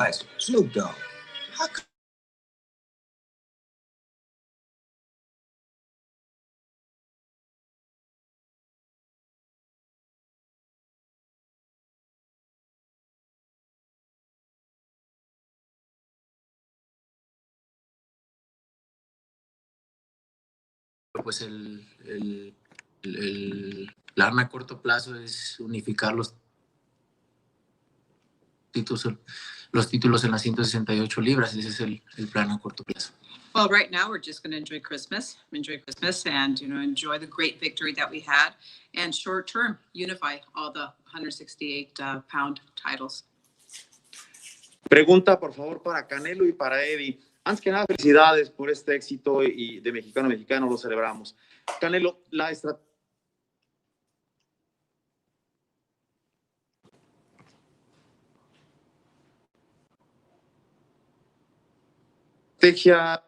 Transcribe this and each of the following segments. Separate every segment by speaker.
Speaker 1: Ice, Snoop Dogg. How could
Speaker 2: pues el plan a corto plazo es unificar los títulos en las 168 libras. Ese es el plan a corto plazo.
Speaker 3: Well, right now we're just going to enjoy Christmas, and enjoy the great victory that we had, and short term unify all the 168 pound titles.
Speaker 4: Pregunta, por favor, para Canelo y para Eddie. Antes que nada, felicidades por este éxito y de mexicano a mexicano lo celebramos. Canelo, la estrategia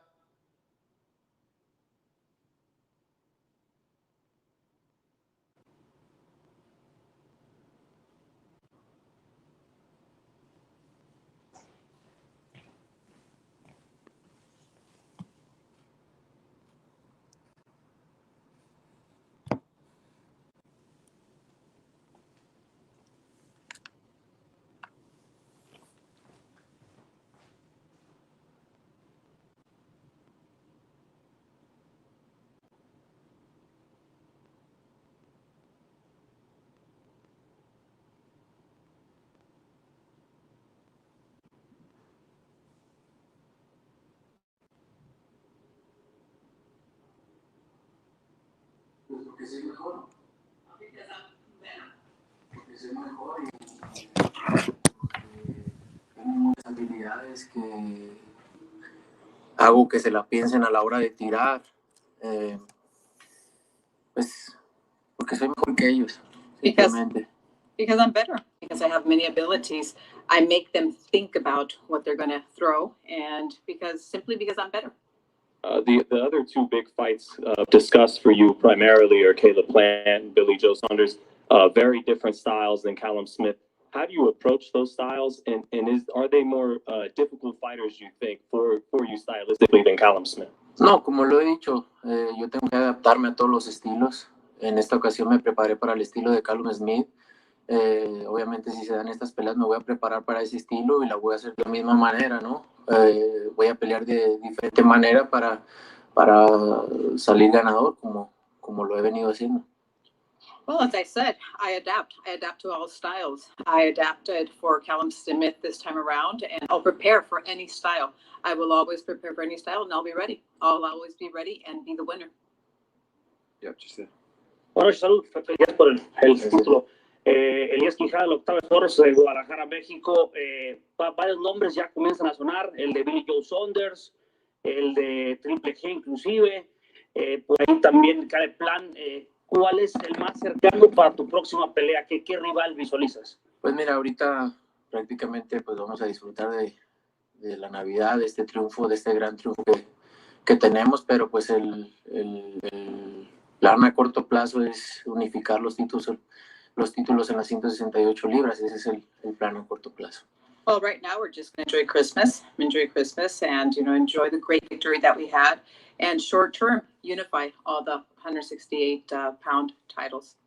Speaker 5: porque soy mejor. Porque soy mejor y tengo muchas habilidades que hago que se la piensen a la hora de tirar. Pues porque soy mejor que ellos. Simplemente.
Speaker 3: Because I'm better. Because I have many abilities, I make them think about what they're going to throw, and simply because I'm better.
Speaker 6: The other two big fights discussed for you primarily are Caleb Plant and Billy Joe Saunders. Very different styles than Callum Smith. How do you approach those styles, and are they more difficult fighters, you think, for you stylistically than Callum Smith?
Speaker 5: No, como lo he dicho, yo tengo que adaptarme a todos los estilos. En esta ocasión me preparé para el estilo de Callum Smith. Obviamente si se dan estas peleas me voy a preparar para ese estilo y la voy a hacer de la misma manera, ¿no? Voy a pelear de diferente manera para salir ganador como lo he venido haciendo.
Speaker 3: Well, as I said, I adapt to all styles. I adapted for Callum Smith this time around, and I'll prepare for any style. I will always prepare for any style, and I'll be ready. I'll always be ready and be the winner.
Speaker 4: Yep, just there.
Speaker 7: Bueno, salud, felicidades por el título. Elías Quijada, el octavo esfuerzo de Guadalajara, México. Varios nombres ya comienzan a sonar, el de Billy Joe Saunders, el de Triple G inclusive, por ahí también cae plan. ¿Cuál es el más cercano para tu próxima pelea? ¿Qué rival visualizas?
Speaker 5: Pues mira, ahorita prácticamente pues vamos a disfrutar de la Navidad, de este triunfo, de este gran triunfo que tenemos, pero pues el plan a corto plazo es unificar los títulos en las 168 libras. Ese es el plan a corto plazo.
Speaker 3: Well, right now we're just going to enjoy Christmas, and enjoy the great victory that we had, and short term unify all the 168 pound titles.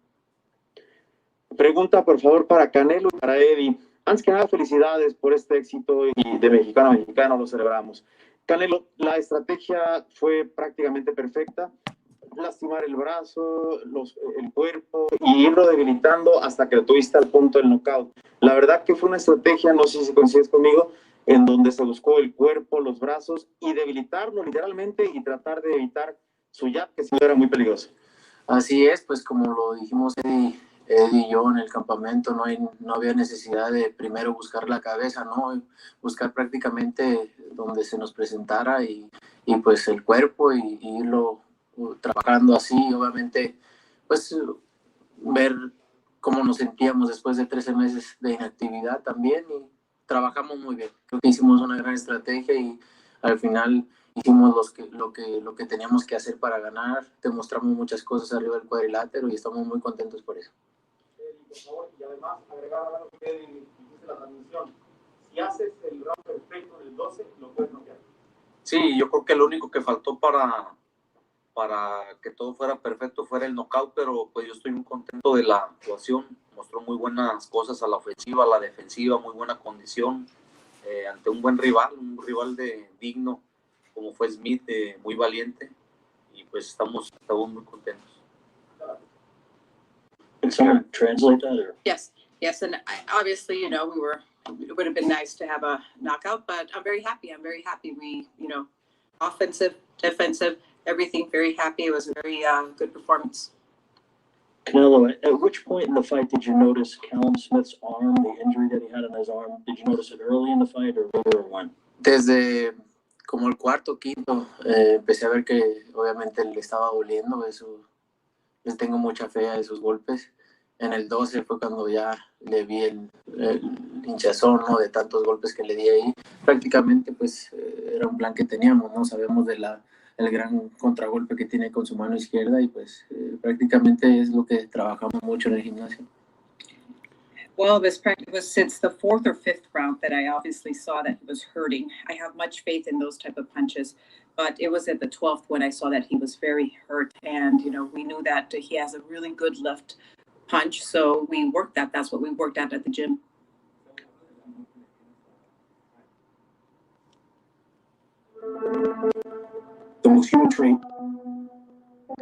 Speaker 4: Pregunta, por favor, para Canelo y para Eddie. Antes que nada, felicidades por este éxito y de mexicano a mexicano lo celebramos. Canelo, la estrategia fue prácticamente perfecta. Lastimar el brazo, el cuerpo y irlo debilitando hasta que lo tuviste al punto del knockout. La verdad que fue una estrategia, no sé si coincides conmigo, en donde se buscó el cuerpo, los brazos y debilitarlo literalmente y tratar de evitar su jab, que sí era muy peligroso.
Speaker 5: Así es, pues como lo dijimos Eddie y yo en el campamento, no había necesidad de primero buscar la cabeza, ¿no? Buscar prácticamente donde se nos presentara y pues el cuerpo y irlo trabajando así, obviamente, pues ver cómo nos sentíamos después de 13 meses de inactividad también, y trabajamos muy bien. Creo que hicimos una gran estrategia y al final hicimos lo que teníamos que hacer para ganar. Demostramos muchas cosas arriba del cuadrilátero y estamos muy contentos por eso.
Speaker 4: Por favor, y además agregar algo que dijiste la transmisión. si haces el round perfecto en el 12, lo puedes noquear.
Speaker 8: Sí, yo creo que lo único que faltó para que todo fuera perfecto fuera el knockout, pero pues yo estoy muy contento de la actuación. Mostró muy buenas cosas a la ofensiva, a la defensiva, muy buena condición, ante un buen rival, un rival digno como fue Smith, muy valiente, y pues estamos muy contentos.
Speaker 7: Can someone translate that? Or?
Speaker 3: Yes, and obviously, you know, it would have been nice to have a knockout, but I'm very happy. We, you know, offensive, defensive, everything, very happy. It was a very good performance.
Speaker 7: Canelo, at which point in the fight did you notice Callum Smith's arm, the injury that he had on his arm? Did you notice it early in the fight or later or when?
Speaker 5: Desde como el cuarto, quinto, empecé a ver que obviamente le estaba doliendo. Eso, les tengo mucha fe a esos golpes. En el 12 fue cuando ya le vi el hinchazón, ¿no? De tantos golpes que le di ahí. Prácticamente pues era un plan que teníamos, ¿no? Sabemos de el gran contragolpe que tiene con su mano izquierda y pues prácticamente es lo que trabajamos mucho en el gimnasio.
Speaker 3: Well, this practice was since the fourth or fifth round that I obviously saw that he was hurting. I have much faith in those type of punches, but it was at the 12th when I saw that he was very hurt, and you know we knew that he has a really good left punch, so we worked that. That's what we worked at the gym.
Speaker 9: The most human trait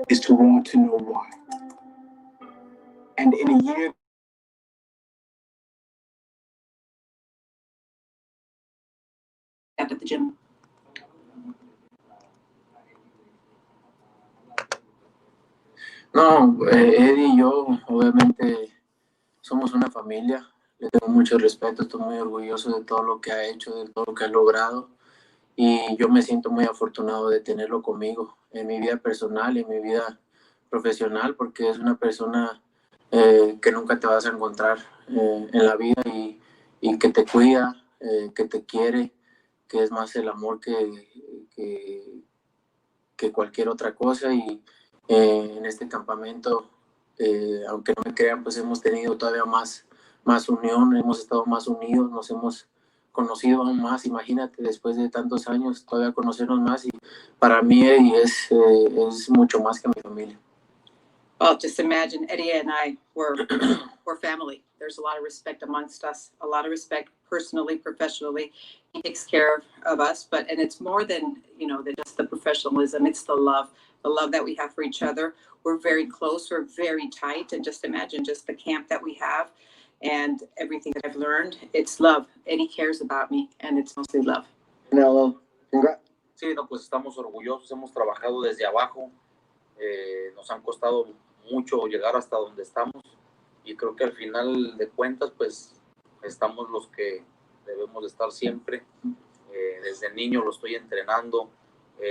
Speaker 9: is to want to know why. And in a year
Speaker 3: At the gym.
Speaker 5: No, Eddie y yo obviamente somos una familia. Le tengo mucho respeto, estoy muy orgulloso de todo lo que ha hecho, de todo lo que ha logrado. Y yo me siento muy afortunado de tenerlo conmigo en mi vida personal y en mi vida profesional, porque es una persona que nunca te vas a encontrar en la vida y que te cuida, que te quiere, que es más el amor que cualquier otra cosa. Y en este campamento, aunque no me crean, pues hemos tenido todavía más unión, hemos estado más unidos, nos hemos conocido aún más. Imagínate, después de tantos años, todavía conocernos más, y para mí Eddie es mucho más que mi familia.
Speaker 3: Well, just imagine Eddie and I we're family. There's a lot of respect amongst us, a lot of respect personally, professionally. He takes care of us, and it's more than, you know, than just the professionalism. It's the love that we have for each other. We're very close, we're very tight, and just imagine just the camp that we have and everything that I've learned. It's love. Eddie cares about me, and it's mostly love.
Speaker 4: Canelo, congrats.
Speaker 8: Sí, no, pues estamos orgullosos, hemos trabajado desde abajo, nos han costado mucho llegar hasta donde estamos, y creo que al final de cuentas pues estamos los que debemos de estar siempre. Desde niño lo estoy entrenando,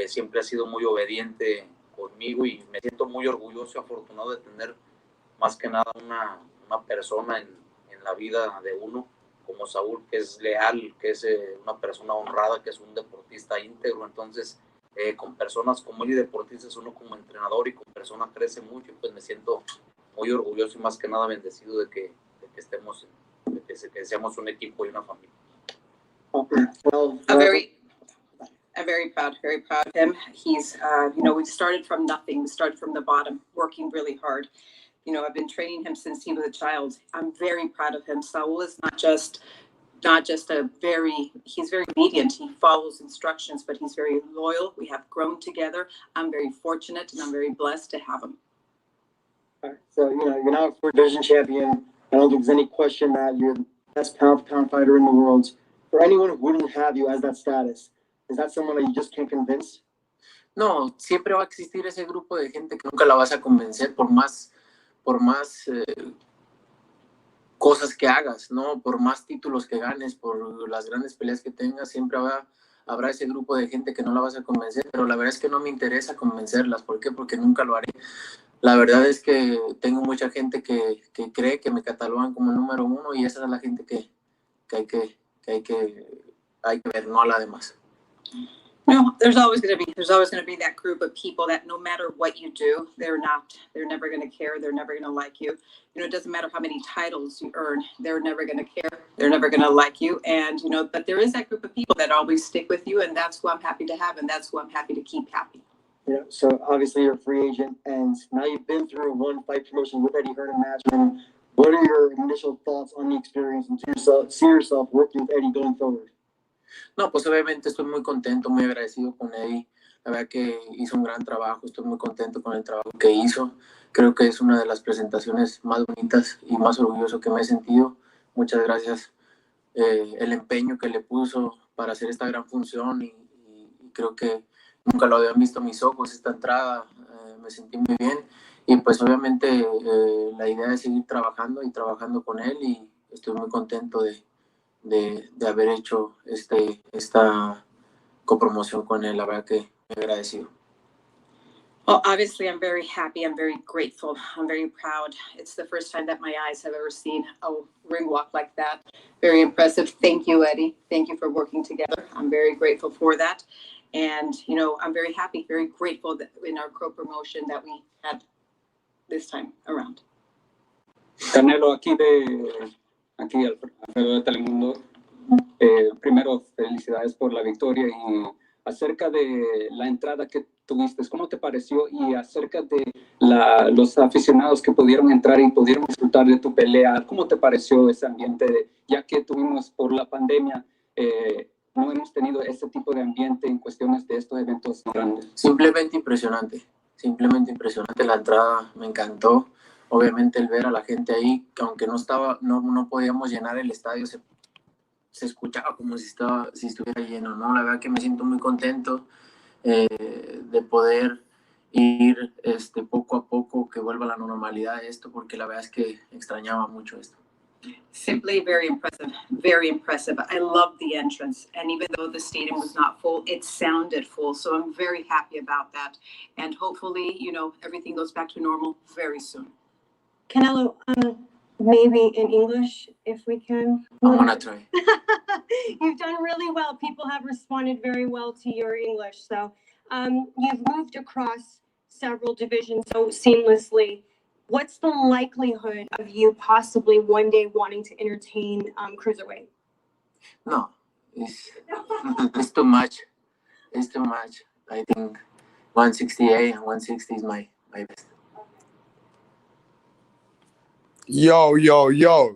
Speaker 8: siempre ha sido muy obediente conmigo, y me siento muy orgulloso y afortunado de tener más que nada una persona en la vida de uno como Saúl, que es leal, que es una persona honrada, que es un deportista íntegro. Entonces con personas como él y deportistas, uno como entrenador y como persona crece mucho, y pues me siento muy orgulloso y más que nada bendecido de que estemos, que seamos un equipo y una familia.
Speaker 4: Well,
Speaker 3: I'm very proud of him. He's, you know, we started from nothing. We started from the bottom, working really hard. You know, I've been training him since he was a child. I'm very proud of him. Saul is not just he's very obedient. He follows instructions, but he's very loyal. We have grown together. I'm very fortunate and I'm very blessed to have him.
Speaker 4: All right, so, you know, you're now a four-division champion. I don't think there's any question that you're the best pound-for-pound fighter in the world. For anyone who wouldn't have you as that status, is that someone that you just can't convince?
Speaker 5: No, siempre va a existir ese grupo de gente que nunca la vas a convencer, por más cosas que hagas, ¿no? Por más títulos que ganes, por las grandes peleas que tengas, siempre habrá ese grupo de gente que no la vas a convencer, pero la verdad es que no me interesa convencerlas. ¿Por qué? Porque nunca lo haré. La verdad es que tengo mucha gente que cree que me catalogan como el número uno, y esa es la gente que hay que ver, no a la demás.
Speaker 3: No, there's always going to be that group of people that no matter what you do, they're never going to care. They're never going to like you. It doesn't matter how many titles you earn. They're never going to care. They're never going to like you. And, but there is that group of people that always stick with you. And that's who I'm happy to have. And that's who I'm happy to keep happy.
Speaker 10: Yeah. So obviously you're a free agent and now you've been through one fight promotion with Eddie Hearn and Matchman. What are your initial thoughts on the experience and see yourself working with Eddie going forward?
Speaker 5: No, pues obviamente estoy muy contento, muy agradecido con Eddie. La verdad que hizo un gran trabajo, estoy muy contento con el trabajo que hizo. Creo que es una de las presentaciones más bonitas y más orgulloso que me he sentido. Muchas gracias. El empeño que le puso para hacer esta gran función y creo que nunca lo habían visto mis ojos, esta entrada. Me sentí muy bien y pues obviamente la idea es seguir trabajando y trabajando con él y estoy muy contento de haber hecho esta copromoción con él. La verdad que me agradecido.
Speaker 3: Well, obviously, I'm very happy. I'm very grateful. I'm very proud. It's the first time that my eyes have ever seen a ring walk like that. Very impressive. Thank you, Eddie. Thank you for working together. I'm very grateful for that. And, I'm very happy, very grateful that in our co-promotion that we had this time around.
Speaker 11: Canelo, aquí Alfredo de Telemundo. Primero, felicidades por la victoria y acerca de la entrada que tuviste, ¿cómo te pareció? Y acerca de los aficionados que pudieron entrar y pudieron disfrutar de tu pelea, ¿cómo te pareció ese ambiente? Ya que tuvimos por la pandemia, no hemos tenido ese tipo de ambiente en cuestiones de estos eventos grandes.
Speaker 5: Simplemente impresionante la entrada, me encantó. Obviamente el ver a la gente ahí, que aunque no podíamos llenar el estadio, se escuchaba como si estuviera lleno, ¿no? La verdad que me siento muy contento de poder ir poco a poco, que vuelva a la normalidad esto, porque la verdad es que extrañaba mucho esto.
Speaker 3: Simply very impressive, very impressive. I love the entrance. And even though the stadium was not full, it sounded full. So I'm very happy about that. And hopefully, everything goes back to normal very soon.
Speaker 12: Canelo, maybe in English, if we can.
Speaker 5: I'm gonna try.
Speaker 12: You've done really well. People have responded very well to your English. So you've moved across several divisions so seamlessly. What's the likelihood of you possibly one day wanting to entertain cruiserweight?
Speaker 5: No, it's too much. It's too much. I think 168 and 160 is my best.
Speaker 13: Yo,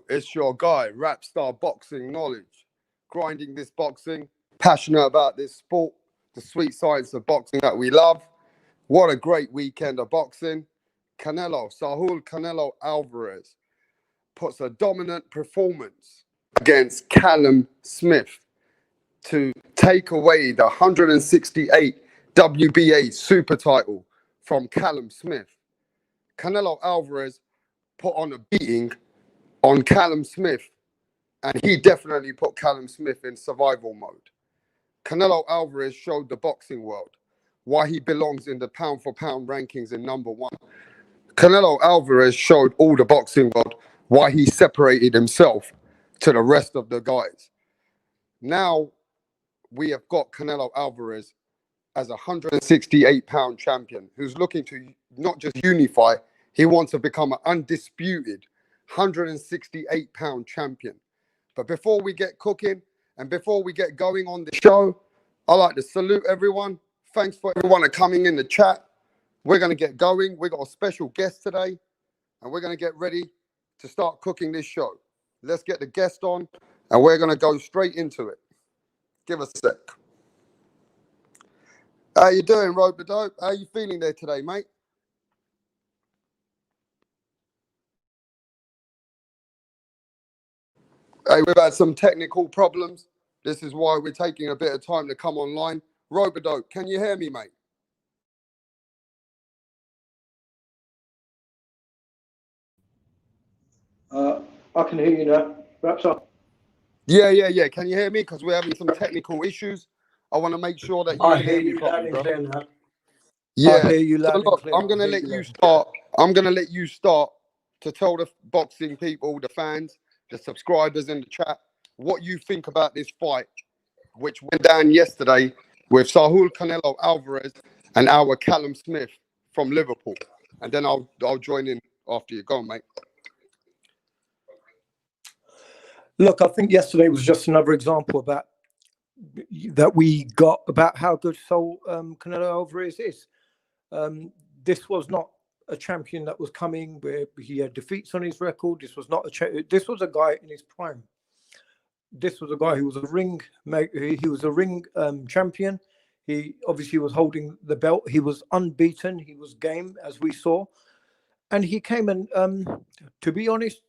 Speaker 13: it's your guy, Rapstar Boxing Knowledge. Grinding this boxing, passionate about this sport, the sweet science of boxing that we love. What a great weekend of boxing. Saul Canelo Alvarez puts a dominant performance against Callum Smith to take away the 168 WBA super title from Callum Smith. Canelo Alvarez put on a beating on Callum Smith, and he definitely put Callum Smith in survival mode. Canelo Alvarez showed the boxing world why he belongs in the pound-for-pound rankings in number one. Canelo Alvarez showed all the boxing world why he separated himself to the rest of the guys. Now we have got Canelo Alvarez as a 168-pound champion who's looking to not just unify, he wants to become an undisputed 168-pound champion. But before we get cooking and before we get going on the show, I'd like to salute everyone. Thanks for everyone for coming in the chat. We're going to get going. We've got a special guest today, and we're going to get ready to start cooking this show. Let's get the guest on, and we're going to go straight into it. Give us a sec. How you doing, Road the Dope? How you feeling there today, mate? Hey, we've had some technical problems. This is why we're taking a bit of time to come online. Road the Dope, can you hear me, mate?
Speaker 14: I can hear you now. Wraps up.
Speaker 13: Yeah. Can you hear me? Because we're having some technical issues. I want to make sure that you hear me properly, bro. Yeah.
Speaker 14: I hear you loud and clear.
Speaker 13: I'm going to let you start. I'm going to let you start to tell the boxing people, the fans, the subscribers in the chat, what you think about this fight, which went down yesterday with Saul Canelo Alvarez and our Callum Smith from Liverpool. And then I'll join in after you go, mate.
Speaker 14: Look, I think yesterday was just another example that we got about how good Canelo Alvarez is. This was not a champion that was coming where he had defeats on his record. This was not this was a guy in his prime. This was a guy who was a ring champion. He obviously was holding the belt. He was unbeaten. He was game, as we saw. And he came and, to be honest,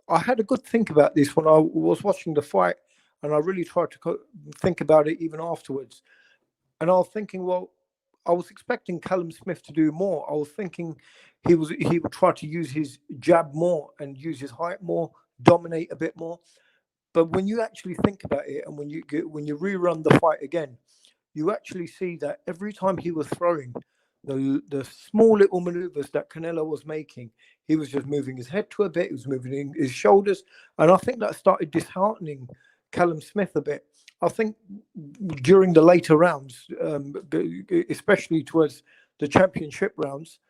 Speaker 14: I had a good think about this when I was watching the fight, and I really tried to think about it even afterwards. And I was thinking, well, I was expecting Callum Smith to do more. I was thinking he would try to use his jab more and use his height more, dominate a bit more. But when you actually think about it, and when you rerun the fight again, you actually see that every time he was throwing, the small little maneuvers that Canelo was making, he was just moving his head to a bit, he was moving his shoulders, and I think that started disheartening Callum Smith a bit. I think during the later rounds, especially towards the championship rounds,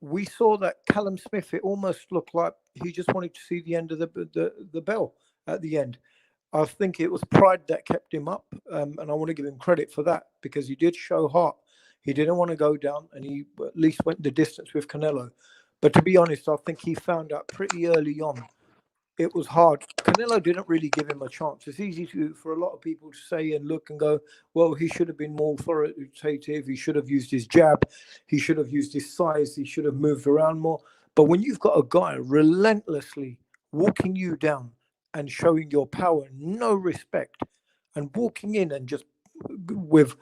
Speaker 14: we saw that Callum Smith, it almost looked like he just wanted to see the end of the bell at the end. I think it was pride that kept him up, and I want to give him credit for that, because he did show heart. He didn't want to go down, and he at least went the distance with Canelo. But to be honest, I think he found out pretty early on it was hard. Canelo didn't really give him a chance. It's easy for a lot of people to say and look and go, well, he should have been more authoritative. He should have used his jab. He should have used his size. He should have moved around more. But when you've got a guy relentlessly walking you down and showing your power, no respect, and walking in and just with,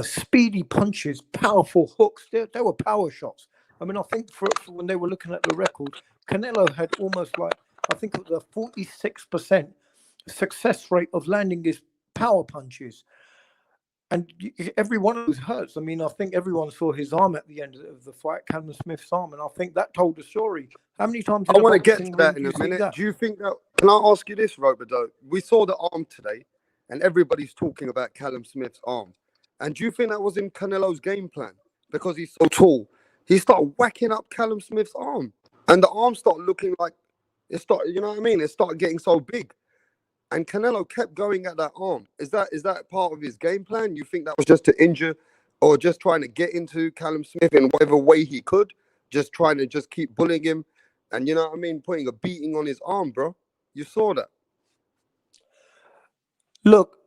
Speaker 14: speedy punches, powerful hooks, they were power shots. I mean, I think for when they were looking at the record, Canelo had almost like, I think it was a 46% success rate of landing his power punches. And every one of those hurts. I mean, I think everyone saw his arm at the end of the fight, Callum Smith's arm, and I think that told the story. How many times
Speaker 13: I want to get to that in a minute. Do you think that, can I ask you this, Roberto? We saw the arm today, and everybody's talking about Callum Smith's arm. And do you think that was in Canelo's game plan? Because he's so tall. He started whacking up Callum Smith's arm. And the arm started looking like, it started getting so big. And Canelo kept going at that arm. Is that part of his game plan? You think that was just to injure or just trying to get into Callum Smith in whatever way he could? Just trying to just keep bullying him and, putting a beating on his arm, bro. You saw that.
Speaker 14: Look,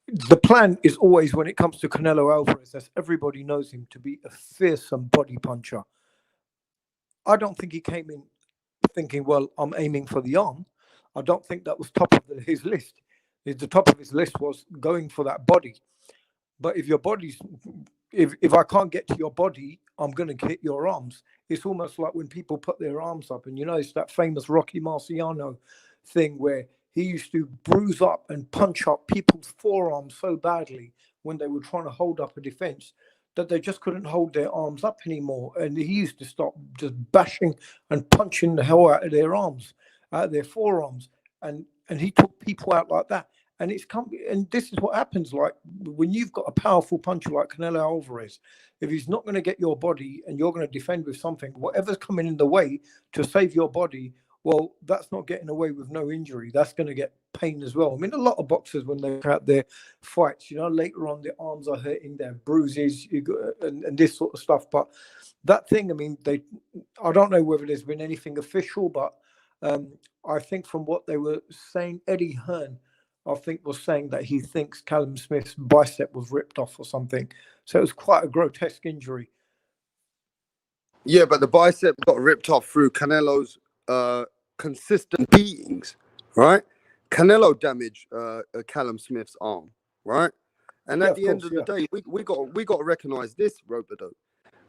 Speaker 14: the plan is always, when it comes to Canelo Alvarez, as everybody knows him, to be a fearsome body puncher. I don't think he came in thinking, well, I'm aiming for the arm. I don't think that was top of his list. The top of his list was going for that body. But if your body's, if I can't get to your body, I'm going to hit your arms. It's almost like when people put their arms up, and it's that famous Rocky Marciano thing where he used to bruise up and punch up people's forearms so badly when they were trying to hold up a defense that they just couldn't hold their arms up anymore. And he used to stop just bashing and punching the hell out of their arms, out of their forearms. And he took people out like that. And this is what happens, like when you've got a powerful puncher like Canelo Alvarez, if he's not going to get your body and you're going to defend with something, whatever's coming in the way to save your body, well, that's not getting away with no injury. That's going to get pain as well. I mean, a lot of boxers, when they have their fights, later on, their arms are hurting, their bruises, and this sort of stuff. But that thing, I mean, I don't know whether there's been anything official, but I think from what they were saying, Eddie Hearn, I think, was saying that he thinks Callum Smith's bicep was ripped off or something. So it was quite a grotesque injury.
Speaker 13: Yeah, but the bicep got ripped off through Canelo's consistent beatings, right? Canelo damaged Callum Smith's arm, right? And at the end of the day, we got to recognize this, Roberto.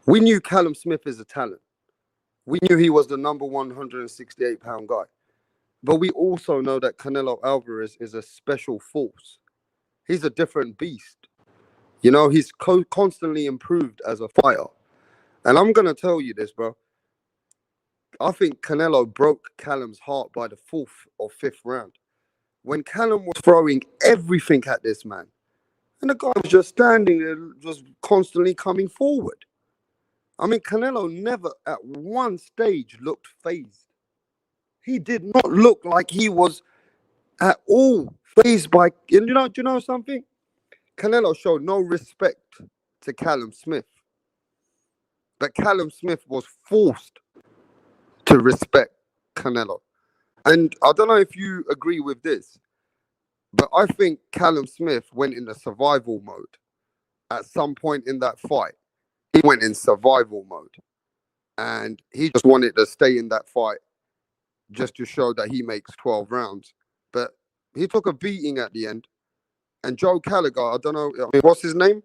Speaker 13: We knew Callum Smith is a talent. We knew he was the number 168-pound guy. But we also know that Canelo Alvarez is a special force. He's a different beast. He's constantly improved as a fighter. And I'm going to tell you this, bro. I think Canelo broke Callum's heart by the 4th or 5th round. when Callum was throwing everything at this man, and the guy was just standing there, just constantly coming forward. I mean, Canelo never at one stage looked phased. He did not look like he was at all phased by. And do you know something? Canelo showed no respect to Callum Smith, but Callum Smith was forced to respect Canelo. And I don't know if you agree with this, but I think Callum Smith went in the survival mode at some point in that fight. He went in survival mode, and he just wanted to stay in that fight just to show that he makes 12 rounds. But he took a beating at the end. And Joe Gallagher, I don't know, I mean, what's his name?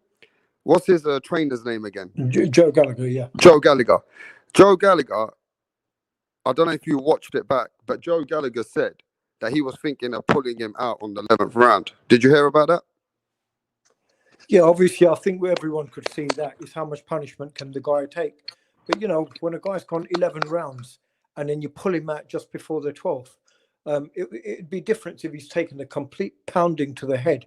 Speaker 13: What's his trainer's name again?
Speaker 14: Joe Gallagher, yeah.
Speaker 13: Joe Gallagher. Joe Gallagher, I don't know if you watched it back, but Joe Gallagher said that he was thinking of pulling him out on the 11th round. Did you hear about that?
Speaker 14: Yeah, obviously, I think everyone could see that is how much punishment can the guy take. But, you know, when a guy's gone 11 rounds and then you pull him out just before the 12th, it'd be different if he's taken a complete pounding to the head.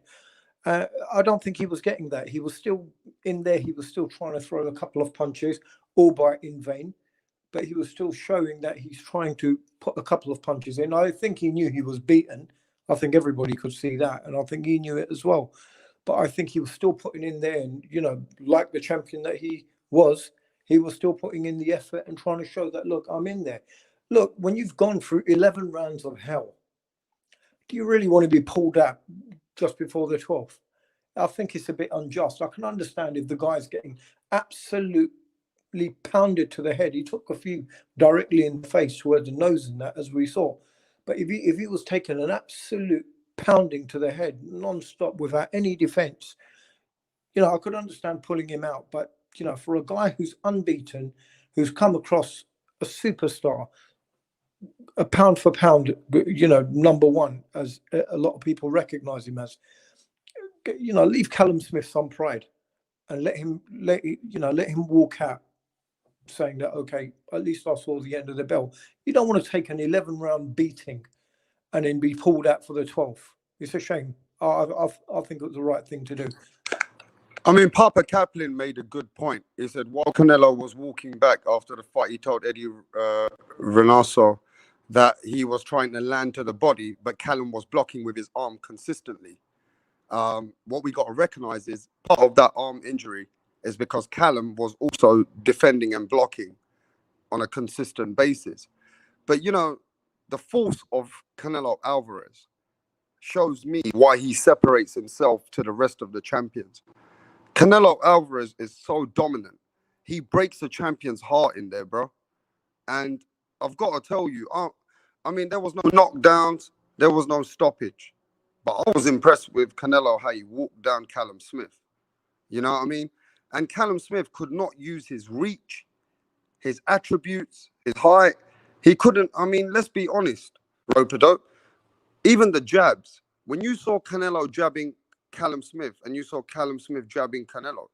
Speaker 14: I don't think he was getting that. He was still in there. He was still trying to throw a couple of punches, albeit in vain. But he was still showing that he's trying to put a couple of punches in. I think he knew he was beaten. I think everybody could see that. And I think he knew it as well. But I think he was still putting in there. And, you know, like the champion that he was still putting in the effort and trying to show that, look, I'm in there. Look, when you've gone through 11 rounds of hell, do you really want to be pulled out just before the 12th? I think it's a bit unjust. I can understand if the guy's getting absolutely pounded to the head. He took a few directly in the face towards the nose and that, as we saw. But if he was taking an absolute pounding to the head non-stop without any defense, you know, I could understand pulling him out. But, you know, for a guy who's unbeaten, who's come across a superstar, a pound for pound, you know, number one, as a lot of people recognize him as, you know, leave Callum Smith some pride and let him walk out saying that, okay, at least I saw the end of the bell. You don't want to take an 11-round beating and then be pulled out for the 12th. It's a shame. I think it was the right thing to do.
Speaker 13: I mean, Papa Kaplan made a good point. He said while Canelo was walking back after the fight, he told Eddie Reynoso that he was trying to land to the body, but Callum was blocking with his arm consistently. What we got to recognize is part of that arm injury is because Callum was also defending and blocking on a consistent basis. But, you know, the force of Canelo Alvarez shows me why he separates himself to the rest of the champions. Canelo Alvarez is so dominant. He breaks the champion's heart in there, bro. And I've got to tell you, I mean, there was no knockdowns. There was no stoppage. But I was impressed with Canelo, how he walked down Callum Smith. You know what I mean? And Callum Smith could not use his reach, his attributes, his height. He couldn't, I mean, let's be honest, Rope-a-Dope. Even the jabs, when you saw Canelo jabbing Callum Smith and you saw Callum Smith jabbing Canelo,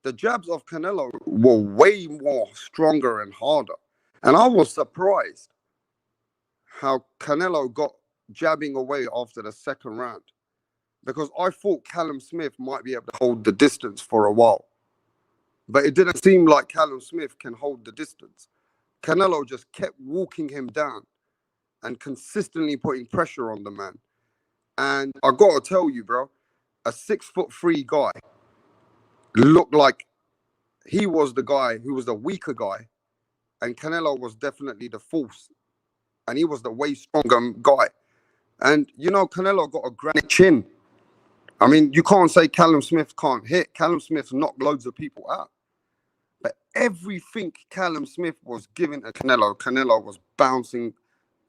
Speaker 13: the jabs of Canelo were way more stronger and harder. And I was surprised how Canelo got jabbing away after the second round, because I thought Callum Smith might be able to hold the distance for a while. But it didn't seem like Callum Smith can hold the distance. Canelo just kept walking him down and consistently putting pressure on the man. And I got to tell you, bro, a 6'3" guy looked like he was the guy who was the weaker guy, and Canelo was definitely the force, and he was the way stronger guy. And, you know, Canelo got a granite chin. I mean, you can't say Callum Smith can't hit. Callum Smith knocked loads of people out. But everything Callum Smith was giving to Canelo was bouncing.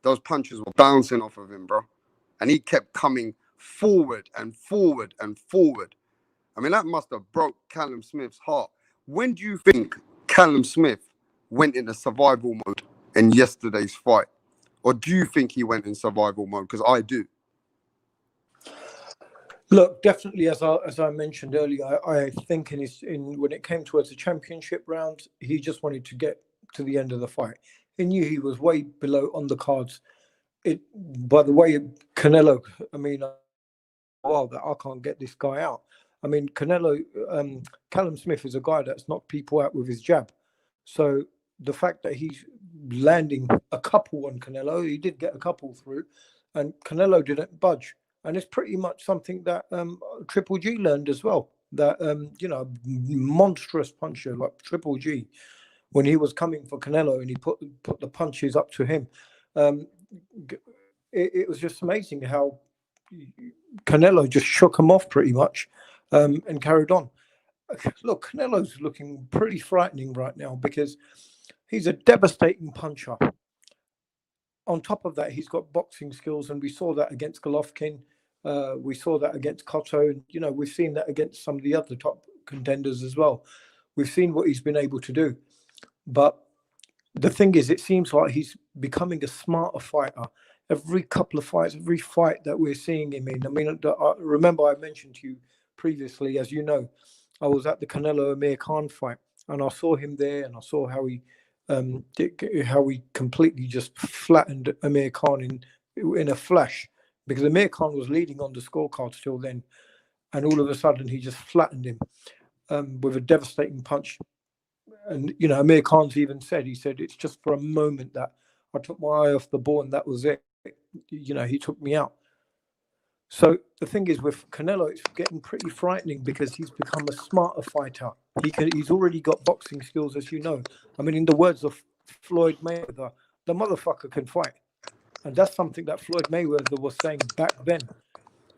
Speaker 13: Those punches were bouncing off of him, bro. And he kept coming forward and forward and forward. I mean, that must have broke Callum Smith's heart. When do you think Callum Smith went into survival mode in yesterday's fight? Or do you think he went in survival mode? Because I do.
Speaker 14: Look, definitely, as I mentioned earlier, I think when it came towards the championship round, he just wanted to get to the end of the fight. He knew he was way below on the cards by the way, Canelo, I mean, wow, that I can't get this guy out. I mean, Canelo, Callum Smith is a guy that's knocked people out with his jab. So the fact that he's landing a couple on Canelo, he did get a couple through, and Canelo didn't budge. And it's pretty much something that Triple G learned as well. That monstrous puncher like Triple G, when he was coming for Canelo and he put the punches up to him, it was just amazing how Canelo just shook him off pretty much and carried on. Look, Canelo's looking pretty frightening right now because he's a devastating puncher. On top of that, he's got boxing skills, and we saw that against Golovkin. We saw that against Cotto, and we've seen that against some of the other top contenders as well. We've seen what he's been able to do. But the thing is, it seems like he's becoming a smarter fighter. Every couple of fights, every fight that we're seeing him in. I mean, remember I mentioned to you previously, as you know, I was at the Canelo Amir Khan fight, and I saw him there, and I saw how he completely just flattened Amir Khan in a flash, because Amir Khan was leading on the scorecard till then, and all of a sudden he just flattened him with a devastating punch. And Amir Khan's even said, it's just for a moment that I took my eye off the ball and that was it. He took me out. So the thing is, with Canelo, it's getting pretty frightening because he's become a smarter fighter. He's already got boxing skills, as you know. I mean, in the words of Floyd Mayweather, the motherfucker can fight. And that's something that Floyd Mayweather was saying back then.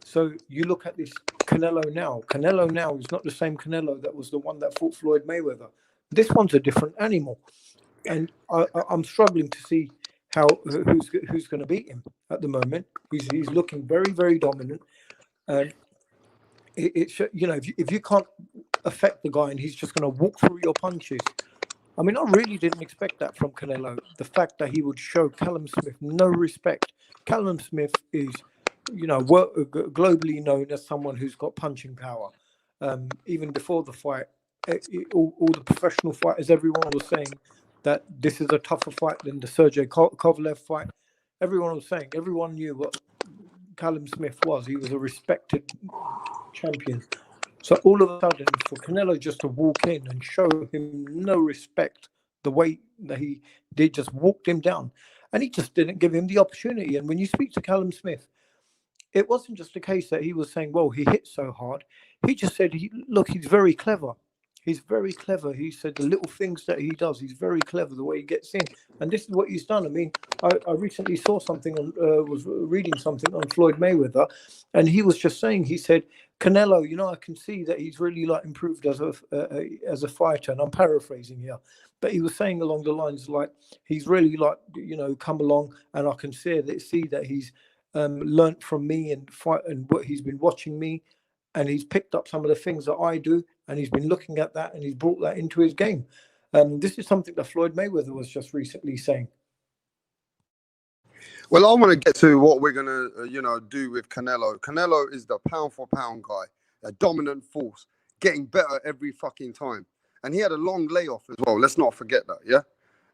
Speaker 14: So you look at this Canelo now. Canelo now is not the same Canelo that was the one that fought Floyd Mayweather. This one's a different animal. And I'm struggling to see who's going to beat him at the moment. He's looking very, very dominant, and if you can't affect the guy and he's just going to walk through your punches. I mean, I really didn't expect that from Canelo. The fact that he would show Callum Smith no respect. Callum Smith is, globally known as someone who's got punching power. Even before the fight, all the professional fighters, everyone was saying that this is a tougher fight than the Sergey Kovalev fight. Everyone knew what Callum Smith was. He was a respected champion. So all of a sudden, for Canelo just to walk in and show him no respect, the way that he did, just walked him down, and he just didn't give him the opportunity. And when you speak to Callum Smith, it wasn't just a case that he was saying, well, he hit so hard. He just said, look, he's very clever. He's very clever. He said the little things that he does, he's very clever, the way he gets in. And this is what he's done. I mean, I recently saw something, was reading something on Floyd Mayweather, and he was just saying, he said, Canelo, I can see that he's really improved as a fighter. And I'm paraphrasing here, but he was saying along the lines he's really come along, and I can see that he's learnt from me and what he's been watching me. And he's picked up some of the things that I do, and he's been looking at that, and he's brought that into his game. This is something that Floyd Mayweather was just recently saying.
Speaker 13: Well, I want to get to what we're going to, do with Canelo. Canelo is the pound-for-pound guy, a dominant force, getting better every fucking time. And he had a long layoff as well. Let's not forget that, yeah?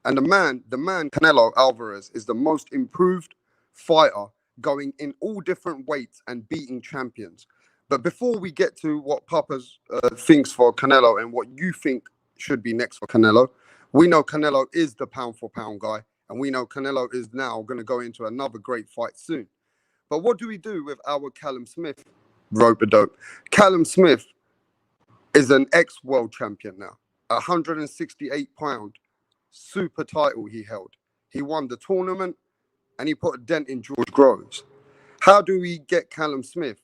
Speaker 13: And the man, Canelo Alvarez, is the most improved fighter, going in all different weights and beating champions. But before we get to what Papa's thinks for Canelo and what you think should be next for Canelo, we know Canelo is the pound-for-pound guy, and we know Canelo is now going to go into another great fight soon. But what do we do with our Callum Smith rope-a-dope? Callum Smith is an ex-world champion now, 168-pound super title he held. He won the tournament, and he put a dent in George Groves. How do we get Callum Smith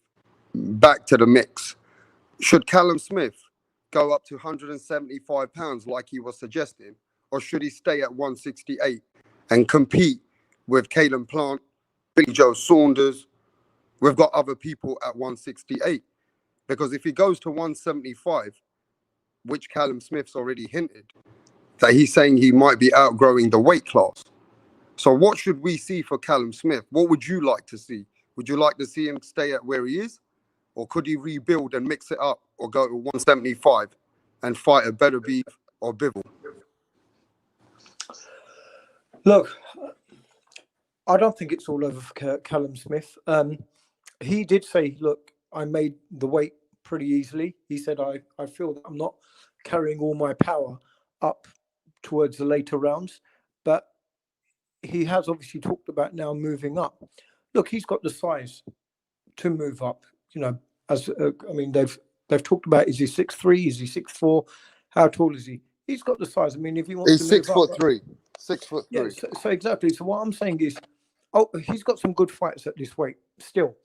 Speaker 13: back to the mix? Should Callum Smith go up to 175 pounds like he was suggesting, or should he stay at 168 and compete with Caleb Plant, Billy Joe Saunders? We've got other people at 168. Because if he goes to 175, which Callum Smith's already hinted, that he's saying he might be outgrowing the weight class. So what should we see for Callum Smith? What would you like to see? Would you like to see him stay at where he is? Or could he rebuild and mix it up, or go to 175 and fight a better beef or Bivol?
Speaker 14: Look, I don't think it's all over for Callum Smith. He did say, look, I made the weight pretty easily. He said, I feel that I'm not carrying all my power up towards the later rounds, but he has obviously talked about now moving up. Look, he's got the size to move up. You know, as I mean, they've talked about, is he 6'3", is he 6'4"? How tall is he? He's got the size. I mean, if he wants
Speaker 13: He's
Speaker 14: to move up,
Speaker 13: 6'3", 6'3".
Speaker 14: yeah. So exactly. So what I'm saying is, oh, he's got some good fights at this weight still.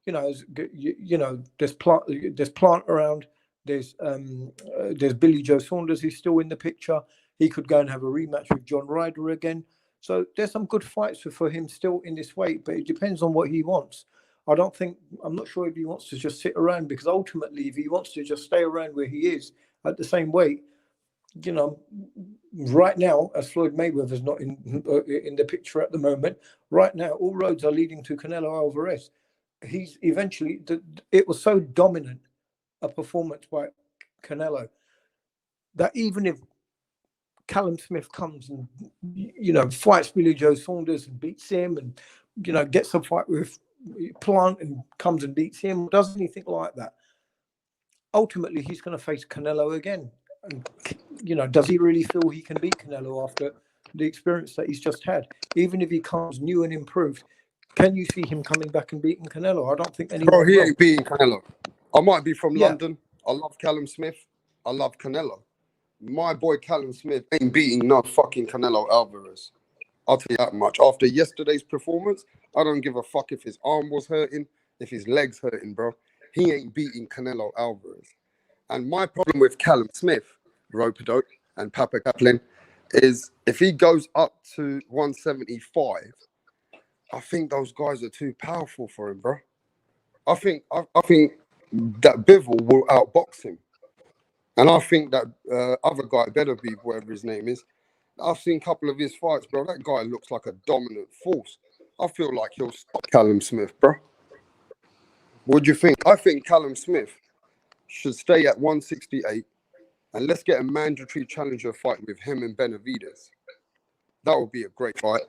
Speaker 14: You know, there's Plant around. There's Billy Joe Saunders who's still in the picture. He could go and have a rematch with John Ryder again. So there's some good fights for him still in this weight, but it depends on what he wants. I'm not sure if he wants to just sit around, because ultimately, if he wants to just stay around where he is at the same weight, you know, right now, as Floyd Mayweather's not in the picture at the moment, right now, all roads are leading to Canelo Alvarez. He's eventually, it was so dominant a performance by Canelo that even if Callum Smith comes and, you know, fights Billy Joe Saunders and beats him, and, you know, gets a fight with Plant and comes and beats him, does anything like that, ultimately he's going to face Canelo again. And, you know, does he really feel he can beat Canelo after the experience that he's just had? Even if he comes new and improved, can you see him coming back and beating Canelo? I don't think anyone
Speaker 13: Bro, he
Speaker 14: will.
Speaker 13: ain't beating Canelo. I might be from
Speaker 14: Yeah.
Speaker 13: London. I love Callum Smith. I love Canelo. My boy Callum Smith ain't beating no fucking Canelo Alvarez. I'll tell you that much. After yesterday's performance, I don't give a fuck if his arm was hurting, if his leg's hurting, bro. He ain't beating Canelo Alvarez. And my problem with Callum Smith, Ropedope, and Papa Kaplan is if he goes up to 175, I think those guys are too powerful for him, bro. I think that Bivol will outbox him. And I think that other guy, better be whatever his name is. I've seen a couple of his fights, bro. That guy looks like a dominant force. I feel like he'll stop Callum Smith, bro. What do you think? I think Callum Smith should stay at 168, and let's get a mandatory challenger fight with him and Benavidez. That would be a great fight.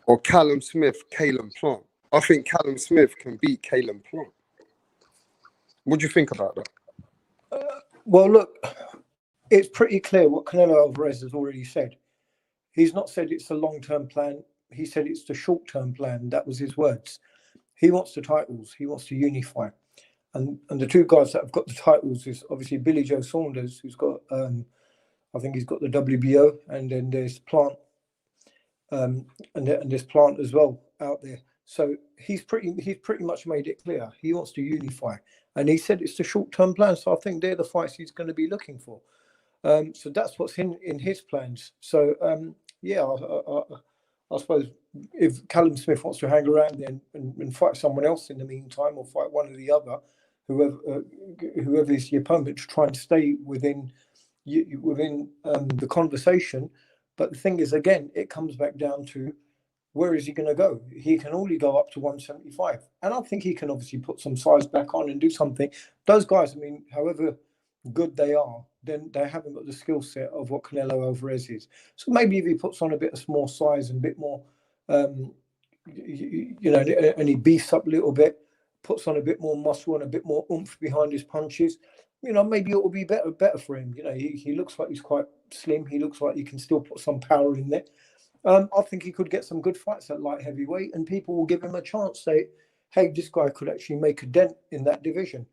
Speaker 13: Or Callum Smith, Caleb Plant. I think Callum Smith can beat Caleb Plant. What do you think about that?
Speaker 14: Well, look, it's pretty clear what Canelo Alvarez has already said. He's not said it's a long-term plan. He said it's the short-term plan. That was his words. He wants the titles. He wants to unify. And the two guys that have got the titles is obviously Billy Joe Saunders, who's got, I think he's got the WBO, and then there's Plant, and there's Plant as well out there. So he's pretty much made it clear he wants to unify, and he said it's the short-term plan. So I think they're the fights he's going to be looking for. So that's what's in his plans. So yeah, I suppose if Callum Smith wants to hang around there and fight someone else in the meantime, or fight one or the other, whoever is the opponent, to try and stay within the conversation. But the thing is, again, it comes back down to where is he going to go? He can only go up to 175, and I think he can obviously put some size back on and do something. Those guys, I mean, however good they are, then they haven't got the skill set of what Canelo Alvarez is. So maybe if he puts on a bit of small size and a bit more, you know, and he beefs up a little bit, puts on a bit more muscle and a bit more oomph behind his punches, you know, maybe it will be better for him. You know, he looks like he's quite slim. He looks like he can still put some power in there. I think he could get some good fights at light heavyweight, and people will give him a chance. Say, hey, this guy could actually make a dent in that division,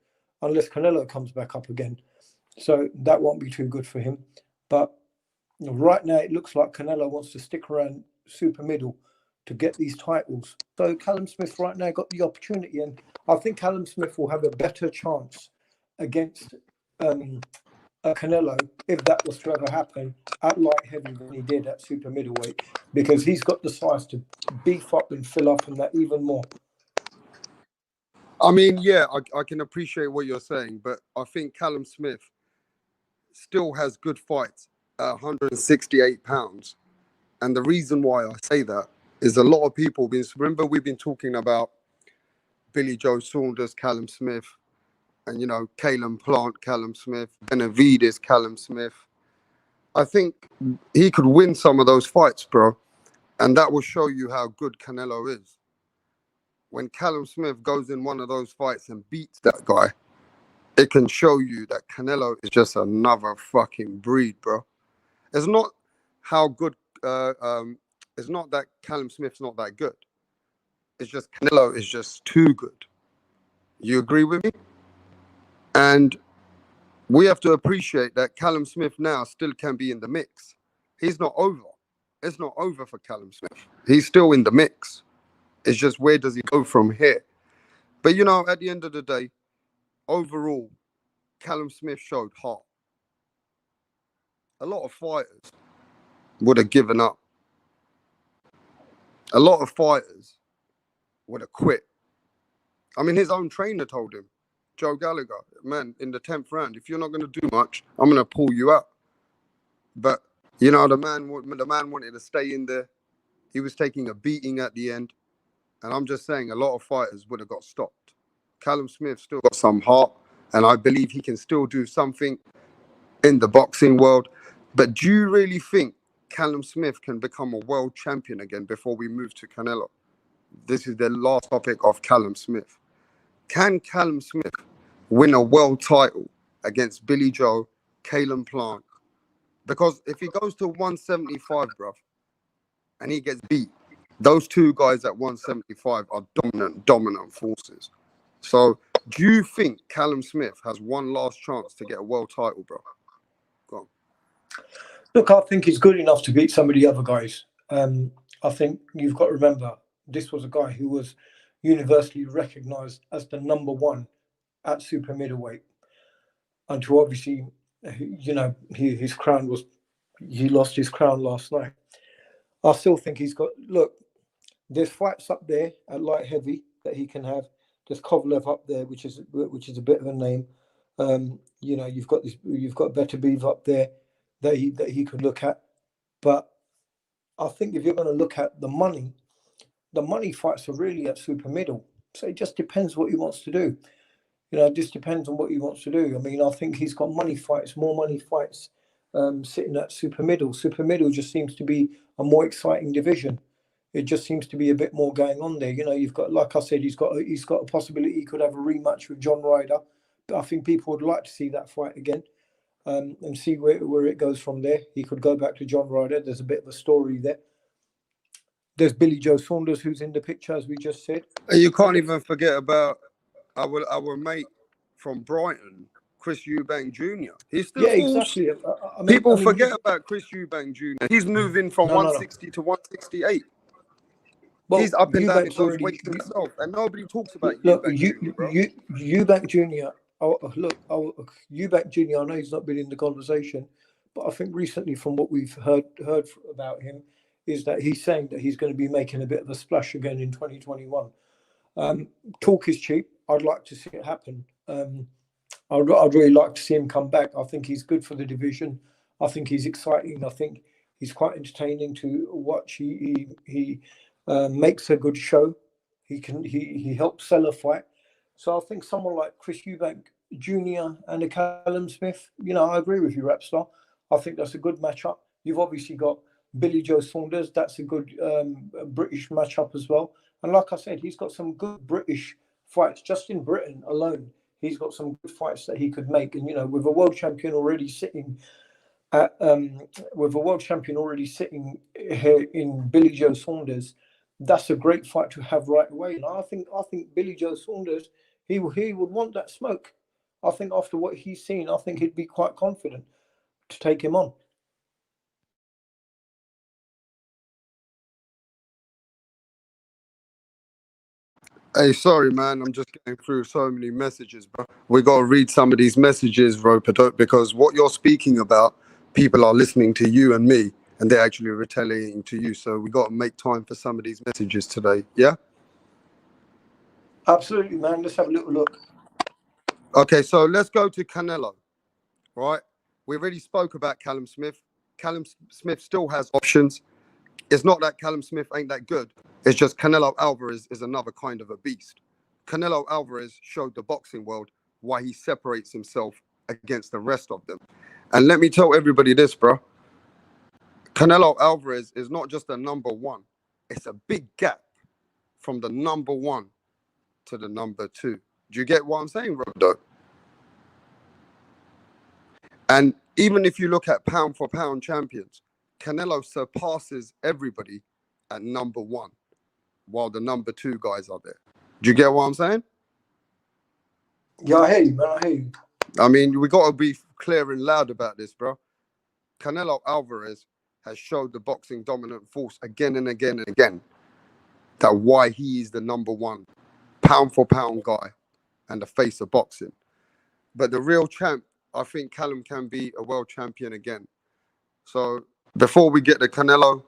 Speaker 14: unless Canelo comes back up again. So that won't be too good for him. But you know, right now, it looks like Canelo wants to stick around super middle to get these titles. So Callum Smith right now got the opportunity, and I think Callum Smith will have a better chance against Canelo, if that was to ever happen, at light heavy than he did at super middleweight, because he's got the size to beef up and fill up and that even more.
Speaker 13: I mean, yeah, I can appreciate what you're saying, but I think Callum Smith still has good fights at 168 pounds. And the reason why I say that is a lot of people, remember we've been talking about Billy Joe Saunders, Callum Smith, and, you know, Caleb Plant, Callum Smith, Benavidez, Callum Smith. I think he could win some of those fights, bro. And that will show you how good Canelo is. When Callum Smith goes in one of those fights and beats that guy, it can show you that Canelo is just another fucking breed, bro. It's not how good, it's not that Callum Smith's not that good. It's just Canelo is just too good. You agree with me? And we have to appreciate that Callum Smith now still can be in the mix. He's not over. It's not over for Callum Smith. He's still in the mix. It's just where does he go from here? But you know, at the end of the day, overall, Callum Smith showed heart. A lot of fighters would have given up. A lot of fighters would have quit. I mean, his own trainer told him, Joe Gallagher, man, in the 10th round, if you're not going to do much, I'm going to pull you out. But, you know, the man wanted to stay in there. He was taking a beating at the end. And I'm just saying a lot of fighters would have got stopped. Callum Smith still got some heart, and I believe he can still do something in the boxing world. But do you really think Callum Smith can become a world champion again before we move to Canelo? This is the last topic of Callum Smith. Can Callum Smith win a world title against Billy Joe, Caleb Plant? Because if he goes to 175, bruv, and he gets beat, those two guys at 175 are dominant forces. So do you think Callum Smith has one last chance to get a world title, bro? Go on.
Speaker 14: Look, I think he's good enough to beat some of the other guys. I think you've got to remember, this was a guy who was universally recognised as the number one at super middleweight. Until obviously, you know, his crown was, he lost his crown last night. I still think he's got, look, there's fights up there at light heavy that he can have. There's Kovalev up there, which is a bit of a name. You know, you've got Better Beav up there that he could look at. But I think if you're going to look at the money fights are really at super middle. So it just depends what he wants to do. You know, it just depends on what he wants to do. I mean, I think he's got more money fights sitting at super middle. Super middle just seems to be a more exciting division. It just seems to be a bit more going on there. You know, you've got, like I said, he's got a possibility he could have a rematch with John Ryder. But I think people would like to see that fight again and see where it goes from there. He could go back to John Ryder. There's a bit of a story there. There's Billy Joe Saunders, who's in the picture, as we just said.
Speaker 13: And you can't even forget about our mate from Brighton, Chris Eubank Jr. He's still
Speaker 14: exactly.
Speaker 13: People forget about Chris Eubank Jr. He's moving from 160 to 168. Well, he's up and down in those weights himself, and nobody talks about Eubank Jr., bro.
Speaker 14: Eubank Jr. Eubank Jr. I know he's not been in the conversation, but I think recently, from what we've heard about him, is that he's saying that he's going to be making a bit of a splash again in 2021. Talk is cheap. I'd like to see it happen. I'd really like to see him come back. I think he's good for the division. I think he's exciting. I think he's quite entertaining to watch. He makes a good show. He helps sell a fight. So I think someone like Chris Eubank Jr. and a Callum Smith, you know, I agree with you, Rapstar. I think that's a good matchup. You've obviously got Billy Joe Saunders. That's a good British matchup as well. And like I said, he's got some good British fights just in Britain alone. He's got some good fights that he could make. And, you know, with a world champion already sitting here in Billy Joe Saunders, that's a great fight to have right away. And I think Billy Joe Saunders, he would want that smoke. I think after what he's seen, I think he'd be quite confident to take him on.
Speaker 13: Hey, sorry, man. I'm just getting through so many messages, bro. We got to read some of these messages, Roper, because what you're speaking about, people are listening to you and me, and they're actually retaliating to you. So we got to make time for some of these messages today. Yeah?
Speaker 14: Absolutely, man. Let's have a little look.
Speaker 13: Okay, so let's go to Canelo, right? We already spoke about Callum Smith. Callum Smith still has options. It's not that Callum Smith ain't that good. It's just Canelo Alvarez is another kind of a beast. Canelo Alvarez showed the boxing world why he separates himself against the rest of them. And let me tell everybody this, bro. Canelo Alvarez is not just a number one. It's a big gap from the number one to the number two. Do you get what I'm saying, Rodo? And even if you look at pound for pound champions, Canelo surpasses everybody at number one, while the number two guys are there. Do you get what I'm saying?
Speaker 14: Yeah, I hear you, man. I hear you.
Speaker 13: I mean, we got to be clear and loud about this, bro. Canelo Alvarez has showed the boxing dominant force again and again and again that why he is the number one pound for pound guy and the face of boxing. But the real champ, I think Callum can be a world champion again. So before we get to Canelo,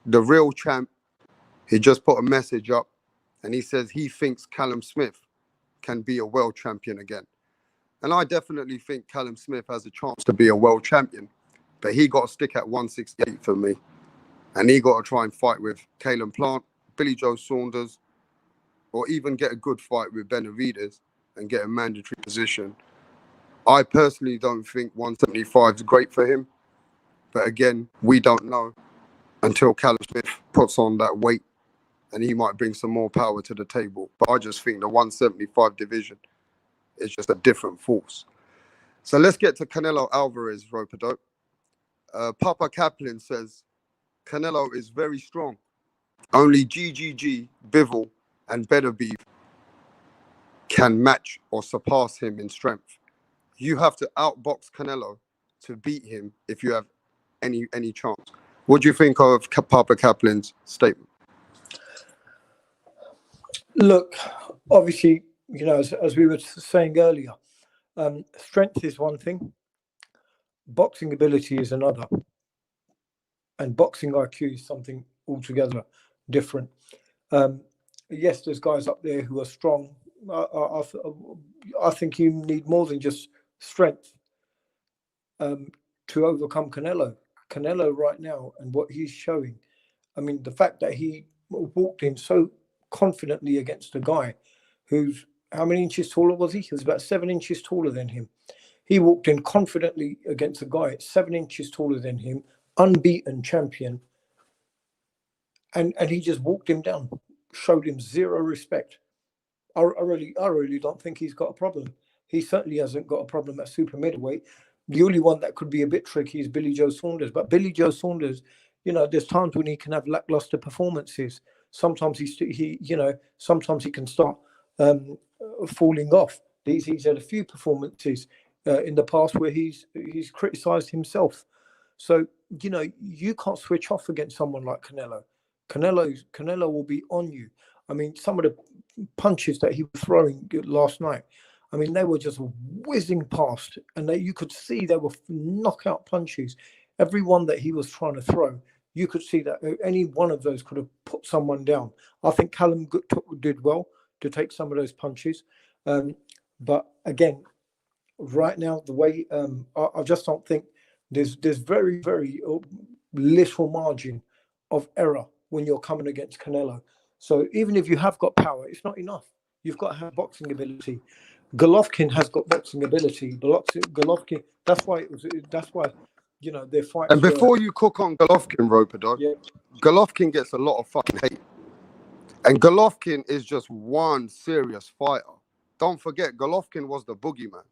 Speaker 13: the real champ, he just put a message up and he says he thinks Callum Smith can be a world champion again. And I definitely think Callum Smith has a chance to be a world champion, but he got to stick at 168 for me. And he got to try and fight with Caleb Plant, Billy Joe Saunders, or even get a good fight with Benavidez and get a mandatory position. I personally don't think 175 is great for him. But again, we don't know until Callum Smith puts on that weight and he might bring some more power to the table. But I just think the 175 division is just a different force. So let's get to Canelo Alvarez, Ropedope. Papa Kaplan says, Canelo is very strong. Only GGG, Bivol, and Beterbiev can match or surpass him in strength. You have to outbox Canelo to beat him if you have any chance. What do you think of Papa Kaplan's statement?
Speaker 14: Look, obviously, you know, as we were saying earlier, strength is one thing, boxing ability is another, and boxing IQ is something altogether different. Yes, there's guys up there who are strong. I think you need more than just strength to overcome Canelo. Canelo right now and what he's showing. I mean, the fact that he walked in so confidently against a guy who's, how many inches taller was he? He was about 7 inches taller than him. He walked in confidently against a guy 7 inches taller than him, unbeaten champion. And he just walked him down, showed him zero respect. I really don't think he's got a problem. He certainly hasn't got a problem at super middleweight. The only one that could be a bit tricky is Billy Joe Saunders. But Billy Joe Saunders, you know, there's times when he can have lackluster performances. Sometimes sometimes he can start falling off. He's had a few performances in the past where he's criticised himself. So, you know, you can't switch off against someone like Canelo. Canelo will be on you. I mean, some of the punches that he was throwing last night, I mean, they were just whizzing past, and you could see they were knockout punches. Every one that he was trying to throw, you could see that any one of those could have put someone down. I think Callum did well to take some of those punches. But again, right now, the way I just don't think there's very, very little margin of error when you're coming against Canelo. So even if you have got power, it's not enough. You've got to have boxing ability. Golovkin has got boxing ability. Golovkin. That's why you know their fights.
Speaker 13: And before you cook on Golovkin, Ropedope,
Speaker 14: yeah.
Speaker 13: Golovkin gets a lot of fucking hate. And Golovkin is just one serious fighter. Don't forget, Golovkin was the boogeyman.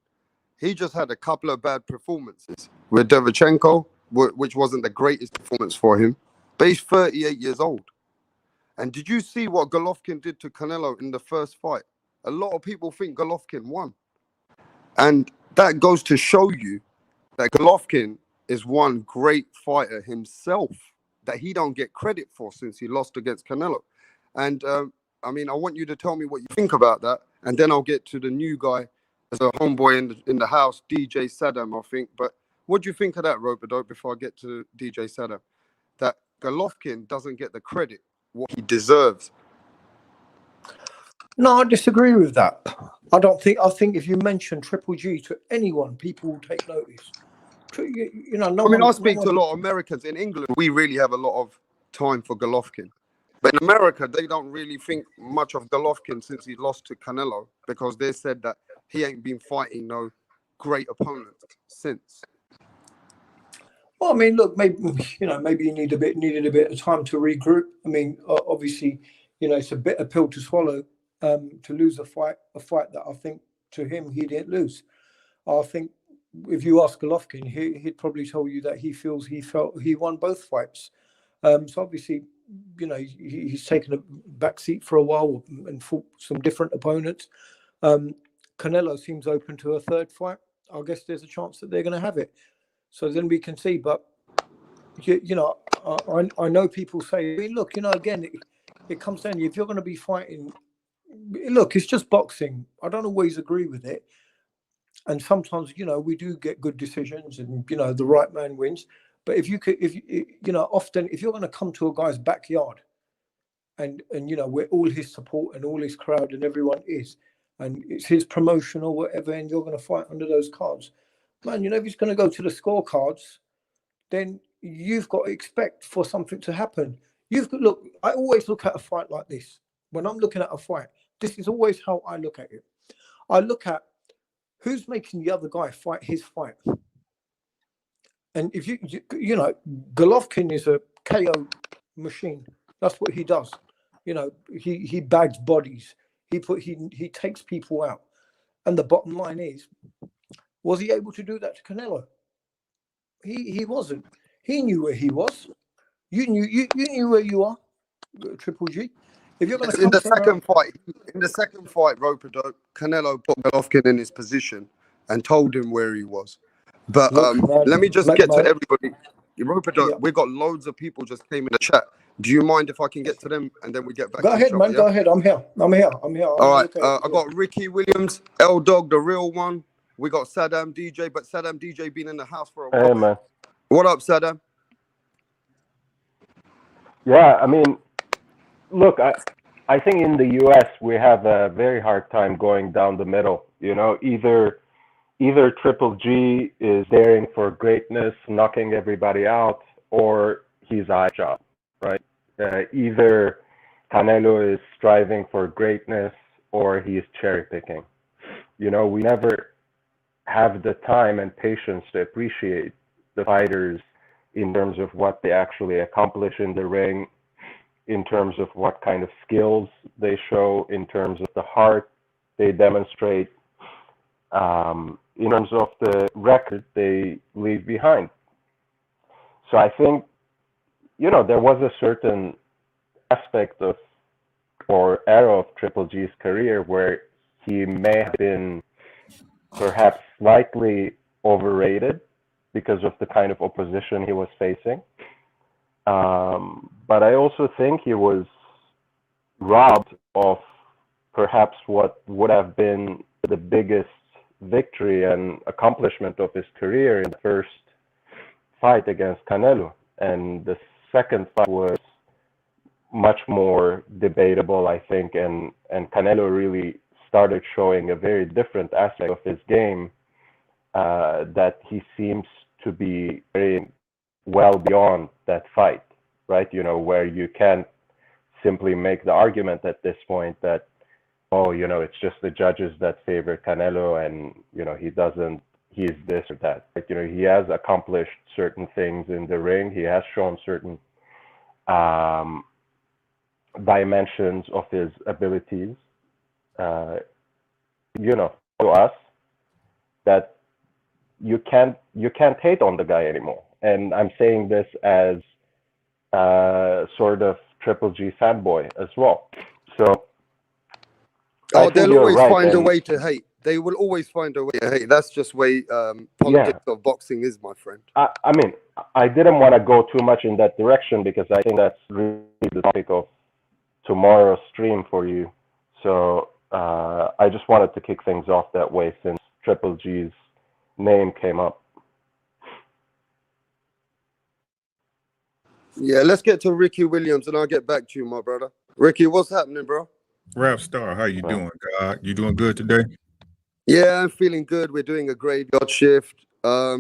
Speaker 13: He just had a couple of bad performances with Derevchenko, which wasn't the greatest performance for him. But he's 38 years old. And did you see what Golovkin did to Canelo in the first fight? A lot of people think Golovkin won. And that goes to show you that Golovkin is one great fighter himself that he don't get credit for since he lost against Canelo. And I mean, I want you to tell me what you think about that. And then I'll get to the new guy as a homeboy in the house, DJ Saddam, I think. But what do you think of that, Ropedope, before I get to DJ Saddam? That Golovkin doesn't get the credit what he deserves.
Speaker 14: No, I disagree with that. I think if you mention Triple G to anyone, people will take notice. You know,
Speaker 13: I speak to a lot of Americans. In England, we really have a lot of time for Golovkin. But in America, they don't really think much of Golovkin since he lost to Canelo because they said that he ain't been fighting no great opponents since.
Speaker 14: Well, I mean, look, maybe maybe he needed a bit of time to regroup. I mean, obviously, it's a bitter pill to swallow to lose a fight that I think to him he didn't lose. I think if you ask Golovkin, he'd probably tell you that he felt he won both fights. So obviously, he's taken a back seat for a while and fought some different opponents. Canelo seems open to a third fight. I guess there's a chance that they're going to have it. So then we can see. But I know people say, I mean, look, again, it comes down. If you're going to be fighting, look, it's just boxing. I don't always agree with it. And sometimes, we do get good decisions and, the right man wins. But often if you're going to come to a guy's backyard and where all his support and all his crowd and everyone is, and it's his promotion or whatever, and you're going to fight under those cards, man, if he's going to go to the scorecards, then you've got to expect for something to happen. Look, I always look at a fight like this. When I'm looking at a fight, this is always how I look at it. I look at who's making the other guy fight his fight. And if Golovkin is a KO machine. That's what he does. He bags bodies. He takes people out. And the bottom line is, was he able to do that to Canelo? He wasn't. He knew where he was. You knew where you are, Triple G. If you're going to
Speaker 13: in the second fight, Roper-Dope, Canelo put Golovkin in his position and told him where he was. But let me just get to everybody. Roper-Dope, we've got loads of people just came in the chat. Do you mind if I can get to them and then we get back?
Speaker 14: Go ahead, man. Yeah? Go ahead. I'm here.
Speaker 13: All right. I got Ricky Williams, L Dog, the real one. We got Saddam DJ, but Saddam DJ been in the house for a while.
Speaker 15: Hey, man.
Speaker 13: What up, Saddam?
Speaker 15: Yeah, I mean, look, I think in the U.S. we have a very hard time going down the middle. Either Triple G is daring for greatness, knocking everybody out, or he's a high job, right? Either Canelo is striving for greatness, or he's cherry picking. We never have the time and patience to appreciate the fighters in terms of what they actually accomplish in the ring, in terms of what kind of skills they show, in terms of the heart they demonstrate, in terms of the record they leave behind. So I think, there was a certain aspect of or era of Triple G's career where he may have been perhaps slightly overrated because of the kind of opposition he was facing. But I also think he was robbed of perhaps what would have been the biggest victory and accomplishment of his career in the first fight against Canelo. And the second fight was much more debatable, I think, and Canelo really started showing a very different aspect of his game that he seems to be very well beyond that fight, right? Where you can't simply make the argument at this point that, it's just the judges that favor Canelo and, he's this or that. But, he has accomplished certain things in the ring. He has shown certain dimensions of his abilities, to us that you can't hate on the guy anymore. And I'm saying this as sort of Triple G fanboy as well. So
Speaker 13: they'll always find a way to hate. They will always find a way to hate. That's just way politics of boxing is, my friend.
Speaker 15: I mean, I didn't want to go too much in that direction because I think that's really the topic of tomorrow's stream for you. So I just wanted to kick things off that way since Triple G's name came up.
Speaker 13: Yeah, let's get to Ricky Williams and I'll get back to you, my brother. Ricky, what's happening, bro?
Speaker 16: Rap Star, how you doing, God? You doing good today?
Speaker 13: Yeah, I'm feeling good. We're doing a graveyard shift. I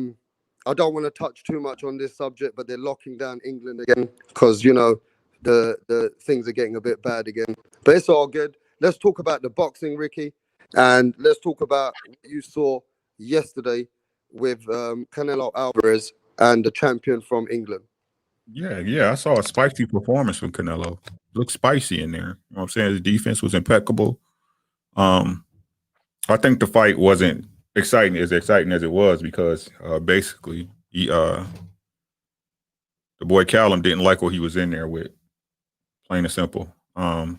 Speaker 13: don't want to touch too much on this subject, but they're locking down England again because, the things are getting a bit bad again. But it's all good. Let's talk about the boxing, Ricky, and let's talk about what you saw yesterday with Canelo Alvarez. and the champion from England.
Speaker 16: Yeah, I saw a spicy performance from Canelo. Looked spicy in there. You know what I'm saying? His defense was impeccable. I think the fight wasn't exciting as it was because basically the boy Callum didn't like what he was in there with, plain and simple. I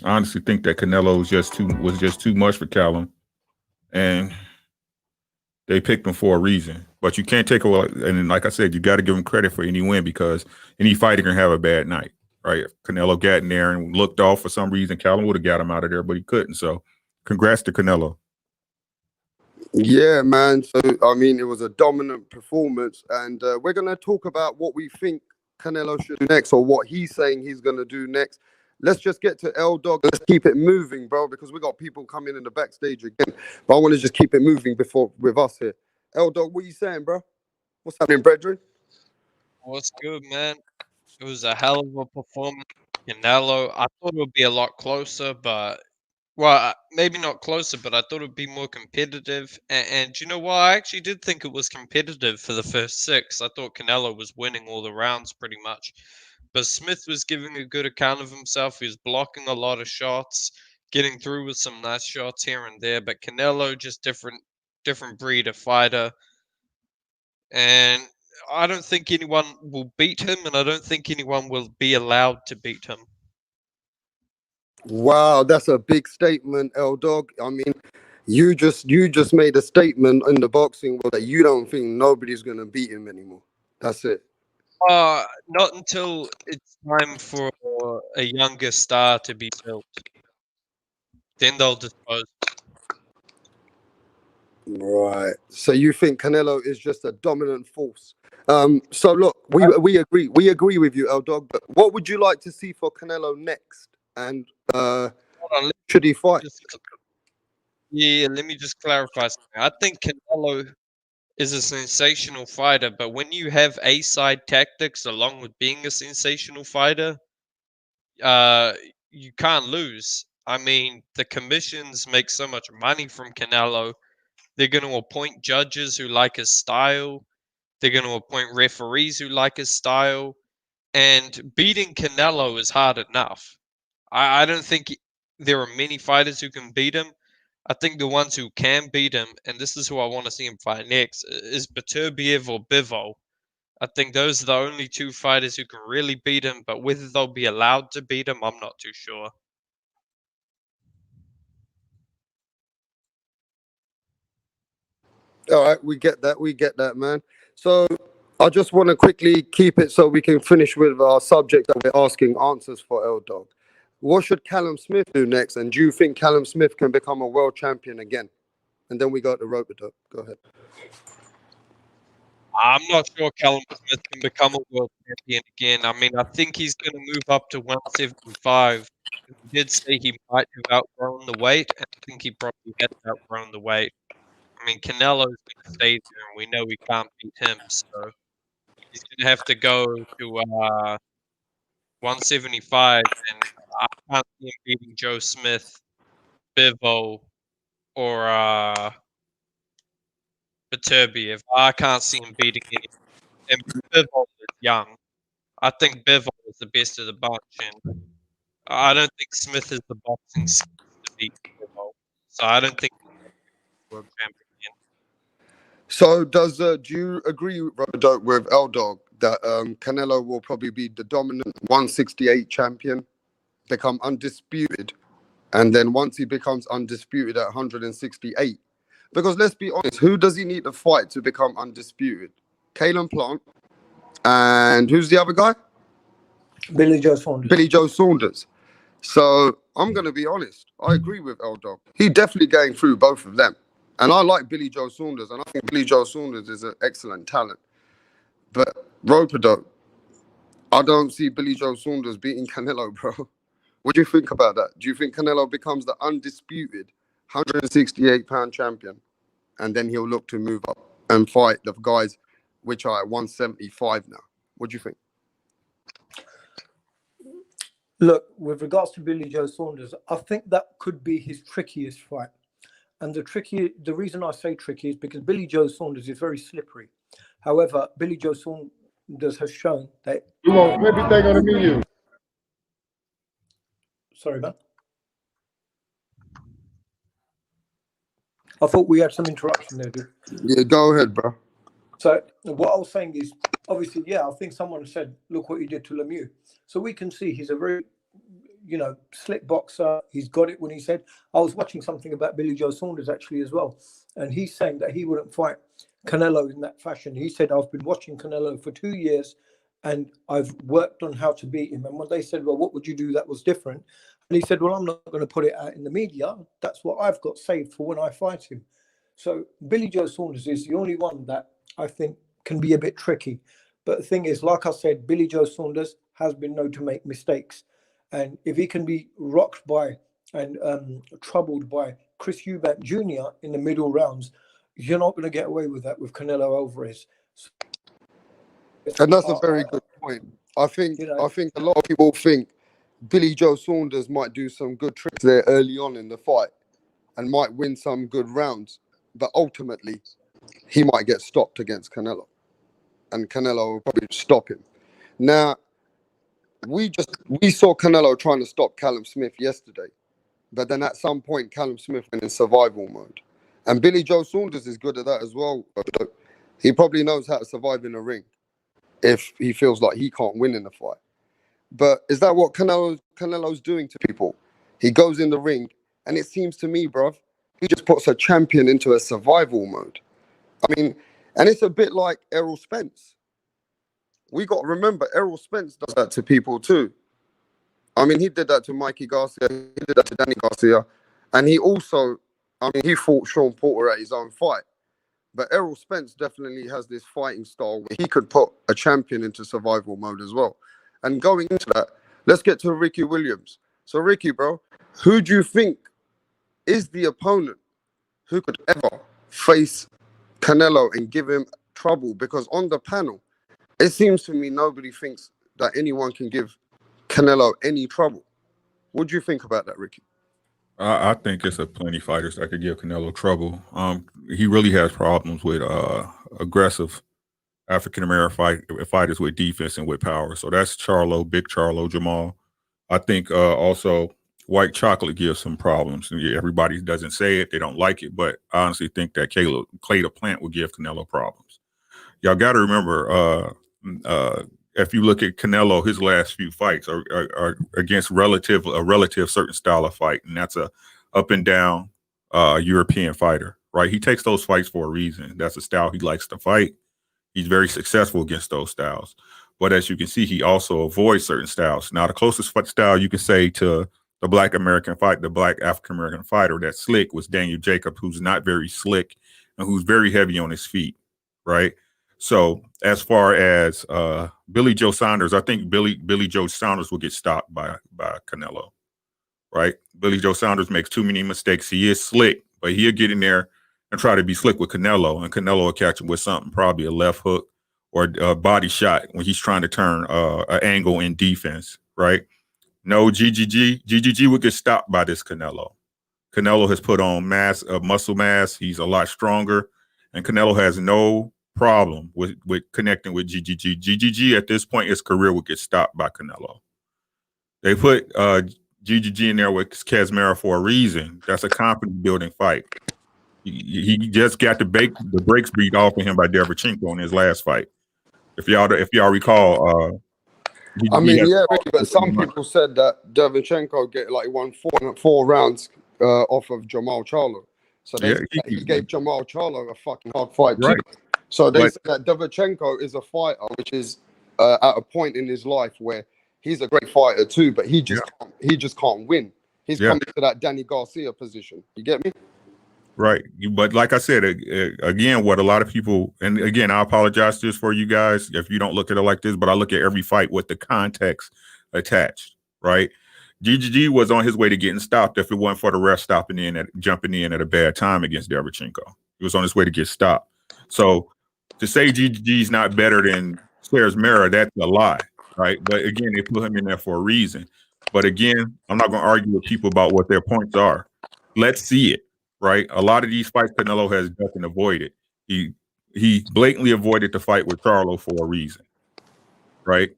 Speaker 16: honestly think that Canelo was just too much for Callum, and they picked him for a reason. But you can't take away, and like I said, you got to give him credit for any win because any fighter can have a bad night, right? If Canelo got in there and looked off for some reason, Callum would have got him out of there, but he couldn't. So congrats to Canelo.
Speaker 13: Yeah, man. So, I mean, it was a dominant performance. And we're going to talk about what we think Canelo should do next or what he's saying he's going to do next. Let's just get to L-Dog. Let's keep it moving, bro, because we got people coming in the backstage again. But I want to just keep it moving with us here. L-Dog, what are you saying, bro? What's happening, brethren?
Speaker 17: What's good, man? It was a hell of a performance. Canelo, I thought it would be a lot closer, but well, maybe not closer, but I thought it would be more competitive. And you know what? I actually did think it was competitive for the first 6. I thought Canelo was winning all the rounds pretty much. But Smith was giving a good account of himself. He was blocking a lot of shots, getting through with some nice shots here and there. But Canelo, just different breed of fighter. And I don't think anyone will beat him, and I don't think anyone will be allowed to beat him.
Speaker 13: Wow, that's a big statement, L-Dog. I mean, you just made a statement in the boxing world that you don't think nobody's going to beat him anymore. That's it.
Speaker 17: Not until it's time for a younger star to be built. Then they'll dispose.
Speaker 13: Right. So you think Canelo is just a dominant force? So look, we agree with you, L-Dog. But what would you like to see for Canelo next? And should he fight?
Speaker 17: Let me just clarify something. I think Canelo is a sensational fighter, but when you have A-side tactics along with being a sensational fighter, you can't lose. I mean, the commissions make so much money from Canelo. They're going to appoint judges who like his style. They're going to appoint referees who like his style. And beating Canelo is hard enough. I don't think there are many fighters who can beat him. I think the ones who can beat him, and this is who I want to see him fight next, is Beterbiev or Bivol. I think those are the only 2 fighters who can really beat him, but whether they'll be allowed to beat him, I'm not too sure.
Speaker 13: All right, we get that, man. So I just want to quickly keep it so we can finish with our subject that we're asking answers for, L-Dog. What should Callum Smith do next? And do you think Callum Smith can become a world champion again? And then we got the rope-a-dope. Go ahead.
Speaker 17: I'm not sure Callum Smith can become a world champion again. I mean, I think he's going to move up to 175. He did say he might have outgrown the weight, and I think he probably has outgrown the weight. I mean, Canelo's going to stay there, and we know we can't beat him, so he's going to have to go to 175, and I can't see him beating Joe Smith, Bivol, or Beterbiev. I can't see him beating any. And Bivol is young. I think Bivol is the best of the bunch, and I don't think Smith has the boxing skills to beat Bivol. So I don't think he's world champion.
Speaker 13: So do you agree with L-Dog that Canelo will probably be the dominant 168 champion, become undisputed, and then once he becomes undisputed at 168, because let's be honest, who does he need to fight to become undisputed? Caleb Plant, and who's the other guy?
Speaker 14: Billy Joe Saunders.
Speaker 13: So I'm going to be honest. I agree with L-Dog. He definitely going through both of them. And I like Billy Joe Saunders, and I think Billy Joe Saunders is an excellent talent. But rope-a-dope, I don't see Billy Joe Saunders beating Canelo, bro. What do you think about that? Do you think Canelo becomes the undisputed 168-pound champion, and then he'll look to move up and fight the guys which are at 175 now? What do you think?
Speaker 14: Look, with regards to Billy Joe Saunders, I think that could be his trickiest fight. And the reason I say tricky is because Billy Joe Saunders is very slippery. However, Billy Joe Saunders has shown that.
Speaker 18: You want everything on the menu.
Speaker 14: Sorry, man. I thought we had some interruption there, dude.
Speaker 13: Yeah, go ahead, bro.
Speaker 14: So what I was saying is, obviously, yeah, I think someone said, look what he did to Lemieux. So we can see he's a very, slick boxer. He's got it when he said, I was watching something about Billy Joe Saunders actually as well. And he's saying that he wouldn't fight Canelo in that fashion. He said, I've been watching Canelo for 2 years and I've worked on how to beat him. And when they said, well, what would you do that was different? And he said, well, I'm not going to put it out in the media. That's what I've got saved for when I fight him. So Billy Joe Saunders is the only one that I think can be a bit tricky. But the thing is, like I said, Billy Joe Saunders has been known to make mistakes. And if he can be rocked by and troubled by Chris Eubank Jr. in the middle rounds, you're not going to get away with that with Canelo Alvarez.
Speaker 13: And that's a very good point. I think a lot of people think Billy Joe Saunders might do some good tricks there early on in the fight and might win some good rounds. But ultimately, he might get stopped against Canelo. And Canelo will probably stop him. Now, we saw Canelo trying to stop Callum Smith yesterday. But then at some point, Callum Smith went in survival mode. And Billy Joe Saunders is good at that as well. He probably knows how to survive in a ring if he feels like he can't win in the fight. But is that what Canelo's doing to people? He goes in the ring, and it seems to me, bruv, he just puts a champion into a survival mode. I mean, and it's a bit like Errol Spence. We got to remember, Errol Spence does that to people too. I mean, he did that to Mikey Garcia. He did that to Danny Garcia. And he also, he fought Sean Porter at his own fight. But Errol Spence definitely has this fighting style where he could put a champion into survival mode as well. And going into that, let's get to Ricky Williams. So, Ricky, bro, who do you think is the opponent who could ever face Canelo and give him trouble? Because on the panel, it seems to me nobody thinks that anyone can give Canelo any trouble. What do you think about that, Ricky?
Speaker 16: I think it's a plenty fighters that could give Canelo trouble. He really has problems with aggressive African American fighters with defense and with power. So that's Charlo, Big Charlo, Jamal. I think also White Chocolate gives some problems. Everybody doesn't say it; they don't like it. But I honestly think that Clay the Plant will give Canelo problems. Y'all got to remember, if you look at Canelo, his last few fights are against a relative certain style of fight, and that's a up and down European fighter, right? He takes those fights for a reason. That's a style he likes to fight. He's very successful against those styles. But as you can see, he also avoids certain styles. Now, the closest style you can say to the Black African American fighter that's slick was Daniel Jacobs, who's not very slick and who's very heavy on his feet, right? So as far as Billy Joe Saunders, I think Billy Joe Saunders will get stopped by Canelo, right? Billy Joe Saunders makes too many mistakes. He is slick, but he'll get in there and try to be slick with Canelo, and Canelo will catch him with something, probably a left hook or a body shot when he's trying to turn an angle in defense, right? No, GGG would get stopped by this Canelo. Canelo has put on muscle mass. He's a lot stronger, and Canelo has no problem with connecting with GGG. GGG at this point, his career would get stopped by Canelo. They put GGG in there with Kazmira for a reason. That's a confidence building fight. He just got the brakes beat off of him by Derevchenko in his last fight. If y'all recall,
Speaker 13: Ricky, but some people said that Derevchenko won four rounds off of Jamal Charlo. So he gave Jamal Charlo a fucking hard fight too. So they said that Derevchenko is a fighter which is at a point in his life where he's a great fighter too, but he just can't win. He's coming to that Danny Garcia position. You get me?
Speaker 16: Right. But like I said, again, what a lot of people, and again, I apologize just for you guys if you don't look at it like this, but I look at every fight with the context attached, right? GGG was on his way to getting stopped if it wasn't for the ref jumping in at a bad time against Derevchenko. He was on his way to get stopped. So to say GGG is not better than Kazmira, that's a lie, right? But again, they put him in there for a reason. But again, I'm not going to argue with people about what their points are. Let's see it. Right, a lot of these fights Canelo has ducked and avoided. he blatantly avoided the fight with Charlo for a reason, right?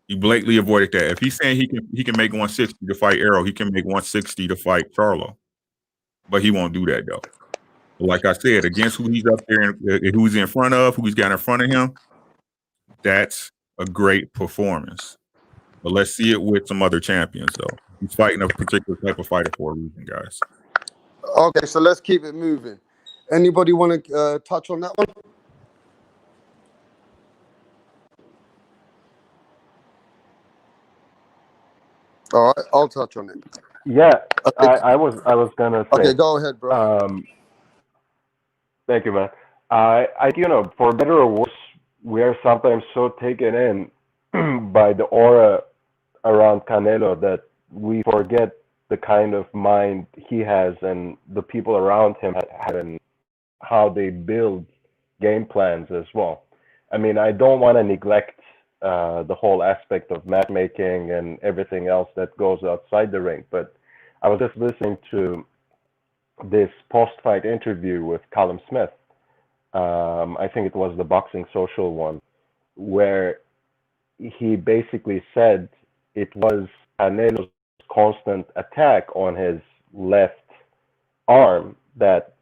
Speaker 16: He blatantly avoided that. If he's saying he can make 160 to fight Errol, he can make 160 to fight Charlo, but he won't do that though. Like I said, against who he's up there and who he's in front of, who he's got in front of him, that's a great performance. But let's see it with some other champions though. He's fighting a particular type of fighter for a reason, guys.
Speaker 13: Okay, so let's keep it moving. Anybody want to touch on that one? All right, I'll touch on it.
Speaker 15: Yeah, I was gonna say.
Speaker 13: Okay, go ahead, bro.
Speaker 15: Thank you, man. For better or worse, we are sometimes so taken in by the aura around Canelo that we forget the kind of mind he has and the people around him have and how they build game plans as well. I mean, I don't want to neglect the whole aspect of matchmaking and everything else that goes outside the ring, but I was just listening to this post-fight interview with Callum Smith. I think it was the Boxing Social one, where he basically said it was Canelo's constant attack on his left arm that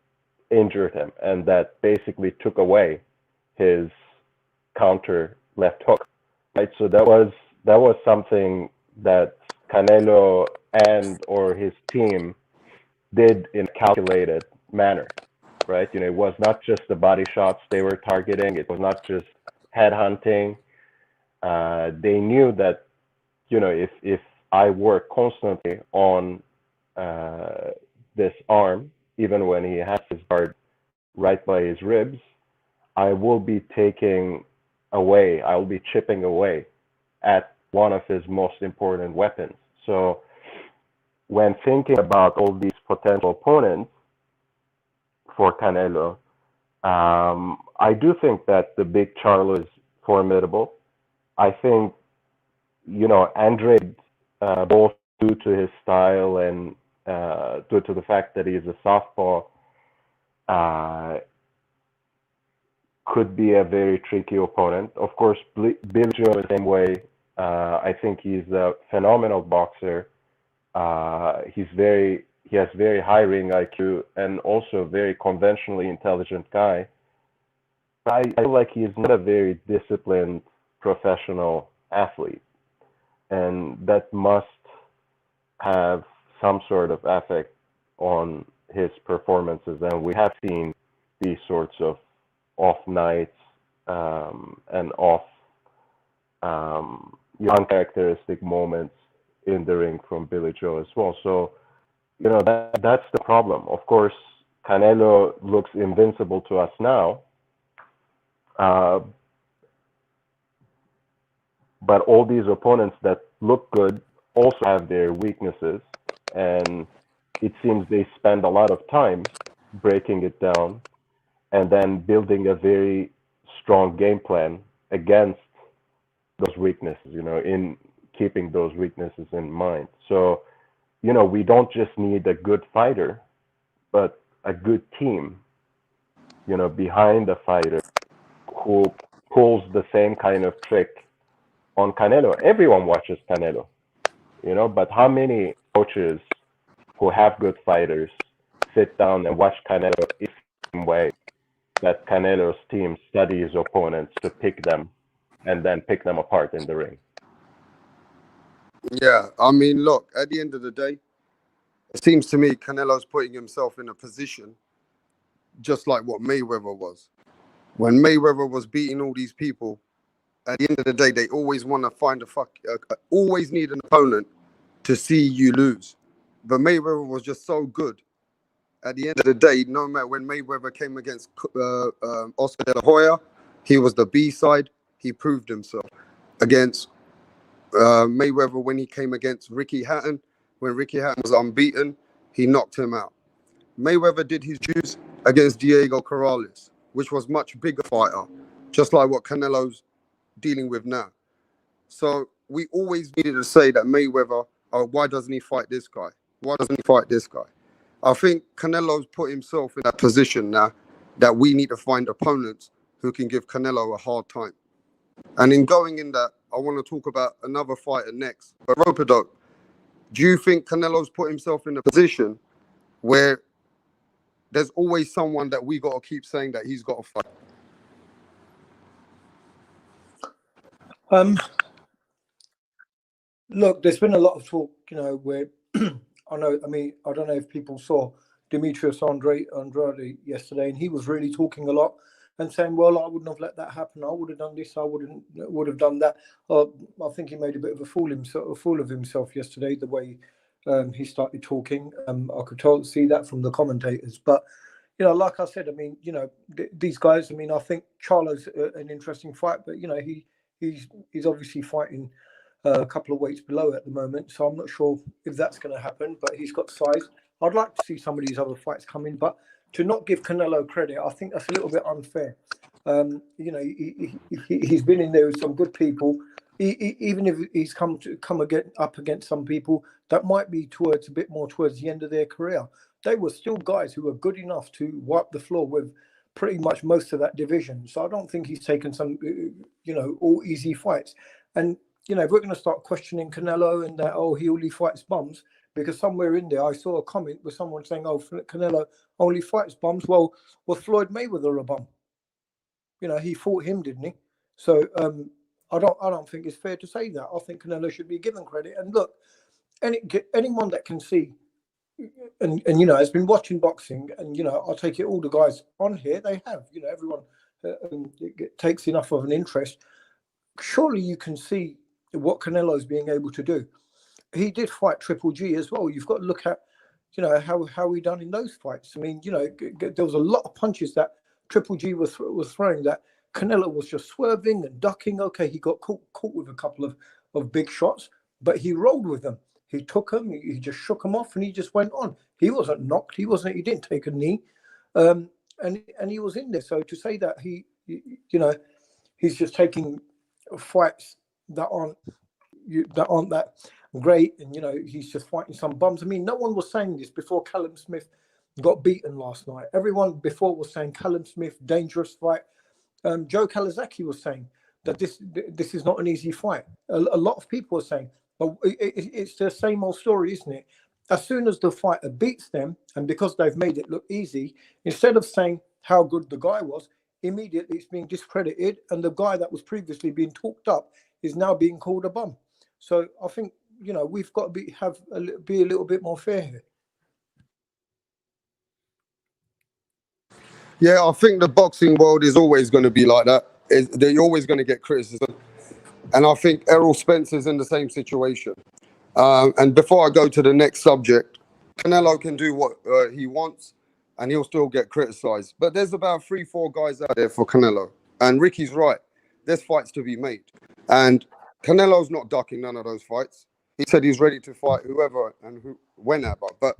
Speaker 15: injured him and that basically took away his counter left hook. Right, so that was something that Canelo and or his team did in a calculated manner, right? It was not just the body shots they were targeting. It was not just head hunting. They knew that, if I work constantly on this arm, even when he has his guard right by his ribs, I will be chipping away at one of his most important weapons. So when thinking about all these potential opponents for Canelo, I do think that the big Charlo is formidable. I think, Andre, both due to his style and due to the fact that he's a southpaw, could be a very tricky opponent. Of course, Billy Joe the same way. I think he's a phenomenal boxer. He has very high ring IQ and also a very conventionally intelligent guy. I feel like he's not a very disciplined professional athlete, and that must have some sort of effect on his performances. And we have seen these sorts of off nights and off uncharacteristic moments in the ring from Billy Joe as well. So, that's the problem. Of course, Canelo looks invincible to us now, but all these opponents that look good also have their weaknesses, and it seems they spend a lot of time breaking it down and then building a very strong game plan against those weaknesses, in keeping those weaknesses in mind. So, we don't just need a good fighter, but a good team, behind the fighter who pulls the same kind of trick on Canelo. Everyone watches Canelo, but how many coaches who have good fighters sit down and watch Canelo the same way that Canelo's team studies opponents to pick them and then pick them apart in the ring?
Speaker 13: Yeah, I mean, look, at the end of the day, it seems to me Canelo's putting himself in a position just like what Mayweather was. When Mayweather was beating all these people, at the end of the day, they always want to find always need an opponent to see you lose. But Mayweather was just so good. At the end of the day, no matter when Mayweather came against Oscar De La Hoya, he was the B side. He proved himself. Against Mayweather, when he came against Ricky Hatton, when Ricky Hatton was unbeaten, he knocked him out. Mayweather did his dues against Diego Corrales, which was much bigger fighter, just like what Canelo's dealing with now. So we always needed to say that Mayweather, why doesn't he fight this guy? Why doesn't he fight this guy? I think Canelo's put himself in that position now that we need to find opponents who can give Canelo a hard time. And in going in that, I want to talk about another fighter next. But Roper-Doc, do you think Canelo's put himself in a position where there's always someone that we got to keep saying that he's got to fight?
Speaker 14: Look, there's been a lot of talk, where I don't know if people saw Demetrius Andrade yesterday, and he was really talking a lot and saying, well, I wouldn't have let that happen. I would have done this. I would have done that. I think he made a bit of a fool of himself yesterday, the way he started talking. I could see that from the commentators. But, like I said, these guys, I think Charlo's an interesting fight, but, he's obviously fighting a couple of weights below at the moment. So I'm not sure if that's going to happen, but he's got size. I'd like to see some of these other fights come in, but to not give Canelo credit, I think that's a little bit unfair. He's been in there with some good people. Even if he's come up against some people that might be a bit more towards the end of their career, they were still guys who were good enough to wipe the floor with pretty much most of that division. So I don't think he's taken some, all easy fights. And if we're going to start questioning Canelo and that, he only fights bums, because somewhere in there I saw a comment with someone saying, Canelo only fights bums. Well, was Floyd Mayweather a bum? He fought him, didn't he? So I don't think it's fair to say that. I think Canelo should be given credit. And look, anyone that can see and has been watching boxing, and I'll take it, all the guys on here, they have, everyone takes enough of an interest. Surely you can see what Canelo's being able to do. He did fight Triple G as well. You've got to look at, how he done in those fights. There was a lot of punches that Triple G was throwing that Canelo was just swerving and ducking. Okay, he got caught with a couple of big shots, but he rolled with them. He took them, he just shook them off, and he just went on. He wasn't knocked. He didn't take a knee, and he was in there. So to say that he's just taking fights that aren't that great, and he's just fighting some bums. No one was saying this before Callum Smith got beaten last night. Everyone before was saying Callum Smith, dangerous fight. Joe Kawasaki was saying that this is not an easy fight. A lot of people are saying, but it's the same old story, isn't it? As soon as the fighter beats them, and because they've made it look easy, instead of saying how good the guy was, immediately it's being discredited, and the guy that was previously being talked up is now being called a bum. So I think we've got to be a little bit more fair here.
Speaker 13: Yeah, I think the boxing world is always going to be like that. They're always going to get criticism. And I think Errol Spencer's in the same situation. And before I go to the next subject, Canelo can do what he wants, and he'll still get criticized. But there's about 3-4 guys out there for Canelo. And Ricky's right. There's fights to be made. And Canelo's not ducking none of those fights. He said he's ready to fight whoever and whenever. But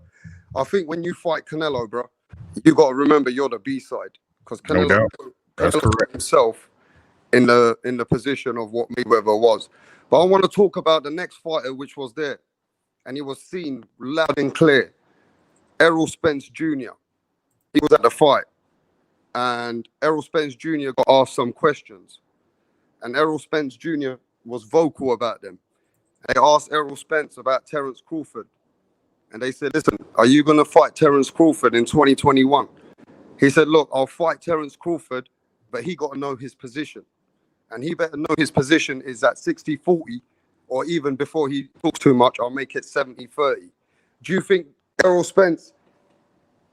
Speaker 13: I think when you fight Canelo, bro, you got to remember you're the B-side, because Canelo put himself in the position of what Mayweather was. But I want to talk about the next fighter which was there, and he was seen loud and clear. Errol Spence Jr. He was at the fight, and Errol Spence Jr. got asked some questions, and Errol Spence Jr. was vocal about them. They asked Errol Spence about Terence Crawford, and they said, listen, are you going to fight Terence Crawford in 2021? He said, look, I'll fight Terence Crawford, but he got to know his position. And he better know his position is at 60-40, or even before he talks too much, I'll make it 70-30. Do you think Errol Spence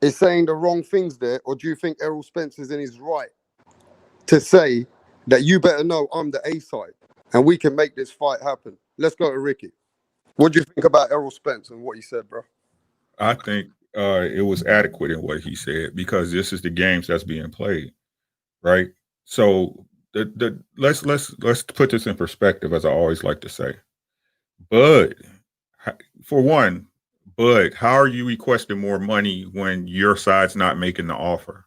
Speaker 13: is saying the wrong things there, or do you think Errol Spence is in his right to say that you better know I'm the A side and we can make this fight happen? Let's go to Ricky. What do you think about Errol Spence and what he said, bro?
Speaker 16: I think it was adequate in what he said, because this is the games that's being played, right? So let's put this in perspective, as I always like to say. Bud, for one, Bud, how are you requesting more money when your side's not making the offer?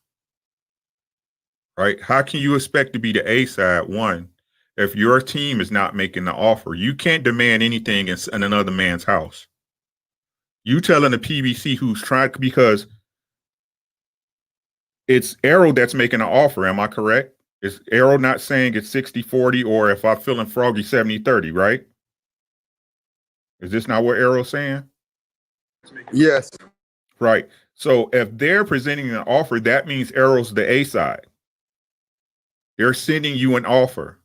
Speaker 16: Right? How can you expect to be the A side, one, if your team is not making the offer? You can't demand anything in another man's house. You telling the PBC who's trying, because it's Errol that's making an offer, am I correct? Is Errol not saying it's 60-40 or if I'm feeling froggy 70-30, right? Is this not what Errol's saying?
Speaker 13: Yes.
Speaker 16: Right. So if they're presenting an offer, that means Errol's the A side. They're sending you an offer.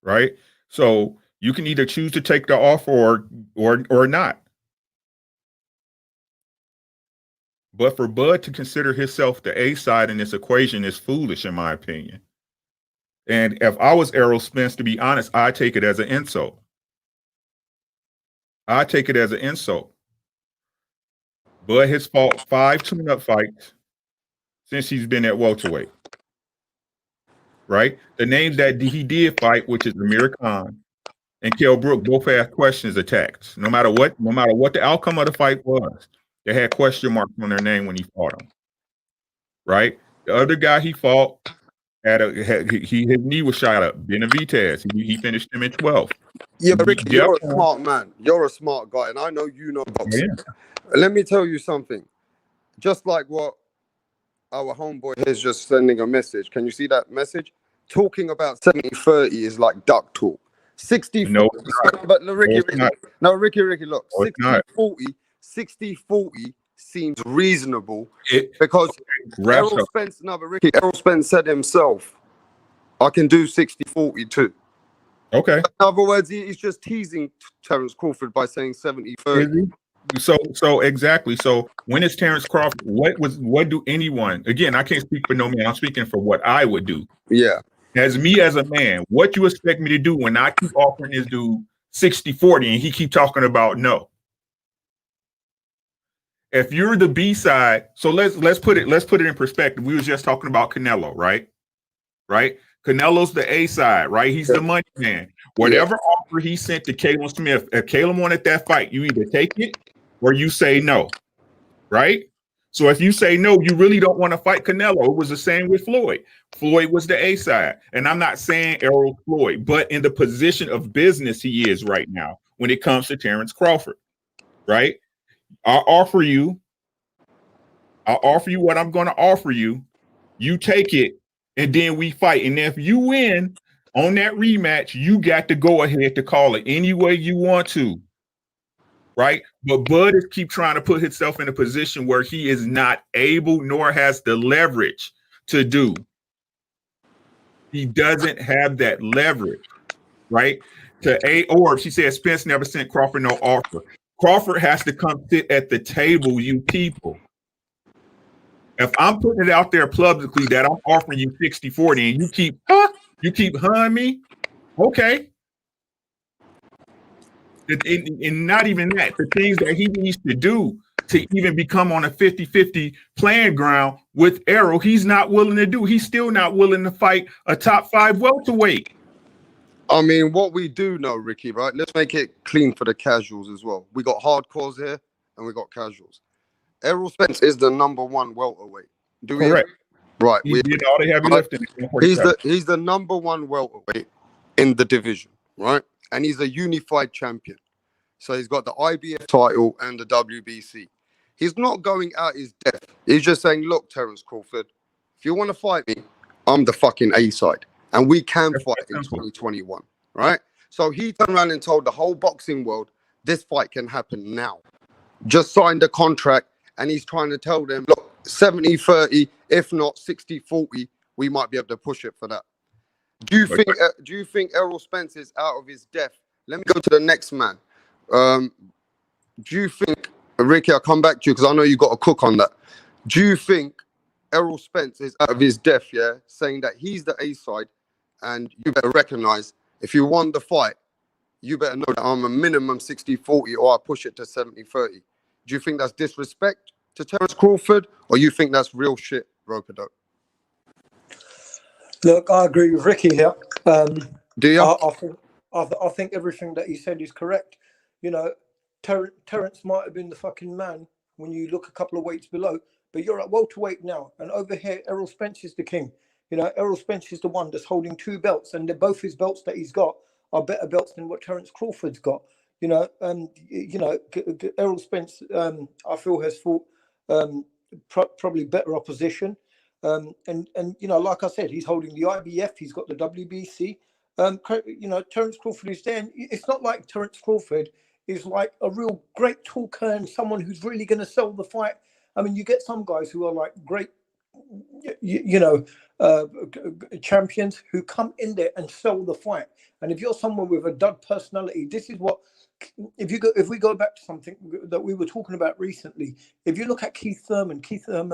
Speaker 16: Right? So you can either choose to take the offer or not. But for Bud to consider himself the A side in this equation is foolish, in my opinion. And if I was Errol Spence, to be honest, I'd take it as an insult. I take it as an insult. Bud has fought 5 tune-up fights since he's been at welterweight. Right? The names that he did fight, which is Amir Khan and Kell Brook, both had questions attached. No matter what the outcome of the fight was, they had question marks on their name when he fought him. Right? The other guy he fought his knee was shot up. Benavidez. He finished him in 12th.
Speaker 13: Yeah, Ricky, you're a smart man. You're a smart guy, and I know you know boxing.
Speaker 16: Yeah.
Speaker 13: Let me tell you something. Just like what our homeboy is just sending a message. Can you see that message? Talking about 70-30 is like duck talk. 60-40.
Speaker 16: No,
Speaker 13: but Ricky, look, 60-40 seems reasonable because Errol Spence, Errol Spence said himself, I can do 60-40 too.
Speaker 16: Okay.
Speaker 13: In other words, he's just teasing Terence Crawford by saying 70-30.
Speaker 16: So exactly. So when it's Terence Crawford, what do anyone, again, I can't speak for no man, I'm speaking for what I would do.
Speaker 13: Yeah.
Speaker 16: As me as a man, what you expect me to do when I keep offering this dude 60-40 and he keep talking about no? If you're the B side, so let's put it in perspective. We was just talking about Canelo, right? Right? Canelo's the A side, right? He's the money man. Whatever offer he sent to Caleb Smith, if Caleb wanted that fight, you either take it or you say no, right? So if you say no, you really don't want to fight Canelo. It was the same with Floyd. Floyd was the A side. And I'm not saying Errol Floyd, but in the position of business he is right now when it comes to Terence Crawford, right? I'll offer you what I'm going to offer you. You take it, and then we fight. And if you win on that rematch, you got to go ahead to call it any way you want to. Right? But Bud is keep trying to put himself in a position where he is not able nor has the leverage to do. He doesn't have that leverage, right? Or she said Spence never sent Crawford no offer. Crawford has to come sit at the table, you people. If I'm putting it out there publicly that I'm offering you 60-40 and you keep hunting me, okay. And not even that, the things that he needs to do to even become on a 50-50 playing ground with Errol, he's not willing to do. He's still not willing to fight a top 5 welterweight.
Speaker 13: I mean, what we do know, Ricky, right? Let's make it clean for the casuals as well. We got hardcores here and we got casuals. Errol Spence is the #1 welterweight. Do we?
Speaker 16: Correct.
Speaker 13: Right.
Speaker 16: He did all the heavy lifting.
Speaker 13: He's the #1 welterweight in the division, right? And he's a unified champion. So he's got the IBF title and the WBC. He's not going out his depth. He's just saying, look, Terence Crawford, if you want to fight me, I'm the fucking A side. And we can fight in 2021, right? So he turned around and told the whole boxing world, this fight can happen now. Just signed a contract, and he's trying to tell them, look, 70-30, if not 60-40, we might be able to push it for that. Do you think Errol Spence is out of his depth? Let me go to the next man. Do you think, Ricky, I'll come back to you because I know you got a cook on that. Do you think Errol Spence is out of his depth, yeah, saying that he's the A side, and you better recognize if you won the fight, you better know that I'm a minimum 60-40 or I push it to 70-30. Do you think that's disrespect to Terence Crawford, or you think that's real shit, Roper-Dope?
Speaker 14: Look, I agree with Ricky here.
Speaker 13: Do you?
Speaker 14: I think everything that he said is correct. You know, Terence might have been the fucking man when you look a couple of weights below, but you're at welterweight now, and over here, Errol Spence is the king. You know, Errol Spence is the one that's holding 2 belts, and both his belts that he's got are better belts than what Terence Crawford's got. You know, Errol Spence, I feel, has fought probably better opposition. And you know, like I said, he's holding the IBF. He's got the WBC. You know, Terence Crawford is there. And it's not like Terence Crawford is like a real great talker and someone who's really going to sell the fight. I mean, you get some guys who are like great, you know, champions who come in there and sell the fight. And if you're someone with a dud personality, this is what. If we go back to something that we were talking about recently, if you look at Keith Thurman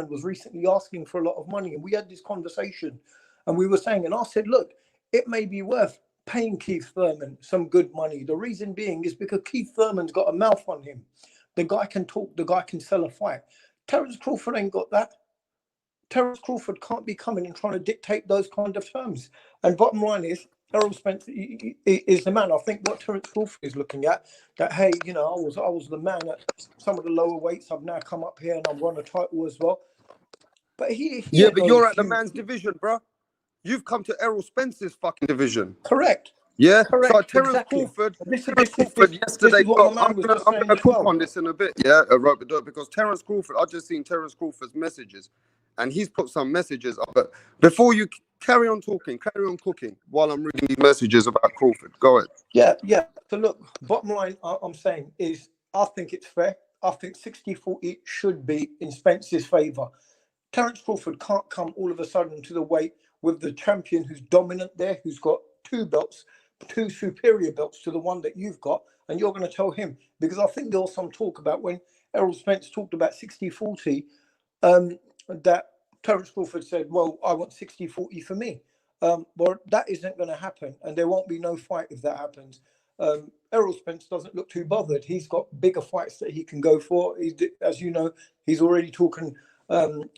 Speaker 14: was recently asking for a lot of money, and we had this conversation, and we were saying, and I said, look, it may be worth paying Keith Thurman some good money. The reason being is because Keith Thurman's got a mouth on him. The guy can talk, the guy can sell a fight. Terence Crawford ain't got that. Terence Crawford can't be coming and trying to dictate those kind of terms. And bottom line is, Errol Spence is the man. I think what Terence Crawford is looking at, that, hey, you know, I was the man at some of the lower weights. I've now come up here and I've won a title as well. But
Speaker 13: yeah, but you're at the man's division, bro. You've come to Errol Spence's fucking division.
Speaker 14: Correct.
Speaker 13: Yeah.
Speaker 14: Correct.
Speaker 13: So Terence
Speaker 14: Exactly.
Speaker 13: Crawford,
Speaker 14: This
Speaker 13: yesterday.
Speaker 14: is what
Speaker 13: Look,
Speaker 14: my man was just
Speaker 13: I'm
Speaker 14: saying
Speaker 13: gonna
Speaker 14: as
Speaker 13: cook
Speaker 14: well.
Speaker 13: on this in a bit. Yeah, Robert, because Terence Crawford, I just seen Terence Crawford's messages, and he's put some messages up. But before you carry on talking, carry on cooking while I'm reading these messages about Crawford. Go ahead.
Speaker 14: Yeah. So look, bottom line, I'm saying is, I think it's fair. I think 60-40 should be in Spence's favour. Terence Crawford can't come all of a sudden to the weight with the champion who's dominant there, who's got two belts, two superior belts to the one that you've got, and you're going to tell him. Because I think there was some talk about when Errol Spence talked about 60-40, that Terence Crawford said, well, I want 60-40 for me. Well, that isn't going to happen, and there won't be no fight if that happens. Errol Spence doesn't look too bothered. He's got bigger fights that he can go for. As you know, he's already talking, and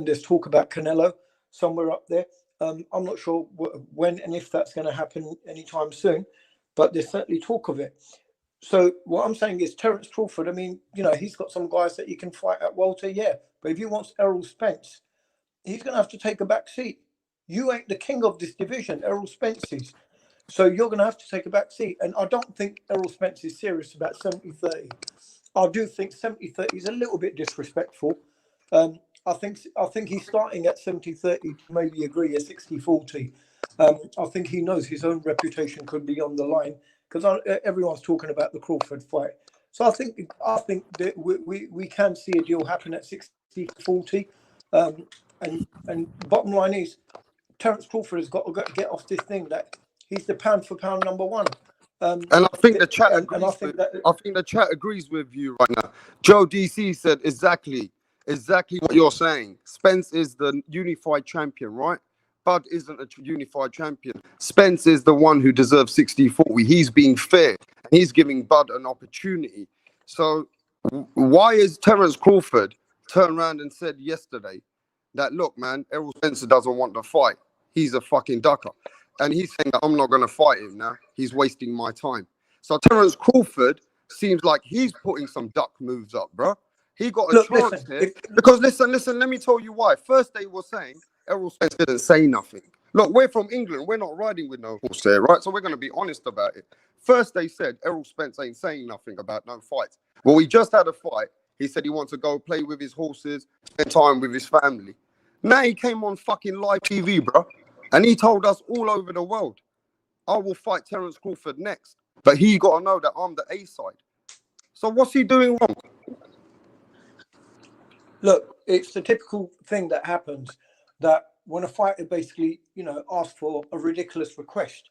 Speaker 14: there's talk about Canelo somewhere up there. I'm not sure when and if that's going to happen anytime soon, but there's certainly talk of it. So what I'm saying is Terence Crawford, I mean, you know, he's got some guys that he can fight at welter, yeah. But if he wants Errol Spence, he's going to have to take a back seat. You ain't the king of this division, Errol Spence is. So you're going to have to take a back seat. And I don't think Errol Spence is serious about 70-30. I do think 70-30 is a little bit disrespectful. I think he's starting at 70-30 to maybe agree at 60-40. I think he knows his own reputation could be on the line because everyone's talking about the Crawford fight. So I think that we can see a deal happen at 60-40. And bottom line is, Terence Crawford has got to get off this thing that he's the pound for pound number one.
Speaker 13: And I think the chat agrees. I think the chat agrees with you right now. Joe DC said exactly what you're saying. Spence is the unified champion, right? Bud isn't a unified champion. Spence is the one who deserves 60-40. He's being fair. He's giving Bud an opportunity. So why is Terence Crawford turned around and said yesterday that, look, man, Errol Spencer doesn't want to fight. He's a fucking ducker. And he's saying that I'm not going to fight him now. He's wasting my time. So Terence Crawford seems like he's putting some duck moves up, bro. He got a chance here. Because listen, let me tell you why. First they were saying Errol Spence didn't say nothing. Look, we're from England. We're not riding with no horse here, right? So we're going to be honest about it. First they said Errol Spence ain't saying nothing about no fights. Well, we just had a fight. He said he wants to go play with his horses, spend time with his family. Now he came on fucking live TV, bro. And he told us all over the world, I will fight Terence Crawford next. But he got to know that I'm the A side. So what's he doing wrong?
Speaker 14: Look, it's the typical thing that happens that when a fighter basically, you know, asks for a ridiculous request,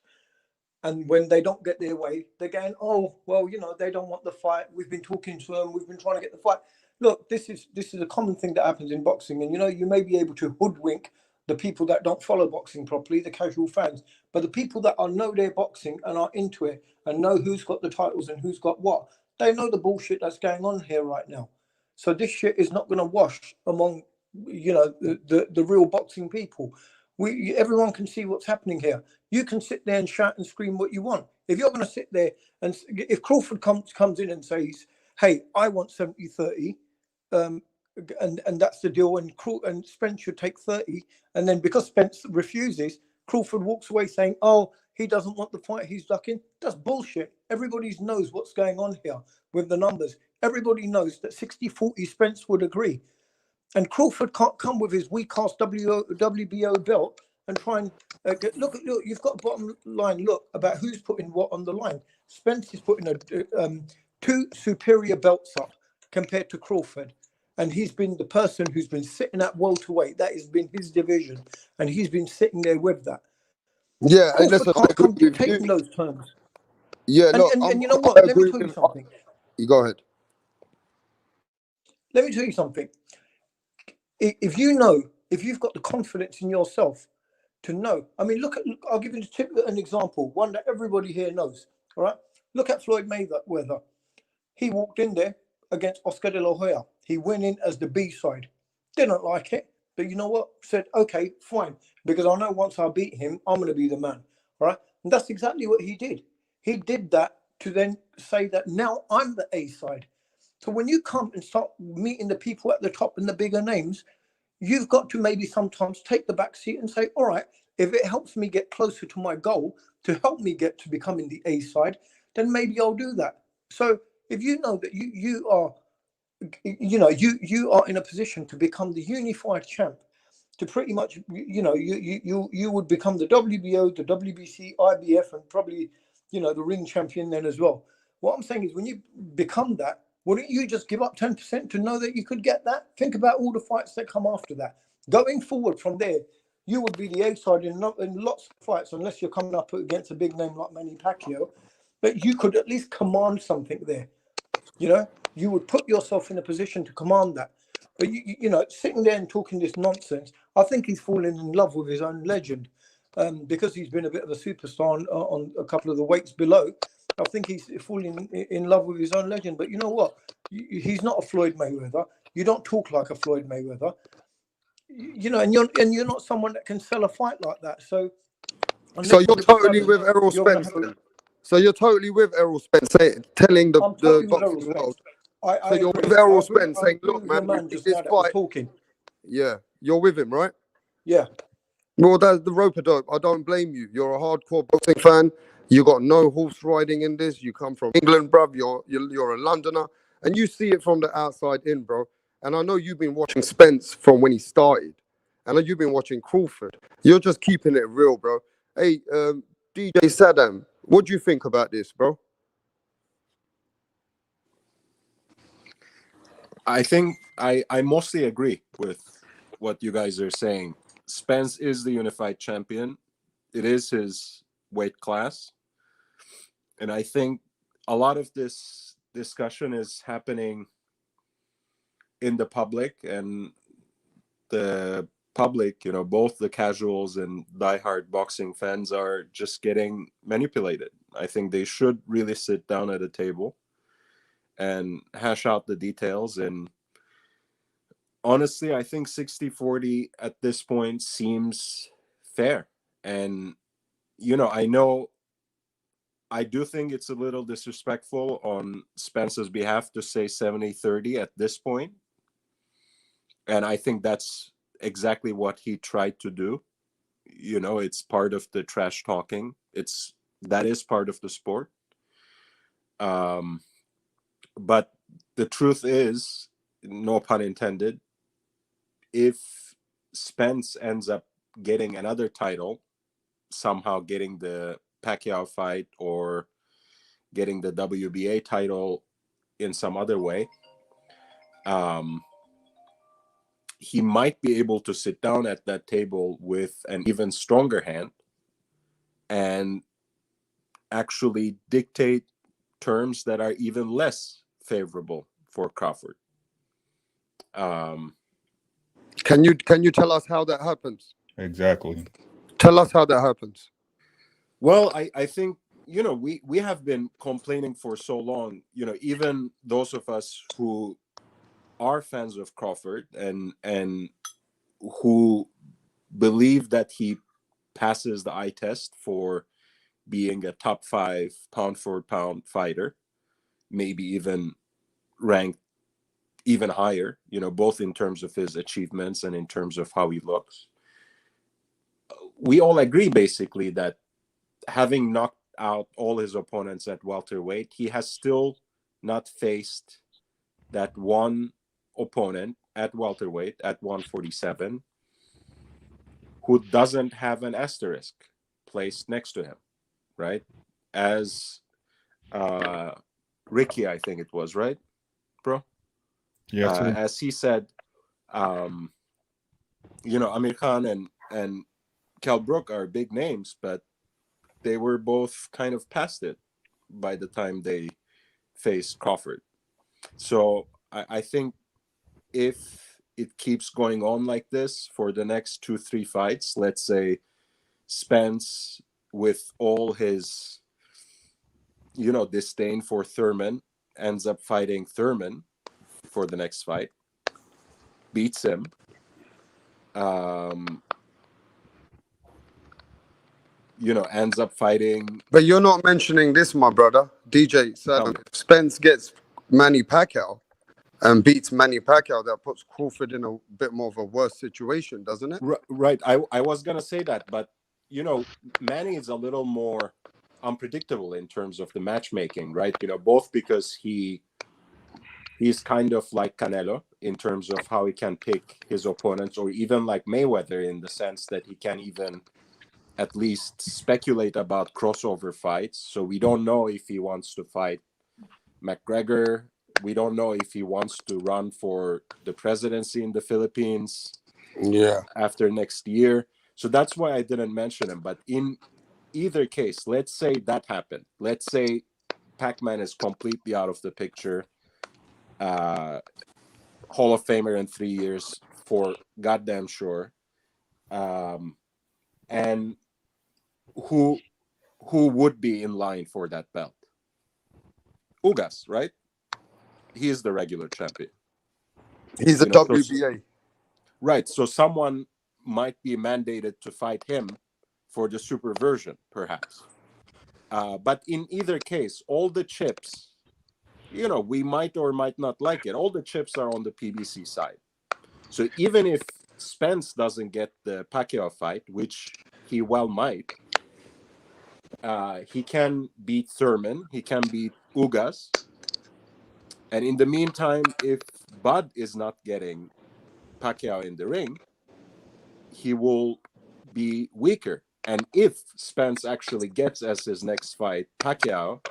Speaker 14: and when they don't get their way, they're going, oh, well, you know, they don't want the fight. We've been talking to them. We've been trying to get the fight. Look, this is a common thing that happens in boxing. And, you know, you may be able to hoodwink the people that don't follow boxing properly, the casual fans. But the people that know their boxing and are into it and know who's got the titles and who's got what, they know the bullshit that's going on here right now. So this shit is not going to wash among, you know, the real boxing people. Everyone can see what's happening here. You can sit there and shout and scream what you want. If you're going to sit there and if Crawford comes in and says, hey, I want 70-30, and that's the deal, and Spence should take 30, and then because Spence refuses, Crawford walks away saying, oh, he doesn't want the fight, he's ducking. That's bullshit. Everybody knows what's going on here with the numbers. Everybody knows that 60-40 Spence would agree. And Crawford can't come with his weak-ass WBO belt and try and look. You've got a bottom line look about who's putting what on the line. Spence is putting two superior belts up compared to Crawford. And he's been the person who's been sitting at welterweight. That has been his division. And he's been sitting there with that.
Speaker 13: Yeah, and
Speaker 14: Crawford
Speaker 13: listen, I
Speaker 14: can't come
Speaker 13: agree with
Speaker 14: dictating
Speaker 13: you.
Speaker 14: those terms.
Speaker 13: Yeah,
Speaker 14: And,
Speaker 13: look,
Speaker 14: and you know
Speaker 13: I
Speaker 14: what? Let me
Speaker 13: agree
Speaker 14: tell you
Speaker 13: with.
Speaker 14: something.
Speaker 13: You go ahead.
Speaker 14: Let me tell you something. If you've got the confidence in yourself to know, I mean, I'll give you an example, one that everybody here knows. All right, look at Floyd Mayweather. He walked in there against Oscar De La Hoya. He went in as the B side. Didn't like it, but you know what? Said, okay, fine, because I know once I beat him, I'm going to be the man. All right, and that's exactly what he did. He did that to then say that now I'm the A side. So when you come and start meeting the people at the top and the bigger names, you've got to maybe sometimes take the back seat and say, all right, if it helps me get closer to my goal, to help me get to becoming the A side, then maybe I'll do that. So if you know that you are in a position to become the unified champ, to pretty much, you would become the WBO, the WBC, IBF, and probably, the ring champion then as well. What I'm saying is, when you become that, wouldn't you just give up 10% to know that you could get that? Think about all the fights that come after that. Going forward from there, you would be the A side in lots of fights, unless you're coming up against a big name like Manny Pacquiao. But you could at least command something there. You would put yourself in a position to command that. But sitting there and talking this nonsense, I think he's fallen in love with his own legend, because he's been a bit of a superstar on a couple of the weights below. I think he's falling in love with his own legend. But you know what? He's not a Floyd Mayweather. You don't talk like a Floyd Mayweather. And you're not someone that can sell a fight like that. So
Speaker 13: you're totally with Errol Spence. So you're totally with Errol Spence, telling the boxing world. So you're with Errol Spence saying, look, man, you need this fight. Yeah, you're with him, right?
Speaker 14: Yeah.
Speaker 13: Well, that's the rope-a-dope. I don't blame you. You're a hardcore boxing fan. You got no horse riding in this. You come from England, bruv. You're a Londoner, and you see it from the outside in, bro. And I know you've been watching Spence from when he started. I know you've been watching Crawford. You're just keeping it real, bro. Hey, DJ Saddam, what do you think about this, bro?
Speaker 19: I think I mostly agree with what you guys are saying. Spence is the unified champion. It is his weight class. And I think a lot of this discussion is happening in the public, and the public, both the casuals and diehard boxing fans are just getting manipulated. I think they should really sit down at a table and hash out the details. And honestly, I think 60-40 at this point seems fair. And, I do think it's a little disrespectful on Spence's behalf to say 70-30 at this point. And I think that's exactly what he tried to do. It's part of the trash talking. That is part of the sport. But the truth is, no pun intended, if Spence ends up getting another title, somehow getting the Pacquiao fight or getting the WBA title in some other way, he might be able to sit down at that table with an even stronger hand and actually dictate terms that are even less favorable for Crawford.
Speaker 13: Can you tell us how that happens?
Speaker 16: Exactly.
Speaker 13: Tell us how that happens.
Speaker 19: Well, I think, we have been complaining for so long, even those of us who are fans of Crawford and who believe that he passes the eye test for being a top 5 pound for pound fighter, maybe even ranked even higher, both in terms of his achievements and in terms of how he looks. We all agree basically that having knocked out all his opponents at welterweight, he has still not faced that one opponent at welterweight at 147 who doesn't have an asterisk placed next to him, right? As Ricky, I think it was, right, bro?
Speaker 16: Yes, sir.
Speaker 19: As he said, Amir Khan and Kell Brook are big names, but they were both kind of past it by the time they faced Crawford. So I think if it keeps going on like this for the next 2-3 fights, let's say Spence, with all his disdain for Thurman, ends up fighting Thurman for the next fight, beats him, ends up fighting.
Speaker 13: But you're not mentioning this, my brother. DJ Saddam. If Spence gets Manny Pacquiao and beats Manny Pacquiao, that puts Crawford in a bit more of a worse situation, doesn't it?
Speaker 19: Right. I was going to say that, but, Manny is a little more unpredictable in terms of the matchmaking, right? Both because he's kind of like Canelo in terms of how he can pick his opponents, or even like Mayweather in the sense that he can even at least speculate about crossover fights. So we don't know if he wants to fight McGregor. We don't know if he wants to run for the presidency in the Philippines after next year. So that's why I didn't mention him. But in either case, let's say that happened. Let's say Pac-Man is completely out of the picture. Hall of Famer in 3 years for goddamn sure. And who would be in line for that belt? Ugas, right? He is the regular champion.
Speaker 13: He's a WBA.
Speaker 19: Right. So someone might be mandated to fight him for the super version, perhaps. But in either case, all the chips, we might or might not like it. All the chips are on the PBC side. So even if Spence doesn't get the Pacquiao fight, which he well might, he can beat Thurman. He can beat Ugas. And in the meantime, if Bud is not getting Pacquiao in the ring, he will be weaker. And if Spence actually gets as his next fight Pacquiao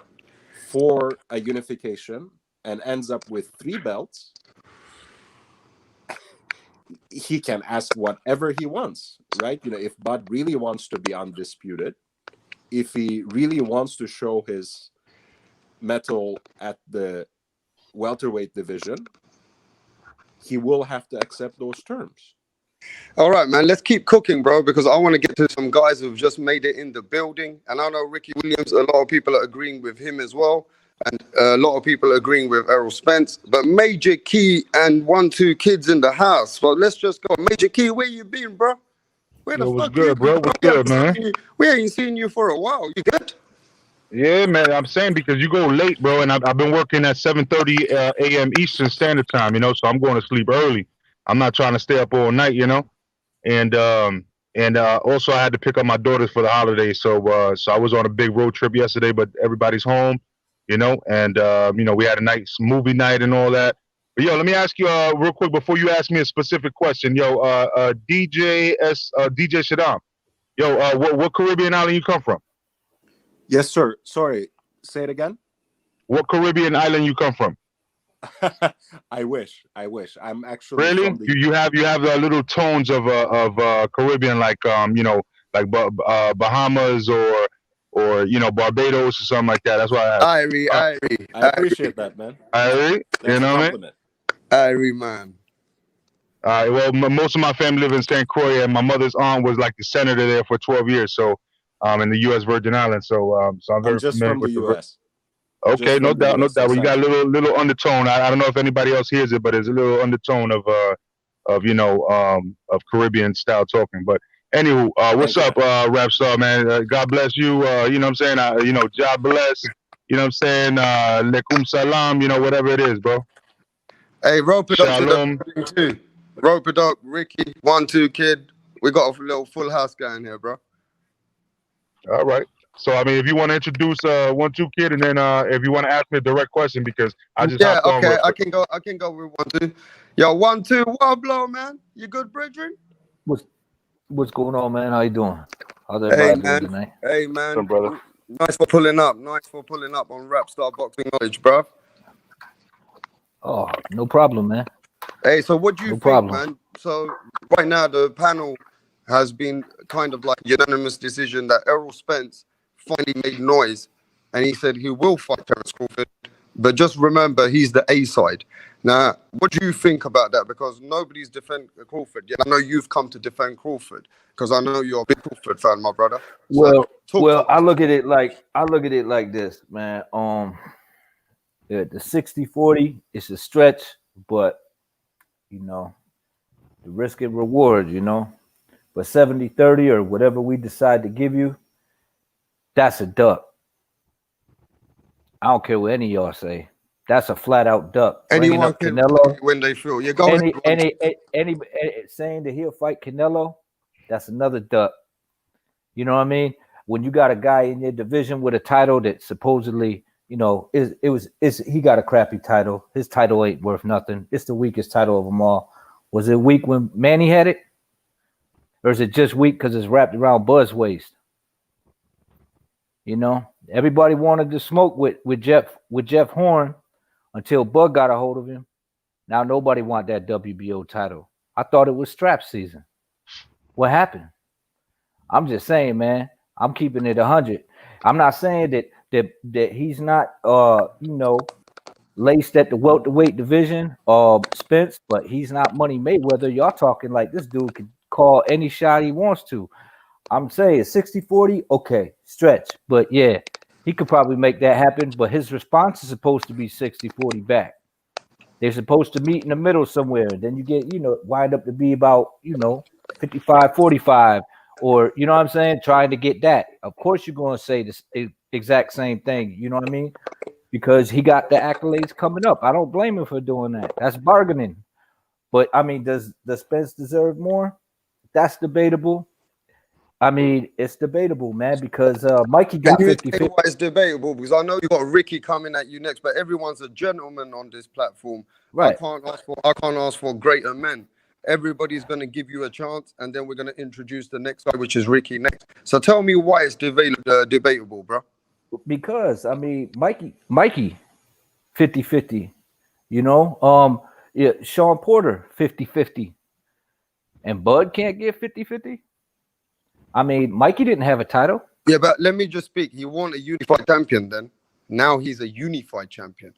Speaker 19: for a unification and ends up with 3 belts, he can ask whatever he wants, right? If Bud really wants to be undisputed, if he really wants to show his mettle at the welterweight division, he will have to accept those terms.
Speaker 13: All right, man, let's keep cooking, bro, because I want to get to some guys who've just made it in the building. And I know Ricky Williams, a lot of people are agreeing with him as well. And a lot of people are agreeing with Errol Spence. But Major Key and 1-2 kids in the house. So let's just go. Major Key, where you been, bro? Where the fuck
Speaker 20: good,
Speaker 13: you
Speaker 20: bro?
Speaker 13: been,
Speaker 20: What's good, man?
Speaker 13: We ain't seen you for a while. You good?
Speaker 20: Yeah, man. I'm saying because you go late, bro, and I've been working at 7:30 a.m. Eastern Standard Time, so I'm going to sleep early. I'm not trying to stay up all night, and also I had to pick up my daughters for the holidays, so I was on a big road trip yesterday, but everybody's home, and we had a nice movie night and all that. But yo, let me ask you real quick before you ask me a specific question, DJ Shaddam, what Caribbean island you come from?
Speaker 19: Yes, sir. Sorry, say it again.
Speaker 20: What Caribbean island you come from?
Speaker 19: I wish. I'm actually
Speaker 20: really
Speaker 19: from the...
Speaker 20: you have little tones of Caribbean, like Bahamas or Barbados or something like that. That's why I asked.
Speaker 19: I appreciate that, man.
Speaker 20: Irie,
Speaker 19: That's
Speaker 20: you know what I mean?
Speaker 13: Irie, man.
Speaker 20: All right. Well, most of my family live in St. Croix, and my mother's aunt was like the senator there for 12 years. So, in the U.S. Virgin Islands. So, I'm very
Speaker 19: just
Speaker 20: familiar
Speaker 19: from
Speaker 20: with
Speaker 19: the U.S.
Speaker 20: Okay, no doubt. Well, you got a little undertone. I don't know if anybody else hears it, but there's a little undertone of Caribbean style talking. But anywho, what's up, Rap Star, man? God bless you. You know what I'm saying? God bless. You know what I'm saying? Lekum salam. Whatever it is, bro.
Speaker 13: Hey, rope it up to
Speaker 20: Shalom.
Speaker 13: the building too. Rope it up, Ricky, 1-2 kid. We got a little full house going here, bro.
Speaker 20: All right. So I mean, if you want to introduce 1-2 kid, and then if you want to ask me a direct question, because I just
Speaker 13: Yeah,
Speaker 20: hopped on.
Speaker 13: okay,
Speaker 20: real
Speaker 13: I
Speaker 20: quick.
Speaker 13: can go with 1-2. Yo, 1-2, what blow, man? You good, brethren?
Speaker 2: What's going on, man? How you doing? How's
Speaker 13: Hey,
Speaker 2: everybody doing
Speaker 13: man.
Speaker 2: tonight?
Speaker 13: Hey, man.
Speaker 20: Some brother.
Speaker 13: Nice for pulling up. Nice for pulling up on Rap Star Boxing Knowledge, bro.
Speaker 2: Oh, no problem, man.
Speaker 13: Hey, so what do you
Speaker 2: No
Speaker 13: think,
Speaker 2: problem.
Speaker 13: man? So right now the panel has been kind of like unanimous decision that Errol Spence finally made noise, and he said he will fight Terence Crawford, but just remember he's the A side. Now, what do you think about that? Because nobody's defend Crawford yet. I know you've come to defend Crawford because I know you're a big Crawford fan, my brother. So
Speaker 2: Well, I look at it like this, man. Yeah, the 60-40 is a stretch, but you know, the risk and reward, you know. But 70-30 or whatever we decide to give you, that's a duck. I don't care what any of y'all say. That's a flat out duck. Bringing
Speaker 13: anyone
Speaker 2: up
Speaker 13: can
Speaker 2: Canelo,
Speaker 13: when they feel. Yeah, go ahead.
Speaker 2: any saying that he'll fight Canelo, that's another duck. You know what I mean? When you got a guy in your division with a title that supposedly, you know, he got a crappy title. His title ain't worth nothing. It's the weakest title of them all. Was it weak when Manny had it? Or is it just weak because it's wrapped around Bud's waist? You know, everybody wanted to smoke with Jeff Horn until Bud got a hold of him. Now nobody want that WBO title. I thought it was strap season. What happened? I'm just saying, man. I'm keeping it 100. I'm not saying that he's not you know, laced at the welterweight division, Spence, but he's not Money Mayweather. Y'all talking like this dude could call any shot he wants to. I'm saying 60-40, okay, stretch. But yeah, he could probably make that happen, but his response is supposed to be 60-40 back. They're supposed to meet in the middle somewhere. Then you get, you know, wind up to be about, you know, 55-45, or, you know what I'm saying, trying to get that. Of course you're going to say the exact same thing, you know what I mean? Because he got the accolades coming up. I don't blame him for doing that. That's bargaining. But, I mean, does Spence deserve more? That's debatable. I mean, it's debatable, man, because Mikey got
Speaker 13: Can you
Speaker 2: 50-50.
Speaker 13: explain why it's debatable? Because I know you got Ricky coming at you next, but everyone's a gentleman on this platform.
Speaker 2: Right.
Speaker 13: I can't ask for greater men. Everybody's going to give you a chance, and then we're going to introduce the next guy, which is Ricky next. So tell me why it's debatable, bro.
Speaker 2: Because I mean, Mikey, 50-50. You know, yeah, Sean Porter, 50-50. And Bud can't get 50-50. I mean, Mikey didn't have a title.
Speaker 13: Yeah, but let me just speak. He won a unified champion then. Now he's a unified champion.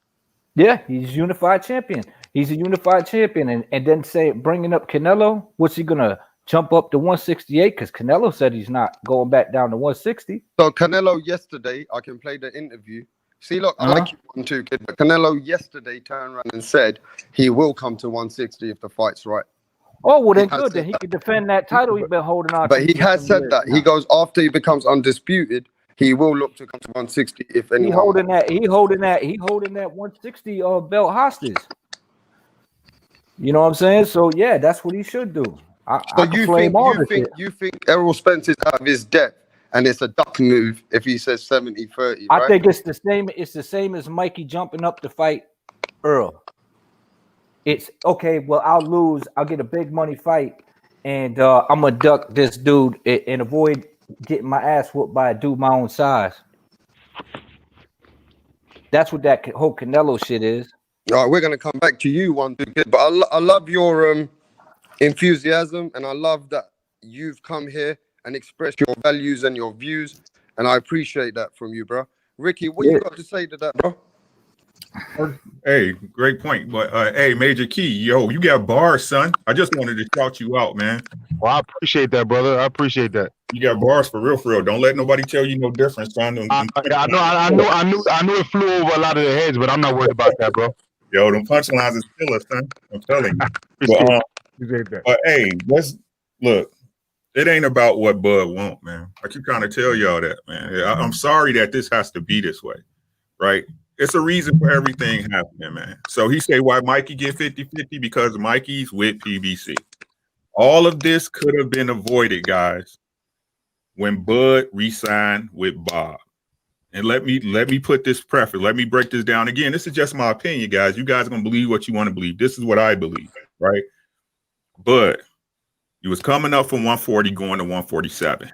Speaker 2: Yeah, he's unified champion. He's a unified champion. And then say bringing up Canelo, what's he gonna jump up to 168? Because Canelo said he's not going back down to 160.
Speaker 13: So Canelo yesterday, I can play the interview. See, look, I like you 1-2 kid, but Canelo yesterday turned around and said he will come to 160 if the fight's right.
Speaker 2: Oh, well, then good. Then he can defend that title he's been holding on to.
Speaker 13: But he has said that. He goes, after he becomes undisputed, he will look to come to 160 if anyone.
Speaker 2: He holding that 160 belt hostage. You know what I'm saying? So yeah, that's what he should do.
Speaker 13: So you think Errol Spence is out of his depth, and it's a duck move if he says 70-30, right?
Speaker 2: I think it's the same. It's the same as Mikey jumping up to fight Earl. It's okay. Well, I'll lose. I'll get a big money fight, and I'm gonna duck this dude and avoid getting my ass whooped by a dude my own size. That's what that whole Canelo shit is.
Speaker 13: All right, we're gonna come back to you 1-2 kid, but I love your enthusiasm, and I love that you've come here and expressed your values and your views, and I appreciate that from you, bro. Ricky, what you got to say to that, bro?
Speaker 16: Hey, great point. But hey, Major Key, yo, you got bars, son. I just wanted to shout you out, man.
Speaker 20: Well, I appreciate that, brother. I appreciate that.
Speaker 16: You got bars for real, for real. Don't let nobody tell you no difference, son.
Speaker 20: I knew it flew over a lot of their heads, but I'm not worried about that, bro.
Speaker 16: Yo, them punchlines is killer, son. I'm telling you. But hey, let's look. It ain't about what Bud want, man. I keep trying to tell y'all that, man. I'm sorry that this has to be this way, right? It's a reason for everything happening, man. So he say, why Mikey get 50-50? Because Mikey's with PBC. All of this could have been avoided, guys, when Bud re-signed with Bob. And let me put this preface. Let me break this down again. This is just my opinion, guys. You guys are gonna believe what you want to believe. This is what I believe, right? Bud, you was coming up from 140 going to 147.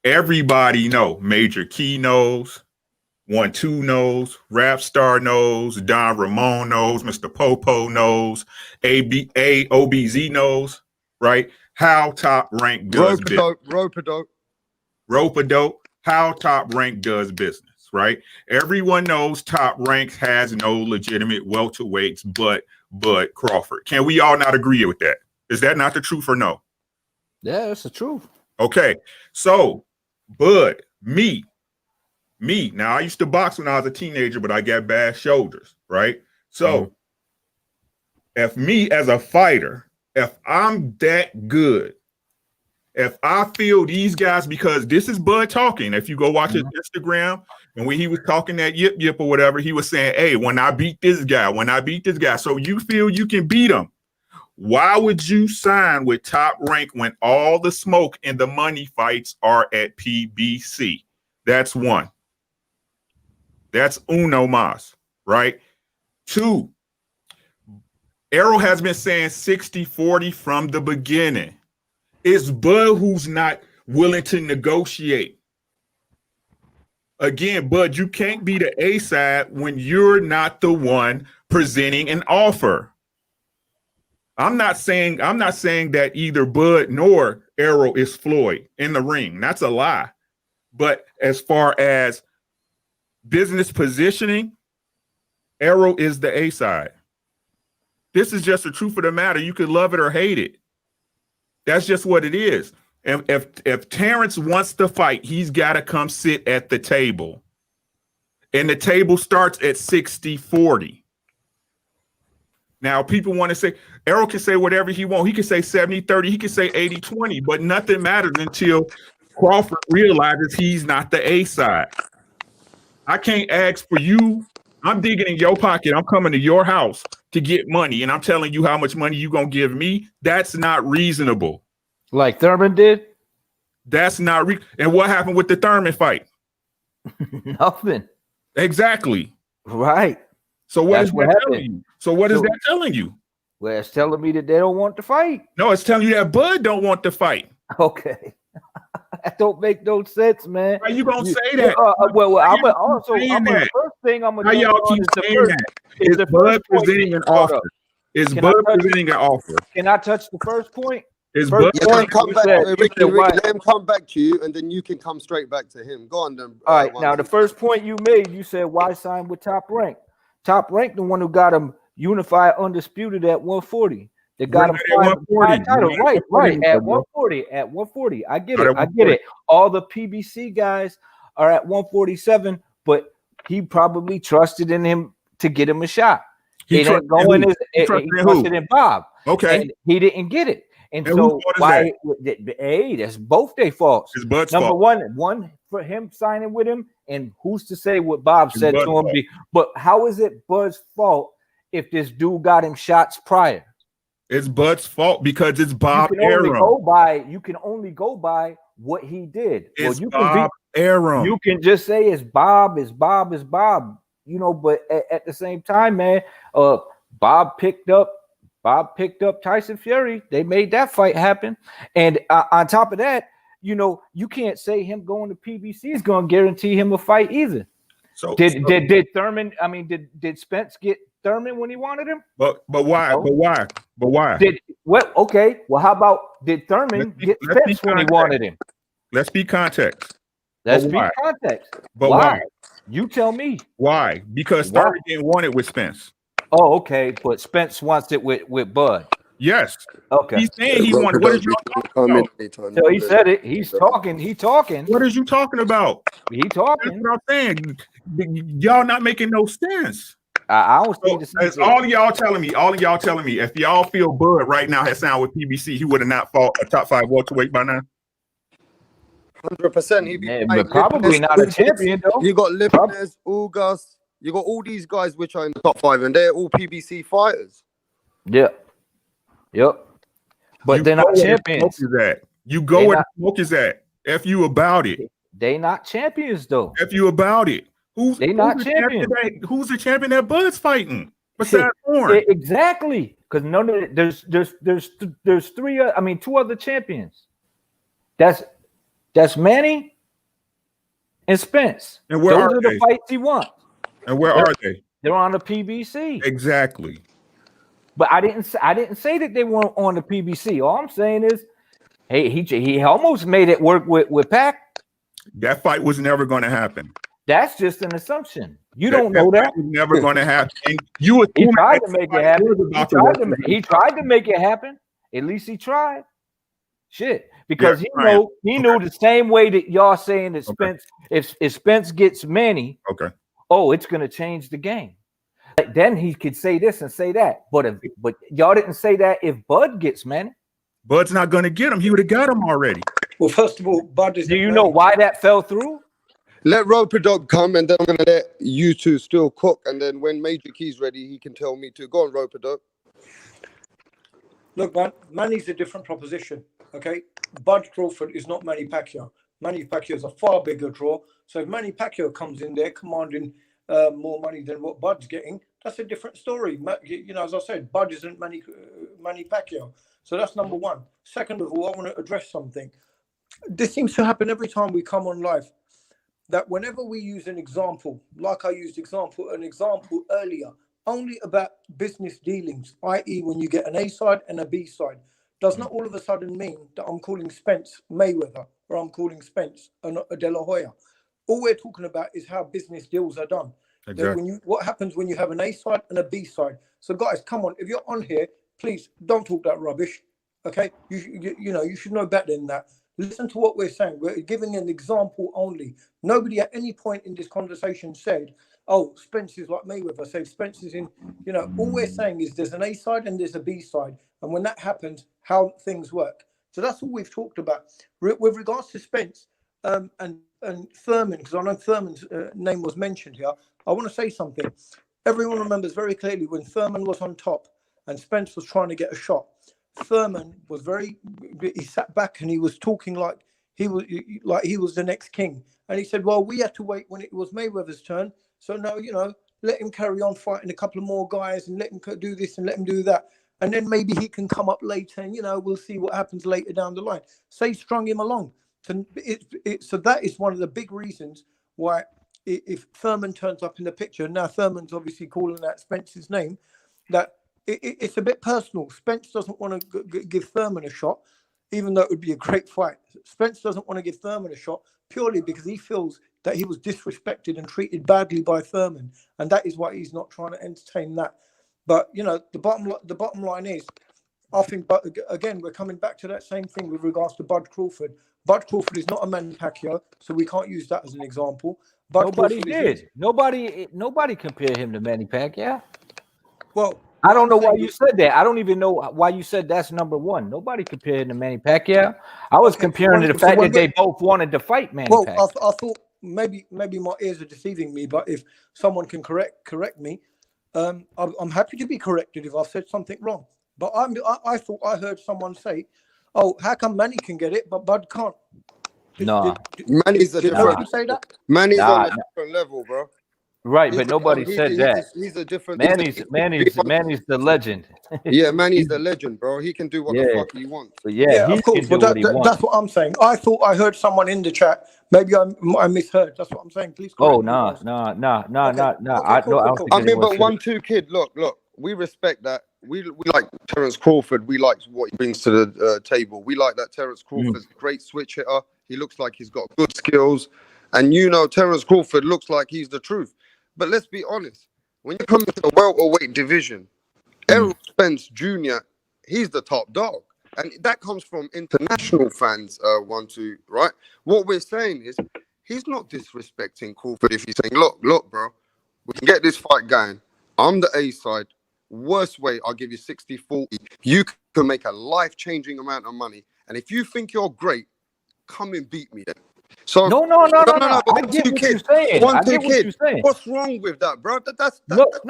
Speaker 16: Everybody know, Major Key knows, 1-2 knows, Rap Star knows, Don Ramon knows, Mr. Popo knows, OBZ knows, right? How Top Rank does business. Rope-a-dope, how Top Rank does business, right? Everyone knows Top Rank has no legitimate welterweights but Bud Crawford. Can we all not agree with that? Is that not the truth or no?
Speaker 2: Yeah, that's the truth.
Speaker 16: Okay, so Bud, me. Now I used to box when I was a teenager, but I got bad shoulders, right? So if me as a fighter, if I'm that good, if I feel these guys, because this is Bud talking. If you go watch his Instagram, and when he was talking that yip or whatever, he was saying, hey, when I beat this guy, so you feel you can beat him. Why would you sign with Top Rank when all the smoke and the money fights are at PBC? That's one. That's uno mas, right? Two, Errol has been saying 60-40 from the beginning. It's Bud who's not willing to negotiate. Again, Bud, you can't be the A side when you're not the one presenting an offer. I'm not saying that either Bud nor Errol is Floyd in the ring. That's a lie. But as far as business positioning, Errol is the A side. This is just the truth of the matter. You could love it or hate it. That's just what it is. And if Terrence wants to fight, he's got to come sit at the table. And the table starts at 60-40. Now, people want to say, Errol can say whatever he wants. He can say 70-30. He can say 80-20. But nothing matters until Crawford realizes he's not the A side. I can't ask for you. I'm digging in your pocket. I'm coming to your house to get money, and I'm telling you how much money you gonna give me. That's not reasonable.
Speaker 2: Like Thurman did?
Speaker 16: That's not and what happened with the Thurman fight?
Speaker 2: Nothing.
Speaker 16: Exactly.
Speaker 2: Right.
Speaker 16: So what is that telling you? So what is that telling you?
Speaker 2: Well, it's telling me that they don't want to fight.
Speaker 16: No, it's telling you that Bud don't want to fight.
Speaker 2: Okay. That don't make no sense, man.
Speaker 16: Why you gonna say that?
Speaker 2: The first thing I'm gonna
Speaker 16: y'all keep saying that? Is Bud presenting an offer? Is Bud presenting an offer?
Speaker 2: Can I touch the first point?
Speaker 16: Is Bud?
Speaker 13: Let him come back. Ricky, let him come back to you, and then you can come straight back to him. Go on, then.
Speaker 2: All right. Now, the first point you made, you said why sign with Top Rank? Top Rank, the one who got him unified, undisputed at 140. They got him five titles. Right. At 140. At 140. I get it. All the PBC guys are at 147, but he probably trusted in him to get him a shot. He trusted in Bob.
Speaker 16: Okay.
Speaker 2: And he didn't get it. And so why? Hey, that's both their faults.
Speaker 16: It's Bud's
Speaker 2: Number
Speaker 16: fault.
Speaker 2: one for him signing with him, and who's to say what Bob said to him? But how is it Bud's fault if this dude got him shots prior?
Speaker 16: It's Bud's fault because it's Bob Arum.
Speaker 2: You can only go by what he did.
Speaker 16: It's Bob Arum.
Speaker 2: You can just say it's Bob. You know, but at the same time, man, Bob picked up Tyson Fury. They made that fight happen. And on top of that, you know, you can't say him going to PBC is going to guarantee him a fight either.
Speaker 16: So
Speaker 2: did Thurman? I mean, did Spence get Thurman when he wanted him?
Speaker 16: But why?
Speaker 2: No.
Speaker 16: But why?
Speaker 2: Okay. Well, how about did Thurman get Spence when he wanted him?
Speaker 16: Let's be context.
Speaker 2: Let's be context.
Speaker 16: But why?
Speaker 2: You tell me.
Speaker 16: Why? Because Thurman didn't want it with Spence.
Speaker 2: Oh, okay. But Spence wants it with Bud.
Speaker 16: Yes.
Speaker 2: Okay.
Speaker 16: He's saying he wanted. What is you talking about?
Speaker 2: So he said it. He's talking.
Speaker 16: What is you talking about?
Speaker 2: He talking.
Speaker 16: That's what I'm saying. Y'all not making no sense.
Speaker 2: I don't see the sense.
Speaker 16: All of y'all telling me, if y'all feel Bud right now has signed with PBC, he would have not fought a top 5 welterweight by now.
Speaker 13: 100%. He'd be
Speaker 2: probably not a champion though.
Speaker 13: You got Lipinez, Ugas. You got all these guys which are in the top 5, and they're all PBC fighters.
Speaker 2: Yep. But they're not champions.
Speaker 16: You go where the smoke is at. F you about it.
Speaker 2: They not champions though.
Speaker 16: F you about it. Who's
Speaker 2: not
Speaker 16: the
Speaker 2: champions.
Speaker 16: Who's the champion that Bud's fighting? Besides Horn.
Speaker 2: Exactly, because none of there's three. I mean, two other champions. That's Manny and Spence.
Speaker 16: And where
Speaker 2: Those
Speaker 16: are
Speaker 2: are
Speaker 16: they?
Speaker 2: the fights he wants.
Speaker 16: And where are they?
Speaker 2: They're on the PBC.
Speaker 16: Exactly.
Speaker 2: But I didn't say that they weren't on the PBC. All I'm saying is, hey, he almost made it work with Pac.
Speaker 16: That fight was never going to happen.
Speaker 2: That's just an assumption. You don't know that.
Speaker 16: Was never going to happen. You
Speaker 2: he tried to make it happen. He tried to make it happen. At least he tried. Shit, because he knew the same way that y'all saying that Spence, if Spence gets Manny, it's gonna change the game. Like, then he could say this and say that. But y'all didn't say that if Bud gets Manny.
Speaker 16: Bud's not gonna get him. He would have got him already.
Speaker 14: Well, first of all, Bud is.
Speaker 2: Do you know why that fell through?
Speaker 13: Let Roper Dog come, and then I'm gonna let you two still cook, and then when Major Key's ready, he can tell me to go on, Roper Dog.
Speaker 14: Look, man, Manny's a different proposition. Okay, Bud Crawford is not Manny Pacquiao. Manny Pacquiao is a far bigger draw. So if Manny Pacquiao comes in there commanding more money than what Bud's getting, that's a different story. You know, as I said, Bud isn't Manny Pacquiao. So that's number one. Second of all, I want to address something. This seems to happen every time we come on live. That whenever we use an example, like I used an example earlier, only about business dealings, i.e. when you get an A side and a B side, does not all of a sudden mean that I'm calling Spence Mayweather or I'm calling Spence De La Hoya. All we're talking about is how business deals are done.
Speaker 16: Exactly.
Speaker 14: What happens when you have an A side and a B side. So guys, come on, if you're on here, please don't talk that rubbish. Okay, you know, you should know better than that. Listen to what we're saying. We're giving an example only. Nobody at any point in this conversation said, oh, Spence is like Mayweather. So Spence is in, you know, all we're saying is there's an A side and there's a B side. And when that happens, how things work. So that's all we've talked about. With regards to Spence and Thurman, because I know Thurman's name was mentioned here, I want to say something. Everyone remembers very clearly when Thurman was on top and Spence was trying to get a shot. Thurman was he sat back and he was talking like he was the next king. And he said, well, we had to wait when it was Mayweather's turn. So no, you know, let him carry on fighting a couple of more guys and let him do this and let him do that. And then maybe he can come up later and, you know, we'll see what happens later down the line. So he strung him along. So that is one of the big reasons why if Thurman turns up in the picture, now Thurman's obviously calling out Spence's name, that it's a bit personal. Spence doesn't want to give Thurman a shot, even though it would be a great fight. Spence doesn't want to give Thurman a shot purely because he feels that he was disrespected and treated badly by Thurman. And that is why he's not trying to entertain that. But, you know, the bottom line is, I think, but again, we're coming back to that same thing with regards to Bud Crawford. Bud Crawford is not a Manny Pacquiao, so we can't use that as an example.
Speaker 2: Nobody did. Nobody compared him to Manny Pacquiao.
Speaker 14: Well,
Speaker 2: I don't know why you said that. I don't even know why you said that's number one. Nobody compared him to Manny Pacquiao. I was comparing to the fact that they both wanted to fight Manny Pacquiao.
Speaker 14: Well, I thought maybe my ears are deceiving me, but if someone can correct me, I'm happy to be corrected if I've said something wrong. But I thought I heard someone say, "Oh, how come Manny can get it, but Bud can't?"
Speaker 13: Manny's a different.
Speaker 14: Say that?
Speaker 13: Manny's on a different level, bro.
Speaker 2: Right, but nobody said that.
Speaker 13: He's a different.
Speaker 2: Manny's the legend.
Speaker 13: Yeah, Manny's the legend, bro. He can do what the fuck he wants.
Speaker 2: But yeah,
Speaker 14: of course. But that's what I'm saying. I thought I heard someone in the chat. Maybe I misheard. That's what I'm saying. Please.
Speaker 2: Oh, no. I
Speaker 13: mean, but 1-2 kid. Look. We respect that. We like Terence Crawford. We like what he brings to the table. We like that Terence Crawford's a great switch hitter. He looks like he's got good skills, and you know, Terence Crawford looks like he's the truth. But let's be honest. When you come into the welterweight division, Errol Spence Jr., he's the top dog. And that comes from international fans, 1-2, right? What we're saying is he's not disrespecting Crawford if he's saying, look, bro, we can get this fight going. I'm the A side. Worst way, I'll give you 60-40. You can make a life-changing amount of money. And if you think you're great, come and beat me then. So
Speaker 2: no. I get what you're saying.
Speaker 13: What's wrong with that, bro?
Speaker 2: Look.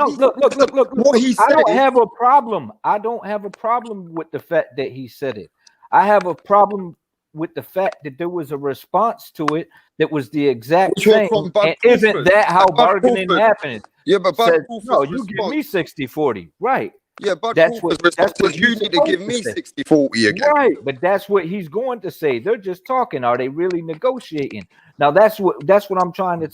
Speaker 13: What he said.
Speaker 2: I don't have a problem. I don't have a problem with the fact that he said it. I have a problem with the fact that there was a response to it that was the exact
Speaker 13: Which was
Speaker 2: same.
Speaker 13: from Bud
Speaker 2: And isn't
Speaker 13: Crawford.
Speaker 2: that how
Speaker 13: Bud
Speaker 2: bargaining
Speaker 13: Crawford.
Speaker 2: happens?
Speaker 13: Yeah, but Bud
Speaker 2: Says,
Speaker 13: Crawford's
Speaker 2: no, you give me
Speaker 13: response.
Speaker 2: 60-40. Right.
Speaker 13: Yeah, Bud
Speaker 2: That's
Speaker 13: Crawford's
Speaker 2: what
Speaker 13: response is you
Speaker 2: he's
Speaker 13: need to give
Speaker 2: supposed
Speaker 13: me
Speaker 2: say.
Speaker 13: 60-40 again.
Speaker 2: Right, but that's what he's going to say. They're just talking. Are they really negotiating? Now that's what I'm trying to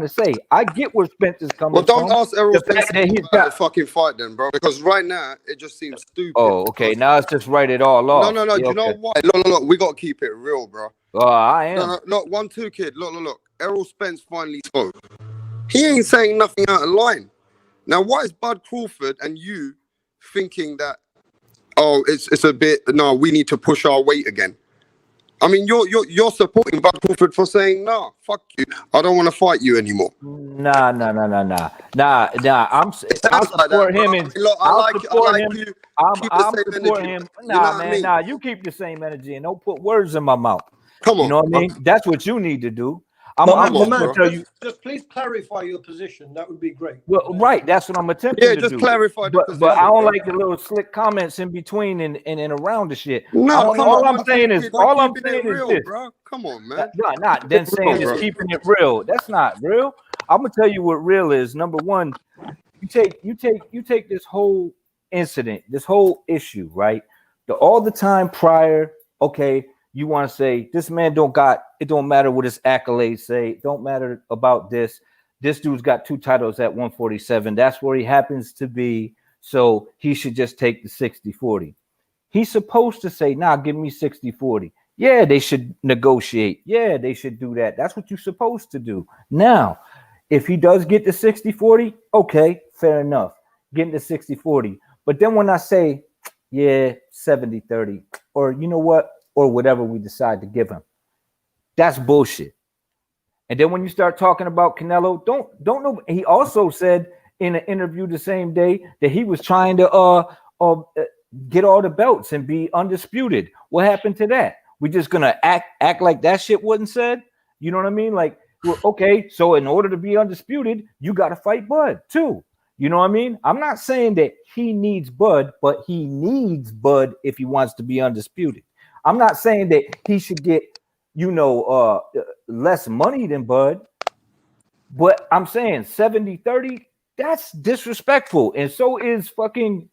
Speaker 2: say. I get where Spence is coming
Speaker 13: Well, don't
Speaker 2: from.
Speaker 13: ask Errol
Speaker 2: The
Speaker 13: Spence
Speaker 2: fact that he's
Speaker 13: about the
Speaker 2: got.
Speaker 13: fucking fight then, bro, because right now it just seems stupid.
Speaker 2: Oh, okay. Now it's just write it all
Speaker 13: No,
Speaker 2: off.
Speaker 13: no, no.
Speaker 2: Yeah,
Speaker 13: Do you know
Speaker 2: okay.
Speaker 13: what? Look. We got to keep it real, bro.
Speaker 2: I am.
Speaker 13: No, look, 1-2 kid. Look. Errol Spence finally spoke. He ain't saying nothing out of line. Now, why is Bud Crawford and you thinking that, oh, it's a bit, no, we need to push our weight again? I mean, you're supporting Bud Crawford for saying, nah, fuck you. I don't want to fight you anymore.
Speaker 2: Nah. I support him and
Speaker 13: Look, I like you. Keep
Speaker 2: I'm
Speaker 13: the same
Speaker 2: supporting
Speaker 13: energy.
Speaker 2: him.
Speaker 13: You know
Speaker 2: Nah,
Speaker 13: what I
Speaker 2: man,
Speaker 13: mean?
Speaker 2: nah. You keep the same energy and don't put words in my mouth.
Speaker 13: Come on,
Speaker 2: you know what I
Speaker 13: bro.
Speaker 2: mean? That's what you need to do. I'm
Speaker 14: My
Speaker 2: gonna
Speaker 14: man,
Speaker 2: tell you.
Speaker 14: just please clarify your position. That would be great.
Speaker 2: Well, right, that's what I'm attempting
Speaker 13: Yeah,
Speaker 2: to
Speaker 13: just
Speaker 2: do.
Speaker 13: clarify the
Speaker 2: But
Speaker 13: position,
Speaker 2: I don't
Speaker 13: bro.
Speaker 2: like the little slick comments in between and around the shit.
Speaker 13: No, come
Speaker 2: all
Speaker 13: on,
Speaker 2: I'm saying is
Speaker 13: real,
Speaker 2: this.
Speaker 13: bro. Come on, man.
Speaker 2: Not then saying
Speaker 13: real,
Speaker 2: is
Speaker 13: bro.
Speaker 2: keeping it real. That's not real. I'm gonna tell you what real is. Number one, you take this whole incident, this whole issue, right? All the time prior, okay, you want to say this man it don't matter what his accolades say, it don't matter about this. This dude's got 2 titles at 147. That's where he happens to be. So he should just take the 60-40. He's supposed to say, nah, give me 60-40. Yeah, they should negotiate. Yeah, they should do that. That's what you're supposed to do. Now, if he does get the 60-40, okay, fair enough. Getting the 60-40. But then when I say, yeah, 70-30, or you know what, or whatever we decide to give him, that's bullshit. And then when you start talking about Canelo, don't know. He also said in an interview the same day that he was trying to get all the belts and be undisputed. What happened to that? We just gonna act like that shit wasn't said? You know what I mean? Like, well, okay, so in order to be undisputed, you got to fight Bud too. You know what I mean? I'm not saying that he needs Bud, but he needs Bud if he wants to be undisputed. I'm not saying that he should get, less money than Bud, but I'm saying 70-30, that's disrespectful. And so is fucking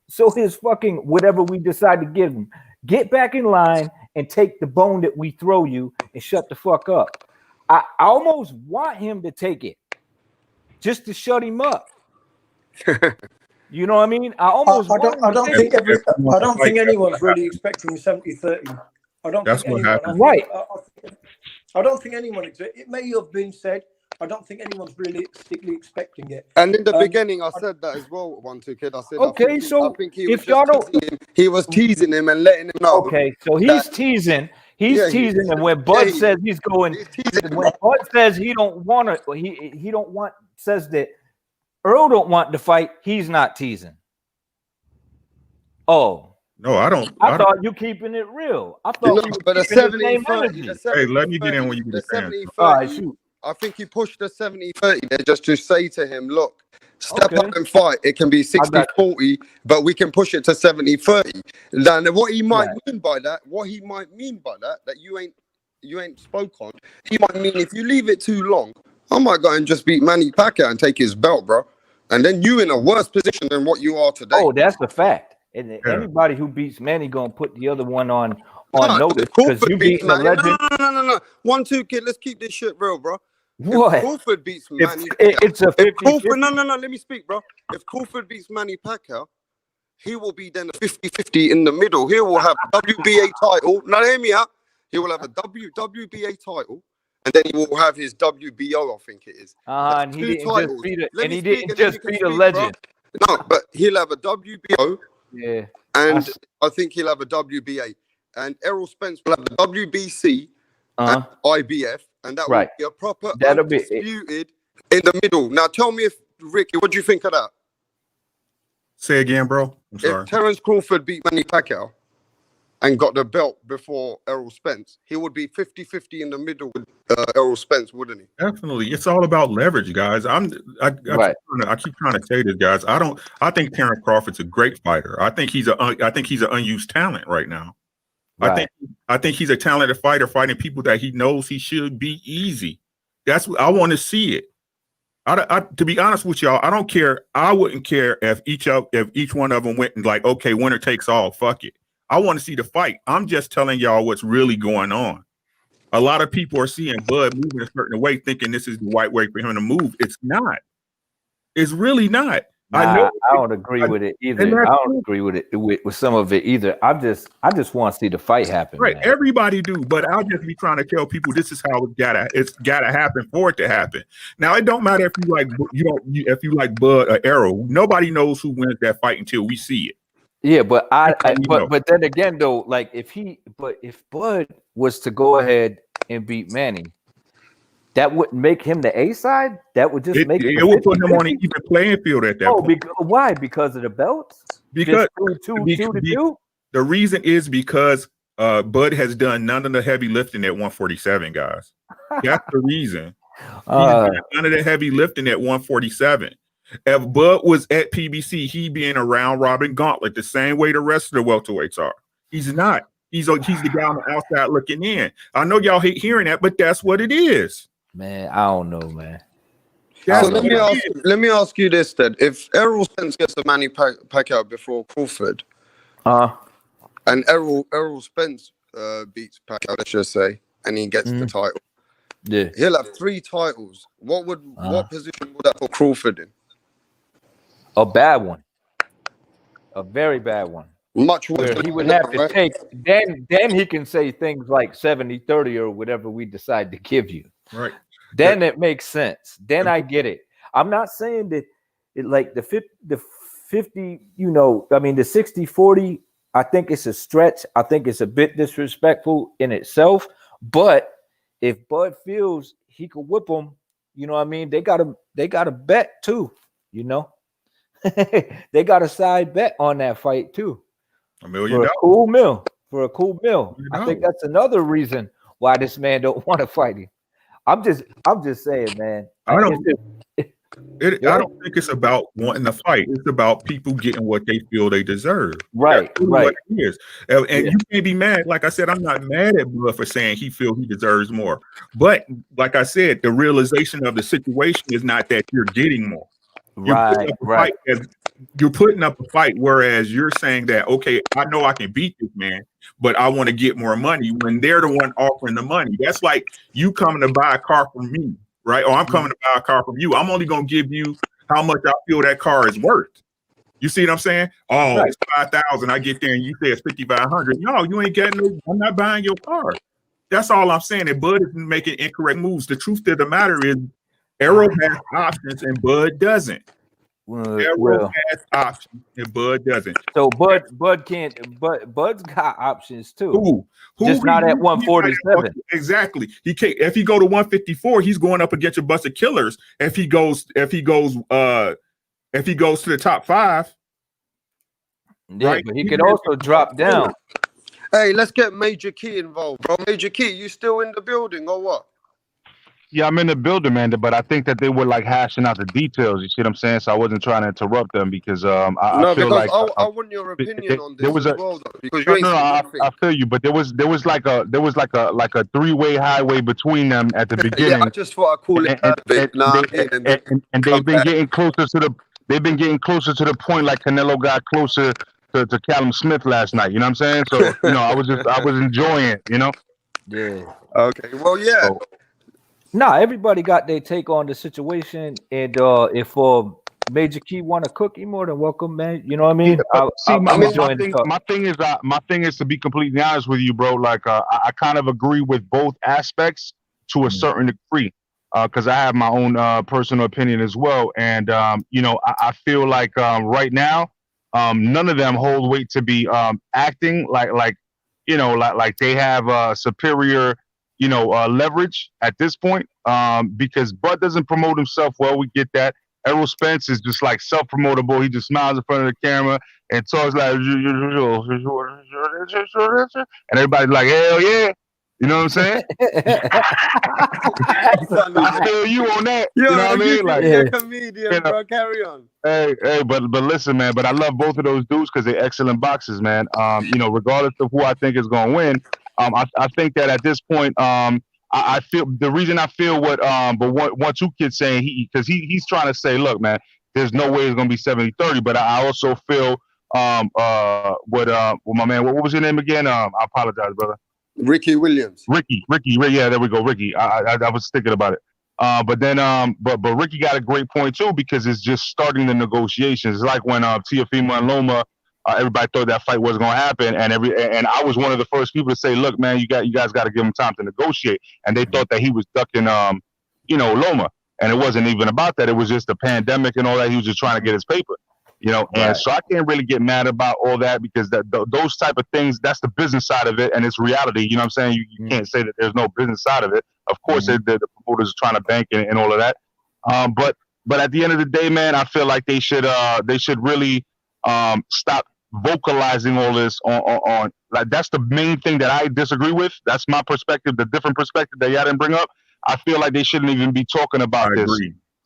Speaker 2: whatever we decide to give him. Get back in line and take the bone that we throw you and shut the fuck up. I almost want him to take it just to shut him up. You know what I mean? I
Speaker 14: don't think anyone's really expecting 70-30. I don't
Speaker 16: That's
Speaker 14: think
Speaker 16: what
Speaker 14: anyone.
Speaker 16: happened.
Speaker 2: Right.
Speaker 14: I don't think anyone. It may have been said. I don't think anyone's realistically expecting it.
Speaker 13: And in the beginning, I said that as well. 1-2 kid. I said,
Speaker 2: okay,
Speaker 13: I think he was
Speaker 2: if y'all don't,
Speaker 13: he was teasing him and letting him know.
Speaker 2: Okay, so he's teasing. He's teasing, and when Bud says he's going, when Bud says he don't want to, he don't want, says that Earl don't want to fight, he's not teasing. Oh.
Speaker 16: No, I don't.
Speaker 2: I thought you keeping it real. I thought we were
Speaker 13: but
Speaker 2: keeping the same energy.
Speaker 16: Hey, let me get in when you get
Speaker 13: the
Speaker 16: a chance.
Speaker 13: 70-30.
Speaker 2: All right, shoot.
Speaker 13: I think he pushed the 70-30 there just to say to him, look, step up and fight. It can be 60-40, but we can push it to 70-30. Then what he might mean by that, that you ain't spoke on, he might mean if you leave it too long, I might go and just beat Manny Pacquiao and take his belt, bro. And then you in a worse position than what you are today.
Speaker 2: Oh, that's the fact. And anybody who beats Manny gonna put the other one on notice because you beating a legend.
Speaker 13: No. 1-2 kid, let's keep this shit real, bro.
Speaker 2: What?
Speaker 13: If Crawford beats Manny
Speaker 2: it's a 50-50.
Speaker 13: No, let me speak, bro. If Crawford beats Manny Pacquiao, he will be then a 50-50 in the middle. He will have a WBA title. Now hear me out. He will have a WBA title, and then he will have his WBO, I think it is.
Speaker 2: And he didn't just beat a legend.
Speaker 13: Bro. No, but he'll have a WBO.
Speaker 2: Yeah.
Speaker 13: And I think he'll have a WBA. And Errol Spence will have the WBC and IBF. And that will be a proper undisputed in the middle. Now tell me Ricky, what do you think of that?
Speaker 16: Say again, bro. I'm sorry.
Speaker 13: If Terence Crawford beat Manny Pacquiao and got the belt before Errol Spence, he would be 50-50 in the middle with Errol Spence, wouldn't he?
Speaker 16: Definitely. It's all about leverage, guys. I keep trying to say this, guys. I think Terence Crawford's a great fighter. I think he's an unused talent right now. I think he's a talented fighter fighting people that he knows he should be easy. That's what I want to see it. To be honest with y'all, I don't care. I wouldn't care if each one of them went and like, okay, winner takes all. Fuck it. I want to see the fight. I'm just telling y'all what's really going on. A lot of people are seeing Bud moving a certain way, thinking this is the right way for him to move. It's not. It's really not.
Speaker 2: Nah, I don't agree with it either. I don't agree with it with some of it either. I just want to see the fight happen.
Speaker 16: Right,
Speaker 2: man.
Speaker 16: everybody do, but I'll just be trying to tell people this is how it's gotta happen for it to happen. Now it don't matter if you like Bud or Errol. Nobody knows who wins that fight until we see it.
Speaker 2: Yeah, but but then again though, like if Bud was to go ahead and beat Manny, that wouldn't make him the A side. That would just make
Speaker 16: it would put him on an even playing field at that point.
Speaker 2: Why? Because of the belts?
Speaker 16: Because
Speaker 2: two to two?
Speaker 16: The reason is because Bud has done none of the heavy lifting at 147, guys. That's the reason. He's done none of the heavy lifting at 147. If Bud was at PBC, he'd be in a round robin gauntlet the same way the rest of the welterweights are. He's not. He's the guy on the outside looking in. I know y'all hate hearing that, but that's what it is.
Speaker 2: Man, I don't know, man.
Speaker 13: So let me ask you this then: if Errol Spence gets a Manny Pacquiao before Crawford, and Errol Spence beats Pacquiao, let's just say, and he gets the title, he'll have 3 titles. What position would that put Crawford in?
Speaker 2: A bad one, a very bad one.
Speaker 13: Much worse.
Speaker 2: Where he would have to take. Then he can say things like 70-30 or whatever we decide to give you.
Speaker 16: Right.
Speaker 2: Then it makes sense. Then I get it. I'm not saying that it like the 50, the 60-40, I think it's a stretch. I think it's a bit disrespectful in itself. But if Bud feels he could whip him, you know what I mean? They got a bet too, you know. They got a side bet on that fight too.
Speaker 16: $1 million.
Speaker 2: For a cool meal. I think that's another reason why this man don't want to fight him. I'm just saying, man.
Speaker 16: I don't think it's about wanting to fight. It's about people getting what they feel they deserve.
Speaker 2: Right.
Speaker 16: What it is. And you can't be mad. Like I said, I'm not mad at Bud for saying he feels he deserves more. But like I said, the realization of the situation is not that you're getting more. You're putting up a fight, whereas you're saying that, okay, I know I can beat this man, but I want to get more money when they're the one offering the money. That's like you coming to buy a car from me, right? Or I'm coming to buy a car from you. I'm only going to give you how much I feel that car is worth. You see what I'm saying? Oh, it's 5,000. I get there and you say it's 5,500. No, you ain't getting no. I'm not buying your car. That's all I'm saying. And Bud is making incorrect moves. The truth of the matter is, Errol has options and Bud doesn't. Errol has options and Bud doesn't.
Speaker 2: So Bud can't. Bud's got options too.
Speaker 16: Who
Speaker 2: just not at 147.
Speaker 16: Exactly. He can't. If he go to 154, he's going up against a bunch of killers. If he goes to the top 5.
Speaker 2: Yeah, right? But he could also drop down.
Speaker 13: Hey, let's get Major Key involved, bro. Major Key, you still in the building or what?
Speaker 20: Yeah, I'm in the building, man, but I think that they were like hashing out the details. You see what I'm saying? So I wasn't trying to interrupt them because I feel like
Speaker 13: I want your opinion on this as well, though, because
Speaker 20: I feel you, but there was like a 3-way highway between them at the beginning.
Speaker 13: Yeah, I just thought I'd call it
Speaker 20: and they've been getting closer to the point, like Canelo got closer to Callum Smith last night. You know what I'm saying? So I was enjoying it. You know?
Speaker 2: Yeah.
Speaker 13: Okay. Well, yeah. So,
Speaker 2: everybody got their take on the situation, and if Major Key want to cook, you more than welcome, man. You know what I mean?
Speaker 20: My thing is to be completely honest with you, bro. Like I kind of agree with both aspects to a certain degree, because I have my own personal opinion as well, and I feel like right now, none of them hold weight to be acting like they have superior. Leverage at this point, because Bud doesn't promote himself well. We get that. Errol Spence is just like self-promotable. He just smiles in front of the camera and talks like, and everybody's like, hell yeah. You know what I'm saying? I feel you on that.
Speaker 13: Yo,
Speaker 20: You know what I mean? Like,
Speaker 13: you're a comedian, bro. Carry on.
Speaker 20: Hey, but listen, man. But I love both of those dudes because they're excellent boxers, man. You know, regardless of who I think is going to win, I think that at this point, I feel the reason I feel what you kids saying because he's trying to say, look, man, there's no way it's going to be 70-30. But I also feel what my man, what was your name again? I apologize, brother.
Speaker 13: Ricky Williams.
Speaker 20: Ricky, yeah, there we go, Ricky. I was thinking about it. But Ricky got a great point too because it's just starting the negotiations. It's like when Teofimo and Loma, everybody thought that fight wasn't going to happen, and I was one of the first people to say, look, man, you guys got to give him time to negotiate, and they thought that he was ducking Loma, and it wasn't even about that. It was just the pandemic and all that. He was just trying to get his paper. And so I can't really get mad about all that because those type of things, that's the business side of it, and it's reality. You know what I'm saying? You can't say that there's no business side of it. Of course, the promoters are trying to bank and all of that. But at the end of the day, man, I feel like they should really stop vocalizing all this on like that's the main thing that I disagree with. That's my perspective, the different perspective that y'all didn't bring up. I feel like they shouldn't even be talking about this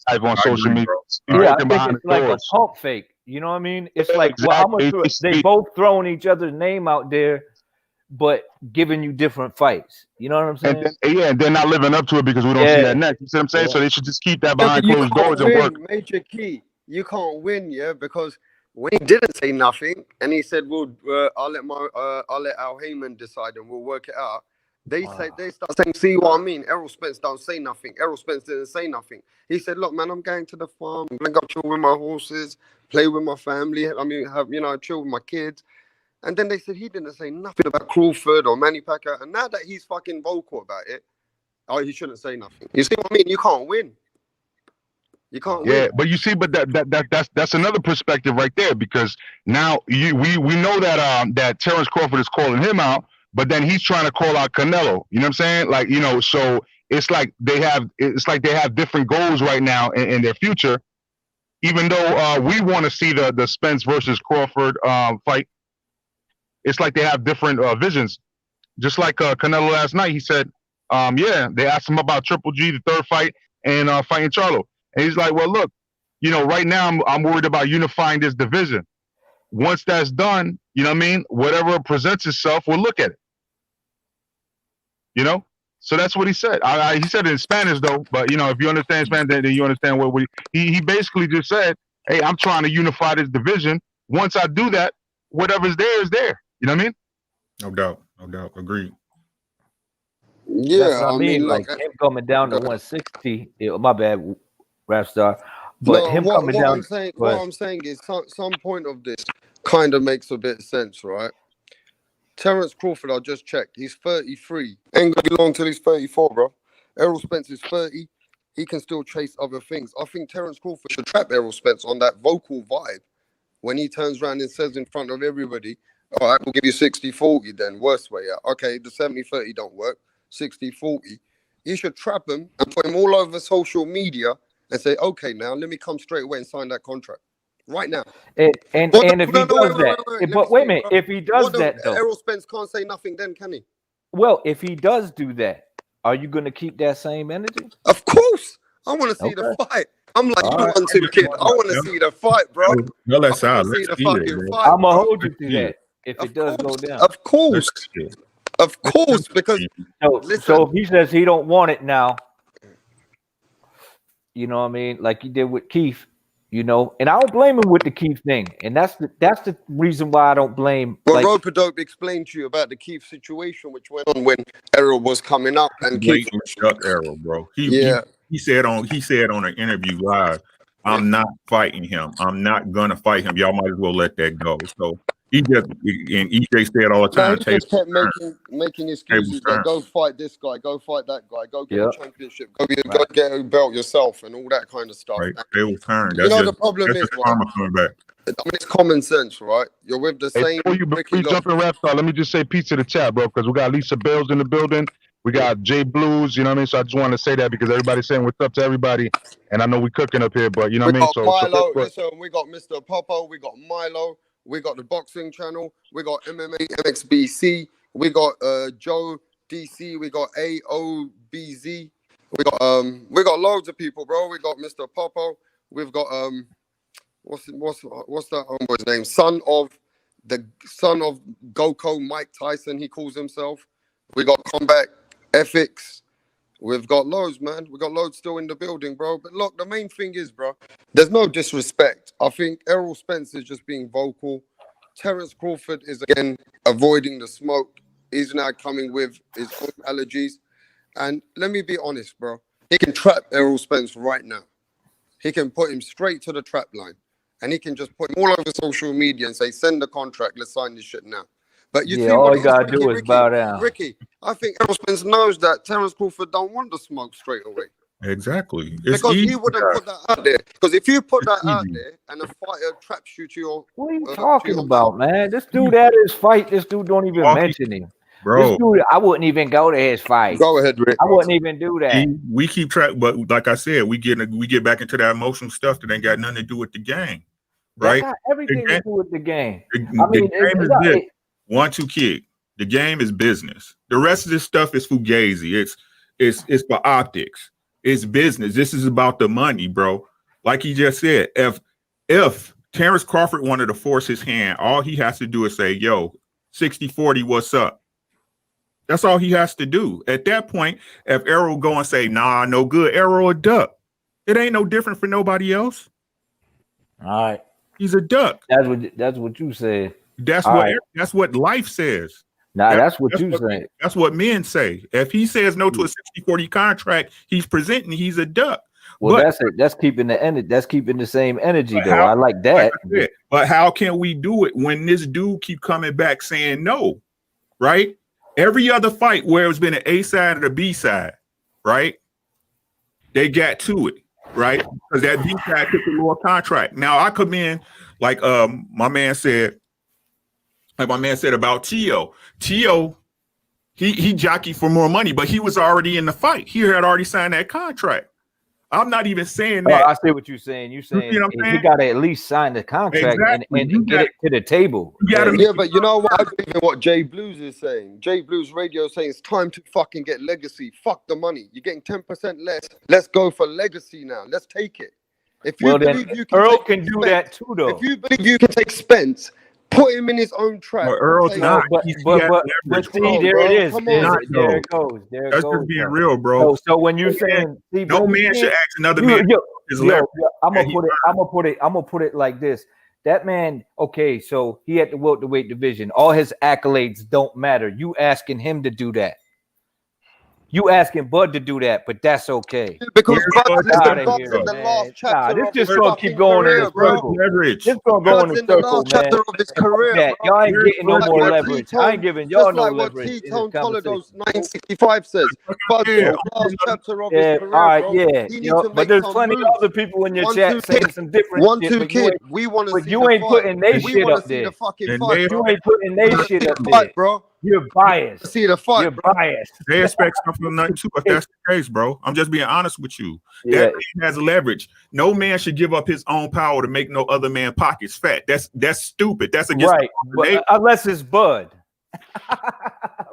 Speaker 20: type on social media.
Speaker 2: Yeah, I think it's like a pump fake. You know what I mean? It's like, well, how much they both throwing each other's name out there, but giving you different fights. You know what I'm saying?
Speaker 20: And they're not living up to it because we don't see that next. You see what I'm saying? So they should just keep that behind closed doors and work.
Speaker 13: Major key. You can't win, yeah, because when he didn't say nothing and he said, "Well, I'll let Al Heyman decide and we'll work it out." They start saying, "See what I mean?" Errol Spence don't say nothing. Errol Spence didn't say nothing. He said, "Look, man, I'm going to the farm. I'm gonna go chill with my horses, play with my family. I mean, chill with my kids." And then they said he didn't say nothing about Crawford or Manny Pacquiao. And now that he's fucking vocal about it, he shouldn't say nothing. You see what I mean? You can't win. You can't win.
Speaker 20: Yeah, but you see, but that's another perspective right there because now we know that Terrence Crawford is calling him out. But then he's trying to call out Canelo. You know what I'm saying? Like, so it's like they have different goals right now in their future. Even though we want to see the Spence versus Crawford fight, it's like they have different visions. Just like Canelo last night, he said, they asked him about Triple G, the third fight, and fighting Charlo. And he's like, well, look, right now I'm worried about unifying this division. Once that's done, you know what I mean? Whatever presents itself, we'll look at it. So that's what he said. He said it in Spanish though, but if you understand Spanish, then you understand what he basically just said. Hey, I'm trying to unify this division. Once I do that, whatever's there is there. You know what I mean?
Speaker 16: No doubt. Agreed.
Speaker 13: Yeah,
Speaker 2: that's what I mean. Like him coming down to 160. My bad, Rapstar. But him coming down.
Speaker 13: What I'm saying is some point of this kind of makes a bit of sense, right? Terrence Crawford, I just checked. He's 33. Ain't gonna be long till he's 34, bro. Errol Spence is 30. He can still chase other things. I think Terrence Crawford should trap Errol Spence on that vocal vibe when he turns around and says in front of everybody, "All right, we'll give you 60-40 then, worst way out. Okay, the 70-30 don't work. 60-40. You should trap him and put him all over social media and say, okay, now let me come straight away and sign that contract. Right now.
Speaker 2: And if he does that, but wait a minute, if he does that though,
Speaker 13: Errol Spence can't say nothing then, can he?
Speaker 2: Well, if he does do that, are you going to keep that same energy?
Speaker 13: Of course. I want to see the fight. I'm like, you want to, kid. I want to see the fight, bro.
Speaker 16: No, that's
Speaker 13: I
Speaker 16: how.
Speaker 13: want to see the fucking fight.
Speaker 2: I'm going to hold you to that if it does go down.
Speaker 13: Of course. Of course, because
Speaker 2: so if he says he don't want it now, you know what I mean? Like he did with Keith. And I don't blame him with the Keith thing, and that's the reason why I don't blame.
Speaker 13: Well, Rope-a-Dope explained to you about the Keith situation, which went on when Errol was coming up, and Keith
Speaker 16: shut Errol, bro. He said on an interview live, "I'm not fighting him. I'm not gonna fight him. Y'all might as well let that go." So he just and EJ said all the time.
Speaker 13: He just kept making excuses like, "Go fight this guy, go fight that guy, go get a championship, go get a belt yourself," and all that kind of stuff.
Speaker 16: Right, they will turn.
Speaker 13: The problem is,
Speaker 16: coming back.
Speaker 13: I mean, it's common sense, right? You're with the same.
Speaker 20: Before you jump in, Rapstar, let me just say peace to the chat, bro, because we got Lisa Bills in the building. We got Jay Blues, you know what I mean? So I just want to say that because everybody's saying what's up to everybody, and I know we cooking up here, but you know what I mean?
Speaker 13: So Milo, listen, we got Mr. Popo, we got Milo. We got the boxing channel. We got MMA, MXBC. We got Joe DC, we got AOBZ, we got loads of people, bro. We got Mr. Popo, we've got what's that homeboy's name? Son of Goko, Mike Tyson, he calls himself. We got Combat Ethics. We've got loads, man. We got loads still in the building, bro. But look, the main thing is, bro, there's no disrespect. I think Errol Spence is just being vocal. Terence Crawford is again avoiding the smoke. He's now coming with his own allergies. And let me be honest, bro. He can trap Errol Spence right now. He can put him straight to the trap line. And he can just put him all over social media and say, send the contract, let's sign this shit now. But you see
Speaker 2: all
Speaker 13: what
Speaker 2: you gotta do is bow down.
Speaker 13: Ricky, I think Errol Spence knows that Terence Crawford don't want the smoke straight away.
Speaker 16: Exactly. It's
Speaker 13: Because
Speaker 16: easy,
Speaker 13: he wouldn't put that out there. Because if you put that out there and a fighter traps you to your...
Speaker 2: What are you talking about, man? This dude at his fight, this dude don't even mention him.
Speaker 16: Bro.
Speaker 2: This dude, I wouldn't even go to his fight.
Speaker 13: Go ahead, Rick.
Speaker 2: I wouldn't even do that.
Speaker 16: We keep track, but like I said, we get back into that emotional stuff that ain't got nothing to do with the game. Right?
Speaker 2: That got everything to do with the game.
Speaker 16: The game is this. 1-2 kick. The game is business. The rest of this stuff is fugazi. It's for optics. It's business. This is about the money, bro. Like he just said, if Terence Crawford wanted to force his hand, all he has to do is say, yo, 60-40, what's up? That's all he has to do. At that point, if Errol go and say, nah, no good, Errol a duck. It ain't no different for nobody else.
Speaker 2: All right.
Speaker 16: He's a duck.
Speaker 2: That's what you said.
Speaker 16: That's what life says.
Speaker 2: Nah, that's what you say.
Speaker 16: That's what men say. If he says no to a 60-40 contract, he's presenting, he's a duck.
Speaker 2: Well, that's keeping the same energy though. I like that.
Speaker 16: But how can we do it when this dude keep coming back saying no? Right? Every other fight where it's been an A side or the B side, right? They got to it, right? Because that B side took the lower contract. Now I come in like my man said about Tio. Tio, he jockeyed for more money, but he was already in the fight. He had already signed that contract. I'm not even saying that.
Speaker 2: I see what you're saying. You're saying,
Speaker 16: you know what
Speaker 2: he got to at least sign the contract and get it to the table.
Speaker 13: Yeah, but you know what? I believe in what Jay Blues is saying. Jay Blues Radio is saying it's time to fucking get legacy. Fuck the money. You're getting 10% less. Let's go for legacy now. Let's take it. If you believe you can
Speaker 2: Earl can do that too, though.
Speaker 13: If you believe you can take Spence, put him in his own track.
Speaker 16: Earl's not.
Speaker 2: But see, there it is. There it goes.
Speaker 16: That's just being real, bro.
Speaker 2: So when you're saying,
Speaker 16: no man should ask another man his leverage.
Speaker 2: I'm gonna put it like this. That man, okay, so he had the welterweight division. All his accolades don't matter. You asking him to do that. You asking Bud to do that, but that's okay.
Speaker 13: Because Bud's
Speaker 2: Get out
Speaker 13: in
Speaker 2: of here,
Speaker 13: the
Speaker 2: man.
Speaker 13: last chapter
Speaker 2: This
Speaker 13: of
Speaker 2: just
Speaker 13: his
Speaker 2: gonna
Speaker 13: fucking
Speaker 2: keep going in
Speaker 13: career,
Speaker 2: the
Speaker 13: bro.
Speaker 2: circle.
Speaker 16: Leverage.
Speaker 2: This gonna go in
Speaker 13: Bud's
Speaker 2: the
Speaker 13: in the
Speaker 2: circle,
Speaker 13: last chapter
Speaker 2: man.
Speaker 13: of his career,
Speaker 2: That.
Speaker 13: bro.
Speaker 2: Y'all ain't getting no
Speaker 13: Just
Speaker 2: more
Speaker 13: like what
Speaker 2: leverage.
Speaker 13: T-Tone-
Speaker 2: I ain't giving y'all
Speaker 13: just
Speaker 2: no
Speaker 13: like what
Speaker 2: leverage. in this
Speaker 13: T-Tone
Speaker 2: conversation.
Speaker 13: Toledo's 965 says. Bud's in the last chapter of his career,
Speaker 2: all right,
Speaker 13: bro.
Speaker 2: yeah.
Speaker 13: He needs to
Speaker 2: But
Speaker 13: make
Speaker 2: there's
Speaker 13: some
Speaker 2: plenty of
Speaker 13: moves.
Speaker 2: other people in your
Speaker 13: 1-2
Speaker 2: chat saying
Speaker 13: kid.
Speaker 2: some different
Speaker 13: 1-2
Speaker 2: shit, but
Speaker 13: kid. We want to see
Speaker 2: you
Speaker 13: the
Speaker 2: ain't
Speaker 13: fight.
Speaker 2: putting they
Speaker 13: We
Speaker 2: shit
Speaker 13: want
Speaker 2: up
Speaker 13: to see
Speaker 2: there.
Speaker 13: the fucking
Speaker 16: And
Speaker 13: fight, bro.
Speaker 2: You ain't putting they shit up there.
Speaker 13: Fight, bro.
Speaker 2: You're biased.
Speaker 13: See the fight,
Speaker 2: You're
Speaker 13: bro.
Speaker 2: biased.
Speaker 16: They expect something from nothing too, if that's the case, bro. I'm just being honest with you.
Speaker 2: Yeah.
Speaker 16: That man has leverage. No man should give up his own power to make no other man pockets fat. That's stupid. That's against
Speaker 2: Right. But unless it's Bud.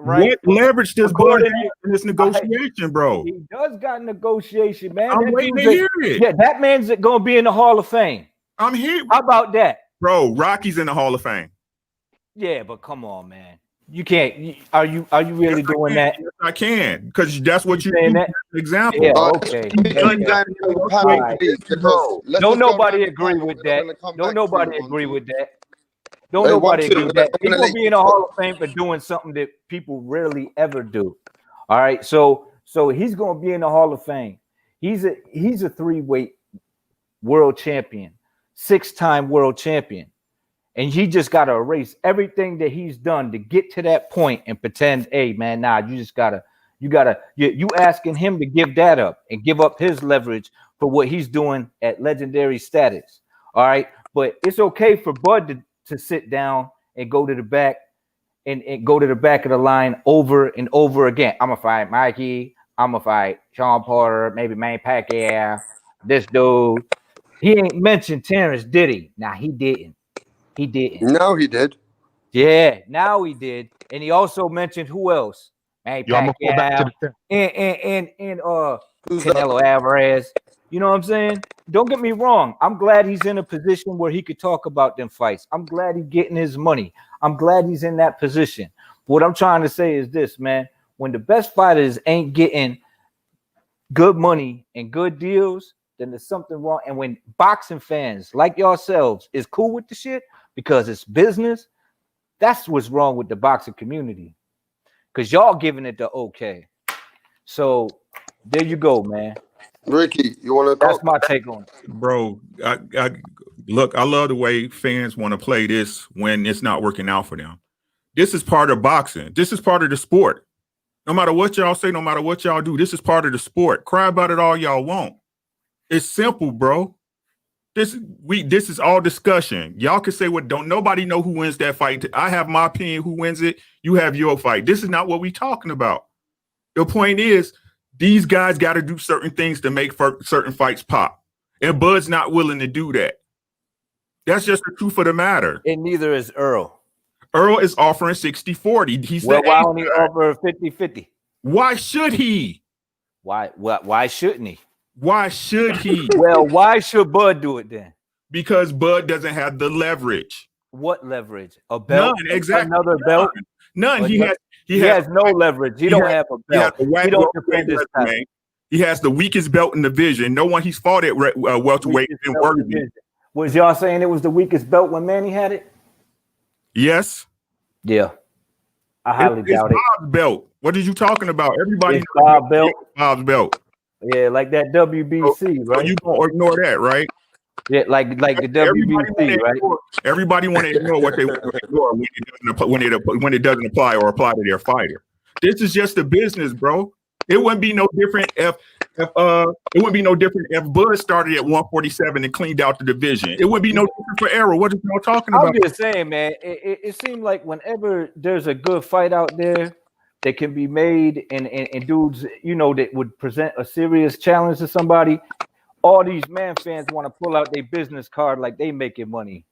Speaker 2: Right.
Speaker 16: What leverage does Bud
Speaker 2: According
Speaker 16: have in this negotiation, bro?
Speaker 2: He does got negotiation, man.
Speaker 16: I'm
Speaker 2: That
Speaker 16: waiting to
Speaker 2: dude's
Speaker 16: hear it.
Speaker 2: Yeah, that man's gonna be in the Hall of Fame.
Speaker 16: I'm here.
Speaker 2: How about that?
Speaker 16: Bro, Rocky's in the Hall of Fame.
Speaker 2: Yeah, but come on, man. You can't. Are you really doing that?
Speaker 16: Yes, I can, because that's what you
Speaker 2: saying
Speaker 16: do.
Speaker 2: that?
Speaker 16: Example.
Speaker 2: Yeah, okay. Don't nobody agree with that. Don't nobody agree with that. Don't nobody agree with that. He's gonna be in the Hall of Fame for doing something that people rarely ever do. All right, so he's gonna be in the Hall of Fame. He's a 3-weight world champion, 6-time world champion. And he just got to erase everything that he's done to get to that point and pretend, hey, man, nah, you asking him to give that up and give up his leverage for what he's doing at legendary status. All right. But it's okay for Bud to sit down and go to the back and go to the back of the line over and over again. I'm going to fight Mikey. I'm going to fight Sean Porter, maybe Manny Pacquiao, this dude. He ain't mentioned Terrence, did he? Nah, he didn't. He didn't.
Speaker 13: No, he did.
Speaker 2: Yeah, now he did. And he also mentioned who else? Manny
Speaker 20: Yo, I'm gonna fall back to
Speaker 2: Pacquiao,
Speaker 20: the
Speaker 2: and Canelo Alvarez. You know what I'm saying? Don't get me wrong. I'm glad he's in a position where he could talk about them fights. I'm glad he's getting his money. I'm glad he's in that position. What I'm trying to say is this, man. When the best fighters ain't getting good money and good deals, then there's something wrong. And when boxing fans like yourselves is cool with the shit because it's business, that's what's wrong with the boxing community. Because y'all giving it the okay. So there you go, man.
Speaker 13: Ricky, you want to talk?
Speaker 2: That's my take on it.
Speaker 16: Bro, look, I love the way fans want to play this when it's not working out for them. This is part of boxing. This is part of the sport. No matter what y'all say, no matter what y'all do, this is part of the sport. Cry about it all y'all want. It's simple, bro. This is all discussion. Y'all can say what, don't nobody know who wins that fight. I have my opinion who wins it. You have your fight. This is not what we talking about. The point is, these guys got to do certain things to make certain fights pop. And Bud's not willing to do that. That's just the truth of the matter.
Speaker 2: And neither is Earl.
Speaker 16: Earl is offering 60-40. He's
Speaker 2: why don't he offer 50-50?
Speaker 16: Why should he?
Speaker 2: Why shouldn't he?
Speaker 16: Why should he?
Speaker 2: Well, why should Bud do it then?
Speaker 16: Because Bud doesn't have the leverage.
Speaker 2: What leverage? A belt?
Speaker 16: None, exactly.
Speaker 2: Another belt?
Speaker 16: None. He
Speaker 2: has no leverage. He don't have a belt. He don't defend his title.
Speaker 16: He has the weakest belt in the division. No one he's fought at welterweight has been worthy.
Speaker 2: Was y'all saying it was the weakest belt when Manny had it?
Speaker 16: Yes.
Speaker 2: Yeah. I highly doubt it.
Speaker 16: Bob's belt. What are you talking about? Everybody
Speaker 2: knows Bob's belt.
Speaker 16: Bob's belt.
Speaker 2: Yeah, like that WBC, right?
Speaker 16: So you gonna ignore that, right?
Speaker 2: Yeah, like the WBC, right?
Speaker 16: Everybody want to ignore what they want to ignore when it doesn't apply or apply to their fighter. This is just a business, bro. It wouldn't be no different if Bud started at 147 and cleaned out the division. It wouldn't be no different for Errol. What are you talking about?
Speaker 2: I'm just saying, man. It seemed like whenever there's a good fight out there that can be made and dudes, you know, that would present a serious challenge to somebody, all these man fans want to pull out their business card like they making money.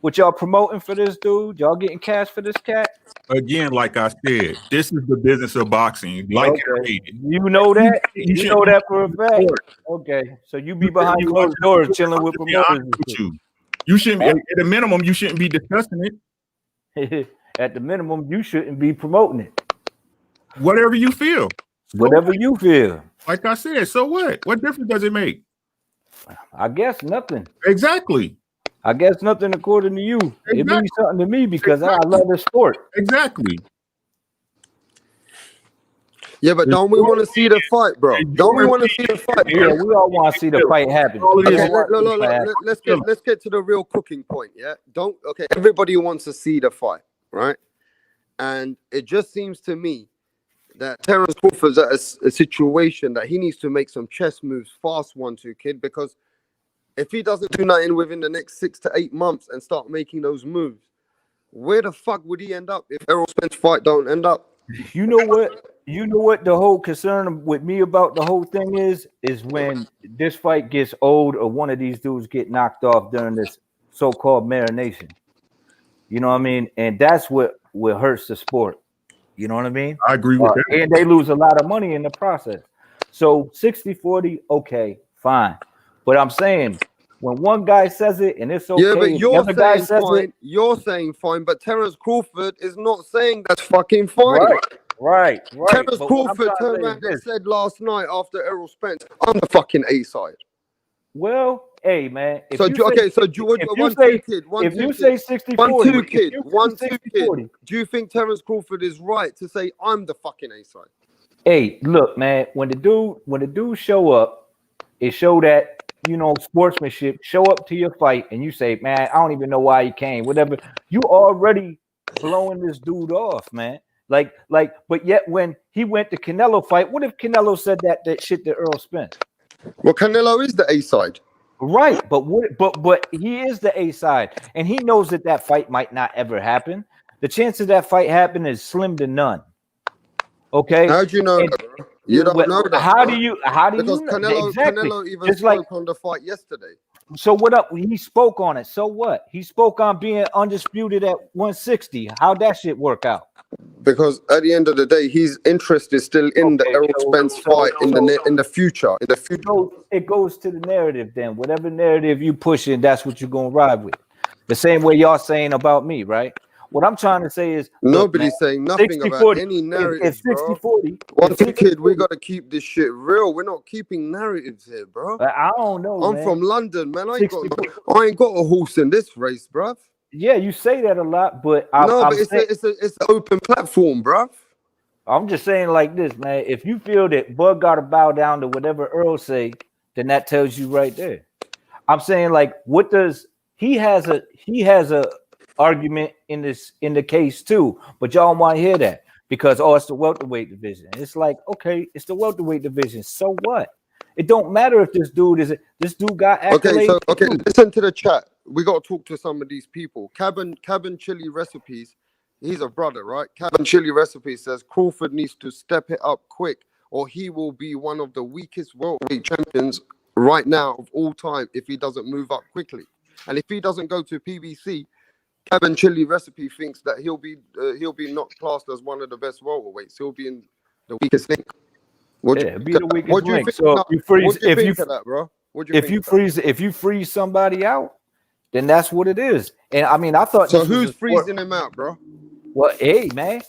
Speaker 2: What y'all promoting for this dude? Y'all getting cash for this cat?
Speaker 16: Again, like I said, this is the business of boxing. Like
Speaker 2: okay. You know that? You know that for a fact. Okay, so you be behind closed doors chilling with promoters.
Speaker 16: You shouldn't be, at the minimum, you shouldn't be discussing
Speaker 2: it. At the minimum, you shouldn't be promoting it.
Speaker 16: Whatever you feel.
Speaker 2: Whatever you feel.
Speaker 16: Like I said, so what? What difference does it make?
Speaker 2: I guess nothing.
Speaker 16: Exactly.
Speaker 2: I guess nothing according to you. Exactly. It means something to me because I love the sport.
Speaker 16: Exactly.
Speaker 13: Yeah, but don't we want to see the fight, bro? Don't we want to see the fight?
Speaker 2: Yeah, we all want to see the fight happen.
Speaker 13: Okay, let's get to the real cooking point. Yeah, everybody wants to see the fight, right? And it just seems to me that Terence Crawford's at a situation that he needs to make some chess moves fast, 1-2 kid, because if he doesn't do nothing within the next 6 to 8 months and start making those moves, where the fuck would he end up if Errol Spence fight don't end up?
Speaker 2: You know what the whole concern with me about the whole thing is when this fight gets old or one of these dudes get knocked off during this so-called marination. You know what I mean? And that's what hurts the sport. You know what I mean?
Speaker 16: I agree with that.
Speaker 2: And they lose a lot of money in the process. So 60-40, okay, fine. But I'm saying when one guy says it and it's okay,
Speaker 13: yeah, but you're saying
Speaker 2: fine.
Speaker 13: You're saying fine, but Terence Crawford is not saying that's fucking fine.
Speaker 2: Right.
Speaker 13: Terence Crawford turned around and said last night after Errol Spence, I'm the fucking A side.
Speaker 2: Well, hey man.
Speaker 13: If you say 60-40, kid. Do you think Terence Crawford is right to say I'm the fucking A side?
Speaker 2: Hey, look, man. When the dude show up, it show that, you know, sportsmanship. Show up to your fight and you say, man, I don't even know why he came. Whatever. You already blowing this dude off, man. Like, but yet when he went to Canelo fight, what if Canelo said that shit to Earl Spence?
Speaker 13: Well, Canelo is the A side,
Speaker 2: right? But he is the A side, and he knows that fight might not ever happen. The chance of that fight happening is slim to none. Okay.
Speaker 13: How do you know that, bro? You don't know that.
Speaker 2: How do you?
Speaker 13: Because
Speaker 2: know?
Speaker 13: Canelo,
Speaker 2: Exactly.
Speaker 13: Canelo even spoke on the fight yesterday.
Speaker 2: So what up? He spoke on it. So what? He spoke on being undisputed at 160. How'd that shit work out?
Speaker 13: because at the end of the day, his interest is still in the Errol Spence fight in the future.
Speaker 2: It goes to the narrative then. Whatever narrative you pushing, that's what you're gonna ride with. The same way y'all saying about me, right? What I'm trying to say is
Speaker 13: nobody's saying nothing about any narrative, bro.
Speaker 2: 60-40.
Speaker 13: One thing, kid, we got to keep this shit real. We're not keeping narratives here, bro.
Speaker 2: I don't know.
Speaker 13: I'm from London, man. I ain't got a horse in this race, bruv.
Speaker 2: Yeah, you say that a lot, but
Speaker 13: it's an open platform, bruv.
Speaker 2: I'm just saying like this, man. If you feel that Bud got to bow down to whatever Earl say, then that tells you right there. I'm saying like, what does he has a argument in the case too, but y'all want to hear that because it's the welterweight division. It's like, okay, it's the welterweight division. So what? It don't matter if this dude got accolades.
Speaker 13: Okay, listen to the chat. We got to talk to some of these people. Cabin Chili Recipes, he's a brother, right? Cabin Chili Recipes says Crawford needs to step it up quick or he will be one of the weakest welterweight champions right now of all time if he doesn't move up quickly. And if he doesn't go to PBC, Cabin Chili Recipe thinks that he'll be not classed as one of the best welterweights. He'll be in the weakest link. What do you think? So
Speaker 2: if you freeze somebody out, then that's what it is. And I mean, I thought
Speaker 13: so. Who's freezing him out, bro?
Speaker 2: Well, hey, man,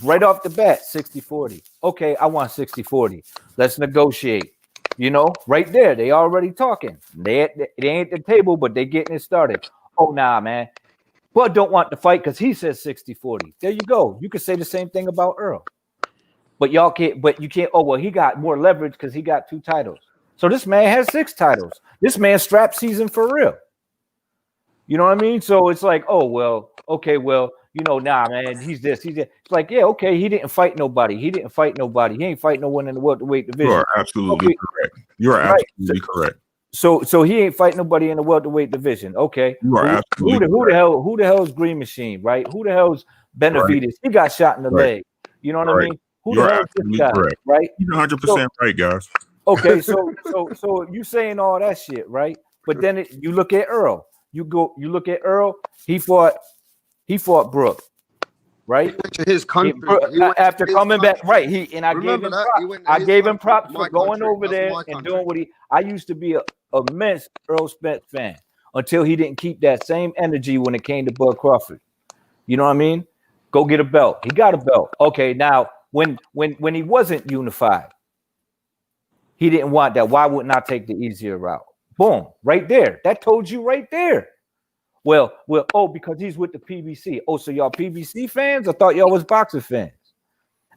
Speaker 2: right off the bat, 60-40. Okay, I want 60-40. Let's negotiate. You know, right there, they already talking. They ain't at the table, but they getting it started. Oh, nah, man. Bud don't want to fight because he says 60-40. There you go. You could say the same thing about Earl. But y'all can't, but you can't. Oh, well, he got more leverage because he got 2 titles. So this man has 6 titles. This man strap season for real. You know what I mean? So it's like, oh, well, okay, well, you know, nah, man, he's this, he's that. It's like, yeah, okay, he didn't fight nobody. He ain't fight no one in the welterweight division.
Speaker 16: You are absolutely correct. You are absolutely correct.
Speaker 2: So he ain't fight nobody in the welterweight division. Okay.
Speaker 16: You are
Speaker 2: who the hell is Green Machine, right? Who the hell's Benavidez? Right. He got shot in the leg. You know what I mean? Who the hell is this guy?
Speaker 16: Correct.
Speaker 2: Right?
Speaker 16: You're 100% right, guys.
Speaker 2: Okay, so you saying all that shit, right? But then you look at Earl. You look at Earl. He fought Brooke, right?
Speaker 13: He went to his country.
Speaker 2: After coming back, right? I gave him props for going over there and doing what he. I used to be a immense Earl Spence fan until he didn't keep that same energy when it came to Bud Crawford. You know what I mean? Go get a belt. He got a belt. Okay, now when he wasn't unified, he didn't want that. Why wouldn't I take the easier route? Boom, right there. That told you right there. Well, because he's with the PBC. Oh, so y'all PBC fans? I thought y'all was boxer fans.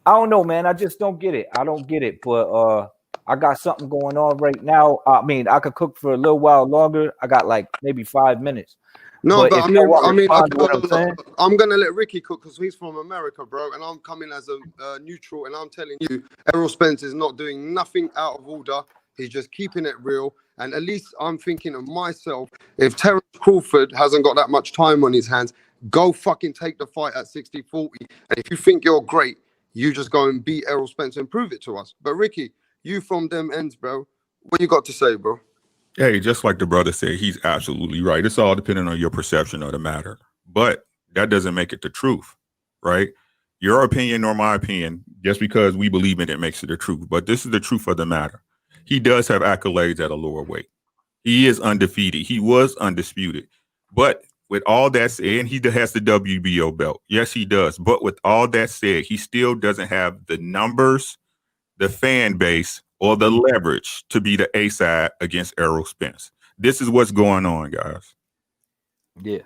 Speaker 2: I don't know, man. I just don't get it. I don't get it. But I got something going on right now. I mean, I could cook for a little while longer. I got like maybe 5 minutes.
Speaker 13: No, but I'm gonna let Ricky cook because he's from America, bro, and I'm coming as a neutral, and I'm telling you, Errol Spence is not doing nothing out of order. He's just keeping it real, and at least I'm thinking of myself. If Terence Crawford hasn't got that much time on his hands, go fucking take the fight at 60-40. And if you think you're great, you just go and beat Errol Spence and prove it to us. But Ricky, you from them ends, bro. What you got to say, bro?
Speaker 16: Hey, just like the brother said, he's absolutely right. It's all depending on your perception of the matter. But that doesn't make it the truth, right? Your opinion or my opinion, just because we believe in it makes it the truth. But this is the truth of the matter. He does have accolades at a lower weight. He is undefeated. He was undisputed. But with all that said, and he has the WBO belt. Yes, he does. But with all that said, he still doesn't have the numbers, the fan base, or the leverage to be the A-side against Errol Spence. This is what's going on, guys.
Speaker 2: Yeah.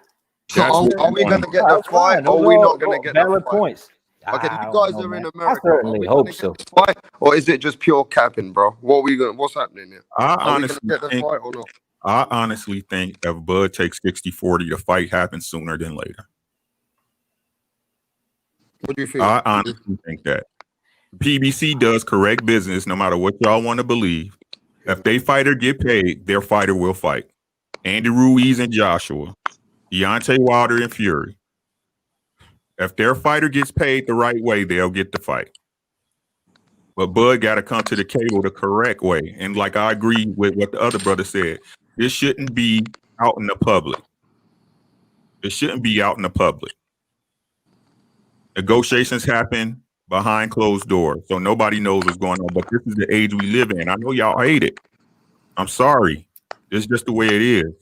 Speaker 13: So are we going to get the fight, or are we not going to get the fight?
Speaker 2: Points.
Speaker 13: Okay, you guys are in America.
Speaker 2: I certainly hope so.
Speaker 13: Fight, or is it just pure capping, bro? What's happening here?
Speaker 16: I
Speaker 13: are we going to get the fight or not?
Speaker 16: I honestly think if Bud takes 60-40, the fight happens sooner than later.
Speaker 13: What do you think?
Speaker 16: I honestly think that. PBC does correct business no matter what y'all want to believe. If they fighter get paid, their fighter will fight. Andy Ruiz and Joshua, Deontay Wilder and Fury. If their fighter gets paid the right way, they'll get the fight. But Bud got to come to the table the correct way. And like I agree with what the other brother said, this shouldn't be out in the public. It shouldn't be out in the public. Negotiations happen behind closed doors, so nobody knows what's going on. But this is the age we live in. I know y'all hate it. I'm sorry. This is just the way it is.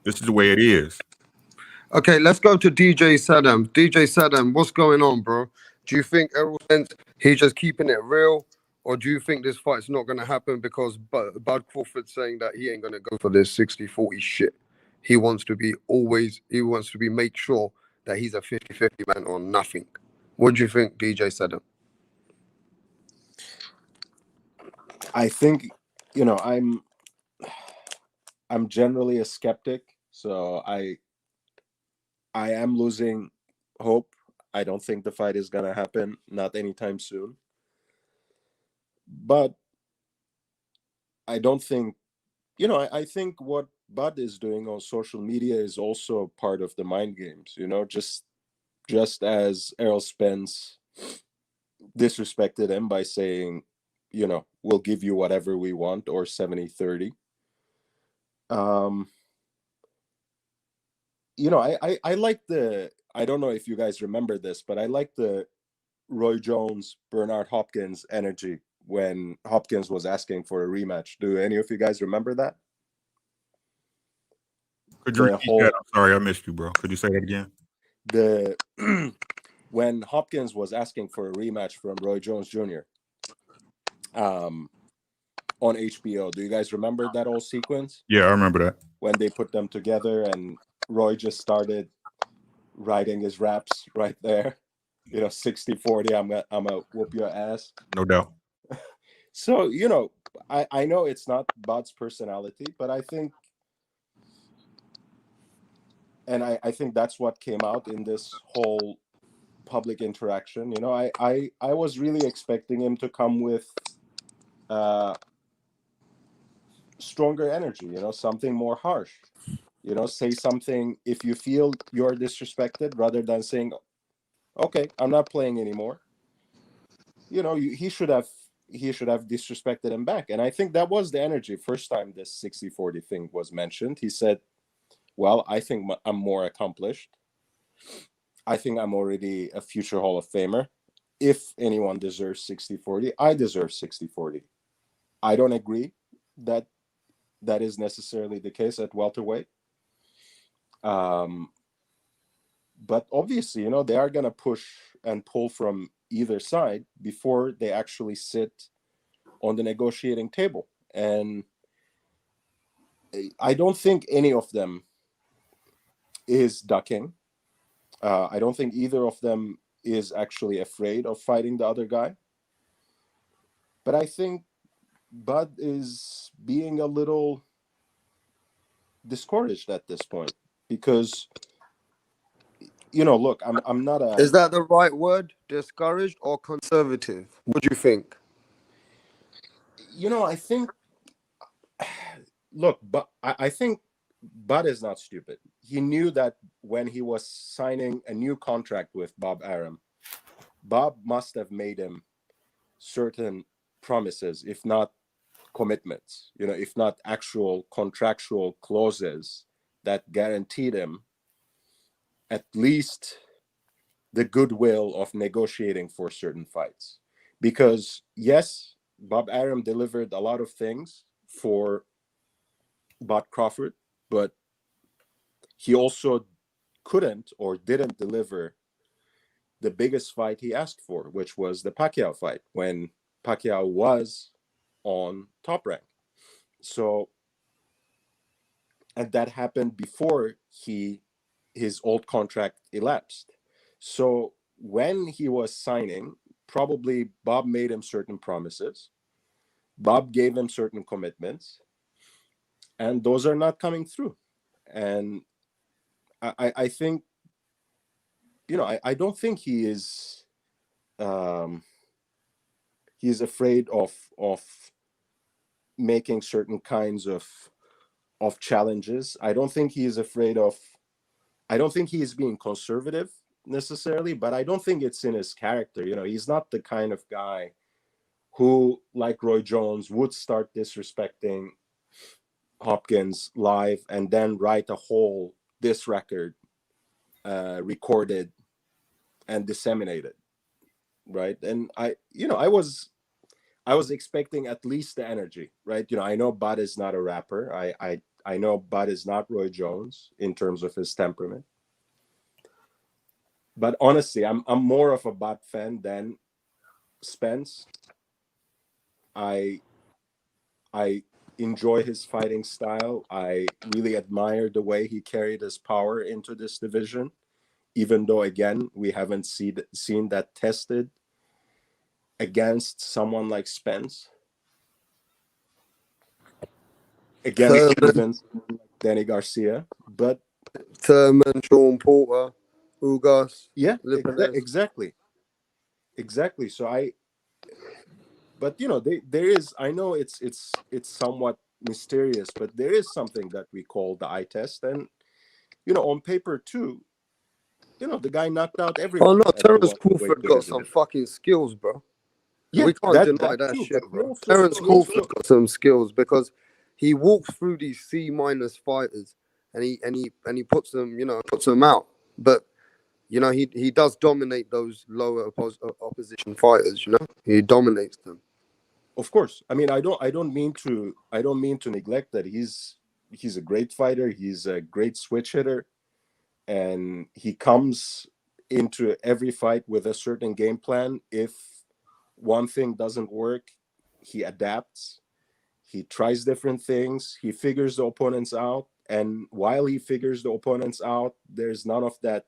Speaker 16: This is the way it is.
Speaker 13: Okay, let's go to DJ Saddam. DJ Saddam, what's going on, bro? Do you think Errol Spence, he's just keeping it real? Or do you think this fight's not going to happen because Bud Crawford's saying that he ain't going to go for this 60-40 shit? He wants to make sure that he's a 50-50 man or nothing. What do you think, DJ Saddam?
Speaker 19: I think, I'm generally a skeptic, so I am losing hope. I don't think the fight is gonna happen, not anytime soon. But I don't think, I think what Bud is doing on social media is also part of the mind games, just as Errol Spence disrespected him by saying, we'll give you whatever we want, or 70-30. I like I don't know if you guys remember this, but I like the Roy Jones, Bernard Hopkins energy when Hopkins was asking for a rematch. Do any of you guys remember that?
Speaker 16: Could you repeat that? I'm sorry, I missed you, bro. Could you say that again?
Speaker 19: When Hopkins was asking for a rematch from Roy Jones Jr. On HBO, do you guys remember that whole sequence?
Speaker 16: Yeah, I remember that.
Speaker 19: When they put them together and Roy just started writing his raps right there. 60-40, I'm gonna whoop your ass.
Speaker 16: No doubt.
Speaker 19: So, I know it's not Bud's personality, but I think, and I think that's what came out in this whole public interaction. I was really expecting him to come with stronger energy, something more harsh. Say something if you feel you're disrespected, rather than saying, okay, I'm not playing anymore. He should have disrespected him back. And I think that was the energy. First time this 60-40 thing was mentioned, he said, well, I think I'm more accomplished. I think I'm already a future Hall of Famer. If anyone deserves 60-40, I deserve 60-40. I don't agree that is necessarily the case at welterweight. But obviously, they are going to push and pull from either side before they actually sit on the negotiating table. And I don't think any of them is ducking. I don't think either of them is actually afraid of fighting the other guy. But I think Bud is being a little discouraged at this point because, look, I'm not a...
Speaker 13: Is that the right word? Discouraged or conservative? What do you think?
Speaker 19: I think... Look, but I think Bud is not stupid. He knew that when he was signing a new contract with Bob Arum, Bob must have made him certain promises, if not commitments, if not actual contractual clauses that guaranteed him at least the goodwill of negotiating for certain fights. Because yes, Bob Arum delivered a lot of things for Bud Crawford, but he also couldn't or didn't deliver the biggest fight he asked for, which was the Pacquiao fight, when Pacquiao was on Top Rank. So, and that happened before his old contract elapsed. So when he was signing, probably Bob made him certain promises. Bob gave him certain commitments, and those are not coming through. And I think, I don't think he is he's afraid of making certain kinds of challenges. I don't think he is being conservative necessarily, but I don't think it's in his character. He's not the kind of guy who, like Roy Jones, would start disrespecting Hopkins live and then write a whole diss record recorded and disseminate it, right? And I was expecting at least the energy, right? I know Bud is not a rapper. I know Bud is not Roy Jones in terms of his temperament. But honestly, I'm more of a Bud fan than Spence. I enjoy his fighting style. I really admire the way he carried his power into this division, even though, again, we haven't seen that tested against someone like Spence, against even Danny Garcia. But
Speaker 13: Thurman, Sean Porter, Ugas.
Speaker 19: yeah,
Speaker 13: Lipinets.
Speaker 19: exactly. So but there is, I know it's somewhat mysterious, but there is something that we call the eye test, and on paper too, the guy knocked out everyone.
Speaker 13: Oh no,
Speaker 19: at the
Speaker 13: Terence
Speaker 19: welterweight
Speaker 13: Crawford got
Speaker 19: division.
Speaker 13: some fucking skills, bro.
Speaker 19: Yeah,
Speaker 13: we can't deny that
Speaker 19: too,
Speaker 13: shit,
Speaker 19: but
Speaker 13: bro. Terence Crawford's got some skills because he walks through these C- fighters and he puts them out. But he does dominate those lower opposition fighters. He dominates them.
Speaker 19: Of course, I mean, I don't mean to neglect that he's a great fighter. He's a great switch hitter, and he comes into every fight with a certain game plan. If one thing doesn't work, he adapts. He tries different things. He figures the opponents out, and while he figures the opponents out, there's none of that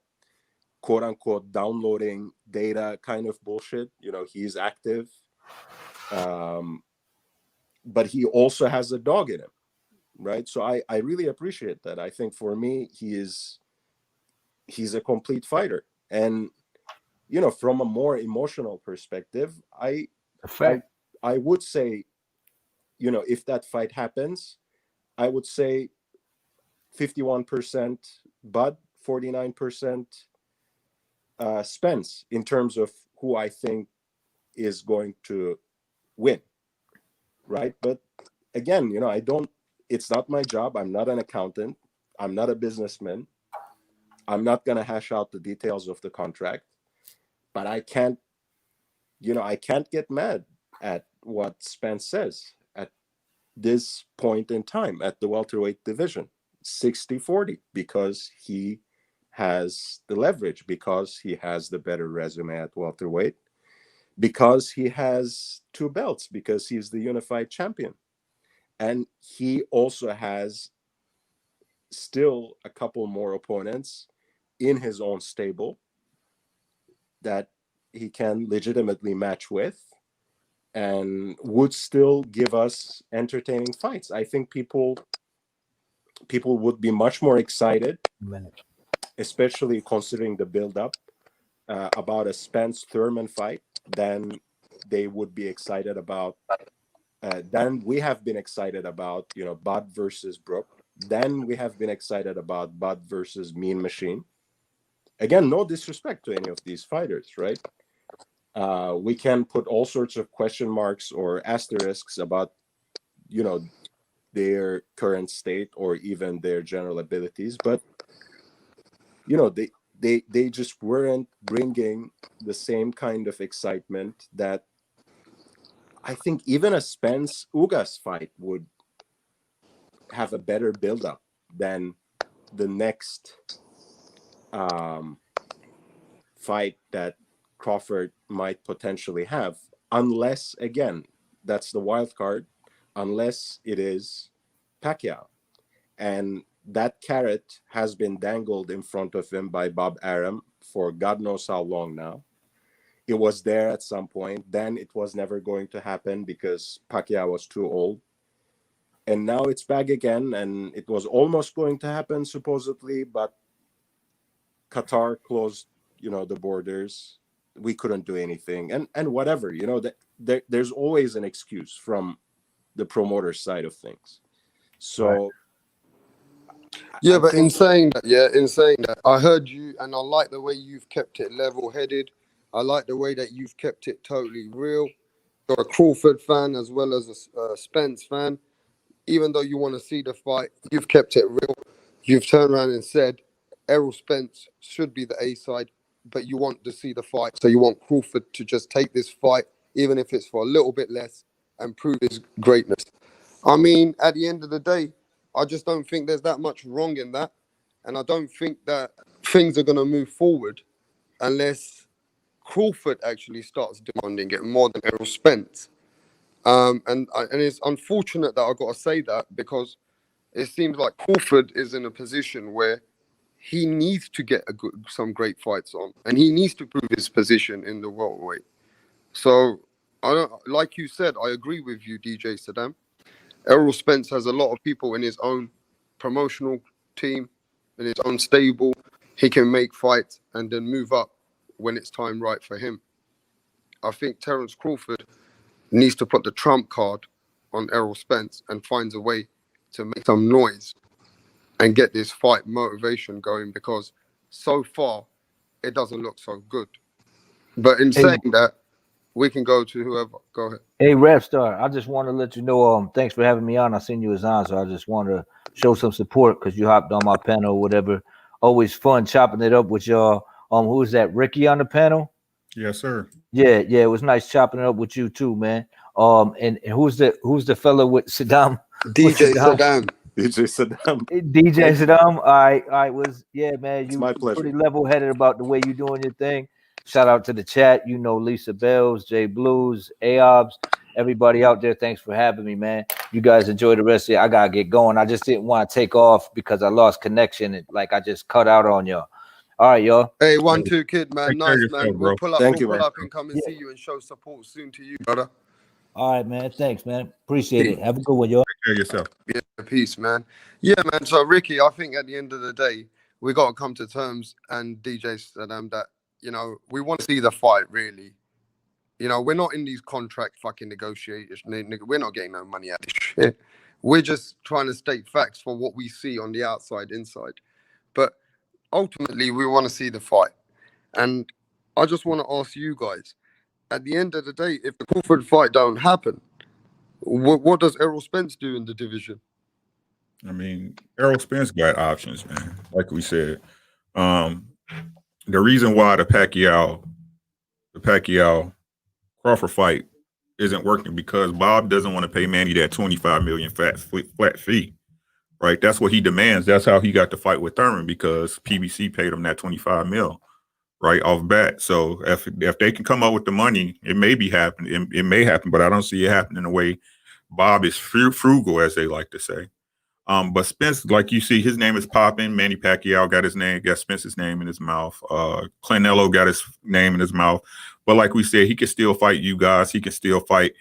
Speaker 19: quote unquote downloading data kind of bullshit. He's active. But he also has a dog in him, right? So I really appreciate that. I think for me, he's a complete fighter. And from a more emotional perspective, I would say, if that fight happens, I would say 51% Bud, 49% Spence in terms of who I think is going to win, right? But again, it's not my job. I'm not an accountant. I'm not a businessman. I'm not going to hash out the details of the contract, but I can't get mad at what Spence says at this point in time at the welterweight division, 60-40, because he has the leverage, because he has the better resume at welterweight, because he has 2 belts, because he's the unified champion. And he also has still a couple more opponents in his own stable that he can legitimately match with and would still give us entertaining fights. I think people would be much more excited, especially considering the build-up, about a Spence Thurman fight than they would be excited about. Then we have been excited about, Bud versus Brook. Then we have been excited about Bud versus Mean Machine. Again, no disrespect to any of these fighters, right? We can put all sorts of question marks or asterisks about, their current state or even their general abilities, but they just weren't bringing the same kind of excitement that I think even a Spence Ugas fight would have a better build-up than the next fight that Crawford might potentially have, unless, again, that's the wild card, unless it is Pacquiao. And that carrot has been dangled in front of him by Bob Arum for God knows how long now. It was there at some point. Then it was never going to happen because Pacquiao was too old. And now it's back again, and it was almost going to happen supposedly, but Qatar closed, the borders. We couldn't do anything, and whatever, there's always an excuse from the promoter side of things. So,
Speaker 13: yeah, but in saying that, I heard you, and I like the way you've kept it level-headed. I like the way that you've kept it totally real. You're a Crawford fan as well as a Spence fan. Even though you want to see the fight, you've kept it real. You've turned around and said Errol Spence should be the A side. but you want to see the fight. So you want Crawford to just take this fight, even if it's for a little bit less, and prove his greatness. I mean, at the end of the day, I just don't think there's that much wrong in that. And I don't think that things are going to move forward unless Crawford actually starts demanding it more than Errol Spence. And it's unfortunate that I got to say that, because it seems like Crawford is in a position where he needs to get some great fights on, and he needs to prove his position in the welterweight. So, I don't, like you said, I agree with you, DJ Saddam. Errol Spence has a lot of people in his own promotional team, in his own stable. He can make fights and then move up when it's time right for him. I think Terence Crawford needs to put the trump card on Errol Spence and finds a way to make some noise and get this fight motivation going, because so far it doesn't look so good. But in saying that, we can go to whoever. Go ahead.
Speaker 2: Hey, Rap Star, I just want to let you know, thanks for having me on. I seen you as on, so I just want to show some support because you hopped on my panel or whatever. Always fun chopping it up with y'all. Who is that? Ricky on the panel?
Speaker 16: Yes, sir.
Speaker 2: Yeah, it was nice chopping it up with you too, man. And who's the fellow with Saddam?
Speaker 13: DJ Saddam.
Speaker 19: DJ Saddam.
Speaker 2: DJ Saddam. All right, man.
Speaker 19: My pleasure.
Speaker 2: Pretty level-headed about the way you doing your thing. Shout out to the chat, Lisa Bells, Jay Blues, Aobs, everybody out there. Thanks for having me, man. You guys enjoy the rest of it. I gotta get going. I just didn't want to take off because I lost connection and I just cut out on y'all. All right, y'all.
Speaker 13: Hey, 1-2 kid, man. Nice, man. We'll pull up,
Speaker 19: Thank you,
Speaker 13: pull
Speaker 19: man.
Speaker 13: up and come and see you and show support soon to you, brother.
Speaker 2: All right, man. Thanks, man. Appreciate it. Have a good one, y'all.
Speaker 16: Take care of yourself.
Speaker 13: Yeah, peace, man. Yeah, man. So, Ricky, I think at the end of the day, we got to come to terms, and DJ Saddam, that, we want to see the fight, really. We're not in these contract fucking negotiations. We're not getting no money out of this shit. We're just trying to state facts for what we see on the outside, inside. But ultimately, we want to see the fight. And I just want to ask you guys, at the end of the day, if the Crawford fight don't happen, what does Errol Spence do in the division?
Speaker 16: I mean, Errol Spence got options, man. Like we said, the reason why the Pacquiao Crawford fight isn't working because Bob doesn't want to pay Manny that $25 million flat fee, right? That's what he demands. That's how he got the fight with Thurman, because PBC paid him that $25 million right off bat. So if they can come up with the money, it may be happening. It may happen, but I don't see it happening the way Bob is frugal, as they like to say. But Spence, like you see, his name is popping. Manny Pacquiao got Spence's name in his mouth. Canelo got his name in his mouth. But like we said, he can still fight you guys. He can still fight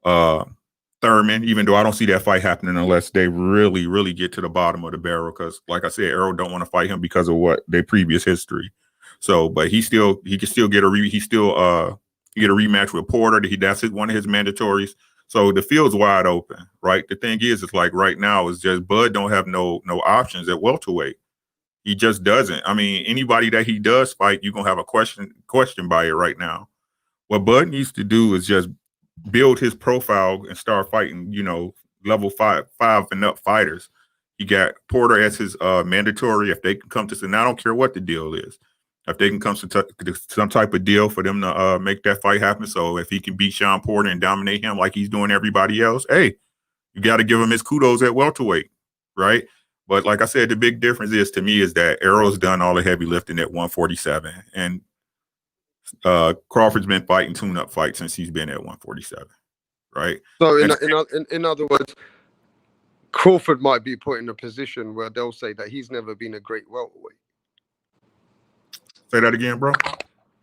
Speaker 16: Thurman, even though I don't see that fight happening unless they really, really get to the bottom of the barrel. Because, like I said, Errol don't want to fight him because of what their previous history. So, but he can still get a rematch with Porter. That's one of his mandatories. So the field's wide open, right? The thing is, it's like right now, it's just Bud don't have no options at welterweight. He just doesn't. I mean, anybody that he does fight, you're gonna have a question by it right now. What Bud needs to do is just build his profile and start fighting, level five and up fighters. He got Porter as his mandatory. If they can come to, and I don't care what the deal is. If they can come to some type of deal for them to make that fight happen. So if he can beat Sean Porter and dominate him like he's doing everybody else, hey, you got to give him his kudos at welterweight, right? But like I said, the big difference to me is that Errol's done all the heavy lifting at 147, and Crawford's been fighting tune-up fights since he's been at 147, right?
Speaker 13: So in other words, Crawford might be put in a position where they'll say that he's never been a great welterweight.
Speaker 16: Say that again, bro.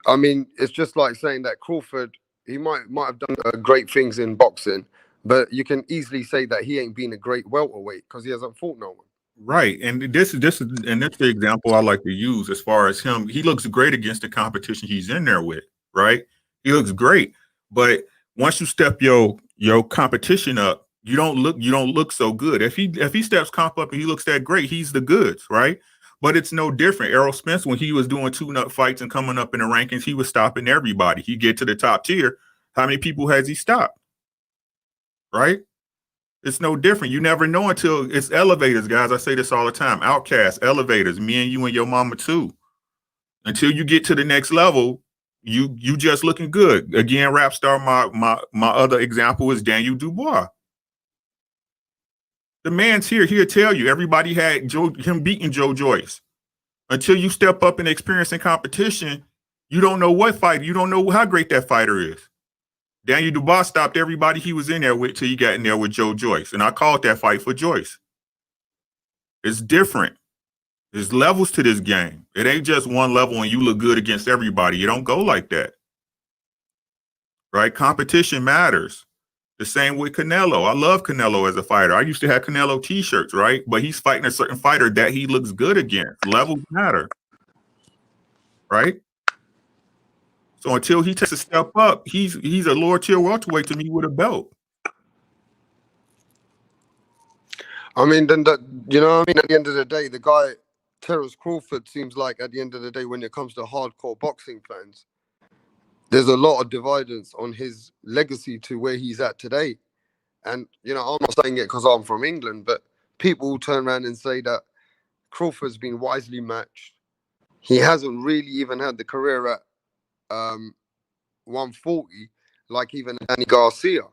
Speaker 13: I mean, it's just like saying that Crawford, he might have done great things in boxing, but you can easily say that he ain't been a great welterweight because he hasn't fought no one.
Speaker 16: Right, and that's the example I like to use as far as him. He looks great against the competition he's in there with, right? He looks great, but once you step your competition up, you don't look so good. If he steps comp up and he looks that great, he's the goods, right? But it's no different. Errol Spence, when he was doing tune-up fights and coming up in the rankings, he was stopping everybody. He get to the top tier. How many people has he stopped? Right? It's no different. You never know until it's elevators, guys. I say this all the time. Outcasts, elevators, me and you and your mama too. Until you get to the next level, you just looking good. Again, rap star, my other example is Daniel Dubois. The man's here. He'll tell you everybody had him beating Joe Joyce. Until you step up and experience in competition, you don't know what fight. You don't know how great that fighter is. Daniel Dubois stopped everybody he was in there with till he got in there with Joe Joyce. And I called that fight for Joyce. It's different. There's levels to this game. It ain't just one level and you look good against everybody. You don't go like that. Right? Competition matters. The same with Canelo. I love Canelo as a fighter. I used to have Canelo t-shirts, right? But he's fighting a certain fighter that he looks good against. Levels matter. Right? So until he takes a step up, he's a lower tier welterweight to me with a belt.
Speaker 13: I mean, then you know what I mean? At the end of the day, the guy, Terence Crawford, seems like at the end of the day, when it comes to hardcore boxing fans, there's a lot of dividends on his legacy to where he's at today. And, you know, I'm not saying it because I'm from England, but people will turn around and say that Crawford's been wisely matched. He hasn't really even had the career at 140 like even Danny Garcia.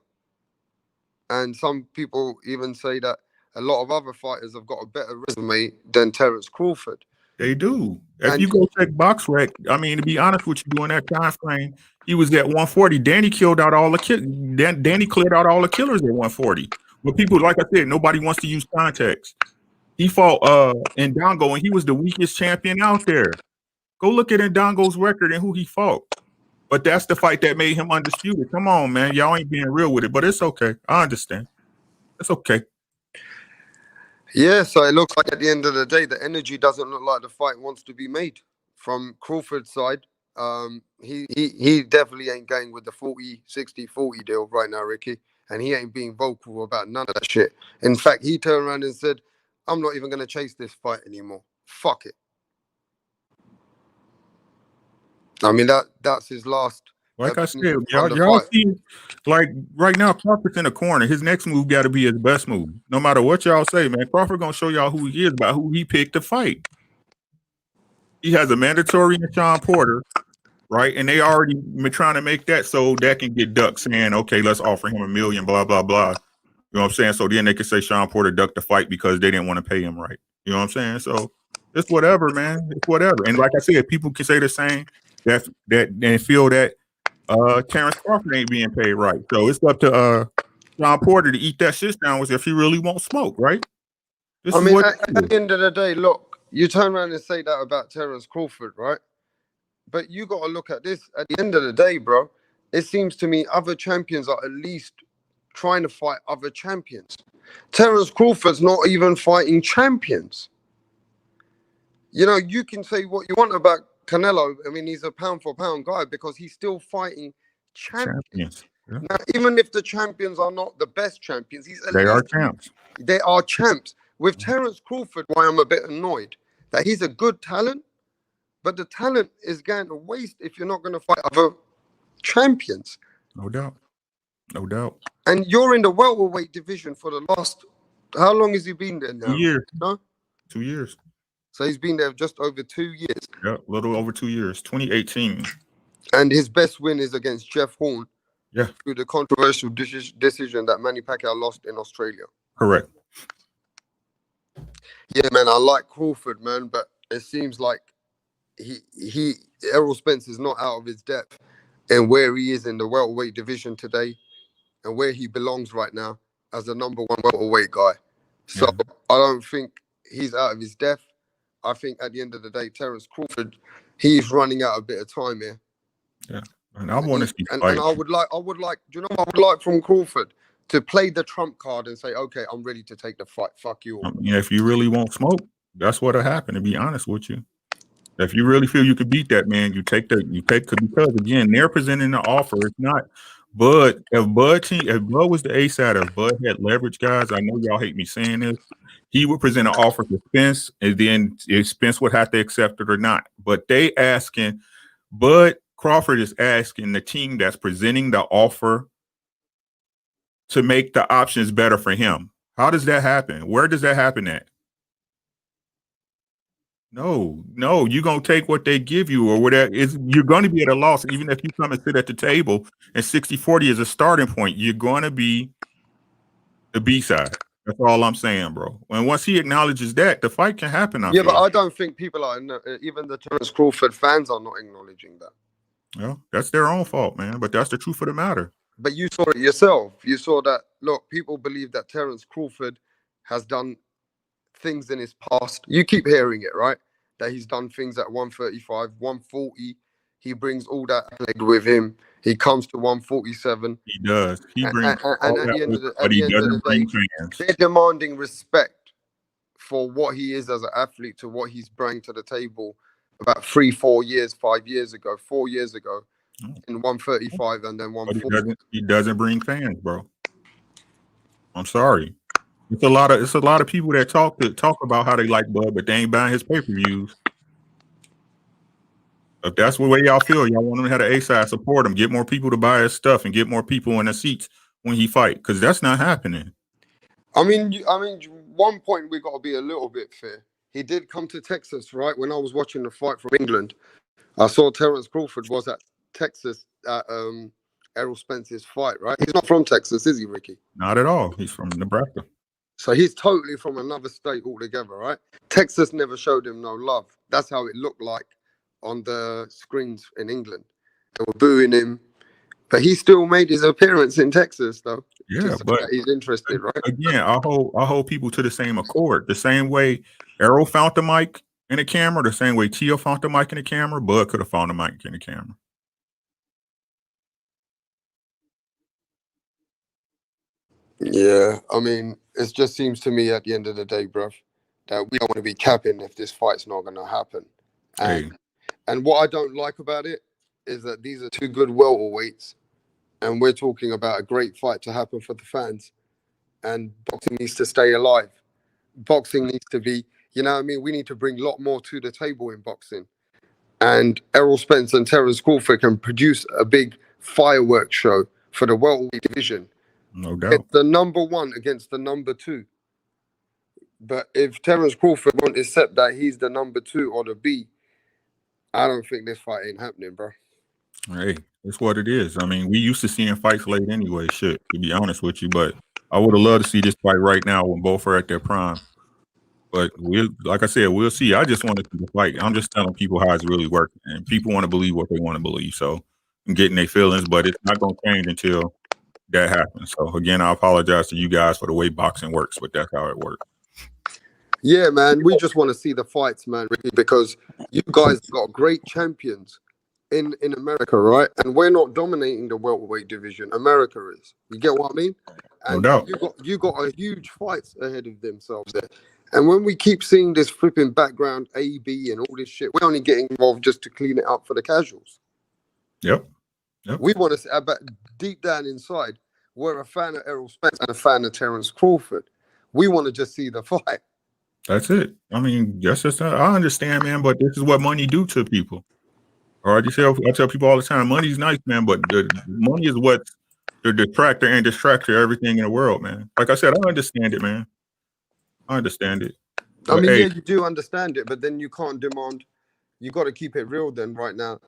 Speaker 13: And some people even say that a lot of other fighters have got a better resume than Terence Crawford.
Speaker 16: They do. If you go check BoxRec, I mean, to be honest with you, during that time frame, he was at 140. Danny killed out all the Danny cleared out all the killers at 140. But people, like I said, nobody wants to use context. He fought Ndongo, and he was the weakest champion out there. Go look at Ndongo's record and who he fought. But that's the fight that made him undisputed. Come on, man. Y'all ain't being real with it, but it's okay. I understand. It's okay.
Speaker 13: Yeah, so it looks like at the end of the day, the energy doesn't look like the fight wants to be made from Crawford's side. He definitely ain't going with the 40-60-40 deal right now, Ricky. And he ain't being vocal about none of that shit. In fact, he turned around and said, I'm not even going to chase this fight anymore. Fuck it. I mean, that's his last.
Speaker 16: Like I said, y'all see, like right now, Crawford's in the corner. His next move got to be his best move. No matter what y'all say, man, Crawford gonna show y'all who he is by who he picked to fight. He has a mandatory in Sean Porter, right? And they already been trying to make that so that can get ducked, saying, okay, let's offer him $1 million, blah, blah, blah. You know what I'm saying? So then they could say Sean Porter ducked the fight because they didn't want to pay him right. You know what I'm saying? So it's whatever, man. It's whatever. And like I said, people can say the same that and feel that Terence Crawford ain't being paid right. So it's up to Sean Porter to eat that shit down with if he really won't smoke, right?
Speaker 13: I mean, at the end of the day, look, you turn around and say that about Terence Crawford, right? But you got to look at this. At the end of the day, bro, it seems to me other champions are at least trying to fight other champions. Terence Crawford's not even fighting champions. You know, you can say what you want about Canelo. I mean, he's a pound-for-pound guy because he's still fighting champions.
Speaker 16: Yeah.
Speaker 13: Now, even if the champions are not the best champions,
Speaker 16: They are champs.
Speaker 13: They are champs. With Terence Crawford, why I'm a bit annoyed that he's a good talent, but the talent is going to waste if you're not going to fight other champions.
Speaker 16: No doubt. No doubt.
Speaker 13: And you're in the welterweight division for the last, how long has he been there now?
Speaker 16: 2 years.
Speaker 13: No?
Speaker 16: 2 years.
Speaker 13: So he's been there just over 2 years.
Speaker 16: Yeah, a little over 2 years. 2018.
Speaker 13: And his best win is against Jeff Horn.
Speaker 16: Yeah.
Speaker 13: Through the controversial decision that Manny Pacquiao lost in Australia.
Speaker 16: Correct.
Speaker 13: Yeah, man, I like Crawford, man, but it seems like Errol Spence is not out of his depth and where he is in the welterweight division today and where he belongs right now as the number one welterweight guy. So I don't think he's out of his depth. I think at the end of the day, Terence Crawford, he's running out a bit of time here.
Speaker 16: Yeah. And I want to see
Speaker 13: and I would like, do you know what I would like from Crawford? To play the trump card and say, okay, I'm ready to take the fight. Fuck you all.
Speaker 16: If you really won't smoke, that's what'll happen, to be honest with you. If you really feel you could beat that man, you take because again, they're presenting the offer. It's not Bud. If Bud was the A side, if Bud had leverage, guys, I know y'all hate me saying this. He would present an offer to Spence, and then Spence would have to accept it or not. But they asking, Bud Crawford is asking the team that's presenting the offer to make the options better for him. How does that happen? Where does that happen at? No, you're gonna take what they give you or whatever. You're gonna be at a loss, even if you come and sit at the table and 60-40 is a starting point. You're gonna be the B side. That's all I'm saying, bro. And once he acknowledges that, the fight can happen, I
Speaker 13: Yeah, but
Speaker 16: feel.
Speaker 13: I don't think people are, even the Terence Crawford fans are not acknowledging that.
Speaker 16: Well, that's their own fault, man. But that's the truth of the matter.
Speaker 13: But you saw it yourself. You saw that, look, people believe that Terence Crawford has done things in his past. You keep hearing it, right? That he's done things at 135, 140. He brings all that leg with him. He comes to 147.
Speaker 16: He does. He brings
Speaker 13: And
Speaker 16: all
Speaker 13: at
Speaker 16: that
Speaker 13: the end
Speaker 16: with,
Speaker 13: of
Speaker 16: but he
Speaker 13: the
Speaker 16: doesn't
Speaker 13: day,
Speaker 16: bring fans.
Speaker 13: they're demanding respect for what he is as an athlete to what he's bringing to the table about 3, 4 years, 5 years ago, 4 years ago in 135 and then
Speaker 16: But
Speaker 13: 140.
Speaker 16: he doesn't bring fans, bro. I'm sorry. It's a lot of people that talk about how they like Bud, but they ain't buying his pay-per-views. If that's the way y'all feel, y'all want him to have an A-side, support him, get more people to buy his stuff, and get more people in the seats when he fight, because that's not happening.
Speaker 13: I mean, one point we got to be a little bit fair. He did come to Texas, right? When I was watching the fight from England, I saw Terence Crawford was at Texas at Errol Spence's fight, right? He's not from Texas, is he, Ricky?
Speaker 16: Not at all. He's from Nebraska.
Speaker 13: So he's totally from another state altogether, right? Texas never showed him no love. That's how it looked like on the screens in England. They were booing him, but he still made his appearance in Texas, though.
Speaker 16: Yeah, but
Speaker 13: he's interested, right?
Speaker 16: Again, I hold people to the same accord. The same way Errol found the mic and the camera, the same way Tio found the mic and the camera, Bud could have found the mic and the camera.
Speaker 13: Yeah, I mean, it just seems to me at the end of the day, bruv, that we don't want to be capping if this fight's not going to happen. And what I don't like about it is that these are two good welterweights, and we're talking about a great fight to happen for the fans. And boxing needs to stay alive. Boxing needs to be, you know what I mean? We need to bring a lot more to the table in boxing. And Errol Spence and Terence Crawford can produce a big fireworks show for the welterweight division.
Speaker 16: No doubt.
Speaker 13: It's the number one against the number two. But if Terence Crawford won't accept that he's the number two or the B, I don't think this fight ain't happening, bro.
Speaker 16: Hey, it's what it is. I mean, we used to seeing fights late anyway, shit, to be honest with you. But I would have loved to see this fight right now when both are at their prime. But like I said, we'll see. I just want to see the fight. I'm just telling people how it's really working. And people want to believe what they want to believe. So I'm getting their feelings, but it's not going to change until that happens. So again, I apologize to you guys for the way boxing works, but that's how it works.
Speaker 13: Yeah, man. We just want to see the fights, man, Ricky, because you guys got great champions in America, right? And we're not dominating the welterweight division. America is. You get what I mean? And
Speaker 16: no doubt.
Speaker 13: You got a huge fights ahead of themselves there. And when we keep seeing this flipping background AB and all this shit, we're only getting involved just to clean it up for the casuals.
Speaker 16: Yep.
Speaker 13: We want to see, but deep down inside, we're a fan of Errol Spence and a fan of Terence Crawford. We want to just see the fight.
Speaker 16: That's it. I mean, that's just I understand, man, but this is what money do to people. All right, I tell people all the time, money's nice, man, but the money is what the detractor and distractor everything in the world, man. Like I said, I understand it, man. I understand it.
Speaker 13: I mean,
Speaker 16: hey,
Speaker 13: yeah, you do understand it, but then you can't demand. You got to keep it real, then, right now.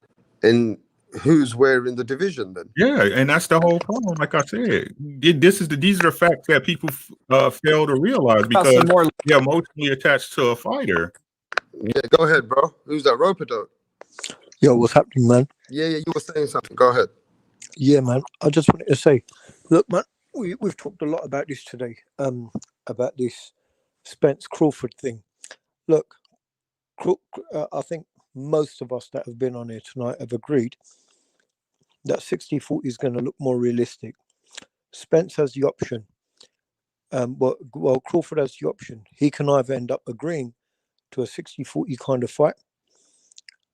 Speaker 13: And who's where in the division, then?
Speaker 16: Yeah, and that's the whole problem. Like I said, these are the facts that people fail to realize because they're emotionally attached to a fighter.
Speaker 13: Yeah, go ahead, bro. Who's that? Ropedope?
Speaker 14: Yo, what's happening, man?
Speaker 13: Yeah, you were saying something. Go ahead.
Speaker 14: Yeah, man. I just wanted to say, look, man, we've talked a lot about this today, about this Spence Crawford thing. Look, I think most of us that have been on here tonight have agreed that 60-40 is going to look more realistic. Spence has the option. Well, Crawford has the option. He can either end up agreeing to a 60-40 kind of fight,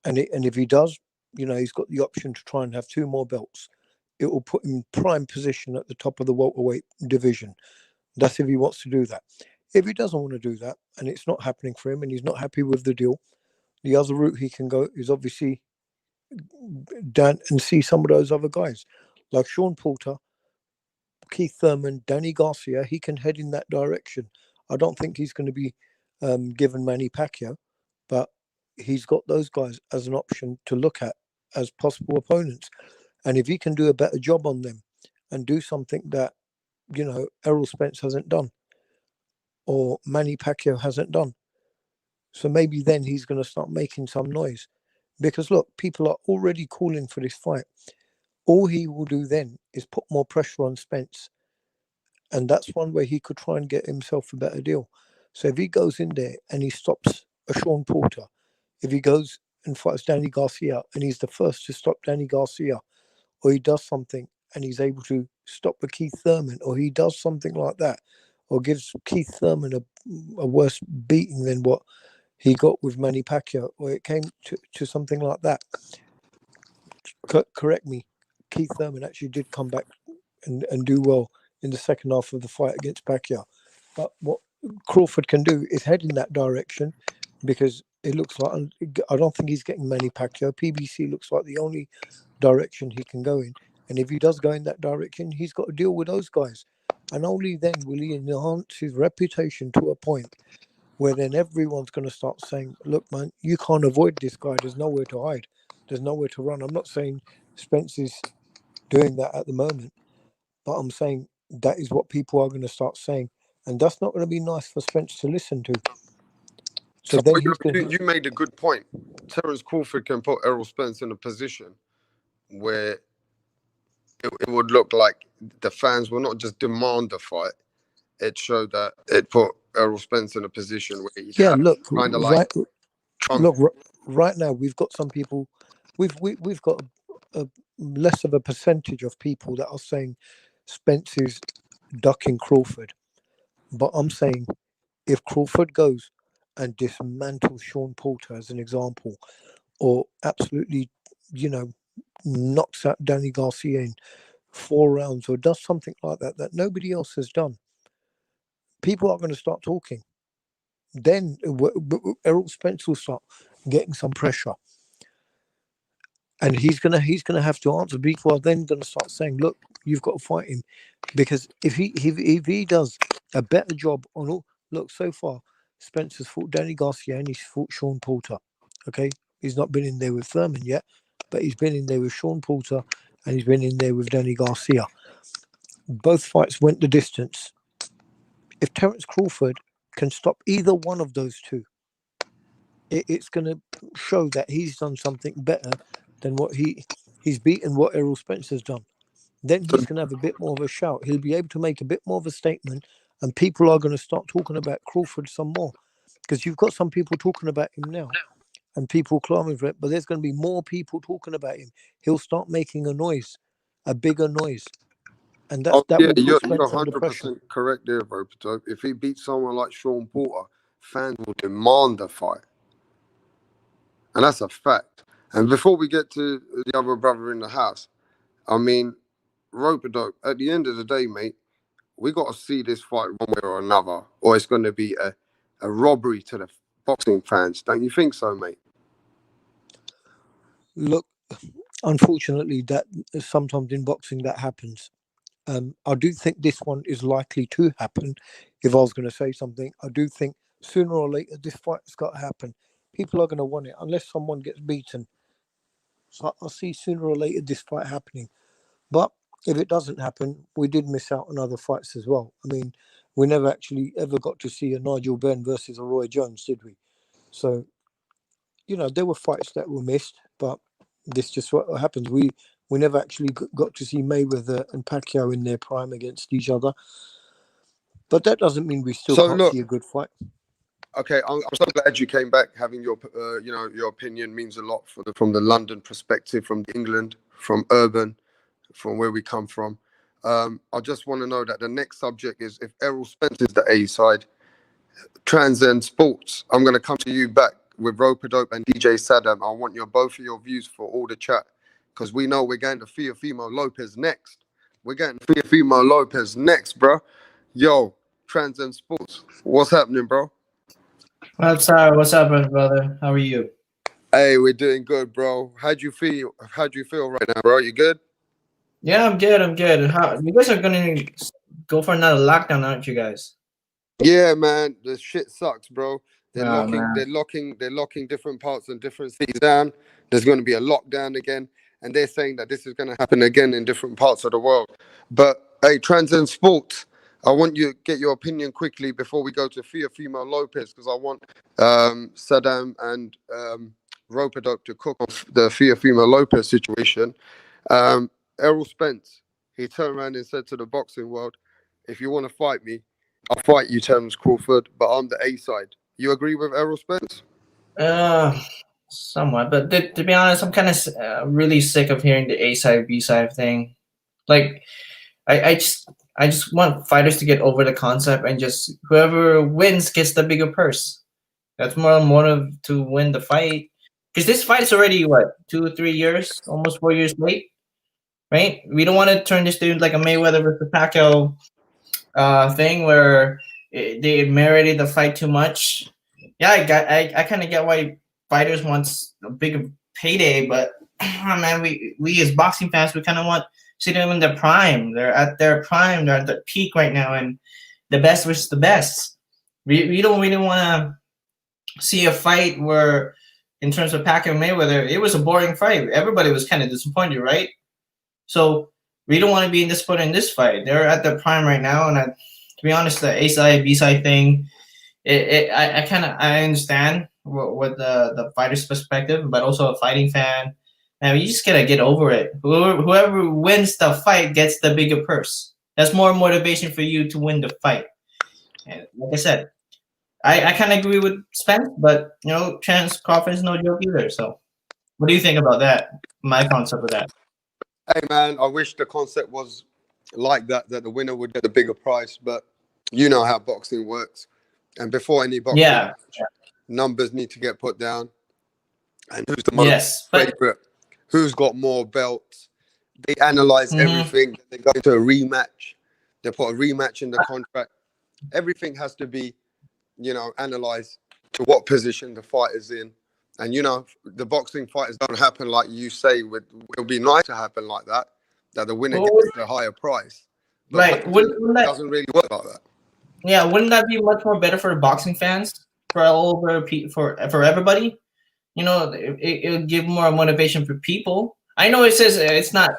Speaker 14: and if he does, you know, he's got the option to try and have 2 more belts. It will put him in prime position at the top of the welterweight division. That's if he wants to do that. If he doesn't want to do that, and it's not happening for him, and he's not happy with the deal, the other route he can go is obviously down and see some of those other guys, like Sean Porter, Keith Thurman, Danny Garcia. He can head in that direction. I don't think he's going to be given Manny Pacquiao, but he's got those guys as an option to look at as possible opponents. And if he can do a better job on them and do something that, you know, Errol Spence hasn't done or Manny Pacquiao hasn't done, so maybe then he's going to start making some noise. Because look, people are already calling for this fight. All he will do then is put more pressure on Spence. And that's one way he could try and get himself a better deal. So if he goes in there and he stops a Sean Porter, if he goes and fights Danny Garcia and he's the first to stop Danny Garcia, or he does something and he's able to stop a Keith Thurman, or he does something like that, or gives Keith Thurman a worse beating than what he got with Manny Pacquiao, or it came to something like that. Correct me, Keith Thurman actually did come back and do well in the second half of the fight against Pacquiao. But what Crawford can do is head in that direction, because it looks like, I don't think he's getting Manny Pacquiao. PBC looks like the only direction he can go in. And if he does go in that direction, he's got to deal with those guys. And only then will he enhance his reputation to a point where then everyone's going to start saying, look, man, you can't avoid this guy. There's nowhere to hide. There's nowhere to run. I'm not saying Spence is doing that at the moment, but I'm saying that is what people are going to start saying. And that's not going to be nice for Spence to listen to. So then
Speaker 13: you made a good point. Terence Crawford can put Errol Spence in a position where it would look like the fans will not just demand the fight. It showed that it put Errol Spence in a position where he'd have
Speaker 14: look,
Speaker 13: kind of like
Speaker 14: right now we've got some people, we've got a less of a percentage of people that are saying Spence is ducking Crawford. But I'm saying if Crawford goes and dismantles Sean Porter as an example, or absolutely, you know, knocks out Danny Garcia in 4 rounds, or does something like that that nobody else has done, people are going to start talking. Then Errol Spence will start getting some pressure, and he's gonna have to answer. People are then going to start saying, "Look, you've got to fight him," because if he does a better job on all, look, so far Spence has fought Danny Garcia and he's fought Sean Porter. Okay, he's not been in there with Thurman yet, but he's been in there with Sean Porter and he's been in there with Danny Garcia. Both fights went the distance. If Terence Crawford can stop either one of those two, it's going to show that he's done something better than what he's beaten what Errol Spence has done. Then he's going to have a bit more of a shout. He'll be able to make a bit more of a statement, and people are going to start talking about Crawford some more, because you've got some people talking about him now and people clamoring for it, but there's going to be more people talking about him. He'll start making a noise, a bigger noise. And that will put Spence under pressure.
Speaker 13: 100% correct there, Roberto. If he beats someone like Sean Porter, fans will demand a fight. And that's a fact. And before we get to the other brother in the house, I mean, Roberto, at the end of the day, mate, we got to see this fight one way or another, or it's going to be a robbery to the boxing fans. Don't you think so, mate?
Speaker 14: Look, unfortunately, that sometimes in boxing that happens. I do think this one is likely to happen. If I was going to say something, I do think sooner or later this fight's got to happen. People are going to want it unless someone gets beaten. So I'll see sooner or later this fight happening. But if it doesn't happen, we did miss out on other fights as well. I mean, we never actually ever got to see a Nigel Benn versus a Roy Jones, did we? So, you know, there were fights that were missed, but this just what happens. We never actually got to see Mayweather and Pacquiao in their prime against each other. But that doesn't mean we still can't see a good fight.
Speaker 13: Okay, I'm so glad you came back. Having your, your opinion means a lot from the London perspective, from England, from urban, from where we come from. I just want to know that the next subject is if Errol Spence is the A side, Transcend Sports. I'm going to come to you back with Rope-A-Dope and DJ Saddam. I want both of your views for all the chat, because we know we're going to Teofimo Lopez next. We're getting Teofimo Lopez next, bro. Yo, Transcend Sports, what's happening, bro?
Speaker 19: What's up, brother? How are you?
Speaker 13: Hey, we're doing good, bro. How do you feel right now, bro? You good?
Speaker 19: Yeah, I'm good. How you guys are gonna go for another lockdown, aren't you guys?
Speaker 13: Yeah, man. The shit sucks, bro. They're
Speaker 2: Oh,
Speaker 13: locking,
Speaker 2: man.
Speaker 13: they're locking different parts and different cities down. There's going to be a lockdown again, and they're saying that this is going to happen again in different parts of the world. But hey, Transcend Sports, I want you to get your opinion quickly before we go to Teofimo Lopez, because I want Saddam and Ropadok to cook on the Teofimo Lopez situation. Errol Spence, he turned around and said to the boxing world, if you want to fight me, I'll fight you, Terence Crawford, but I'm the A side. You agree with Errol Spence?
Speaker 19: Somewhat, but to be honest, I'm kind of really sick of hearing the A side B side thing. Like, I just want fighters to get over the concept and just whoever wins gets the bigger purse. That's more motive to win the fight. Because this fight is already what 2 or 3 years, almost 4 years late, right? We don't want to turn this to like a Mayweather versus Pacquiao thing where they merited the fight too much. Yeah, I kind of get why fighters want a bigger payday, but man, we as boxing fans, we kind of want to see them in their prime. They're at their prime. They're at the peak right now, and the best versus the best. We don't really want to see a fight where, in terms of Pacquiao and Mayweather, it was a boring fight. Everybody was kind of disappointed, right? So we don't want to be disappointed in this fight. They're at their prime right now, and to be honest, the A side B side thing, I understand what the fighter's perspective, but also a fighting fan. And you just gotta get over it. Whoever wins the fight gets the bigger purse. That's more motivation for you to win the fight. And like I said, I kind of agree with Spence, but Terence Crawford is no joke either. So, what do you think about that? My concept of that.
Speaker 13: Hey man, I wish the concept was like that the winner would get the bigger price, but you know how boxing works. And before any boxing match, numbers need to get put down. And who's the most favorite? Who's got more belts? They analyze everything. They go into a rematch. They put a rematch in the contract. Everything has to be, analyzed to what position the fight is in. And, the boxing fighters don't happen like you say. It'll be nice to happen like that the winner gets the higher price. But
Speaker 19: right.
Speaker 13: It doesn't really work like that.
Speaker 19: Yeah, wouldn't that be much more better for boxing fans, for for everybody? It would give more motivation for people. I know it says it's not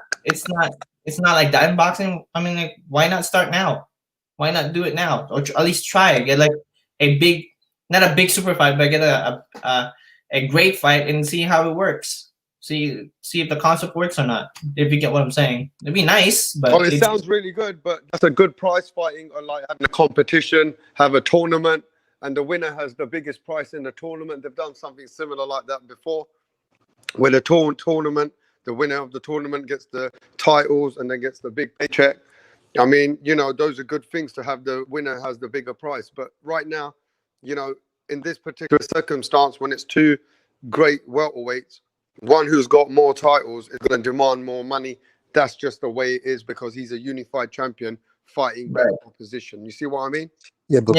Speaker 19: like that in boxing. I mean, like, why not start now? Why not do it now, or at least try it? Get like a big, not a big super fight, but get a great fight and see how it works. See if the concept works or not. If you get what I'm saying, it'd be nice. But
Speaker 13: it sounds really good. But that's a good prize fighting, or like having a competition, have a tournament, and the winner has the biggest prize in the tournament. They've done something similar like that before, where the tournament, the winner of the tournament gets the titles and then gets the big paycheck. I mean, those are good things to have. The winner has the bigger price. But right now, in this particular circumstance, when it's two great welterweights, one who's got more titles is going to demand more money. That's just the way it is, because he's a unified champion fighting better opposition. You see what I mean?
Speaker 14: Yeah, but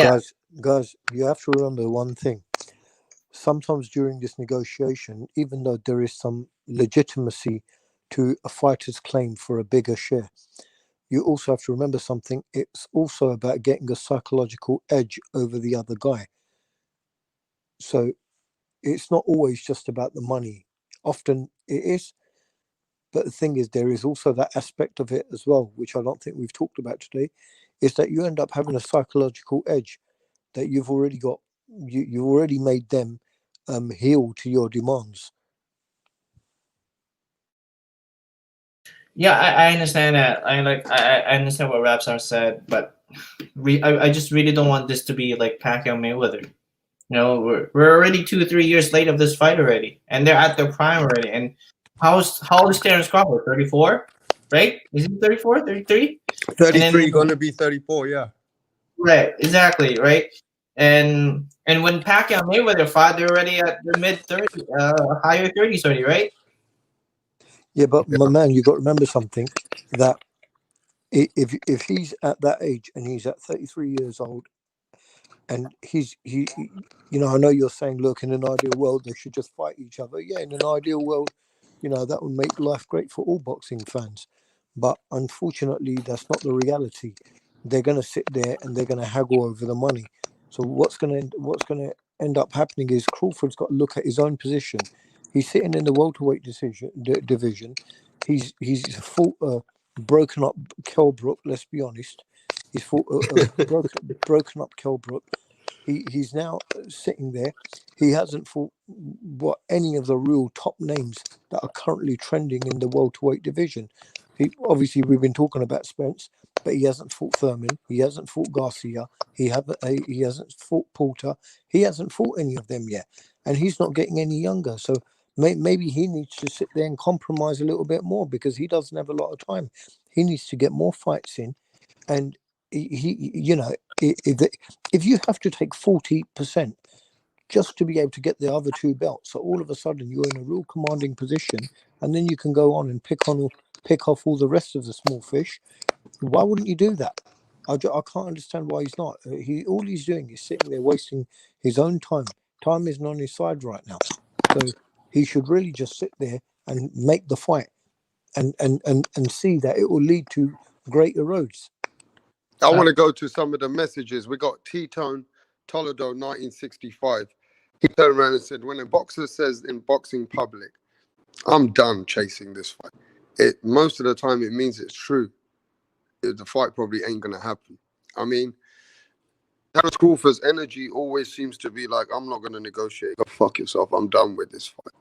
Speaker 14: guys, you have to remember one thing. Sometimes during this negotiation, even though there is some legitimacy to a fighter's claim for a bigger share, you also have to remember something. It's also about getting a psychological edge over the other guy. So it's not always just about the money. Often it is. But the thing is, there is also that aspect of it as well, which I don't think we've talked about today, is that you end up having a psychological edge that you've already got. You've already made them heal to your demands.
Speaker 19: Yeah, I understand that. I understand what Rapstar said, but I just really don't want this to be like Pacquiao Mayweather. We're already 2 or 3 years late of this fight already, and they're at their prime already. And how old is Terence Crawford? 34, right? Is he 34, 33?
Speaker 13: 33, going to be 34, yeah.
Speaker 19: Right, exactly, right. And when Pacquiao and Mayweather fought, they're already at the mid 30s, higher 30s already, right?
Speaker 14: Yeah, but my man, you got to remember something, that if he's at that age and he's at 33 years old, and he I know you're saying, look, in an ideal world they should just fight each other. Yeah, in an ideal world, that would make life great for all boxing fans. But unfortunately, that's not the reality. They're going to sit there and they're going to haggle over the money. So what's going to end up happening is Crawford's got to look at his own position. He's sitting in the welterweight division. He's fought broken up Kell Brook. Let's be honest. He's fought broken up Kell Brook. He's now sitting there. He hasn't fought any of the real top names that are currently trending in the welterweight division. Obviously we've been talking about Spence, but he hasn't fought Thurman. He hasn't fought Garcia. He hasn't fought Porter. He hasn't fought any of them yet, and he's not getting any younger. So maybe he needs to sit there and compromise a little bit more because he doesn't have a lot of time. He needs to get more fights in, and if you have to take 40% just to be able to get the other two belts, so all of a sudden you're in a real commanding position, and then you can go on and pick off all the rest of the small fish. Why wouldn't you do that? I can't understand why he's not. All he's doing is sitting there wasting his own time. Time isn't on his side right now, so he should really just sit there and make the fight, and see that it will lead to greater roads.
Speaker 13: I want to go to some of the messages. We got T-Tone, Toledo, 1965. He turned around and said, when a boxer says in boxing public, I'm done chasing this fight, most of the time it means it's true. The fight probably ain't going to happen. I mean, Terence Crawford's energy always seems to be like, I'm not going to negotiate. Go fuck yourself. I'm done with this fight.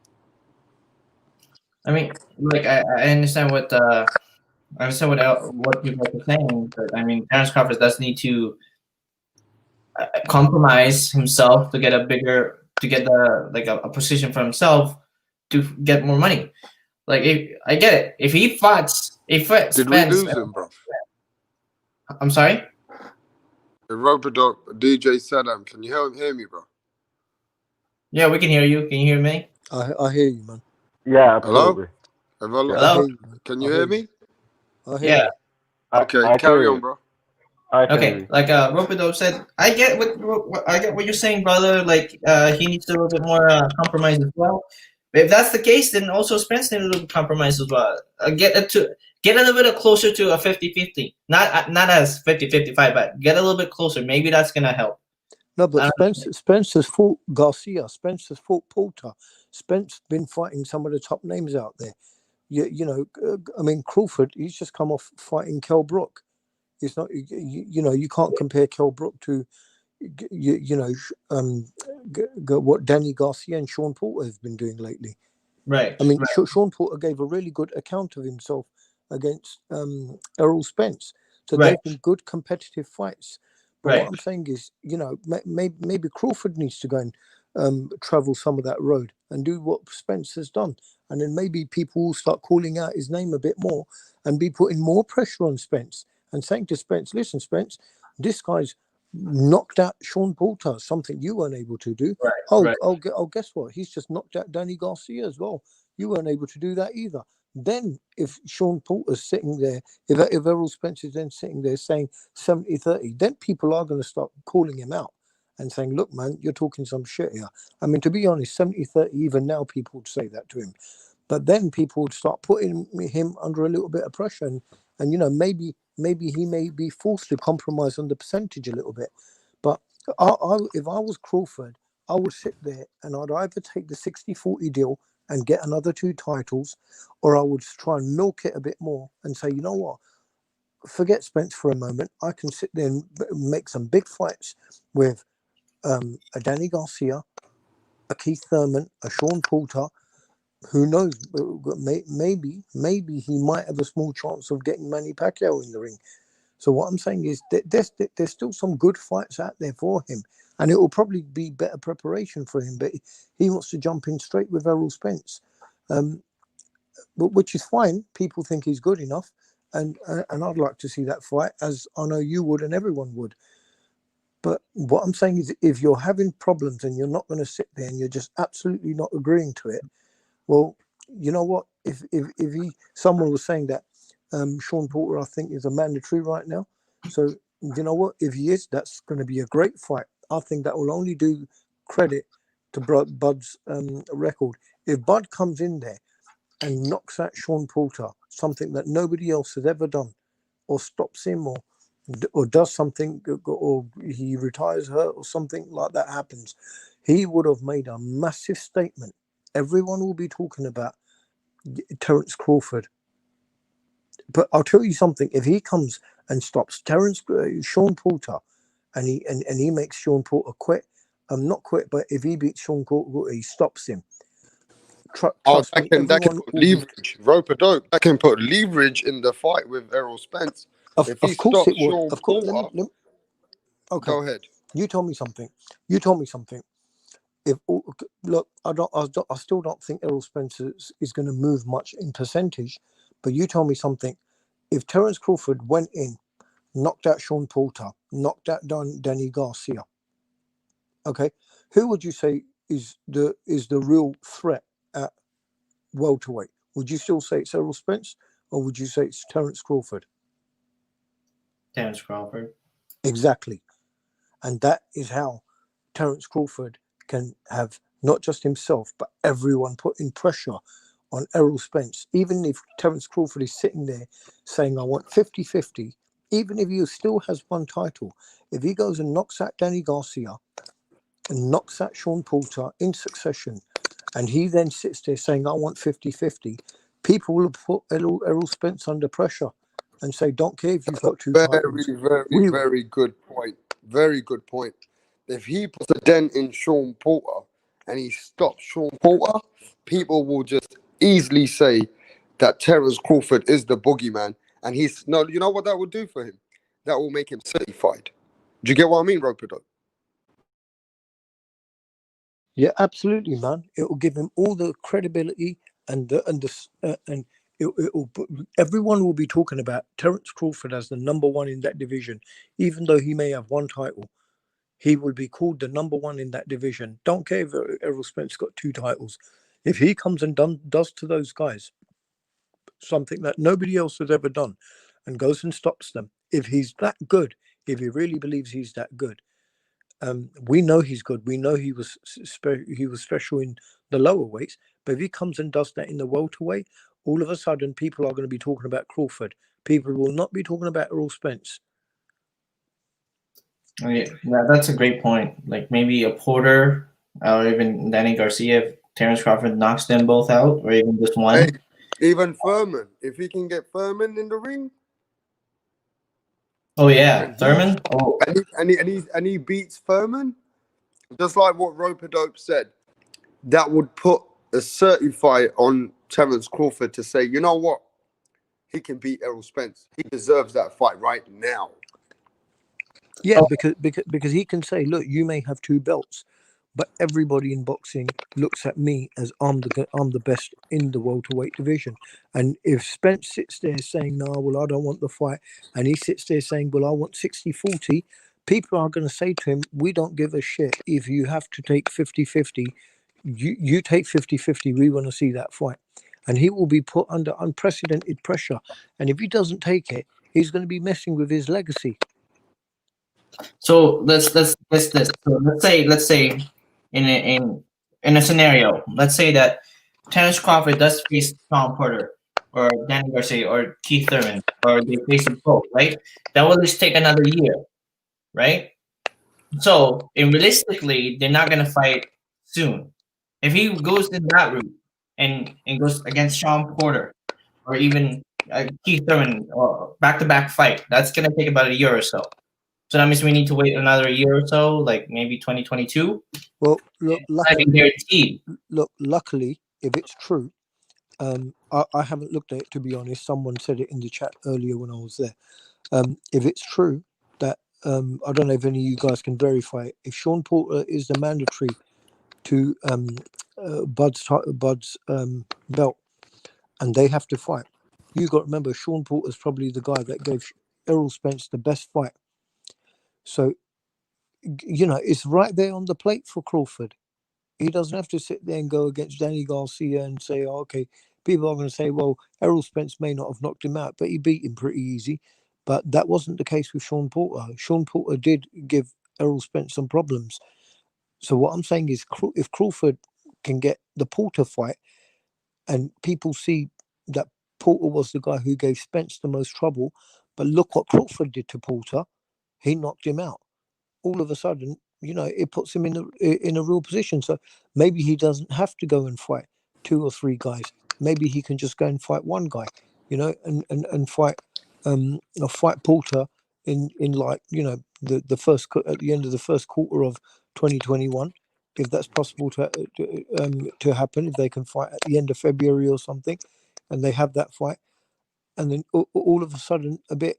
Speaker 19: I mean, like I understand what what people are saying, but I mean, Terence Crawford does need to compromise himself to get a position for himself to get more money. Like, I get it. If he fights,
Speaker 13: Did we lose him, bro?
Speaker 19: I'm sorry?
Speaker 13: The Robodoc DJ Saddam, can you hear me, bro?
Speaker 19: Yeah, we can hear you. Can you hear me?
Speaker 14: I hear you, man.
Speaker 15: Yeah, absolutely.
Speaker 19: Hello?
Speaker 13: Can you hear me?
Speaker 14: I hear
Speaker 19: Yeah.
Speaker 14: you.
Speaker 13: Okay, carry on, bro.
Speaker 19: Okay, like Robodoc said, I get what you're saying, brother. Like, he needs a little bit more compromise as well. But if that's the case, then also Spence needs a little compromise as well. Get a little bit closer to a 50-50. Not as 50-55, but get a little bit closer. Maybe that's gonna help.
Speaker 14: No, but Spence has fought Garcia. Spence has fought Porter. Spence been fighting some of the top names out there. I mean, Crawford, he's just come off fighting Kell Brook. It's not, you can't compare Kell Brook to, what Danny Garcia and Sean Porter have been doing lately.
Speaker 19: Right.
Speaker 14: I mean, Sean Porter gave a really good account of himself against Errol Spence. So they've been good competitive fights. But what I'm saying is, maybe Crawford needs to go and travel some of that road and do what Spence has done. And then maybe people will start calling out his name a bit more and be putting more pressure on Spence and saying to Spence, listen, Spence, this guy's knocked out Sean Porter, something you weren't able to do. Guess what? He's just knocked out Danny Garcia as well. You weren't able to do that either. Then if Sean Porter's sitting there, if Errol Spence is then sitting there saying 70-30, then people are going to start calling him out and saying, look, man, you're talking some shit here. I mean, to be honest, 70-30, even now people would say that to him. But then people would start putting him under a little bit of pressure. And maybe he may be forced to compromise on the percentage a little bit. But if I was Crawford, I would sit there and I'd either take the 60-40 deal and get another 2 titles, or I would try and milk it a bit more and say, you know what, forget Spence for a moment. I can sit there and make some big fights with a Danny Garcia, a Keith Thurman, a Sean Porter. Who knows? Maybe he might have a small chance of getting Manny Pacquiao in the ring. So what I'm saying is that there's still some good fights out there for him, and it will probably be better preparation for him. But he wants to jump in straight with Errol Spence, which is fine. People think he's good enough, and I'd like to see that fight, as I know you would and everyone would. But what I'm saying is, if you're having problems and you're not going to sit there and you're just absolutely not agreeing to it, well, you know what? If someone was saying that Sean Porter, I think, is a mandatory right now. So you know what? If he is, that's going to be a great fight. I think that will only do credit to Bud's record. If Bud comes in there and knocks out Sean Porter, something that nobody else has ever done, or stops him, or does something, or he retires hurt, or something like that happens, he would have made a massive statement. Everyone will be talking about Terence Crawford. But I'll tell you something, if he comes and stops Sean Porter, and he makes Sean Porter quit, not quit, but if he beats Sean Porter, he stops him. Trust me,
Speaker 13: that can
Speaker 14: everyone
Speaker 13: put
Speaker 14: will be,
Speaker 13: leverage. Roper dope. That can put leverage in the fight with Errol Spence. If he
Speaker 14: of course
Speaker 13: stops
Speaker 14: it would.
Speaker 13: Sean
Speaker 14: Of course,
Speaker 13: Porter,
Speaker 14: okay.
Speaker 13: go ahead.
Speaker 14: You told me something. If look, I still don't think Errol Spence is going to move much in percentage, but you told me something. If Terence Crawford went in, knocked out Sean Porter, knocked out Danny Garcia, okay, who would you say is the real threat at welterweight? Would you still say it's Errol Spence, or would you say it's Terence Crawford?
Speaker 19: Terence Crawford.
Speaker 14: Exactly, and that is how Terence Crawford can have not just himself but everyone putting pressure on Errol Spence. Even if Terence Crawford is sitting there saying, I want 50-50, even if he still has one title, if he goes and knocks out Danny Garcia and knocks out Sean Porter in succession, and he then sits there saying, I want 50-50, people will put Errol Spence under pressure and say, don't care if you've got two titles.
Speaker 13: Very good point. Very good point. If he puts a dent in Sean Porter and he stops Sean Porter, people will just easily say that Terence Crawford is the boogeyman. And he's no, you know what that will do for him? That will make him certified. Do you get what I mean, Roper?
Speaker 14: Yeah, absolutely, man. It will give him all the credibility and everyone will be talking about Terence Crawford as the number one in that division, even though he may have one title. He will be called the number one in that division. Don't care if Errol Spence got two titles. If he comes and does to those guys something that nobody else has ever done, and goes and stops them, if he's that good, if he really believes he's that good. We know he's good. We know he was special in the lower weights. But if he comes and does that in the welterweight, all of a sudden people are going to be talking about Crawford. People will not be talking about Errol Spence.
Speaker 19: Oh, yeah, that's a great point. Like maybe a Porter or even Danny Garcia, if Terence Crawford knocks them both out, or even just one.
Speaker 13: Hey, even Furman, if he can get Furman in the ring.
Speaker 19: Oh yeah, Thurman. Oh,
Speaker 13: and he beats Furman, just like what Roper Dope said. That would put a certified on Terence Crawford to say, you know what, he can beat Errol Spence. He deserves that fight right now.
Speaker 14: Yeah, because he can say, look, you may have two belts, but everybody in boxing looks at me as I'm the best in the welterweight division. And if Spence sits there saying, no, well, I don't want the fight, and he sits there saying, well, I want 60-40, people are going to say to him, we don't give a shit. If you have to take 50-50, you take 50-50. We want to see that fight. And he will be put under unprecedented pressure. And if he doesn't take it, he's going to be messing with his legacy.
Speaker 19: so let's this. So let's say in a scenario, let's say that Terence Crawford does face Sean Porter or Danny Garcia or Keith Thurman, or they face them both, right? That will just take another year, right? So, realistically, they're not gonna fight soon. If he goes in that route and goes against Sean Porter or even Keith Thurman or back-to-back fight, that's gonna take about a year or so. So that means we need to wait another year or so, like maybe 2022.
Speaker 14: Well, look, luckily, if it's true, I haven't looked at it, to be honest. Someone said it in the chat earlier when I was there. If it's true that, I don't know if any of you guys can verify it, if Sean Porter is the mandatory to Bud's belt and they have to fight, you got to remember Sean Porter's probably the guy that gave Errol Spence the best fight. So, it's right there on the plate for Crawford. He doesn't have to sit there and go against Danny Garcia and say, oh, okay, people are going to say, well, Errol Spence may not have knocked him out, but he beat him pretty easy. But that wasn't the case with Sean Porter. Sean Porter did give Errol Spence some problems. So what I'm saying is, if Crawford can get the Porter fight and people see that Porter was the guy who gave Spence the most trouble, but look what Crawford did to Porter. He knocked him out. All of a sudden, it puts him in a real position. So maybe he doesn't have to go and fight 2 or 3 guys. Maybe he can just go and fight one guy, and fight fight Porter in like the first at the end of the first quarter of 2021, if that's possible to happen, if they can fight at the end of February or something, and they have that fight, and then all of a sudden, a bit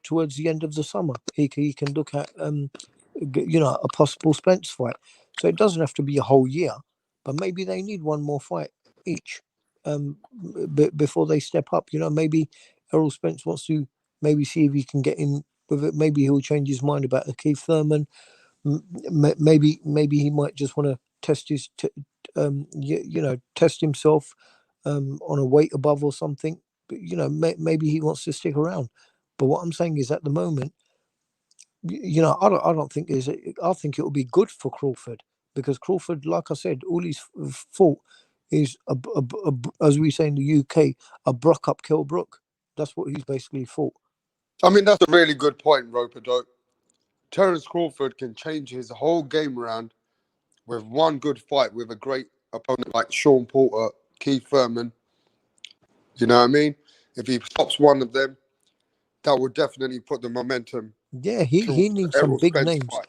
Speaker 14: towards the end of the summer, he can look at a possible Spence fight. So it doesn't have to be a whole year, but maybe they need one more fight each before they step up. Maybe Errol Spence wants to maybe see if he can get in with it. Maybe he'll change his mind about Keith Thurman. Maybe he might just want to test his test himself on a weight above or something. But, maybe he wants to stick around. But what I'm saying is, at the moment, I don't think I think it will be good for Crawford, because Crawford, like I said, all he's fought is as we say in the UK, a Brock up Kell Brook. That's what he's basically fought.
Speaker 13: I mean, that's a really good point, Roper-Dope. Terence Crawford can change his whole game around with one good fight with a great opponent like Sean Porter, Keith Thurman. You know what I mean? If he stops one of them, that would definitely put the momentum.
Speaker 14: Yeah, he needs some
Speaker 13: Errol
Speaker 14: big
Speaker 13: Spence
Speaker 14: names.
Speaker 13: fight.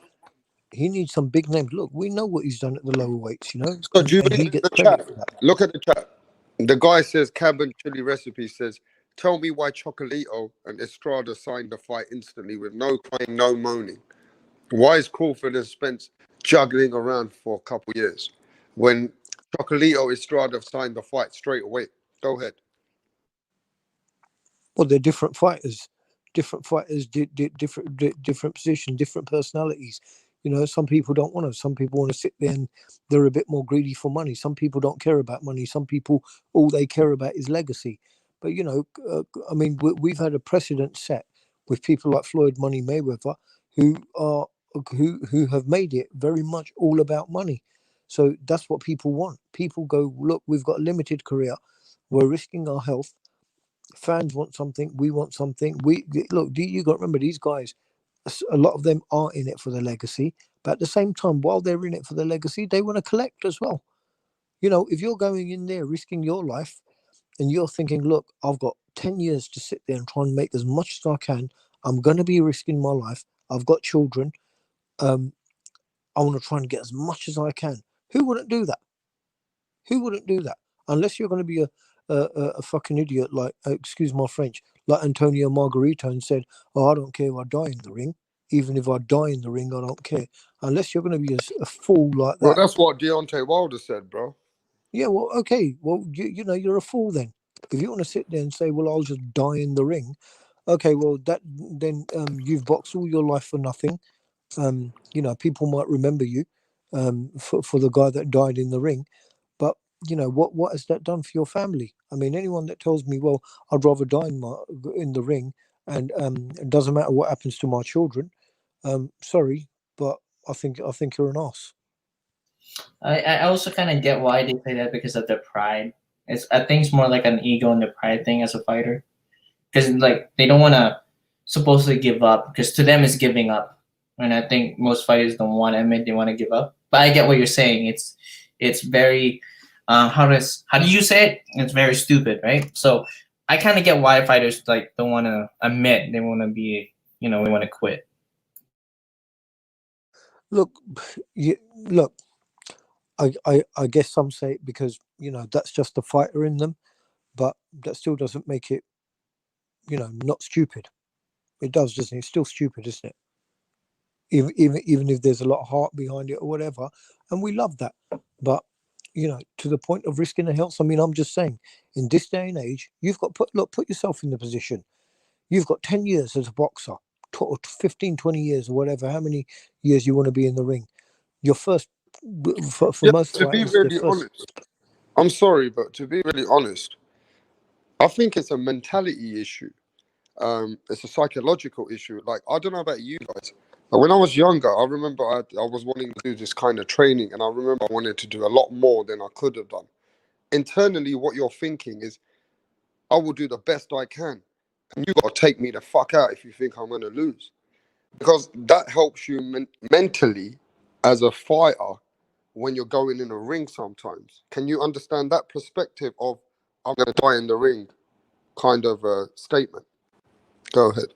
Speaker 14: He needs some big names. Look, we know what he's done at the lower weights,
Speaker 13: So
Speaker 14: and he gets
Speaker 13: the
Speaker 14: credit
Speaker 13: chat.
Speaker 14: for that.
Speaker 13: Look at the chat. The guy says, Cabin Chili Recipe says, tell me why Chocolito and Estrada signed the fight instantly with no crying, no moaning. Why is Crawford and Spence juggling around for a couple years when Chocolito Estrada signed the fight straight away? Go ahead.
Speaker 14: Well, they're different fighters, different position, different personalities. Some people don't want to. Some people want to sit there and they're a bit more greedy for money. Some people don't care about money. Some people, all they care about is legacy. But I mean, we've had a precedent set with people like Floyd Money Mayweather, who have made it very much all about money. So that's what people want. People go, look, we've got a limited career. We're risking our health. Fans want something. We want something. You got to remember, these guys, a lot of them are in it for the legacy, but at the same time, while they're in it for the legacy, they want to collect as well. If you're going in there risking your life and you're thinking, look, I've got 10 years to sit there and try and make as much as I can. I'm going to be risking my life. I've got children. I want to try and get as much as I can. Who wouldn't do that? Who wouldn't do that? Unless you're going to be a fucking idiot, like, excuse my French, like Antonio Margarito, and said, oh, I don't care if I die in the ring. Even if I die in the ring, I don't care. Unless you're going to be a fool like
Speaker 13: Well,
Speaker 14: that.
Speaker 13: that's what Deontay Wilder said, bro.
Speaker 14: Yeah, well, okay. Well, you're a fool then. If you want to sit there and say, well, I'll just die in the ring. Okay, well, then you've boxed all your life for nothing. People might remember you for the guy that died in the ring. But what has that done for your family? I mean, anyone that tells me, well, I'd rather die in the ring, and it doesn't matter what happens to my children. Sorry, but I think you're an ass.
Speaker 19: I also kind of get why they say that, because of their pride. I think it's more like an ego and the pride thing as a fighter, because like they don't want to supposedly give up, because to them it's giving up, and I think most fighters don't want to admit they want to give up. But I get what you're saying. It's very how do you say it? It's very stupid, right? So I kind of get why fighters like don't want to admit they want to be, they want to quit.
Speaker 14: Look, I guess some say it because that's just the fighter in them, but that still doesn't make it not stupid. It does, doesn't it? It's still stupid, isn't it? Even if there's a lot of heart behind it or whatever, and we love that, but to the point of risking the health. I mean, I'm just saying, in this day and age, you've got put yourself in the position. You've got 10 years as a boxer, 15, 20 years or whatever, how many years you want to be in the ring. Your first, for most
Speaker 13: to be
Speaker 14: fighters,
Speaker 13: really honest, I'm sorry, but to be really honest, I think it's a mentality issue. It's a psychological issue. Like, I don't know about you guys, but when I was younger, I remember I was wanting to do this kind of training, and I remember I wanted to do a lot more than I could have done. Internally, what you're thinking is, I will do the best I can, and you got to take me the fuck out if you think I'm going to lose, because that helps you mentally as a fighter when you're going in a ring sometimes. Can you understand that perspective of I'm going to die in the ring kind of a statement? Go ahead.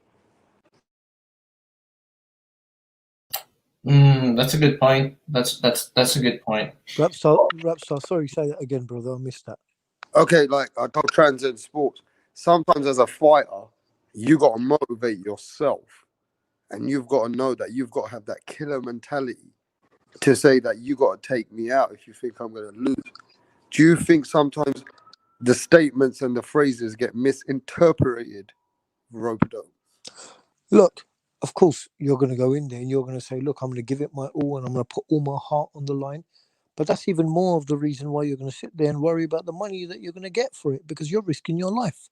Speaker 19: That's a good point. That's a good point.
Speaker 14: Rapstar, sorry, say that again, brother. I missed that.
Speaker 13: Okay, like I don't transcend sports. Sometimes as a fighter, you got to motivate yourself. And you've got to know that you've got to have that killer mentality to say that you got to take me out if you think I'm going to lose. Do you think sometimes the statements and the phrases get misinterpreted, Robido?
Speaker 14: Look, of course, you're going to go in there and you're going to say, look, I'm going to give it my all and I'm going to put all my heart on the line. But that's even more of the reason why you're going to sit there and worry about the money that you're going to get for it, because you're risking your life.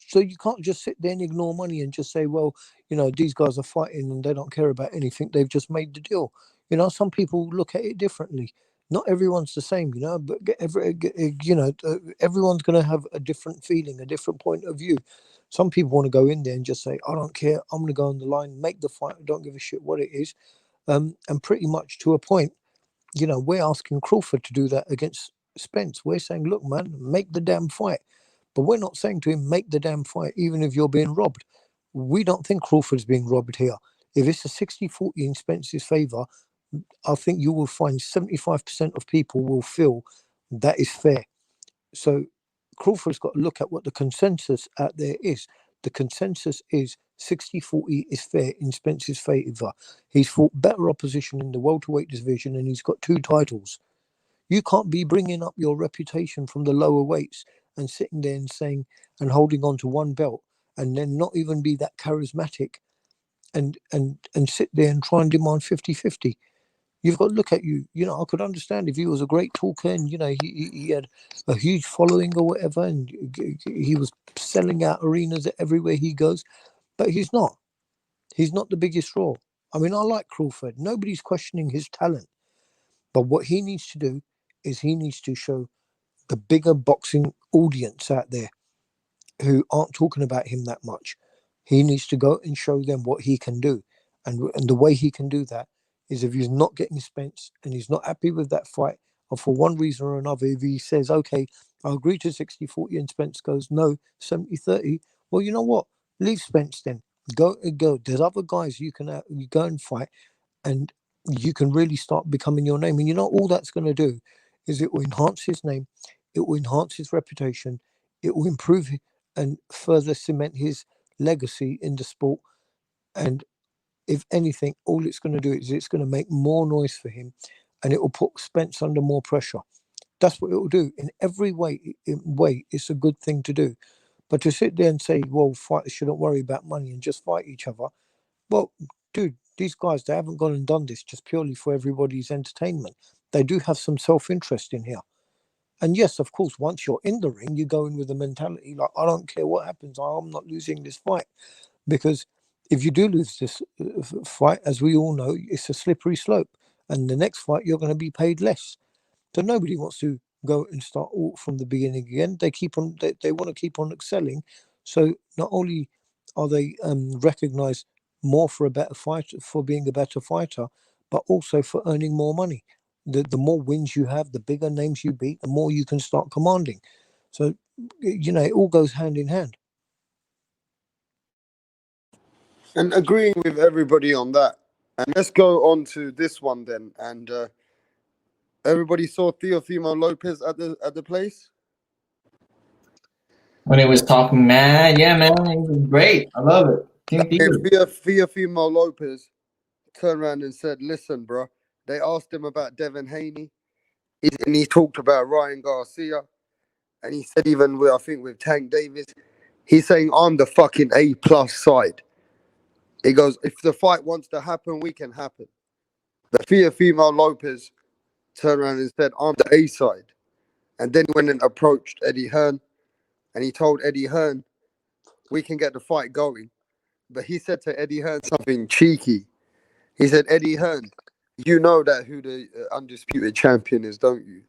Speaker 14: So you can't just sit there and ignore money and just say, well, you know, these guys are fighting and they don't care about anything. They've just made the deal. You know, some people look at it differently. Not everyone's the same, you know, but everyone's going to have a different feeling, a different point of view. Some people want to go in there and just say, I don't care. I'm going to go on the line, make the fight. I don't give a shit what it is. And pretty much to a point, you know, we're asking Crawford to do that against Spence. We're saying, look, man, make the damn fight. But we're not saying to him, make the damn fight, even if you're being robbed. We don't think Crawford's being robbed here. If it's a 60-40 in Spence's favour, I think you will find 75% of people will feel that is fair. So Crawford's got to look at what the consensus out there is. The consensus is 60-40 is fair in Spence's favour. He's fought better opposition in the welterweight division and he's got 2 titles. You can't be bringing up your reputation from the lower weights and sitting there and saying and holding on to one belt and then not even be that charismatic and sit there and try and demand 50-50. You've got to look at you. You know, I could understand if he was a great talker and, you know, he had a huge following or whatever and he was selling out arenas everywhere he goes. But he's not. He's not the biggest draw. I mean, I like Crawford. Nobody's questioning his talent. But what he needs to do is he needs to show the bigger boxing audience out there who aren't talking about him that much. He needs to go and show them what he can do. And the way he can do that is if he's not getting Spence and he's not happy with that fight, or for one reason or another, if he says, okay, I agree to 60-40 and Spence goes, no, 70-30, well, you know what? Leave Spence then. Go. There's other guys you can you go and fight and you can really start becoming your name. And you know, all that's going to do is it will enhance his name. It will enhance his reputation. It will improve and further cement his legacy in the sport. And if anything, all it's going to do is it's going to make more noise for him and it will put Spence under more pressure. That's what it will do. In every way, it's a good thing to do. But to sit there and say, well, fighters shouldn't worry about money and just fight each other. Well, dude, these guys, they haven't gone and done this just purely for everybody's entertainment. They do have some self-interest in here. And yes, of course, once you're in the ring, you go in with a mentality like, I don't care what happens, I'm not losing this fight. Because if you do lose this fight, as we all know, it's a slippery slope. And the next fight, you're going to be paid less. So nobody wants to go and start all from the beginning again. They keep on. They want to keep on excelling. So not only are they recognized more for a better fight, for being a better fighter, but also for earning more money. The more wins you have, the bigger names you beat, the more you can start commanding. So, you know, it all goes hand in hand.
Speaker 13: And agreeing with everybody on that. And let's go on to this one then. And everybody saw Teofimo Lopez at the place?
Speaker 19: When he was talking mad, yeah, man, it was great. I love it. King Peter.
Speaker 13: Teofimo Lopez turned around and said, listen, bro, they asked him about Devin Haney, and he talked about Ryan Garcia, and he said even with, I think with Tank Davis, he's saying, I'm the fucking A+ side. He goes, if the fight wants to happen, we can happen. But Teofimo Lopez turned around and said, I'm the A side. And then he went and approached Eddie Hearn, and he told Eddie Hearn, we can get the fight going. But he said to Eddie Hearn something cheeky. He said, Eddie Hearn, you know that who the undisputed champion is, don't you?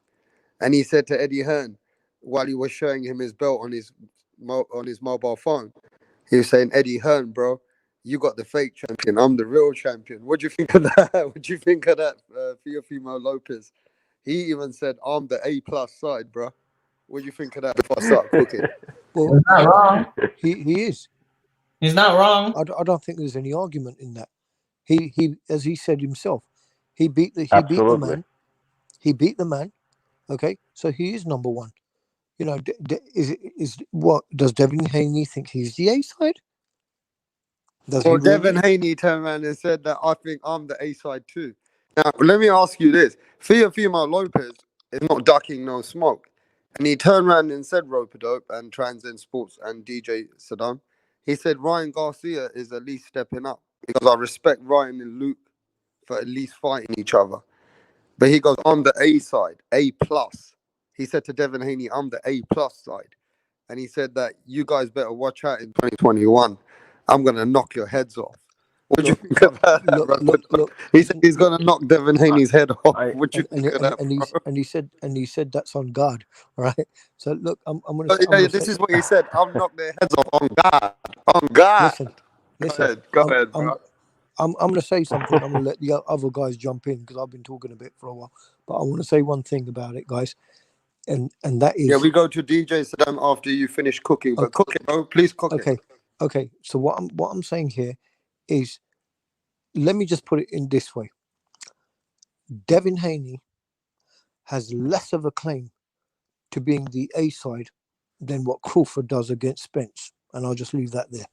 Speaker 13: And he said to Eddie Hearn, while he was showing him his belt on his mobile phone, he was saying, Eddie Hearn, bro, You got the fake champion. I'm the real champion. What do you think of that? What do you think of that, Teofimo Lopez? He even said, I'm the A+ side, bro. What do you think of that before I start cooking?
Speaker 14: Well,
Speaker 19: He's not wrong.
Speaker 14: he is.
Speaker 19: He's not wrong.
Speaker 14: I don't think there's any argument in that. He as he said himself, he beat the
Speaker 15: Absolutely.
Speaker 14: man. He beat the man. Okay, so he is number one. You know, is what does Devin Haney think he's the A side? Does he
Speaker 13: Well,
Speaker 14: really?
Speaker 13: Devin Haney turned around and said that I think I'm the A side too. Now, let me ask you this. Teofimo Lopez is not ducking no smoke. And he turned around and said Rope-a-Dope and Transcend Sports and DJ Saddam. He said Ryan Garcia is at least stepping up because I respect Ryan and Luke for at least fighting each other. But he goes, I'm the A side, A+. He said to Devin Haney, I'm the A+ side. And he said that you guys better watch out in 2021. I'm going to knock your heads off. What do you think about that,
Speaker 14: look.
Speaker 13: He said he's going to knock Devin Haney's head off. What do you
Speaker 14: And,
Speaker 13: think of that,
Speaker 14: and he said that's on guard. All right. So look, I'm gonna.
Speaker 13: This is what he said. I'll knock their heads off on God. On God.
Speaker 14: Listen.
Speaker 13: Go ahead, bro.
Speaker 14: I'm going to say something. I'm going to let the other guys jump in because I've been talking a bit for a while. But I want to say one thing about it, guys, and that is.
Speaker 13: Yeah, we go to DJ Saddam after you finish cooking. But cook it, bro. Please cook it.
Speaker 14: Okay. So what I'm saying here is, let me just put it in this way. Devin Haney has less of a claim to being the A side than what Crawford does against Spence, and I'll just leave that there.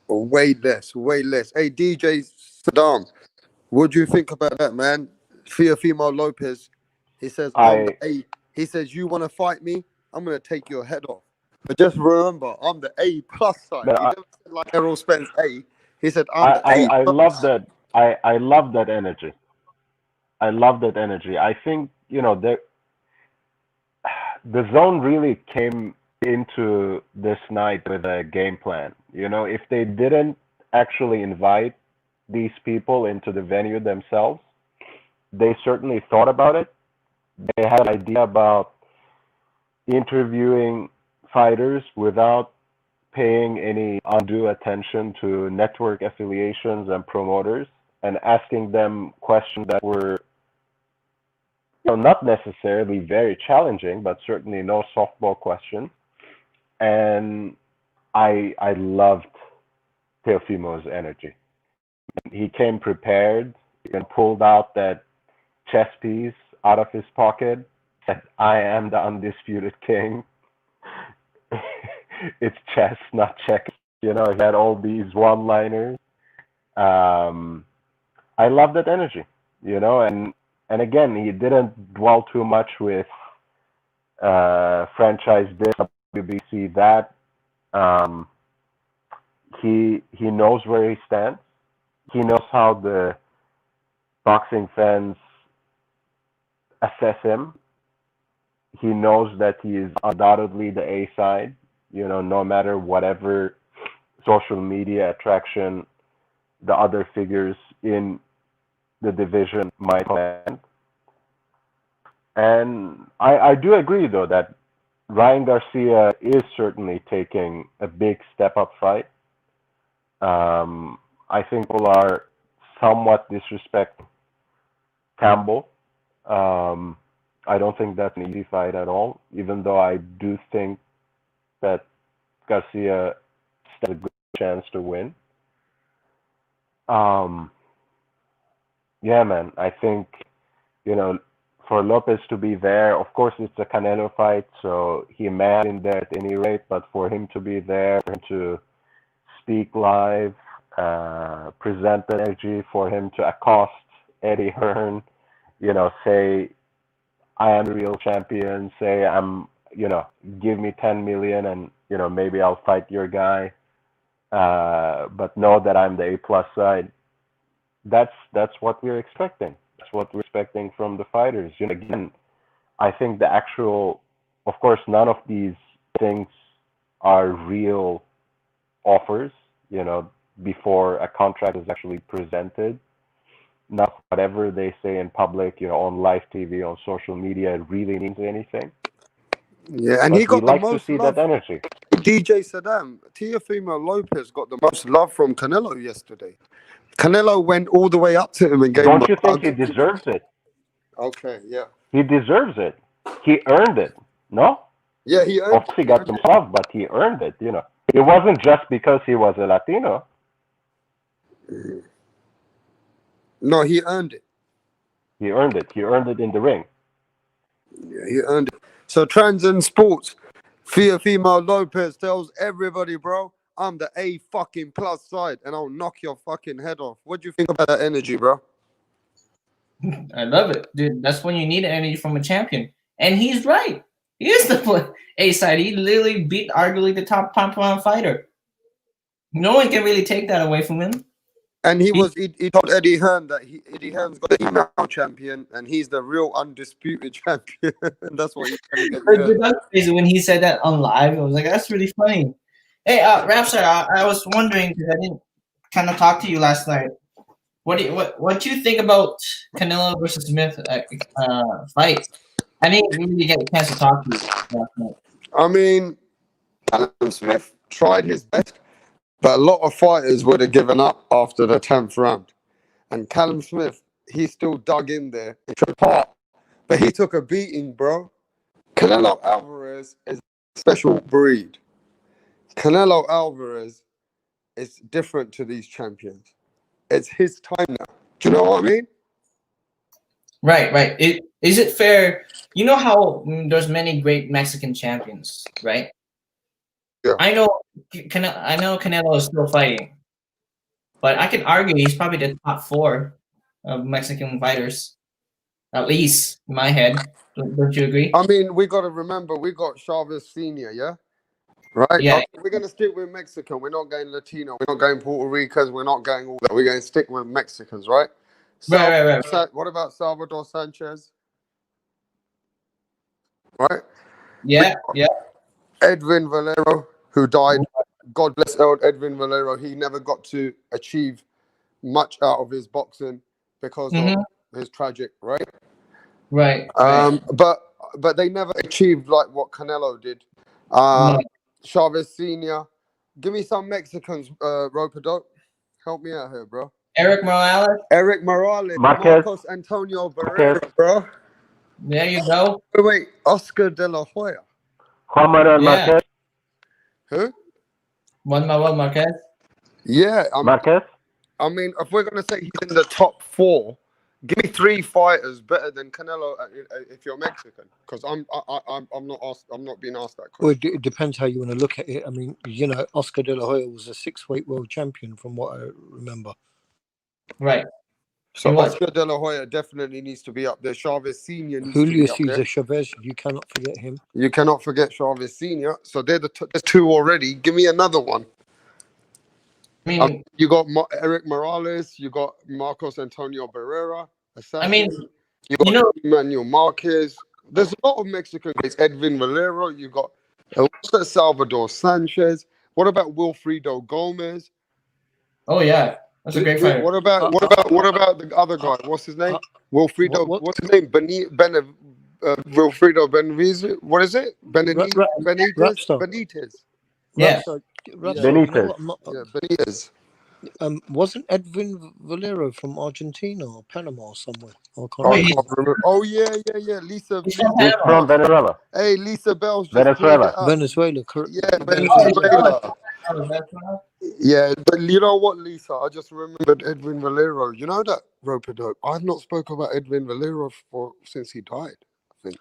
Speaker 13: Way less. Hey, DJ Saddam, what do you think about that, man? Teofimo Lopez, he says, I'm the A. He says, you want to fight me? I'm going to take your head off. But just remember, I'm the A+ side. He never said like Errol Spence A. He said, I'm the A+.
Speaker 15: I love that. I love that energy. I love that energy. I think, the zone really came into this night with a game plan. If they didn't actually invite these people into the venue themselves, they certainly thought about it. They had an idea about interviewing fighters without paying any undue attention to network affiliations and promoters and asking them questions that were not necessarily very challenging, but certainly no softball questions. And I loved Teofimo's energy. He came prepared and pulled out that chess piece out of his pocket, said, I am the undisputed king. It's chess, not checkers. He had all these one-liners. I love that energy, and again, he didn't dwell too much with franchise this, WBC that. He knows where he stands. He knows how the boxing fans assess him. He knows that he is undoubtedly the A side, no matter whatever social media attraction the other figures in the division might command. And I do agree, though, that Ryan Garcia is certainly taking a big step-up fight. I think people are somewhat disrespecting Campbell. I don't think that's an easy fight at all, even though I do think that Garcia has a good chance to win. Yeah, man, I think, for Lopez to be there, of course, it's a Canelo fight, so he may have been there at any rate, but for him to be there, for him to speak live, present the energy, for him to accost Eddie Hearn, say, I am the real champion, say, give me 10 million and, maybe I'll fight your guy, but know that I'm the A+ side. That's what we're expecting. That's what we're expecting from the fighters. Again, I think the actual, of course, none of these things are real offers, before a contract is actually presented. Not whatever they say in public, on live TV, on social media, really means anything.
Speaker 13: Yeah, and
Speaker 15: but
Speaker 13: he got
Speaker 15: we
Speaker 13: the
Speaker 15: like to
Speaker 13: most
Speaker 15: see
Speaker 13: love.
Speaker 15: that energy.
Speaker 13: DJ Saddam, Teofimo Lopez got the most love from Canelo yesterday. Canelo went all the way up to him and gave him
Speaker 15: Don't you
Speaker 13: a
Speaker 15: think
Speaker 13: hug.
Speaker 15: he deserves it?
Speaker 13: Okay, yeah.
Speaker 15: He deserves it. He earned it. No?
Speaker 13: Yeah, he
Speaker 15: Of
Speaker 13: earned
Speaker 15: course, he got some love, but he earned it. You know, it wasn't just because he was a Latino.
Speaker 13: it. No, he earned it.
Speaker 15: He earned it. He earned it in the ring.
Speaker 13: Yeah, he earned it. So Transcend Sports, Teofimo Lopez tells everybody, bro, I'm the A fucking plus side, and I'll knock your fucking head off. What do you think about that energy, bro?
Speaker 19: I love it, dude. That's when you need energy from a champion, and he's right. He is the A side. He literally beat arguably the top pound fighter. No one can really take that away from him.
Speaker 13: And he told Eddie Hearn that Eddie Hearn's got the email champion, and he's the real undisputed champion. And that's what he's telling Eddie
Speaker 19: But
Speaker 13: Hearn.
Speaker 19: that's crazy when he said that on live. I was like, that's really funny. Hey, Rapstar, I was wondering because I didn't kind of talk to you last night. What do you think about Canelo versus Smith fight? I didn't really get a chance to talk to you last night.
Speaker 13: I mean, Callum Smith tried his best, but a lot of fighters would have given up after the 10th round. And Callum Smith, he still dug in there and tried hard, but he took a beating, bro. Canelo Alvarez is a special breed. Canelo Alvarez is different to these champions. It's his time now. Do you know what I mean?
Speaker 19: Right. Is it fair? You know how there's many great Mexican champions, right?
Speaker 13: Yeah.
Speaker 19: I know Canelo is still fighting, but I can argue he's probably the top 4 of Mexican fighters, at least in my head. Don't you agree?
Speaker 13: I mean, we got to remember, we got Chavez Sr., yeah? Right?
Speaker 19: Yeah.
Speaker 13: Okay, we're going to stick with Mexican. We're not going Latino. We're not going Puerto Ricans. We're not going all that. We're going to stick with Mexicans, right?
Speaker 19: Right.
Speaker 13: What about Salvador Sanchez? Right?
Speaker 19: Yeah.
Speaker 13: Edwin Valero, who died. God bless Edwin Valero. He never got to achieve much out of his boxing because of his tragic, right?
Speaker 19: Right.
Speaker 13: But they never achieved like what Canelo did. Chavez Sr. Give me some Mexicans, Roper-Dope. Help me out here, bro.
Speaker 19: Eric Morales.
Speaker 13: Marcos Antonio Barrera, bro.
Speaker 19: There you go.
Speaker 13: Wait, Oscar De La Hoya.
Speaker 15: Juan Manuel Marquez.
Speaker 13: Who?
Speaker 19: Juan Manuel Marquez.
Speaker 13: Yeah,
Speaker 15: Marquez.
Speaker 13: I mean, if we're gonna say he's in the top 4, give me 3 fighters better than Canelo if you're Mexican, because I'm not being asked that question.
Speaker 14: Well, it depends how you want to look at it. I mean, you know, Oscar De La Hoya was a 6-weight world champion, from what I remember.
Speaker 19: Right.
Speaker 13: So Oscar De La Hoya definitely needs to be up there. Chavez Sr. needs
Speaker 14: Julio
Speaker 13: to be up
Speaker 14: Cesar
Speaker 13: there.
Speaker 14: Chavez, you cannot forget him.
Speaker 13: You cannot forget Chavez Sr. So they're there's 2 already. Give me another one.
Speaker 19: I mean,
Speaker 13: you got Eric Morales. You got Marcos Antonio Barrera. Assassin.
Speaker 19: I mean,
Speaker 13: you got Emmanuel Marquez. There's a lot of Mexican guys. Edwin Valero. You got Salvador Sanchez. What about Wilfredo Gomez?
Speaker 19: Oh yeah, that's a great fighter.
Speaker 13: What about the other guy? What's his name? Wilfredo. What's his name? Wilfredo Benavidez. What is it? Benitez.
Speaker 19: Yeah.
Speaker 15: Benitez.
Speaker 13: Benitez.
Speaker 14: Wasn't Edwin Valero from Argentina or Panama or somewhere? I can't
Speaker 13: remember. Oh yeah. Lisa.
Speaker 15: He's from Venezuela.
Speaker 13: Hey, Lisa Bell's
Speaker 14: Venezuela,
Speaker 13: correct. Yeah, Venezuela. Yeah, but you know what, Lisa? I just remembered Edwin Valero. You know that, Roper-Dope? I've not spoken about Edwin Valero since he died, I think.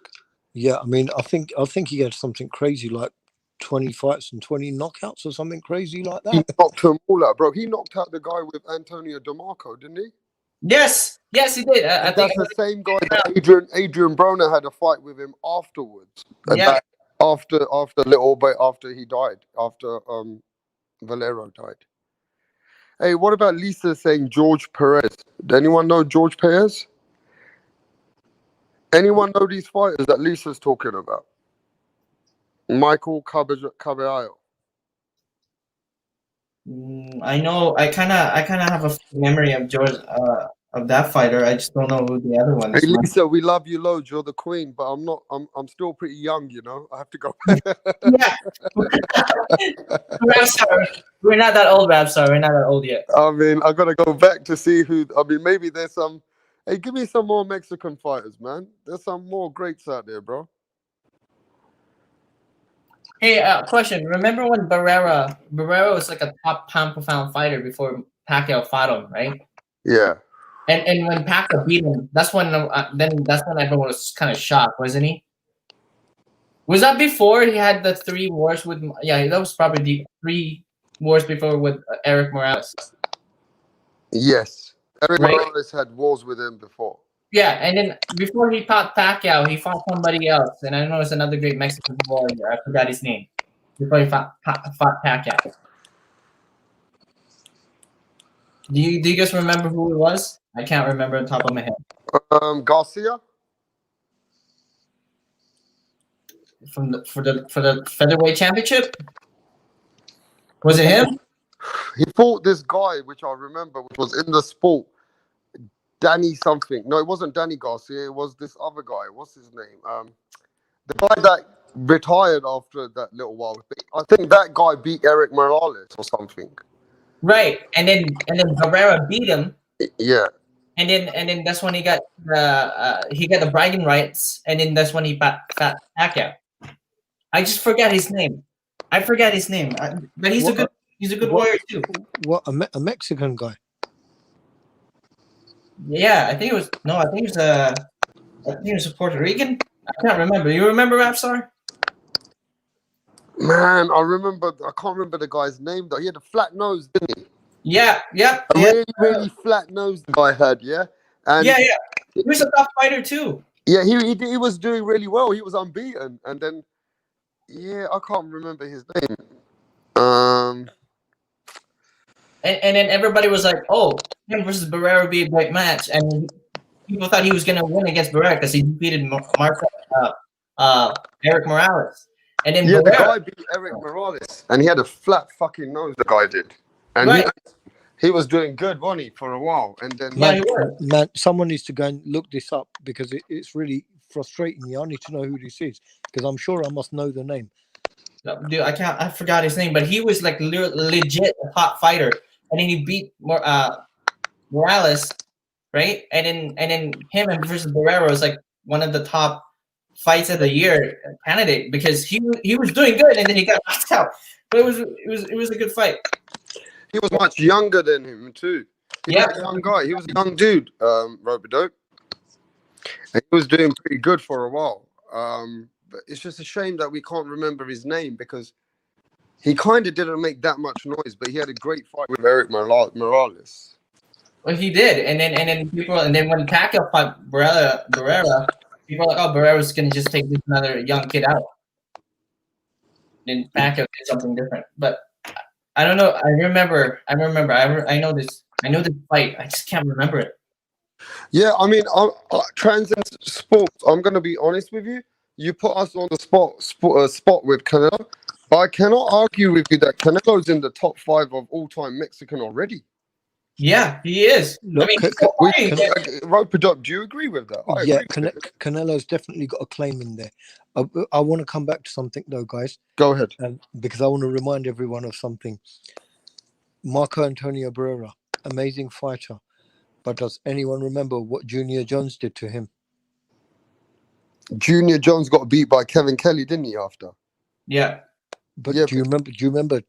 Speaker 14: Yeah, I mean, I think he had something crazy like 20 fights and 20 knockouts or something crazy like that.
Speaker 13: He knocked them all out, bro. He knocked out the guy with Antonio DeMarco, didn't he?
Speaker 19: Yes, he did. I think
Speaker 13: that's the same guy that Adrian Broner had a fight with him afterwards.
Speaker 19: Yeah.
Speaker 13: After a little bit after he died, after Valero died. Hey, what about Lisa saying George Perez? Does anyone know George Perez? Anyone know these fighters that Lisa's talking about? Michael Caballero.
Speaker 19: I know. I kind of have a memory of George of that fighter. I just don't know who the other one is.
Speaker 13: Hey Lisa, we love you loads. You're the queen, but I'm not. I'm still pretty young, you know. I have to go.
Speaker 19: Yeah. Rapstar. We're not that old, Rapstar. We're not that old yet.
Speaker 13: I mean, I gotta go back to see who. I mean, maybe there's some. Hey, give me some more Mexican fighters, man. There's some more greats out there, bro.
Speaker 19: Hey, question. Remember when Barrera was like a top pound for pound fighter before Pacquiao fought him, right?
Speaker 13: Yeah.
Speaker 19: And when Pacquiao beat him, that's when everyone was kind of shocked, wasn't he? Was that before he had the 3 wars with? Yeah, that was probably the 3 wars before with Eric Morales.
Speaker 13: Yes. Eric
Speaker 19: Right?
Speaker 13: Morales had wars with him before.
Speaker 19: Yeah, and then before he fought Pacquiao, he fought somebody else, and I know it's another great Mexican warrior. I forgot his name. Before he fought Pacquiao. Do you guys remember who it was? I can't remember on top of my head.
Speaker 13: Garcia.
Speaker 19: For the featherweight championship? Was it him?
Speaker 13: He fought this guy, which I remember, which was in the sport. Danny something. No, it wasn't Danny Garcia. It was this other guy. What's his name? The guy that retired after that little while. I think that guy beat Eric Morales or something.
Speaker 19: Right, and then Barrera beat him.
Speaker 13: Yeah.
Speaker 19: And then that's when he got the bragging rights, and then that's when he fought Pacquiao. I just forgot his name. But he's a good warrior too.
Speaker 14: What a Mexican guy.
Speaker 19: Yeah, I think it was a Puerto Rican. I can't remember. You remember Rapstar?
Speaker 13: Man, I can't remember the guy's name though. He had a flat nose, didn't he?
Speaker 19: Yeah.
Speaker 13: Really flat nose the guy had, yeah? And
Speaker 19: yeah. He was a tough fighter too.
Speaker 13: Yeah, he was doing really well. He was unbeaten. And then I can't remember his name.
Speaker 19: And then everybody was like, "Oh, him versus Barrera would be a great match," and people thought he was going to win against Barrera because he defeated Eric Morales. And then
Speaker 13: the guy beat Eric Morales, and he had a flat fucking nose. The guy did, and he was doing good, wasn't he, for a while? And then
Speaker 14: man, someone needs to go and look this up because it's really frustrating me. I need to know who this is because I'm sure I must know the name.
Speaker 19: Dude, I forgot his name, but he was like legit a top fighter, and then he beat Morales, right? And then him and versus Barrera was like one of the top fights of the year candidate because he was doing good, and then he got knocked out. But it was a good fight.
Speaker 13: He was much younger than him too. He was a young guy. He was a young dude, Robidope. And he was doing pretty good for a while. But it's just a shame that we can't remember his name because he kind of didn't make that much noise, but he had a great fight with Eric Morales.
Speaker 19: Well, he did, and then when Pacquiao fought Barrera, people were like, "Oh, Barrera's gonna just take this another young kid out." Then Pacquiao did something different, but I don't know. I remember. I know this fight. I just can't remember it.
Speaker 13: Yeah, I mean, transcend sports. I'm gonna be honest with you. You put us on the spot with Canelo. I cannot argue with you that Canelo's in the top 5 of all-time Mexican already.
Speaker 19: Yeah, he is.
Speaker 14: Look,
Speaker 13: Robidope, do you agree with that? I agree.
Speaker 14: Canelo's definitely got a claim in there. I want to come back to something though, guys.
Speaker 13: Go ahead.
Speaker 14: Because I want to remind everyone of something. Marco Antonio Barrera, amazing fighter. But does anyone remember what Junior Jones did to him?
Speaker 13: Junior Jones got beat by Kevin Kelly, didn't he, after?
Speaker 19: Yeah.
Speaker 14: But do you remember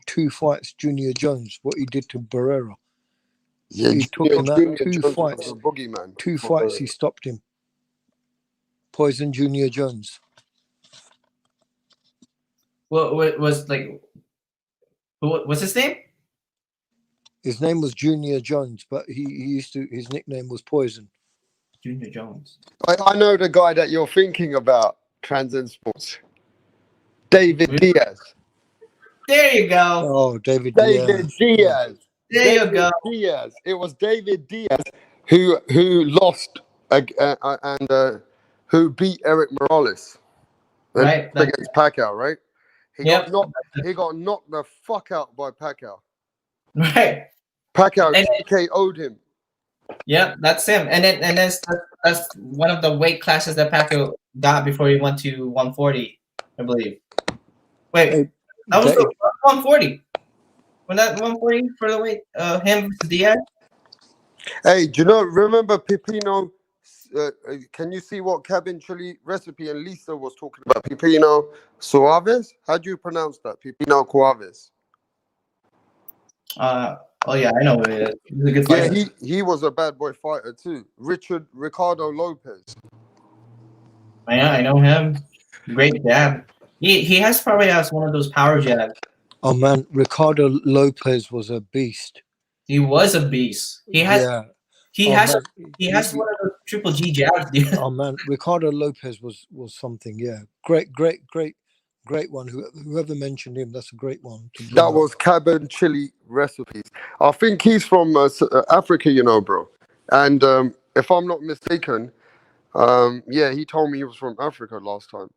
Speaker 14: 2 fights, Junior Jones, what he did to Barrera?
Speaker 13: Yeah,
Speaker 14: he took him out 2 fights.
Speaker 13: Boogeyman
Speaker 14: 2 fights, he stopped him. Poison Junior Jones.
Speaker 19: What was like? What's his name?
Speaker 14: His name was Junior Jones, but his nickname was Poison.
Speaker 19: Junior Jones.
Speaker 13: I know the guy that you're thinking about, Transcend Sports. David Diaz.
Speaker 19: There you go.
Speaker 14: Oh, David
Speaker 13: Diaz.
Speaker 19: There you go.
Speaker 13: Diaz. It was David Diaz who lost and who beat Eric Morales.
Speaker 19: Right.
Speaker 13: Against Pacquiao, right? He got knocked the fuck out by Pacquiao.
Speaker 19: Right.
Speaker 13: Pacquiao TKO'd him.
Speaker 19: Yeah, that's him. And that's one of the weight classes that Pacquiao got before he went to 140, I believe. Wait, that was the 140. When that 140 for the weight, him versus Diaz.
Speaker 13: Hey, do you know? Remember Pipino? Can you see what cabin chili recipe and Lisa was talking about? Pipino Suaves? How do you pronounce that? Pipino Suaves.
Speaker 19: Oh yeah, I know what it is. He's a good
Speaker 13: Yeah,
Speaker 19: fighter.
Speaker 13: he was a bad boy fighter too. Ricardo Lopez.
Speaker 19: Yeah, I know him. Great jab. He probably has one of those power jabs.
Speaker 14: Oh man, Ricardo Lopez was a beast.
Speaker 19: He was a beast. He has
Speaker 14: Yeah. Oh
Speaker 19: one
Speaker 14: man,
Speaker 19: of those triple G jabs, dude.
Speaker 14: oh man, Ricardo Lopez was something. Yeah, great one. Whoever mentioned him, that's a great one to bring
Speaker 13: That
Speaker 14: up.
Speaker 13: was cabin chili recipes. I think he's from Africa, you know, bro. And if I'm not mistaken, yeah, he told me he was from Africa last time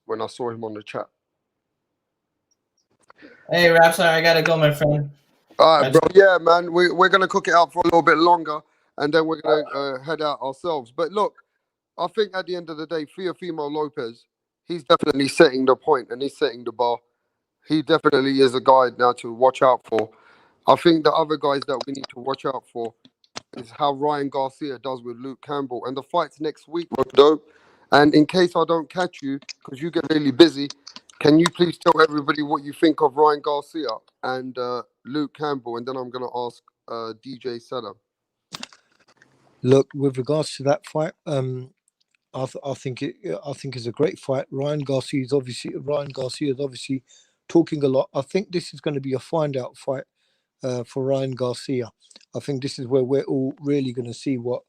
Speaker 13: when I saw him on the chat.
Speaker 19: Hey, Rapstar, I gotta go, my friend.
Speaker 13: All right, bro. Yeah, man. We're gonna cook it out for a little bit longer, and then we're gonna head out ourselves. But look, I think at the end of the day, Teofimo Lopez, he's definitely setting the point and he's setting the bar. He definitely is a guy now to watch out for. I think the other guys that we need to watch out for is how Ryan Garcia does with Luke Campbell. And the fight's next week, Rodo. And in case I don't catch you, because you get really busy, can you please tell everybody what you think of Ryan Garcia and Luke Campbell? And then I'm going to ask DJ Seller.
Speaker 14: Look, with regards to that fight, I think it's a great fight. Ryan Garcia is obviously talking a lot. I think this is going to be a find out fight for Ryan Garcia. I think this is where we're all really going to see what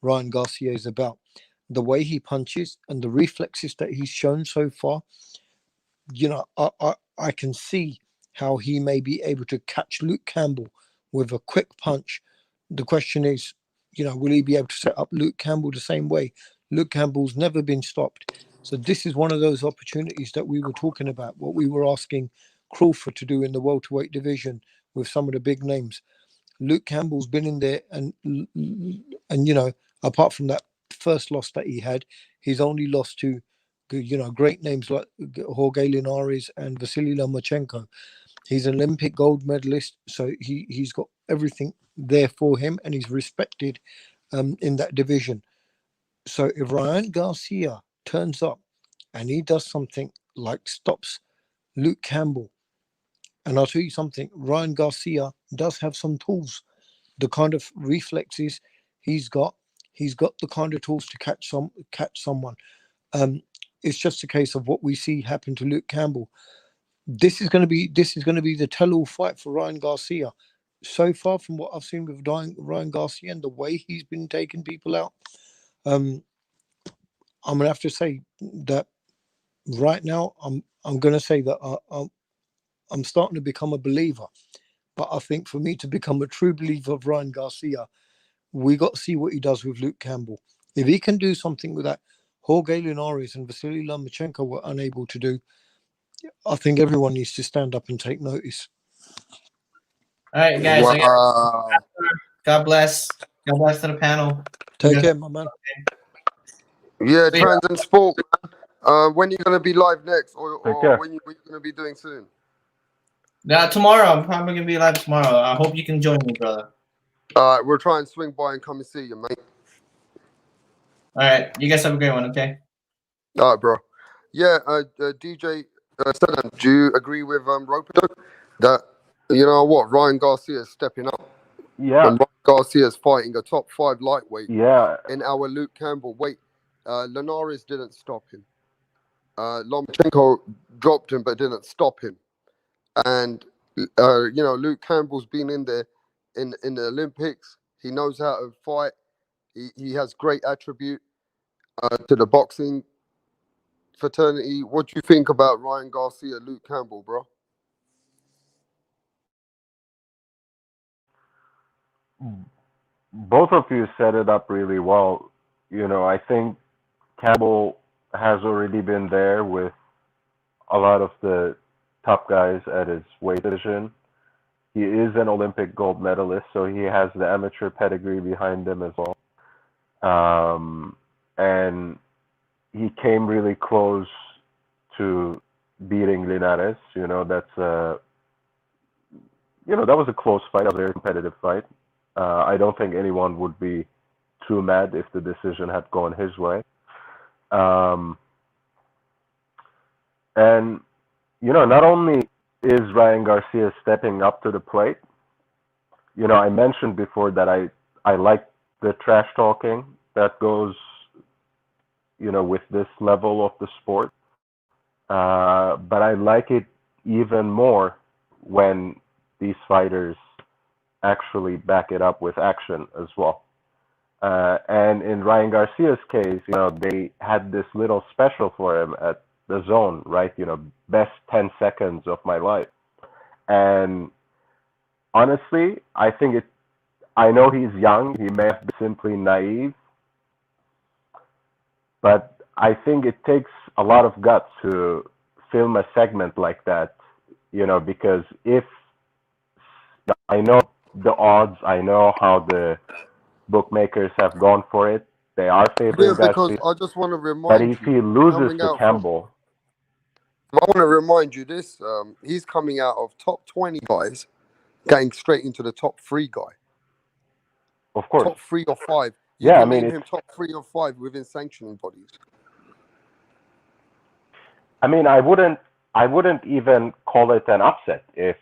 Speaker 14: Ryan Garcia is about. The way he punches and the reflexes that he's shown so far, you know, I can see how he may be able to catch Luke Campbell with a quick punch. The question is, you know, will he be able to set up Luke Campbell the same way? Luke Campbell's never been stopped. So this is one of those opportunities that we were talking about, what we were asking Crawford to do in the welterweight division with some of the big names. Luke Campbell's been in there and you know, apart from that first loss that he had, he's only lost to, you know, great names like Jorge Linares and Vasily Lomachenko. He's an Olympic gold medalist, so he's got everything there for him, and he's respected in that division. So if Ryan Garcia turns up and he does something like stops Luke Campbell, and I'll tell you something, Ryan Garcia does have some tools. The kind of reflexes he's got the kind of tools to catch someone. It's just a case of what we see happen to Luke Campbell. This is going to be the tell-all fight for Ryan Garcia. So far, from what I've seen with Ryan Garcia and the way he's been taking people out, I'm gonna have to say that right now I'm gonna say that I'm starting to become a believer. But I think for me to become a true believer of Ryan Garcia, we got to see what he does with Luke Campbell. If he can do something with that Jorge Linares and Vasily Lomachenko were unable to do, I think everyone needs to stand up and take notice.
Speaker 19: All right, guys.
Speaker 13: Wow.
Speaker 19: God bless. God bless to the panel.
Speaker 14: Take care, my man.
Speaker 13: Yeah, Transcend Sport. When are you going to be live next? Or when you going to be doing soon?
Speaker 19: Tomorrow. I'm probably going to be live tomorrow. I hope you can join me, brother.
Speaker 13: All right, we'll try and swing by and come and see you, mate.
Speaker 19: All right. You guys have a great one, okay?
Speaker 13: All right, bro. Yeah, DJ Senan, do you agree with Roper that, you know what, Ryan Garcia is stepping up?
Speaker 15: Yeah.
Speaker 13: And Ryan Garcia is fighting a top 5 lightweight.
Speaker 15: Yeah.
Speaker 13: In our Luke Campbell weight. Linares didn't stop him. Lomachenko dropped him but didn't stop him. And, you know, Luke Campbell's been in there in the Olympics. He knows how to fight. He has great attribute to the boxing fraternity. What do you think about Ryan Garcia, Luke Campbell, bro?
Speaker 15: Both of you set it up really well. You know, I think Campbell has already been there with a lot of the top guys at his weight division. He is an Olympic gold medalist, so he has the amateur pedigree behind him as well. And he came really close to beating Linares. You know, that's that was a close fight, a very competitive fight. I don't think anyone would be too mad if the decision had gone his way. And not only is Ryan Garcia stepping up to the plate, I mentioned before that I like the trash talking that goes, with this level of the sport. But I like it even more when these fighters actually back it up with action as well. And in Ryan Garcia's case, they had this little special for him at the Zone, right? Best 10 seconds of my life. And honestly, I know he's young. He may have been simply naive. But I think it takes a lot of guts to film a segment like that, because if I know the odds, I know how the bookmakers have gone for it. They are favoring
Speaker 13: Yeah, because
Speaker 15: Garcia.
Speaker 13: I just want to
Speaker 15: But
Speaker 13: remind
Speaker 15: if
Speaker 13: you,
Speaker 15: he loses
Speaker 13: coming
Speaker 15: to
Speaker 13: out from,
Speaker 15: Campbell,
Speaker 13: I want to remind you this. He's coming out of top 20 guys, getting straight into the top 3 guy.
Speaker 15: of course.
Speaker 13: Top 3 or 5. You
Speaker 15: Yeah, I
Speaker 13: can
Speaker 15: mean,
Speaker 13: name him top 3 or 5 within sanctioning bodies.
Speaker 15: I mean, I wouldn't even call it an upset if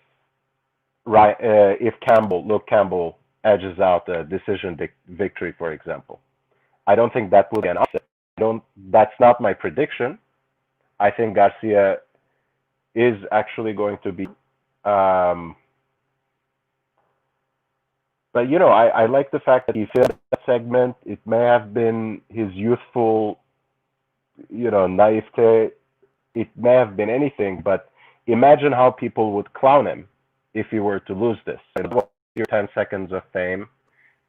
Speaker 15: Luke Campbell edges out a decision victory, for example. I don't think that would be an upset. That's not my prediction. I think Garcia is actually going to be. But I like the fact that he filled that segment. It may have been his youthful, naivete. It may have been anything, but imagine how people would clown him if he were to lose this. And that was your 10 seconds of fame.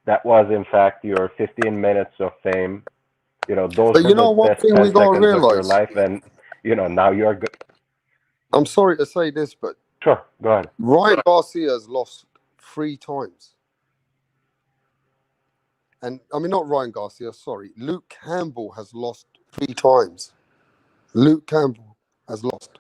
Speaker 15: That was, in fact, your 15 minutes of fame. Those
Speaker 13: But
Speaker 15: were the
Speaker 13: one
Speaker 15: best
Speaker 13: thing
Speaker 15: 10
Speaker 13: we got to
Speaker 15: seconds of your
Speaker 13: realize,
Speaker 15: life, and now you're good.
Speaker 13: I'm sorry to say this, but
Speaker 15: Sure, go ahead.
Speaker 13: Ryan Garcia has lost 3 times. And I mean, not Ryan Garcia, sorry. Luke Campbell has lost 3 times. Luke Campbell has lost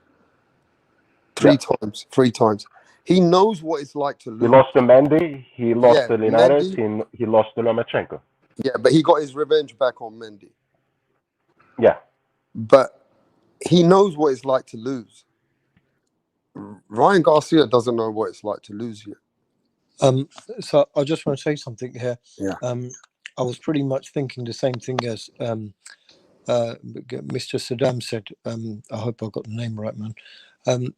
Speaker 13: 3 times. 3 times. He knows what it's like to lose.
Speaker 15: He lost to Mendy. He lost to Linares.
Speaker 13: Mendy.
Speaker 15: He lost to Lomachenko.
Speaker 13: Yeah, but he got his revenge back on Mendy.
Speaker 15: Yeah.
Speaker 13: But he knows what it's like to lose. Ryan Garcia doesn't know what it's like to lose yet.
Speaker 14: So I just want to say something here.
Speaker 13: Yeah.
Speaker 14: I was pretty much thinking the same thing as Mr. Saddam said. I hope I got the name right, man. And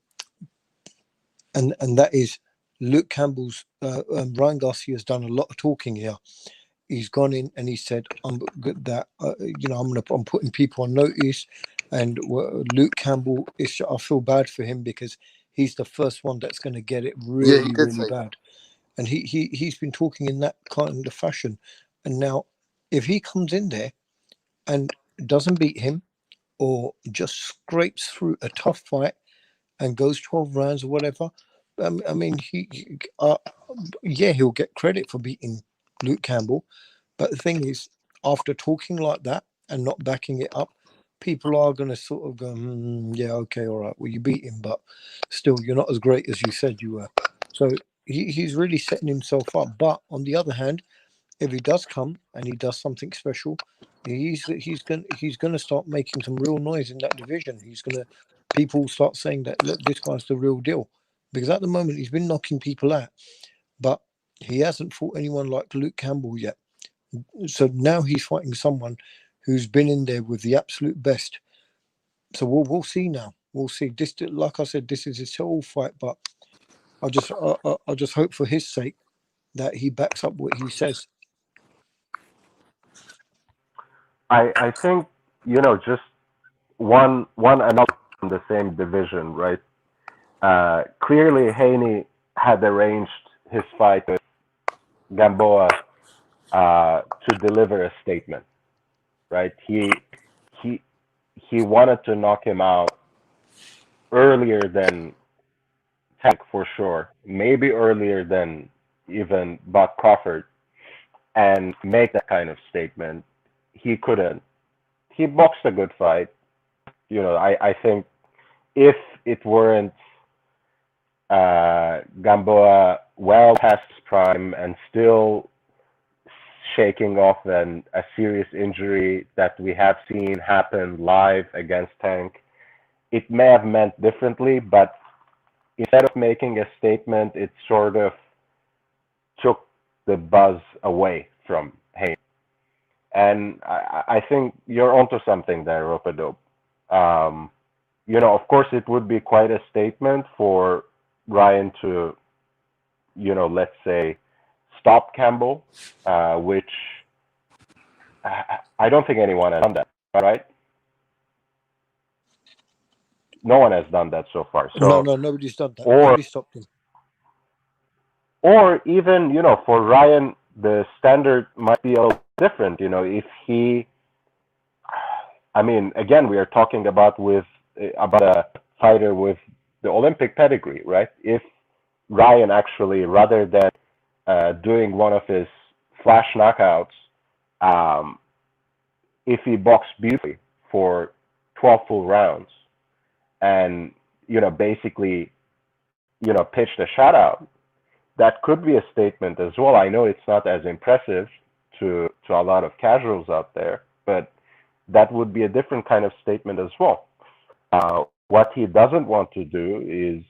Speaker 14: that is Luke Campbell's. Ryan Garcia's done a lot of talking here. He's gone in and he said, "I'm putting people on notice." And Luke Campbell, I feel bad for him because he's the first one that's going to get it really, really bad. And he's been talking in that kind of fashion. And now, if he comes in there and doesn't beat him, or just scrapes through a tough fight and goes 12 rounds or whatever, I mean, he'll get credit for beating Luke Campbell. But the thing is, after talking like that and not backing it up, people are going to sort of go, yeah, okay, all right, well, you beat him, but still, you're not as great as you said you were. So he's really setting himself up. But on the other hand, if he does come and he does something special, he's going to start making some real noise in that division. People start saying that, look, this guy's the real deal. Because at the moment, he's been knocking people out, but he hasn't fought anyone like Luke Campbell yet. So now he's fighting someone who's been in there with the absolute best. So we'll see now. We'll see. This, like I said, this is his whole fight. But I just hope for his sake that he backs up what he says.
Speaker 15: I think just one another in the same division, right? Clearly, Haney had arranged his fight with Gamboa to deliver a statement, right? He wanted to knock him out earlier than Tank for sure, maybe earlier than even Buck Crawford, and make that kind of statement. He couldn't. He boxed a good fight. I think if it weren't Gamboa well past his prime and still shaking off a serious injury that we have seen happen live against Tank. It may have meant differently, but instead of making a statement, it sort of took the buzz away from Haney. And I think you're onto something there, Ropadope. Of course, it would be quite a statement for Ryan to, let's say, stop Campbell, which I don't think anyone has done that, right? No one has done that so far. So,
Speaker 14: No, nobody's done that.
Speaker 15: Or,
Speaker 14: Nobody stopped him.
Speaker 15: Or even, for Ryan, the standard might be a little different. If he, again, we are talking about a fighter with the Olympic pedigree, right? If Ryan actually, rather than doing one of his flash knockouts, if he boxed beautifully for 12 full rounds and, basically, pitched a shutout, that could be a statement as well. I know it's not as impressive to a lot of casuals out there, but that would be a different kind of statement as well. What he doesn't want to do is,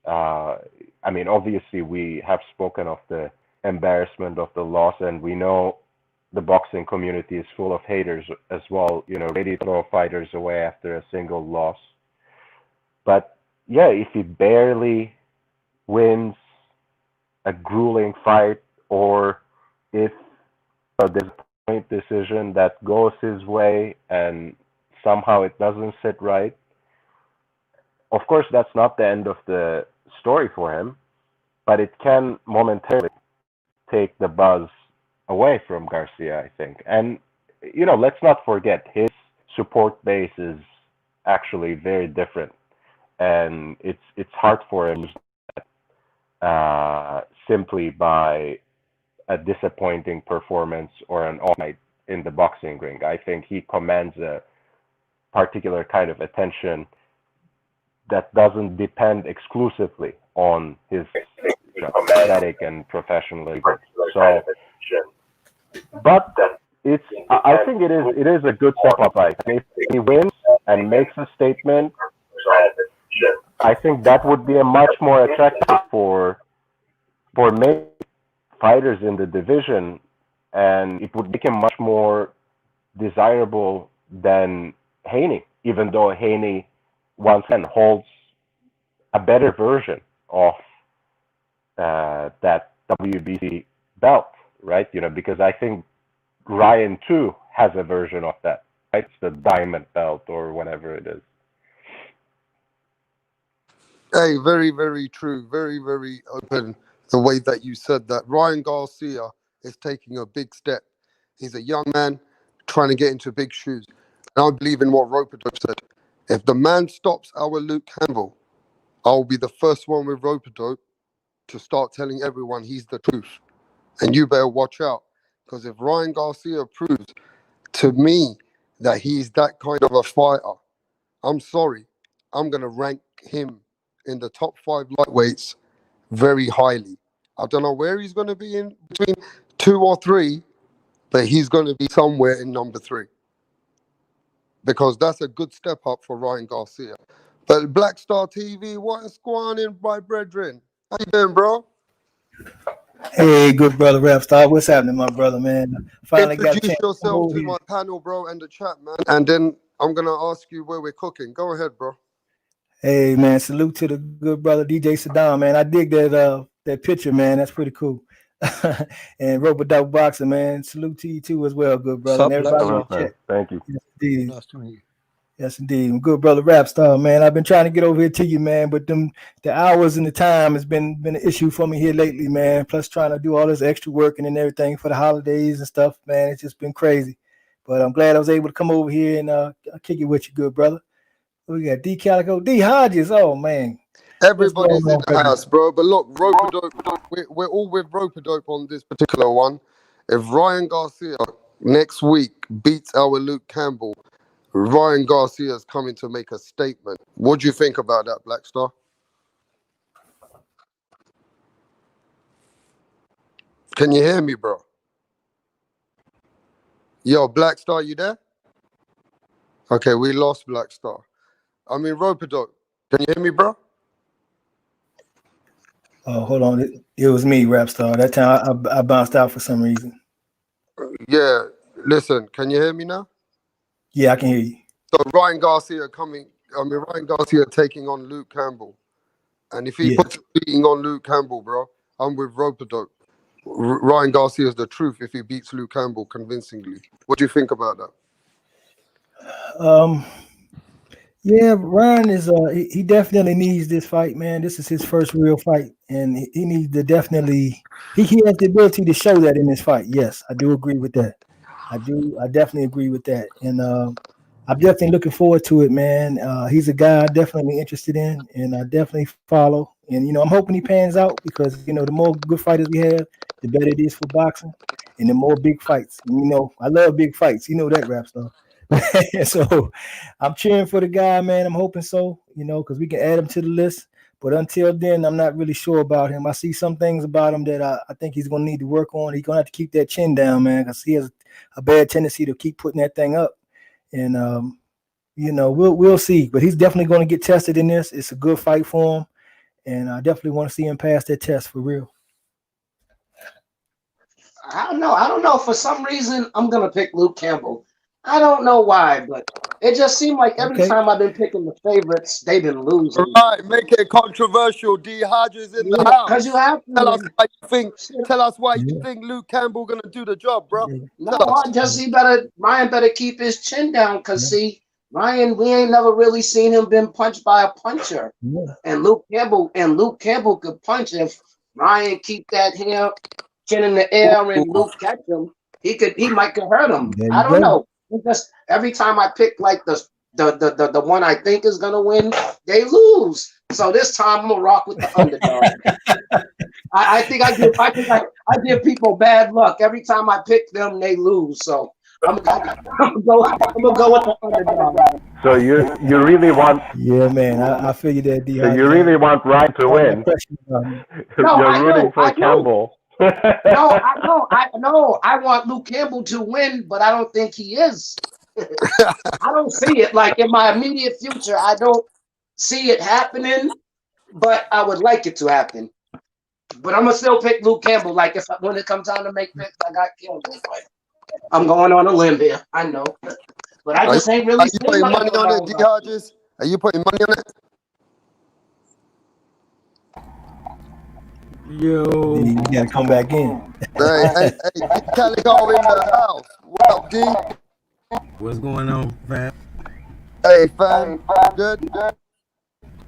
Speaker 15: obviously we have spoken of the embarrassment of the loss, and we know the boxing community is full of haters as well, ready to throw fighters away after a single loss. But yeah, if he barely wins a grueling fight, or if there's a point decision that goes his way and somehow it doesn't sit right, of course that's not the end of the story for him, but it can momentarily take the buzz away from Garcia, I think. And let's not forget, his support base is actually very different, and it's hard for him simply by a disappointing performance or an off night in the boxing ring. I think he commands a particular kind of attention that doesn't depend exclusively on his athletic and professionalism. So, but I think it is a good step up. If he wins and makes a statement, I think that would be a much more attractive for many fighters in the division, and it would make him much more desirable than Haney, even though Haney once again holds a better version of that WBC belt, right? Because I think Ryan too has a version of that, right? It's the diamond belt or whatever it is.
Speaker 13: Hey, very, very true. Very, very open the way that you said that. Ryan Garcia is taking a big step. He's a young man trying to get into big shoes. And I believe in what Ropadope said. If the man stops our Luke Campbell, I'll be the first one with Ropadope to start telling everyone he's the truth. And you better watch out. Because if Ryan Garcia proves to me that he's that kind of a fighter, I'm sorry, I'm going to rank him in the top 5 lightweights very highly. I don't know where he's going to be in between 2 or 3, but he's going to be somewhere in number 3. Because that's a good step up for Ryan Garcia. But Black Star TV, what is going on, my brethren? How you doing, bro?
Speaker 19: Hey, good brother Rapstar. What's happening, my brother, man? Finally got a
Speaker 13: Introduce
Speaker 19: chance to come
Speaker 13: yourself
Speaker 19: over
Speaker 13: to
Speaker 19: here.
Speaker 13: my panel, bro, and the chat, man. And then I'm going to ask you where we're cooking. Go ahead, bro.
Speaker 19: Hey, man, salute to the good brother DJ Saddam, man. I dig that picture, man. That's pretty cool. And Robodope Boxer, man. Salute to you too as well, good brother.
Speaker 14: Sup,
Speaker 19: And
Speaker 14: Black
Speaker 19: everybody in
Speaker 14: Star?
Speaker 19: the chat.
Speaker 15: Thank you.
Speaker 19: Yes, indeed.
Speaker 14: Nice to meet you.
Speaker 19: Yes, indeed. Good brother Rapstar, man. I've been trying to get over here to you, man, but the hours and the time has been an issue for me here lately, man. Plus trying to do all this extra working and everything for the holidays and stuff, man. It's just been crazy. But I'm glad I was able to come over here and kick it with you, good brother. We got D Calico, D Hodges. Oh man,
Speaker 13: Everybody's in the house, bro. But look, Ropadope, we're all with Ropadope on this particular one. If Ryan Garcia next week beats our Luke Campbell, Ryan Garcia is coming to make a statement. What do you think about that, Black Star? Can you hear me, bro? Yo, Black Star, you there? Okay, we lost Black Star. I mean, Ropedope, can you hear me, bro?
Speaker 19: Oh, hold on. It was me, Rapstar. That time I bounced out for some reason.
Speaker 13: Yeah, listen, can you hear me now?
Speaker 19: Yeah, I can hear you.
Speaker 13: So Ryan Garcia taking on Luke Campbell. And if he
Speaker 19: Yeah.
Speaker 13: puts a beating on Luke Campbell, bro, I'm with Ropedope. Ryan Garcia is the truth if he beats Luke Campbell convincingly. What do you think about that?
Speaker 19: Yeah, Ryan is he definitely needs this fight, man. This is his first real fight, and he needs to definitely he has the ability to show that in this fight. Yes, I do agree with that. I definitely agree with that. And I'm definitely looking forward to it, man. He's a guy I'm definitely interested in, and I definitely follow. And I'm hoping he pans out because the more good fighters we have, the better it is for boxing, and the more big fights. I love big fights. You know that, rap stuff. So I'm cheering for the guy, man. I'm hoping so, because we can add him to the list. But until then, I'm not really sure about him. I see some things about him that I think he's going to need to work on. He's going to have to keep that chin down, man, because he has a bad tendency to keep putting that thing up. And we'll see. But he's definitely going to get tested in this. It's a good fight for him, and I definitely want to see him pass that test for real.
Speaker 2: I don't know. For some reason, I'm gonna pick Luke Campbell. I don't know why, but it just seemed like every time I've been picking the favorites, they've been losing.
Speaker 13: Right, make it controversial. D Hodges in the house.
Speaker 2: Because you have to.
Speaker 13: Tell us why you think. Tell us why you think Luke Campbell gonna do the job, bro.
Speaker 2: No, Ryan better keep his chin down, because see, Ryan, we ain't never really seen him been punched by a puncher.
Speaker 19: Yeah.
Speaker 2: And Luke Campbell could punch. If Ryan keep that hair chin in the air and Luke catch him, he might could hurt him. I don't know. Just every time I pick like the one I think is gonna win, they lose. So this time I'm gonna rock with the underdog. I think I give people bad luck every time I pick them. They lose. So I'm gonna go with the underdog.
Speaker 15: So you really want?
Speaker 19: Yeah, man. I feel you there, D.
Speaker 15: So you really want Ryan to win? You're rooting for Campbell.
Speaker 2: No, I want Luke Campbell to win, but I don't think he is. I don't see it. Like in my immediate future, I don't see it happening, but I would like it to happen. But I'm gonna still pick Luke Campbell. Like when it comes time to make picks, I got Campbell. But I'm going on a limb here. I know, but I just ain't really.
Speaker 13: Are you putting money on it, D Hodges? Are you putting money on it?
Speaker 19: Yo, you gotta come back in.
Speaker 13: Hey, Calico in the house. What up, D?
Speaker 21: What's going on, fam?
Speaker 13: Hey, fam. Good.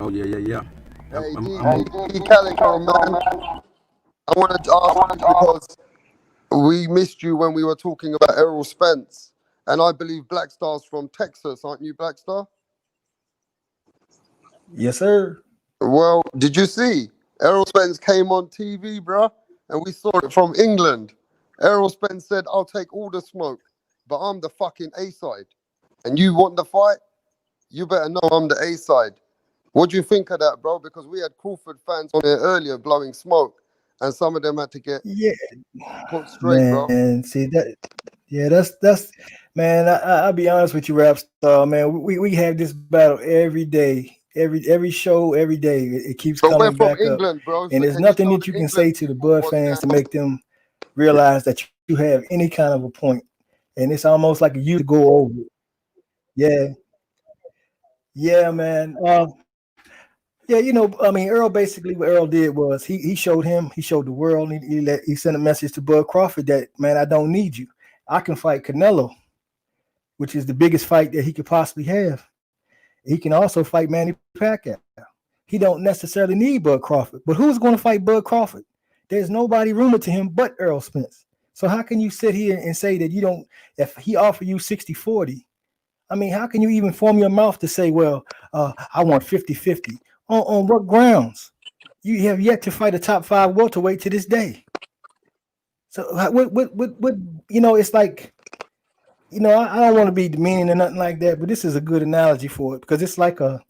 Speaker 21: Oh yeah.
Speaker 13: Hey, D Calico, man. I wanted to ask because we missed you when we were talking about Errol Spence, and I believe Black Star's from Texas, aren't you, Black Star?
Speaker 19: Yes, sir.
Speaker 13: Well, did you see? Errol Spence came on TV, bro, and we saw it from England. Errol Spence said, "I'll take all the smoke, but I'm the fucking A side. And you want the fight? You better know I'm the A side." What do you think of that, bro? Because we had Crawford fans on there earlier blowing smoke, and some of them had to get put straight,
Speaker 19: man,
Speaker 13: bro.
Speaker 19: And see that. Yeah, that's man. I'll be honest with you, Rap Star, man. We have this battle every day. Every show, every day, it keeps
Speaker 13: But
Speaker 19: coming
Speaker 13: we're from
Speaker 19: back
Speaker 13: England,
Speaker 19: up.
Speaker 13: bro.
Speaker 19: And
Speaker 13: So
Speaker 19: there's
Speaker 13: can
Speaker 19: nothing
Speaker 13: you
Speaker 19: that you can say to the Bud fans to make them realize that you have any kind of a point. And it's almost like you to go over it. Yeah, man. Yeah, I mean, Earl basically what Earl did was he showed the world, he sent a message to Bud Crawford that, man, I don't need you. I can fight Canelo, which is the biggest fight that he could possibly have. He can also fight Manny Pacquiao. He don't necessarily need Bud Crawford. But who's going to fight Bud Crawford? There's nobody rumored to him but Errol Spence. So how can you sit here and say that you don't, if he offered you 60-40, I mean, how can you even form your mouth to say, well, I want 50-50? On what grounds? You have yet to fight a top 5 welterweight to this day. So what it's like, I don't want to be demeaning or nothing like that, but this is a good analogy for it, because it's like a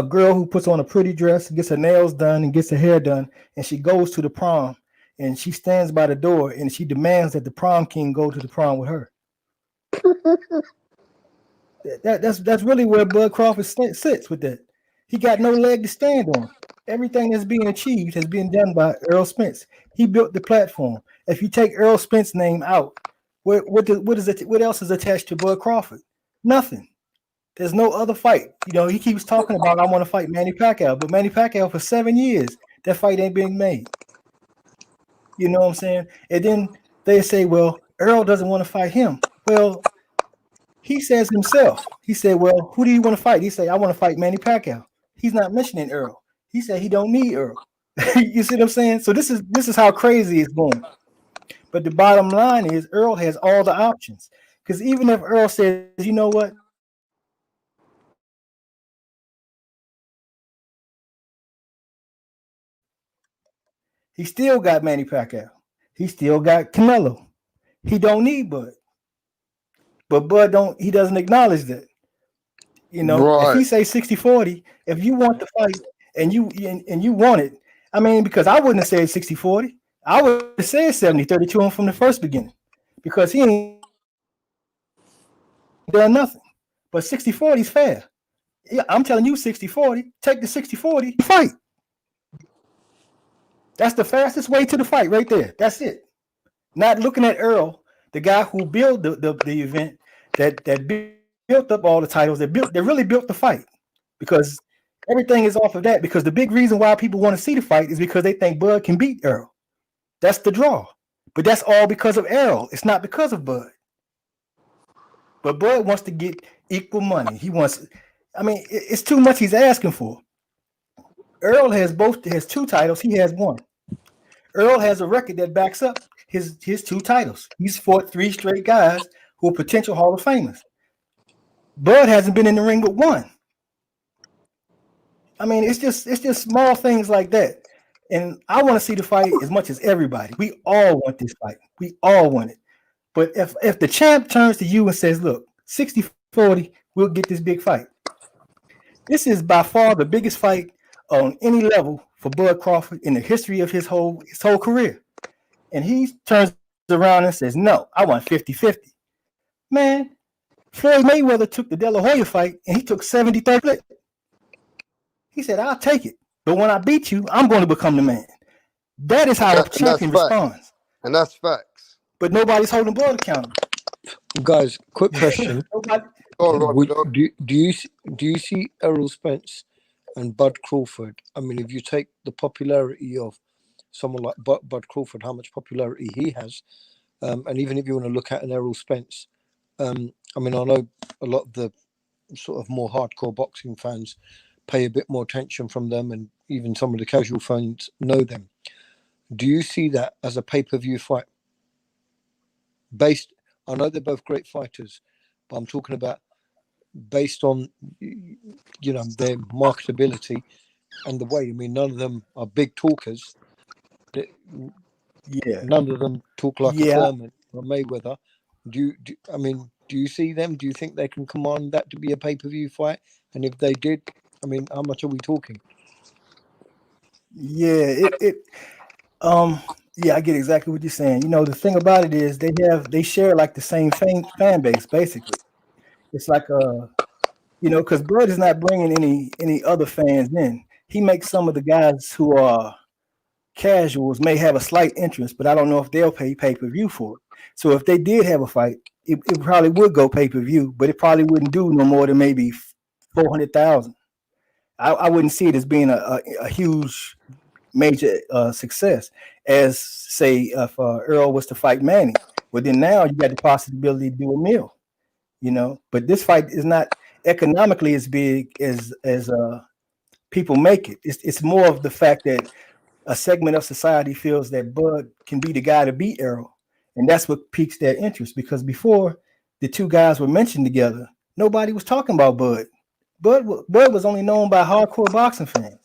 Speaker 19: girl who puts on a pretty dress, gets her nails done and gets her hair done, and she goes to the prom,
Speaker 1: and she stands by the door and she demands that the prom king go to the prom with her. That's really where Bud Crawford sits with that. He got no leg to stand on. Everything that's being achieved has been done by Errol Spence. He built the platform. If you take Errol Spence's name out, what else is attached to Bud Crawford? Nothing. There's no other fight. You know, he keeps talking about I want to fight Manny Pacquiao, but Manny Pacquiao for 7 years, that fight ain't been made. You know what I'm saying? And then they say, well, Errol doesn't want to fight him. Well, he says himself. He said, well, who do you want to fight? He said, I want to fight Manny Pacquiao. He's not mentioning Errol. He said he don't need Errol. You see what I'm saying? So this is how crazy it's going. But the bottom line is Errol has all the options. Because even if Errol says, you know what? He still got Manny Pacquiao. He still got Canelo. He don't need Bud. But Bud he doesn't acknowledge that. You know, if he say 60-40, if you want the fight and you want it, I mean, because I wouldn't have said 60-40. I would have said 70-32 from the first beginning. Because he ain't done nothing. But 60-40 is fair. Yeah, I'm telling you 60-40, take the 60-40 fight. That's the fastest way to the fight right there. That's it. Not looking at Errol, the guy who built the event, that built up all the titles, that really built the fight. Because everything is off of that. Because the big reason why people want to see the fight is because they think Bud can beat Errol. That's the draw. But that's all because of Errol. It's not because of Bud. But Bud wants to get equal money. He wants, I mean, it's too much he's asking for. Errol has two titles. He has one. Errol has a record that backs up his two titles. He's fought 3 straight guys who are potential Hall of Famers. Bud hasn't been in the ring with one. I mean, it's just small things like that. And I want to see the fight as much as everybody. We all want this fight. We all want it. But if the champ turns to you and says, look, 60-40, we'll get this big fight. This is by far the biggest fight on any level for Bud Crawford in the history of his whole career. And he turns around and says, no, I want 50-50. Man, Floyd Mayweather took the De La Hoya fight and he took 70-30. He said, I'll take it. But when I beat you, I'm going to become the man. That is how a champion responds.
Speaker 13: And that's facts.
Speaker 1: But nobody's holding Bud accountable.
Speaker 14: Guys, quick question.
Speaker 13: Nobody.
Speaker 14: Do you see Errol Spence and Bud Crawford? I mean, if you take the popularity of someone like Bud Crawford, how much popularity he has, and even if you want to look at an Errol Spence, I mean, I know a lot of the sort of more hardcore boxing fans pay a bit more attention from them, and even some of the casual fans know them. Do you see that as a pay-per-view fight? I know they're both great fighters, but I'm talking about based on, you know, their marketability and the way. I mean, none of them are big talkers.
Speaker 1: Yeah.
Speaker 14: None of them talk like a Thurman or Mayweather. Do you see them? Do you think they can command that to be a pay-per-view fight? And if they did, I mean, how much are we talking?
Speaker 1: Yeah, I get exactly what you're saying. You know, the thing about it is they share like the same fan base, basically. It's like you know, because Bud is not bringing any other fans in. He makes some of the guys who are casuals may have a slight interest, but I don't know if they'll pay pay-per-view for it. So if they did have a fight, it probably would go pay-per-view, but it probably wouldn't do no more than maybe 400,000. I wouldn't see it as being a huge major success as say if Errol was to fight Manny. Well, then now you got the possibility to do a meal, you know. But this fight is not economically as big as people make it. It's more of the fact that a segment of society feels that Bud can be the guy to beat Errol, and that's what piques their interest. Because before the two guys were mentioned together, nobody was talking about Bud. Bud was only known by hardcore boxing fans.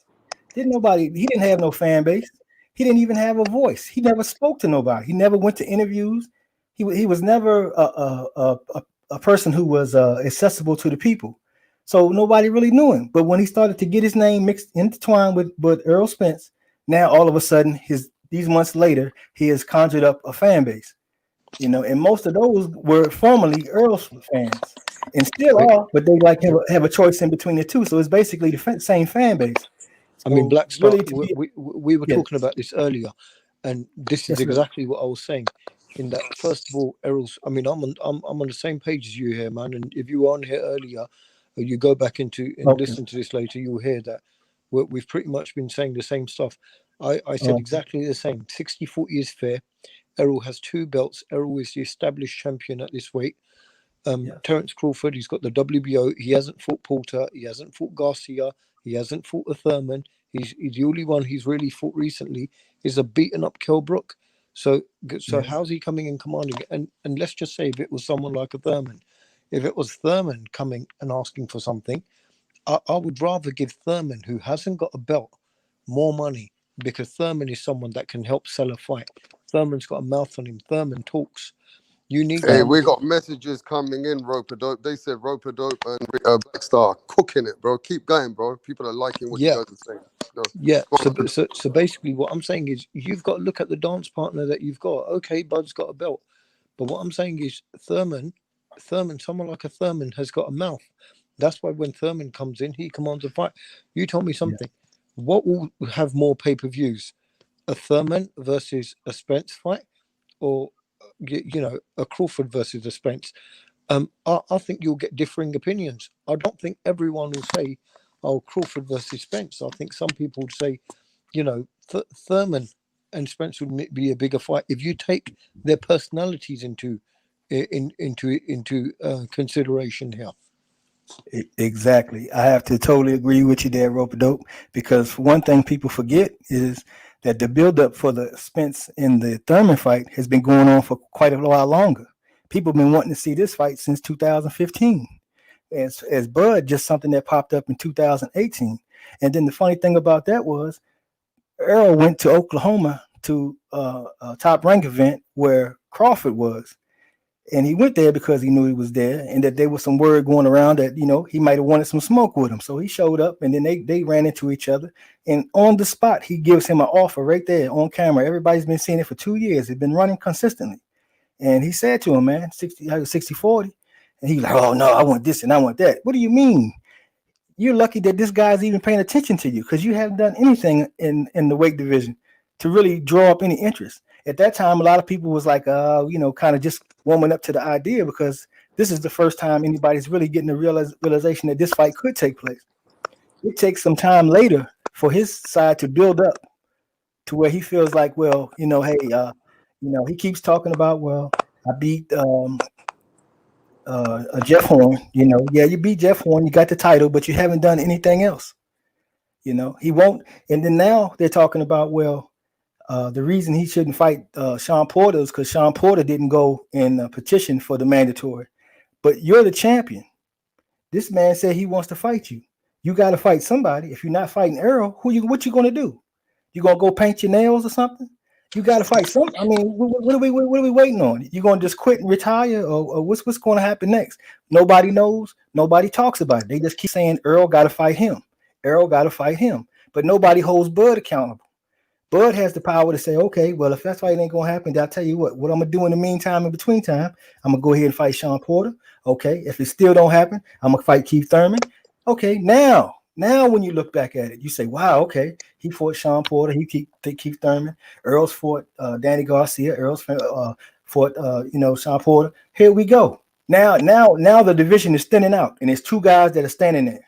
Speaker 1: He didn't have no fan base. He didn't even have a voice. He never spoke to nobody. He never went to interviews. He was never a person who was accessible to the people. So nobody really knew him. But when he started to get his name intertwined with Errol Spence, now all of a sudden these months later, he has conjured up a fan base. And most of those were formerly Earl's fans, and still are, but they like have a choice in between the two. So it's basically the same fan base.
Speaker 14: I mean,
Speaker 1: So
Speaker 14: Black Star,
Speaker 1: really, to be
Speaker 14: we were
Speaker 1: yes,
Speaker 14: talking about this earlier, and this is
Speaker 1: yes, sir.
Speaker 14: exactly what I was saying. In that, first of all, Errol's. I mean, I'm on the same page as you here, man. And if you were on here earlier, or you go back into and
Speaker 1: Okay.
Speaker 14: listen to this later, you'll hear that we've pretty much been saying the same stuff. I said
Speaker 1: Okay.
Speaker 14: exactly the same. 60-40 is fair. Errol has 2 belts. Errol is the established champion at this weight.
Speaker 1: Yes.
Speaker 14: Terence Crawford, he's got the WBO. He hasn't fought Porter. He hasn't fought Garcia. He hasn't fought a Thurman. He's the only one he's really fought recently is a beaten up Kell Brook. So
Speaker 1: Yes.
Speaker 14: how's he coming and commanding it? And let's just say if it was someone like a Thurman, if it was Thurman coming and asking for something, I would rather give Thurman, who hasn't got a belt, more money, because Thurman is someone that can help sell a fight. Thurman's got a mouth on him. Thurman talks. You need
Speaker 13: Hey, we
Speaker 14: someone.
Speaker 13: got messages coming in, Roper Dope. They said Roper Dope and Black Star cooking it, bro. Keep going, bro. People are liking what you
Speaker 14: Yeah,
Speaker 13: guys are saying. No,
Speaker 14: yeah.
Speaker 13: go on.
Speaker 14: So basically, what I'm saying is, you've got to look at the dance partner that you've got. Okay, Bud's got a belt, but what I'm saying is, Thurman, someone like a Thurman has got a mouth. That's why when Thurman comes in, he commands a fight. You told me
Speaker 1: Yeah.
Speaker 14: something. What will have more pay-per-views? A Thurman versus a Spence fight, or a Crawford versus a Spence? I think you'll get differing opinions. I don't think everyone will say, "Oh, Crawford versus Spence." I think some people would say, Thurman and Spence would be a bigger fight if you take their personalities into consideration here.
Speaker 1: Exactly. I have to totally agree with you there, Roper Dope, because for one thing people forget is that the buildup for the Spence and the Thurman fight has been going on for quite a while longer. People have been wanting to see this fight since 2015. As Bud, just something that popped up in 2018. And then the funny thing about that was Errol went to Oklahoma to a top rank event where Crawford was. And he went there because he knew he was there and that there was some word going around that, he might have wanted some smoke with him. So he showed up and then they ran into each other. And on the spot, he gives him an offer right there on camera. Everybody's been seeing it for 2 years. It's been running consistently. And he said to him, man, 60-40. And he's like, oh, no, I want this and I want that. What do you mean? You're lucky that this guy's even paying attention to you because you haven't done anything in the weight division to really draw up any interest. At that time, a lot of people was like, kind of just warming up to the idea because this is the first time anybody's really getting the realization that this fight could take place. It takes some time later for his side to build up to where he feels like, well, hey, he keeps talking about, well, I beat Jeff Horn. You beat Jeff Horn, you got the title, but you haven't done anything else. He won't. And then now they're talking about, well, the reason he shouldn't fight Sean Porter is because Sean Porter didn't go and petition for the mandatory. But you're the champion. This man said he wants to fight you. You got to fight somebody. If you're not fighting Errol, what you going to do? You going to go paint your nails or something? You got to fight some. I mean, what are we waiting on? You going to just quit and retire, or what's going to happen next? Nobody knows. Nobody talks about it. They just keep saying Errol got to fight him. Errol got to fight him. But nobody holds Bud accountable. Bud has the power to say, okay, well, if that fight ain't gonna happen, I'll tell you what I'm gonna do in the meantime, in between time, I'm gonna go ahead and fight Sean Porter. Okay, if it still don't happen, I'm gonna fight Keith Thurman. Okay, now when you look back at it, you say, wow, okay, he fought Sean Porter, he Keith Thurman, Earl's fought Danny Garcia, Earl's fought Sean Porter. Here we go. Now the division is thinning out, and there's 2 guys that are standing there.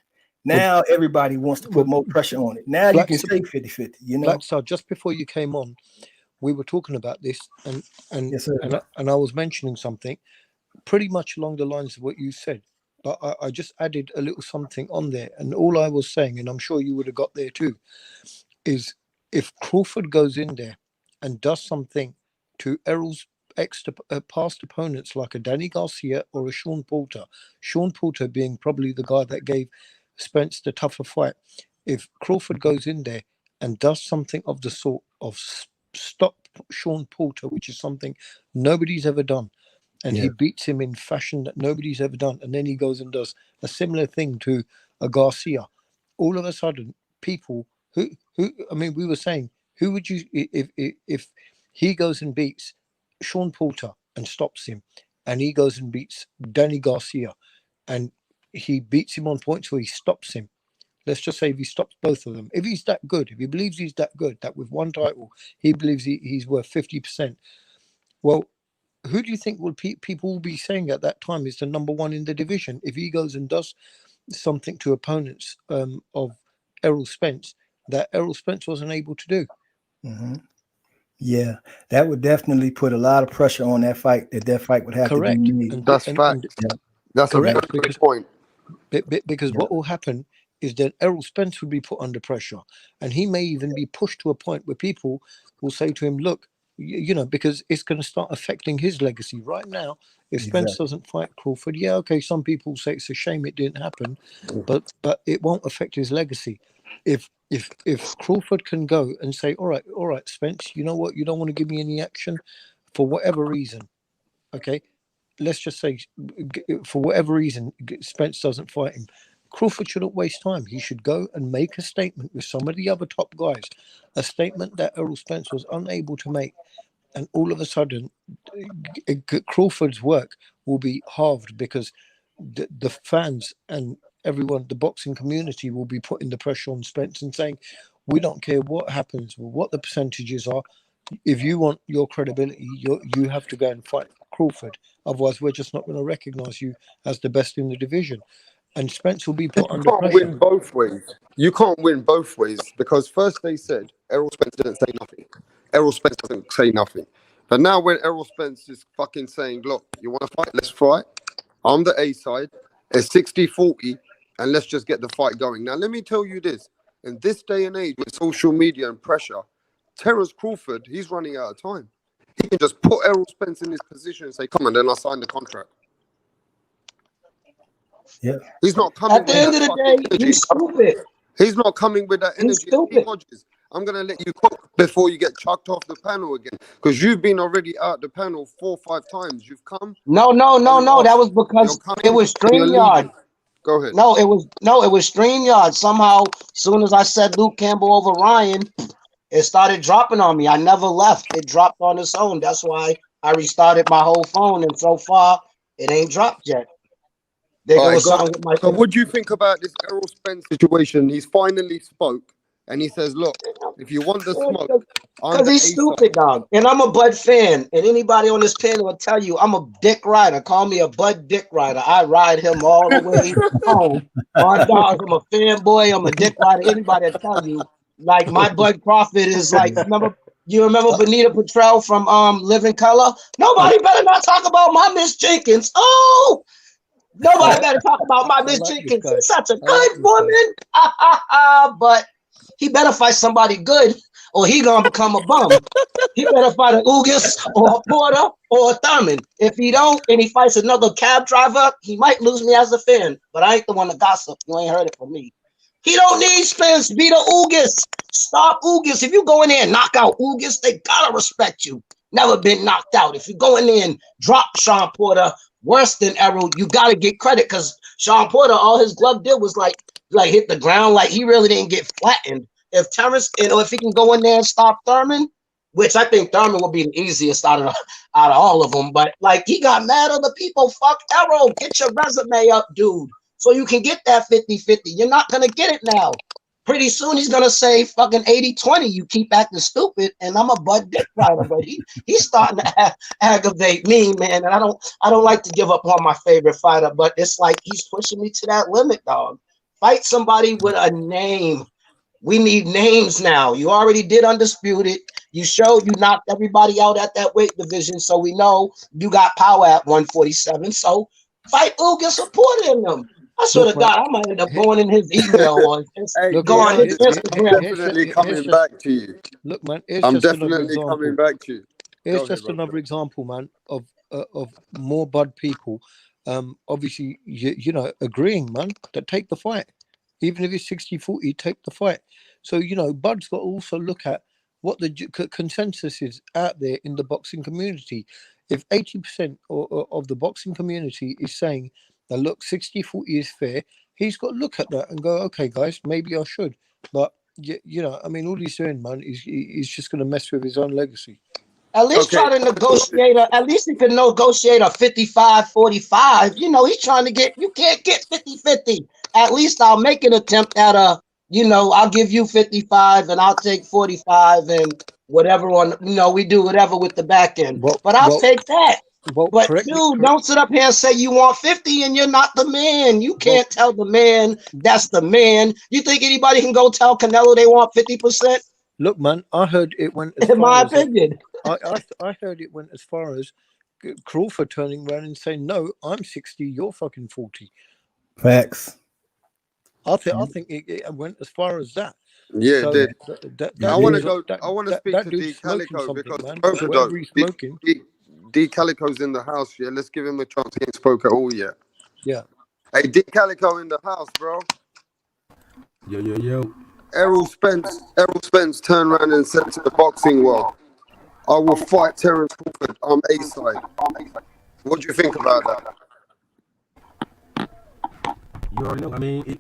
Speaker 1: Now everybody wants to put more pressure on it. Now you can say 50-50,
Speaker 14: Black Star, just before you came on, we were talking about this, and
Speaker 1: yes, sir.
Speaker 14: and I was mentioning something pretty much along the lines of what you said, but I just added a little something on there, and all I was saying, and I'm sure you would have got there too, is if Crawford goes in there and does something to Errol's past opponents like a Danny Garcia or a Sean Porter being probably the guy that gave Spence the tougher fight. If Crawford goes in there and does something of the sort of stop Sean Porter, which is something nobody's ever done, and he beats him in fashion that nobody's ever done, and then he goes and does a similar thing to a Garcia, all of a sudden people who I mean, we were saying Who would you if he goes and beats Sean Porter and stops him, and he goes and beats Danny Garcia, and he beats him on points where he stops him. Let's just say if he stops both of them, if he's that good, if he believes he's that good, that with one title he believes he's worth 50%. Well, who do you think will people will be saying at that time is the number one in the division if he goes and does something to opponents of Errol Spence that Errol Spence wasn't able to do?
Speaker 1: Mm-hmm. Yeah, that would definitely put a lot of pressure on that fight. That fight would have
Speaker 14: Correct.
Speaker 1: to be made.
Speaker 13: That's fact. That's a very
Speaker 14: correct,
Speaker 13: good
Speaker 14: because
Speaker 13: point.
Speaker 14: because what will happen is that Errol Spence will be put under pressure, and he may even be pushed to a point where people will say to him, look, you know, because it's going to start affecting his legacy right now. If Spence
Speaker 1: Exactly.
Speaker 14: doesn't fight Crawford, yeah, okay, some people say it's a shame it didn't happen, but it won't affect his legacy. If Crawford can go and say, all right, Spence, you know what, you don't want to give me any action for whatever reason, okay, let's just say for whatever reason Spence doesn't fight him, Crawford shouldn't waste time. He should go and make a statement with some of the other top guys, a statement that Errol Spence was unable to make, and all of a sudden Crawford's work will be halved because the fans and everyone, the boxing community, will be putting the pressure on Spence and saying, we don't care what happens, what the percentages are. If you want your credibility, you have to go and fight Crawford. Otherwise, we're just not going to recognize you as the best in the division. And Spence will be put
Speaker 13: You
Speaker 14: under
Speaker 13: can't
Speaker 14: pressure.
Speaker 13: win both ways. You can't win both ways because first they said Errol Spence didn't say nothing. Errol Spence doesn't say nothing. But now when Errol Spence is fucking saying, look, you want to fight? Let's fight. I'm the A side. It's 60-40 and let's just get the fight going. Now, let me tell you this. In this day and age with social media and pressure, Terence Crawford, he's running out of time. He can just put Errol Spence in his position and say, come on, then I'll sign the contract.
Speaker 1: Yeah.
Speaker 13: He's not coming
Speaker 6: At the
Speaker 13: with
Speaker 6: end
Speaker 13: that
Speaker 6: of the
Speaker 13: fucking
Speaker 6: day,
Speaker 13: energy.
Speaker 6: he's stupid.
Speaker 13: He's not coming with that
Speaker 6: He's
Speaker 13: energy. Steve
Speaker 6: stupid.
Speaker 13: Hodges, I'm going to let you cook before you get chucked off the panel again. Because you've been already out the panel 4 or 5 times. You've come.
Speaker 6: No. That was because it was
Speaker 13: You're
Speaker 6: StreamYard.
Speaker 13: leaving. Go ahead.
Speaker 6: No, it was StreamYard. Somehow, soon as I said Luke Campbell over Ryan, it started dropping on me. I never left. It dropped on its own. That's why I restarted my whole phone, and so far it ain't dropped yet. There
Speaker 13: All right,
Speaker 6: was
Speaker 13: go
Speaker 6: something
Speaker 13: ahead.
Speaker 6: with my
Speaker 13: So what do you think about this Errol Spence situation? He's finally spoke and he says, look, if you want the smoke, I'm
Speaker 6: because
Speaker 13: the
Speaker 6: he's
Speaker 13: A
Speaker 6: stupid, dog. And I'm a Bud fan. And anybody on this panel will tell you I'm a dick rider. Call me a Bud dick rider. I ride him all the way home. On dogs, I'm a fanboy. I'm a dick rider. Anybody will tell you, like, my Bud Crawford is like, you remember Benita Petrell from Living Color? Nobody better not talk about my Miss Jenkins. Oh, nobody better talk about my Miss Jenkins. She's such a good woman. But he better fight somebody good or he gonna become a bum. He better fight a Ugas or a Porter or a Thurman. If he don't and he fights another cab driver, he might lose me as a fan. But I ain't the one to gossip. You ain't heard it from me. He don't need Spence. Be the Ugas. Stop Ugas. If you go in there and knock out Ugas, they gotta respect you. Never been knocked out. If you go in there and drop Sean Porter worse than Errol, you gotta get credit because Sean Porter, all his glove did was like hit the ground. Like he really didn't get flattened. If Terrence, if he can go in there and stop Thurman, which I think Thurman will be the easiest out of all of them, but like he got mad at the people. Fuck Errol, get your resume up, dude, so you can get that 50-50. You're not gonna get it now. Pretty soon he's gonna say fucking 80-20. You keep acting stupid, and I'm a Bud dick rider, but he's starting to aggravate me, man. And I don't like to give up on my favorite fighter, but it's like he's pushing me to that limit, dog. Fight somebody with a name. We need names now. You already did Undisputed. You showed you knocked everybody out at that weight division, so we know you got power at 147. So fight Ugas supporting them. I swear to God, I might end up going in his email or go on his Instagram.
Speaker 13: I'm definitely coming back to you.
Speaker 14: Look, man,
Speaker 13: I'm definitely coming back to you.
Speaker 14: Here's just another example, man, of more Bud people, obviously, you know, agreeing, man, that take the fight. Even if it's 60-40, take the fight. So, you know, Bud's got to also look at what the consensus is out there in the boxing community. If 80% of the boxing community is saying that, look, 60-40 is fair, he's got to look at that and go, okay, guys, maybe I should. But you know, I mean, all he's doing, man, he's just going to mess with his own legacy.
Speaker 6: At least
Speaker 13: Okay.
Speaker 6: try to negotiate. At least he could negotiate a 55-45. You know, he's trying to get. You can't get 50-50. At least I'll make an attempt at a. You know, I'll give you 55 and I'll take 45 and whatever on. You know, we do whatever with the back end. But I'll take that. But dude, don't sit up here and say you want 50 and you're not the man. You can't tell the man that's the man. You think anybody can go tell Canelo they want 50%?
Speaker 14: Look, man, I heard it went as
Speaker 6: In
Speaker 14: far
Speaker 6: my
Speaker 14: as
Speaker 6: opinion.
Speaker 14: I heard it went as far as Crawford turning around and saying, "No, I'm 60, you're fucking 40."
Speaker 1: Facts.
Speaker 14: I think it went as far as that.
Speaker 13: Yeah,
Speaker 14: So
Speaker 13: it did. I want to go. I want to speak to D Calico because both of
Speaker 14: whatever
Speaker 13: those.
Speaker 14: he's smoking.
Speaker 13: D Calico's in the house. Yeah, let's give him a chance. He ain't spoke at all yet.
Speaker 14: Yeah.
Speaker 13: Hey, D Calico in the house, bro.
Speaker 21: Yo.
Speaker 13: Errol Spence turned around and said to the boxing world, "I will fight Terence Crawford. I'm A side." What do you think about that?
Speaker 21: You already know. I mean,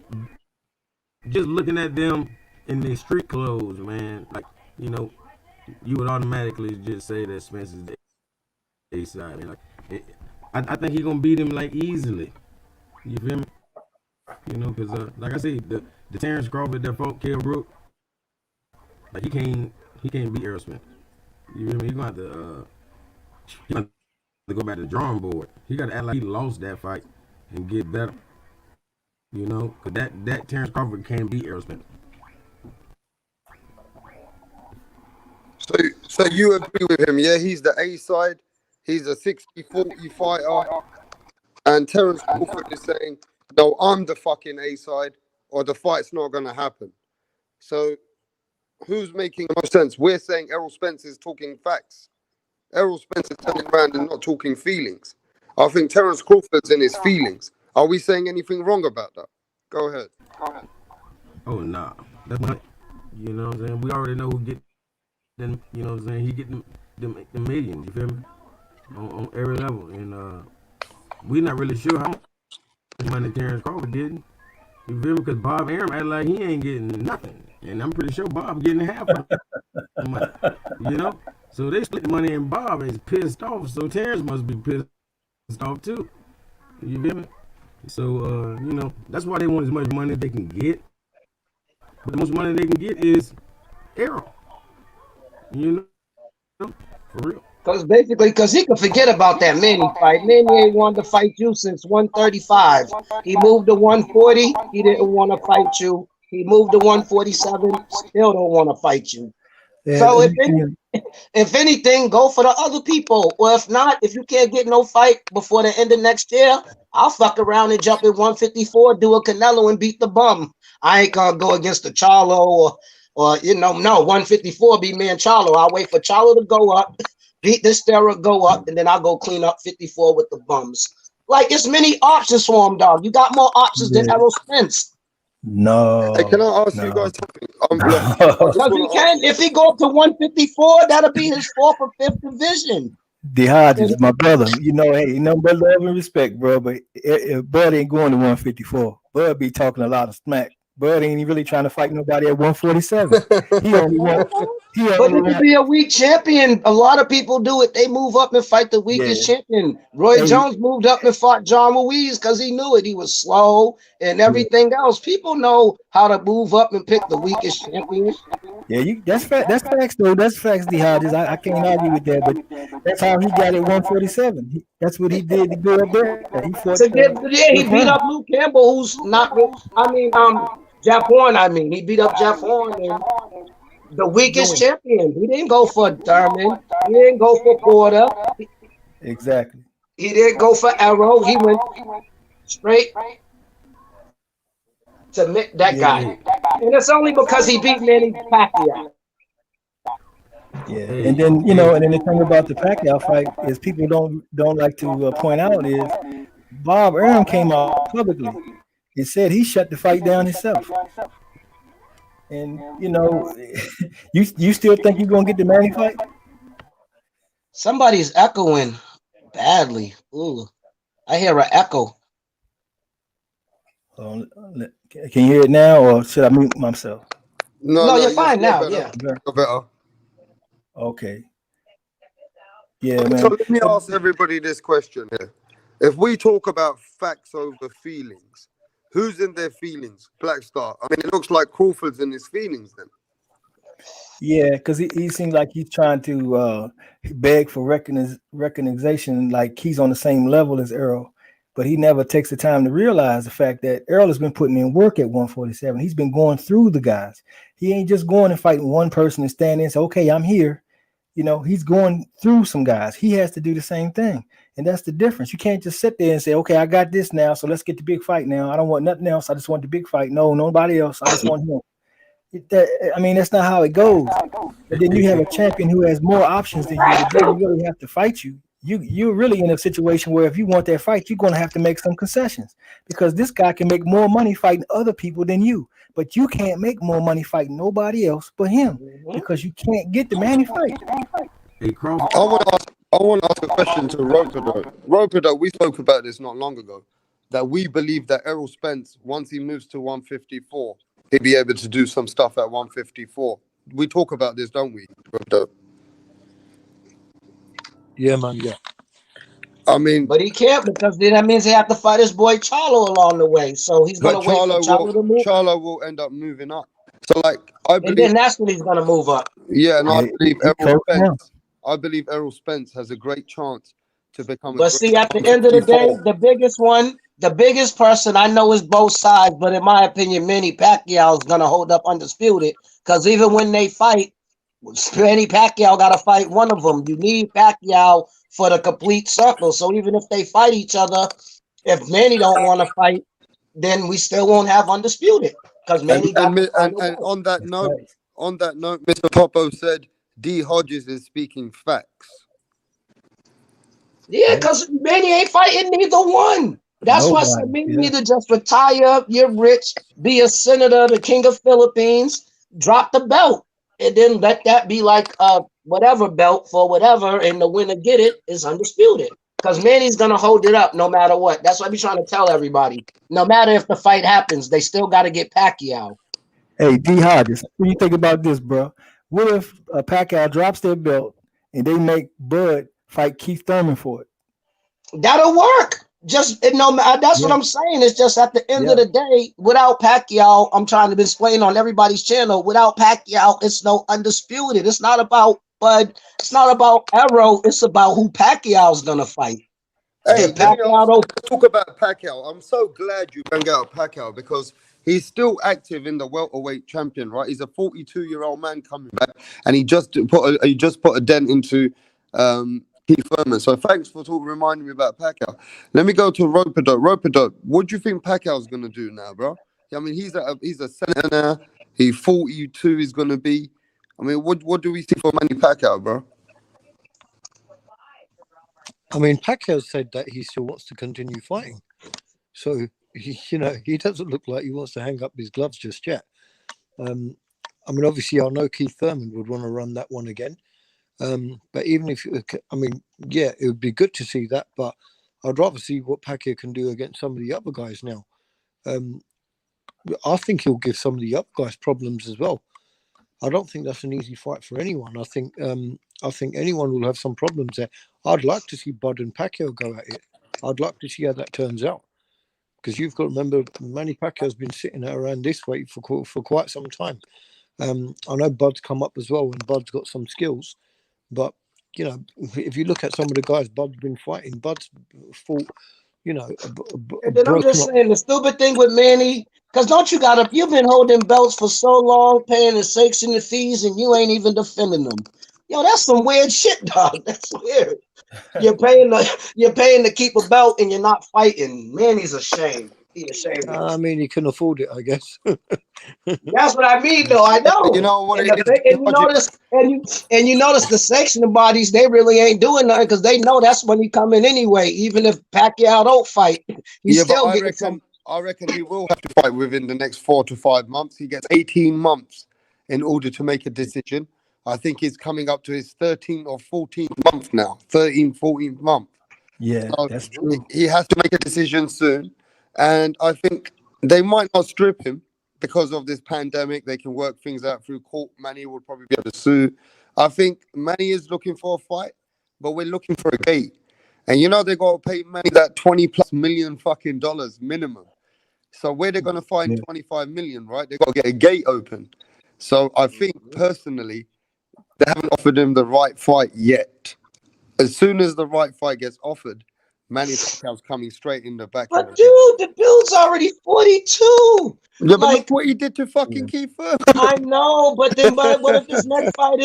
Speaker 21: just looking at them in their street clothes, man, like, you know, you would automatically just say that Spence is the A side. Like, I think he's gonna beat him like easily. You feel me? You know, because like I said, the Terence Crawford that fought Kell Brook, like he can't beat Errol Spence. You feel me? He's gonna have to go back to the drawing board. He got to act like he lost that fight and get better. You know, because that Terence Crawford can't beat Errol Spence.
Speaker 13: So you agree with him? Yeah, he's the A side. He's a 60-40 fighter, and Terence Crawford is saying, "No, I'm the fucking A side, or the fight's not gonna happen." So who's making the most sense? We're saying Errol Spence is talking facts. Errol Spence is turning around and not talking feelings. I think Terence Crawford's in his feelings. Are we saying anything wrong about that? Go ahead.
Speaker 21: Oh, nah. That's not, you know what I'm saying? We already know who get them, you know what I'm saying? He get them millions, you feel me? On every level. And we're not really sure how much money Terence Crawford did. You feel me? Because Bob Arum act like he ain't getting nothing. And I'm pretty sure Bob getting half of the money. You know? So they split the money and Bob is pissed off. So Terence must be pissed off too. You feel me? So, you know, that's why they want as much money as they can get. But the most money they can get is Errol. You know? For real.
Speaker 6: Because he could forget about that Manny fight. Manny ain't wanted to fight you since 135. He moved to 140. He didn't want to fight you. He moved to 147. Still don't want to fight you.
Speaker 1: Yeah,
Speaker 6: So if anything, go for the other people. Or if not, if you can't get no fight before the end of next year, I'll fuck around and jump at 154, do a Canelo and beat the bum. I ain't gonna go against the Charlo or you know, no, 154 be me and Charlo. I'll wait for Charlo to go up, beat this steroid, go up, and then I'll go clean up 54 with the bums. Like, it's many options for him, dog. You got more options than Errol Spence.
Speaker 1: No.
Speaker 13: Hey, can I ask you guys something?
Speaker 6: Because he can. If he go up to 154, that'll be his 4th or 5th division.
Speaker 1: D Hodges, my brother. You know, hey, you know, but love and respect, bro. But Bud ain't going to 154. Bud be talking a lot of smack. Bud ain't really trying to fight nobody at 147. He only want.
Speaker 6: But it could be a weak champion. A lot of people do it. They move up and fight the weakest champion. Roy Jones moved up and fought John Ruiz because he knew it. He was slow and everything else. People know how to move up and pick the weakest champion.
Speaker 1: Yeah, that's facts though. That's facts, D Hodges. I can't argue with that, but that's how he got it 147. That's what he did to go up there. He fought.
Speaker 6: He beat up Luke Campbell, who's not. Jeff Horn. He beat up Jeff Horn and the weakest champion. He didn't go for Thurman. He didn't go for Porter.
Speaker 1: Exactly.
Speaker 6: He didn't go for Errol. He went straight to that guy. And it's only because he beat Manny Pacquiao.
Speaker 1: Yeah, and then, you know, and then the thing about the Pacquiao fight is people don't like to point out is Bob Arum came out publicly and said he shut the fight down himself. And you know, you still think you're gonna get the Manny fight?
Speaker 6: Somebody's echoing badly. Ooh, I hear an echo.
Speaker 1: Can you hear it now, or should I mute myself?
Speaker 13: No,
Speaker 6: No,
Speaker 13: no,
Speaker 6: you're fine
Speaker 13: you're
Speaker 6: now.
Speaker 13: better.
Speaker 6: Yeah.
Speaker 13: You're better.
Speaker 1: Okay. Yeah,
Speaker 13: So
Speaker 1: man.
Speaker 13: let me ask everybody this question here. If we talk about facts over feelings, who's in their feelings? Black Star. I mean, it looks like Crawford's in his feelings then.
Speaker 1: Yeah, because he seems like he's trying to beg for recognition, like he's on the same level as Errol, but he never takes the time to realize the fact that Errol has been putting in work at 147. He's been going through the guys. He ain't just going and fighting one person and standing and say, okay, I'm here. You know, he's going through some guys. He has to do the same thing. And that's the difference. You can't just sit there and say, okay, I got this now, so let's get the big fight now. I don't want nothing else. I just want the big fight. No, nobody else. I just want him. I mean, that's not how it goes. But then you have a champion who has more options than you. That doesn't really have to fight you. You're really in a situation where if you want that fight, you're going to have to make some concessions because this guy can make more money fighting other people than you. But you can't make more money fighting nobody else but him because you can't get the man he fight.
Speaker 21: Hey, Crawford.
Speaker 13: I want to ask a question to Roper though. Roper though, we spoke about this not long ago. That we believe that Errol Spence, once he moves to 154, he'll be able to do some stuff at 154. We talk about this, don't we, Roper?
Speaker 14: Yeah, man. Yeah.
Speaker 13: I mean,
Speaker 6: But he can't because then that means he have to fight his boy Charlo along the way. So he's gonna
Speaker 13: but
Speaker 6: wait for Charlo to move,
Speaker 13: Charlo will end up moving up. So like I
Speaker 6: and
Speaker 13: believe,
Speaker 6: then that's when he's gonna move up.
Speaker 13: yeah, and I believe
Speaker 1: He
Speaker 13: Errol
Speaker 1: coached him.
Speaker 13: Spence. I believe Errol Spence has a great chance to become a
Speaker 6: But
Speaker 13: great
Speaker 6: see, at the end of the day,
Speaker 13: 154.
Speaker 6: the biggest person I know is both sides. But in my opinion, Manny Pacquiao is gonna hold up undisputed because even when they fight, Manny Pacquiao got to fight one of them. You need Pacquiao for the complete circle. So even if they fight each other, if Manny don't want to fight, then we still won't have undisputed because Manny got the final
Speaker 13: And
Speaker 6: vote.
Speaker 13: on that note, Mr. Popo said D. Hodges is speaking facts.
Speaker 6: Yeah, because Manny ain't fighting neither one. That's why I said Manny need to just retire. You're rich, be a senator, the king of Philippines, drop the belt, and then let that be like whatever belt for whatever, and the winner get it is undisputed. Because Manny's gonna hold it up no matter what. That's what I be trying to tell everybody. No matter if the fight happens, they still got to get Pacquiao.
Speaker 1: Hey, D. Hodges, what do you think about this, bro? What if Pacquiao drops their belt and they make Bud fight Keith Thurman for it?
Speaker 6: That'll work. Just no, that's what I'm saying. It's just at the end of the day, without Pacquiao, I'm trying to explain on everybody's channel. Without Pacquiao, it's no undisputed. It's not about Bud. It's not about Errol. It's about who Pacquiao's gonna fight.
Speaker 13: Hey,
Speaker 6: Pacquiao
Speaker 13: let's talk about Pacquiao. I'm so glad you bring out Pacquiao because he's still active in the welterweight champion, right? He's a 42-year-old man coming back, and he just put a dent into Keith Thurman. So thanks for reminding me about Pacquiao. Let me go to Roper-Dope. Roper-Dope, what do you think Pacquiao's gonna do now, bro? I mean, he's a senator now. He's 42. He's gonna be. I mean, what do we see for Manny Pacquiao, bro?
Speaker 14: I mean, Pacquiao said that he still wants to continue fighting. So, he doesn't look like he wants to hang up his gloves just yet. I mean, obviously, I know Keith Thurman would want to run that one again. But even if, it would be good to see that. But I'd rather see what Pacquiao can do against some of the other guys now. I think he'll give some of the other guys problems as well. I don't think that's an easy fight for anyone. I think anyone will have some problems there. I'd like to see Bud and Pacquiao go at it. I'd like to see how that turns out. Because you've got to remember, Manny Pacquiao's been sitting around this weight for quite some time. I know Bud's come up as well, and Bud's got some skills. But, if you look at some of the guys Bud's been fighting, Bud's fought,
Speaker 6: And then I'm just saying the stupid thing with Manny, because you've been holding belts for so long, paying the sakes and the fees, and you ain't even defending them. Yo, that's some weird shit, dog. That's weird. You're paying to keep a belt and you're not fighting. Manny's a shame. He's ashamed.
Speaker 14: I mean, he can afford it, I guess.
Speaker 6: That's what I mean, though. I know.
Speaker 13: You know what?
Speaker 6: And you notice the sanctioning bodies, they really ain't doing nothing because they know that's when he come in anyway. Even if Pacquiao don't fight, he's still getting some.
Speaker 13: I reckon he will have to fight within the next 4 to 5 months. He gets 18 months in order to make a decision. I think he's coming up to his 13th or 14th month now. 13th, 14th month.
Speaker 1: Yeah,
Speaker 13: So
Speaker 1: that's true.
Speaker 13: he has to make a decision soon. And I think they might not strip him, because of this pandemic, they can work things out through court. Manny would probably be able to sue. I think Manny is looking for a fight, but we're looking for a gate. And you know they got to pay Manny that 20+ million fucking dollars minimum. So where they're gonna find 25 million, right? They got to get a gate open. So I think personally, they haven't offered him the right fight yet. As soon as the right fight gets offered, Manny Pacquiao's coming straight in the back.
Speaker 6: But dude, the dude's already 42.
Speaker 13: Yeah, but
Speaker 6: Like,
Speaker 13: look what he did to fucking Keith Thurman.
Speaker 6: I know, but then what if his next fight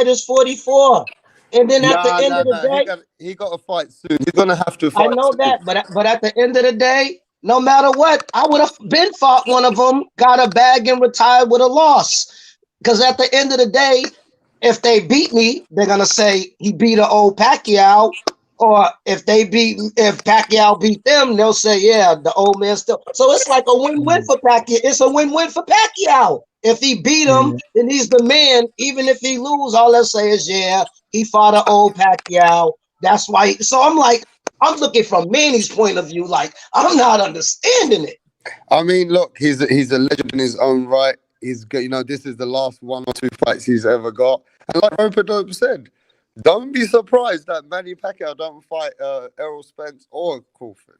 Speaker 6: is 44? And then at the
Speaker 13: Nah,
Speaker 6: end
Speaker 13: nah,
Speaker 6: of the
Speaker 13: nah.
Speaker 6: day,
Speaker 13: He got to fight soon. He's gonna have to
Speaker 6: I
Speaker 13: fight
Speaker 6: know
Speaker 13: soon.
Speaker 6: that, but at the end of the day, no matter what, I would have been fought one of them, got a bag and retired with a loss. Because at the end of the day, if they beat me, they're gonna say he beat an old Pacquiao. Or if Pacquiao beat them, they'll say, yeah, the old man still. So it's like a win-win for Pacquiao. It's a win-win for Pacquiao. If he beat him, then he's the man. Even if he lose, all they'll say is, yeah, he fought an old Pacquiao. That's why. So I'm like, I'm looking from Manny's point of view. Like, I'm not understanding it.
Speaker 13: I mean, look, he's a legend in his own right. He's got, this is the last 1 or 2 fights he's ever got. And like Roper said, don't be surprised that Manny Pacquiao don't fight Errol Spence or Crawford.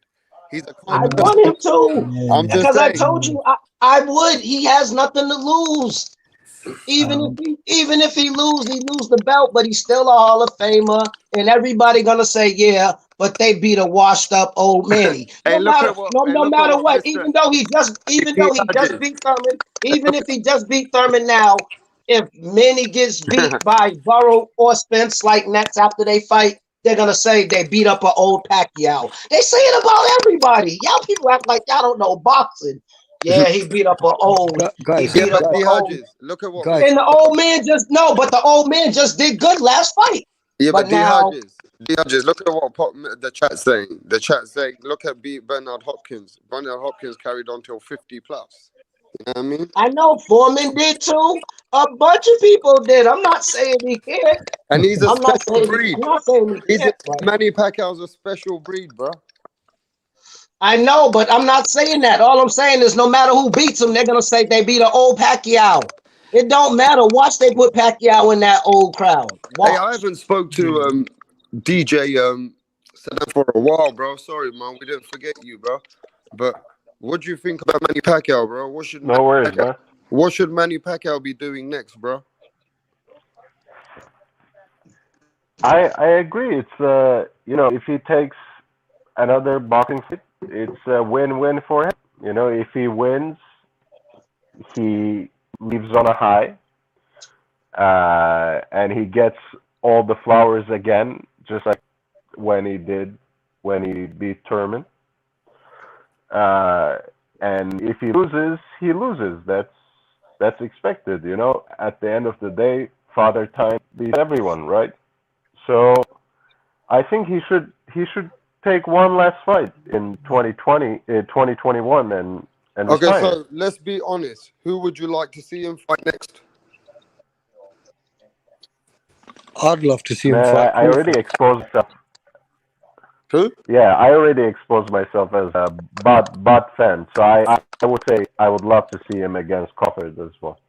Speaker 13: He's a
Speaker 6: I want him to.
Speaker 13: I'm just
Speaker 6: Because
Speaker 13: saying.
Speaker 6: I told you I would. He has nothing to lose. Even if he lose the belt, but he's still a Hall of Famer, and everybody gonna say, yeah, but they beat a washed up old Manny. No matter what, even though he just beat Thurman, even if he just beat Thurman now, if Manny gets beat by Burrow or Spence like next after they fight, they're gonna say they beat up an old Pacquiao. They say it about everybody. Y'all people act like y'all don't know boxing. Yeah, he beat up an old.
Speaker 14: Guys,
Speaker 6: he beat up an old.
Speaker 13: Look at what.
Speaker 6: And the old man but the old man just did good last fight.
Speaker 13: Yeah, but
Speaker 6: now,
Speaker 13: D Hodges, look at what the chat's saying. The chat's saying, look at Bernard Hopkins. Bernard Hopkins carried on till 50+. You know what I mean?
Speaker 6: I know Foreman did too. A bunch of people did. I'm not saying he can't.
Speaker 13: And he's a special breed.
Speaker 6: I'm not saying he can't.
Speaker 13: Manny Pacquiao's a special breed, bro.
Speaker 6: I know, but I'm not saying that. All I'm saying is no matter who beats him, they're gonna say they beat an old Pacquiao. It don't matter. Watch they put Pacquiao in that old crowd. Watch.
Speaker 13: Hey, I haven't spoke to DJ Saddam for a while, bro. Sorry, man. We didn't forget you, bro. But what do you think about Manny Pacquiao, bro? What should Manny Pacquiao be doing next, bro?
Speaker 15: I agree. It's if he takes another boxing fight, it's a win-win for him. If he wins, he leaves on a high, and he gets all the flowers again, just like when he beat Thurman. And if he loses, he loses. That's expected. At the end of the day, Father Time beats everyone, right? So I think he should take one last fight in 2021 and
Speaker 13: Okay,
Speaker 15: retire.
Speaker 13: so let's be honest. Who would you like to see him fight next?
Speaker 14: I'd love to see him
Speaker 15: Man,
Speaker 14: fight.
Speaker 15: I already exposed myself.
Speaker 13: Who?
Speaker 15: Yeah, I already exposed myself as a Bud fan, so I would say I would love to see him against Crawford as well.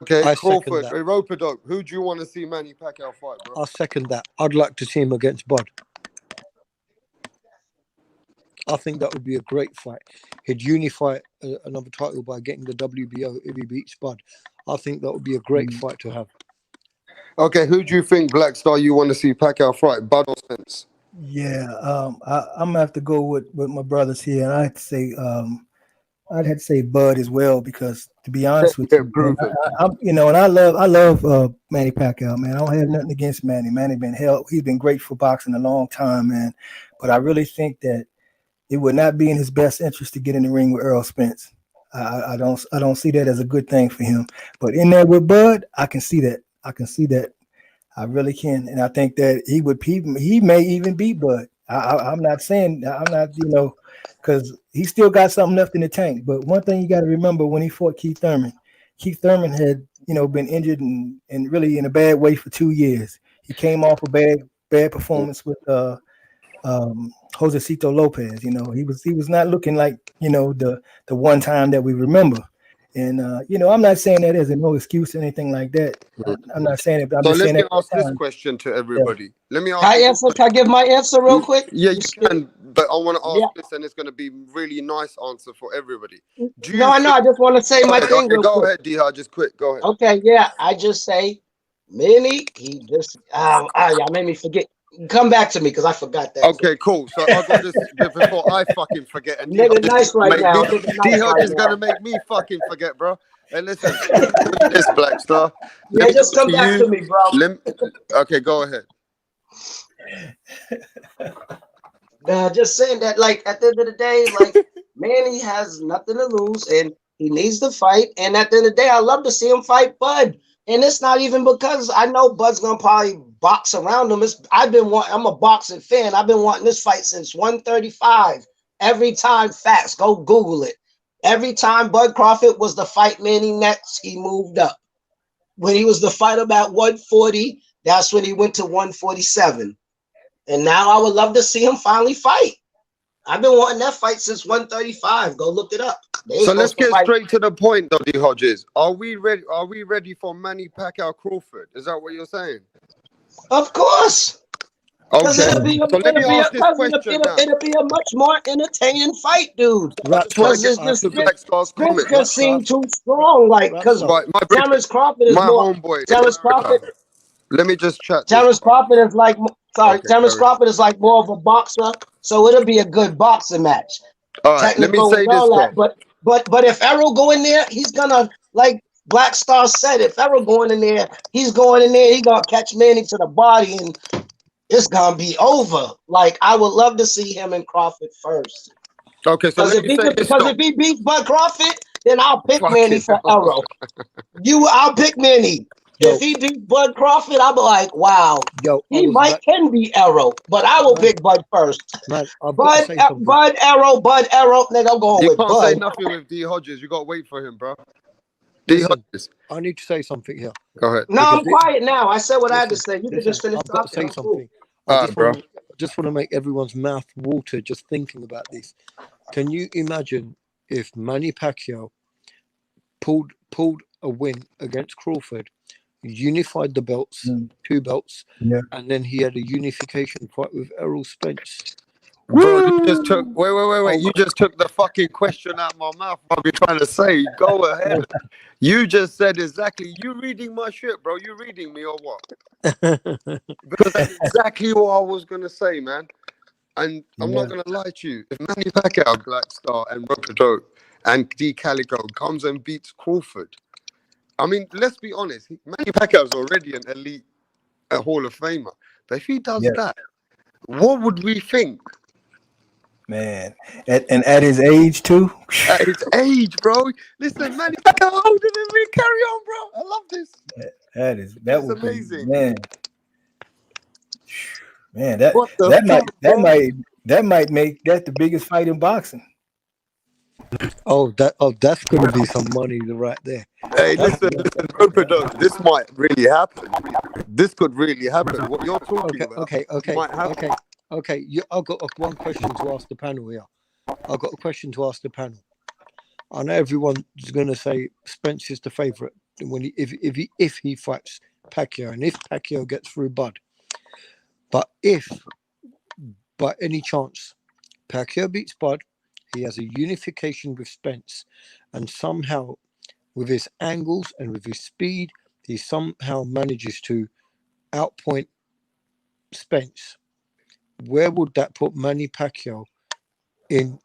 Speaker 13: Okay,
Speaker 14: I
Speaker 13: Crawford,
Speaker 14: second that.
Speaker 13: Roper, who do you want to see Manny Pacquiao fight, bro?
Speaker 14: I'll second that. I'd like to see him against Bud. I think that would be a great fight. He'd unify another title by getting the WBO if he beats Bud. I think that would be a great fight to have.
Speaker 13: Okay, who do you think, Black Star, you want to see Pacquiao fight, Bud or Spence?
Speaker 1: Yeah, I'm gonna have to go with my brothers here, and I'd have to say Bud as well, because to be honest with you, man, and I love Manny Pacquiao, man. I don't have nothing against Manny. He's been great for boxing a long time, man. But I really think that it would not be in his best interest to get in the ring with Errol Spence. I don't see that as a good thing for him. But in there with Bud, I can see that. I really can, and I think that he may even beat Bud. I'm not saying because he still got something left in the tank. But one thing you got to remember, when he fought Keith Thurman had been injured and really in a bad way for 2 years. He came off a bad performance with Josecito Lopez. You know, he was not looking like, you know, the one time that we remember. And you know, I'm not saying that as a no excuse or anything like that. I'm not saying it, but I'm
Speaker 13: So
Speaker 1: just
Speaker 13: let
Speaker 1: saying
Speaker 13: me
Speaker 1: at
Speaker 13: ask
Speaker 1: that
Speaker 13: this
Speaker 1: time.
Speaker 13: question to
Speaker 1: Yeah.
Speaker 13: everybody. Let me
Speaker 6: Can
Speaker 13: ask
Speaker 6: I
Speaker 13: you this
Speaker 6: answer? Can I give my answer real quick?
Speaker 13: Yeah, you can, but I want to ask
Speaker 6: Yeah.
Speaker 13: this, and it's going to be really nice answer for everybody. Do
Speaker 6: No,
Speaker 13: you
Speaker 6: I know.
Speaker 13: think?
Speaker 6: I just want to say
Speaker 13: Go
Speaker 6: my
Speaker 13: ahead,
Speaker 6: thing
Speaker 13: okay,
Speaker 6: real
Speaker 13: go
Speaker 6: quick.
Speaker 13: ahead, D-Hard, just quick, go ahead.
Speaker 6: Okay, yeah. I just say, Manny, he just y'all made me forget. Come back to me because I forgot that.
Speaker 13: Okay, cool. So I got this before I fucking forget, and D-Hard
Speaker 6: Nigga
Speaker 13: is
Speaker 6: nice
Speaker 13: gonna
Speaker 6: right
Speaker 13: make
Speaker 6: now.
Speaker 13: me.
Speaker 6: Nigga nice
Speaker 13: D-Hard
Speaker 6: right
Speaker 13: is gonna
Speaker 6: now.
Speaker 13: make me fucking forget, bro. And listen, let me tell you this, Black Star. Let
Speaker 6: Yeah,
Speaker 13: me
Speaker 6: just
Speaker 13: go
Speaker 6: come
Speaker 13: to
Speaker 6: back
Speaker 13: you.
Speaker 6: to me, bro.
Speaker 13: Okay, go ahead.
Speaker 6: Just saying that, like, at the end of the day, like, Manny has nothing to lose and he needs to fight. And at the end of the day, I love to see him fight Bud. And it's not even because I know Bud's gonna probably box around him. I'm a boxing fan. I've been wanting this fight since 135. Every time, facts, go Google it. Every time Bud Crawford was the fight Manny next, he moved up. When he was the fight about 140, that's when he went to 147. And now I would love to see him finally fight. I've been wanting that fight since 135. Go look it up. They
Speaker 13: So let's
Speaker 6: supposed to
Speaker 13: get
Speaker 6: fight.
Speaker 13: straight to the point, though, D. Hodges. Are we ready? Are we ready for Manny Pacquiao Crawford? Is that what you're saying?
Speaker 6: Of course. Because
Speaker 13: Okay. So let me ask this question now.
Speaker 6: it'll be a much more entertaining fight, dude.
Speaker 13: I just want
Speaker 6: Because
Speaker 13: to get
Speaker 6: the
Speaker 13: to Black Star's
Speaker 6: spin
Speaker 13: comment.
Speaker 6: just seemed too strong. Like, because
Speaker 13: Right, my
Speaker 6: Terrence Crawford is
Speaker 13: my
Speaker 6: more.
Speaker 13: homeboy in
Speaker 6: Terrence
Speaker 13: America.
Speaker 6: Crawford.
Speaker 13: Let me just chat this.
Speaker 6: Terrence Crawford is like. Sorry,
Speaker 13: Okay,
Speaker 6: Terrence
Speaker 13: carry on.
Speaker 6: Crawford is like more of a boxer, so it'll be a good boxing match.
Speaker 13: All right, let me
Speaker 6: Technical
Speaker 13: say
Speaker 6: and
Speaker 13: this
Speaker 6: all
Speaker 13: though.
Speaker 6: that, but if Errol go in there, he's gonna, like Black Star said, if Errol going in there, he's going in there, he gonna catch Manny to the body and it's gonna be over. Like, I would love to see him and Crawford first.
Speaker 13: Okay, so let me say this though.
Speaker 6: If he beats Bud Crawford, then I'll pick
Speaker 13: Fucking
Speaker 6: Manny for
Speaker 13: hell.
Speaker 6: Errol. I'll pick Manny. If he beats Bud Crawford, I'll be like, wow, he can be Errol, but I will pick Bud first.
Speaker 14: Man, I've got to
Speaker 6: Bud,
Speaker 14: say something.
Speaker 6: Bud Errol, nigga, I'm going
Speaker 13: You
Speaker 6: with
Speaker 13: can't
Speaker 6: Bud.
Speaker 13: say nothing with D Hodges. You got to wait for him, bro. D
Speaker 14: Listen,
Speaker 13: Hodges.
Speaker 14: I need to say something here.
Speaker 13: Go ahead.
Speaker 6: No, I'm quiet now. I said what I had to say. You can
Speaker 14: Listen,
Speaker 6: just finish
Speaker 14: I've got to
Speaker 6: talking.
Speaker 14: say something.
Speaker 13: All
Speaker 14: I
Speaker 13: right, bro.
Speaker 14: just want to make everyone's mouth water just thinking about this. Can you imagine if Manny Pacquiao pulled a win against Crawford, unified the belts, 2 belts,
Speaker 1: Yeah.
Speaker 14: and then he had a unification fight with Errol Spence?
Speaker 13: Bro, you just took wait. You just took the fucking question out of my mouth. What I'm trying to say. Go ahead. You just said exactly. You reading my shit, bro? You reading me or what? Because that's exactly what I was gonna say, man. And I'm not gonna lie to you. If Manny Pacquiao, Black Star, and Rokadoe and D Calico comes and beats Crawford, I mean, let's be honest. Manny Pacquiao's already an elite Hall of Famer. But if he does that, what would we think?
Speaker 1: Man, at his age too.
Speaker 13: At his age, bro. Listen, Manny Pacquiao older than me. Carry on, bro. I love this.
Speaker 1: That would
Speaker 13: amazing.
Speaker 1: Be, man. That
Speaker 13: What the
Speaker 1: that might
Speaker 13: fuck, bro?
Speaker 1: that might make that the biggest fight in boxing.
Speaker 14: That's gonna be some money right there.
Speaker 13: Hey, listen, Rokadoe, this might really happen. This could really happen. What you're talking about might happen.
Speaker 14: Okay. I've got one question to ask the panel here. I've got a question to ask the panel. I know everyone's gonna say Spence is the favorite when if he fights Pacquiao and if Pacquiao gets through Bud. But if by any chance Pacquiao beats Bud, he has a unification with Spence, and somehow with his angles and with his speed, he somehow manages to outpoint Spence. Where would that put Manny Pacquiao in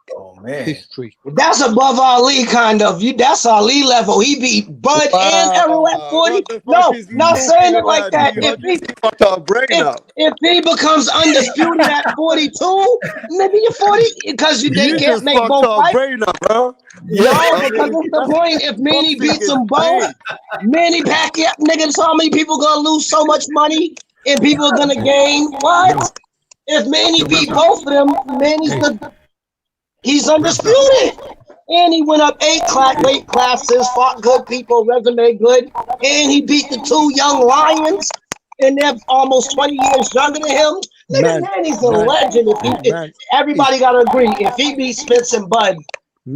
Speaker 14: history?
Speaker 6: That's above Ali, kind of. That's Ali level. He beat Bud and Errol at 40. No, not saying it like that. If he becomes undisputed at 42, maybe you're 40 because they can't make both fights.
Speaker 13: Bro.
Speaker 6: No, because that's the point. If Manny beats them both, Manny Pacquiao, nigga, so how many people gonna lose so much money and people are gonna gain? What? If Manny beat both of them, he's undisputed. And he went up 8 weight classes, fought good people, resume good, and he beat the 2 young lions, and they're almost 20 years younger than him. Nigga, man, he's a legend. If everybody gotta agree, if he beats Spence and Bud,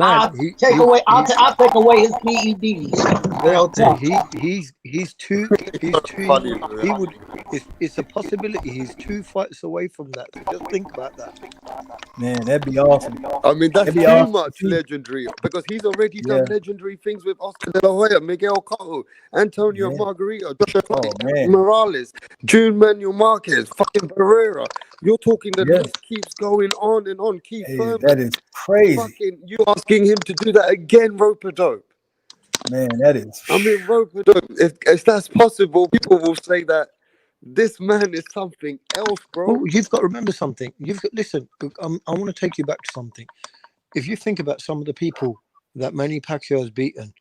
Speaker 6: I'll take away his PEDs. Real talk.
Speaker 7: He's two.
Speaker 13: Funny,
Speaker 7: He would. It's a possibility. He's 2 fights away from that. So just think about that.
Speaker 1: Man, that'd be awesome.
Speaker 13: I mean, that's
Speaker 1: That'd be
Speaker 13: too
Speaker 1: awesome.
Speaker 13: much legendary because he's already
Speaker 1: Yeah.
Speaker 13: done legendary things with Oscar De La Hoya, Miguel Cotto, Antonio
Speaker 1: Yeah.
Speaker 13: Margarito, Joshua
Speaker 1: Oh man.
Speaker 13: Morales, June Manuel Marquez, fucking Pereira. You're talking the
Speaker 1: Yes.
Speaker 13: list keeps going on and on. Keith
Speaker 1: Hey,
Speaker 13: Thurman.
Speaker 1: that is crazy.
Speaker 13: Fucking, you asking him to do that again, Rope-a-Dope.
Speaker 1: Man, that is.
Speaker 13: I mean, Rope-a-Dope, if that's possible, people will say that this man is something else, bro.
Speaker 7: Well, you've got to remember something. Listen. I want to take you back to something. If you think about some of the people that Manny Pacquiao has beaten,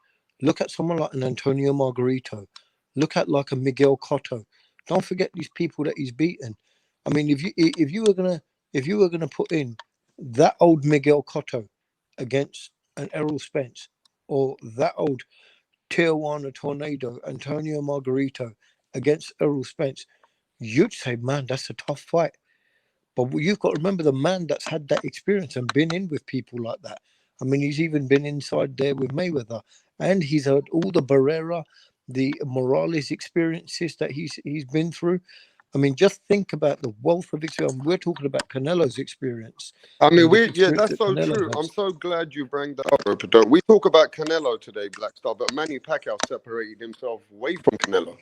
Speaker 7: look at someone like an Antonio Margarito. Look at like a Miguel Cotto. Don't forget these people that he's beaten. I mean, if you were gonna put in that old Miguel Cotto against an Errol Spence, or that old Tijuana Tornado Antonio Margarito against Errol Spence, you'd say, man, that's a tough fight. But you've got to remember the man that's had that experience and been in with people like that. I mean, he's even been inside there with Mayweather, and he's heard all the Barrera, the Morales experiences that he's been through. I mean, just think about the wealth of experience. We're talking about Canelo's experience.
Speaker 13: I mean,
Speaker 7: and the
Speaker 13: that's
Speaker 7: that
Speaker 13: so
Speaker 7: Canelo
Speaker 13: true.
Speaker 7: has.
Speaker 13: I'm so glad you bring that up, Rope-a-Dope. We talk about Canelo today, Black Star, but Manny Pacquiao separated himself away from Canelo.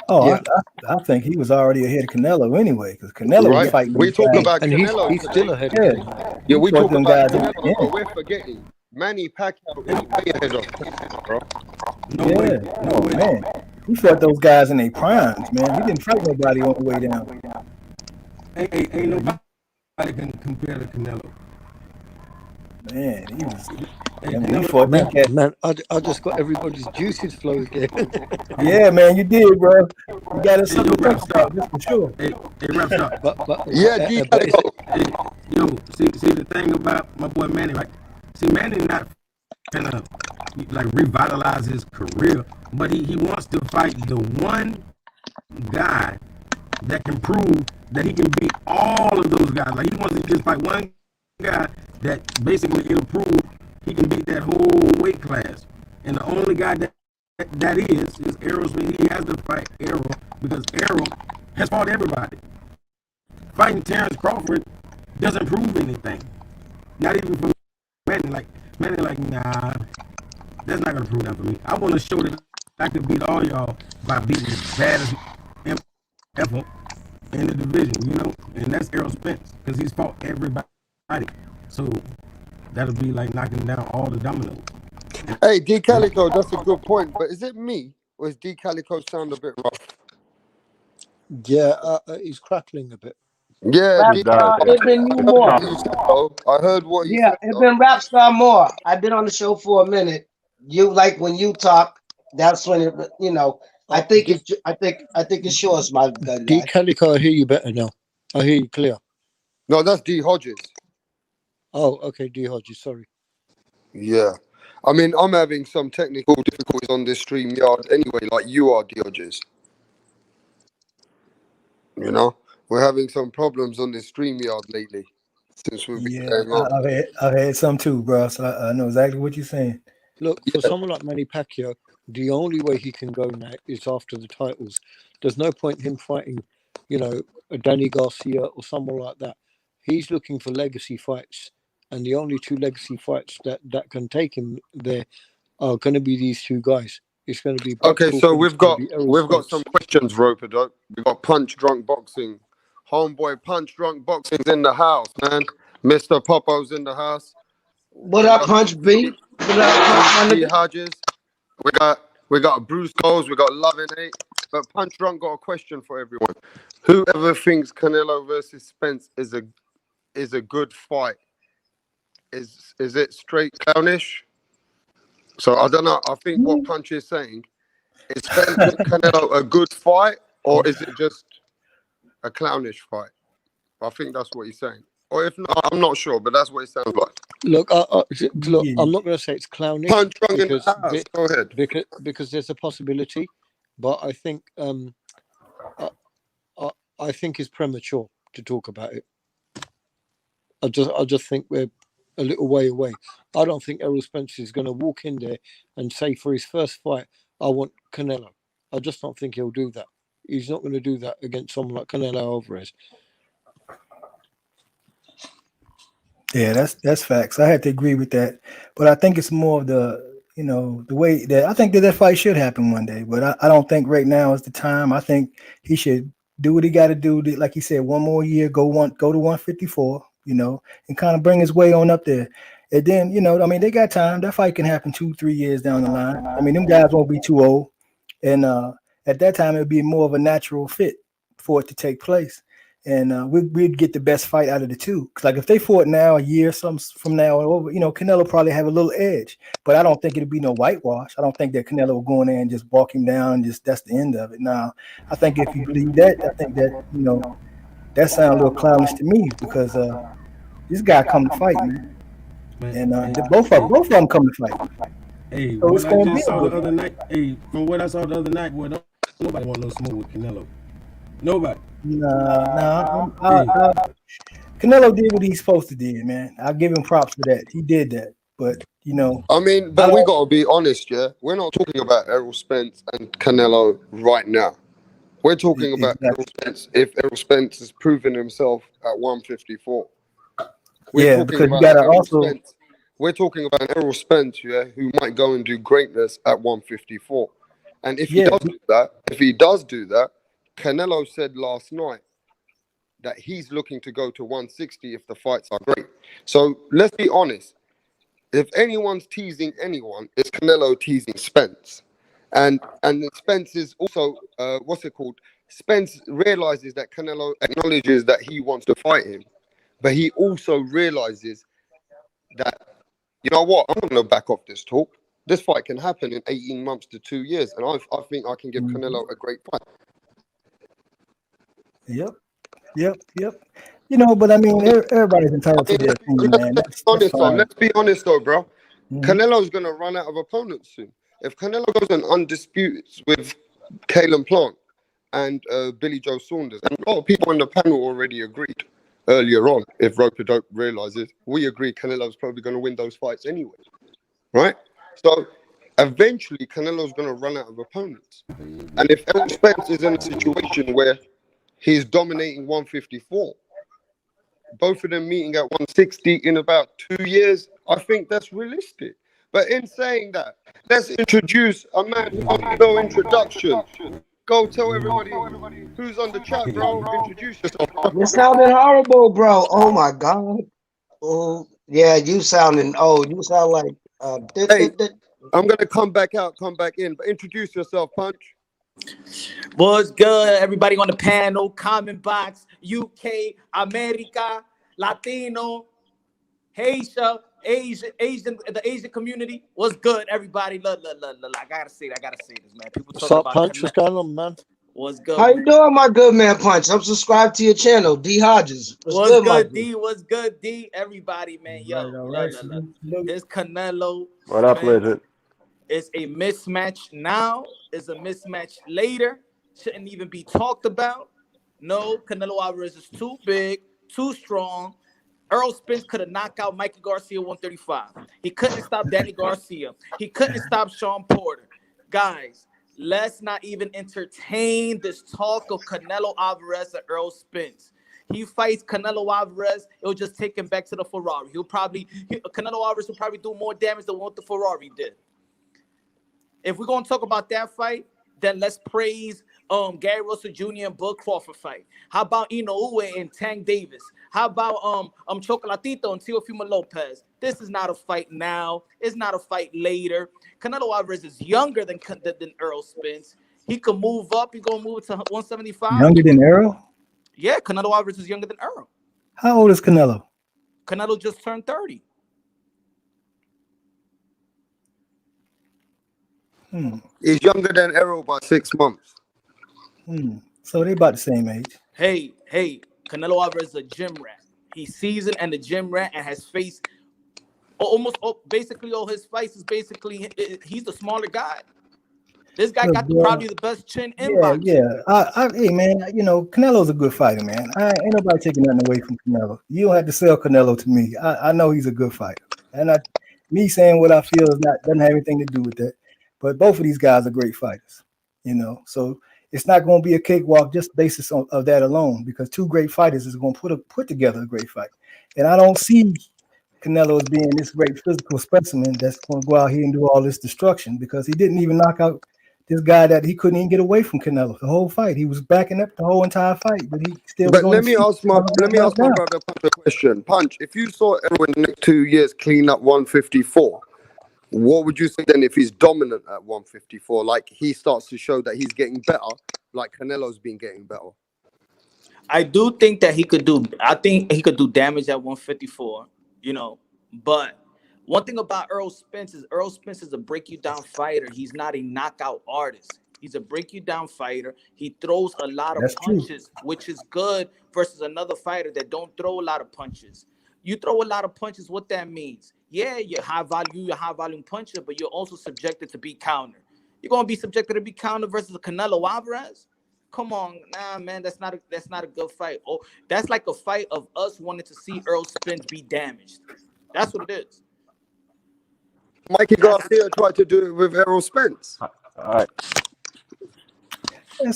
Speaker 1: Oh,
Speaker 7: Yeah.
Speaker 1: I think he was already ahead of Canelo anyway, because Canelo was
Speaker 13: Right?
Speaker 1: fighting.
Speaker 13: We
Speaker 1: these
Speaker 13: talk
Speaker 1: guys.
Speaker 13: about
Speaker 7: And
Speaker 13: Canelo
Speaker 7: he's
Speaker 13: today.
Speaker 7: still ahead of
Speaker 1: Yeah,
Speaker 7: Canelo.
Speaker 13: Yeah,
Speaker 1: he
Speaker 13: we
Speaker 1: fought
Speaker 13: talk
Speaker 1: them
Speaker 13: about
Speaker 1: guys in the
Speaker 13: Canelo, but
Speaker 1: beginning.
Speaker 13: we're forgetting Manny Pacquiao is way ahead of Canelo, bro.
Speaker 21: No way.
Speaker 1: Yeah.
Speaker 21: No
Speaker 1: Oh
Speaker 21: way.
Speaker 1: man, he fought those guys in their primes, man. He didn't fight nobody on the way down.
Speaker 21: Ain't nobody can compare to Canelo.
Speaker 1: Man, he was.
Speaker 21: Hey,
Speaker 1: I mean, he
Speaker 21: Canelo,
Speaker 1: fought them cats.
Speaker 7: Man, I just got everybody's juices flowing there.
Speaker 1: Yeah, man, you did, bro. You got us
Speaker 21: hey, yo,
Speaker 1: something to
Speaker 21: rap
Speaker 1: talk about,
Speaker 21: stop.
Speaker 1: that's for sure.
Speaker 21: Hey, rap stop.
Speaker 7: but
Speaker 13: Yeah, D.
Speaker 7: but it's,
Speaker 21: Hey, yo, see the thing about my boy Manny, like, see, Manny not gonna like revitalize his career, but he wants to fight the one guy that can prove that he can beat all of those guys. Like, he wants to just fight one guy that basically it'll prove he can beat that whole weight class. And the only guy that is Errol Smith. He has to fight Errol because Errol has fought everybody. Fighting Terrence Crawford doesn't prove anything. Not even for Manny. Like, nah, that's not gonna prove that for me. I want to show that I can beat all y'all by beating the baddest ever in the division, you know, and that's Errol Spence because he's fought everybody. So that'll be like knocking down all the dominoes.
Speaker 13: Hey, D. Calico, that's a good point. But is it me or is D. Calico sound a bit rough?
Speaker 7: yeah, he's crackling a bit.
Speaker 13: Yeah,
Speaker 6: Rap
Speaker 13: D.
Speaker 6: star,
Speaker 13: Calico.
Speaker 6: it been you
Speaker 13: I heard
Speaker 6: more.
Speaker 13: what you said, though. I heard what you
Speaker 6: Yeah,
Speaker 13: said,
Speaker 6: it
Speaker 13: though.
Speaker 6: been rap star more. I've been on the show for a minute. You like when you talk, that's when it, you know. I think it's yours, my good
Speaker 7: D
Speaker 6: guy.
Speaker 7: Calico, I hear you better now. I hear you clear.
Speaker 13: No, that's D. Hodges.
Speaker 7: Oh, okay, D Hodges, sorry.
Speaker 13: Yeah. I mean, I'm having some technical difficulties on this StreamYard anyway, like you are, D. Hodges. You know? We're having some problems on this StreamYard lately since we've been
Speaker 1: Yeah,
Speaker 13: going on.
Speaker 1: I've had some too, bro. So I know exactly what you're saying.
Speaker 7: Look, for someone like Manny Pacquiao, the only way he can go now is after the titles. There's no point in him fighting, you know, a Danny Garcia or someone like that. He's looking for legacy fights, and the only two legacy fights that can take him there are going to be these two guys. It's going to be Bud
Speaker 13: Okay, so
Speaker 7: Crawford,
Speaker 13: we've
Speaker 7: it's going
Speaker 13: got
Speaker 7: to be Errol
Speaker 13: some
Speaker 7: Spence.
Speaker 13: questions, Rope-a-Dope. We've got Punch Drunk Boxing. Homeboy Punch Drunk Boxing's in the house, man. Mr. Popo's in the house.
Speaker 6: What up, Punch B? What up, Punch, my
Speaker 13: D.
Speaker 6: nigga?
Speaker 13: Hodges. We got Bruce Coles, we got Love and Hate. But Punch Drunk got a question for everyone. Whoever thinks Canelo versus Spence is a good fight, is it straight clownish? So I don't know. I think what Punch is saying is Spence and Canelo a good fight, or is it just a clownish fight? I think that's what he's saying. Or if not, I'm not sure, but that's what it sounds like.
Speaker 7: Look, look, I'm not going to say it's clownish
Speaker 13: Punch Drunk in the
Speaker 7: because,
Speaker 13: house. Go ahead.
Speaker 7: because there's a possibility, but I think I think it's premature. to talk about it. I just think we're a little way away. I don't think Errol Spence is going to walk in there and say for his first fight, I want Canelo. I just don't think he'll do that. He's not going to do that against someone like Canelo Alvarez.
Speaker 1: Yeah, that's facts. I had to agree with that, but I think it's more of the way that I think that fight should happen one day. But I don't think right now is the time. I think he should do what he got to do. Like he said, one more year, go to 154. And kind of bring his way on up there. And then I mean, they got time. That fight can happen 2-3 years down the line. I mean, them guys won't be too old, and at that time it'll be more of a natural fit for it to take place. And we'd get the best fight out of the two. Cause like if they fought now, a year some from now over, Canelo probably have a little edge. But I don't think it'd be no whitewash. I don't think that Canelo will go in there and just walk him down and just that's the end of it. Now, I think if you believe that, I think that that sounds a little clownish to me because this guy come to fight, man, and both of them come to fight.
Speaker 21: Hey,
Speaker 1: So it's
Speaker 21: what I
Speaker 1: gonna be
Speaker 21: just
Speaker 1: a
Speaker 21: saw
Speaker 1: good
Speaker 21: the other
Speaker 1: fight.
Speaker 21: night, hey, from what I saw the other night, boy, nobody want no smoke with Canelo. Nobody.
Speaker 1: Nah.
Speaker 21: Hey,
Speaker 1: Canelo did what he's supposed to do, man. I'll give him props for that. He did that, but
Speaker 13: I mean,
Speaker 1: I
Speaker 13: but we
Speaker 1: don't.
Speaker 13: got to be honest, yeah? We're not talking about Errol Spence and Canelo right now. We're talking about Errol
Speaker 1: Exactly.
Speaker 13: Spence if Errol Spence has proven himself at 154. We're
Speaker 1: Yeah,
Speaker 13: talking
Speaker 1: because you
Speaker 13: about
Speaker 1: gotta
Speaker 13: an Errol
Speaker 1: also.
Speaker 13: Spence. We're talking about an Errol Spence, yeah, who might go and do greatness at 154. And if he
Speaker 1: Yeah,
Speaker 13: does do that, Canelo said last night that he's looking to go to 160 if the fights are great. So let's be honest. If anyone's teasing anyone, it's Canelo teasing Spence. And Spence is also what's it called? Spence realizes that Canelo acknowledges that he wants to fight him, but he also realizes that you know what? I'm not going to back off this talk. This fight can happen in 18 months to 2 years, and I think I can give Canelo a great fight.
Speaker 1: Yep. But I mean, everybody's entitled to their opinion, man. That's fine.
Speaker 13: Let's be honest though, bro.
Speaker 1: Mhm.
Speaker 13: Canelo's going to run out of opponents soon. If Canelo goes and undisputes with Kalen Plant and Billy Joe Saunders, and a lot of people on the panel already agreed earlier on, if Roper Dope realizes, we agree Canelo's probably going to win those fights anyway, right? So eventually Canelo's going to run out of opponents. And if Errol Spence is in a situation where he's dominating 154, both of them meeting at 160 in about 2 years, I think that's realistic. But in saying that, let's introduce a man who wants no introduction. Go tell everybody who's on the chat, bro. Introduce yourself.
Speaker 6: You're sounding horrible, bro. Oh my God. Oh yeah, you sound like
Speaker 13: Hey, I'm gonna come back out, come back in, but introduce yourself, Punch.
Speaker 9: What's good, everybody on the panel? Comment box, UK, America, Latino, Asia, the Asian community. What's good, everybody? Look. I gotta say this, man. People
Speaker 7: What's
Speaker 9: talking
Speaker 7: up,
Speaker 9: about
Speaker 7: Punch? What's going on, man?
Speaker 9: What's good?
Speaker 6: How you doing, my good man Punch? I'm subscribed to your channel, D Hodges.
Speaker 9: What's
Speaker 6: good, my
Speaker 9: good, D? What's good, D? Everybody, man. Yo,
Speaker 1: All right.
Speaker 9: look. This Canelo.
Speaker 15: What up,
Speaker 9: Spence
Speaker 15: legend?
Speaker 9: is a mismatch now. Is a mismatch later. Shouldn't even be talked about. No, Canelo Alvarez is too big, too strong. Errol Spence could have knocked out Mikey Garcia 135. He couldn't stop Danny Garcia. He couldn't stop Sean Porter. Guys, let's not even entertain this talk of Canelo Alvarez and Errol Spence. He fights Canelo Alvarez, it'll just take him back to the Ferrari. Canelo Alvarez will probably do more damage than what the Ferrari did. If we're gonna talk about that fight, then let's praise Gary Russell Jr. and Bud Crawford fight. How about Inoue and Tank Davis? How about Chocolatito and Teofimo Lopez? This is not a fight now. It's not a fight later. Canelo Alvarez is younger than Errol Spence. He could move up. He's gonna move to 175.
Speaker 1: Younger than Errol?
Speaker 9: Yeah, Canelo Alvarez is younger than Errol.
Speaker 1: How old is Canelo?
Speaker 9: Canelo just turned 30.
Speaker 13: He's younger than Errol by 6 months.
Speaker 1: So they about the same age.
Speaker 9: Hey, Canelo Alvarez is a gym rat. He's seasoned and a gym rat and has faced basically all his fights is basically he's the smaller guy. This guy
Speaker 1: Look,
Speaker 9: got
Speaker 1: bro.
Speaker 9: probably the best chin in
Speaker 1: Yeah,
Speaker 9: boxing.
Speaker 1: hey, man, Canelo's a good fighter, man. Ain't nobody taking nothing away from Canelo. You don't have to sell Canelo to me. I know he's a good fighter, and me saying what I feel doesn't have anything to do with that. But both of these guys are great fighters, So it's not going to be a cakewalk just basis of that alone, because two great fighters is going to put together a great fight, and I don't see Canelo as being this great physical specimen that's going to go out here and do all this destruction, because he didn't even knock out this guy that he couldn't even get away from Canelo the whole fight. He was backing up the whole entire fight, but he still was
Speaker 13: But
Speaker 1: on
Speaker 13: let
Speaker 1: his
Speaker 13: me
Speaker 1: feet.
Speaker 13: ask my brother Punch a question. Punch, if you saw Errol in the next 2 years clean up 154, what would you say then if he's dominant at 154? Like he starts to show that he's getting better, like Canelo's been getting better.
Speaker 9: I do think that he could do. I think he could do damage at 154. But one thing about Errol Spence is a break you down fighter. He's not a knockout artist. He's a break you down fighter. He throws a lot of
Speaker 1: That's true.
Speaker 9: punches, which is good versus another fighter that don't throw a lot of punches. You throw a lot of punches, what that means? Yeah, you're high volume puncher, but you're also subjected to be counter. You're gonna be subjected to be counter versus a Canelo Alvarez. Come on, nah, man, that's not a good fight. Oh, that's like a fight of us wanting to see Errol Spence be damaged. That's what it is.
Speaker 13: Mikey Garcia tried to do it with Errol Spence.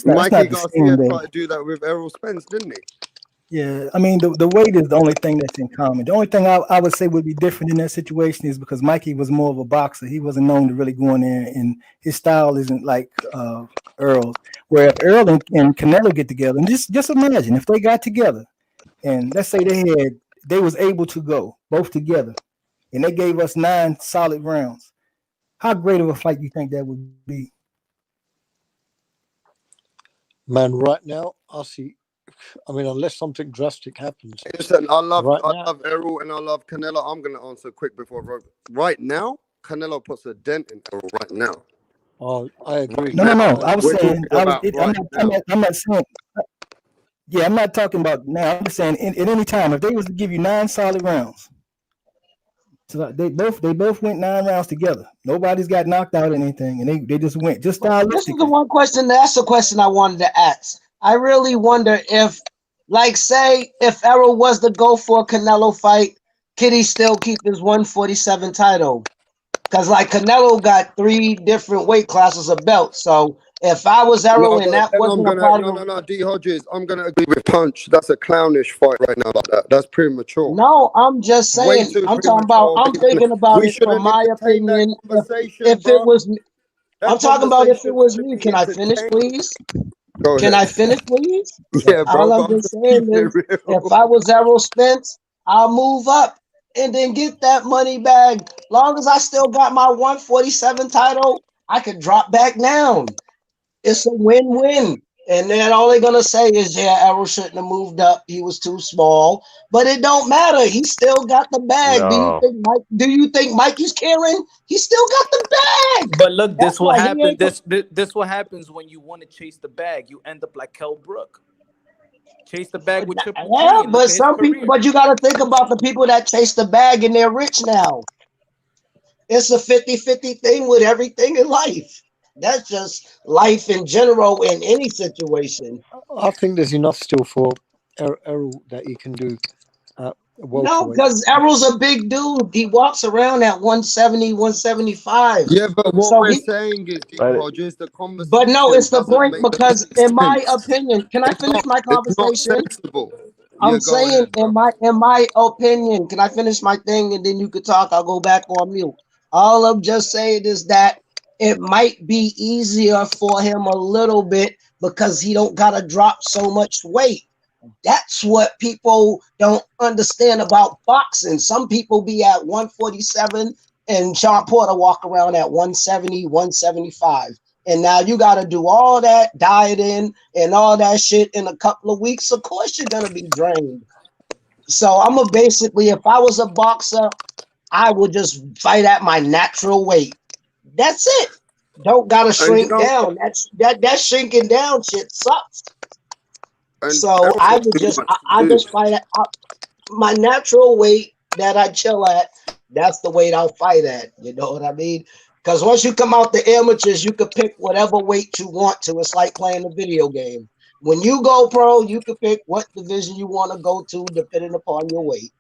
Speaker 13: Mikey Garcia tried to do that with Errol Spence, didn't he?
Speaker 1: Yeah, I mean, the weight is the only thing that's in common. The only thing I would say would be different in that situation is because Mikey was more of a boxer. He wasn't known to really go in there, and his style isn't like Earl's. Where if Earl and Canelo get together, and just imagine if they got together, and let's say they was able to go both together, and they gave us 9 solid rounds. How great of a fight do you think that would be?
Speaker 7: Man, right now, unless something drastic happens.
Speaker 13: Listen, I love Errol and I love Canelo. I'm going to answer quick before Robert. Right now, Canelo puts a dent in Errol right now.
Speaker 7: Oh, I agree.
Speaker 1: No. I was saying, I'm not saying. Yeah, I'm not talking about now. I'm just saying, at any time, if they was to give you 9 solid rounds, so they both went 9 rounds together. Nobody's got knocked out or anything, and they just went just stylistically.
Speaker 6: This is the one question. That's the question I wanted to ask. I really wonder if, say, if Errol was to go for a Canelo fight, could he still keep his 147 title? Because Canelo got 3 different weight classes of belts. So if I was Errol and that wasn't a part of
Speaker 13: No, D Hodges, I'm gonna agree with Punch. That's a clownish fight right now like that. That's premature.
Speaker 6: No, I'm just saying. I'm talking about. I'm thinking about it from my opinion. If it was, I'm talking about if it was me. Can I finish, please? Can I finish, please?
Speaker 13: Yeah, bro.
Speaker 6: All I'm just saying is, if I was Errol Spence, I'll move up and then get that money bag. Long as I still got my 147 title, I could drop back down. It's a win-win. And then all they're gonna say is, yeah, Errol shouldn't have moved up. He was too small. But it don't matter. He still got the bag.
Speaker 15: No.
Speaker 6: Do you think Mikey's caring? He still got the bag.
Speaker 9: But look,
Speaker 6: That's
Speaker 9: this what
Speaker 6: why he
Speaker 9: happens.
Speaker 6: ain't-
Speaker 9: This what happens when you want to chase the bag. You end up like Kell Brook. Chase the bag with Triple G.
Speaker 6: Yeah,
Speaker 9: and look
Speaker 6: but
Speaker 9: at his
Speaker 6: some
Speaker 9: career.
Speaker 6: people, but you got to think about the people that chase the bag and they're rich now. It's a 50-50 thing with everything in life. That's just life in general in any situation.
Speaker 7: I think there's enough still for Errol that he can do.
Speaker 6: No, because Errol's a big dude. He walks around at 170, 175.
Speaker 13: Yeah, but what
Speaker 6: So
Speaker 13: we're saying is, D Hodges, the conversation.
Speaker 6: But no, it's the
Speaker 13: doesn't
Speaker 6: point
Speaker 13: make
Speaker 6: because
Speaker 13: any
Speaker 6: in my
Speaker 13: sense.
Speaker 6: opinion, can I finish my
Speaker 13: It's not
Speaker 6: conversation?
Speaker 13: sensible.
Speaker 6: I'm
Speaker 13: Yeah, go
Speaker 6: saying
Speaker 13: ahead, bro.
Speaker 6: in my opinion, can I finish my thing and then you could talk? I'll go back on mute. All I'm just saying is that it might be easier for him a little bit because he don't gotta drop so much weight. That's what people don't understand about boxing. Some people be at 147 and Sean Porter walk around at 170, 175. And now you got to do all that dieting and all that shit in a couple of weeks. Of course, you're going to be drained. So I'm a basically, if I was a boxer, I would just fight at my natural weight. That's it. Don't got to shrink down. That shrinking down shit sucks. So I would just, I just fight at my natural weight that I chill at. That's the weight I'll fight at. You know what I mean? Because once you come out the amateurs, you can pick whatever weight you want to. It's like playing a video game. When you go pro, you can pick what division you want to go to depending upon your weight.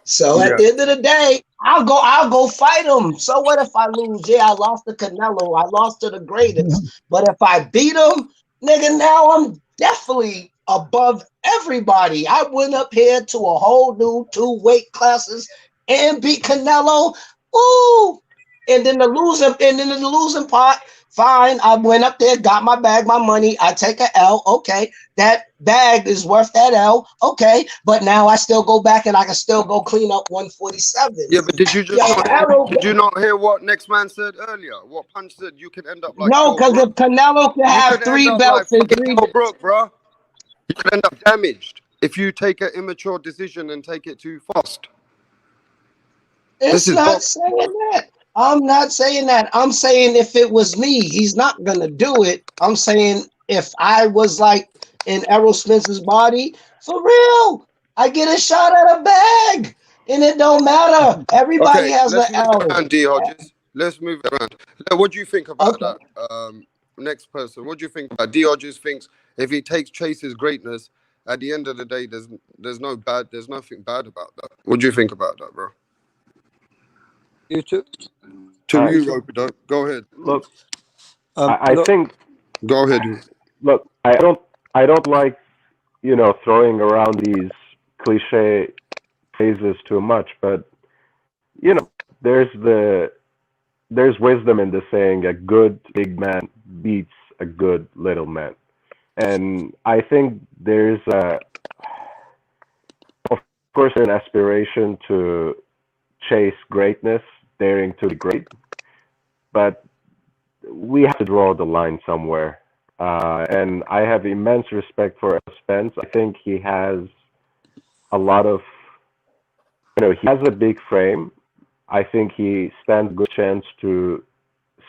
Speaker 6: So at
Speaker 13: Yeah.
Speaker 6: the end of the day, I'll go fight him. So what if I lose? Yeah, I lost to Canelo. I lost to the greatest. But if I beat him, nigga, now I'm definitely above everybody. I went up here to a whole new 2 weight classes and beat Canelo. Ooh. And then the losing part, fine. I went up there, got my bag, my money. I take a L. Okay. That bag is worth that L. Okay. But now I still go back and I can still go clean up 147.
Speaker 13: Yeah, but did you just did you not hear what next man said earlier? What Punch said? You can end up like
Speaker 6: No,
Speaker 13: Kell
Speaker 6: because if
Speaker 13: Brook.
Speaker 6: Canelo can
Speaker 13: You
Speaker 6: have
Speaker 13: could end
Speaker 6: 3
Speaker 13: up like
Speaker 6: belts in
Speaker 13: fucking
Speaker 6: 3
Speaker 13: Kell Brook, bro. You could end up damaged if you take an immature decision and take it too fast.
Speaker 6: It's
Speaker 13: This is
Speaker 6: not
Speaker 13: boxing.
Speaker 6: saying that. I'm not saying that. I'm saying if it was me, he's not gonna do it. I'm saying if I was like in Errol Spence's body, for real, I get a shot at a bag, and it don't matter. Everybody
Speaker 13: Okay,
Speaker 6: has an
Speaker 13: let's move it
Speaker 6: L.
Speaker 13: around, D Hodges. Let's move it around. Now, what do you think about
Speaker 6: Okay.
Speaker 13: that? Next person. What do you think about D Hodges? Thinks if he chases greatness, at the end of the day, there's nothing bad about that. What do you think about that, bro?
Speaker 7: You too.
Speaker 13: To you,
Speaker 7: Sure.
Speaker 13: Roper, go ahead.
Speaker 15: Look, I
Speaker 7: Look,
Speaker 15: think.
Speaker 13: Go ahead.
Speaker 15: Look, I don't like throwing around these cliche phrases too much, but there's wisdom in the saying a good big man beats a good little man. And I think there's of course an aspiration to chase greatness, daring to be great, but we have to draw the line somewhere. And I have immense respect for Spence. I think he has a lot of, he has a big frame. I think he stands a good chance to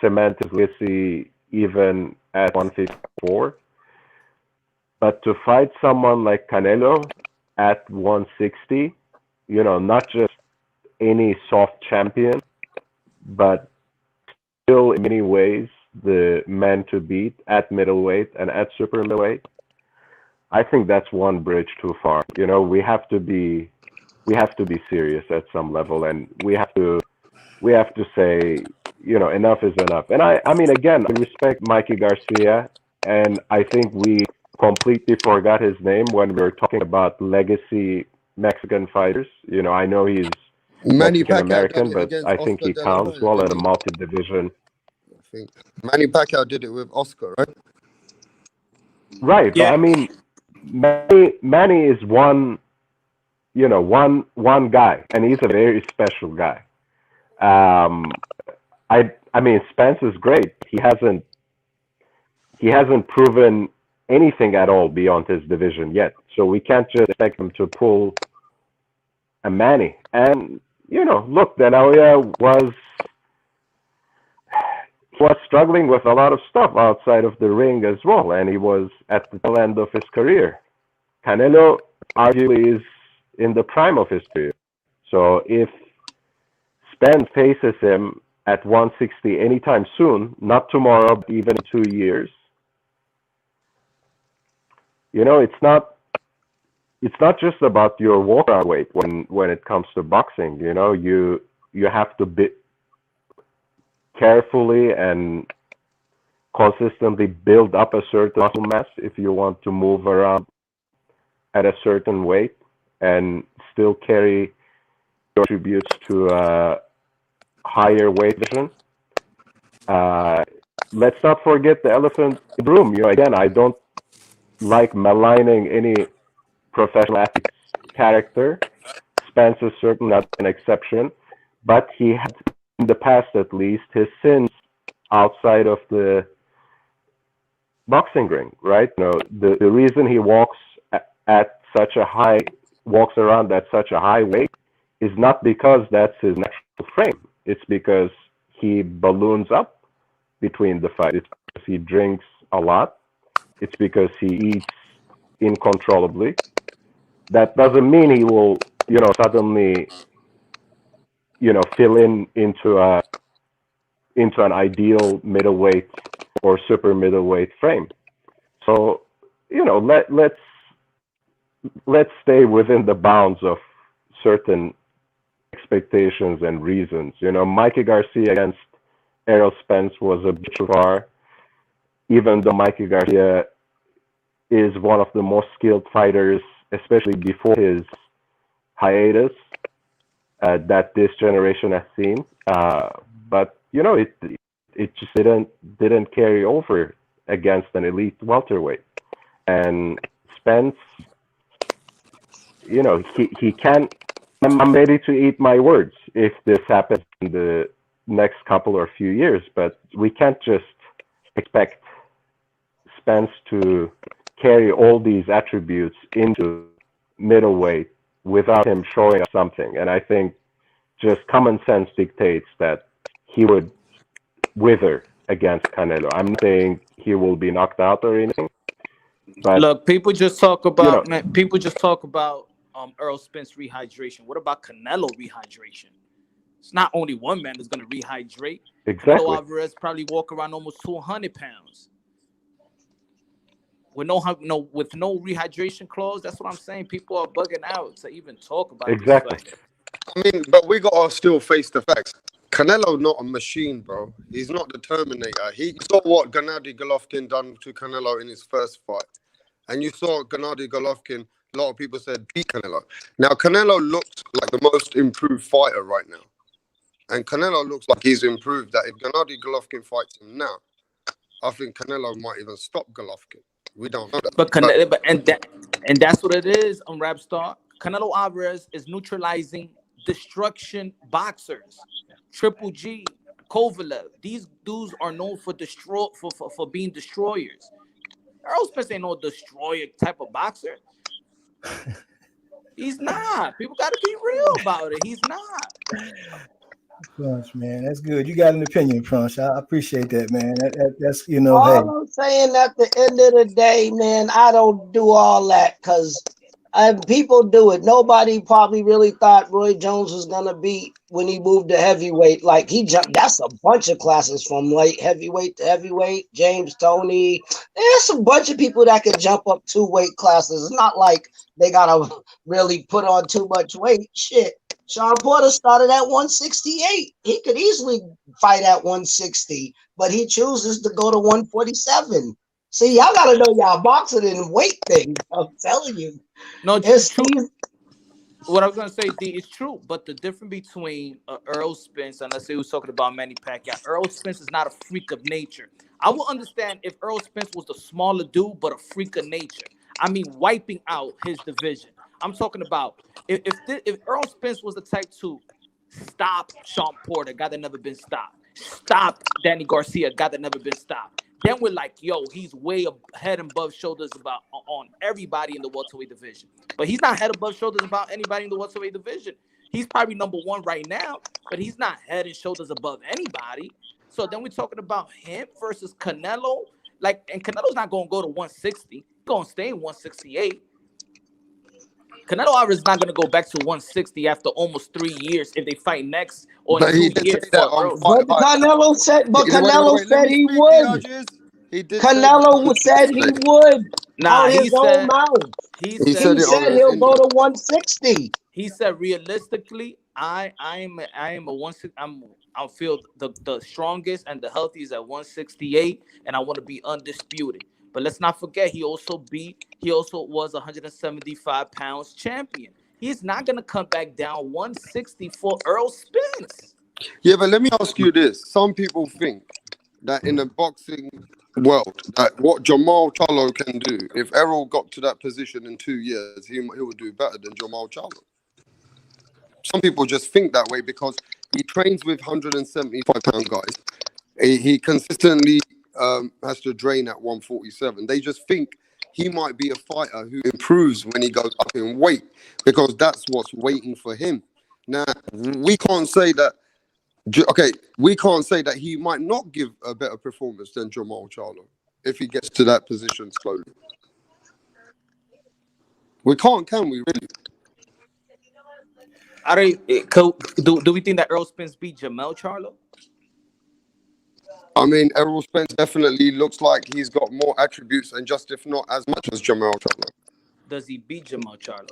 Speaker 15: cement his legacy even at 154. But to fight someone like Canelo at 160, not just any soft champion, but still in many ways the man to beat at middleweight and at super middleweight, I think that's one bridge too far. We have to be serious at some level, and we have to say, enough is enough. And I mean, again, I respect Mikey Garcia, and I think we completely forgot his name when we were talking about legacy Mexican fighters. I know he's
Speaker 13: Manny
Speaker 15: Mexican
Speaker 13: Pacquiao did
Speaker 15: American,
Speaker 13: it
Speaker 15: but
Speaker 13: against
Speaker 15: I think
Speaker 13: Oscar
Speaker 15: he
Speaker 13: De La
Speaker 15: counts
Speaker 13: Hoya,
Speaker 15: well at a
Speaker 13: didn't he?
Speaker 15: multi-division.
Speaker 13: I think Manny Pacquiao did it with Oscar, right?
Speaker 15: Right, but
Speaker 9: Yeah.
Speaker 15: I mean, Manny is one guy, and he's a very special guy. I mean, Spence is great. He hasn't proven anything at all beyond his division yet, so we can't just expect him to pull a Manny. And look, De La Hoya was struggling with a lot of stuff outside of the ring as well, and he was at the tail end of his career. Canelo arguably is in the prime of his career. So if Spence faces him at 160 anytime soon, not tomorrow, but even in 2 years, it's not just about your walkout weight when it comes to boxing. You have to be carefully and consistently build up a certain muscle mass if you want to move around at a certain weight and still carry your attributes to a higher weight division. Let's not forget the elephant in the room. Again, I don't like maligning any professional athlete's character. Spence is certainly not an exception, but he had, in the past at least, his sins outside of the boxing ring, right? The reason he walks around at such a high weight is not because that's his natural frame. It's because he balloons up between the fights. It's because he drinks a lot. It's because he eats uncontrollably. That doesn't mean he will, suddenly fill into an ideal middleweight or super middleweight frame. So, let's stay within the bounds of certain expectations and reasons. Mikey Garcia against Errol Spence was a bit too far, even though Mikey Garcia is one of the most skilled fighters, especially before his hiatus, that this generation has seen. But it just didn't carry over against an elite welterweight. And Spence, he can't. I'm ready to eat my words if this happens in the next couple or few years, but we can't just expect Spence to carry all these attributes into middleweight without him showing us something. And I think just common sense dictates that he would wither against Canelo. I'm not saying he will be knocked out or anything, but
Speaker 9: look, people just talk about Errol Spence rehydration. What about Canelo rehydration? It's not only one man that's going to rehydrate.
Speaker 15: Exactly.
Speaker 9: Canelo Alvarez probably walk around almost 200 pounds with no rehydration clause. That's what I'm saying. People are bugging out to even talk about
Speaker 15: exactly.
Speaker 9: this fight.
Speaker 13: I mean, but we got to still face the facts. Canelo not a machine, bro. He's not the Terminator. He saw what Gennady Golovkin done to Canelo in his first fight. And you saw Gennady Golovkin, a lot of people said, beat Canelo. Now, Canelo looks like the most improved fighter right now. And Canelo looks like he's improved, that if Gennady Golovkin fights him now, I think Canelo might even stop Golovkin. We don't know that.
Speaker 9: And that's what it is on Rapstar. Canelo Alvarez is neutralizing destruction boxers. Triple G, Kovalev. These dudes are known for being destroyers. Errol Spence ain't no destroyer type of boxer. He's not. People got to be real about it. He's not.
Speaker 1: Crunch, man, that's good. You got an opinion, Crunch. I appreciate that, man. That's hey.
Speaker 6: All I'm saying at the end of the day, man, I don't do all that because people do it. Nobody probably really thought Roy Jones was gonna beat when he moved to heavyweight. Like he jumped. That's a bunch of classes from light heavyweight to heavyweight. James Toney. There's a bunch of people that can jump up 2 weight classes. It's not like they gotta really put on too much weight. Shit. Sean Porter started at 168. He could easily fight at 160, but he chooses to go to 147. See, y'all gotta know y'all boxing and weight things. I'm telling you.
Speaker 9: No, it's true. What I was gonna say, D, is true, but the difference between Errol Spence and let's say we was talking about Manny Pacquiao, Errol Spence is not a freak of nature. I will understand if Errol Spence was the smaller dude, but a freak of nature. I mean, wiping out his division. I'm talking about if Errol Spence was the type to stop Sean Porter, guy that never been stopped, stop Danny Garcia, guy that never been stopped, then we're like, yo, he's way head and above shoulders on everybody in the welterweight division. But he's not head above shoulders about anybody in the welterweight division. He's probably number 1 right now, but he's not head and shoulders above anybody. So then we're talking about him versus Canelo. And Canelo's not going to go to 160. He's going to stay in 168. Canelo Alvarez is not going to go back to 160 after almost 3 years if they fight next or in 2 years.
Speaker 6: But Canelo said he would. Canelo said he would. Out his own mouth.
Speaker 9: He
Speaker 6: said he'll go to 160.
Speaker 9: He said realistically, I am a 160. I feel the strongest and the healthiest at 168, and I want to be undisputed. But let's not forget, he also was 175 pounds champion. He's not gonna come back down 160 for Errol Spence.
Speaker 13: Yeah, but let me ask you this: some people think that in the boxing world, that what Jamal Charlo can do, if Errol got to that position in 2 years, he would do better than Jamal Charlo. Some people just think that way because he trains with 175-pound guys. He consistently has to drain at 147. They just think he might be a fighter who improves when he goes up in weight because that's what's waiting for him. Now, we can't say that. Okay, we can't say that he might not give a better performance than Jamal Charlo if he gets to that position slowly. We can't, can we really?
Speaker 9: Do we think that Errol Spence beat Jamel Charlo?
Speaker 13: I mean, Errol Spence definitely looks like he's got more attributes and just if not as much as Jamal Charlo.
Speaker 9: Does he beat Jamel Charlo?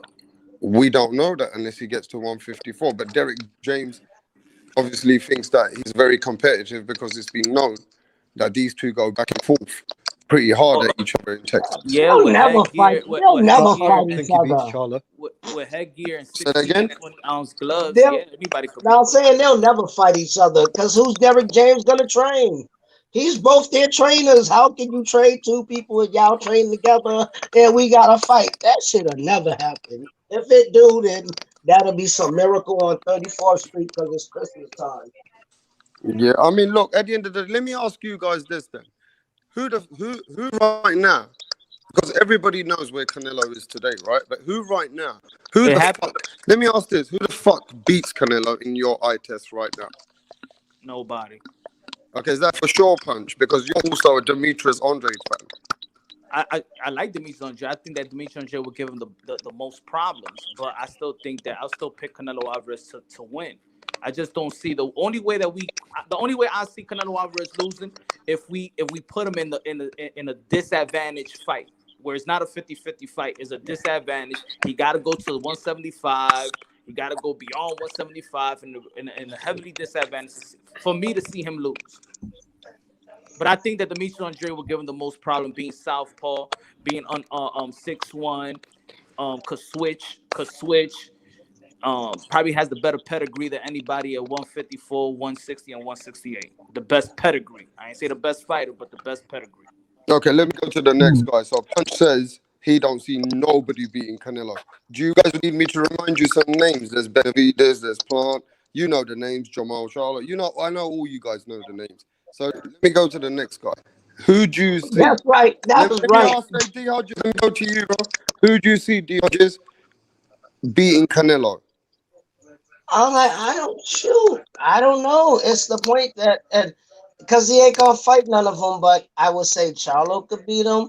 Speaker 13: We don't know that unless he gets to 154. But Derek James obviously thinks that he's very competitive because it's been known that these two go back and forth pretty hard at each other in Texas.
Speaker 9: Yeah,
Speaker 6: They'll
Speaker 9: with
Speaker 6: never fight.
Speaker 9: headgear,
Speaker 6: They'll never
Speaker 7: I
Speaker 6: fight
Speaker 7: don't
Speaker 6: each
Speaker 7: think he beats
Speaker 6: other.
Speaker 7: Charlo.
Speaker 9: with headgear and
Speaker 13: Say that
Speaker 9: 16
Speaker 13: again?
Speaker 9: and 20-ounce gloves,
Speaker 6: They'll.
Speaker 9: yeah, anybody could
Speaker 6: Now I'm
Speaker 9: beat.
Speaker 6: saying they'll never fight each other because who's Derek James gonna train? He's both their trainers. How can you trade two people and y'all train together and we gotta fight? That shit'll never happen. If it do, then that'll be some miracle on 34th Street because it's Christmas time.
Speaker 13: Yeah, I mean, look, at the end of the day, let me ask you guys this then. Who right now, because everybody knows where Canelo is today, right? But who right now, who
Speaker 9: It
Speaker 13: the
Speaker 9: happened.
Speaker 13: fuck, let me ask this, who the fuck beats Canelo in your eye test right now?
Speaker 9: Nobody.
Speaker 13: Okay, is that for sure, Punch? Because you're also a Demetrius Andre fan.
Speaker 9: I like Demetrius Andre. I think that Demetrius Andre will give him the most problems, but I still think that I'll still pick Canelo Alvarez to win. I just don't see the only way I see Canelo Alvarez losing if we put him in a disadvantaged fight where it's not a 50-50 fight, it's a disadvantage. He got to go to 175. He got to go beyond 175 in a heavily disadvantaged for me to see him lose. But I think that Demetrius Andre will give him the most problem, being southpaw, being 6'1", could switch. Probably has the better pedigree than anybody at 154, 160, and 168. The best pedigree. I ain't say the best fighter, but the best pedigree.
Speaker 13: Okay, let me go to the next guy. So Punch says he don't see nobody beating Canelo. Do you guys need me to remind you some names? There's Benavidez, there's Plant. You know the names, Jamal Charlo. You know, I know all you guys know the names. So let me go to the next guy. Who do you see?
Speaker 6: That's right. That was
Speaker 13: Let me
Speaker 6: right.
Speaker 13: ask D Hodges. Let me go to you, bro. Who do you see, D Hodges, beating Canelo?
Speaker 6: I'm like, I don't know. It's the point that, and because he ain't gonna fight none of them, but I would say Charlo could beat him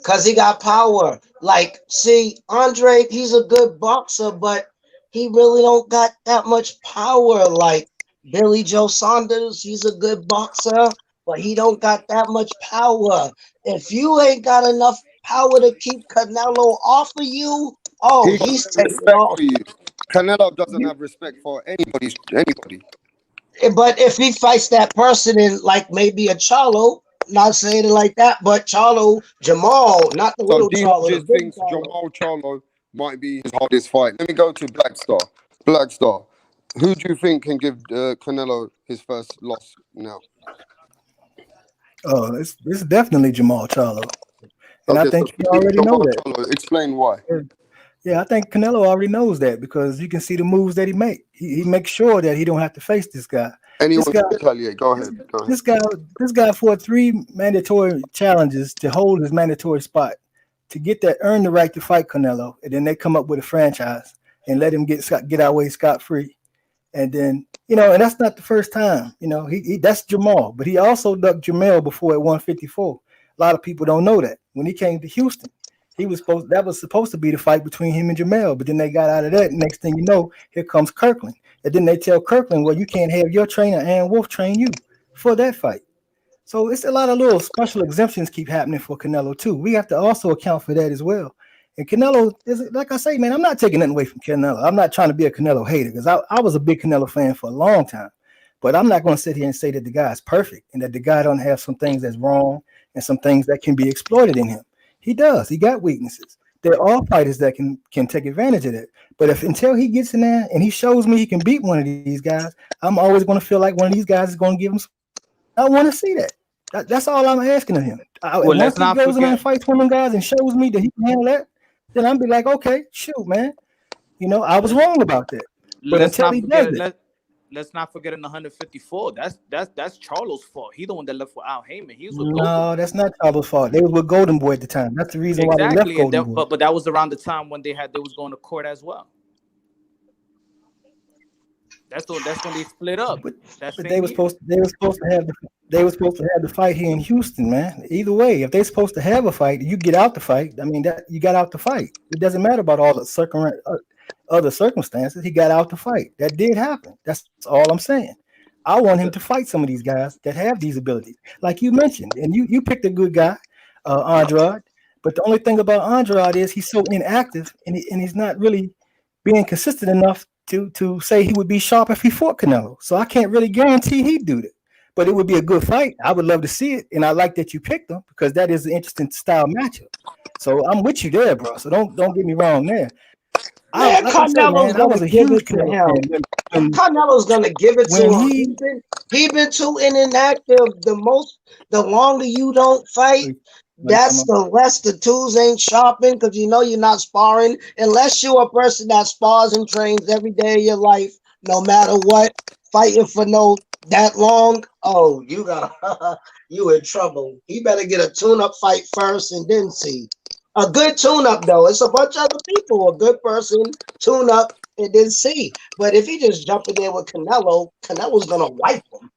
Speaker 6: because he got power. Like, see, Andre, he's a good boxer, but he really don't got that much power. Like Billy Joe Saunders, he's a good boxer, but he don't got that much power. If you ain't got enough power to keep Canelo off of you, oh,
Speaker 13: He got
Speaker 6: he's
Speaker 13: no
Speaker 6: taking
Speaker 13: respect
Speaker 6: off.
Speaker 13: for you. Canelo doesn't have respect for anybody.
Speaker 6: But if he fights that person in like maybe a Charlo, not saying it like that, but Charlo, Jamal, not the
Speaker 13: So
Speaker 6: little
Speaker 13: D
Speaker 6: Charlo, the
Speaker 13: Hodges
Speaker 6: big
Speaker 13: thinks
Speaker 6: Charlo.
Speaker 13: Jamal Charlo might be his hardest fight. Let me go to Blackstar. Who do you think can give Canelo his first loss now?
Speaker 1: Oh, it's definitely Jamal Charlo, and I
Speaker 13: Okay, so
Speaker 1: think you
Speaker 13: you think
Speaker 1: already know
Speaker 13: Jamal
Speaker 1: that.
Speaker 13: Charlo. Explain why.
Speaker 1: Yeah, I think Canelo already knows that because you can see the moves that he make. He makes sure that he don't have to face this guy.
Speaker 13: Anyone
Speaker 1: This guy,
Speaker 13: can retaliate. Go ahead.
Speaker 1: this guy fought 3 mandatory challenges to hold his mandatory spot, to get that, earn the right to fight Canelo, and then they come up with a franchise and let him get away scot free. And then, and that's not the first time. He that's Jamal, but he also ducked Jamel before at 154. A lot of people don't know that. When he came to Houston, that was supposed to be the fight between him and Jamel, but then they got out of that. Next thing you know, here comes Kirkland. And then they tell Kirkland, well, you can't have your trainer and Wolf train you for that fight. So it's a lot of little special exemptions keep happening for Canelo too. We have to also account for that as well. And Canelo is, like I say, man, I'm not taking nothing away from Canelo. I'm not trying to be a Canelo hater because I was a big Canelo fan for a long time. But I'm not going to sit here and say that the guy is perfect and that the guy don't have some things that's wrong and some things that can be exploited in him. He does. He got weaknesses. There are fighters that can take advantage of that. But until he gets in there and he shows me he can beat one of these guys, I'm always going to feel like one of these guys is going to give him some. I want to see that. That's all I'm asking of him.
Speaker 9: Well,
Speaker 1: Once he goes in there and fights one of them guys and shows me that he can handle that, then I'll be like, okay, shoot, man. I was wrong about that. But until he does it.
Speaker 9: Let's not forget in 154. That's Charlo's fault. He's the one that left with Al Heyman. He was with
Speaker 1: No,
Speaker 9: Golden.
Speaker 1: that's not Charlo's fault. They was with Golden Boy at the time. That's the reason why they left Golden Boy.
Speaker 9: But that was around the time when they was going to court as well. That's when they split up.
Speaker 1: But they were supposed to have the fight here in Houston, man. Either way, if they're supposed to have a fight, you get out the fight. I mean, that you got out the fight. It doesn't matter about all the other circumstances, he got out to fight. That did happen. That's all I'm saying. I want him to fight some of these guys that have these abilities, like you mentioned, and you picked a good guy, Andrade. But the only thing about Andrade is he's so inactive, and he's not really being consistent enough to say he would be sharp if he fought Canelo. So I can't really guarantee he'd do that. But it would be a good fight. I would love to see it, and I like that you picked him because that is an interesting style matchup. So I'm with you there, bro. So don't get me wrong there.
Speaker 6: Man,
Speaker 1: Like I said,
Speaker 6: Carnelo's
Speaker 1: man, I
Speaker 6: gonna
Speaker 1: was a
Speaker 6: give
Speaker 1: huge
Speaker 6: it to
Speaker 1: Canelo
Speaker 6: him.
Speaker 1: fan when
Speaker 6: Carnelo's gonna give it to
Speaker 1: when
Speaker 6: him.
Speaker 1: he
Speaker 6: He been too inactive. The longer you don't fight, that's the less the tools ain't sharpened because you know you're not sparring unless you're a person that spars and trains every day of your life, no matter what, fighting for no that long. Oh, you got you in trouble. He better get a tune-up fight first and then see. A good tune-up though. It's a bunch of other people. A good person tune up and then see. But if he just jump in there with Canelo, Canelo's gonna wipe him.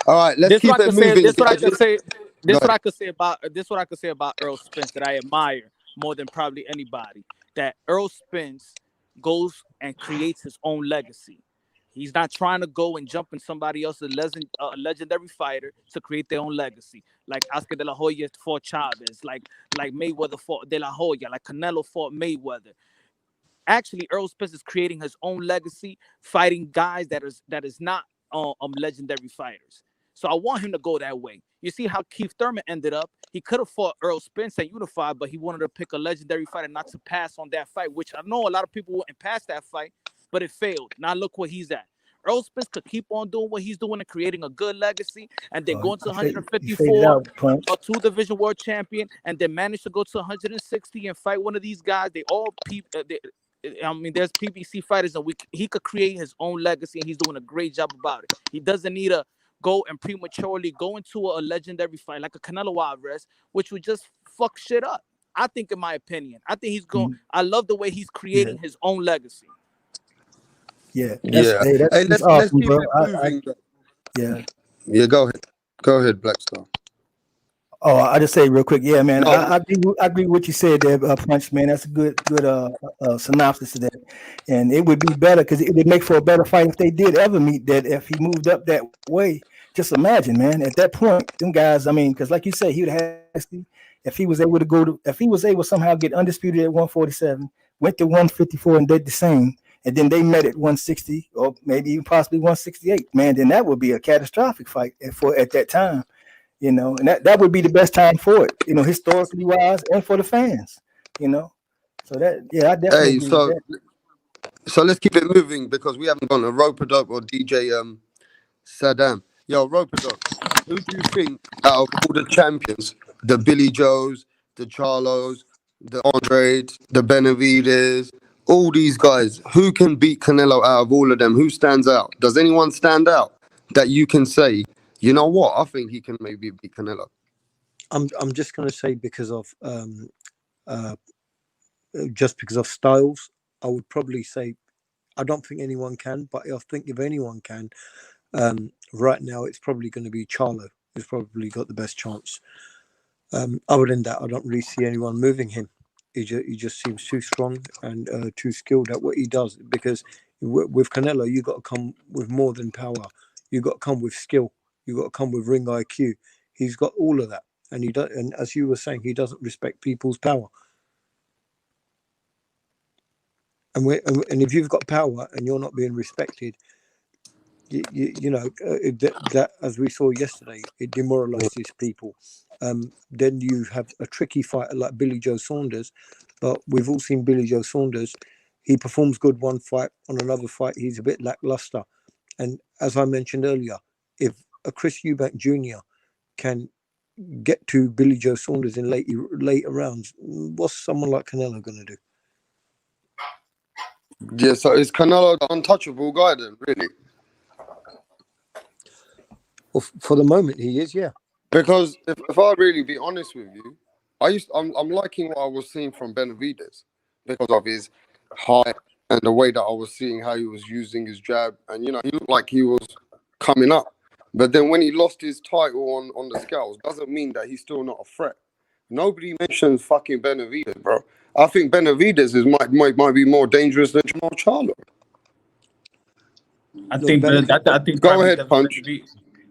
Speaker 13: All right, let's
Speaker 9: This what
Speaker 13: keep
Speaker 9: I
Speaker 13: it
Speaker 9: could say.
Speaker 13: moving.
Speaker 9: This what I could say.
Speaker 13: Go
Speaker 9: This what
Speaker 13: ahead.
Speaker 9: I could say about. This what I could say about Earl Spence that I admire more than probably anybody. That Earl Spence goes and creates his own legacy. He's not trying to go and jump in somebody else's legendary fighter to create their own legacy. Like Oscar De La Hoya fought Chavez. Like Mayweather fought De La Hoya. Like Canelo fought Mayweather. Actually, Earl Spence is creating his own legacy, fighting guys that is not legendary fighters. So I want him to go that way. You see how Keith Thurman ended up. He could have fought Earl Spence and unified, but he wanted to pick a legendary fighter not to pass on that fight, which I know a lot of people wouldn't pass that fight, but it failed. Now look where he's at. Earl Spence could keep on doing what he's doing and creating a good legacy, and then going to
Speaker 1: you faded
Speaker 9: 154,
Speaker 1: out, Punch.
Speaker 9: a two-division world champion, and then manage to go to 160 and fight one of these guys. I mean, there's PBC fighters, and he could create his own legacy, and he's doing a great job about it. He doesn't need to go and prematurely go into a legendary fight like a Canelo Alvarez, which would just fuck shit up. I think, in my opinion, I think he's going. I love the way he's creating his own legacy.
Speaker 1: Yeah,
Speaker 13: Yeah. Hey,
Speaker 1: that's
Speaker 13: let's
Speaker 1: awesome,
Speaker 13: keep
Speaker 1: bro.
Speaker 13: it moving.
Speaker 1: Yeah.
Speaker 13: Yeah, go ahead. Go ahead, Blackstar.
Speaker 1: Oh, I just say real quick, yeah, man.
Speaker 13: No.
Speaker 1: I agree with what you said there, Punch, man. That's a good synopsis to that. And it would be better because it would make for a better fight if they did ever meet. That if he moved up that way, just imagine, man. At that point, them guys. I mean, because like you said, he would have if he was able to if he was able to somehow get undisputed at 147, went to 154 and did the same, and then they met at 160 or maybe even possibly 168, man. Then that would be a catastrophic fight at that time. You know, and that would be the best time for it, you know, historically wise and for the fans, you know. So that, yeah, I definitely
Speaker 13: Hey,
Speaker 1: agree with that.
Speaker 13: so let's keep it moving because we haven't gone to Rope-a-Dope or DJ Saddam. Yo, Rope-a-Dope, who do you think out of all the champions, the Billy Joes, the Charlos, the Andres, the Benavides, all these guys, who can beat Canelo out of all of them? Who stands out? Does anyone stand out that you can say, you know what, I think he can maybe beat Canelo?
Speaker 7: I'm just going to say because of styles, I would probably say I don't think anyone can, but I think if anyone can, right now it's probably going to be Charlo, who's probably got the best chance. Other than that, I don't really see anyone moving him. He just seems too strong and too skilled at what he does. Because with Canelo, you got to come with more than power. You got to come with skill. You got to come with ring IQ. He's got all of that, and he does. And as you were saying, he doesn't respect people's power. And if you've got power and you're not being respected, you know that as we saw yesterday, it demoralizes people. Then you have a tricky fighter like Billy Joe Saunders, but we've all seen Billy Joe Saunders. He performs good one fight, on another fight he's a bit lackluster. And as I mentioned earlier, if a Chris Eubank Jr. can get to Billy Joe Saunders in later rounds, what's someone like Canelo going to do?
Speaker 13: Yeah, so is Canelo the untouchable guy then, really?
Speaker 7: Well, for the moment, he is, yeah.
Speaker 13: Because if I really be honest with you, I'm liking what I was seeing from Benavides because of his height and the way that I was seeing how he was using his jab, and you know, he looked like he was coming up. But then when he lost his title on the scales, doesn't mean that he's still not a threat. Nobody mentions fucking Benavides, bro. I think Benavidez might be more dangerous than Jamal Charlo.
Speaker 9: I think I think
Speaker 13: Go
Speaker 9: probably
Speaker 13: ahead, Punch.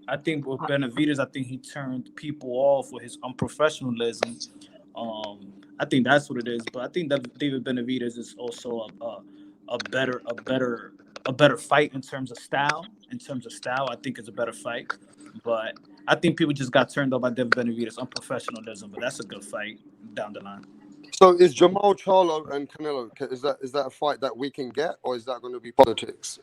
Speaker 9: I think with Benavidez, I think he turned people off with his unprofessionalism. I think that's what it is. But I think that David Benavidez is also a better fight in terms of style. In terms of style, I think it's a better fight. But I think people just got turned off by David Benavidez' unprofessionalism. But that's a good fight down the line.
Speaker 13: So is Jamal Charlo and Canelo, is that a fight that we can get, or is that going to be politics?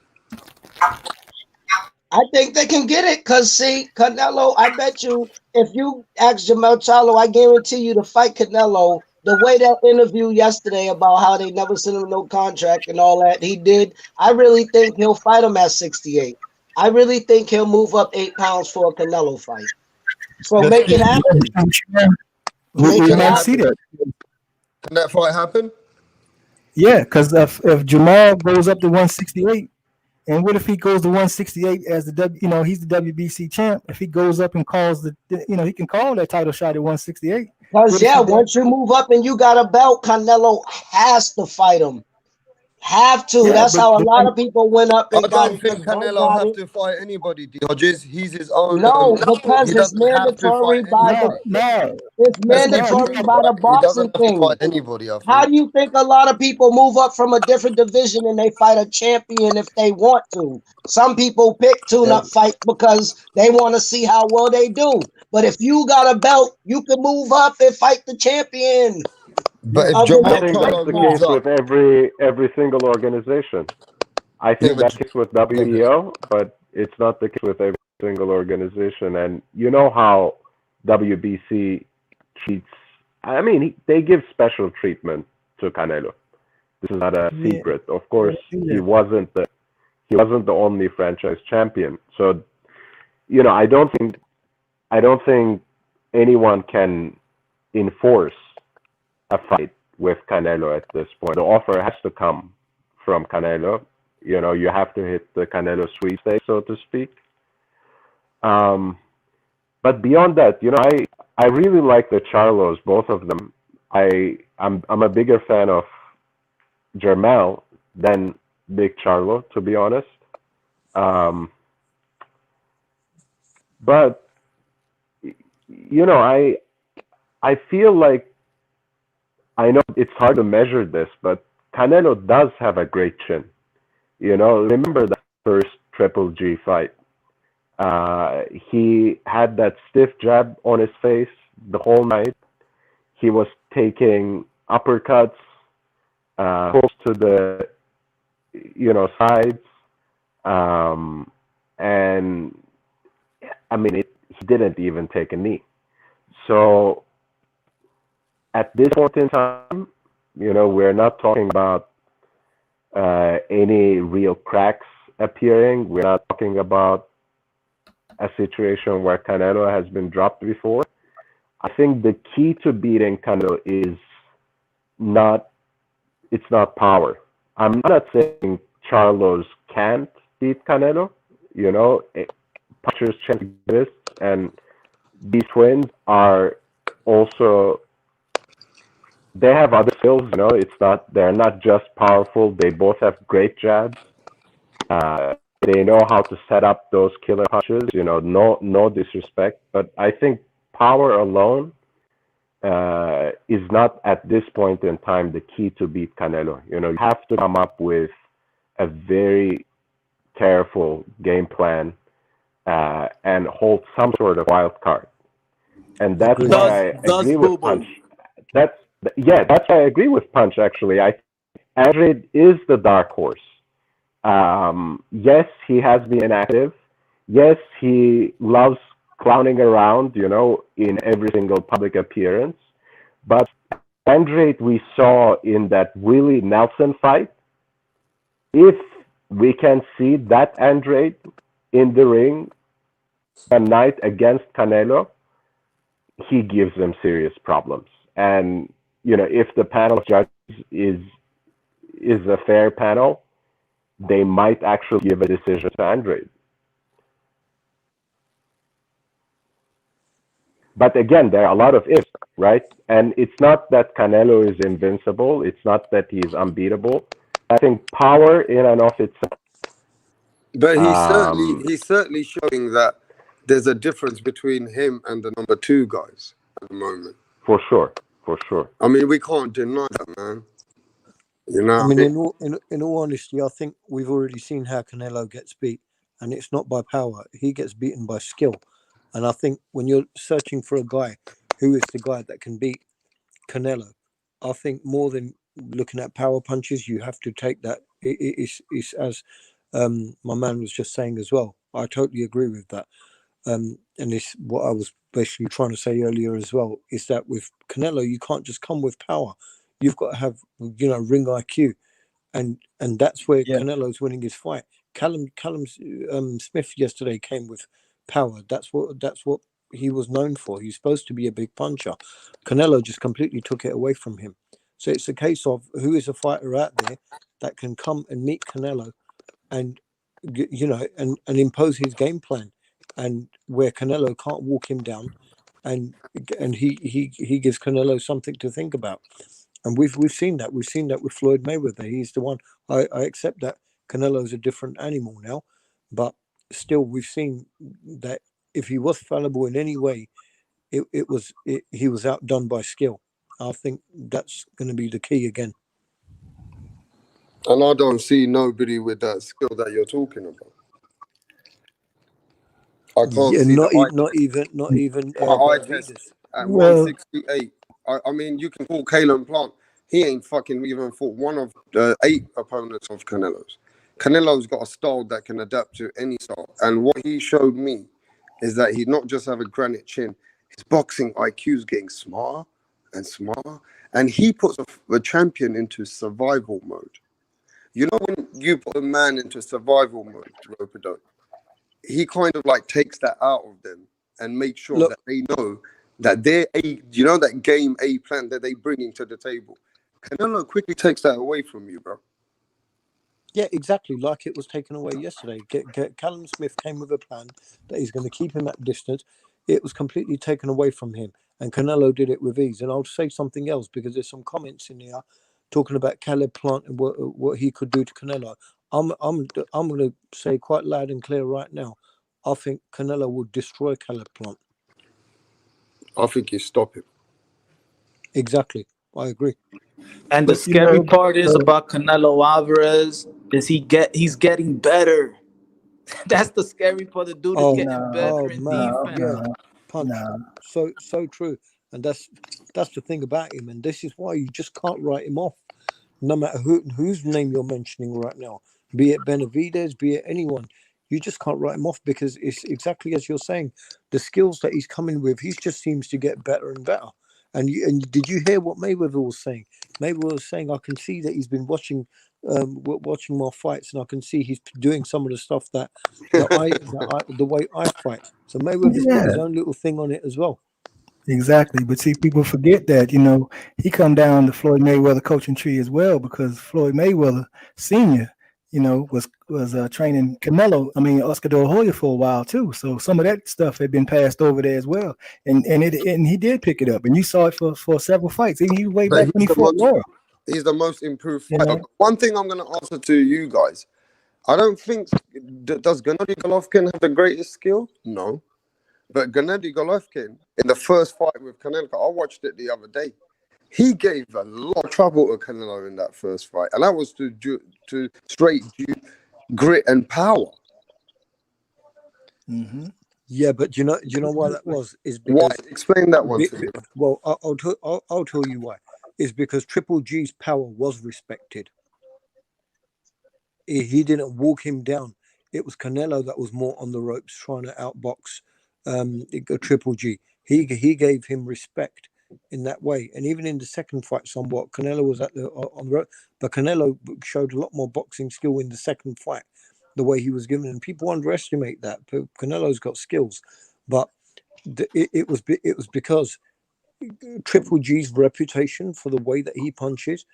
Speaker 6: I think they can get it because, see, Canelo, I bet you if you ask Jamal Charlo, I guarantee you to fight Canelo, the way that interview yesterday about how they never sent him no contract and all that he did, I really think he'll fight him at 68. I really think he'll move up 8 pounds for a Canelo fight. So make it happen.
Speaker 1: We might see that.
Speaker 13: Can that fight happen?
Speaker 1: Yeah, because if Jamal goes up to 168, and what if he goes to 168 as the he's the WBC champ? If he goes up and calls he can call that title shot at 168.
Speaker 6: Because once you move up and you got a belt, Canelo has to fight him. Have to.
Speaker 1: Yeah,
Speaker 6: that's how a lot of people went up and
Speaker 13: I don't think Canelo have to fight anybody, Hodges. He's his own.
Speaker 6: No, because it's mandatory by it's mandatory by the boxing thing.
Speaker 13: Anybody,
Speaker 6: how do you think a lot of people move up from a different division and they fight a champion if they want to? Some people pick tune-up fight because they want to see how well they do. But if you got a belt, you can move up and fight the champion.
Speaker 13: But
Speaker 15: I think that's the case with every single organization. I think that's the case with WEO, but it's not the case with every single organization. And you know how WBC treats. I mean, they give special treatment to Canelo. This is not a secret. Of course, he wasn't the only franchise champion. So, I don't think anyone can enforce a fight with Canelo at this point. The offer has to come from Canelo. You have to hit the Canelo sweepstakes, so to speak. But beyond that, I really like the Charlos, both of them. I'm a bigger fan of Jermell than Big Charlo, to be honest. But I feel like, I know it's hard to measure this, but Canelo does have a great chin. Remember that first Triple G fight. He had that stiff jab on his face the whole night. He was taking uppercuts, close to the, sides. And, I mean, he didn't even take a knee. So, at this point in time, we're not talking about any real cracks appearing. We're not talking about a situation where Canelo has been dropped before. I think the key to beating Canelo is not power. I'm not saying Charlos can't beat Canelo. Puncher's chance exists, and these twins are also, they have other skills. They're not just powerful. They both have great jabs. They know how to set up those killer punches. No disrespect, but I think power alone is not at this point in time the key to beat Canelo. You have to come up with a very careful game plan and hold some sort of wild card. And that's why I agree with Punch. That's why I agree with Punch, actually. Andrade is the dark horse. Yes, he has been inactive. Yes, he loves clowning around, in every single public appearance. But Andrade we saw in that Willie Nelson fight, if we can see that Andrade in the ring a night against Canelo, he gives them serious problems. And, if the panel of judges is a fair panel, they might actually give a decision to Andrade. But again, there are a lot of ifs. right? And it's not that Canelo is invincible. It's not that he's unbeatable. I think power in and of itself.
Speaker 13: But
Speaker 15: Um,
Speaker 13: he's certainly showing that there's a difference between him and the number two guys at the moment.
Speaker 15: for sure, for sure.
Speaker 13: I mean, we can't deny that, man. You know,
Speaker 7: I mean, in all honesty, I think we've already seen how Canelo gets beat, and it's not by power. He gets beaten by skill. And I think when you're searching for a guy who is the guy that can beat Canelo, I think more than looking at power punches, you have to take that. It's as my man was just saying as well. I totally agree with that. And it's what I was basically trying to say earlier as well, is that with Canelo, you can't just come with power. You've got to have, ring IQ. And that's where
Speaker 1: Yeah.
Speaker 7: Canelo's winning his fight. Callum Smith yesterday came with power. That's what he was known for. He's supposed to be a big puncher. Canelo just completely took it away from him. So it's a case of who is a fighter out there that can come and meet Canelo and and impose his game plan, and where Canelo can't walk him down, and he gives Canelo something to think about. And we've seen that. We've seen that with Floyd Mayweather. He's the one. I accept that Canelo's a different animal now, but still we've seen that if he was fallible in any way, he was outdone by skill. I think that's going to be the key again.
Speaker 13: and I don't see nobody with that skill that you're talking about. I can't
Speaker 7: Yeah,
Speaker 13: see
Speaker 7: not
Speaker 13: the
Speaker 7: not even
Speaker 13: eye test
Speaker 7: Benavidez.
Speaker 13: at
Speaker 1: Well,
Speaker 13: 168. I mean, you can call Kalen Plant. He ain't fucking even fought one of the 8 opponents of Canelo's. Canelo's got a style that can adapt to any style. And what he showed me is that he not just have a granite chin, his boxing IQ is getting smarter and smarter. And he puts a champion into survival mode. You know when you put a man into survival mode, Ropido, he kind of like takes that out of them and makes sure
Speaker 7: Look,
Speaker 13: that they know that they're that game A plan that they bringing to the table. Canelo quickly takes that away from you, bro.
Speaker 7: yeah, exactly. Like it was taken away yesterday. Callum Smith came with a plan that he's going to keep him at distance. It was completely taken away from him, and Canelo did it with ease. And I'll say something else because there's some comments in here talking about Caleb Plant and what he could do to Canelo. I'm going to say quite loud and clear right now. I think Canelo will destroy Caleb Plant.
Speaker 13: I think you stop him.
Speaker 7: Exactly, I agree.
Speaker 9: And the
Speaker 1: but
Speaker 9: scary part is about Canelo Alvarez is he's getting better. That's the scary part. The dude is
Speaker 7: Oh,
Speaker 9: getting better in
Speaker 7: man, yeah,
Speaker 9: defense.
Speaker 7: punch. So true, and that's the thing about him, and this is why you just can't write him off, no matter whose name you're mentioning right now, be it Benavidez, be it anyone. You just can't write him off because it's exactly as you're saying. The skills that he's coming with, he just seems to get better and better. And did you hear what Mayweather was saying? Mayweather was saying, I can see that he's been watching my fights, and I can see he's doing some of the stuff that the way I fight. So Mayweather's got his
Speaker 1: Yeah,
Speaker 7: own little thing on it as well.
Speaker 1: exactly. But see, people forget that, he come down the Floyd Mayweather coaching tree as well, because Floyd Mayweather Sr., was training Canelo, Oscar De La Hoya for a while too. So some of that stuff had been passed over there as well. And he did pick it up. And you saw it for several fights. Even he way
Speaker 13: But
Speaker 1: back when he fought Laura.
Speaker 13: he's the most improved fighter. One thing I'm going to answer to you guys, I don't think, does Gennady Golovkin have the greatest skill? No. But Gennady Golovkin, in the first fight with Canelo, I watched it the other day. He gave a lot of trouble to Canelo in that first fight, and that was to straight grit and power.
Speaker 1: Mm-hmm.
Speaker 7: Yeah, but do you know why that was? Is
Speaker 13: Why?
Speaker 7: because
Speaker 13: Explain that one to me.
Speaker 7: well, I'll tell you why. Is because Triple G's power was respected. He didn't walk him down. It was Canelo that was more on the ropes, trying to outbox Triple G. He gave him respect in that way, and even in the second fight, somewhat Canelo was on the rope, but Canelo showed a lot more boxing skill in the second fight, the way he was given, and people underestimate that. But Canelo's got skills, but it was because Triple G's reputation for the way that he punches,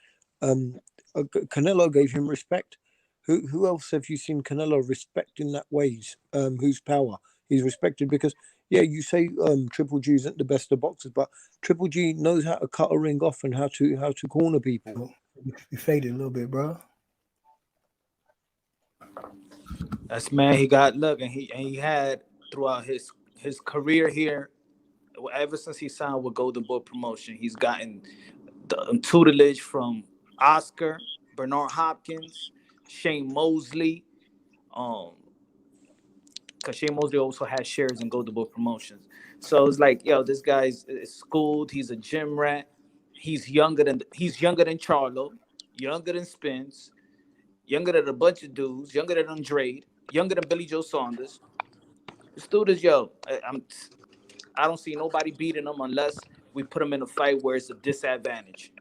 Speaker 7: Canelo gave him respect. Who else have you seen Canelo respect in that ways? Whose power? he's respected because yeah, you say Triple G isn't the best of boxers, but Triple G knows how to cut a ring off and how to corner people.
Speaker 1: You faded a little bit, bro.
Speaker 9: That's man. He got look, and he had throughout his career here. Ever since he signed with Golden Boy Promotion, he's gotten the tutelage from Oscar, Bernard Hopkins, Shane Mosley, because Shane Mosley also has shares in Golden Boy Promotions. So it's like, yo, this guy's is schooled. He's a gym rat. He's younger than Charlo, younger than Spence, younger than a bunch of dudes, younger than Andrade, younger than Billy Joe Saunders. This dude is I don't see nobody beating him unless we put him in a fight where it's a disadvantage.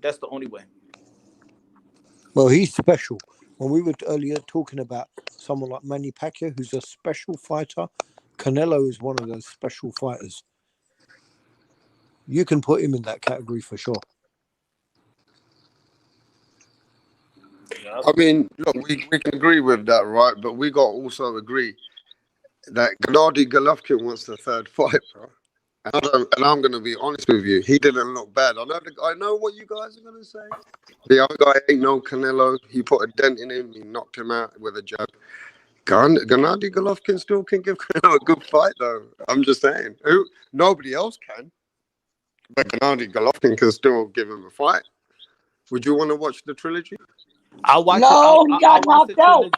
Speaker 9: That's the only way.
Speaker 7: Well, he's special. When we were earlier talking about someone like Manny Pacquiao, who's a special fighter, Canelo is one of those special fighters. You can put him in that category for sure.
Speaker 13: I mean, look, we can agree with that, right? But we got to also agree that Gennady Golovkin wants the third fight, bro. And I'm going to be honest with you, he didn't look bad. I know what you guys are going to say. The other guy ain't no Canelo. He put a dent in him. He knocked him out with a jab. Gennady Golovkin still can give Canelo a good fight, though. I'm just saying. Nobody else can. But Gennady Golovkin can still give him a fight. Would you want to watch the trilogy?
Speaker 9: I'll watch
Speaker 6: No, he got knocked out.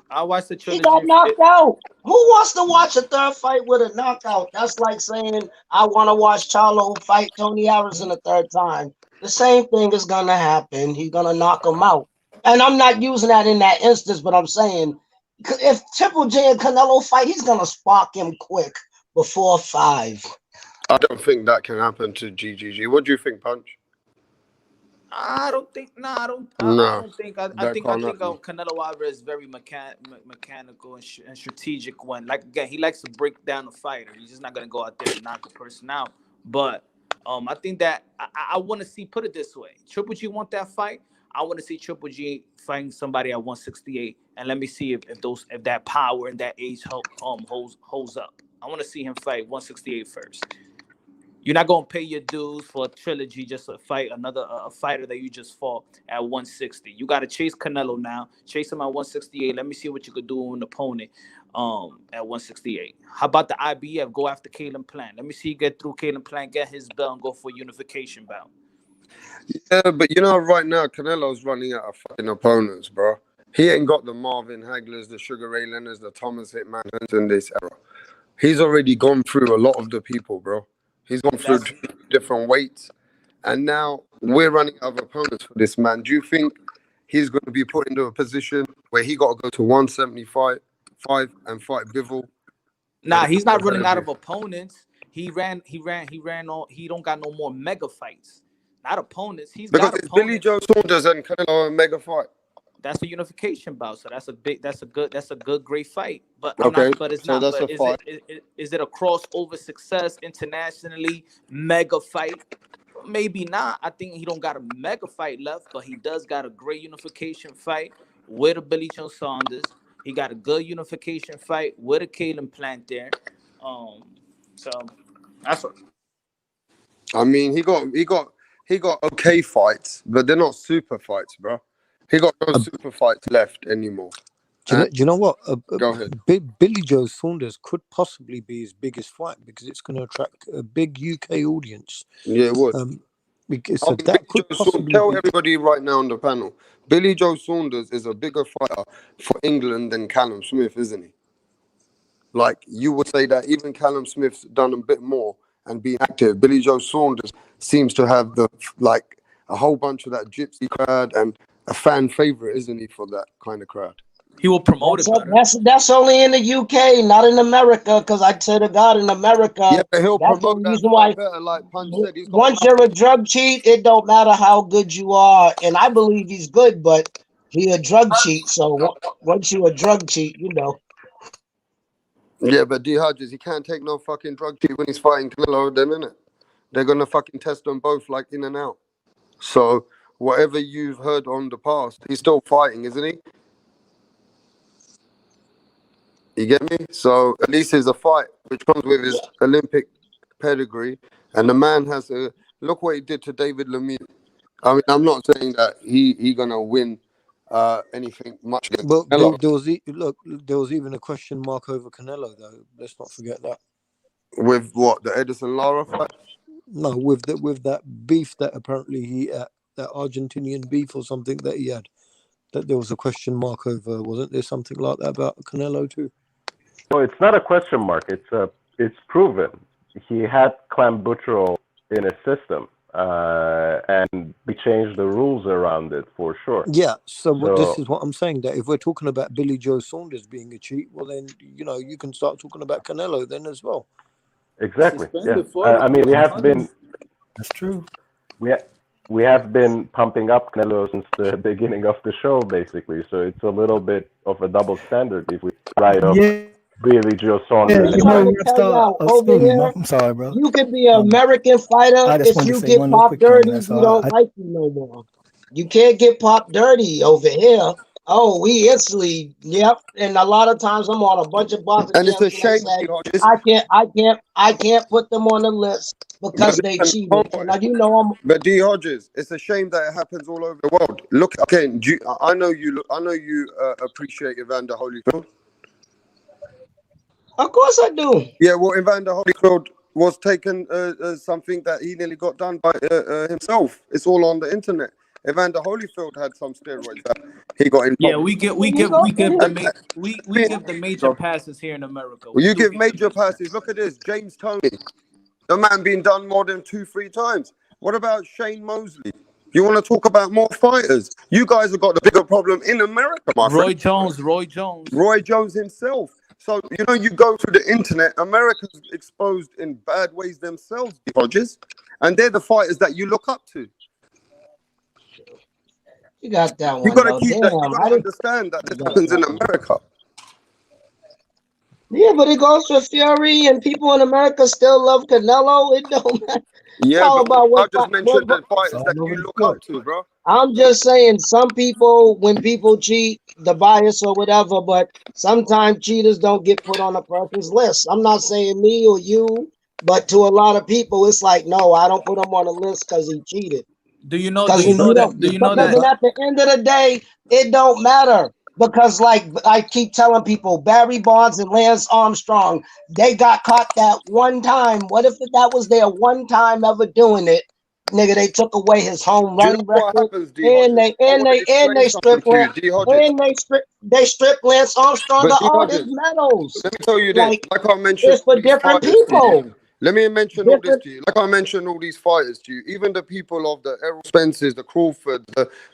Speaker 9: I'll watch the
Speaker 6: He
Speaker 9: trilogy.
Speaker 6: got knocked out. Who wants to watch a third fight with a knockout? That's like saying I want to watch Charlo fight Tony Harrison a third time. The same thing is gonna happen. He's gonna knock him out. And I'm not using that in that instance, but I'm saying if Triple J and Canelo fight, he's gonna spark him quick before 5.
Speaker 13: I don't think that can happen to GGG. What do you think, Punch?
Speaker 9: I don't think. No, I don't.
Speaker 13: No,
Speaker 9: I don't think. I think
Speaker 13: can't happen.
Speaker 9: Canelo Alvarez is very mechanical and strategic. One, like again, he likes to break down the fighter. He's just not gonna go out there and knock a person out. But I think that I want to see. Put it this way: Triple G want that fight. I want to see Triple G fighting somebody at 168, and let me see if that power and that age holds up. I want to see him fight 168 first. You're not gonna pay your dues for a trilogy just to fight a fighter that you just fought at 160. You got to chase Canelo now. Chase him at 168. Let me see what you could do with an opponent at 168. How about the IBF? Go after Caleb Plant. Let me see you get through Caleb Plant, get his belt, and go for a unification bout.
Speaker 13: Yeah, but right now Canelo's running out of fucking opponents, bro. He ain't got the Marvin Haglers, the Sugar Ray Leonards, the Thomas Hitman in this era. He's already gone through a lot of the people, bro. He's gone through different weights, and now we're running out of opponents for this man. Do you think he's going to be put into a position where he got to go to 175 and fight Bivol?
Speaker 9: Nah, he's not running out of opponents. He ran all. He don't got no more mega fights. Not opponents. He's
Speaker 13: because
Speaker 9: got
Speaker 13: it's
Speaker 9: opponents.
Speaker 13: Billy Joe Saunders and Canelo a mega fight.
Speaker 9: That's a unification bout, so that's a good, great fight. But
Speaker 13: That's a fight.
Speaker 9: Is it a crossover success internationally mega fight? Maybe not. I think he don't got a mega fight left, but he does got a great unification fight with a Billy Joe Saunders. He got a good unification fight with a Caleb Plant there. So that's what.
Speaker 13: I mean, he got okay fights, but they're not super fights, bro. He got no super fights left anymore.
Speaker 7: Do you know what?
Speaker 13: Go ahead.
Speaker 7: Billy Joe Saunders could possibly be his biggest fight because it's going to attract a big UK audience.
Speaker 13: Yeah, it would.
Speaker 7: So that could possibly
Speaker 13: tell everybody right now on the panel, Billy Joe Saunders is a bigger fighter for England than Callum Smith, isn't he? Like, you would say that even Callum Smith's done a bit more and been active. Billy Joe Saunders seems to have a whole bunch of that gypsy crowd and a fan favorite, isn't he, for that kind of crowd?
Speaker 9: He will promote it better.
Speaker 6: That's only in the UK, not in America, because I swear to God, in America,
Speaker 13: yeah, but he'll
Speaker 6: that's the
Speaker 13: promote that
Speaker 6: reason why.
Speaker 13: better, like Punch said.
Speaker 6: Once you're a drug cheat, it don't matter how good you are, and I believe he's good, but he a drug cheat. So once you a drug cheat, you know.
Speaker 13: Yeah, but D Hodges, he can't take no fucking drug cheat when he's fighting Canelo, then, innit? They're gonna fucking test them both like in and out. So whatever you've heard on the past, he's still fighting, isn't he? You get me? So at least it's a fight which comes with his Olympic pedigree, and the man has a look what he did to David Lemieux. I mean, I'm not saying that he gonna win anything much against
Speaker 7: But
Speaker 13: Canelo.
Speaker 7: there was even a question mark over Canelo, though. Let's not forget that.
Speaker 13: With what, the Edison Lara fight?
Speaker 7: No, with that beef that apparently he that Argentinian beef or something that he had, that there was a question mark over. Wasn't there something like that about Canelo too?
Speaker 15: No, it's not a question mark. It's proven. He had clenbuterol in his system, and we changed the rules around it for sure.
Speaker 7: Yeah. So this
Speaker 15: So
Speaker 7: is what I'm saying. That if we're talking about Billy Joe Saunders being a cheat, well then you can start talking about Canelo then as well.
Speaker 15: exactly, yeah.
Speaker 9: Suspended for
Speaker 15: I mean, we have been
Speaker 1: That's true.
Speaker 15: we have been pumping up Canelo since the beginning of the show, basically. So it's a little bit of a double standard if we write up
Speaker 1: Yeah,
Speaker 15: Billy Joe
Speaker 1: yeah.
Speaker 15: Saunders
Speaker 6: I'm
Speaker 1: You
Speaker 15: and
Speaker 1: know,
Speaker 6: trying
Speaker 15: then
Speaker 6: to tell
Speaker 1: Repstar.
Speaker 6: y'all over
Speaker 1: Excuse me.
Speaker 6: here,
Speaker 1: I'm sorry, bro.
Speaker 6: you can be an
Speaker 1: Um,
Speaker 6: American fighter
Speaker 1: I just
Speaker 6: if
Speaker 1: wanted to
Speaker 6: you
Speaker 1: say
Speaker 6: get
Speaker 1: one little
Speaker 6: popped
Speaker 1: quick thing.
Speaker 6: dirty.
Speaker 1: That's
Speaker 6: We
Speaker 1: all.
Speaker 6: don't like you no more. You can't get popped dirty over here. Oh, we instantly, yep. And a lot of times I'm on a bunch of boxing
Speaker 13: And it's
Speaker 6: camps
Speaker 13: a
Speaker 6: and they
Speaker 13: shame,
Speaker 6: say
Speaker 13: Hodges.
Speaker 6: I can't put them on the list because
Speaker 13: But
Speaker 6: they
Speaker 13: listen,
Speaker 6: cheated. And now you know I'm.
Speaker 13: but D Hodges, it's a shame that it happens all over the world. Look again. I know you. I know you appreciate Evander Holyfield.
Speaker 6: Of course I do.
Speaker 13: Yeah, well, Evander Holyfield was taken something that he nearly got done by himself. It's all on the internet. Evander Holyfield had some steroids that he got in
Speaker 9: Yeah,
Speaker 13: public.
Speaker 9: we
Speaker 6: There you go.
Speaker 9: give
Speaker 13: And,
Speaker 9: we give the major passes here in America.
Speaker 13: well,
Speaker 9: We
Speaker 13: you
Speaker 9: do
Speaker 13: give
Speaker 9: give the
Speaker 13: major passes. Look at this, James Toney, the man being done more than 2-3 times. What about Shane Mosley? You want to talk about more fighters? You guys have got the bigger problem in America, my friend.
Speaker 9: Roy Jones.
Speaker 13: Roy Jones himself. So, you go through the internet, America's exposed in bad ways themselves, Hodges. And they're the fighters that you look up to.
Speaker 6: You got that
Speaker 13: You
Speaker 6: one
Speaker 13: got to
Speaker 6: though.
Speaker 13: keep that. You
Speaker 6: Damn,
Speaker 13: got
Speaker 6: I
Speaker 13: to
Speaker 6: didn't.
Speaker 13: understand that this
Speaker 6: You got
Speaker 13: happens in
Speaker 6: that one.
Speaker 13: America.
Speaker 6: Yeah, but it goes for Fury, and people in America still love Canelo. It don't matter. It's
Speaker 13: Yeah,
Speaker 6: all
Speaker 13: but
Speaker 6: about
Speaker 13: I
Speaker 6: what.
Speaker 13: just mentioned the fighters that you look up to, bro.
Speaker 6: I'm just saying, some people, when people cheat, the bias or whatever, but sometimes cheaters don't get put on a person's list. I'm not saying me or you, but to a lot of people, it's like, no, I don't put him on a list because he cheated.
Speaker 9: Do you know
Speaker 6: Because at the end of the day, it don't matter. Because like I keep telling people, Barry Bonds and Lance Armstrong, they got caught that one time. What if that was their one time ever doing it? Nigga, they took away his home
Speaker 13: Do you know
Speaker 6: run
Speaker 13: what
Speaker 6: record,
Speaker 13: happens, D.
Speaker 6: and
Speaker 13: Hodges? I want to explain something to you, D. Hodges.
Speaker 6: they stripped Lance Armstrong
Speaker 13: But
Speaker 6: of
Speaker 13: D.
Speaker 6: all his
Speaker 13: Hodges,
Speaker 6: medals.
Speaker 13: let me tell you this.
Speaker 6: Like,
Speaker 13: Like I mentioned
Speaker 6: it's for
Speaker 13: all these
Speaker 6: different
Speaker 13: fighters to you.
Speaker 6: people.
Speaker 13: Let me mention all this to you. Like I mentioned all these fighters to you. Even the people of the Errol Spencers, the Crawfords,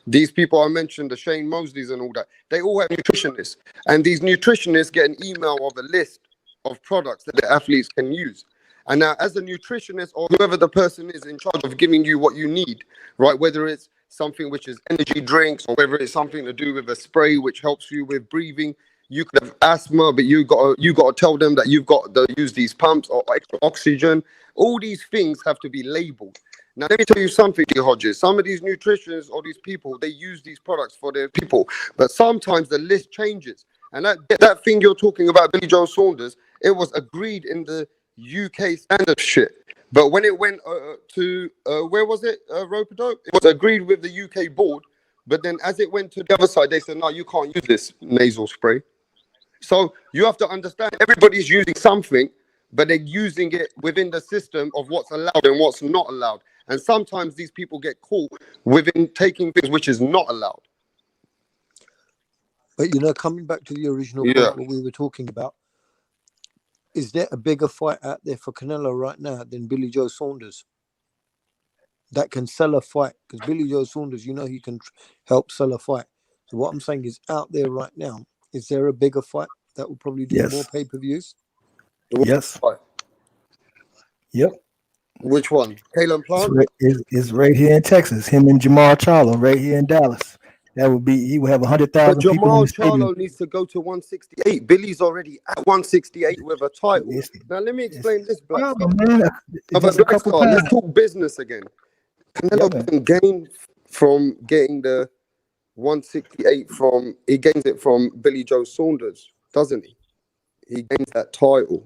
Speaker 13: these people I mentioned, the Shane Mosleys and all that, they all have nutritionists. And these nutritionists get an email of a list of products that the athletes can use. And now, as a nutritionist or whoever the person is in charge of giving you what you need, right, whether it's something which is energy drinks or whether it's something to do with a spray which helps you with breathing, you could have asthma, but you got to tell them that you've got to use these pumps or extra oxygen. All these things have to be labeled. Now, let me tell you something, D. Hodges. Some of these nutritionists or these people, they use these products for their people, but sometimes the list changes. And that thing you're talking about, Billy Joe Saunders, it was agreed in the UK standard shit. But when it went to, where was it, Rope-a-Dope? It was agreed with the UK board. But then as it went to the other side, they said, no, you can't use this nasal spray. So you have to understand, everybody's using something, but they're using it within the system of what's allowed and what's not allowed. And sometimes these people get caught within taking things which is not allowed.
Speaker 7: But coming back to the original
Speaker 13: Yeah.
Speaker 7: point, what we were talking about, is there a bigger fight out there for Canelo right now than Billy Joe Saunders that can sell a fight? Because Billy Joe Saunders, he can help sell a fight. So what I'm saying is, out there right now, is there a bigger fight that will probably do more pay-per-views?
Speaker 1: Yes. Yep.
Speaker 13: Which one? Kalen Plant?
Speaker 1: It's right here in Texas. Him and Jamar Charlo right here in Dallas. That would be, he would have 100,000
Speaker 13: But
Speaker 1: people in
Speaker 13: Jamal
Speaker 1: the stadium.
Speaker 13: Charlo needs to go to 168. Billy's already at 168 with a title. Now let me explain this, Black Star.
Speaker 1: Problem, man.
Speaker 13: No, but
Speaker 1: Just a
Speaker 13: Black
Speaker 1: couple
Speaker 13: Star, let's
Speaker 1: pounds.
Speaker 13: talk business again. Canelo doesn't gain from getting the 168 from, he gains it from Billy Joe Saunders, doesn't he? he gains that title,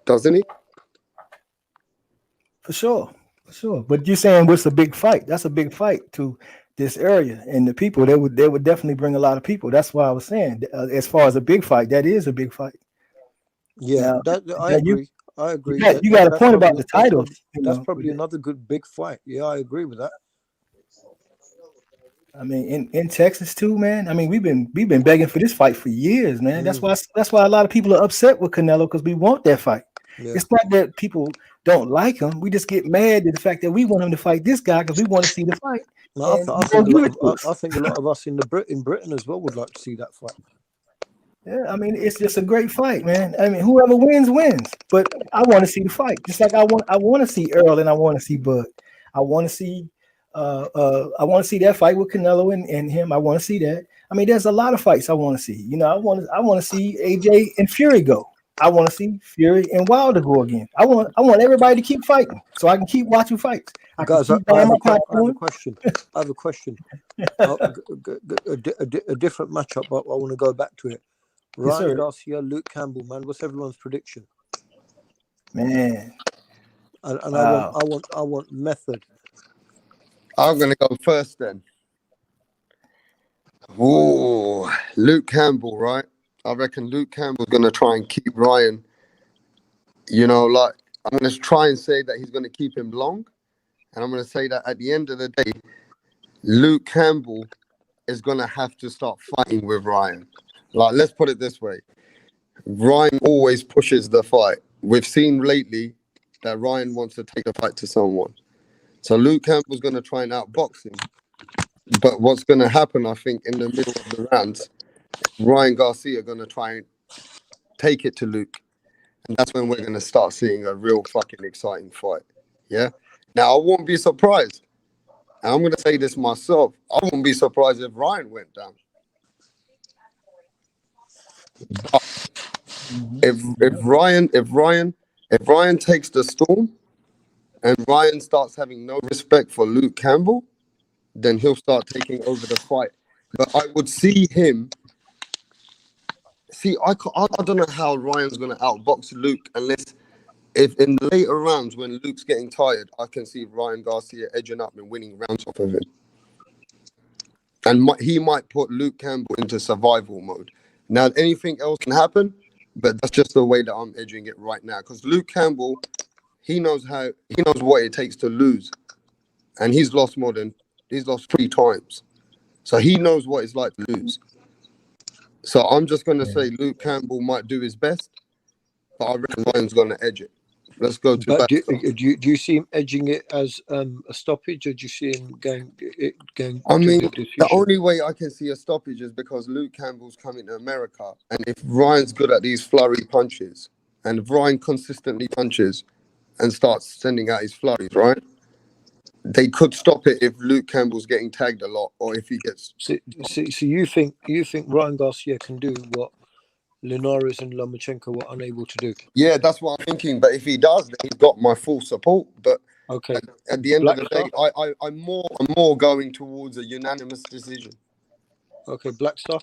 Speaker 13: doesn't he?
Speaker 1: For sure. But you're saying what's a big fight? That's a big fight to this area and the people. They would definitely bring a lot of people. That's why I was saying, as far as a big fight, that is a big fight.
Speaker 7: Yeah,
Speaker 1: Now,
Speaker 7: I
Speaker 1: now
Speaker 7: agree. I agree.
Speaker 1: you got a
Speaker 7: That's
Speaker 1: point about
Speaker 7: probably
Speaker 1: the titles.
Speaker 7: that's probably another good big fight. Yeah, I agree with that.
Speaker 1: I mean, in Texas too, man. I mean, we've been begging for this fight for years, man. That's why a lot of people are upset with Canelo, because we want that fight.
Speaker 7: Yeah.
Speaker 1: It's not that people don't like him. We just get mad at the fact that we want him to fight this guy because we want to see the fight.
Speaker 7: No,
Speaker 1: And
Speaker 7: I
Speaker 1: you
Speaker 7: think
Speaker 1: won't give it to us.
Speaker 7: I think a lot of us in Britain as well would like to see that fight.
Speaker 1: Yeah, I mean, it's just a great fight, man. I mean, whoever wins wins. But I want to see the fight, just like I want to see Earl and I want to see Bud. I want to see that fight with Canelo and him. I want to see that. I mean, there's a lot of fights I want to see. You know, I want to see AJ and Fury go. I want to see Fury and Wilder go again. I want everybody to keep fighting so I can keep watching fights.
Speaker 7: Guys, I have a question. I have a question. A different matchup, but I want to go back to it. Ryan Garcia, Luke Campbell, man. What's everyone's prediction?
Speaker 1: Man,
Speaker 7: and wow. I want method.
Speaker 13: I'm gonna go first then. Ooh, Luke Campbell, right? I reckon Luke Campbell's gonna try and keep Ryan. You know, like I'm gonna try and say that he's gonna keep him long, and I'm gonna say that at the end of the day, Luke Campbell is gonna have to start fighting with Ryan. Like, let's put it this way: Ryan always pushes the fight. We've seen lately that Ryan wants to take the fight to someone. So Luke Campbell's going to try and outbox him. But what's going to happen, I think, in the middle of the rounds, Ryan Garcia going to try and take it to Luke. And that's when we're going to start seeing a real fucking exciting fight. Yeah? Now, I won't be surprised. And I'm going to say this myself. I wouldn't be surprised if Ryan went down. If Ryan takes the storm and Ryan starts having no respect for Luke Campbell, then he'll start taking over the fight. But I would see him. See, I don't know how Ryan's going to outbox Luke unless if in the later rounds when Luke's getting tired, I can see Ryan Garcia edging up and winning rounds off of him. And he might put Luke Campbell into survival mode. Now, anything else can happen, but that's just the way that I'm edging it right now. Because Luke Campbell, he knows what it takes to lose. And he's lost 3 times. So he knows what it's like to lose. So I'm just going to say Luke Campbell might do his best, but I reckon Ryan's going to edge it. Let's go to
Speaker 7: But
Speaker 13: that.
Speaker 7: Do you see him edging it as a stoppage, or do you see him going
Speaker 13: I mean,
Speaker 7: to the decision?
Speaker 13: the only way I can see a stoppage is because Luke Campbell's coming to America. And if Ryan's good at these flurry punches, and if Ryan consistently punches and starts sending out his flurries, right? They could stop it if Luke Campbell's getting tagged a lot, or if he gets.
Speaker 7: So you think Ryan Garcia can do what Linares and Lomachenko were unable to do?
Speaker 13: Yeah, that's what I'm thinking. But if he does, then he's got my full support. But
Speaker 7: okay,
Speaker 13: at the end of the day, I'm more going towards a unanimous decision.
Speaker 7: Okay, Black Star.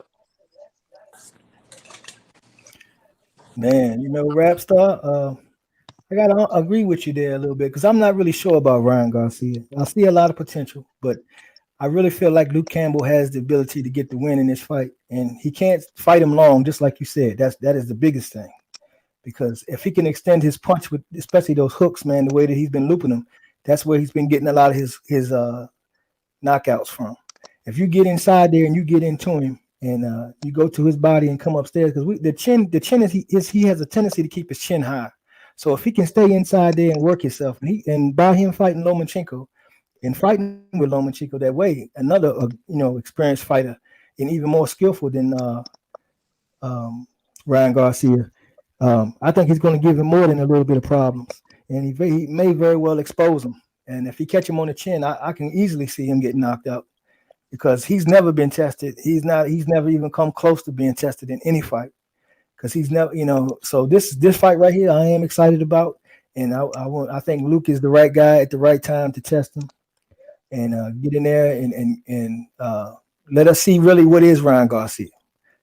Speaker 1: Man, you know, Rap Star, I gotta agree with you there a little bit because I'm not really sure about Ryan Garcia. I see a lot of potential, but I really feel like Luke Campbell has the ability to get the win in this fight, and he can't fight him long, just like you said. That is the biggest thing, because if he can extend his punch with, especially those hooks, man, the way that he's been looping them, that's where he's been getting a lot of his knockouts from. If you get inside there and you get into him and you go to his body and come upstairs, because the chin is he has a tendency to keep his chin high. So if he can stay inside there and work himself, and by him fighting Lomachenko and fighting with Lomachenko that way, another experienced fighter and even more skillful than Ryan Garcia, I think he's going to give him more than a little bit of problems, and he may very well expose him. And if he catch him on the chin, I can easily see him getting knocked out because he's never been tested. He's never even come close to being tested in any fight. Because he's never, so this fight right here, I am excited about, and I think Luke is the right guy at the right time to test him, and get in there and let us see really what is Ryan Garcia,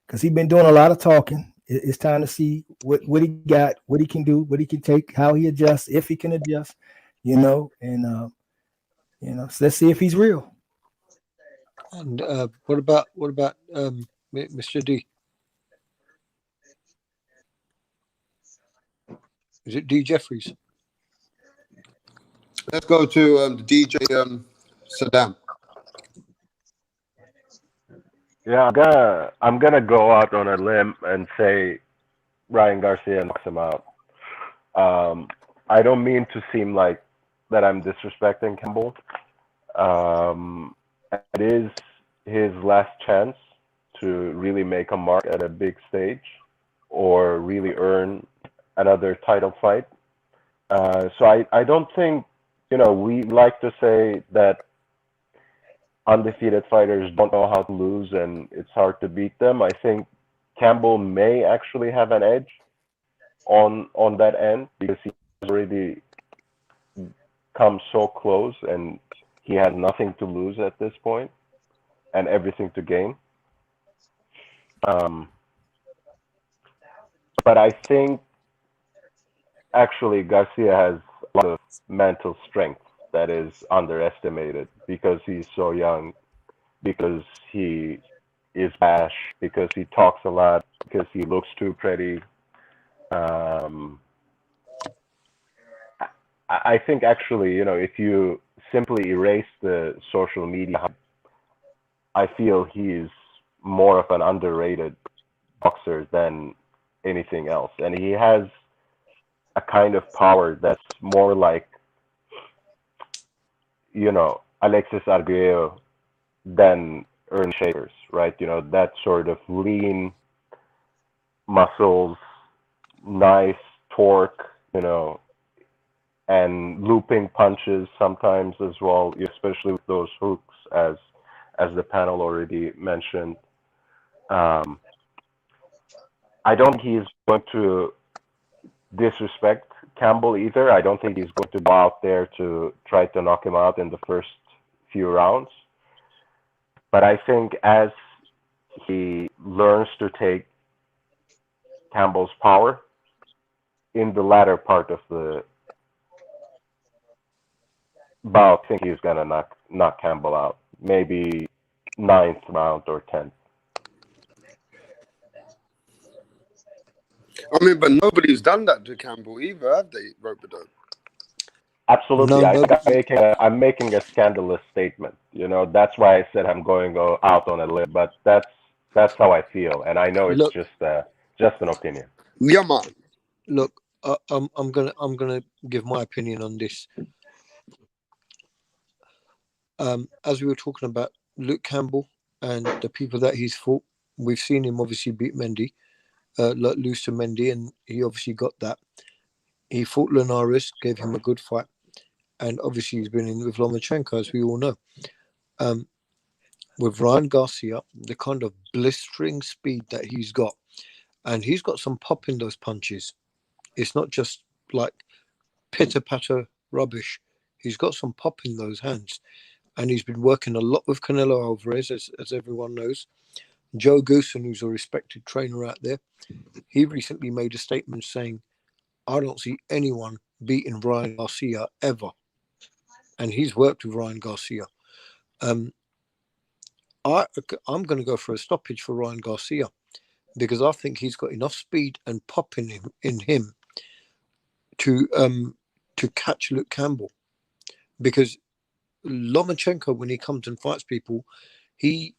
Speaker 1: because he's been doing a lot of talking, It's time to see what he got, what he can do, what he can take, how he adjusts, if he can adjust, and so let's see if he's real.
Speaker 7: And what about Mr. D? Is it D Jeffries?
Speaker 13: Let's go to the DJ Saddam.
Speaker 15: Yeah, I'm gonna go out on a limb and say Ryan Garcia knocks him out. I don't mean to seem like that I'm disrespecting Campbell. It is his last chance to really make a mark at a big stage or really earn another title fight. So I don't think, we like to say that undefeated fighters don't know how to lose and it's hard to beat them. I think Campbell may actually have an edge on that end because he has already come so close and he has nothing to lose at this point and everything to gain. But I think actually Garcia has a lot of mental strength that is underestimated because he's so young, because he is brash, because he talks a lot, because he looks too pretty. I think actually, if you simply erase the social media, I feel he's more of an underrated boxer than anything else. And he has a kind of power that's more like, Alexis Arguello than Ern Shakers, right? That sort of lean muscles, nice torque, and looping punches sometimes as well, especially with those hooks, as the panel already mentioned. I don't think he's going to disrespect Campbell either. I don't think he's going to go out there to try to knock him out in the first few rounds. But I think as he learns to take Campbell's power in the latter part of the bout, I think he's gonna knock Campbell out. Maybe 9th round or 10th.
Speaker 13: I mean, but nobody's done that to Campbell either, have they, Roberto?
Speaker 15: Absolutely.
Speaker 7: No,
Speaker 15: I'm making a scandalous statement. That's why I said I'm going out on a limb. But that's how I feel, and I know it's
Speaker 7: Look,
Speaker 15: just an opinion.
Speaker 13: Yeah, man.
Speaker 7: Look, I'm gonna give my opinion on this. As we were talking about Luke Campbell and the people that he's fought, we've seen him obviously beat Mendy, lose to Mendy, and he obviously got that. He fought Linares, gave him a good fight, and obviously he's been in with Lomachenko, as we all know. With Ryan Garcia, the kind of blistering speed that he's got, and he's got some pop in those punches. It's not just like pitter-patter rubbish. He's got some pop in those hands. And he's been working a lot with Canelo Alvarez, as everyone knows. Joe Goosen, who's a respected trainer out there, he recently made a statement saying, I don't see anyone beating Ryan Garcia ever. And he's worked with Ryan Garcia. I'm going to go for a stoppage for Ryan Garcia because I think he's got enough speed and pop in him to catch Luke Campbell. Because Lomachenko, when he comes and fights people, he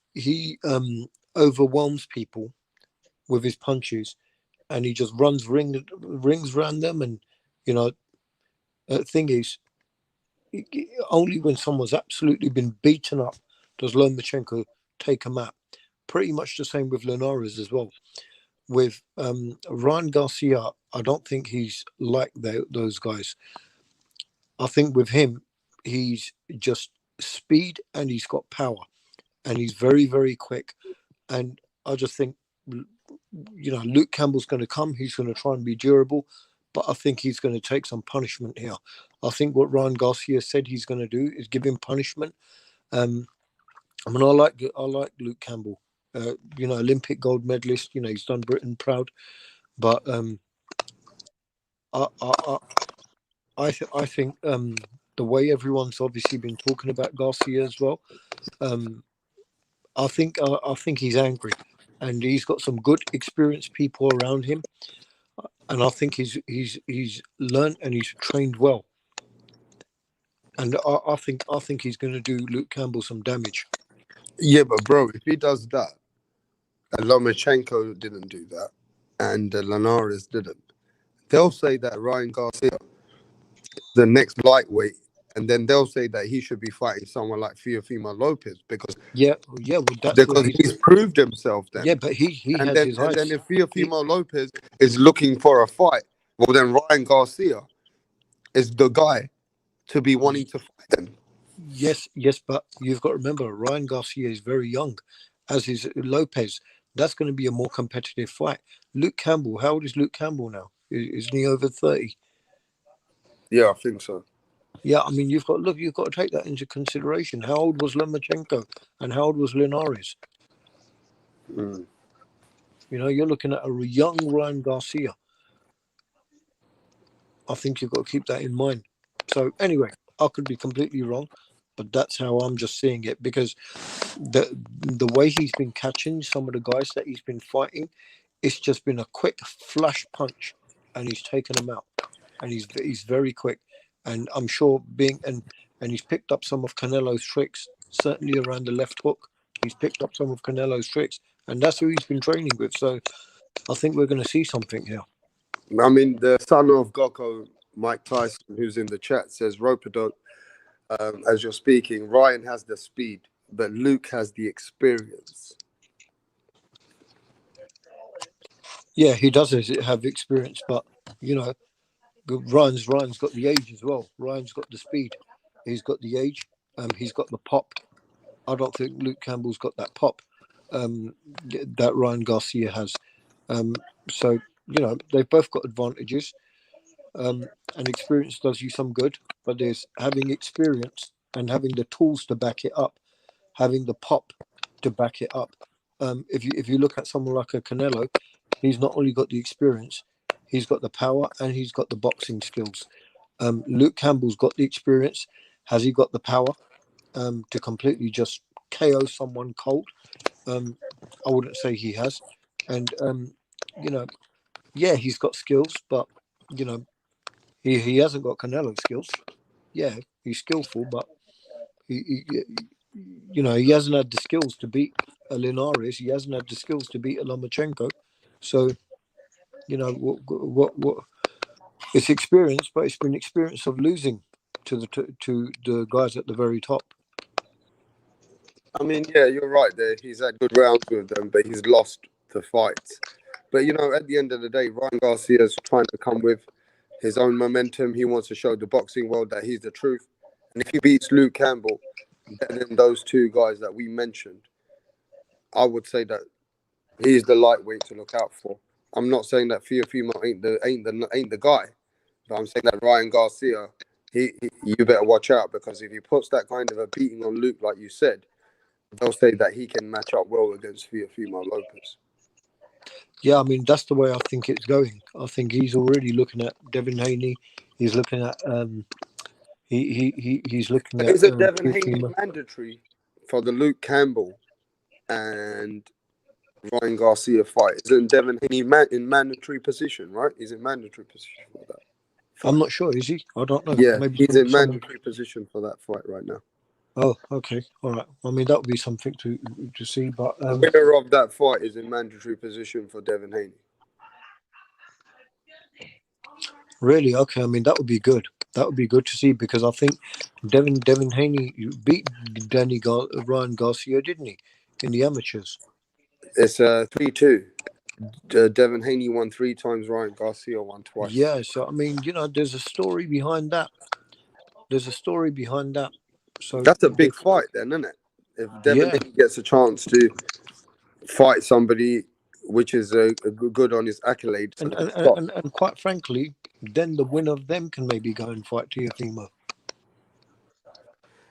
Speaker 7: overwhelms people with his punches, and he just runs rings around them. And thing is, only when someone's absolutely been beaten up does Lomachenko take him out. Pretty much the same with Linares as well. With Ryan Garcia, I don't think he's like those guys. I think with him, he's just speed and he's got power and he's very, very quick. And I just think, Luke Campbell's going to come. He's going to try and be durable, but I think he's going to take some punishment here. I think what Ryan Garcia said he's going to do is give him punishment. I like Luke Campbell. You know, Olympic gold medalist. You know, he's done Britain proud. But I think the way everyone's obviously been talking about Garcia as well, I think he's angry, and he's got some good experienced people around him, and I think he's learned and he's trained well, and I think he's going to do Luke Campbell some damage.
Speaker 13: Yeah, but bro, if he does that, and Lomachenko didn't do that, and Linares didn't, they'll say that Ryan Garcia is the next lightweight, and then they'll say that he should be fighting someone like Teofimo Lopez because
Speaker 7: Well, that's where
Speaker 13: he's proved himself then.
Speaker 7: Yeah, but he
Speaker 13: And
Speaker 7: has
Speaker 13: then
Speaker 7: his
Speaker 13: and then
Speaker 7: eyes.
Speaker 13: if Teofimo Lopez is looking for a fight, well then Ryan Garcia is the guy to be wanting to fight them.
Speaker 7: Yes, but you've got to remember Ryan Garcia is very young, as is Lopez. That's going to be a more competitive fight. Luke Campbell, how old is Luke Campbell now? Isn't he over 30?
Speaker 13: Yeah, I think so.
Speaker 7: Yeah, I mean you've got to take that into consideration. How old was Lomachenko and how old was Linares?
Speaker 13: Mm.
Speaker 7: You know, you're looking at a young Ryan Garcia. I think you've got to keep that in mind. So anyway, I could be completely wrong, but that's how I'm just seeing it, because the way he's been catching some of the guys that he's been fighting, it's just been a quick flash punch, and he's taken them out, and he's very quick, and I'm sure and he's picked up some of Canelo's tricks, certainly around the left hook. He's picked up some of Canelo's tricks, and that's who he's been training with. So I think we're going to see something here.
Speaker 13: I mean, the son of Gokko, Mike Tyson, who's in the chat, says, Rope-a-dope, as you're speaking, Ryan has the speed, but Luke has the experience.
Speaker 7: Yeah, he does have experience, but, you know, Ryan's got the age as well. Ryan's got the speed. He's got the age. He's got the pop. I don't think Luke Campbell's got that pop that Ryan Garcia has. So, you know, they've both got advantages. And experience does you some good, but there's having experience and having the tools to back it up, having the pop to back it up. If you look at someone like a Canelo, he's not only got the experience, he's got the power and he's got the boxing skills. Luke Campbell's got the experience. Has he got the power to completely just KO someone cold? I wouldn't say he has. And, you know, yeah, he's got skills, but, you know, he hasn't got Canelo skills. Yeah, he's skillful, but he you know, he hasn't had the skills to beat a Linares. He hasn't had the skills to beat a Lomachenko. So, you know, what it's experience, but it's been experience of losing to the guys at the very top.
Speaker 13: I mean, yeah, you're right there. He's had good rounds with them, but he's lost the fights. But, you know, at the end of the day, Ryan Garcia's trying to come with his own momentum. He wants to show the boxing world that he's the truth. And if he beats Luke Campbell better than those two guys that we mentioned, I would say that he's the lightweight to look out for. I'm not saying that Teofimo ain't the guy, but I'm saying that Ryan Garcia, you better watch out, because if he puts that kind of a beating on Luke, like you said, they'll say that he can match up well against Teofimo Lopez.
Speaker 7: Yeah, I mean, that's the way I think it's going. I think he's already looking at Devin Haney. He's looking at he's looking at.
Speaker 13: Is it Devin Haney mandatory for the Luke Campbell and Ryan Garcia fight? Isn't Devin Haney in mandatory position, right? He's in mandatory position for that fight.
Speaker 7: I'm not sure, is he? I don't know.
Speaker 13: Yeah,
Speaker 7: maybe
Speaker 13: he's in mandatory position for that fight right now.
Speaker 7: Oh, okay, all right. I mean, that would be something to see. But
Speaker 13: the winner of that fight is in mandatory position for Devin Haney.
Speaker 7: Really? Okay. I mean, that would be good. That would be good to see, because I think Devin Haney beat Ryan Garcia, didn't he, in the amateurs?
Speaker 13: It's 3-2. Devin Haney won 3 times. Ryan Garcia won twice.
Speaker 7: Yeah. So I mean, you know, there's a story behind that. So
Speaker 13: that's a big fight, then, isn't it? If Devin Haney gets a chance to fight somebody which is good on his accolades,
Speaker 7: and quite frankly, then the winner of them can maybe go and fight Teofimo.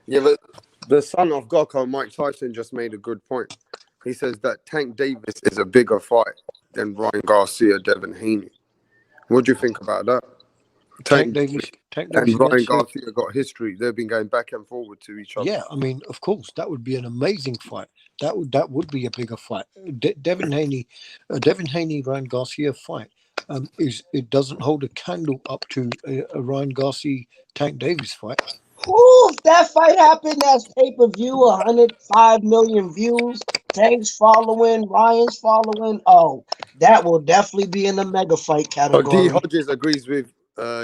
Speaker 13: Yeah, but the son of Gokko, Mike Tyson, just made a good point. He says that Tank Davis is a bigger fight than Ryan Garcia, Devin Haney. What do you think about that?
Speaker 7: Tank
Speaker 13: Tank
Speaker 7: Davis
Speaker 13: and Ryan
Speaker 7: against who?
Speaker 13: Garcia got history. They've been going back and forward to each other.
Speaker 7: Yeah, I mean, of course, that would be an amazing fight. That would be a bigger fight. Devin Haney, Ryan Garcia fight. It doesn't hold a candle up to a Ryan Garcia Tank Davis fight.
Speaker 6: Ooh, if that fight happened, that's pay-per-view, 105 million views. Tank's following, Ryan's following. Oh, that will definitely be in the mega fight
Speaker 13: D.
Speaker 6: category.
Speaker 13: Hodges agrees with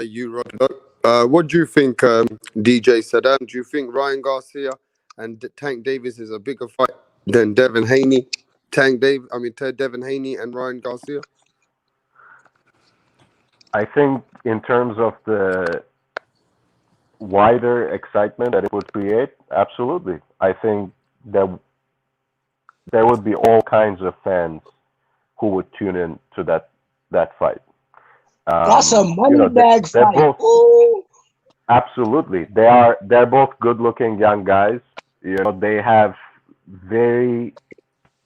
Speaker 13: you, Rodo. What do you think, DJ Saddam? Do you think Ryan Garcia and Tank Davis is a bigger fight than Devin Haney? Devin Haney and Ryan Garcia?
Speaker 15: I think in terms of the wider excitement that it would create, absolutely. I think that there would be all kinds of fans who would tune in to that fight.
Speaker 6: That's a money bag
Speaker 15: they're
Speaker 6: fight.
Speaker 15: both,
Speaker 6: Ooh.
Speaker 15: absolutely. They're both good-looking young guys. They have very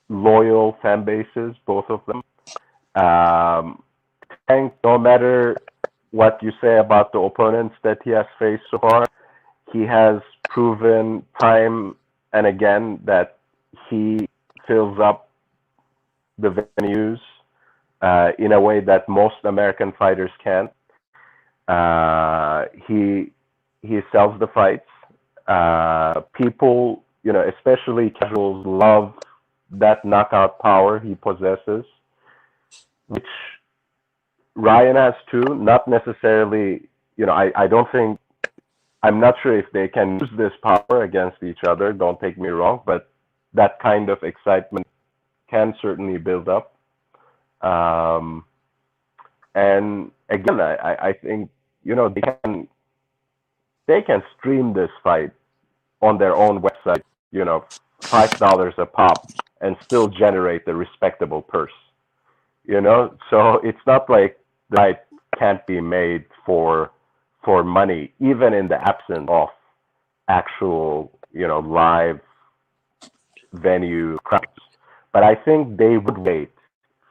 Speaker 15: loyal fan bases, both of them. Tank, no matter what you say about the opponents that he has faced so far, he has proven time and again that he fills up the venues in a way that most American fighters can't. He sells the fights. People, especially casuals, love that knockout power he possesses, which Ryan has too. Not necessarily, I don't think, I'm not sure if they can use this power against each other, don't take me wrong, but that kind of excitement can certainly build up. And again, I think, they can stream this fight on their own website, $5 a pop, and still generate a respectable purse. So it's not like the fight can't be made for money, even in the absence of actual, live venue crowds. But I think they would wait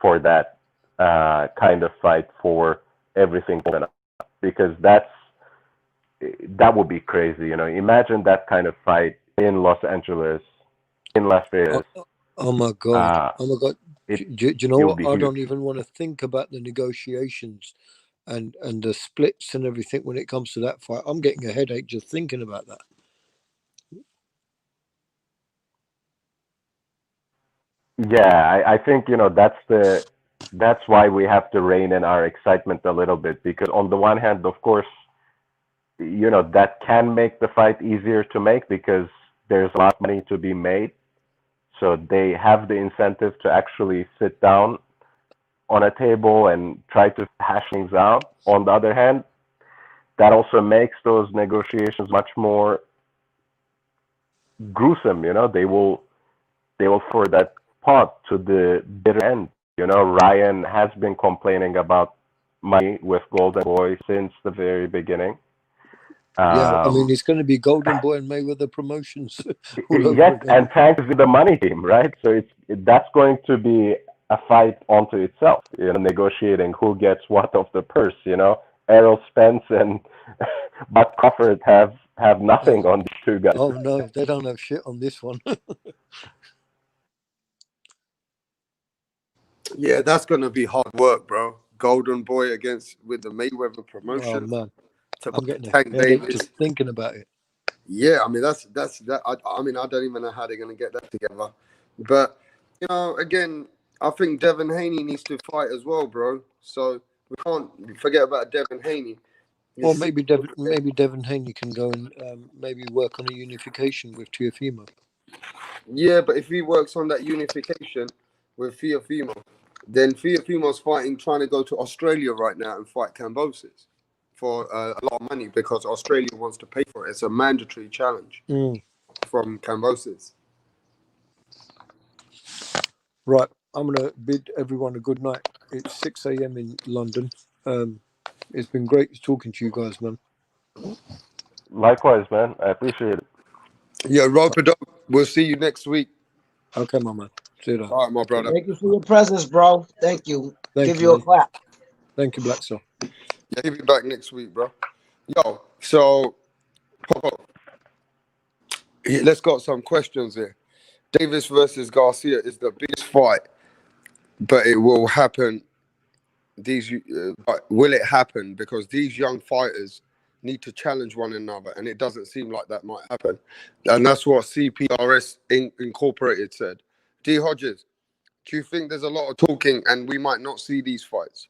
Speaker 15: for that kind of fight for everything to open up, because that would be crazy. Imagine that kind of fight in Los Angeles, in Las Vegas.
Speaker 7: Oh my God! Oh my God! Do you know
Speaker 15: it would
Speaker 7: what?
Speaker 15: be
Speaker 7: I
Speaker 15: huge.
Speaker 7: don't even want to think about the negotiations and the splits and everything when it comes to that fight. I'm getting a headache just thinking about that.
Speaker 15: Yeah, I think that's why we have to rein in our excitement a little bit, because on the one hand, of course, that can make the fight easier to make because there's a lot of money to be made. So they have the incentive to actually sit down on a table and try to hash things out. On the other hand, that also makes those negotiations much more gruesome. They will for that pot to the bitter end. Ryan has been complaining about money with Golden Boy since the very beginning.
Speaker 7: Yeah, I mean, it's going to be Golden Boy and Mayweather Promotions all over
Speaker 15: Yes,
Speaker 7: again.
Speaker 15: and Tank is the money team, right? So that's going to be a fight onto itself. Negotiating who gets what of the purse. Errol Spence and Buck Crawford have nothing on these two guys.
Speaker 7: Oh no, they don't have shit on this one.
Speaker 13: Yeah, that's gonna be hard work, bro. Golden Boy with the Mayweather promotion.
Speaker 7: Oh man, I'm getting a
Speaker 13: Tank
Speaker 7: headache
Speaker 13: Davis.
Speaker 7: just thinking about it.
Speaker 13: Yeah, I mean that's that. I mean, I don't even know how they're gonna get that together. But again, I think Devin Haney needs to fight as well, bro. So we can't forget about Devin Haney.
Speaker 7: Or maybe Devin Haney can go and maybe work on a unification with Teofimo.
Speaker 13: Yeah, but if he works on that unification with Teofimo, then Teofimo's trying to go to Australia right now and fight Cambosis for a lot of money because Australia wants to pay for it. It's a mandatory challenge from Cambosis.
Speaker 7: Right, I'm gonna bid everyone a good night. It's 6 a.m. in London. It's been great talking to you guys, man.
Speaker 15: Likewise, man. I appreciate it.
Speaker 13: Yeah, Roper Dog. We'll see you next week.
Speaker 7: Okay, my man. See you later.
Speaker 13: All right, my brother.
Speaker 6: Thank you for your presence, bro. Thank you.
Speaker 7: Thank
Speaker 6: Give
Speaker 7: you,
Speaker 6: you a
Speaker 7: man.
Speaker 6: clap.
Speaker 7: Thank you, Black Soul.
Speaker 13: Yeah, he'll be back next week, bro. Yo, so let's got some questions here. Davis versus Garcia is the biggest fight, but it will happen. But will it happen? Because these young fighters need to challenge one another, and it doesn't seem like that might happen. And that's what CPRS Incorporated said. D. Hodges, do you think there's a lot of talking, and we might not see these fights?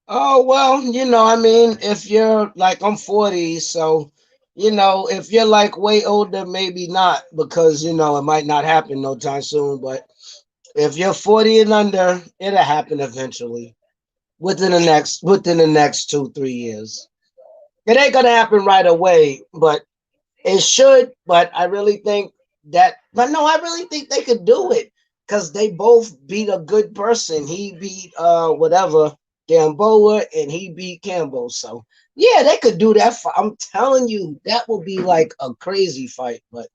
Speaker 6: Oh, well, I mean, if you're like, I'm 40, so, if you're like way older, maybe not, because, it might not happen no time soon. But if you're 40 and under, it'll happen eventually within the next 2-3 years. It ain't gonna happen right away, but it should. But I really think I really think they could do it because they both beat a good person. He beat whatever Gamboa, and he beat Campbell. So yeah, they could do that. I'm telling you, that will be like a crazy fight. But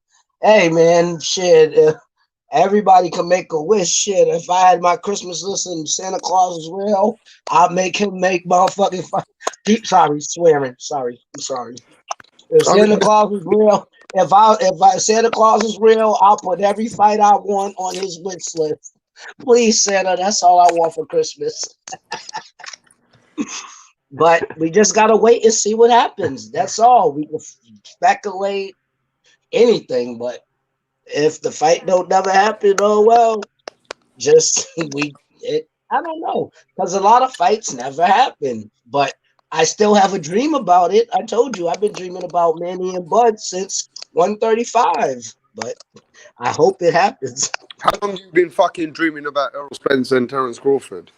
Speaker 6: hey, man, shit. Everybody can make a wish. Shit, if I had my Christmas list and Santa Claus is real, I'll make him make motherfucking fight. Sorry, swearing. Sorry, I'm sorry. If Santa Claus is real, if Santa Claus is real, I'll put every fight I want on his wish list. Please, Santa, that's all I want for Christmas. But we just gotta wait and see what happens. That's all. We can speculate anything, but if the fight don't never happen, oh well. I don't know, because a lot of fights never happen. But I still have a dream about it. I told you I've been dreaming about Manny and Bud since 135. But I hope it happens.
Speaker 13: How long you been fucking dreaming about Errol Spence and Terence Crawford?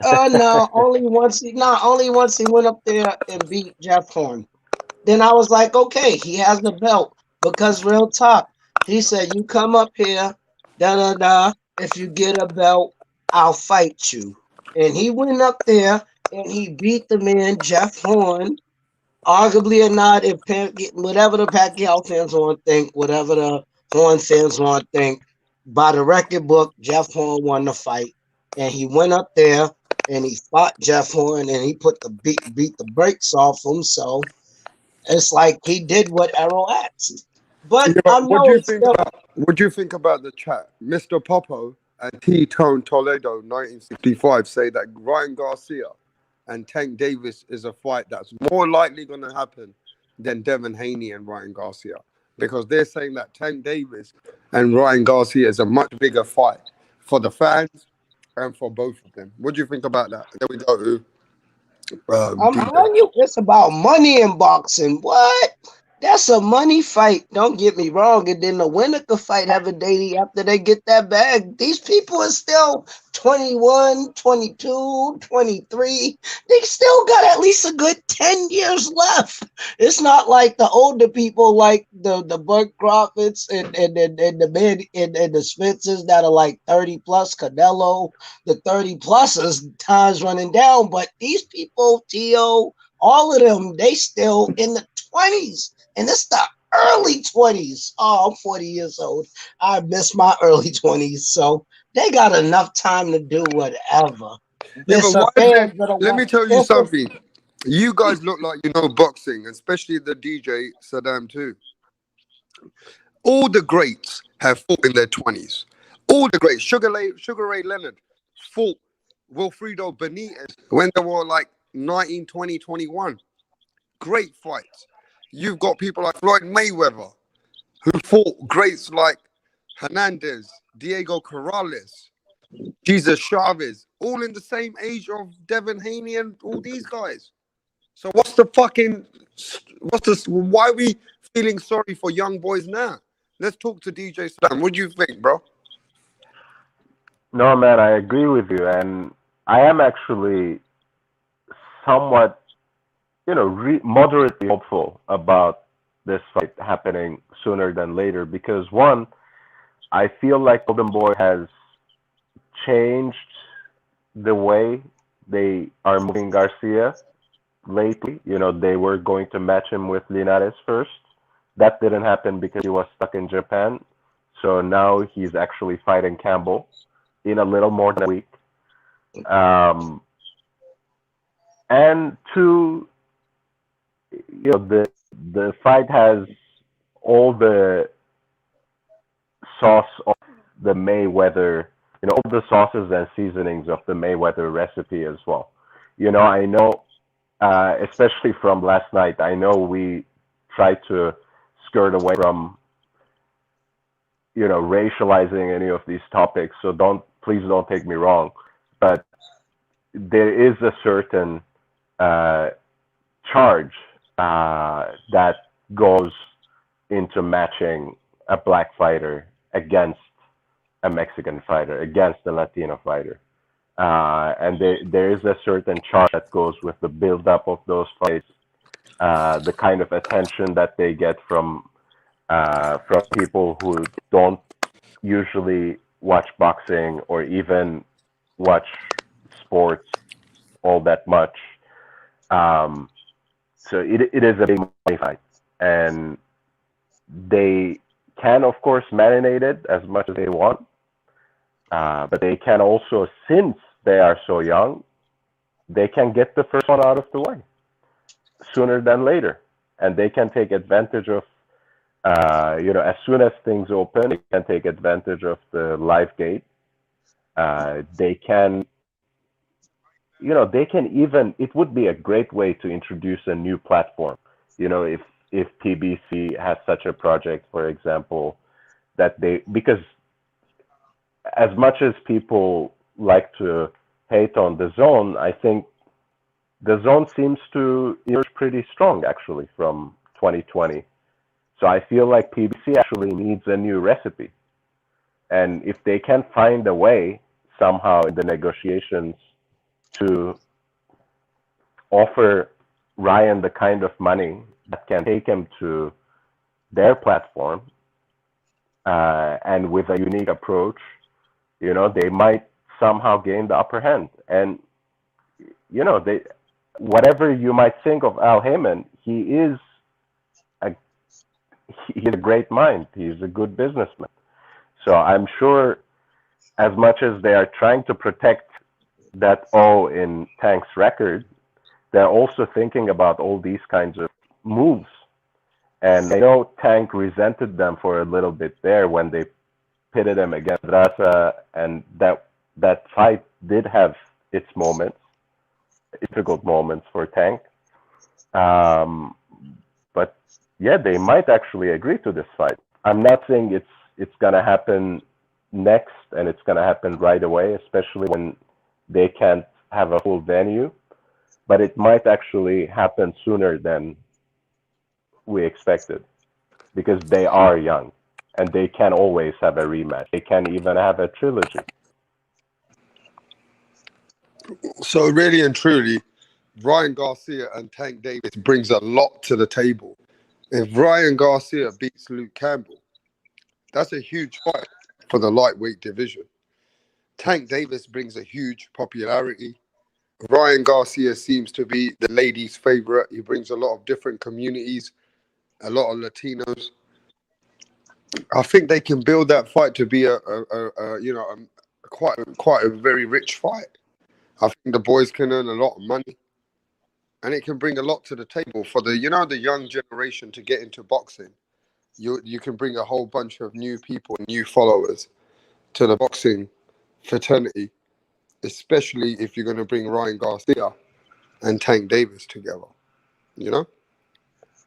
Speaker 6: No, only once he went up there and beat Jeff Horn. Then I was like, okay, he has the belt. Because real talk, he said, you come up here, da. If you get a belt, I'll fight you. And he went up there and he beat the man, Jeff Horn. Arguably or not, if whatever the Pacquiao fans want to think, whatever the Horn fans want to think, by the record book, Jeff Horn won the fight. And he went up there and he fought Jeff Horn and he beat the brakes off him. So it's like he did what Errol asked. But
Speaker 13: Yeah,
Speaker 6: I know it's still.
Speaker 13: what do you think about the chat? Mr. Popo and T-Tone Toledo 1965 say that Ryan Garcia and Tank Davis is a fight that's more likely going to happen than Devin Haney and Ryan Garcia, because they're saying that Tank Davis and Ryan Garcia is a much bigger fight for the fans and for both of them. What do you think about that? Then we go to
Speaker 6: I'm telling you, it's about money in boxing. What? That's a money fight. Don't get me wrong. And then the winner could fight Heaven Daily after they get that bag. These people are still 21, 22, 23. They still got at least a good 10 years left. It's not like the older people like the Bud Crawfords and the men and the Spencers that are like 30 plus, Canelo, the 30 pluses, time's running down. But these people, Tio, all of them, they still in the 20s. And it's the early 20s. Oh, I'm 40 years old. I miss my early 20s. So they got enough time to do whatever.
Speaker 13: Yeah, but why is it? Let me tell you
Speaker 6: It's a-
Speaker 13: something. You guys look like you know boxing, especially the DJ Saddam too. All the greats have fought in their 20s. All the greats. Sugar Ray Leonard fought Wilfredo Benitez when they were like 19, 20, 21. Great fights. You've got people like Floyd Mayweather who fought greats like Hernandez, Diego Corrales, Jesus Chavez, all in the same age of Devin Haney and all these guys. So why are we feeling sorry for young boys now? Let's talk to DJ Slam. What do you think, bro?
Speaker 15: No, man, I agree with you, and I am actually somewhat, moderately hopeful about this fight happening sooner than later because one, I feel like Golden Boy has changed the way they are moving Garcia lately. They were going to match him with Linares first. that didn't happen because he was stuck in Japan. So now he's actually fighting Campbell in a little more than a week. And two, the fight has all the sauce of the Mayweather, all the sauces and seasonings of the Mayweather recipe as well. I know, especially from last night, I know we tried to skirt away from, racializing any of these topics. So please don't take me wrong, but there is a certain charge that goes into matching a black fighter against a Mexican fighter, against a Latino fighter. And there is a certain charge that goes with the build-up of those fights, the kind of attention that they get from people who don't usually watch boxing or even watch sports all that much. So it is a big money fight, and they can, of course, marinate it as much as they want, but they can also, since they are so young, they can get the first one out of the way sooner than later, and they can take advantage of, as soon as things open, they can take advantage of the live gate. They can even, it would be a great way to introduce a new platform. If PBC has such a project, for example, because as much as people like to hate on the zone, I think the zone seems to emerge pretty strong actually from 2020. So I feel like PBC actually needs a new recipe. And if they can find a way somehow in the negotiations to offer Ryan the kind of money that can take him to their platform, and with a unique approach, they might somehow gain the upper hand. And whatever you might think of Al Heyman, he's a great mind. He's a good businessman. So I'm sure, as much as they are trying to protect that O in Tank's record, they're also thinking about all these kinds of moves. And I know Tank resented them for a little bit there when they pitted him against Raza, and that fight did have its moments, difficult moments for Tank. But yeah, they might actually agree to this fight. I'm not saying it's gonna happen next and it's gonna happen right away, especially when they can't have a full venue. But it might actually happen sooner than we expected, because they are young and they can always have a rematch. They can even have a trilogy.
Speaker 13: So really and truly, Ryan Garcia and Tank Davis brings a lot to the table. If Ryan Garcia beats Luke Campbell, that's a huge fight for the lightweight division. Tank Davis brings a huge popularity. Ryan Garcia seems to be the ladies' favorite. He brings a lot of different communities, a lot of Latinos. I think they can build that fight to be quite a very rich fight. I think the boys can earn a lot of money, and it can bring a lot to the table for the young generation to get into boxing. You can bring a whole bunch of new people, new followers to the boxing fraternity, especially if you're going to bring Ryan Garcia and Tank Davis together.
Speaker 15: The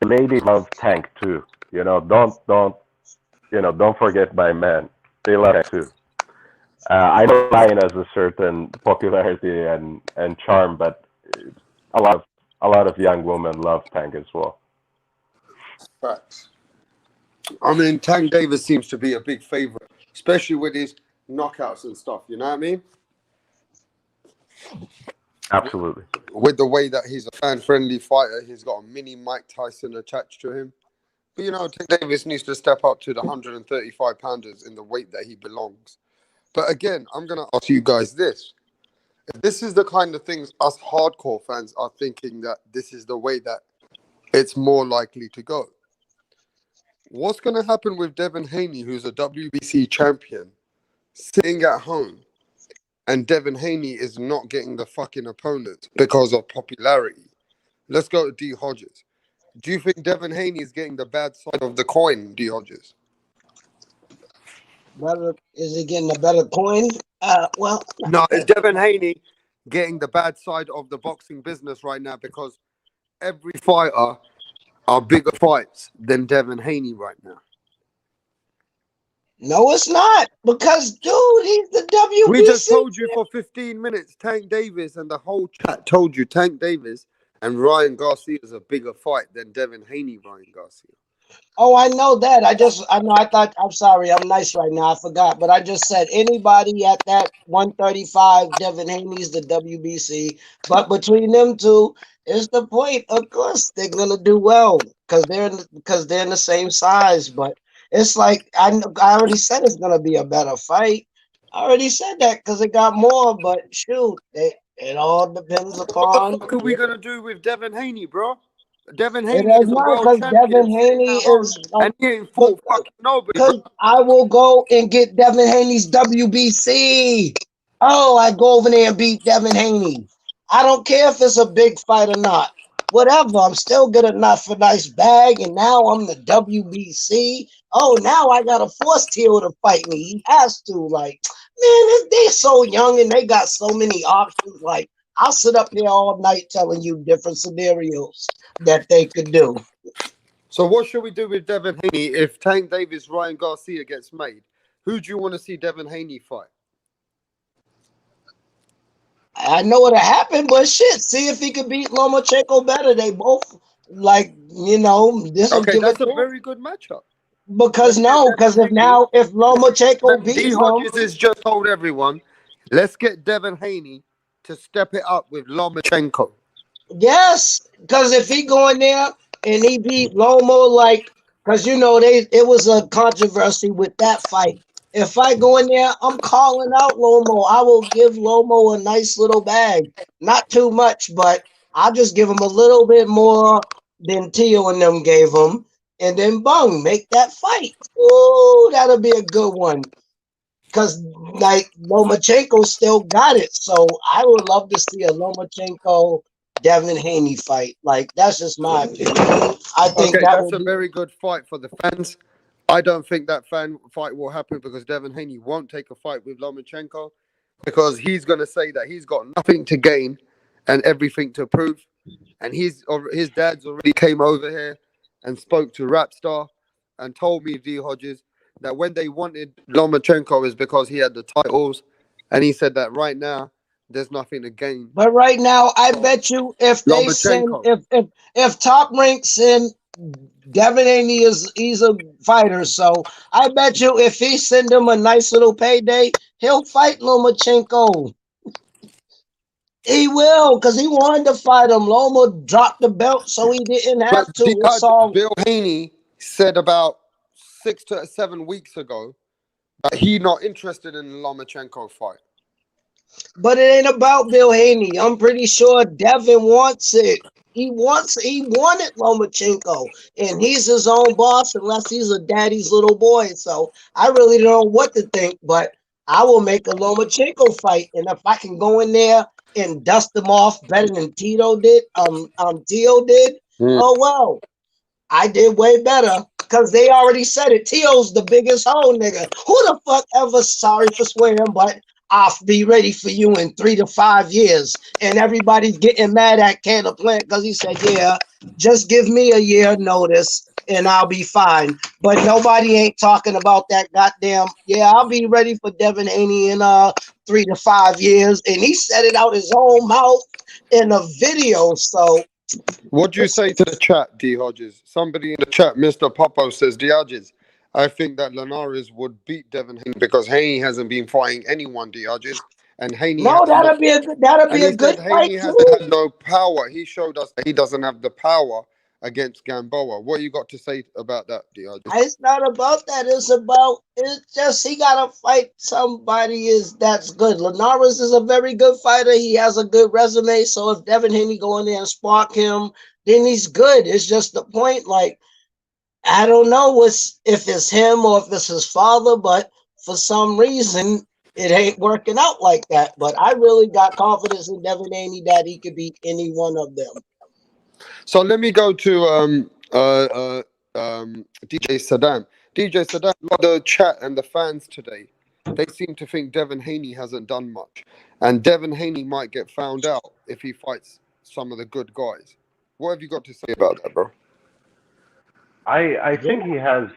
Speaker 15: ladies love Tank too. Don't forget my man. They love Tank too. I know Ryan has a certain popularity and charm, but a lot of young women love Tank as well.
Speaker 13: Facts. I mean, Tank Davis seems to be a big favorite, especially with his knockouts and stuff. You know what I mean?
Speaker 15: Absolutely.
Speaker 13: With the way that he's a fan-friendly fighter, he's got a mini Mike Tyson attached to him. But Tank Davis needs to step up to the 135 pounders in the weight that he belongs. But again, I'm going to ask you guys this. If this is the kind of things us hardcore fans are thinking that this is the way that it's more likely to go, What's going to happen with Devin Haney, who's a WBC champion, sitting at home, and Devin Haney is not getting the fucking opponents because of popularity? Let's go to D. Hodges. Do you think Devin Haney is getting the bad side of the coin, D. Hodges?
Speaker 6: Better, is he getting a better coin? Well,
Speaker 13: No, is Devin Haney getting the bad side of the boxing business right now because every fighter are bigger fights than Devin Haney right now?
Speaker 6: no, it's not, because dude, he's the WBC.
Speaker 13: We just told you for 15 minutes, Tank Davis and the whole chat told you Tank Davis and Ryan Garcia is a bigger fight than Devin Haney, Ryan Garcia.
Speaker 6: Oh, I know that. I'm sorry, I'm nice right now. I forgot, but I just said anybody at that 135, Devin Haney's the WBC. But between them two, is the point. Of course, they're gonna do well because they're in the same size. But it's like I already said it's gonna be a better fight. I already said that because it got more. But shoot, it all depends
Speaker 13: What
Speaker 6: upon.
Speaker 13: the fuck are we gonna do with Devin Haney, bro? Devin
Speaker 6: It
Speaker 13: Haney
Speaker 6: is
Speaker 13: is a
Speaker 6: not,
Speaker 13: world
Speaker 6: because
Speaker 13: champion
Speaker 6: Devin
Speaker 13: sitting
Speaker 6: Haney
Speaker 13: at home,
Speaker 6: is like,
Speaker 13: and he ain't fought fucking nobody, bro.
Speaker 6: because I will go and get Devin Haney's WBC. Oh, I go over there and beat Devin Haney. I don't care if it's a big fight or not. Whatever, I'm still good enough for a nice bag, and now I'm the WBC. Oh, now I got to force Teal to fight me. He has to. Like, man, they're so young and they got so many options. Like, I'll sit up here all night telling you different scenarios that they could do.
Speaker 13: So what should we do with Devin Haney if Tank Davis, Ryan Garcia gets made? Who do you want to see Devin Haney fight?
Speaker 6: I know what'll happen, but shit, see if he could beat Lomachenko better. They both, like, this will
Speaker 13: Okay,
Speaker 6: give
Speaker 13: that's
Speaker 6: it
Speaker 13: a
Speaker 6: to him.
Speaker 13: very good matchup.
Speaker 6: Because if Lomachenko
Speaker 13: D.
Speaker 6: beats him,
Speaker 13: Hodges has just told everyone, let's get Devin Haney to step it up with Lomachenko.
Speaker 6: yes, because if he go in there and he beat Lomo, because it was a controversy with that fight. If I go in there, I'm calling out Lomo. I will give Lomo a nice little bag, not too much, but I'll just give him a little bit more than Tio and them gave him, and then bung, make that fight. Ooh, that'll be a good one. Because Lomachenko still got it, so I would love to see a Lomachenko Devin Haney fight. That's just my opinion. I think
Speaker 13: Okay,
Speaker 6: that
Speaker 13: that's
Speaker 6: would
Speaker 13: a
Speaker 6: be.
Speaker 13: very good fight for the fans. I don't think that fan fight will happen because Devin Haney won't take a fight with Lomachenko because he's going to say that he's got nothing to gain and everything to prove. And his dad's already came over here and spoke to Rapstar and told me, D. Hodges, that when they wanted Lomachenko is because he had the titles. And he said that right now, there's nothing to gain.
Speaker 6: But right now, I bet you if they send,
Speaker 13: Lomachenko.
Speaker 6: if Top Rank send Devin Haney, he's a fighter, so I bet you if he send him a nice little payday, he'll fight Lomachenko. He will, because he wanted to fight him. Loma dropped the belt, so he didn't have
Speaker 13: But
Speaker 6: to. It's all.
Speaker 13: Bill Haney said about 6 to 7 weeks ago that he not interested in the Lomachenko fight.
Speaker 6: But it ain't about Bill Haney. I'm pretty sure Devin wants it. He wanted Lomachenko, and he's his own boss unless he's a daddy's little boy. So I really don't know what to think, but I will make a Lomachenko fight, and if I can go in there and dust them off better than Tito did, oh well, I did way better because they already said it. Tio's the biggest hoe, nigga. Who the fuck ever, sorry for swearing, but I'll be ready for you in 3 to 5 years. And everybody's getting mad at Caleb Plant because he said, yeah, just give me a year notice and I'll be fine. But nobody ain't talking about that goddamn, yeah, I'll be ready for Devin Haney in 3 to 5 years. And he said it out his own mouth in a video. So
Speaker 13: what do you say to the chat, D. Hodges? Somebody in the chat, Mr. Popo, says, D. Hodges, I think that Linares would beat Devin Haney because Haney hasn't been fighting anyone, D. Hodges. And Haney
Speaker 6: no, that'll be a good fight
Speaker 13: Haney
Speaker 6: too.
Speaker 13: hasn't had no power. He showed us that he doesn't have the power against Gamboa. What you got to say about that, D. Hodges?
Speaker 6: It's not about that. It's just he gotta fight somebody that's good. Linares is a very good fighter. He has a good resume. So if Devin Haney go in there and spark him, then he's good. It's just the point, I don't know if it's him or if it's his father, but for some reason it ain't working out like that. But I really got confidence in Devin Haney that he could beat any one of them.
Speaker 13: So let me go to DJ Saddam. DJ Saddam, the chat and the fans today, they seem to think Devin Haney hasn't done much, and Devin Haney might get found out if he fights some of the good guys. What have you got to say about that, bro?
Speaker 15: I think he has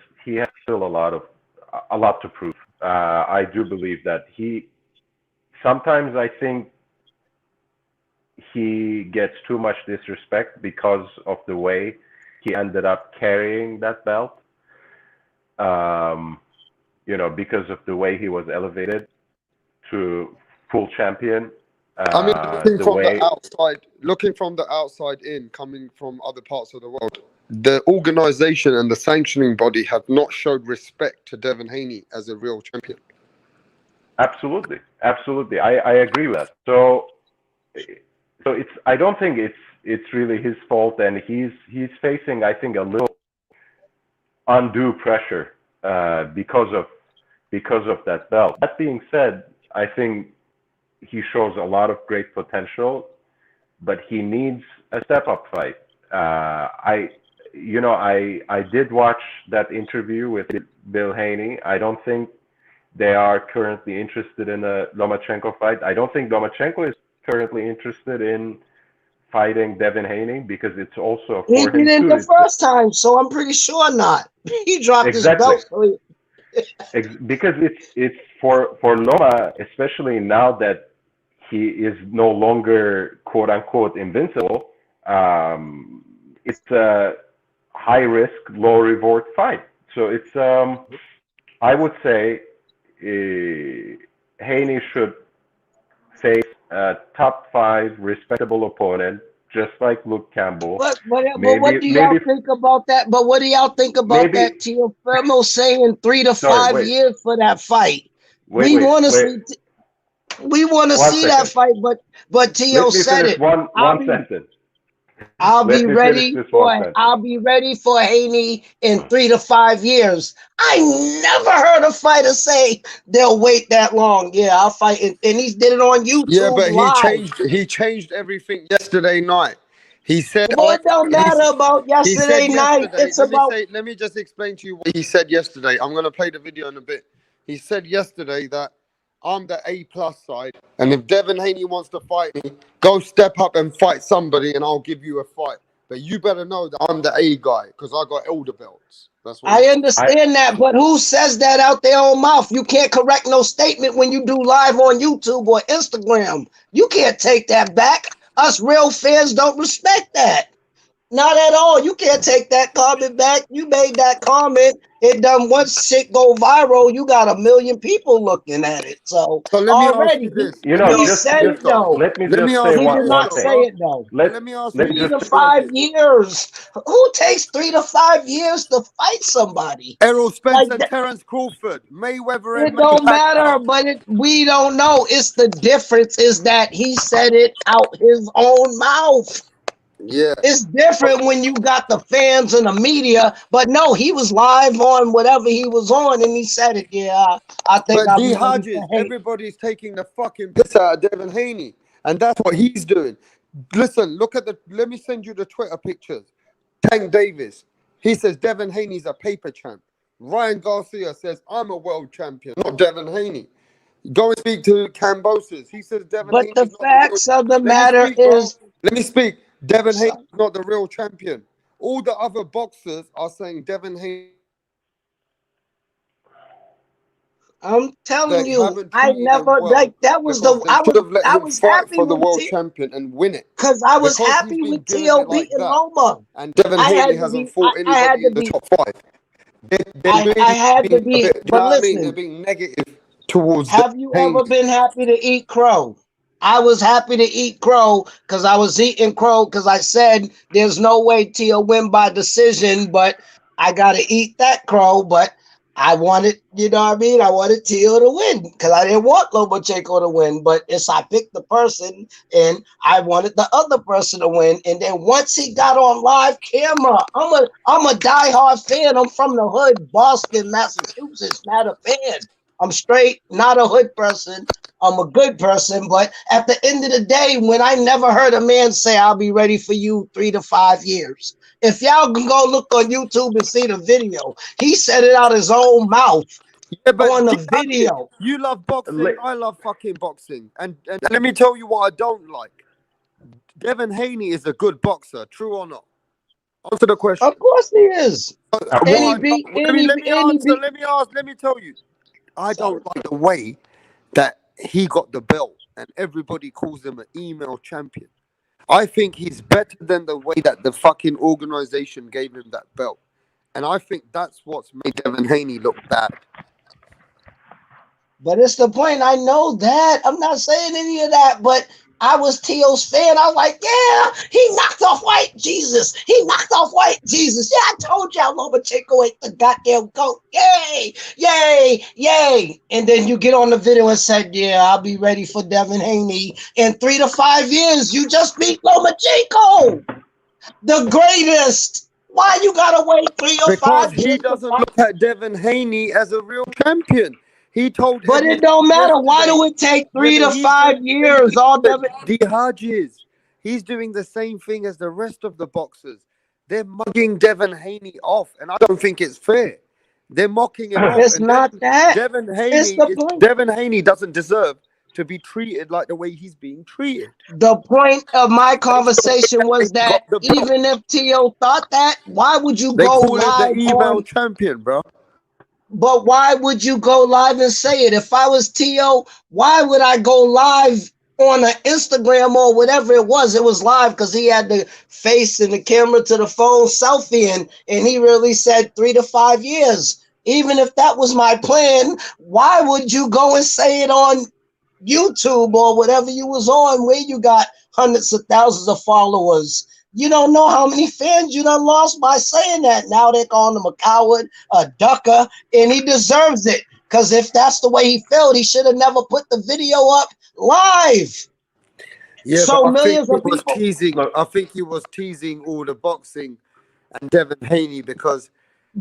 Speaker 15: still a lot to prove. I do believe that sometimes I think he gets too much disrespect because of the way he ended up carrying that belt. Because of the way he was elevated to full champion.
Speaker 13: I mean, looking from the outside in, coming from other parts of the world, the organization and the sanctioning body have not showed respect to Devin Haney as a real champion.
Speaker 15: Absolutely. I agree with that. So I don't think it's really his fault, and he's facing, I think, a little undue pressure because of that belt. That being said, I think he shows a lot of great potential, but he needs a step-up fight. I did watch that interview with Bill Haney. I don't think they are currently interested in a Lomachenko fight. I don't think Lomachenko is currently interested in fighting Devin Haney because it's also
Speaker 6: He
Speaker 15: for him
Speaker 6: didn't
Speaker 15: too.
Speaker 6: the first time, so I'm pretty sure not. He dropped his belt.
Speaker 15: Because it's for Loma, especially now that he is no longer quote unquote invincible. It's a high risk, low reward fight. So it's I would say Haney should face a top 5 respectable opponent, just like Luke Campbell.
Speaker 6: But what do y'all think about that? But what do y'all think about that? Tio Fermo saying 3 to 5 years for that fight. We want to see that fight, but Tio said it.
Speaker 15: One sentence.
Speaker 6: I'll be ready for Haney in 3 to 5 years. I never heard a fighter say they'll wait that long. Yeah, I'll fight, and he did it on YouTube.
Speaker 13: Yeah, but
Speaker 6: live.
Speaker 13: he changed everything yesterday night. He said,
Speaker 6: "Well, it don't matter about yesterday night. It's about."
Speaker 13: Let me just explain to you what he said yesterday. I'm going to play the video in a bit. He said yesterday that I'm the A+ side, and if Devin Haney wants to fight me, go step up and fight somebody, and I'll give you a fight. But you better know that I'm the A guy because I got elder belts. That's what
Speaker 6: I understand that, but who says that out their own mouth? You can't correct no statement when you do live on YouTube or Instagram. You can't take that back. Us real fans don't respect that. Not at all. You can't take that comment back. You made that comment. It done once shit go viral. You got 1 million people looking at it. So
Speaker 13: let me
Speaker 6: already,
Speaker 13: ask you this.
Speaker 6: he said it though.
Speaker 15: Let me just say
Speaker 6: He did not say it though.
Speaker 13: Let me ask you
Speaker 6: 3 to 5 years. Who takes 3 to 5 years to fight somebody?
Speaker 13: Errol Spence and Terence Crawford, Mayweather and
Speaker 6: It don't matter, but we don't know. It's the difference is that he said it out his own mouth.
Speaker 13: Yeah,
Speaker 6: it's different when you got the fans and the media, but no, he was live on whatever he was on and he said it. Yeah, I think.
Speaker 13: But D Hodges, everybody's taking the fucking piss out of Devin Haney, and that's what he's doing. Listen, look at let me send you the Twitter pictures. Tank Davis, he says Devin Haney's a paper champ. Ryan Garcia says I'm a world champion, not Devin Haney. Go and speak to Cambosis. He says Devin Haney's
Speaker 6: not the facts of the matter is.
Speaker 13: Let me speak. Devin Haney's not the real champion. All the other boxers are saying Devin Haney.
Speaker 6: I'm telling you, I never like that was the I was happy
Speaker 13: for the world champion and win it
Speaker 6: because I was happy with T.O. beating Loma.
Speaker 13: And Devin Haney hasn't fought anybody in the top 5.
Speaker 6: I had to be, but listen,
Speaker 13: they're being negative towards.
Speaker 6: Have you ever been happy to eat crow? I was happy to eat crow because I was eating crow because I said there's no way Tia win by decision, but I got to eat that crow. But I wanted, you know what I mean? I wanted Teal to win because I didn't want Lomachenko to win. But it's I picked the person and I wanted the other person to win. And then once he got on live camera, I'm a diehard fan. I'm from the hood, Boston, Massachusetts, not a fan. I'm straight, not a hood person. I'm a good person. But at the end of the day, when I never heard a man say, I'll be ready for you 3 to 5 years. If y'all can go look on YouTube and see the video, he said it out his own mouth
Speaker 13: Yeah, but
Speaker 6: on the
Speaker 13: DRJ,
Speaker 6: video.
Speaker 13: you love boxing. I love fucking boxing. And let me tell you what I don't like. Devin Haney is a good boxer, true or not? Answer the question.
Speaker 6: Of course he is.
Speaker 13: Let me tell you. I don't like the way that he got the belt and everybody calls him an email champion. I think he's better than the way that the fucking organization gave him that belt. And I think that's what's made Devin Haney look bad.
Speaker 6: But it's the point. I know that. I'm not saying any of that, but I was T.O.'s fan. I was like, yeah, he knocked off White Jesus. He knocked off White Jesus. Yeah, I told y'all Lomachenko ain't the goddamn GOAT. Yay, yay, yay. And then you get on the video and said, yeah, I'll be ready for Devin Haney in 3 to 5 years. You just beat Lomachenko, the greatest. Why you gotta wait 3 or 5
Speaker 13: Because
Speaker 6: years?
Speaker 13: he doesn't look at Devin Haney as a real champion. He told
Speaker 6: But
Speaker 13: Eddie
Speaker 6: it don't matter. Why
Speaker 13: yesterday.
Speaker 6: do it take
Speaker 13: Yeah,
Speaker 6: 3
Speaker 13: but
Speaker 6: to
Speaker 13: he's
Speaker 6: 5
Speaker 13: doing the same
Speaker 6: years?
Speaker 13: thing
Speaker 6: All
Speaker 13: that
Speaker 6: Devin.
Speaker 13: D Hodges. He's doing the same thing as the rest of the boxers. They're mugging Devin Haney off, and I don't think it's fair. They're mocking him off,
Speaker 6: It's
Speaker 13: and
Speaker 6: not that.
Speaker 13: Devin
Speaker 6: It's the
Speaker 13: Haney,
Speaker 6: point.
Speaker 13: Devin Haney doesn't deserve to be treated like the way he's being treated.
Speaker 6: The point of my conversation was that even if T.O. thought that, why would you
Speaker 13: They
Speaker 6: go
Speaker 13: call him the
Speaker 6: live
Speaker 13: email
Speaker 6: on?
Speaker 13: champion, bro.
Speaker 6: But why would you go live and say it? If I was T.O., why would I go live on an Instagram or whatever it was? It was live because he had the face and the camera to the phone selfie and he really said 3 to 5 years. Even if that was my plan, why would you go and say it on YouTube or whatever you was on where you got hundreds of thousands of followers? You don't know how many fans you done lost by saying that. Now they're calling him a coward, a ducker, and he deserves it. Because if that's the way he felt, he should have never put the video up live.
Speaker 13: Yeah,
Speaker 6: So
Speaker 13: but I think
Speaker 6: millions
Speaker 13: he
Speaker 6: of
Speaker 13: was
Speaker 6: people.
Speaker 13: teasing. I think he was teasing all the boxing and Devin Haney because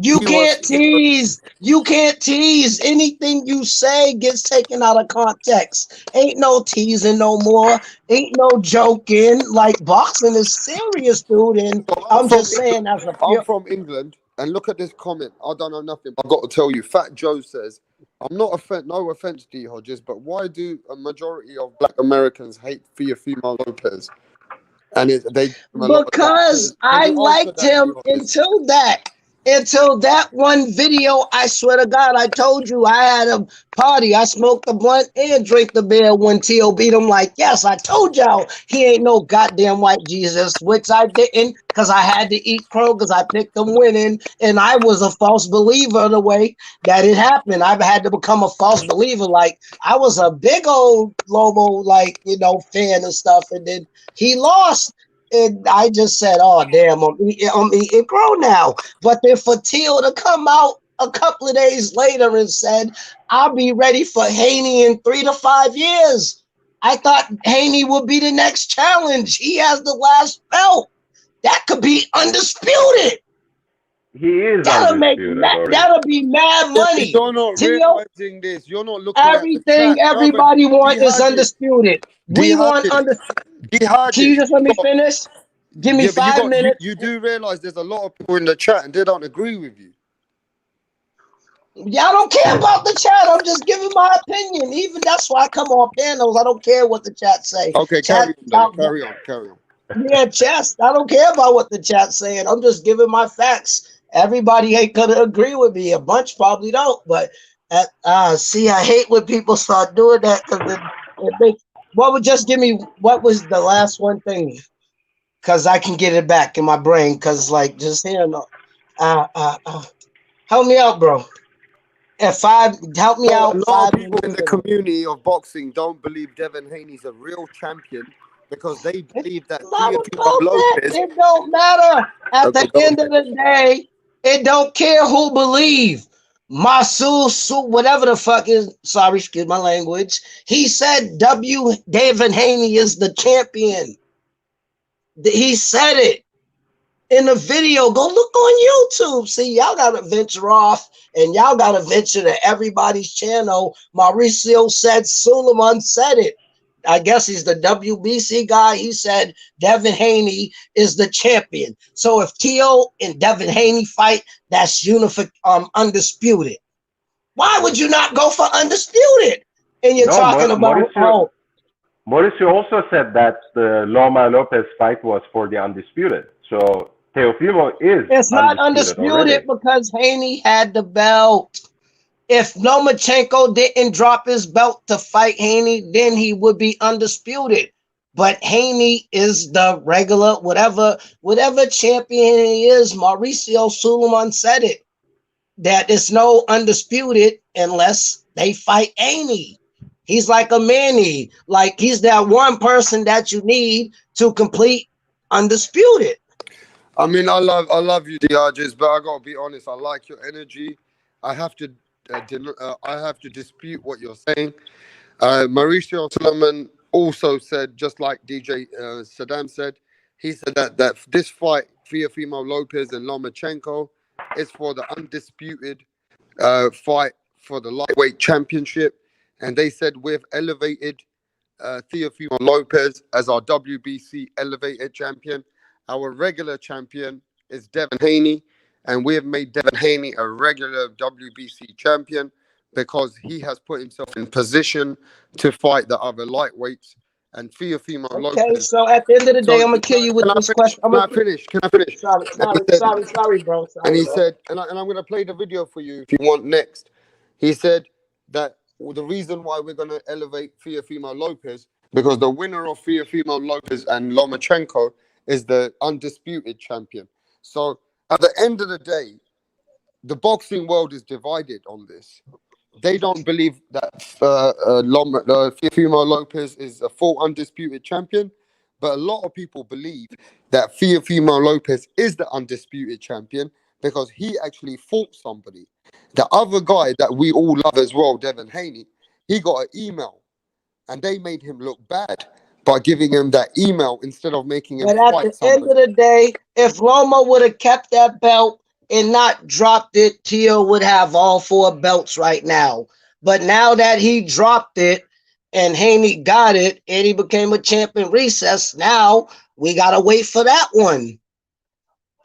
Speaker 6: You
Speaker 13: he
Speaker 6: can't
Speaker 13: was.
Speaker 6: tease. You can't tease. Anything you say gets taken out of context. Ain't no teasing no more. Ain't no joking. Like boxing is serious, dude. And I'm just saying, as a
Speaker 13: I'm
Speaker 6: pure.
Speaker 13: from England, and look at this comment. I don't know nothing, but I've got to tell you. Fat Joe says, "I'm not no offense, D Hodges, but why do a majority of Black Americans hate Teofimo Lopez?" And they give him a lot of
Speaker 6: Because
Speaker 13: Can
Speaker 6: I
Speaker 13: you answer
Speaker 6: liked
Speaker 13: that, D
Speaker 6: him
Speaker 13: Hodges?
Speaker 6: until that one video. I swear to God, I told you I had a party. I smoked the blunt and drank the beer when T.O. beat him. Like, yes, I told y'all he ain't no goddamn white Jesus, which I didn't because I had to eat crow because I picked him winning. And I was a false believer the way that it happened. I've had to become a false believer. Like, I was a big old Lobo, like, fan and stuff. And then he lost. And I just said, oh, damn, I'm eating crow now. But then for Teal to come out a couple of days later and said, I'll be ready for Haney in 3 to 5 years. I thought Haney would be the next challenge. He has the last belt. That could be undisputed.
Speaker 8: He is
Speaker 6: That'll be mad money.
Speaker 13: You're not
Speaker 6: Teal,
Speaker 13: realizing this. You're not looking at the
Speaker 6: everything
Speaker 13: chat.
Speaker 6: everybody wants is undisputed. We want
Speaker 13: D Hodges.
Speaker 6: Can you just let me finish? Give me 5 minutes.
Speaker 13: You do realize there's a lot of people in the chat and they don't agree with you.
Speaker 6: Y'all don't care about the chat. I'm just giving my opinion. Even that's why I come on panels. I don't care what the chat say.
Speaker 13: Okay,
Speaker 6: carry on. Yeah, chest. I don't care about what the chat's saying. I'm just giving my facts. Everybody ain't gonna agree with me. A bunch probably don't. But see, I hate when people start doing that because it makes. What was the last one thing? Because I can get it back in my brain. Because just hearing, help me out, bro. Help me out.
Speaker 13: A lot of people in the community of boxing don't believe Devin Haney's a real champion because they believe that Teofimo Lopez.
Speaker 6: It don't matter. At the end of the day, it don't care who believe. Masu, whatever the fuck is, sorry, excuse my language. He said David Haney is the champion. He said it in the video. Go look on YouTube. See, y'all gotta venture off and y'all gotta venture to everybody's channel. Mauricio said Suleiman said it. I guess he's the WBC guy. He said Devin Haney is the champion. So if Tio and Devin Haney fight, that's undisputed. Why would you not go for undisputed? And you're
Speaker 15: No,
Speaker 6: talking about
Speaker 15: Mauricio also said that the Loma Lopez fight was for the undisputed. So Teofimo is
Speaker 6: it's not
Speaker 15: undisputed
Speaker 6: undisputed
Speaker 15: already.
Speaker 6: because Haney had the belt. If Lomachenko didn't drop his belt to fight Haney, then he would be undisputed. But Haney is the regular, whatever champion he is. Mauricio Suleiman said it, that it's no undisputed unless they fight Haney. He's like a Manny. Like he's that one person that you need to complete undisputed.
Speaker 13: I mean, I love you, Diages, but I gotta be honest. I like your energy. I have to dispute what you're saying. Mauricio Suleiman also said, just like DJ Saddam said, he said that this fight, Teofimo Lopez and Lomachenko, is for the undisputed fight for the lightweight championship, and they said we've elevated Teofimo Lopez as our WBC elevated champion. Our regular champion is Devin Haney, and we have made Devin Haney a regular WBC champion because he has put himself in position to fight the other lightweights. And Teofimo
Speaker 6: Okay,
Speaker 13: Lopez.
Speaker 6: so at the end of the day, I'm gonna kill you with this question.
Speaker 13: Can I finish? Can I finish?
Speaker 6: Sorry, bro.
Speaker 13: And he said, and I'm going to play the video for you if you want next. He said that the reason why we're going to elevate Teofimo Lopez because the winner of Teofimo Lopez and Lomachenko is the undisputed champion. So at the end of the day, the boxing world is divided on this. They don't believe that Teofimo Lopez is a full undisputed champion, but a lot of people believe that Teofimo Lopez is the undisputed champion because he actually fought somebody. The other guy that we all love as well, Devin Haney, he got an email, and they made him look bad by giving him that email instead of making him
Speaker 6: But at
Speaker 13: fight
Speaker 6: the end of the day, if Loma would have kept that belt and not dropped it, Tio would have all 4 belts right now. But now that he dropped it and Haney got it and he became a champion recess, now we gotta wait for that one.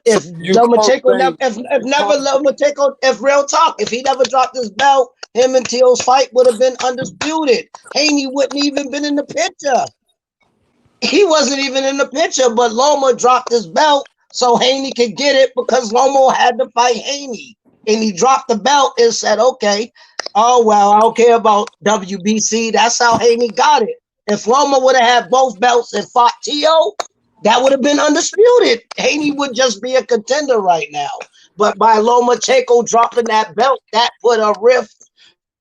Speaker 6: If Lomachenko if real talk, if he never dropped his belt, him and Tio's fight would have been undisputed. Haney wouldn't even been in the picture. He wasn't even in the picture, but Loma dropped his belt so Haney could get it because Loma had to fight Haney. And he dropped the belt and said, okay, oh, well, I don't care about WBC. That's how Haney got it. If Loma would have had both belts and fought Tio, that would have been undisputed. Haney would just be a contender right now. But by Lomachenko dropping that belt, that put a rift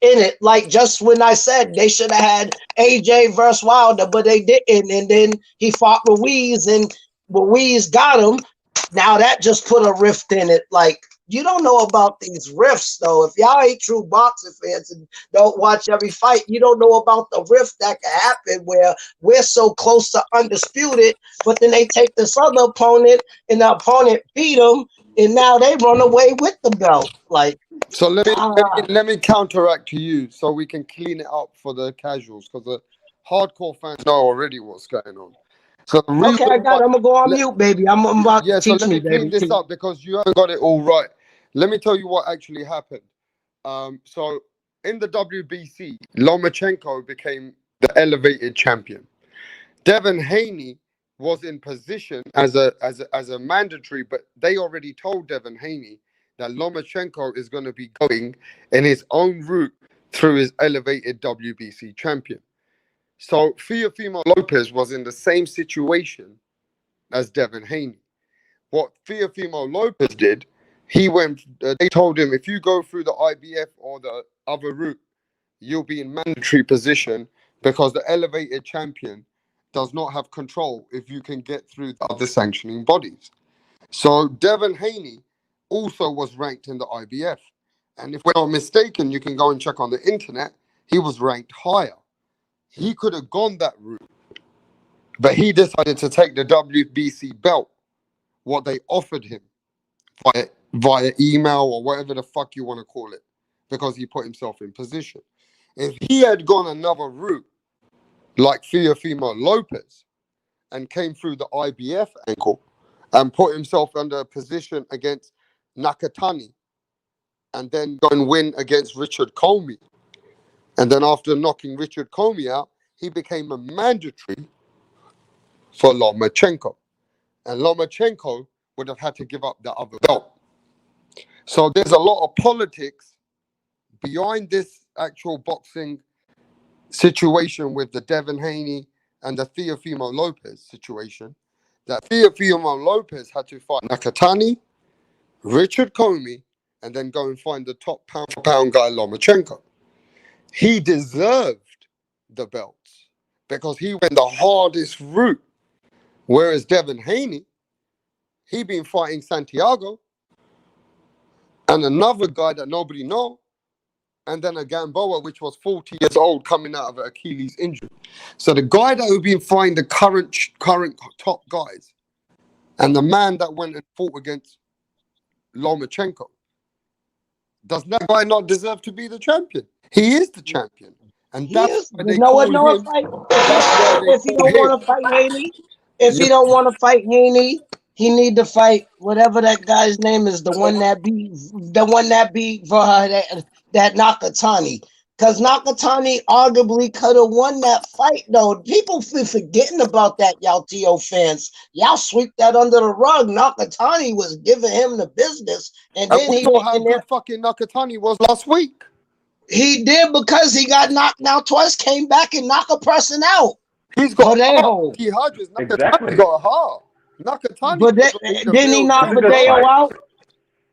Speaker 6: in it. Like just when I said they should have had AJ versus Wilder, but they didn't. And then he fought Ruiz and Ruiz got him. Now that just put a rift in it. Like, you don't know about these rifts though. If y'all ain't true boxing fans and don't watch every fight, you don't know about the rift that can happen where we're so close to undisputed, but then they take this other opponent and the opponent beat them, and now they run away with the belt. Like,
Speaker 13: so let me counteract to you so we can clean it up for the casuals because the hardcore fans know already what's going on. So the reason
Speaker 6: okay, I got it. I'm gonna go on mute, baby. I'm about to
Speaker 13: so
Speaker 6: teach
Speaker 13: let me
Speaker 6: me,
Speaker 13: clean
Speaker 6: baby.
Speaker 13: this up because you haven't got it all right. Let me tell you what actually happened. So in the WBC, Lomachenko became the elevated champion. Devin Haney was in position as a mandatory, but they already told Devin Haney that Lomachenko is going to be going in his own route through his elevated WBC champion. So Teofimo Lopez was in the same situation as Devin Haney. What Teofimo Lopez did, he went. They told him if you go through the IBF or the other route, you'll be in mandatory position because the elevated champion does not have control if you can get through the other sanctioning bodies. So Devin Haney also was ranked in the IBF, And if we're not mistaken, you can go and check on the internet, he was ranked higher. He could have gone that route, but he decided to take the WBC belt, what they offered him via email or whatever the fuck you want to call it, because he put himself in position. If he had gone another route, like Teofimo Lopez, and came through the IBF angle and put himself under a position against Nakatani, and then go and win against Richard Comey, and then after knocking Richard Comey out, he became a mandatory for Lomachenko. And Lomachenko would have had to give up the other belt. So there's a lot of politics behind this actual boxing situation with the Devin Haney and the Teofimo Lopez situation, that Teofimo Lopez had to fight Nakatani, Richard Comey, and then go and find the top pound-for-pound guy, Lomachenko. He deserved the belts because he went the hardest route. Whereas Devin Haney, he been fighting Santiago and another guy that nobody know, and then a Gamboa, which was 40 years old, coming out of an Achilles injury. So the guy that would been fighting the current top guys, and the man that went and fought against Lomachenko, does that guy not deserve to be the champion? He is the champion. And that's why they
Speaker 6: You know what,
Speaker 13: call
Speaker 6: Noah
Speaker 13: him.
Speaker 6: fight?
Speaker 13: That's why they
Speaker 6: If he
Speaker 13: call
Speaker 6: don't
Speaker 13: him.
Speaker 6: want to fight Haney, if he
Speaker 13: Yeah.
Speaker 6: don't want to fight Haney, he need to fight whatever that guy's name is, the one that beat that Nakatani. Because Nakatani arguably could have won that fight, though. People be forgetting about that, y'all TO fans. Y'all sweep that under the rug. Nakatani was giving him the business, and
Speaker 13: And
Speaker 6: then
Speaker 13: we
Speaker 6: he
Speaker 13: saw
Speaker 6: went
Speaker 13: how
Speaker 6: in there.
Speaker 13: good fucking Nakatani was last week.
Speaker 6: He did because he got knocked out twice, came back and knocked a person out.
Speaker 13: He's got heart.
Speaker 6: Vallejo.
Speaker 13: He Hodges. Nakatani
Speaker 15: Exactly.
Speaker 13: got heart. Nakatani
Speaker 6: But
Speaker 13: was the
Speaker 6: didn't he
Speaker 13: real
Speaker 6: knock
Speaker 15: Look
Speaker 13: deal,
Speaker 15: at this
Speaker 13: bro.
Speaker 6: Vallejo
Speaker 15: fight.
Speaker 6: out?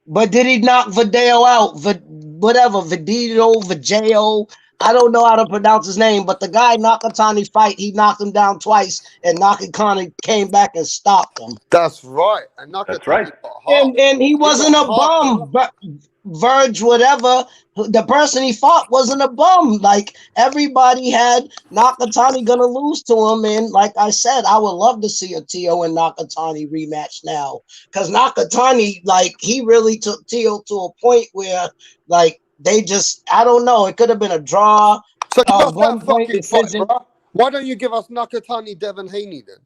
Speaker 6: But did he knock Vallejo out? Vajejo. I don't know how to pronounce his name, but the guy Nakatani fight, he knocked him down twice, and Nakatani came back and stopped him.
Speaker 13: That's right. And
Speaker 15: That's
Speaker 13: Nakatani
Speaker 15: right.
Speaker 13: got heart.
Speaker 6: And he
Speaker 13: He
Speaker 6: wasn't
Speaker 13: got
Speaker 6: a
Speaker 13: heart, bro.
Speaker 6: bum. But Verge, whatever, the person he fought wasn't a bum. Like everybody had Nakatani gonna lose to him. And like I said, I would love to see a Tio and Nakatani rematch now. Because Nakatani, like, he really took Tio to a point where, like, they just, I don't know, it could have been a draw,
Speaker 13: So give us that
Speaker 6: 1 point
Speaker 13: fucking fight,
Speaker 6: decision.
Speaker 13: bro. Why don't you give us Nakatani Devin Haney then?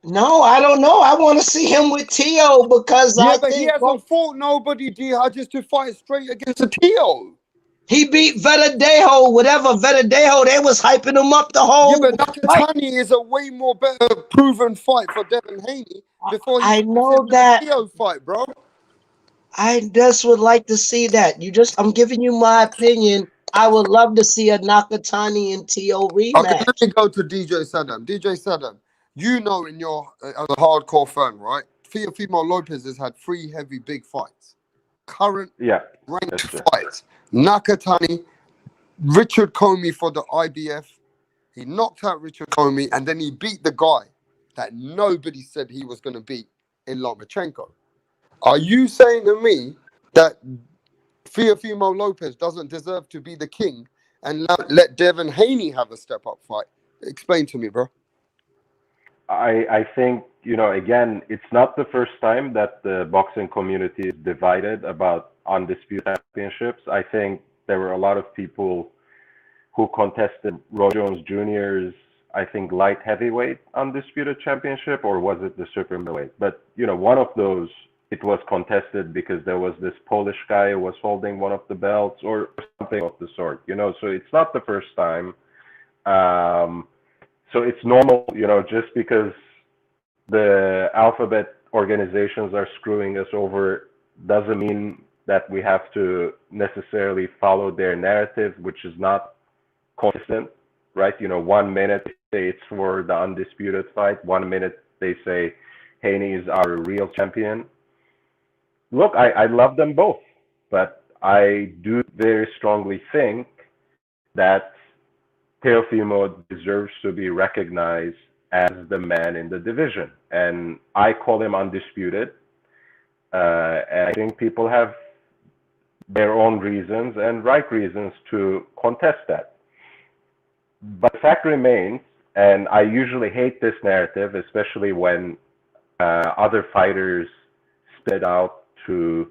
Speaker 6: No, I don't know. I want to see him with Tio because
Speaker 13: Yeah,
Speaker 6: I
Speaker 13: but he
Speaker 6: think
Speaker 13: hasn't fought nobody, D Hodges, to fight straight against a Tio.
Speaker 6: he beat Vedadejo, whatever Vedadejo, they was hyping him up the
Speaker 13: Yeah,
Speaker 6: whole
Speaker 13: but
Speaker 6: fight.
Speaker 13: Nakatani is a way more better proven fight for Devin Haney before he
Speaker 6: I
Speaker 13: steps
Speaker 6: know
Speaker 13: into
Speaker 6: that.
Speaker 13: the Tio fight, bro.
Speaker 6: I just would like to see that. I'm giving you my opinion. I would love to see a Nakatani and Tio
Speaker 13: Okay,
Speaker 6: rematch.
Speaker 13: let me go to DJ Saddam. DJ Saddam, you know in your as a hardcore fan, right? Teofimo Lopez has had 3 heavy big fights. Current
Speaker 15: Yeah,
Speaker 13: ranked
Speaker 15: that's true.
Speaker 13: fights. Nakatani, Richard Comey for the IBF. He knocked out Richard Comey and then he beat the guy that nobody said he was going to beat in Lomachenko. Are you saying to me that Teofimo Lopez doesn't deserve to be the king and let Devin Haney have a step-up fight? Explain to me, bro.
Speaker 15: I think, again, it's not the first time that the boxing community is divided about undisputed championships. I think there were a lot of people who contested Roy Jones Jr.'s, I think, light heavyweight undisputed championship, or was it the super middleweight? But, one of those, it was contested because there was this Polish guy who was holding one of the belts or something of the sort, so it's not the first time. So it's normal, just because the alphabet organizations are screwing us over doesn't mean that we have to necessarily follow their narrative, which is not consistent, right? 1 minute they say it's for the undisputed fight, 1 minute they say Haney is our real champion. Look, I love them both, but I do very strongly think that Teofimo deserves to be recognized as the man in the division. And I call him undisputed. And I think people have their own reasons and right reasons to contest that. But the fact remains, and I usually hate this narrative, especially when other fighters spit out to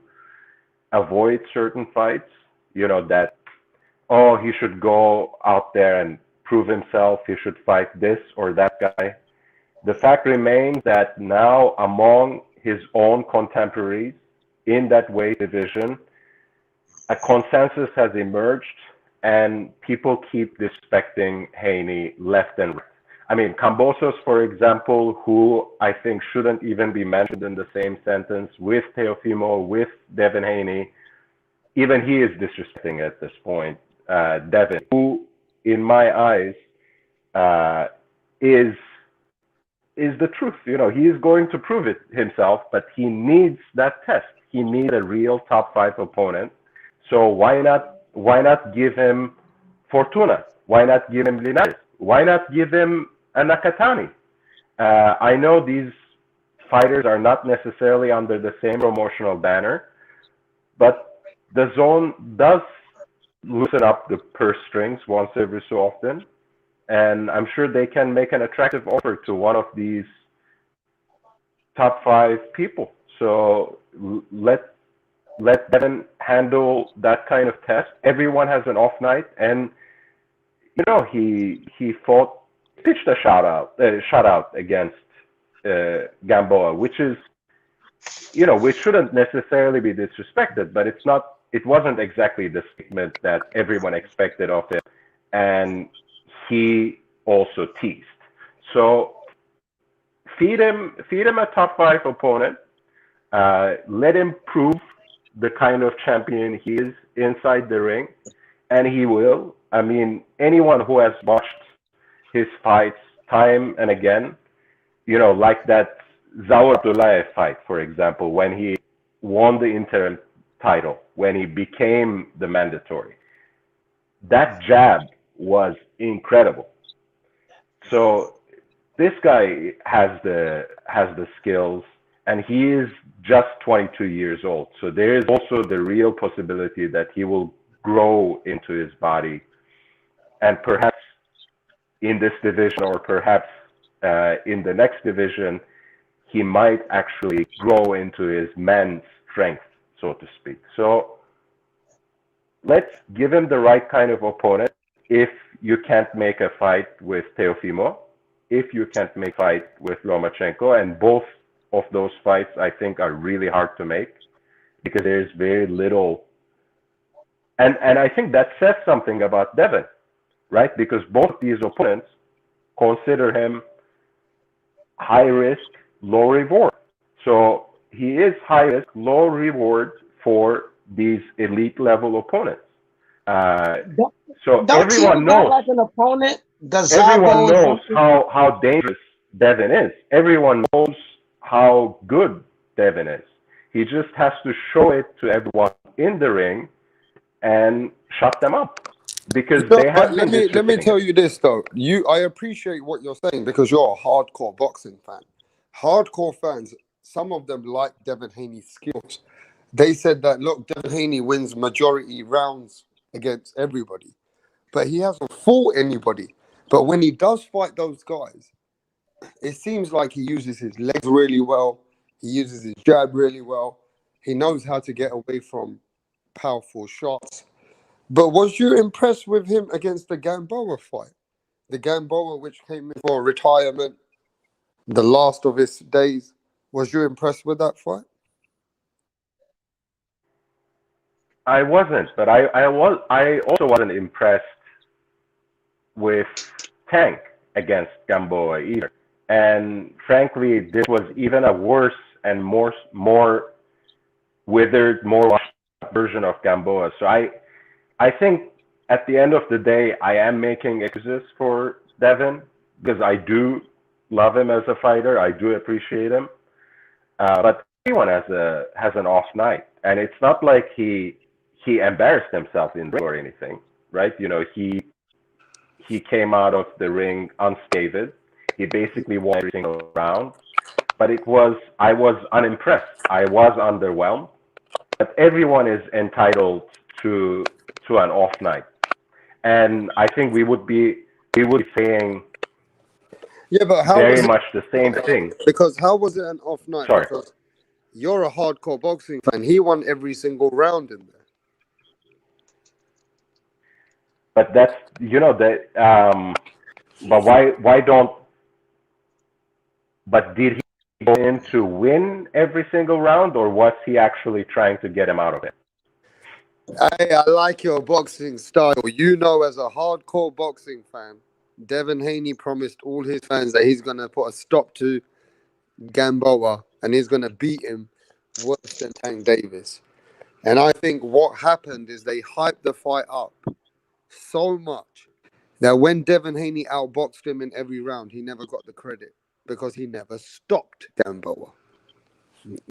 Speaker 15: avoid certain fights, that, oh, he should go out there and prove himself, he should fight this or that guy. The fact remains that now among his own contemporaries in that weight division, a consensus has emerged and people keep disrespecting Haney left and right. I mean, Kambosos, for example, who I think shouldn't even be mentioned in the same sentence with Teofimo, with Devin Haney, even he is disrespecting at this point. Devin, who, in my eyes, is the truth. He is going to prove it himself, but he needs that test. He needs a real top 5 opponent. So why not give him Fortuna? Why not give him Linares? Why not give him a Nakatani? I know these fighters are not necessarily under the same promotional banner, but the zone does loosen up the purse strings once every so often, and I'm sure they can make an attractive offer to one of these top 5 people. So let Devin handle that kind of test. Everyone has an off night, and he pitched a shutout against Gamboa, which is, which shouldn't necessarily be disrespected, but it wasn't exactly the statement that everyone expected of him, and he also teased. So feed him a top 5 opponent. Let him prove the kind of champion he is inside the ring, and he will. I mean, anyone who has watched his fights time and again, like that Zaur Abdullayev fight, for example, when he won the interim title, when he became the mandatory, that jab was incredible. So this guy has the skills, and he is just 22 years old. So there is also the real possibility that he will grow into his body, and perhaps in this division, or perhaps in the next division, he might actually grow into his man's strength, so to speak. So let's give him the right kind of opponent. If you can't make a fight with Teofimo, if you can't make a fight with Lomachenko, and both of those fights I think are really hard to make because there's very little, and I think that says something about Devin, right? Because both these opponents consider him high risk, low reward. So he is high risk, low reward for these elite level opponents. So
Speaker 6: Don't
Speaker 15: everyone
Speaker 6: treat that
Speaker 15: knows.
Speaker 6: like an opponent.
Speaker 15: Everyone knows
Speaker 6: Gazabo
Speaker 15: how dangerous Devin is. Everyone knows how good Devin is. He just has to show it to everyone in the ring and shut them up, because they have
Speaker 13: But
Speaker 15: been
Speaker 13: let me
Speaker 15: disrespecting
Speaker 13: tell
Speaker 15: him.
Speaker 13: you this though. I appreciate what you're saying because you're a hardcore boxing fan. Hardcore fans, some of them like Devin Haney's skills. They said that, look, Devin Haney wins majority rounds against everybody, but he hasn't fought anybody. But when he does fight those guys, it seems like he uses his legs really well. He uses his jab really well. He knows how to get away from powerful shots. But was you impressed with him against the Gamboa fight? The Gamboa, which came in for retirement, the last of his days. Was you impressed with that fight?
Speaker 15: I wasn't, but I also wasn't impressed with Tank against Gamboa either. And frankly, this was even a worse and more withered, more washed up version of Gamboa. So I think at the end of the day, I am making excuses for Devin because I do love him as a fighter. I do appreciate him. But everyone has an off night, and it's not like he embarrassed himself in the ring or anything, right? He came out of the ring unscathed. He basically won every single round. But I was unimpressed. I was underwhelmed. But everyone is entitled to an off night, and I think we would be saying
Speaker 13: Yeah, but how
Speaker 15: very
Speaker 13: was it?
Speaker 15: much the same thing.
Speaker 13: Because how was it an off night?
Speaker 15: Sorry,
Speaker 13: Because you're a hardcore boxing fan. He won every single round in there.
Speaker 15: but that's but why don't? But did he go in to win every single round, or was he actually trying to get him out of it?
Speaker 13: Hey, I like your boxing style. You know, as a hardcore boxing fan, Devin Haney promised all his fans that he's going to put a stop to Gamboa and he's going to beat him worse than Tank Davis. And I think what happened is they hyped the fight up so much that when Devin Haney outboxed him in every round, he never got the credit because he never stopped Gamboa.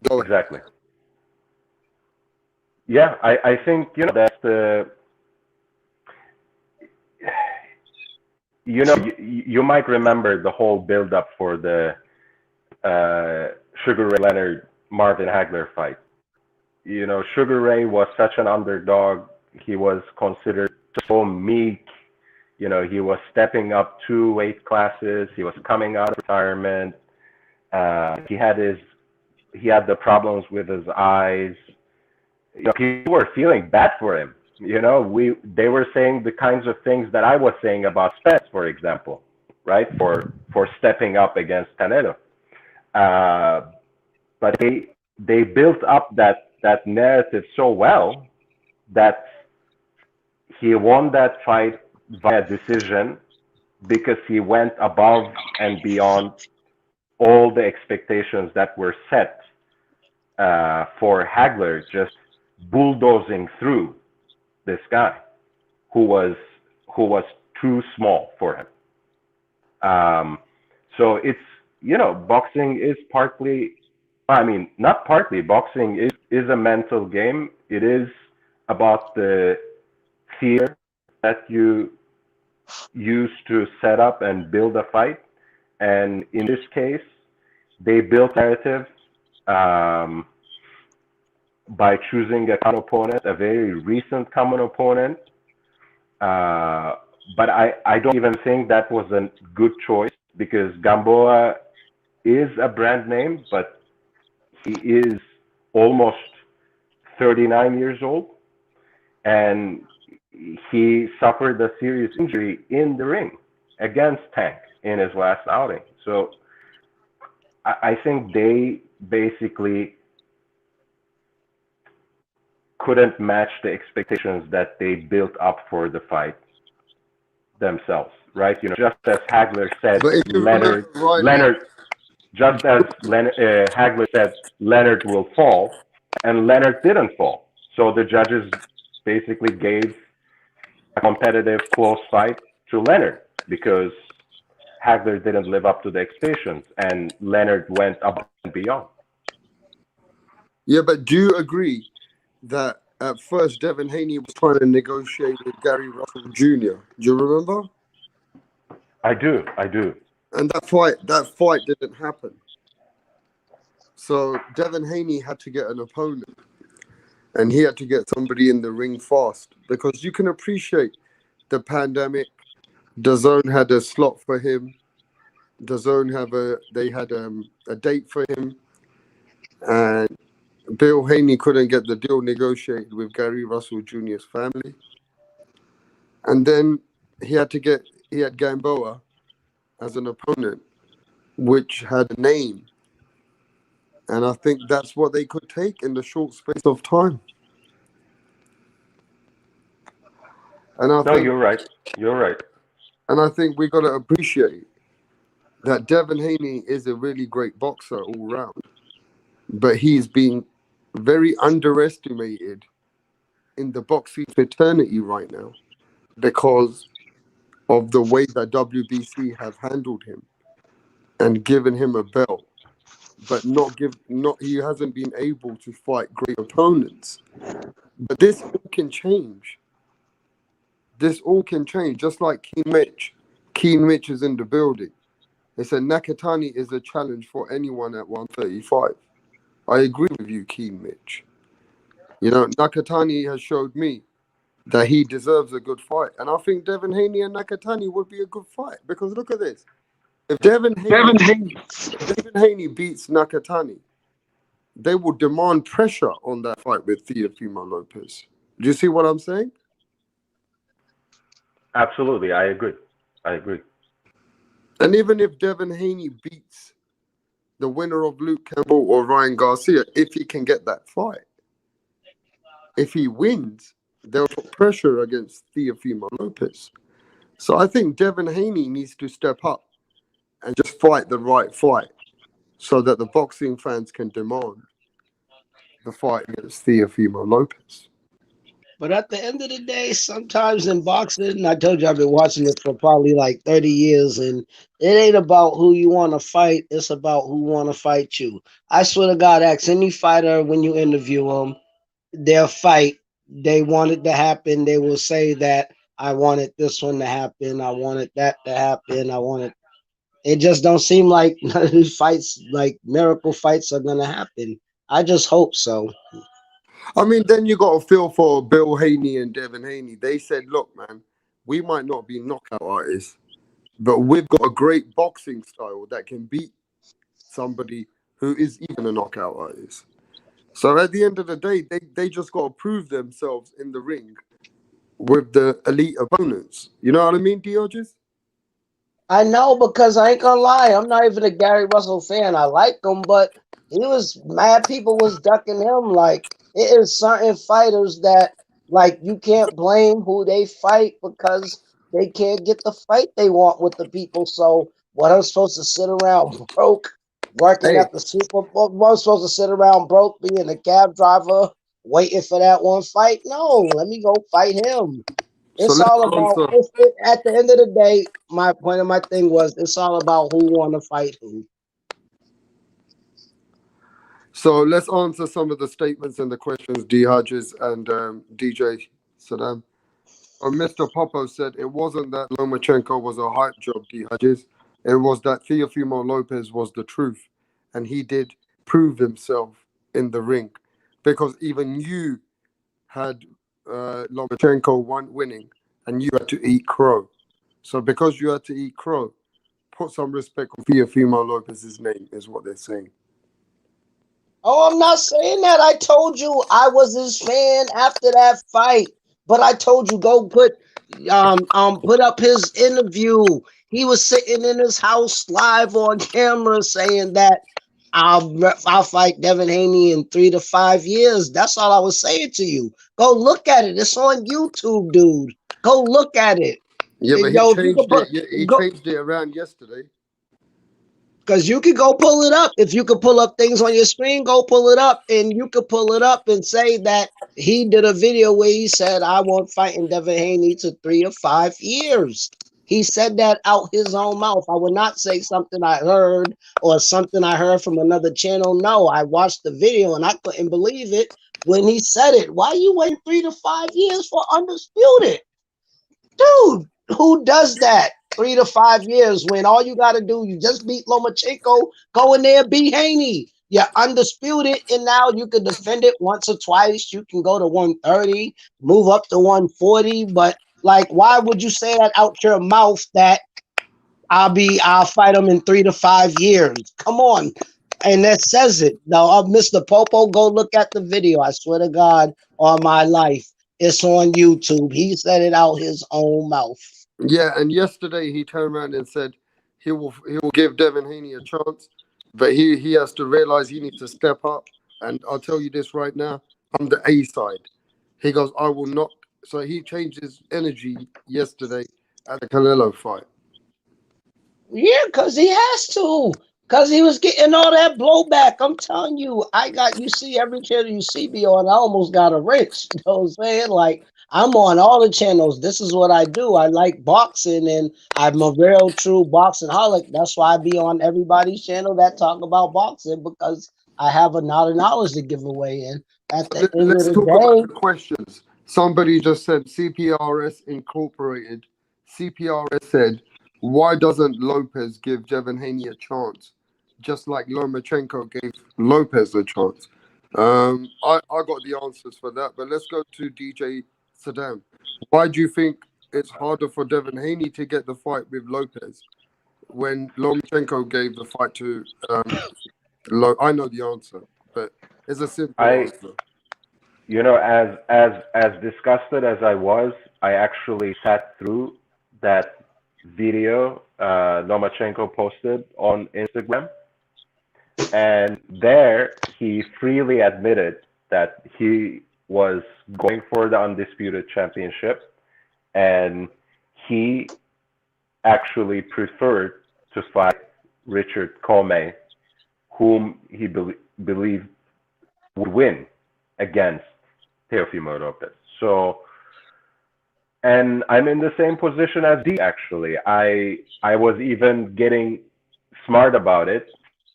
Speaker 13: Go ahead.
Speaker 15: Exactly. Yeah, I think that's the you might remember the whole build up for the Sugar Ray Leonard Marvin Hagler fight. Sugar Ray was such an underdog. He was considered so meek. He was stepping up 2 weight classes. He was coming out of retirement. He had the problems with his eyes. People were feeling bad for him. They were saying the kinds of things that I was saying about Spence, for example, right? For stepping up against Canelo. But they built up that narrative so well that he won that fight via decision because he went above and beyond all the expectations that were set for Hagler, just bulldozing through this guy who was too small for him. So it's boxing is partly, not partly. Boxing is a mental game. It is about the fear that you use to set up and build a fight. And in this case, they built narrative by choosing a common opponent, a very recent common opponent. But I don't even think that was a good choice because Gamboa is a brand name, but he is almost 39 years old, and he suffered a serious injury in the ring against Tank in his last outing. So I think they basically couldn't match the expectations that they built up for the fight themselves, right? Just as Hagler said, Hagler said, Leonard will fall, and Leonard didn't fall. So the judges basically gave a competitive, close fight to Leonard because Hagler didn't live up to the expectations, and Leonard went above and beyond.
Speaker 13: Yeah, but do you agree that at first Devin Haney was trying to negotiate with Gary Russell Jr.? Do you remember?
Speaker 15: I do.
Speaker 13: And that fight didn't happen. So Devin Haney had to get an opponent, and he had to get somebody in the ring fast because you can appreciate the pandemic. DAZN had a slot for him. DAZN had a date for him, and Bill Haney couldn't get the deal negotiated with Gary Russell Jr.'s family. And then he had Gamboa as an opponent, which had a name. And I think that's what they could take in the short space of time. And I think
Speaker 15: you're right.
Speaker 13: And I think we got to appreciate that Devin Haney is a really great boxer all round, but he's being very underestimated in the boxing fraternity right now because of the way that WBC have handled him and given him a belt, but he hasn't been able to fight great opponents. But this all can change. This all can change, just like Keen Mitch. Keen Mitch is in the building. They said Nakatani is a challenge for anyone at 135. I agree with you, Keen Mitch. You know, Nakatani has showed me that he deserves a good fight. And I think Devin Haney and Nakatani would be a good fight. Because look at this. If Devin Haney beats Nakatani, they will demand pressure on that fight with Teofimo Lopez. Do you see what I'm saying?
Speaker 15: Absolutely, I agree.
Speaker 13: And even if Devin Haney beats the winner of Luke Campbell or Ryan Garcia, if he can get that fight, if he wins, they'll put pressure against Teofimo Lopez. So I think Devin Haney needs to step up and just fight the right fight so that the boxing fans can demand the fight against Teofimo Lopez.
Speaker 6: But at the end of the day, sometimes in boxing, I told you I've been watching this for probably like 30 years, and it ain't about who you want to fight. It's about who want to fight you. I swear to God, ask any fighter when you interview them, their fight, they want it to happen. They will say that I wanted this one to happen. I wanted that to happen. It just don't seem like none of these fights, like miracle fights, are going to happen. I just hope so.
Speaker 13: I mean, then you got to feel for Bill Haney and Devin Haney. They said, look, man, we might not be knockout artists, but we've got a great boxing style that can beat somebody who is even a knockout artist. So at the end of the day, they just got to prove themselves in the ring with the elite opponents. You know what I mean, Diogenes?
Speaker 6: I know, because I ain't gonna lie, I'm not even a Gary Russell fan. I like him, but he was mad. People was ducking him. Like, it is certain fighters that, like, you can't blame who they fight because they can't get the fight they want with the people. So what, I'm supposed to sit around broke working
Speaker 13: Hey,
Speaker 6: at the Super Bowl? What, I'm supposed to sit around broke being a cab driver waiting for that one fight? No, let me go fight him.
Speaker 13: so
Speaker 6: It's
Speaker 13: let's
Speaker 6: all about,
Speaker 13: answer.
Speaker 6: at the end of the day, my point of my thing was, it's all about who want to fight who.
Speaker 13: So let's answer some of the statements and the questions, D. Hodges and DJ Saddam. Mr. Popo said it wasn't that Lomachenko was a hype job, D. Hodges. It was that Teofimo Lopez was the truth. And he did prove himself in the ring. Because even you had Lomachenko winning and you had to eat crow. So because you had to eat crow, put some respect on Teofimo Lopez's name, is what they're saying.
Speaker 6: Oh, I'm not saying that. I told you I was his fan after that fight. But I told you, go put up his interview. He was sitting in his house live on camera saying that I'll fight Devin Haney in 3 to 5 years. That's all I was saying to you. Go look at it. It's on YouTube, dude. Go look at it.
Speaker 13: Yeah, but
Speaker 6: Yo,
Speaker 13: he
Speaker 6: if you could
Speaker 13: changed
Speaker 6: put,
Speaker 13: it. He
Speaker 6: go,
Speaker 13: changed it around yesterday.
Speaker 6: because you could go pull it up. If you could pull up things on your screen, go pull it up. And you could pull it up and say that he did a video where he said, I won't fight in Devin Haney to 3 to 5 years. He said that out his own mouth. I would not say something I heard or something I heard from another channel. No, I watched the video and I couldn't believe it when he said it. Why you wait 3 to 5 years for Undisputed? Dude, who does that? 3 to 5 years when all you got to do, you just beat Lomachenko, go in there, beat Haney. You're undisputed, and now you can defend it once or twice. You can go to 130, move up to 140. But, like, why would you say that out your mouth that I'll fight him in 3 to 5 years? Come on. And that says it. Now, Mr. Popo, go look at the video. I swear to God, on my life. It's on YouTube. He said it out his own mouth.
Speaker 13: Yeah, and yesterday he turned around and said he will give Devin Haney a chance, but he has to realize he needs to step up. And I'll tell you this right now, I'm the A side. He goes, I will not. So he changed his energy yesterday at the Canelo fight.
Speaker 6: Yeah, because he has to. Because he was getting all that blowback. I'm telling you, you see every channel you see me on, I almost got a wrench. You know what I'm saying? Like, I'm on all the channels. This is what I do. I like boxing, and I'm a real true boxing holic. That's why I be on everybody's channel that talk about boxing, because I have a lot of knowledge to give away. And at the end of
Speaker 13: Let's
Speaker 6: the
Speaker 13: talk about the
Speaker 6: day,
Speaker 13: questions. Somebody just said CPRS Incorporated. CPRS said, why doesn't Lopez give Devin Haney a chance? Just like Lomachenko gave Lopez a chance. I got the answers for that, but let's go to DJ Saddam. Why do you think it's harder for Devin Haney to get the fight with Lopez when Lomachenko gave the fight to I know the answer, but it's a simple answer.
Speaker 15: You know, as disgusted as I was, I actually sat through that video Lomachenko posted on Instagram, and there he freely admitted that he was going for the undisputed championship, and he actually preferred to fight Richard Comey, whom he believed would win against Teofimo Lopez. So, and I'm in the same position as D, actually. I was even getting smart about it,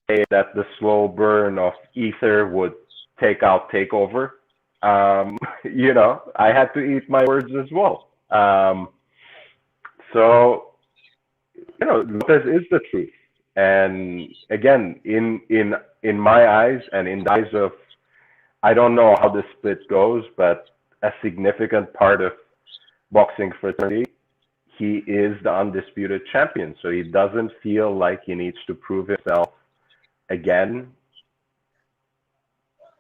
Speaker 15: saying that the slow burn of ether would take out takeover. You know, I had to eat my words as well. So, you know, Lopez is the truth. And again, in my eyes and in the eyes of, I don't know how the split goes, but a significant part of boxing fraternity, he is the undisputed champion. So he doesn't feel like he needs to prove himself again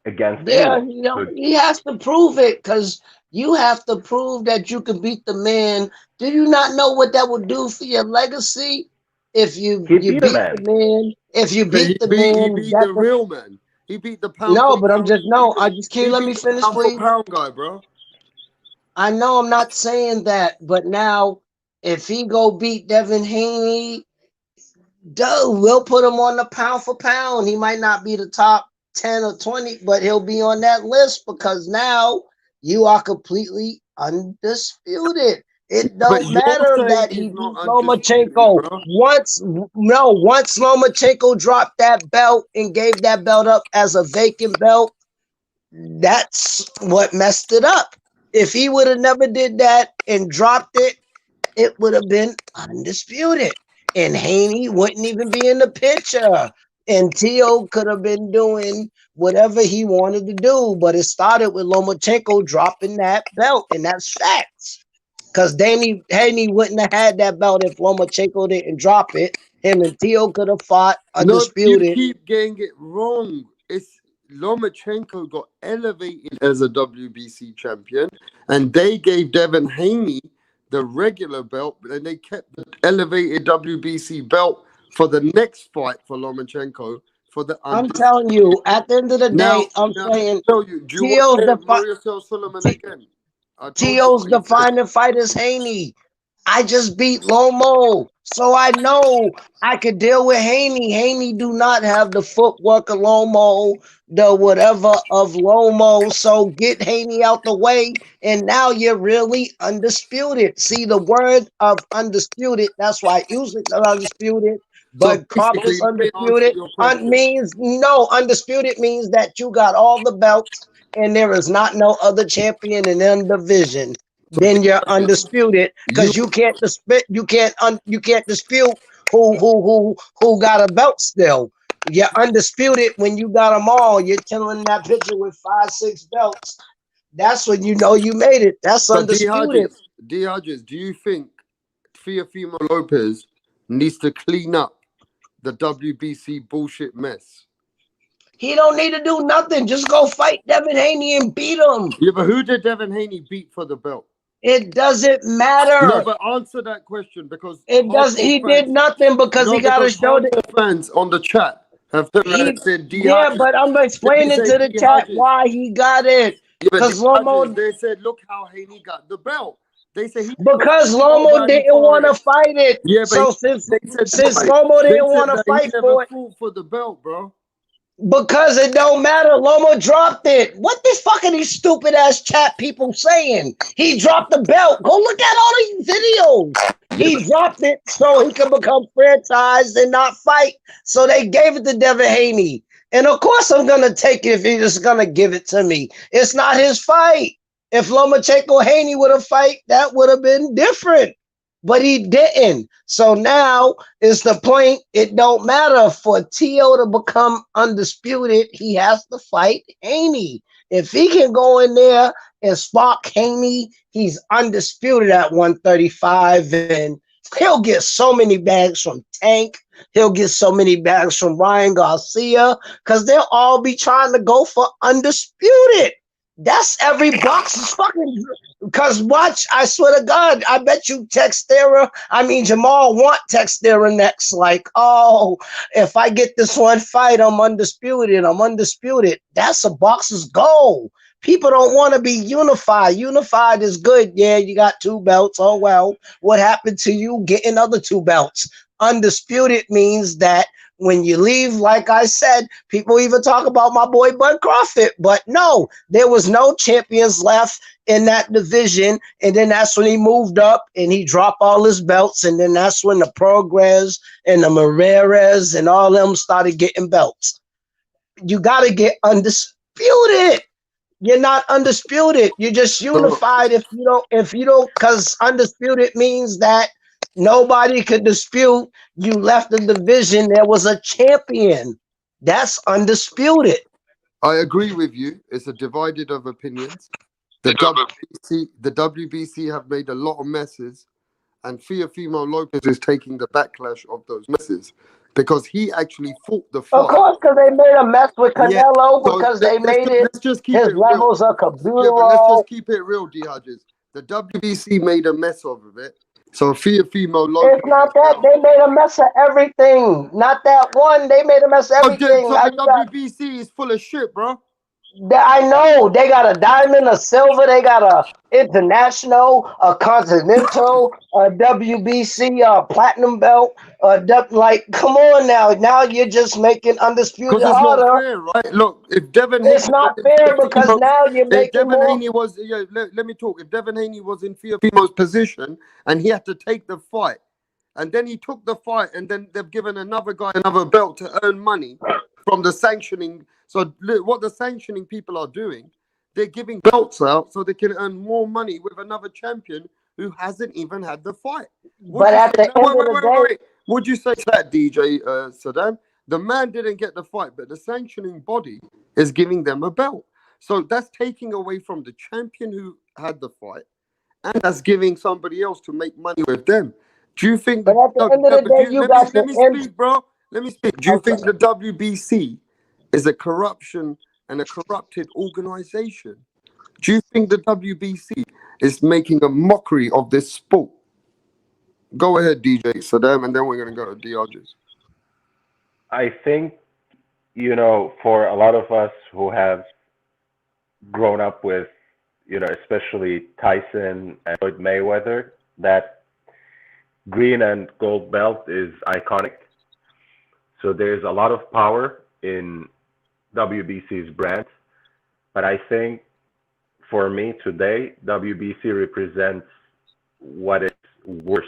Speaker 15: against anyone.
Speaker 6: He has to prove it, because you have to prove that you can beat the man. Do you not know what that would do for your legacy? If you beat the man,
Speaker 13: he beat the real man. He beat the pound.
Speaker 6: No, but can you let me finish, please?
Speaker 13: Pound guy, bro.
Speaker 6: I know I'm not saying that, but now if he go beat Devin Haney, we'll put him on the pound for pound. He might not be the top 10 or 20, but he'll be on that list, because now you are completely undisputed. It don't matter that he beat Lomachenko. Once Lomachenko dropped that belt and gave that belt up as a vacant belt, that's what messed it up. If he would have never did that and dropped it, it would have been undisputed. And Haney wouldn't even be in the picture. And Tio could have been doing whatever he wanted to do. But it started with Lomachenko dropping that belt. And that's facts. Because Haney wouldn't have had that belt if Lomachenko didn't drop it. Him and Tio could have fought undisputed.
Speaker 13: No, you keep getting it wrong. It's Lomachenko got elevated as a WBC champion, and they gave Devin Haney the regular belt, and they kept the elevated WBC belt for the next fight for Lomachenko.
Speaker 6: I'm telling you, at the end of the day, I'm saying
Speaker 13: Tio's
Speaker 6: defining fight is Haney. I just beat Lomo, so I know I could deal with Haney. Haney do not have the footwork of Lomo, the whatever of Lomo. So get Haney out the way, and now you're really undisputed. See, the word of undisputed, that's why Usyk is undisputed, but Crawford's undisputed. Undisputed means that you got all the belts, and there is not no other champion in the division. Then you're undisputed, because you can't dispute who got a belt still. You're undisputed when you got them all. You're killing that picture with 5-6 belts. That's when you know you made it. That's undisputed.
Speaker 13: D. Hodges, do you think Teofimo Lopez needs to clean up the WBC bullshit mess?
Speaker 6: He don't need to do nothing. Just go fight Devin Haney and beat him.
Speaker 13: Yeah, but who did Devin Haney beat for the belt?
Speaker 6: It doesn't matter.
Speaker 13: No, but answer that question, because
Speaker 6: it does. He did nothing because he got to show that
Speaker 13: fans on the chat have said
Speaker 6: yeah, but I'm explaining to the chat why he got it. Because Lomo,
Speaker 13: they said, look how Haney got the belt. They said
Speaker 6: because Lomo didn't want to fight it.
Speaker 13: Yeah, but
Speaker 6: so since Lomo didn't want to fight for it,
Speaker 13: for the belt, bro.
Speaker 6: Because it don't matter. Lomo dropped it. What the fuck are these stupid ass chat people saying? He dropped the belt. Go look at all these videos. He dropped it so he could become franchised and not fight. So they gave it to Devin Haney. And of course I'm gonna take it if he's just gonna give it to me. It's not his fight. If Lomachenko Haney would have fight, that would have been different. but he didn't. So now is the point. It don't matter for T.O. to become undisputed. He has to fight Haney. If he can go in there and spark Haney, he's undisputed at 135, and he'll get so many bags from Tank. He'll get so many bags from Ryan Garcia, because they'll all be trying to go for undisputed. That's every boxer's fucking. Because watch, I swear to God, I bet you Jamal want Textera next. Like, oh, if I get this one fight, I'm undisputed. I'm undisputed. That's a boxer's goal. People don't want to be unified. Unified is good. Yeah, you got 2 belts. Oh, well, what happened to you getting other 2 belts? Undisputed means that when you leave, like I said, people even talk about my boy Bud Crawford, but no, there was no champions left in that division. And then that's when he moved up and he dropped all his belts. And then that's when the Progress and the Moreras and all them started getting belts. You got to get undisputed. You're not undisputed. You're just unified if you don't, because undisputed means that nobody could dispute you left the division. There was a champion. That's undisputed.
Speaker 13: I agree with you. It's a divided of opinions. The WBC have made a lot of messes, and Teofimo Lopez is taking the backlash of those messes because he actually fought the fight.
Speaker 6: Of course, because they made a mess with Canelo,
Speaker 13: Yeah, so
Speaker 6: because they made
Speaker 13: let's just keep
Speaker 6: his
Speaker 13: it real.
Speaker 6: levels of
Speaker 13: Yeah, but let's
Speaker 6: computerized.
Speaker 13: just keep it real, D. Hodges. The WBC made a mess of it. So Teofimo
Speaker 6: It's
Speaker 13: Lopez.
Speaker 6: not that. They made a mess of everything. Not that one. They made a mess of everything.
Speaker 13: So the WBC is full of shit, bro.
Speaker 6: I know. They got a diamond, a silver. They got a international, a continental, a WBC, a platinum belt. Like, come on now. Now you're just making undisputed
Speaker 13: Because it's not
Speaker 6: harder.
Speaker 13: fair, right? Look, if Devin
Speaker 6: It's
Speaker 13: Haney
Speaker 6: not
Speaker 13: was in
Speaker 6: fair because
Speaker 13: Teofimo's-
Speaker 6: now you're
Speaker 13: if
Speaker 6: making
Speaker 13: Devin
Speaker 6: more.
Speaker 13: Haney was, yeah, let me talk. If Devin Haney was in Teofimo's position and he had to take the fight, and then he took the fight, and then they've given another guy another belt to earn money from the sanctioning. So what the sanctioning people are doing, they're giving belts out so they can earn more money with another champion who hasn't even had the fight.
Speaker 6: But at the end of the day,
Speaker 13: Wait. Would you say to that, DJ Saddam? The man didn't get the fight, but the sanctioning body is giving them a belt. So that's taking away from the champion who had the fight, and that's giving somebody else to make money with them. Do you think?
Speaker 6: But at the end of the day, you got
Speaker 13: let me speak, bro. Let me speak. Do you think the WBC is a corruption and a corrupted organization? Do you think the WBC is making a mockery of this sport? Go ahead, DJ Saddam, and then we're gonna go to Diogenes.
Speaker 15: I think, for a lot of us who have grown up with, especially Tyson and Floyd Mayweather, that green and gold belt is iconic. So there's a lot of power in WBC's brand. But I think for me today, WBC represents what is worst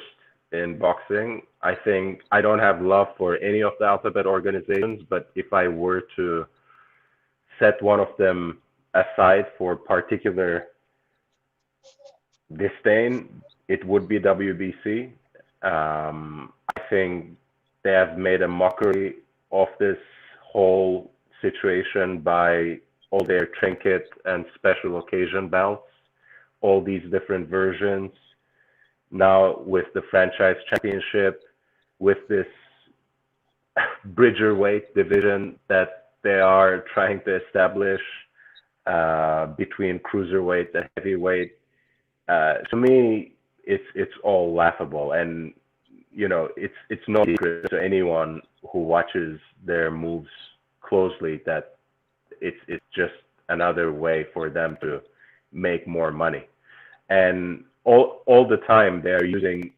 Speaker 15: in boxing. I think I don't have love for any of the alphabet organizations, but if I were to set one of them aside for particular disdain, it would be WBC. I think they have made a mockery of this whole situation by all their trinket and special occasion belts, all these different versions. Now with the franchise championship, with this bridgerweight division that they are trying to establish between cruiserweight and heavyweight. To me, it's all laughable, and it's no secret to anyone who watches their moves closely that it's just another way for them to make more money, and all the time they are using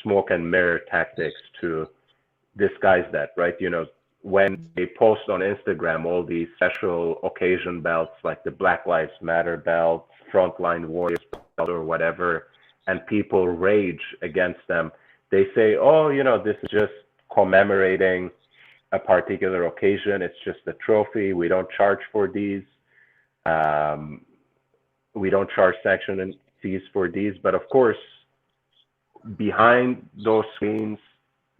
Speaker 15: smoke and mirror tactics to disguise that, right? When they post on Instagram all these special occasion belts like the Black Lives Matter belt, Frontline Warriors belt, or whatever, and people rage against them, they say, oh, this is just commemorating a particular occasion. It's just a trophy. We don't charge for these. We don't charge sanction fees for these. But of course, behind those screens,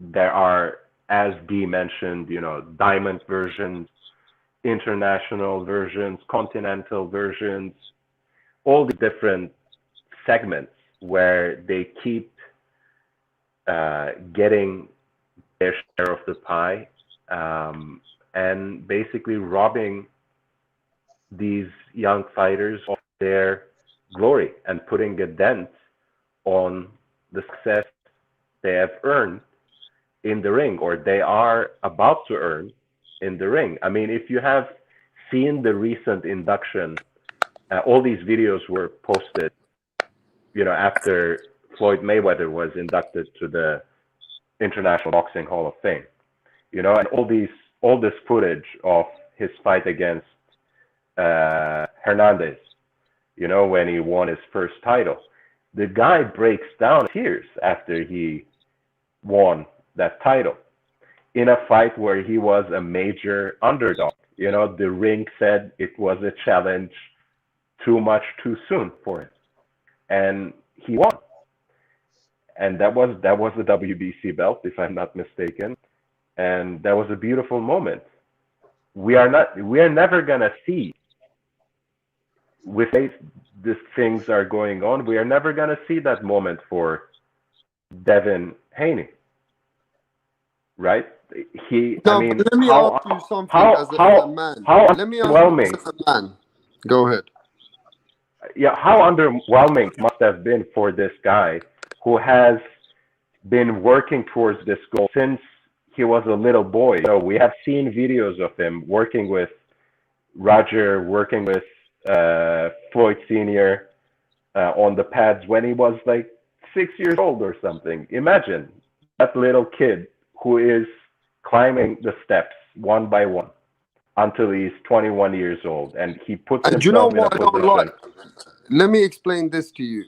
Speaker 15: there are, as Dee mentioned, diamond versions, international versions, continental versions, all the different segments where they keep getting their share of the pie, and basically robbing these young fighters of their glory and putting a dent on the success they have earned in the ring, or they are about to earn in the ring. I mean, if you have seen the recent induction, all these videos were posted, after Floyd Mayweather was inducted to the International Boxing Hall of Fame, and all this footage of his fight against Hernandez, when he won his first title. The guy breaks down in tears after he won that title in a fight where he was a major underdog. The ring said it was a challenge too much too soon for him, and he won. And that was the WBC belt, if I'm not mistaken, and that was a beautiful moment. We are never gonna see, with these things are going on, we are never gonna see that moment for Devin Haney, right?
Speaker 13: No, but let me ask you something as a man. Let me ask you this as a man. Go ahead.
Speaker 15: Yeah, how underwhelming must have been for this guy who has been working towards this goal since he was a little boy. We have seen videos of him working with Roger, working with Floyd Sr. On the pads when he was like 6 years old or something. Imagine that little kid who is climbing the steps one by one until he's 21 years old, and he puts
Speaker 13: And do you know
Speaker 15: himself in a
Speaker 13: what I don't
Speaker 15: position.
Speaker 13: like? Let me explain this to you.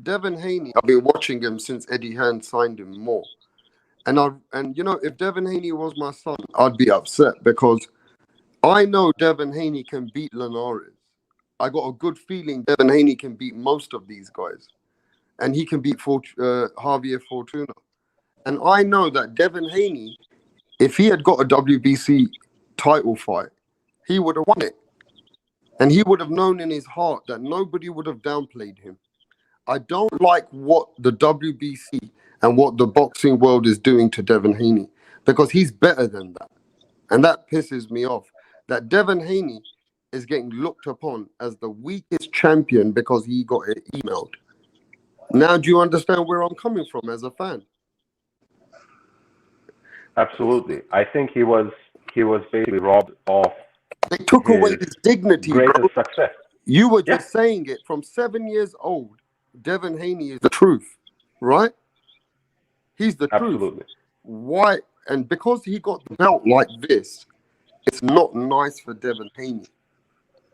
Speaker 13: Devin Haney, I've been watching him since Eddie Hearn signed him more. And if Devin Haney was my son, I'd be upset because I know Devin Haney can beat Linares. I got a good feeling Devin Haney can beat most of these guys. And he can beat Javier Fortuna. And I know that Devin Haney, if he had got a WBC title fight, he would have won it. And he would have known in his heart that nobody would have downplayed him. I don't like what the WBC and what the boxing world is doing to Devin Haney, because he's better than that. And that pisses me off, that Devin Haney is getting looked upon as the weakest champion because he got it emailed. Now, do you understand where I'm coming from as a fan?
Speaker 15: Absolutely. I think he was basically robbed of.
Speaker 13: They took away his dignity,
Speaker 15: greatest
Speaker 13: bro.
Speaker 15: success.
Speaker 13: You were just saying it. From 7 years old, Devin Haney is the truth, right? He's the truth.
Speaker 15: Absolutely.
Speaker 13: Why? And because he got the belt like this, it's not nice for Devin Haney.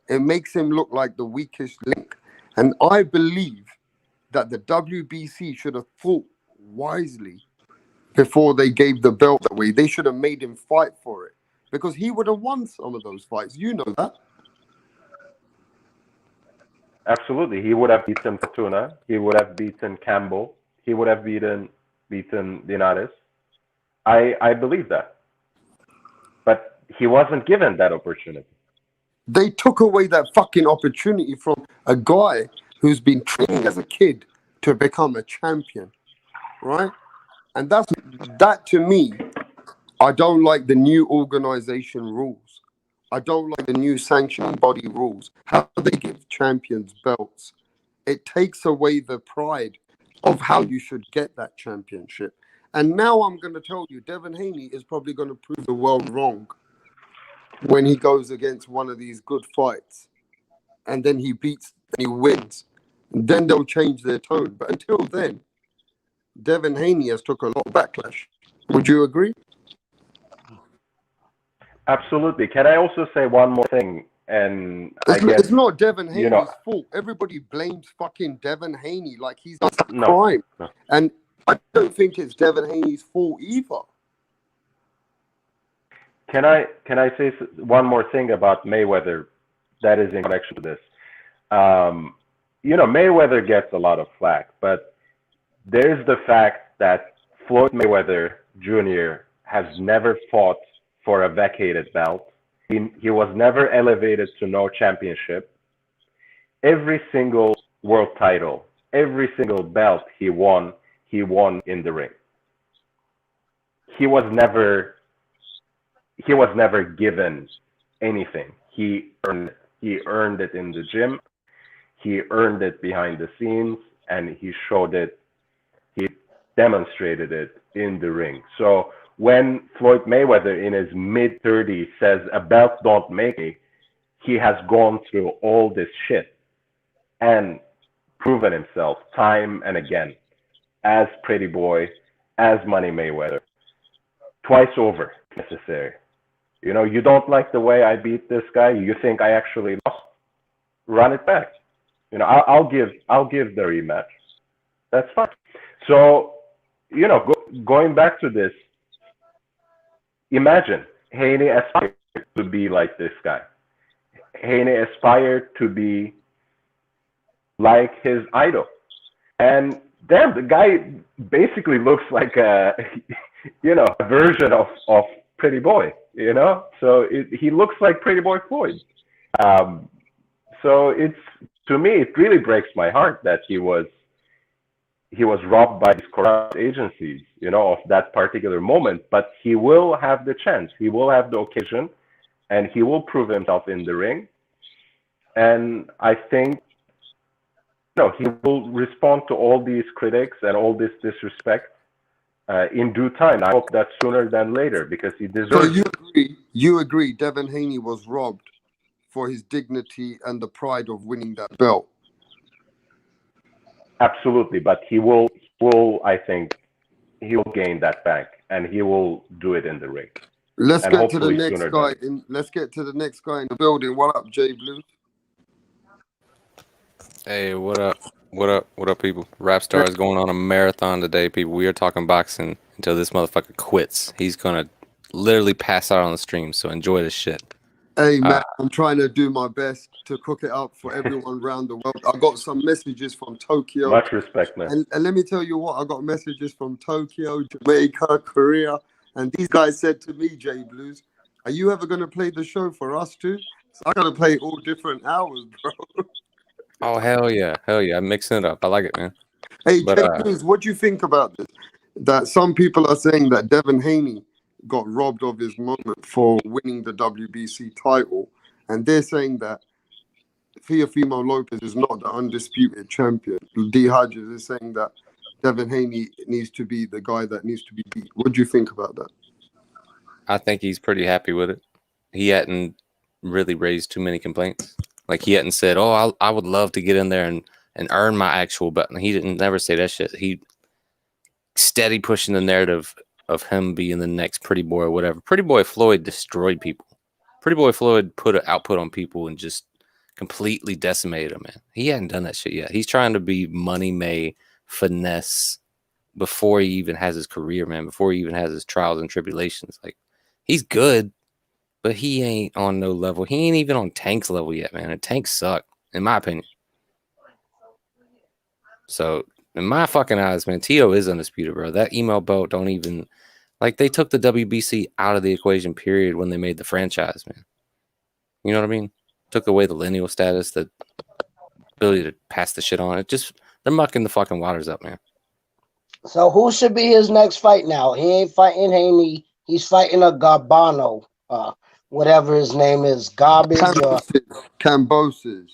Speaker 13: It makes him look like the weakest link. And I believe that the WBC should have thought wisely before they gave the belt that way. They should have made him fight for it, because he would have won some of those fights. You know that.
Speaker 15: Absolutely. He would have beaten Fortuna. He would have beaten Campbell. He would have beaten Linares. I believe that. But he wasn't given that opportunity.
Speaker 13: They took away that fucking opportunity from a guy who's been training as a kid to become a champion, right? And that to me, I don't like the new organization rules. I don't like the new sanctioning body rules. How they give champions belts. It takes away the pride of how you should get that championship. And now I'm going to tell you, Devin Haney is probably going to prove the world wrong when he goes against one of these good fights. And then he beats and he wins. Then they'll change their tone. But until then, Devin Haney has took a lot of backlash. Would you agree?
Speaker 15: Absolutely. Can I also say one more thing? And
Speaker 13: It's not Devin Haney's fault. Everybody blames fucking Devin Haney like he's done some crime.
Speaker 15: No.
Speaker 13: And I don't think it's Devin Haney's fault either.
Speaker 15: Can I say one more thing about Mayweather that is in connection to this? Mayweather gets a lot of flack, but there's the fact that Floyd Mayweather Jr. has never fought for a vacated belt. He was never elevated to no championship. Every single world title, every single belt he won in the ring. He was never given anything. He earned it in the gym. He earned it behind the scenes, and he showed it. He demonstrated it in the ring. So when Floyd Mayweather in his mid-30s says a belt don't make me, he has gone through all this shit and proven himself time and again as Pretty Boy, as Money Mayweather, twice over if necessary. You know, you don't like the way I beat this guy. You think I actually lost? Run it back. You know, I'll give the rematch. That's fine. So, you know, going back to this, imagine Haney aspired to be like this guy. Haney aspired to be like his idol. And damn, the guy basically looks like a, you know, a version of Pretty Boy, you know? So he looks like Pretty Boy Floyd. So it's, to me, it really breaks my heart that he was robbed by these corrupt agencies, you know, of that particular moment. But he will have the chance, he will have the occasion, and he will prove himself in the ring. And I think, you know, he will respond to all these critics and all this disrespect in due time. I hope that sooner than later, because he
Speaker 13: So
Speaker 15: deserves it.
Speaker 13: you agree Devin Haney was robbed for his dignity and the pride of winning that belt?
Speaker 15: Absolutely, but he will, I think, he will gain that back, and he will do it in the ring,
Speaker 13: Let's
Speaker 15: and
Speaker 13: get to the
Speaker 15: hopefully
Speaker 13: next
Speaker 15: sooner
Speaker 13: guy
Speaker 15: than.
Speaker 13: let's get to the next guy in the building. What up, Jay Blue?
Speaker 4: Hey, what up? What up? What up, people? Rapstar is going on a marathon today, people. We are talking boxing until this motherfucker quits. He's gonna literally pass out on the stream, so enjoy this shit.
Speaker 13: Hey man, I'm trying to do my best to cook it up for everyone around the world. I got some messages from Tokyo.
Speaker 15: Much respect, man.
Speaker 13: And let me tell you what, I got messages from Tokyo, Jamaica, Korea, and these guys said to me, Jay Blues, are you ever going to play the show for us too? So I got to play all different hours, bro.
Speaker 4: Oh hell yeah, I'm mixing it up. I like it, man.
Speaker 13: Hey,
Speaker 4: But
Speaker 13: Jay Blues, what do you think about this? That some people are saying that Devin Haney got robbed of his moment for winning the WBC title, and they're saying that Teofimo Lopez is not the undisputed champion. D. Hodges is saying that Devin Haney needs to be the guy that needs to be beat. What do you think about that?
Speaker 4: I think he's pretty happy with it. He hadn't really raised too many complaints. Like he hadn't said, "Oh, I would love to get in there and earn my actual belt." He didn't never say that shit. He steady pushing the narrative of him being the next Pretty Boy or whatever. Pretty Boy Floyd destroyed people. Pretty Boy Floyd put an output on people and just completely decimated them, man. He hadn't done that shit yet. He's trying to be Money May finesse before he even has his career, man, before he even has his trials and tribulations. Like, he's good, but he ain't on no level. He ain't even on Tank's level yet, man. And Tank suck, in my opinion. So, in my fucking eyes, man, Tito is undisputed, bro. That email belt don't even, like, they took the WBC out of the equation, period, when they made the franchise, man. You know what I mean? Took away the lineal status, the ability to pass the shit on. It just, they're mucking the fucking waters up, man.
Speaker 6: So who should be his next fight now? He ain't fighting Haney. He's fighting a Garbano, whatever his name is, Garbage.
Speaker 13: Cambosis.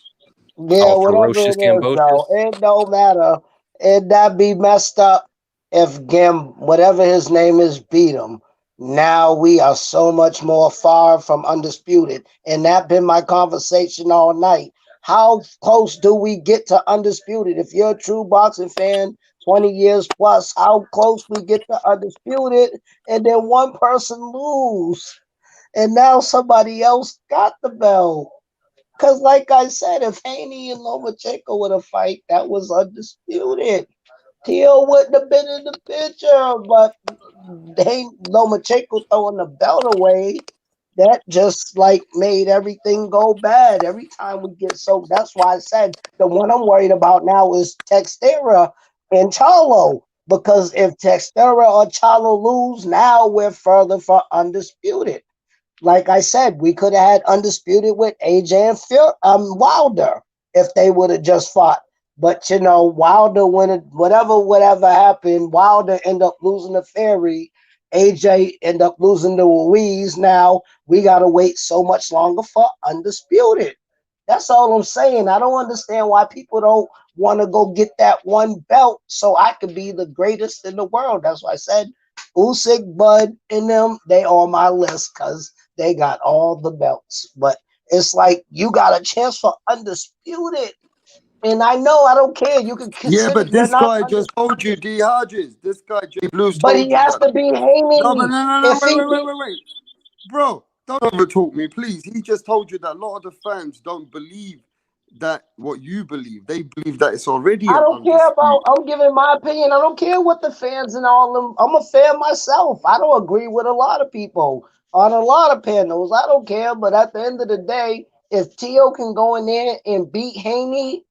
Speaker 6: Yeah, whatever it is, though. It don't matter. It that be messed up if whatever his name is, beat him. Now we are so much more far from undisputed. And that been my conversation all night. How close do we get to undisputed? If you're a true boxing fan, 20 years plus, how close we get to undisputed, and then one person lose. And now somebody else got the belt. Because like I said, if Haney and Lomachenko would have fight, that was undisputed. Tio wouldn't have been in the picture, but Lomachenko throwing the belt away, that just like made everything go bad. Every time we get so, that's why I said the one I'm worried about now is Textera and Charlo. Because if Texera or Charlo lose, now we're further for undisputed. Like I said, we could have had undisputed with AJ and Wilder if they would have just fought. But you know, Wilder whatever happened, Wilder ended up losing to Fury. AJ ended up losing to Ruiz. Now we gotta wait so much longer for undisputed. That's all I'm saying. I don't understand why people don't want to go get that one belt so I could be the greatest in the world. That's why I said Usyk, Bud, and them, they on my list because they got all the belts. But it's like you got a chance for undisputed. And I know I don't care. You can
Speaker 13: Yeah,
Speaker 6: consider
Speaker 13: but
Speaker 6: you're
Speaker 13: this
Speaker 6: not
Speaker 13: guy just told you, D. Hodges. This guy, J. Blues,
Speaker 6: but
Speaker 13: told
Speaker 6: he
Speaker 13: you
Speaker 6: has
Speaker 13: that.
Speaker 6: to be
Speaker 13: No, but
Speaker 6: Haney.
Speaker 13: no,
Speaker 6: If he
Speaker 13: wait. Bro, don't overtalk me, please. He just told you that a lot of the fans don't believe that what you believe. They believe that it's already
Speaker 6: I
Speaker 13: an
Speaker 6: don't care about,
Speaker 13: undisputed.
Speaker 6: I'm giving my opinion. I don't care what the fans and all them. I'm a fan myself. I don't agree with a lot of people on a lot of panels. I don't care. But at the end of the day, if Tio can go in there and beat Haney,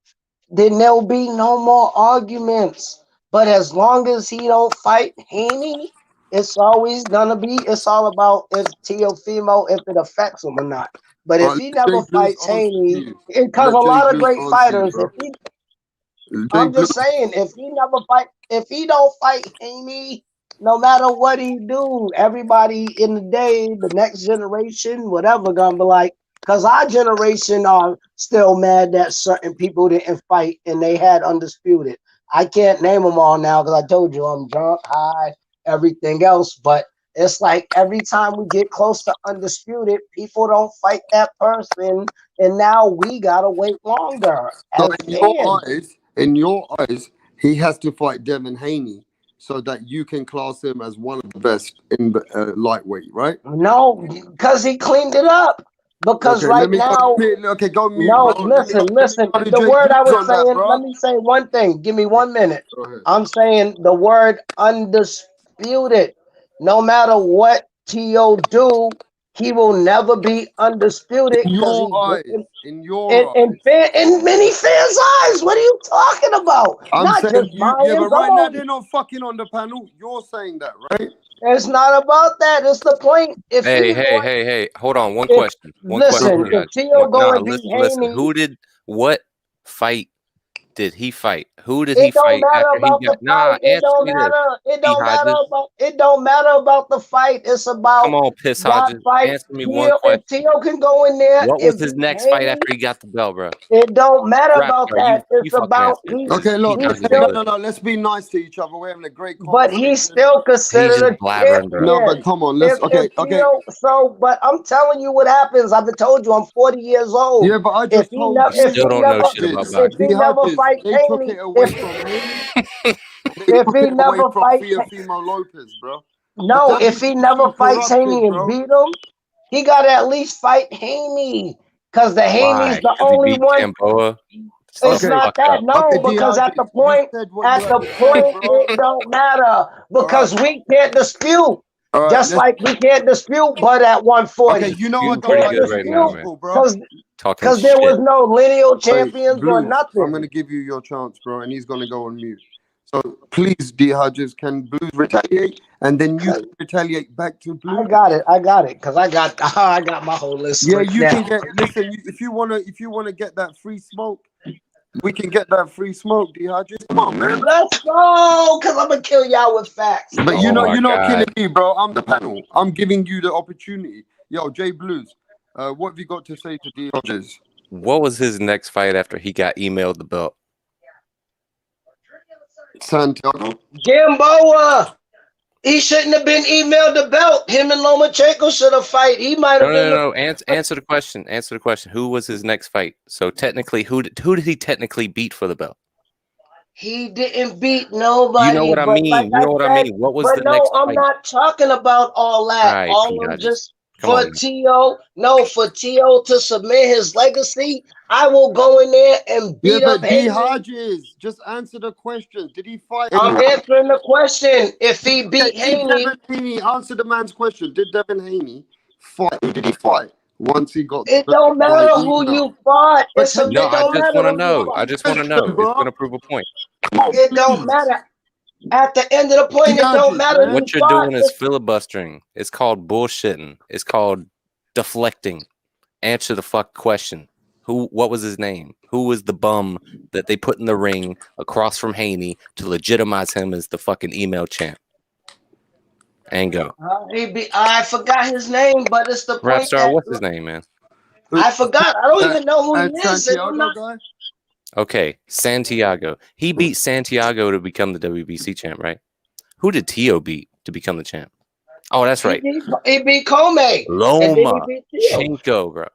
Speaker 6: then there'll be no more arguments. But as long as he don't fight Haney, it's always gonna be. It's all about if Teofimo, if it affects him or not. But if he
Speaker 13: Let
Speaker 6: never
Speaker 13: J. Blues
Speaker 6: fights
Speaker 13: answer
Speaker 6: Haney,
Speaker 13: you.
Speaker 6: because a
Speaker 13: Let J.
Speaker 6: lot of
Speaker 13: Blues
Speaker 6: great
Speaker 13: answer you,
Speaker 6: fighters,
Speaker 13: bro. J.
Speaker 6: I'm
Speaker 13: Blues.
Speaker 6: just saying, if he don't fight Haney, no matter what he do, everybody in the day, the next generation, whatever, gonna be like, because our generation are still mad that certain people didn't fight and they had undisputed. I can't name them all now because I told you I'm drunk, high, everything else. But it's like every time we get close to undisputed, people don't fight that person, and now we gotta wait longer
Speaker 13: So
Speaker 6: as fans.
Speaker 13: in your eyes, he has to fight Devin Haney so that you can class him as one of the best in the lightweight, right?
Speaker 6: No, because he cleaned it up. Because
Speaker 13: Okay, let
Speaker 6: right
Speaker 13: me go
Speaker 6: now,
Speaker 13: mute. Okay, go mute,
Speaker 6: no,
Speaker 13: bro.
Speaker 6: listen.
Speaker 13: Go to
Speaker 6: The
Speaker 13: Jake
Speaker 6: word I
Speaker 13: Blues
Speaker 6: was
Speaker 13: on that,
Speaker 6: saying,
Speaker 13: bro.
Speaker 6: let me say one thing. Give me 1 minute.
Speaker 13: Go ahead.
Speaker 6: I'm saying the word undisputed. No matter what T.O. do, he will never be undisputed
Speaker 13: In
Speaker 6: because
Speaker 13: your
Speaker 6: he's
Speaker 13: eyes,
Speaker 6: different.
Speaker 13: in your eyes.
Speaker 6: In many fans' eyes, what are you talking about?
Speaker 13: I'm
Speaker 6: Not
Speaker 13: saying
Speaker 6: just
Speaker 13: you, yeah,
Speaker 6: mine.
Speaker 13: but
Speaker 6: Come
Speaker 13: right now
Speaker 6: on.
Speaker 13: they're not fucking on the panel. You're saying that, right?
Speaker 6: It's not about that. It's the point. If
Speaker 4: Hey,
Speaker 6: he
Speaker 4: hey,
Speaker 6: going,
Speaker 4: hey, hey. Hold on. One
Speaker 6: if
Speaker 4: question. One question,
Speaker 6: listen,
Speaker 4: Judge.
Speaker 6: if T.O. go
Speaker 4: Nah,
Speaker 6: and beat
Speaker 4: listen.
Speaker 6: Haney,
Speaker 4: What fight did he fight? Who did he
Speaker 6: it don't
Speaker 4: fight
Speaker 6: matter
Speaker 4: after he
Speaker 6: about
Speaker 4: got?
Speaker 6: the fight.
Speaker 4: Nah, answer me this. P. Hodges.
Speaker 6: It don't matter about the fight. It's
Speaker 4: Come
Speaker 6: about
Speaker 4: on, Piss
Speaker 6: that
Speaker 4: Hodges.
Speaker 6: fight.
Speaker 4: Answer me one
Speaker 6: Tio, if
Speaker 4: question.
Speaker 6: Tio can go in there
Speaker 4: What was
Speaker 6: and
Speaker 4: his
Speaker 6: beat
Speaker 4: next fight
Speaker 6: Haney,
Speaker 4: after he got the belt, bro?
Speaker 6: it don't matter
Speaker 4: Rap
Speaker 6: about
Speaker 4: star,
Speaker 6: that.
Speaker 4: you
Speaker 6: It's
Speaker 4: fucking
Speaker 6: about
Speaker 4: answer it.
Speaker 13: Okay, look,
Speaker 6: he's
Speaker 4: P. Hodges
Speaker 13: okay,
Speaker 4: ain't
Speaker 6: still,
Speaker 4: good.
Speaker 13: no. Let's be nice to each other. We're having a great
Speaker 6: but
Speaker 13: conversation.
Speaker 6: he's still
Speaker 4: He's
Speaker 6: considered
Speaker 4: just
Speaker 6: a
Speaker 4: blabbering, bro.
Speaker 13: No, but
Speaker 6: champion.
Speaker 13: come on, let's
Speaker 6: If
Speaker 13: okay.
Speaker 6: Tio, so, but I'm telling you what happens. I've told you I'm 40 years old.
Speaker 13: Yeah, but I
Speaker 6: If
Speaker 13: just
Speaker 6: he
Speaker 13: told
Speaker 6: never,
Speaker 4: You
Speaker 13: you,
Speaker 4: still don't know shit about
Speaker 6: if
Speaker 4: boxing.
Speaker 6: he
Speaker 13: D
Speaker 6: never
Speaker 13: Hodges,
Speaker 6: fight
Speaker 13: they took
Speaker 6: Haney,
Speaker 13: it away from Haney. They
Speaker 6: if
Speaker 13: took
Speaker 6: he
Speaker 13: it away
Speaker 6: never
Speaker 13: from
Speaker 6: fight,
Speaker 13: Teofimo Lopez, bro. The
Speaker 6: no, if he
Speaker 13: WBC
Speaker 6: never fights Haney
Speaker 13: corrupted,
Speaker 6: and
Speaker 13: bro.
Speaker 6: beat him, he got to at least fight Haney because the Haney's
Speaker 4: Why?
Speaker 6: the
Speaker 4: Because he
Speaker 6: only
Speaker 4: beat
Speaker 6: one.
Speaker 4: Gamboa? Shut
Speaker 6: It's
Speaker 4: the
Speaker 13: Okay,
Speaker 6: not
Speaker 4: fuck
Speaker 6: that,
Speaker 4: up.
Speaker 6: no,
Speaker 13: D
Speaker 6: because
Speaker 13: Hodges, you said what you
Speaker 6: at
Speaker 13: had
Speaker 6: the
Speaker 13: to say,
Speaker 6: point,
Speaker 13: bro.
Speaker 6: it don't matter
Speaker 13: All right,
Speaker 6: because we can't dispute.
Speaker 13: all right.
Speaker 6: Just like we can't dispute Bud at 140.
Speaker 13: Okay, you know I
Speaker 6: We
Speaker 4: You
Speaker 13: don't
Speaker 4: pretty
Speaker 6: can't
Speaker 13: like
Speaker 4: good
Speaker 13: this
Speaker 4: right now,
Speaker 6: dispute
Speaker 4: man.
Speaker 13: example, bro.
Speaker 4: Talking
Speaker 6: because there was
Speaker 4: shit.
Speaker 6: no lineal
Speaker 13: Hey,
Speaker 6: champions or
Speaker 13: Blues, I'm
Speaker 6: nothing.
Speaker 13: gonna give you your chance, bro, and he's gonna go on mute. So please, D Hodges, can Blues retaliate, and then you can retaliate back to Blues.
Speaker 6: I got it, because I got my whole list
Speaker 13: Yeah,
Speaker 6: written
Speaker 13: you can
Speaker 6: down.
Speaker 13: get. Listen, if you wanna get that free smoke, we can get that free smoke, D Hodges. Come on, man.
Speaker 6: Let's go, because I'm gonna kill y'all with facts.
Speaker 13: But
Speaker 4: Oh my
Speaker 13: you're not
Speaker 4: God.
Speaker 13: killing me, bro. I'm the panel. I'm giving you the opportunity. Yo, Jay Blues, what have you got to say to D Hodges?
Speaker 4: What was his next fight after he got emailed the belt?
Speaker 13: Santiago.
Speaker 6: Gamboa. He shouldn't have been emailed the belt. Him and Lomachenko should have fight. He might have been
Speaker 4: No. Answer the question. Answer the question. Who was his next fight? So technically, who did he technically beat for the belt?
Speaker 6: He didn't beat nobody.
Speaker 4: You know what I
Speaker 6: but like
Speaker 4: mean. You
Speaker 6: I
Speaker 4: know what I
Speaker 6: said,
Speaker 4: mean. What was
Speaker 6: but
Speaker 4: the
Speaker 6: no,
Speaker 4: next
Speaker 6: I'm
Speaker 4: fight?
Speaker 6: not talking about all
Speaker 4: All
Speaker 6: that.
Speaker 4: right,
Speaker 6: All
Speaker 4: P.
Speaker 6: I'm
Speaker 4: Hodges.
Speaker 6: just
Speaker 4: Come
Speaker 6: for
Speaker 4: on.
Speaker 6: T.O. No, for T.O. to submit his legacy, I will go in there and
Speaker 13: Yeah,
Speaker 6: beat up
Speaker 13: but D
Speaker 6: Haney.
Speaker 13: Hodges, just answer the question. Did he fight?
Speaker 6: I'm answering the question. If he beat
Speaker 13: Did
Speaker 6: Haney,
Speaker 13: Devin Haney answer the man's question? Did Devin Haney fight? Who did he fight once he got
Speaker 6: it
Speaker 13: the
Speaker 6: don't
Speaker 13: by
Speaker 6: matter who
Speaker 13: email?
Speaker 6: you fought.
Speaker 13: But can
Speaker 4: No,
Speaker 6: It
Speaker 4: I
Speaker 6: don't
Speaker 4: just
Speaker 6: matter
Speaker 4: want to
Speaker 6: who you
Speaker 4: know.
Speaker 6: fought.
Speaker 4: I just want to know. It's gonna prove a point.
Speaker 6: It don't matter. At the end of the point, it don't matter who
Speaker 4: What you're
Speaker 6: fought.
Speaker 4: doing is filibustering. It's called bullshitting. It's called deflecting. Answer the fuck question. What was his name? Who was the bum that they put in the ring across from Haney to legitimize him as the fucking email champ? And go.
Speaker 6: I forgot his name, but it's the
Speaker 4: Rap
Speaker 6: point
Speaker 4: star,
Speaker 6: that
Speaker 4: what's his name, man?
Speaker 6: I forgot. I don't even know who he is. And I'm not,
Speaker 13: guy?
Speaker 4: Okay, Santiago. He beat Santiago to become the WBC champ, right? Who did Tio beat to become the champ? Oh, that's right.
Speaker 6: he beat Comey. And then he
Speaker 4: Loma
Speaker 6: beat Tio.
Speaker 4: Chenko, bro.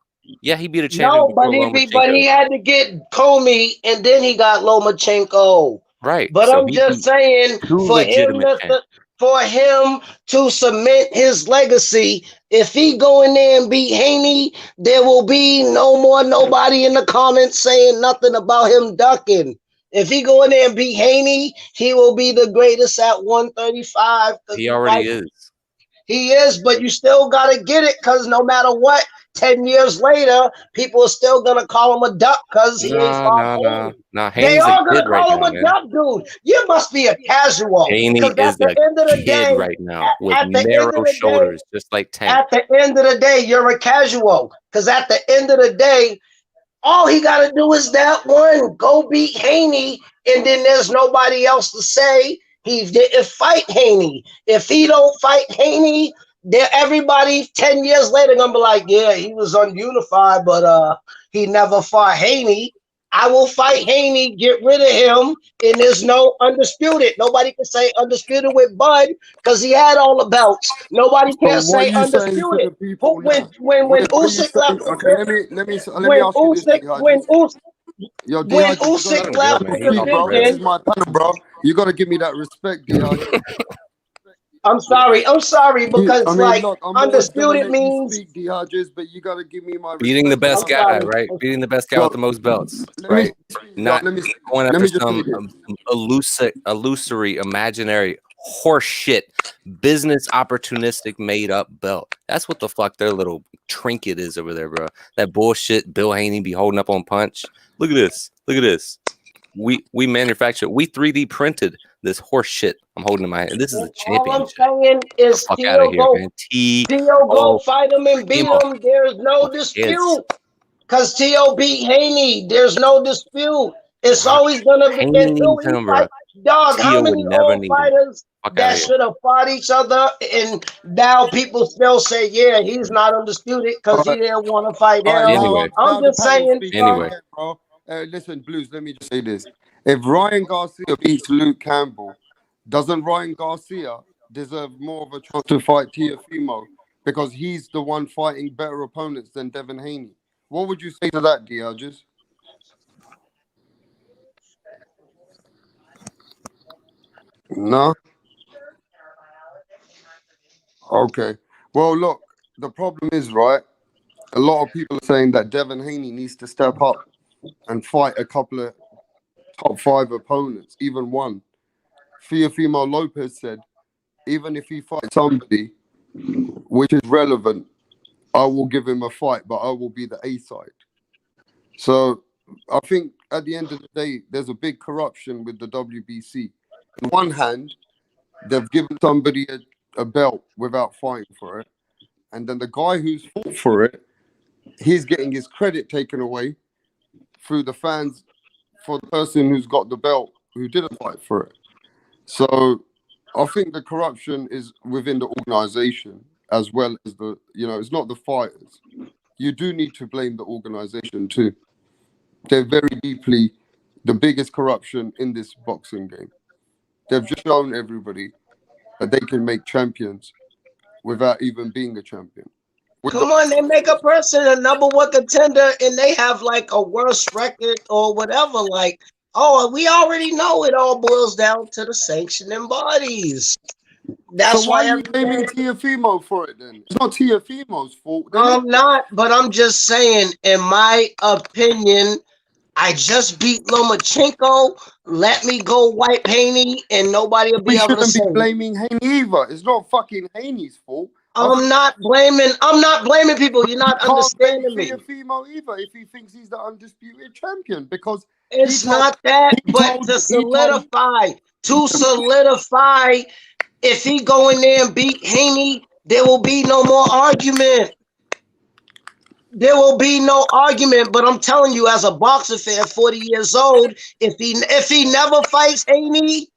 Speaker 4: Yeah, he beat a champion
Speaker 6: No, but
Speaker 4: before
Speaker 6: he
Speaker 4: Lomachenko.
Speaker 6: had to get Comey, and then he got Lomachenko.
Speaker 4: Right.
Speaker 6: But
Speaker 4: So
Speaker 6: I'm
Speaker 4: he
Speaker 6: just
Speaker 4: beat
Speaker 6: saying,
Speaker 4: two legitimate champs.
Speaker 6: for him to cement his legacy, if he go in there and beat Haney, there will be nobody in the comments saying nothing about him ducking. If he go in there and beat Haney, he will be the greatest at 135.
Speaker 4: He already is.
Speaker 6: He is, but you still got to get it, because no matter what, 10 years later, people are still going to call him a duck because he ain't fought Haney.
Speaker 4: Nah.
Speaker 6: They
Speaker 4: Haney's a
Speaker 6: are going
Speaker 4: kid
Speaker 6: to
Speaker 4: right
Speaker 6: call
Speaker 4: now,
Speaker 6: him a
Speaker 4: man.
Speaker 6: duck, dude. You must be a casual.
Speaker 4: Haney
Speaker 6: Because
Speaker 4: is
Speaker 6: at the end of
Speaker 4: a
Speaker 6: the
Speaker 4: kid
Speaker 6: day,
Speaker 4: right now with
Speaker 6: at the end
Speaker 4: narrow
Speaker 6: of the
Speaker 4: shoulders,
Speaker 6: day,
Speaker 4: just like Tank.
Speaker 6: at the end of the day, you're a casual. Because at the end of the day, all he got to do is that one. Go beat Haney, and then there's nobody else to say he didn't fight Haney. If he don't fight Haney, everybody 10 years later gonna be like, yeah, he was ununified, but he never fought Haney. I will fight Haney, get rid of him, and there's no undisputed. Nobody can say undisputed with Bud because he had all the belts. Nobody
Speaker 13: So
Speaker 6: can
Speaker 13: what
Speaker 6: say
Speaker 13: are you saying to
Speaker 6: undisputed.
Speaker 13: the people now?
Speaker 6: When
Speaker 13: What are you
Speaker 6: Usyk
Speaker 13: saying?
Speaker 6: left
Speaker 13: Okay, let me ask you this, Yo,
Speaker 6: when
Speaker 13: DRG, you
Speaker 6: Usyk
Speaker 13: gotta
Speaker 6: left the
Speaker 13: speak, bro. This is
Speaker 6: division,
Speaker 13: my panel, bro. You gotta give me that respect, DRG.
Speaker 6: I'm sorry, because like
Speaker 13: look, I'm always gonna
Speaker 6: undisputed
Speaker 13: let you
Speaker 6: means
Speaker 13: speak, DRGs, but you gotta give me my
Speaker 4: Beating the
Speaker 13: respect.
Speaker 4: best
Speaker 6: I'm
Speaker 4: guy,
Speaker 6: sorry.
Speaker 4: right? Beating the best guy with the most belts,
Speaker 13: Let me
Speaker 4: right?
Speaker 13: speak,
Speaker 4: Not
Speaker 13: let me
Speaker 4: going after
Speaker 13: just
Speaker 4: some
Speaker 13: say this.
Speaker 4: illusory, imaginary horseshit, business opportunistic made up belt. That's what the fuck their little trinket is over there, bro. That bullshit Bill Haney be holding up on Punch. Look at this. Look at this. We manufactured. We 3D printed this horse shit I'm holding in my hand. This is a
Speaker 6: All I'm
Speaker 4: championship.
Speaker 6: saying is
Speaker 4: Fuck out of here, man.
Speaker 6: Tio go fight him and beat him. There's no dispute. Because Tio beat Haney. There's no dispute. It's always gonna be
Speaker 4: Haney
Speaker 6: until
Speaker 4: needs
Speaker 6: he
Speaker 4: him, bro.
Speaker 6: fight. Dog, how
Speaker 4: Tio would
Speaker 6: many
Speaker 4: never
Speaker 6: old
Speaker 4: need him.
Speaker 6: fighters
Speaker 4: Fuck
Speaker 6: that
Speaker 4: outta here.
Speaker 6: should have fought each other, and now people still say, yeah, he's not undisputed because he didn't want to fight
Speaker 13: All right,
Speaker 6: him.
Speaker 4: Anyway.
Speaker 6: I'm just saying,
Speaker 4: Anyway.
Speaker 13: Bro. Listen, Blues, let me just say this. If Ryan Garcia beats Luke Campbell, doesn't Ryan Garcia deserve more of a chance to fight Teofimo because he's the one fighting better opponents than Devin Haney? What would you say to that, DRGs? No? Okay. Well, look, the problem is, right, a lot of people are saying that Devin Haney needs to step up and fight a couple of top 5 opponents, even one. Teofimo Lopez said, even if he fights somebody which is relevant, I will give him a fight, but I will be the A side. So I think at the end of the day, there's a big corruption with the WBC. On one hand, they've given somebody a belt without fighting for it. And then the guy who's fought for it, he's getting his credit taken away through the fans for the person who's got the belt who didn't fight for it. So I think the corruption is within the organization as well as it's not the fighters. You do need to blame the organization too. They're very deeply the biggest corruption in this boxing game. They've just shown everybody that they can make champions without even being a champion.
Speaker 6: come on, they make a person a number 1 contender and they have like a worse record or whatever. Like, oh, we already know it all boils down to the sanctioning bodies. That's
Speaker 13: so why
Speaker 6: why
Speaker 13: are you blaming Teofimo for it then? It's not Teofimo's fault.
Speaker 6: I'm not, but I'm just saying, in my opinion, I just beat Lomachenko. Let me go wipe Haney, and nobody will be
Speaker 13: We
Speaker 6: able to
Speaker 13: shouldn't
Speaker 6: say
Speaker 13: be blaming Haney either. It's not fucking Haney's fault.
Speaker 6: I'm not blaming people. You're not
Speaker 13: Can't blame
Speaker 6: understanding me.
Speaker 13: Teofimo either if he thinks he's the undisputed champion because
Speaker 6: It's not that, but to solidify, if he go in there and beat Haney, there will be no more argument. There will be no argument, but I'm telling you, as a boxer fan, 40 years old, if he never fights Haney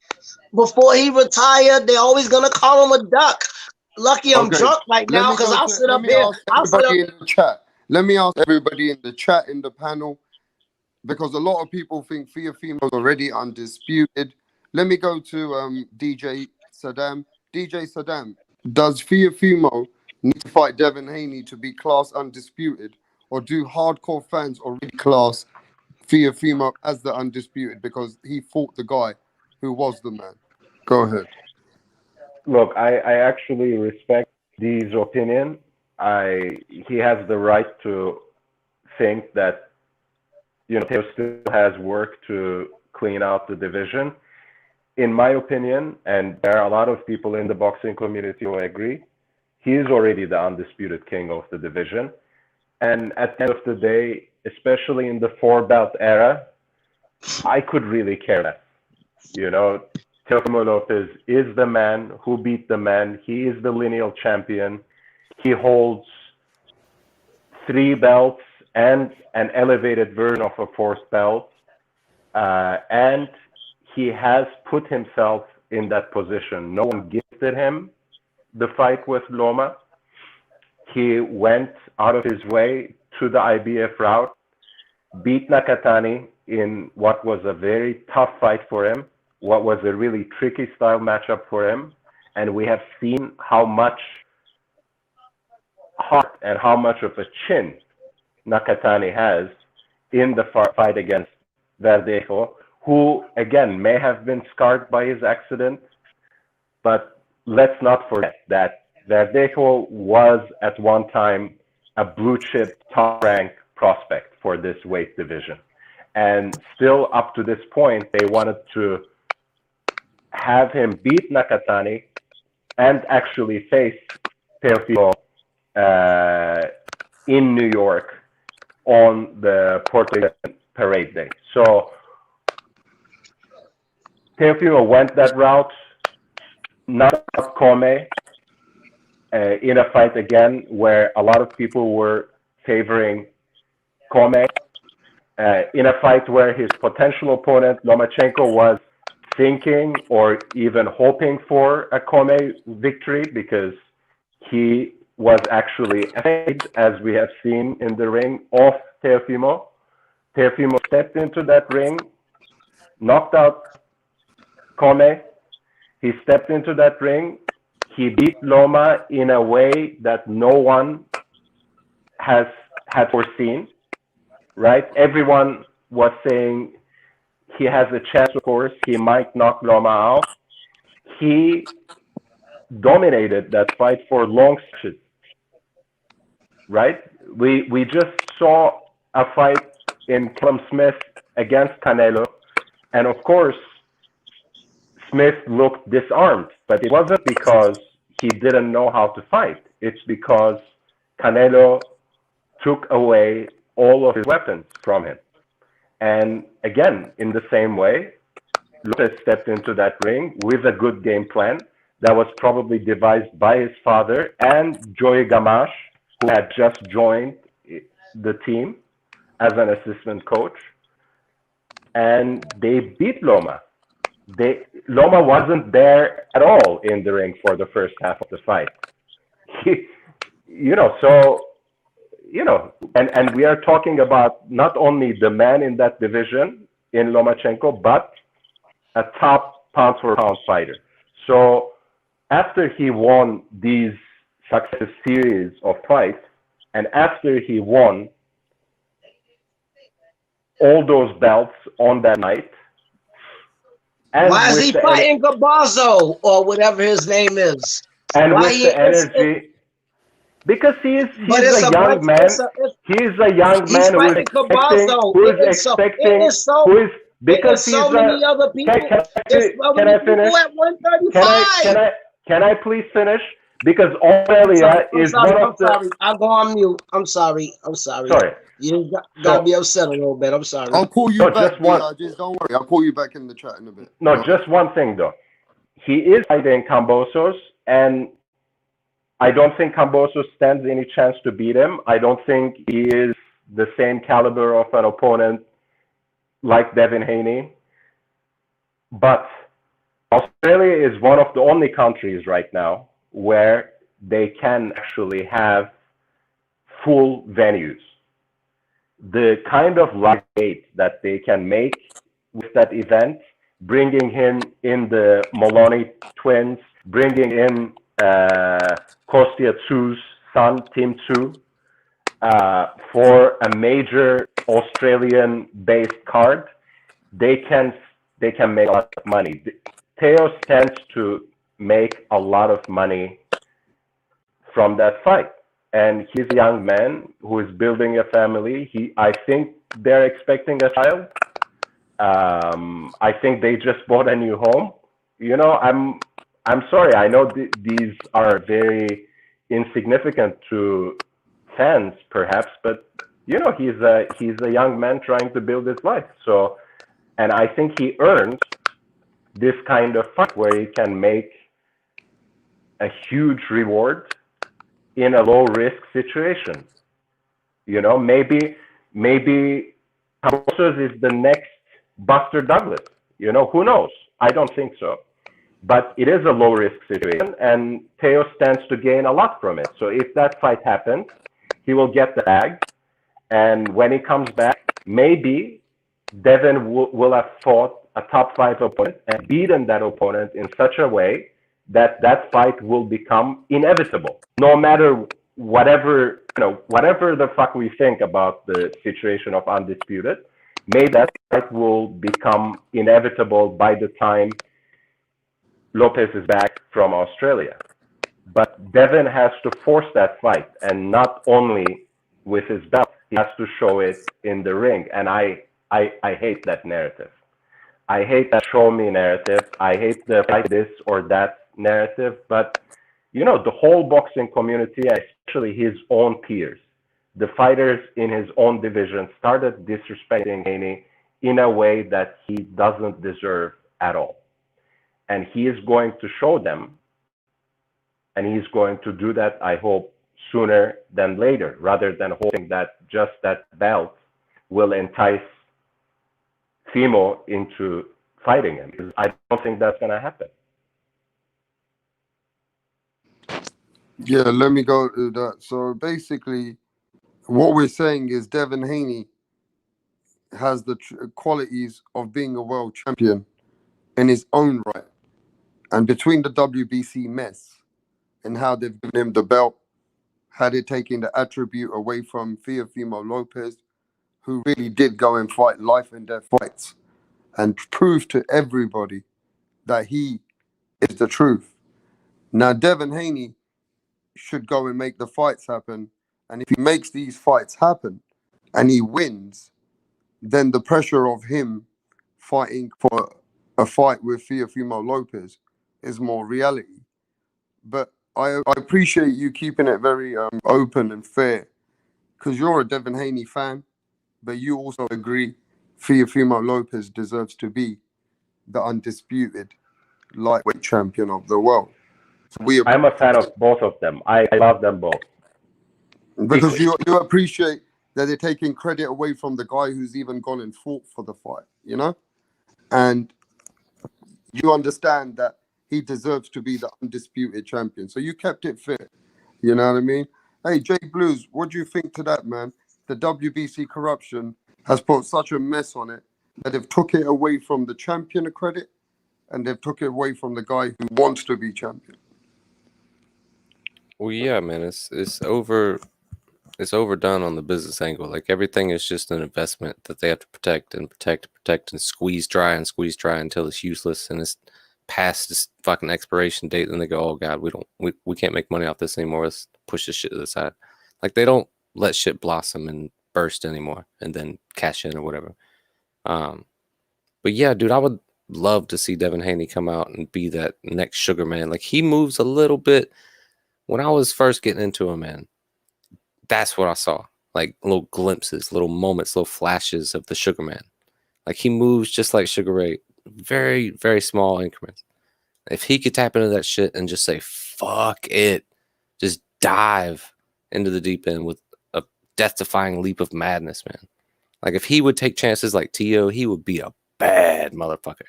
Speaker 6: before he retired, they're always gonna call him a duck. Lucky I'm drunk right now because I'll sit up here. I'll sit up.
Speaker 13: In the chat. Let me ask everybody in the chat, in the panel, because a lot of people think Teofimo is already undisputed. Let me go to DJ Saddam. DJ Saddam, does Teofimo need to fight Devin Haney to be class undisputed, or do hardcore fans already class Teofimo as the undisputed because he fought the guy who was the man? Go ahead.
Speaker 15: Look, I actually respect Dee's opinion. He has the right to think that, Teo still has work to clean out the division. In my opinion, and there are a lot of people in the boxing community who agree, he is already the undisputed king of the division. And at the end of the day, especially in the 4-belt era, I could really care less. Teofimo Lopez is the man who beat the man. He is the lineal champion. He holds 3 belts and an elevated version of a 4th belt. And he has put himself in that position. No one gifted him the fight with Loma. He went out of his way to the IBF route, beat Nakatani in what was a very tough fight for him, what was a really tricky style matchup for him. And we have seen how much heart and how much of a chin Nakatani has in the fight against Verdejo, who, again, may have been scarred by his accident. But let's not forget that Verdejo was at one time a blue chip top rank prospect for this weight division. And still up to this point, they wanted to have him beat Nakatani and actually face Teofimo in New York on the Puerto Rican parade day. So Teofimo went that route, knocked out Come in a fight again where a lot of people were favoring Come, in a fight where his potential opponent, Lomachenko, was thinking or even hoping for a Come victory because he was actually afraid, as we have seen in the ring, of Teofimo. Teofimo stepped into that ring, knocked out Come. He stepped into that ring. He beat Loma in a way that no one had foreseen, right? Everyone was saying he has a chance, of course. He might knock Loma out. He dominated that fight for long stretches, right? We just saw a fight in Callum Smith against Canelo, and of course, Smith looked disarmed, but it wasn't because he didn't know how to fight. It's because Canelo took away all of his weapons from him. And again, in the same way, Lopez stepped into that ring with a good game plan that was probably devised by his father and Joey Gamache, who had just joined the team as an assistant coach. And they beat Loma. Loma wasn't there at all in the ring for the first half of the fight. And we are talking about not only the man in that division in Lomachenko, but a top pound-for-pound fighter. So after he won these successive series of fights, and after he won all those belts on that night, and
Speaker 6: why is he fighting Gabazo or whatever his name is?
Speaker 15: And with the energy, because he's a young man. He's a young man who is expecting, because he's
Speaker 6: many other people.
Speaker 15: Can I finish? Can I please finish? because
Speaker 6: I'm
Speaker 15: Australia
Speaker 6: sorry. I'm
Speaker 15: is
Speaker 6: sorry.
Speaker 15: one
Speaker 6: I'm
Speaker 15: of the.
Speaker 6: sorry. I'll go on mute. I'm sorry. I'm sorry.
Speaker 15: Sorry.
Speaker 6: You got
Speaker 15: So
Speaker 6: me upset a little bit. I'm sorry.
Speaker 13: I'll call you
Speaker 15: no,
Speaker 13: back,
Speaker 15: just one.
Speaker 13: Just don't worry. I'll call you back in the chat in a bit.
Speaker 15: No, just one thing though. He is fighting Kambosos, and I don't think Kambosos stands any chance to beat him. I don't think he is the same caliber of an opponent like Devin Haney. But Australia is one of the only countries right now where they can actually have full venues. The kind of live gate that they can make with that event, bringing in the Maloney twins, bringing in Kostya Tsu's son, Tim Tsu, for a major Australian-based card, they can make a lot of money. Teos tends to make a lot of money from that fight, and he's a young man who is building a family. I think they're expecting a child. I think they just bought a new home. You know, I'm sorry. I know these are very insignificant to fans, perhaps, but you know, he's a young man trying to build his life. So, and I think he earns this kind of fight where he can make a huge reward in a low risk situation. You know, maybe Kambosos is the next Buster Douglas. You know, who knows? I don't think so. But it is a low risk situation, and Teo stands to gain a lot from it. So if that fight happens, he will get the bag. And when he comes back, maybe Devin will have fought a top 5 opponent and beaten that opponent in such a way that that fight will become inevitable. No matter whatever the fuck we think about the situation of Undisputed, maybe that fight will become inevitable by the time Lopez is back from Australia. But Devin has to force that fight, and not only with his belt, he has to show it in the ring. And I hate that narrative. I hate that show me narrative. I hate the fight this or that narrative. But, you know, the whole boxing community, especially his own peers, the fighters in his own division, started disrespecting Haney in a way that he doesn't deserve at all. And he is going to show them, and he's going to do that, I hope, sooner than later, rather than hoping that just that belt will entice Fimo into fighting him. Because I don't think that's going to happen.
Speaker 13: Yeah, let me go to that. So basically, what we're saying is Devin Haney has the qualities of being a world champion in his own right. And between the WBC mess and how they've given him the belt, had it taken the attribute away from Teofimo Lopez, who really did go and fight life and death fights and prove to everybody that he is the truth. Now, Devin Haney should go and make the fights happen. And if he makes these fights happen and he wins, then the pressure of him fighting for a fight with Teofimo Lopez is more reality. But I appreciate you keeping it very open and fair, because you're a Devin Haney fan, but you also agree Teofimo Lopez deserves to be the undisputed lightweight champion of the world. So
Speaker 15: I'm a fan of both of them. I love them both.
Speaker 13: Because you appreciate that they're taking credit away from the guy who's even gone and fought for the fight, you know? And you understand that he deserves to be the undisputed champion. So you kept it fair. You know what I mean? Hey, Jay Blues, what do you think to that, man? The WBC corruption has put such a mess on it that they've took it away from the champion credit, and they've took it away from the guy who wants to be champion.
Speaker 4: Well, yeah, man, it's overdone on the business angle. Like everything is just an investment that they have to protect and squeeze dry until it's useless and it's past its fucking expiration date. Then they go, oh god, we can't make money off this anymore. Let's push this shit to the side. Like they don't let shit blossom and burst anymore and then cash in or whatever. But yeah, dude, I would love to see Devin Haney come out and be that next Sugar Man. Like he moves a little bit when I was first getting into him, man, that's what I saw. Like little glimpses, little moments, little flashes of the Sugar Man. Like he moves just like Sugar Ray, very, very small increments. If he could tap into that shit and just say, fuck it, just dive into the deep end with a death-defying leap of madness, man. Like if he would take chances like Tio, he would be a bad motherfucker.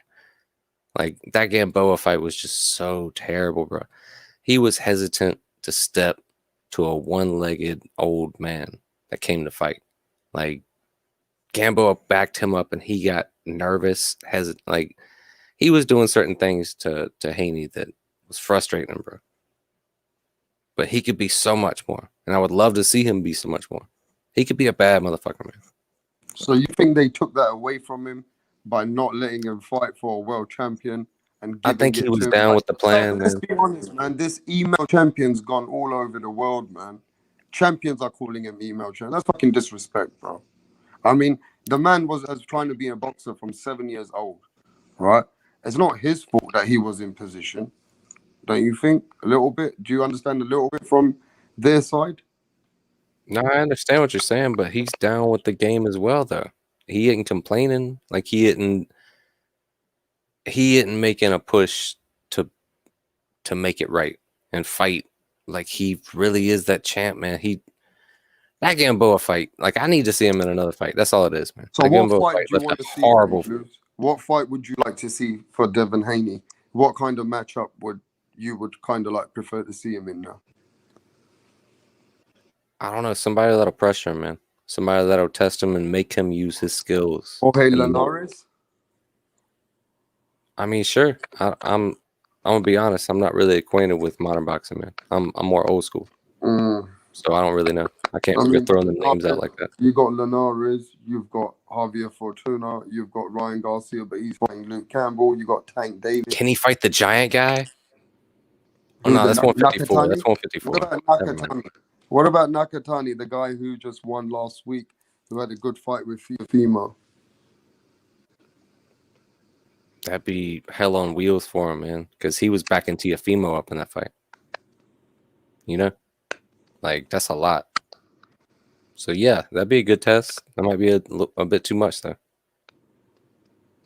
Speaker 4: Like that Gamboa fight was just so terrible, bro. He was hesitant to step to a one-legged old man that came to fight. Like Gamboa backed him up and he got nervous, hesitant. Like he was doing certain things to Haney that was frustrating him, bro. But he could be so much more. And I would love to see him be so much more. He could be a bad motherfucker, man.
Speaker 13: So you think they took that away from him by not letting him fight for a world champion and
Speaker 4: I
Speaker 13: giving
Speaker 4: think
Speaker 13: it
Speaker 4: he was
Speaker 13: to him?
Speaker 4: down with the plan,
Speaker 13: Let's
Speaker 4: man.
Speaker 13: be honest, man. This email champion's gone all over the world, man. Champions are calling him email champion. That's fucking disrespect, bro. I mean, the man was trying to be a boxer from 7 years old, right? It's not his fault that he was in position. Don't you think? A little bit? Do you understand a little bit from their side?
Speaker 4: No, I understand what you're saying, but he's down with the game as well, though. He ain't complaining. Like he ain't making a push to make it right and fight. Like he really is that champ, man. That Gamboa fight, like I need to see him in another fight. That's all it is, man.
Speaker 13: So
Speaker 4: That
Speaker 13: what
Speaker 4: Gamboa
Speaker 13: fight
Speaker 4: fight
Speaker 13: do you
Speaker 4: left a
Speaker 13: want to see?
Speaker 4: horrible.
Speaker 13: What fight would you like to see for Devin Haney? What kind of matchup would kind of like prefer to see him in now?
Speaker 4: I don't know, somebody that'll pressure him, man. Somebody that'll test him and make him use his skills.
Speaker 13: Okay,
Speaker 4: And,
Speaker 13: Linares?
Speaker 4: I mean, sure. I'm gonna be honest. I'm not really acquainted with modern boxing, man. I'm more old school, so I don't really know. I can't
Speaker 13: I mean,
Speaker 4: throw the names out like that.
Speaker 13: You got Linares, you've got Javier Fortuna, you've got Ryan Garcia, but he's fighting Luke Campbell. You got Tank Davis.
Speaker 4: Can he fight the giant guy? Oh,
Speaker 13: Who,
Speaker 4: no,
Speaker 13: the
Speaker 4: that's 154.
Speaker 13: Nakatani?
Speaker 4: That's 154.
Speaker 13: What about
Speaker 4: Never mind.
Speaker 13: Nakatani? What about Nakatani, the guy who just won last week, who had a good fight with Fimo?
Speaker 4: That'd be hell on wheels for him, man. Because he was backing Teofimo up in that fight. You know, like that's a lot. So yeah, that'd be a good test. That might be a bit too much though.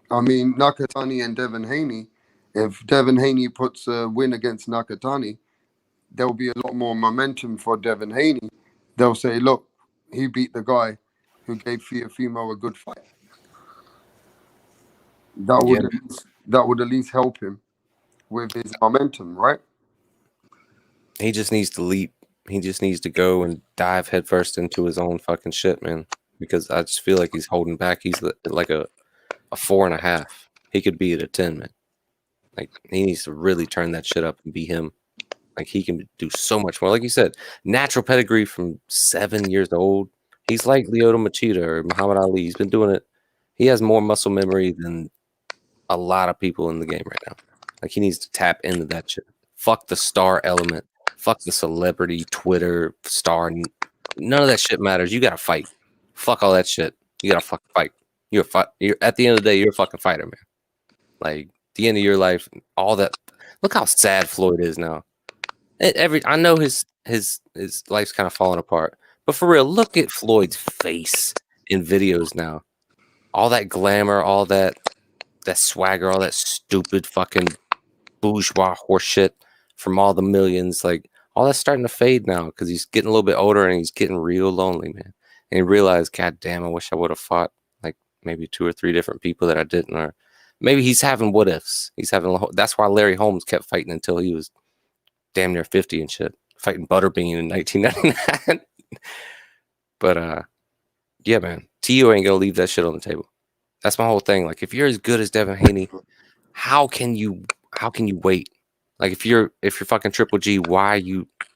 Speaker 13: I mean, Nakatani and Devin Haney. If Devin Haney puts a win against Nakatani, there'll be a lot more momentum for Devin Haney. They'll say, look, he beat the guy who gave Teofimo a good fight. That would at least help him with his momentum, right?
Speaker 4: He just needs to leap. He just needs to go and dive headfirst into his own fucking shit, man. Because I just feel like he's holding back. He's like a 4.5. He could be at a 10, man. Like he needs to really turn that shit up and be him. Like he can do so much more. Like you said, natural pedigree from 7 years old. He's like Lyoto Machida or Muhammad Ali. He's been doing it. He has more muscle memory than a lot of people in the game right now. Like he needs to tap into that shit. Fuck the star element. Fuck the celebrity Twitter star. None of that shit matters. You gotta fight. Fuck all that shit. You gotta fucking fight. You're at the end of the day, you're a fucking fighter, man. Like the end of your life, all that. Look how sad Floyd is now. I know his life's kind of falling apart, but for real, look at Floyd's face in videos now. All that glamour, all that swagger, all that stupid fucking bourgeois horseshit from all the millions, like all that's starting to fade now because he's getting a little bit older and he's getting real lonely, man. And he realized, God damn, I wish I would have fought like maybe 2 or 3 different people that I didn't, or maybe he's having what ifs. That's why Larry Holmes kept fighting until he was damn near 50 and shit, fighting Butterbean in 1999. But yeah, man, Tio ain't gonna leave that shit on the table. That's my whole thing. Like, if you're as good as Devin Haney, how can you wait? Like, if you're fucking Triple G, why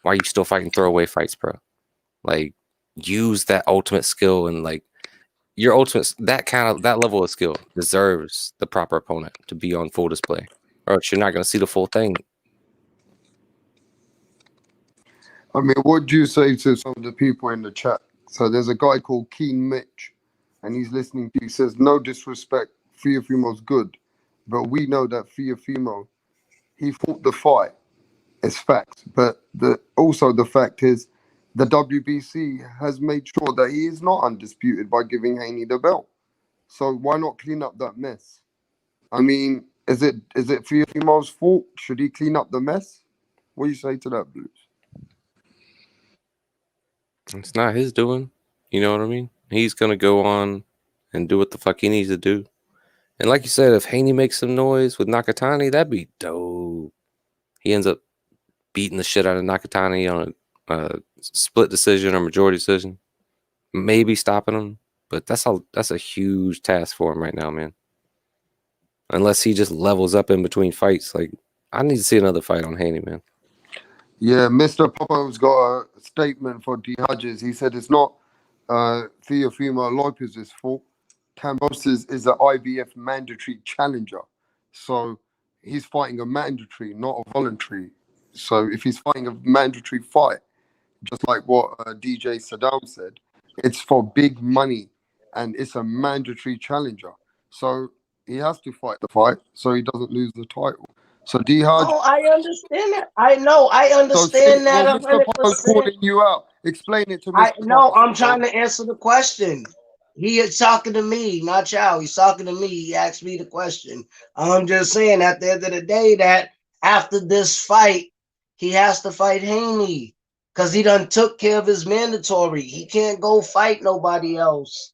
Speaker 4: are you still fighting throwaway fights, bro? Like, use that ultimate skill, and like your ultimate that level of skill deserves the proper opponent to be on full display, or else you're not gonna see the full thing.
Speaker 13: I mean, what do you say to some of the people in the chat? So there's a guy called Keen Mitch, and he's listening to you. He says, no disrespect, Teofimo's good, but we know that Teofimo, he fought the fight It's fact. But also the fact is the WBC has made sure that he is not undisputed by giving Haney the belt. So why not clean up that mess? I mean, is it Teofimo's fault? Should he clean up the mess? What do you say to that, Blues?
Speaker 4: It's not his doing. You know what I mean? He's gonna go on and do what the fuck he needs to do. And like you said, if Haney makes some noise with Nakatani, that'd be dope. He ends up beating the shit out of Nakatani on a split decision or majority decision. Maybe stopping him, but that's a huge task for him right now, man. Unless he just levels up in between fights. Like, I need to see another fight on Haney, man.
Speaker 13: Yeah, Mr. Popo's got a statement for D. Hodges. He said it's not Teofimo Lopez's fault. Kambosos is an IBF mandatory challenger. So he's fighting a mandatory, not a voluntary. So if he's fighting a mandatory fight, just like what DJ Saddam said, it's for big money and it's a mandatory challenger. So he has to fight the fight so he doesn't lose the title. So D. Hodge.
Speaker 6: Oh, I understand that. I know. I understand that
Speaker 13: Mr. Popo's
Speaker 6: 100%.
Speaker 13: calling you out. Explain it to Mr.
Speaker 6: No,
Speaker 13: Popo.
Speaker 6: I'm trying to answer the question. He is talking to me, not y'all. He's talking to me. He asked me the question. I'm just saying at the end of the day that after this fight, he has to fight Haney because he done took care of his mandatory. He can't go fight nobody else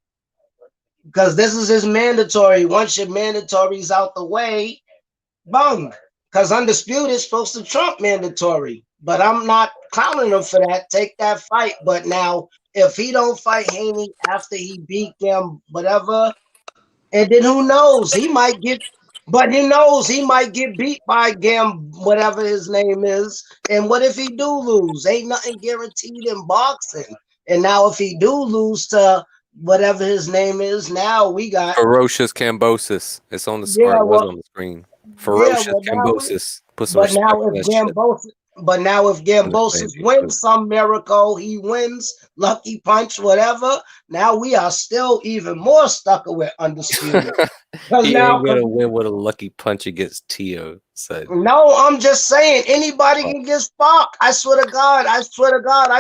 Speaker 6: because this is his mandatory. Once your mandatory's out the way, bung. Because undisputed is supposed to trump mandatory. But I'm not clowning him for that. Take that fight. But now, if he don't fight Haney after he beat them, whatever, and then who knows? He might get, but he knows he might get beat by Gam, whatever his name is. And what if he do lose? Ain't nothing guaranteed in boxing. And now if he do lose to whatever his name is, now we got
Speaker 4: Ferocious Kambosos. It's on the
Speaker 6: yeah,
Speaker 4: was
Speaker 6: well,
Speaker 4: on the screen.
Speaker 6: yeah,
Speaker 4: Ferocious
Speaker 6: well now
Speaker 4: Kambosos. Put some
Speaker 6: but
Speaker 4: respect
Speaker 6: now
Speaker 4: on
Speaker 6: if
Speaker 4: that shit.
Speaker 6: Gambosis wins some miracle, he wins lucky punch, whatever. Now we are still even more stuck with undisputed.
Speaker 4: He ain't gonna win with a lucky punch against Tio. Said
Speaker 6: No, I'm just saying anybody can get sparked. I swear to God, I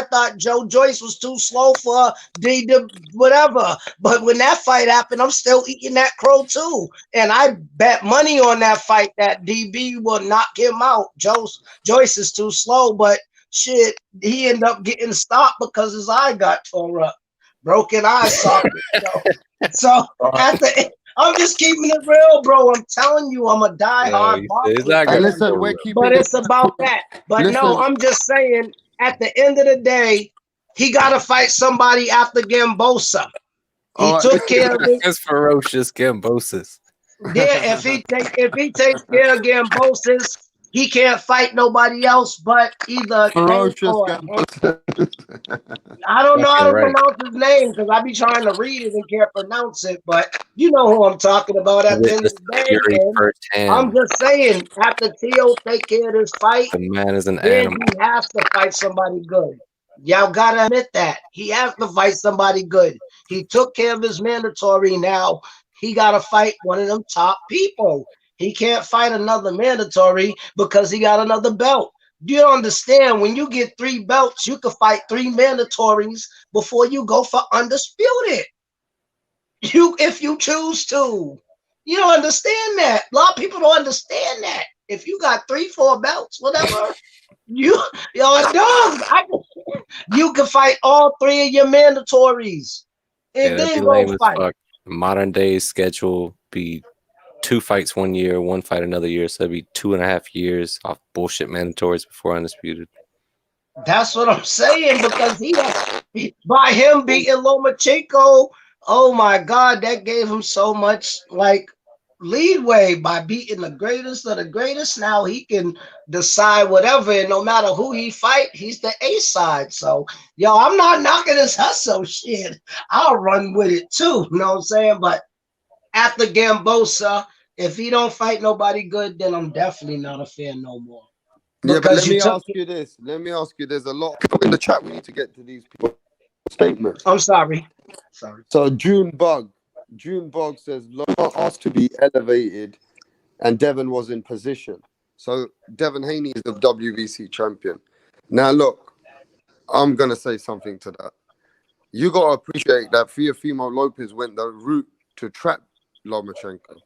Speaker 6: thought Joe Joyce was too slow for the whatever. But when that fight happened, I'm still eating that crow too. And I bet money on that fight that DB will knock him out. Joyce is too slow, but shit, he ended up getting stopped because his eye got tore up. Broken eye socket. So at the end, I'm just keeping it real, bro. I'm telling you, I'm a diehard boxer.
Speaker 13: Hey, listen, we're keeping
Speaker 6: But
Speaker 13: it
Speaker 6: it's about that. But no,
Speaker 13: Listen.
Speaker 6: I'm just saying, at the end of the day, he got to fight somebody after Gambosa. He took care of it.
Speaker 4: It's Ferocious Kambosos.
Speaker 6: Yeah, if he takes care of Gambosis, he can't fight nobody else but either
Speaker 13: Ferocious
Speaker 6: I don't know how to
Speaker 4: Right.
Speaker 6: pronounce his name because I be trying to read it and can't pronounce it, but you know who I'm talking about at the end of the day.
Speaker 4: Fury
Speaker 6: And
Speaker 4: firsthand.
Speaker 6: I'm just saying, after Tio take care of this fight,
Speaker 4: The man is an
Speaker 6: then
Speaker 4: animal.
Speaker 6: he has to fight somebody good. Y'all gotta admit that. He has to fight somebody good. He took care of his mandatory. Now he gotta fight one of them top people. He can't fight another mandatory because he got another belt. Do you understand? When you get 3 belts, you can fight 3 mandatories before you go for undisputed. If you choose to. You don't understand that. A lot of people don't understand that. If you got 3, 4 belts, whatever, you can fight all 3 of your mandatories. And
Speaker 4: That'd be
Speaker 6: then go
Speaker 4: lame as
Speaker 6: fight.
Speaker 4: fuck. Modern day schedule be 2 fights 1 year, 1 fight another year. So that'd be 2.5 years off bullshit mandatories before undisputed.
Speaker 6: That's what I'm saying because by him beating Lomachenko, oh my God, that gave him so much leadway by beating the greatest of the greatest. Now he can decide whatever, and no matter who he fight, he's the A side. So, yo, I'm not knocking his hustle shit. I'll run with it too. You know what I'm saying? But after Gambosa, if he don't fight nobody good, then I'm definitely not a fan no more.
Speaker 13: Yeah, but let me ask you this. There's a lot of people in the chat. We need to get to these people statements.
Speaker 6: I'm sorry.
Speaker 13: So June Bug says Loma asked to be elevated and Devon was in position. So Devin Haney is the WBC champion. Now look, I'm gonna say something to that. You gotta appreciate that Teofimo Lopez went the route to trap Lomachenko.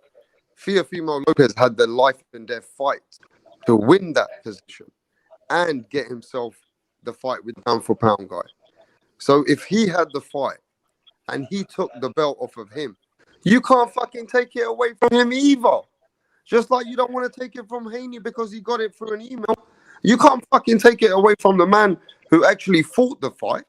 Speaker 13: Teofimo Lopez had the life and death fight to win that position and get himself the fight with pound for pound guy. So if he had the fight and he took the belt off of him, you can't fucking take it away from him either. Just like you don't want to take it from Haney because he got it through an email. You can't fucking take it away from the man who actually fought the fight.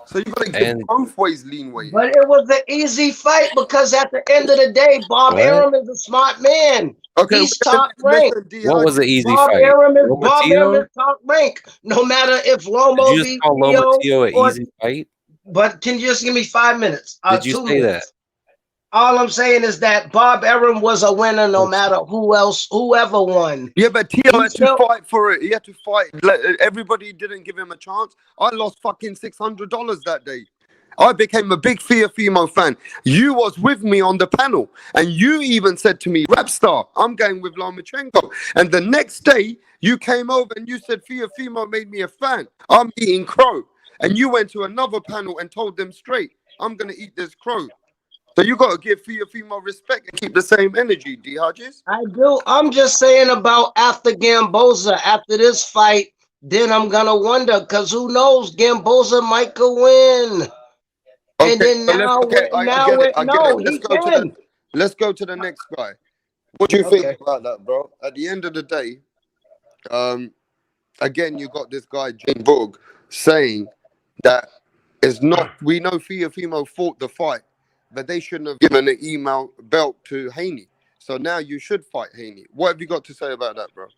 Speaker 13: So you got to give
Speaker 4: And
Speaker 13: both ways leeway.
Speaker 6: But it was an easy fight because at the end of the day, Bob
Speaker 4: what?
Speaker 6: Arum is a smart man.
Speaker 13: Okay,
Speaker 6: He's top ranked.
Speaker 13: listen, D.
Speaker 4: What was the
Speaker 13: Hodges.
Speaker 4: easy
Speaker 6: Bob
Speaker 4: fight?
Speaker 6: Arum is
Speaker 4: Lomachenko?
Speaker 6: top rank. No matter if
Speaker 4: Did
Speaker 6: Lomo
Speaker 4: you just
Speaker 6: beat
Speaker 4: call
Speaker 6: Theo
Speaker 4: Lomachenko an
Speaker 6: or,
Speaker 4: easy fight?
Speaker 6: but can you just give me 5 minutes?
Speaker 4: Did you
Speaker 6: 2
Speaker 4: say that?
Speaker 6: minutes. All I'm saying is that Bob Arum was a winner no matter whoever won.
Speaker 13: Yeah, but Tio
Speaker 6: He
Speaker 13: had to
Speaker 6: still,
Speaker 13: fight for it. He had to fight. Everybody didn't give him a chance. I lost fucking $600 that day. I became a big Teofimo fan. You was with me on the panel, and you even said to me, "Rapstar, I'm going with Lomachenko." And the next day, you came over and you said, "Teofimo made me a fan. I'm eating crow." And you went to another panel and told them straight, "I'm gonna eat this crow." So you got to give Teofimo respect and keep the same energy, D. Hodges.
Speaker 6: I do. I'm just saying about after Gamboza, after this fight, then I'm gonna wonder because who knows, Gamboza might go win.
Speaker 13: Okay,
Speaker 6: And then
Speaker 13: so let's.
Speaker 6: now,
Speaker 13: Okay, I
Speaker 6: now
Speaker 13: get it.
Speaker 6: it,
Speaker 13: I get
Speaker 6: no,
Speaker 13: it.
Speaker 6: he can.
Speaker 13: Let's go to the next guy. What do you think
Speaker 6: Okay.
Speaker 13: about that, bro? At the end of the day, again, you got this guy Jane Boog saying that it's not. We know Teofimo fought the fight, but they shouldn't have given an email belt to Haney. So now you should fight Haney. What have you got to say about that, bro?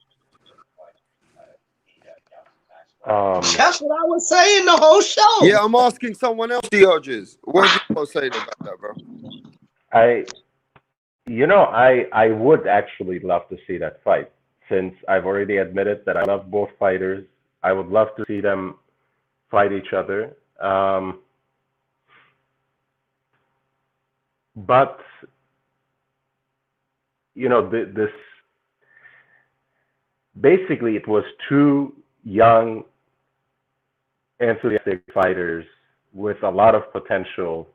Speaker 6: That's what I was saying the whole show.
Speaker 13: Yeah, I'm asking someone else, D. Hodges. What have you got to say about that, bro?
Speaker 15: I would actually love to see that fight. Since I've already admitted that I love both fighters, I would love to see them fight each other. But this basically it was two young, enthusiastic fighters with a lot of potential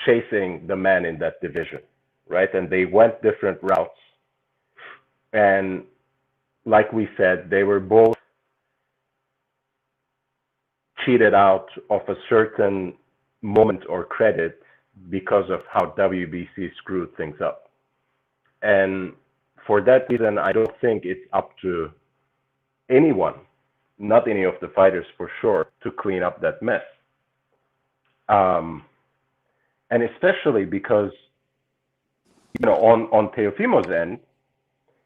Speaker 15: chasing the man in that division, right? And they went different routes. And like we said, they were both cheated out of a certain moment or credit because of how WBC screwed things up. And for that reason, I don't think it's up to anyone, not any of the fighters for sure, to clean up that mess. And especially because, on Teofimo's end,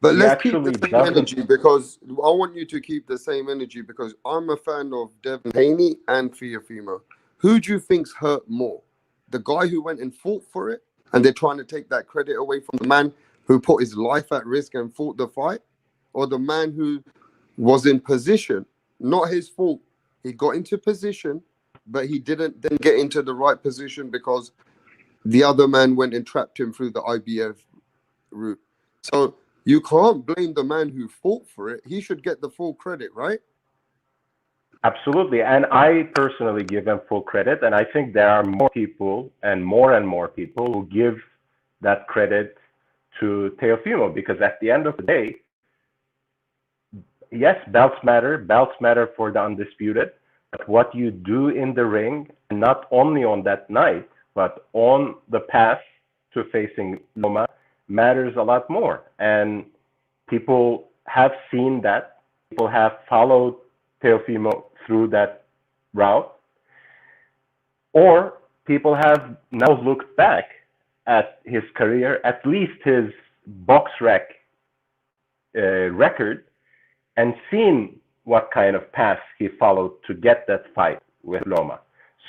Speaker 13: But
Speaker 15: he
Speaker 13: let's keep
Speaker 15: actually
Speaker 13: the same
Speaker 15: doesn't.
Speaker 13: energy because I want you to keep the same energy because I'm a fan of Devin Haney and Teofimo. Who do you think's hurt more? The guy who went and fought for it and they're trying to take that credit away from the man who put his life at risk and fought the fight? Or the man who was in position? Not his fault. He got into position, but he didn't then get into the right position because the other man went and trapped him through the IBF route. So you can't blame the man who fought for it. He should get the full credit, right?
Speaker 15: Absolutely. And I personally give him full credit. And I think there are more people and more people who give that credit to Teofimo because at the end of the day, yes, belts matter for the undisputed. But what you do in the ring, not only on that night, but on the path to facing Loma, matters a lot more. And people have seen that. People have followed Teofimo through that route. Or people have now looked back at his career, at least his BoxRec record, and seen what kind of path he followed to get that fight with Loma.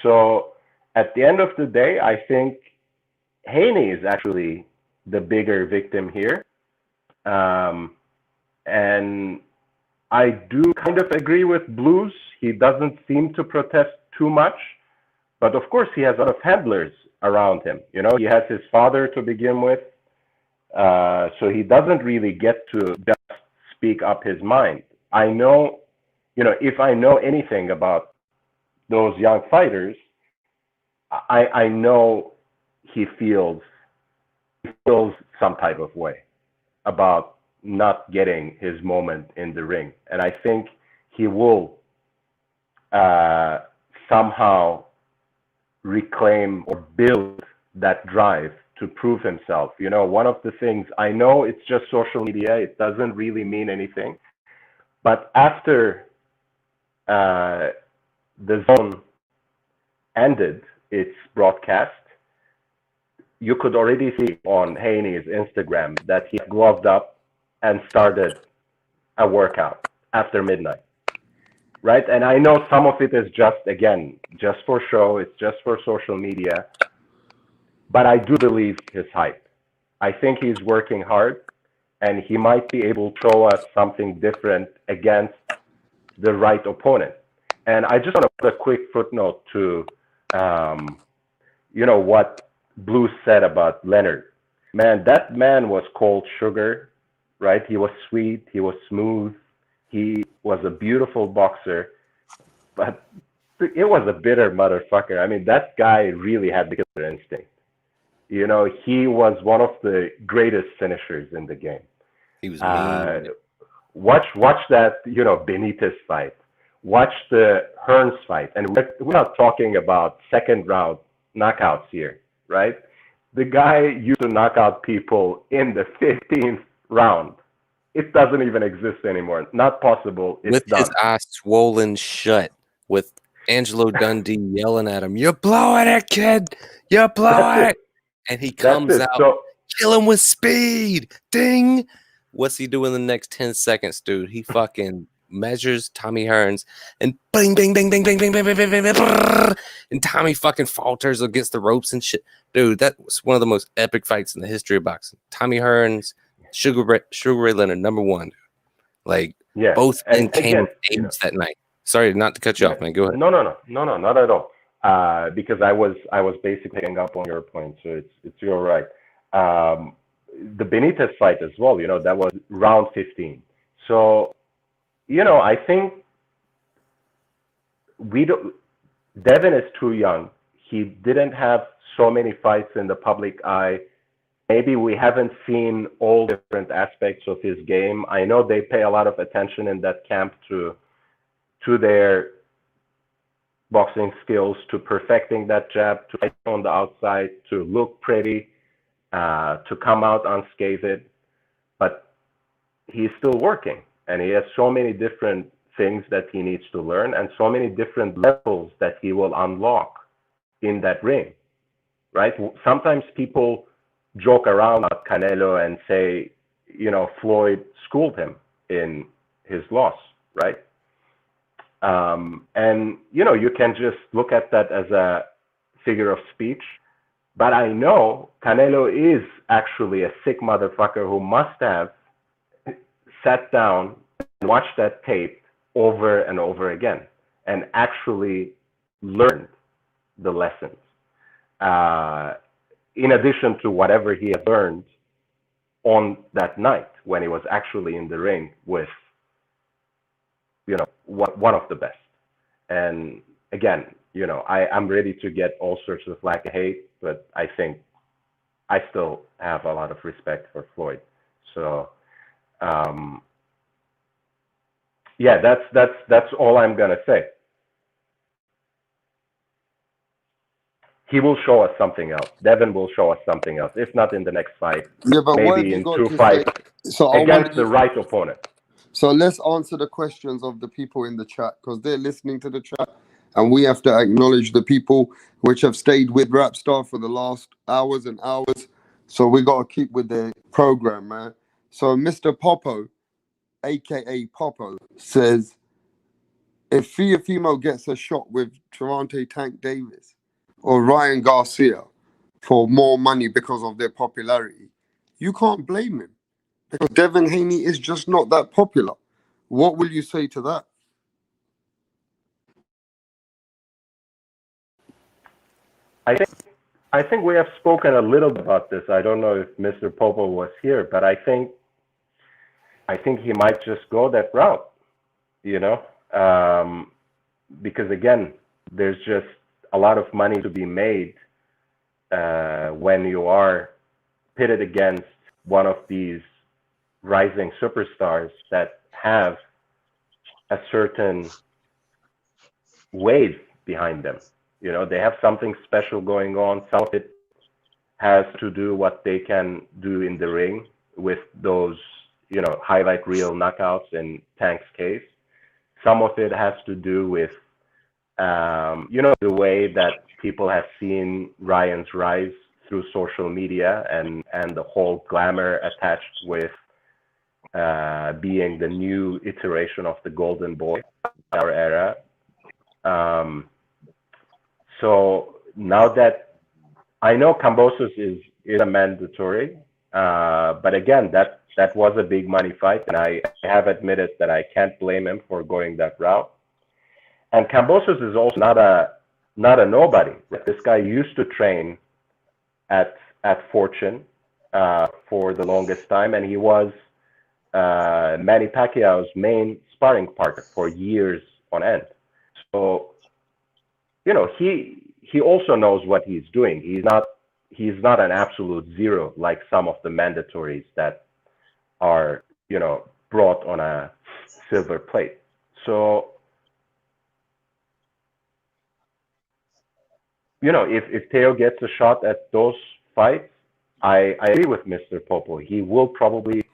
Speaker 15: So at the end of the day, I think Haney is actually the bigger victim here. And I do kind of agree with Blues. He doesn't seem to protest too much. But of course, he has a lot of handlers around him. He has his father to begin with. So he doesn't really get to just speak up his mind. I know, if I know anything about those young fighters, I know he feels some type of way about not getting his moment in the ring, and I think he will somehow reclaim or build that drive to prove himself. One of the things, I know it's just social media, it doesn't really mean anything, but after the zone ended its broadcast, you could already see on Haney's Instagram that he gloved up and started a workout after midnight, right? And I know some of it is just for show, it's just for social media, but I do believe his hype. I think he's working hard, and he might be able to show us something different against the right opponent. And I just want to put a quick footnote to, what Blue said about Leonard. Man, that man was cold sugar, right? He was sweet, he was smooth, he was a beautiful boxer, but it was a bitter motherfucker. I mean, that guy really had the killer instinct. He was one of the greatest finishers in the game.
Speaker 4: He was mean.
Speaker 15: Watch that, Benitez fight. Watch the Hearns fight. And we're not talking about second round knockouts here, right? The guy used to knock out people in the 15th round. It doesn't even exist anymore. Not possible. It's
Speaker 4: With
Speaker 15: done.
Speaker 4: his eyes swollen shut, with Angelo Dundee yelling at him, "You're blowing it, kid! You're blowing it!" And he comes out, kill him with speed. Ding! What's he do in the next 10 seconds, dude? He fucking measures Tommy Hearns and bing, bing, bing, bing, bing, bing, bing, bing, bing, bing, bing, and Tommy fucking falters against the ropes and shit. Dude, that was one of the most epic fights in the history of boxing. Tommy Hearns, Sugar Ray Leonard, number one. Like, both men came of age that night. Sorry, not to cut you off, man. Go ahead.
Speaker 15: No, not at all. Because I was basically picking up on your point, so it's you're right. The Benitez fight as well, that was round 15. So, I think Devin is too young. He didn't have so many fights in the public eye. Maybe we haven't seen all different aspects of his game. I know they pay a lot of attention in that camp to their boxing skills, to perfecting that jab, to fight on the outside, to look pretty, to come out unscathed. But he's still working, and he has so many different things that he needs to learn and so many different levels that he will unlock in that ring, right? Sometimes people joke around about Canelo and say, Floyd schooled him in his loss, right? And, you can just look at that as a figure of speech. But I know Canelo is actually a sick motherfucker who must have sat down and watched that tape over and over again and actually learned the lessons. In addition to whatever he had learned on that night when he was actually in the ring with, one of the best. And again, I'm ready to get all sorts of lack of hate, but I think I still have a lot of respect for Floyd. So, yeah, that's all I'm gonna say. He will show us something else. Devin will show us something else. If not in the next fight,
Speaker 13: Yeah, but what have
Speaker 15: maybe
Speaker 13: you
Speaker 15: in
Speaker 13: got
Speaker 15: 2
Speaker 13: to
Speaker 15: fights
Speaker 13: say? So I
Speaker 15: against
Speaker 13: want
Speaker 15: the right opponent.
Speaker 13: So let's answer the questions of the people in the chat, because they're listening to the chat, and we have to acknowledge the people which have stayed with Rapstar for the last hours and hours. So we got to keep with the program, man. So Mr. Popo, aka Popo, says, if Fimo gets a shot with Trevante Tank Davis or Ryan Garcia for more money because of their popularity, you can't blame him, because Devin Haney is just not that popular. What will you say to that?
Speaker 15: I think we have spoken a little bit about this. I don't know if Mr. Popo was here, but I think I think he might just go that route, you know, because again, there's just a lot of money to be made when you are pitted against one of these rising superstars that have a certain wave behind them. You know, they have something special going on. Some of it has to do what they can do in the ring with those, you know, highlight reel knockouts in Tank's case. Some of it has to do with, you know, the way that people have seen Ryan's rise through social media and the whole glamour attached with being the new iteration of the Golden Boy in our era. So now that I know Kambosos is a mandatory, but again, that was a big money fight, and I have admitted that I can't blame him for going that route. And Kambosos is also not a nobody. This guy used to train at Fortune for the longest time, and he was Manny Pacquiao's main sparring partner for years on end. So, you know, he also knows what he's doing. He's not an absolute zero like some of the mandatories that are, you know, brought on a silver plate. So, you know, if Teo gets a shot at those fights, I agree with Mr. Popo. He will probably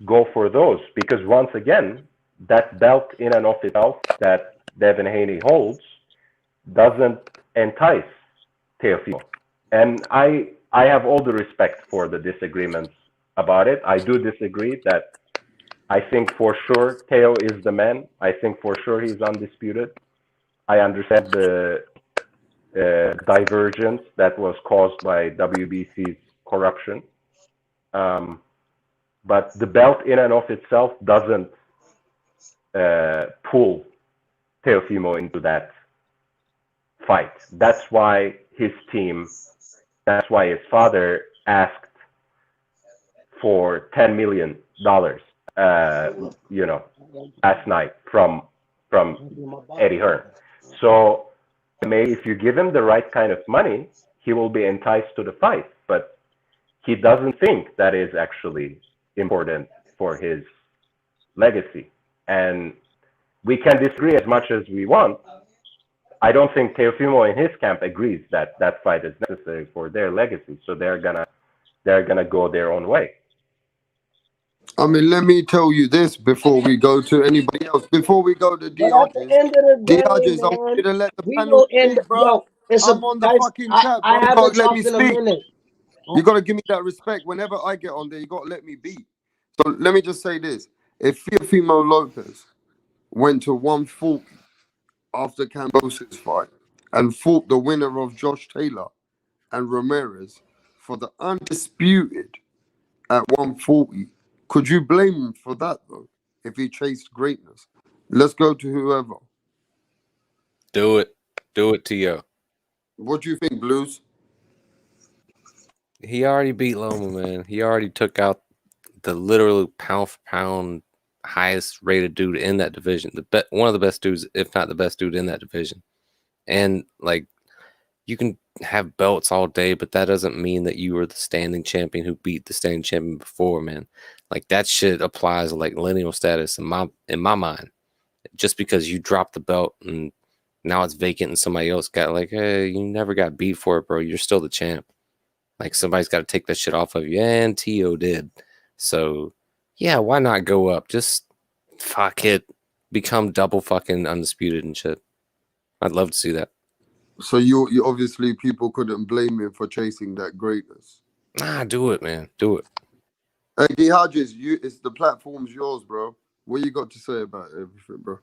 Speaker 15: go for those because once again, that belt in and of itself that Devin Haney holds doesn't entice Teofimo. And I have all the respect for the disagreements about it. I do disagree that I think for sure Teo is the man. I think for sure he's undisputed. I understand the divergence that was caused by WBC's corruption. But the belt in and of itself doesn't pull Teofimo into that fight. That's why his team, that's why his father asked for $10 million, you know, last night from Eddie Hearn. So maybe if you give him the right kind of money, he will be enticed to the fight. But he doesn't think that is actually important for his legacy. And we can disagree as much as we want. I don't think Teofimo in his camp agrees that that fight is necessary for their legacy. So they're gonna go their own way.
Speaker 13: I mean, let me tell you this before we go to anybody else. Before we go to
Speaker 6: But at the end of the day,
Speaker 13: Diages, I want you
Speaker 6: man,
Speaker 13: to let the
Speaker 6: we
Speaker 13: panel
Speaker 6: will end.
Speaker 13: speak, bro.
Speaker 6: Yo, it's a
Speaker 13: I'm on the
Speaker 6: guys.
Speaker 13: fucking chat, bro.
Speaker 6: I
Speaker 13: You
Speaker 6: haven't
Speaker 13: gotta let me
Speaker 6: talked in a
Speaker 13: speak.
Speaker 6: minute.
Speaker 13: You gotta give me that respect. Whenever I get on there, you gotta let me be. So let me just say this: if Teofimo Lopez went to 140 after Cambosis fight and fought the winner of Josh Taylor and Ramirez for the undisputed at 140, could you blame him for that though? If he chased greatness, let's go to whoever.
Speaker 4: Do it, Tio.
Speaker 13: What do you think, Blues?
Speaker 4: He already beat Loma, man. He already took out the literal pound for pound highest rated dude in that division. One of the best dudes, if not the best dude in that division. And like, you can have belts all day, but that doesn't mean that you were the standing champion who beat the standing champion before, man. Like that shit applies like lineal status in my mind. Just because you dropped the belt and now it's vacant and somebody else got like, hey, you never got beat for it, bro. You're still the champ. Like somebody's got to take that shit off of you, and Tio did. So yeah, why not go up? Just fuck it, become double fucking undisputed and shit. I'd love to see that.
Speaker 13: So you obviously people couldn't blame him for chasing that greatness.
Speaker 4: Nah, do it, man. Do it.
Speaker 13: Hey, D Hodges, it's the platform's yours, bro. What you got to say about everything, bro?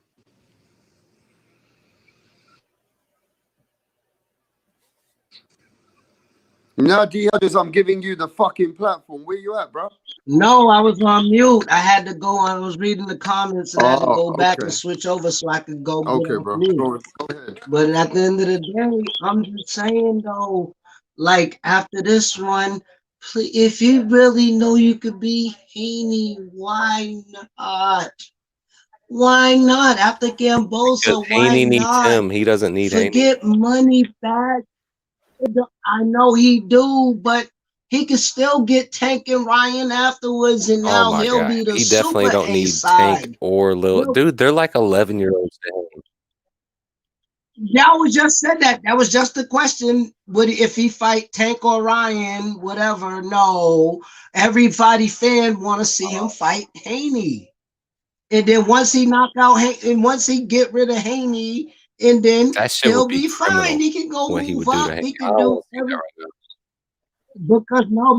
Speaker 13: Now, D Hodges, I'm giving you the fucking platform. Where you at, bro?
Speaker 6: No, I was on mute. I had to go. I was reading the comments and I had to go back
Speaker 13: okay.
Speaker 6: and switch over so I could go get
Speaker 13: Okay,
Speaker 6: off
Speaker 13: bro.
Speaker 6: mute.
Speaker 13: Go ahead.
Speaker 6: But at the end of the day, I'm just saying though, like after this one, If you really know you could be Haney, why not? Why not? After
Speaker 4: Because
Speaker 6: Gambosa, why
Speaker 4: Haney needs
Speaker 6: not?
Speaker 4: him. He doesn't need Haney.
Speaker 6: Forget money back. I know he do, but he can still get Tank and Ryan afterwards, and
Speaker 4: Oh
Speaker 6: now
Speaker 4: my
Speaker 6: he'll
Speaker 4: god,
Speaker 6: be the
Speaker 4: he definitely
Speaker 6: super
Speaker 4: don't
Speaker 6: A
Speaker 4: need Tank
Speaker 6: side.
Speaker 4: or Lil. Dude, they're like 11-year-olds to him.
Speaker 6: That was just said that. That was just the question. Would if he fight Tank or Ryan, whatever? No, everybody fan want to see him fight Haney. And then once he knock out and once he get rid of Haney, and then
Speaker 4: That shit would
Speaker 6: he'll
Speaker 4: be
Speaker 6: be fine.
Speaker 4: criminal.
Speaker 6: He can go
Speaker 4: What he
Speaker 6: move
Speaker 4: would do to
Speaker 6: up.
Speaker 4: Haney.
Speaker 6: He
Speaker 4: I
Speaker 6: can
Speaker 4: don't
Speaker 6: do
Speaker 4: want to see that right now.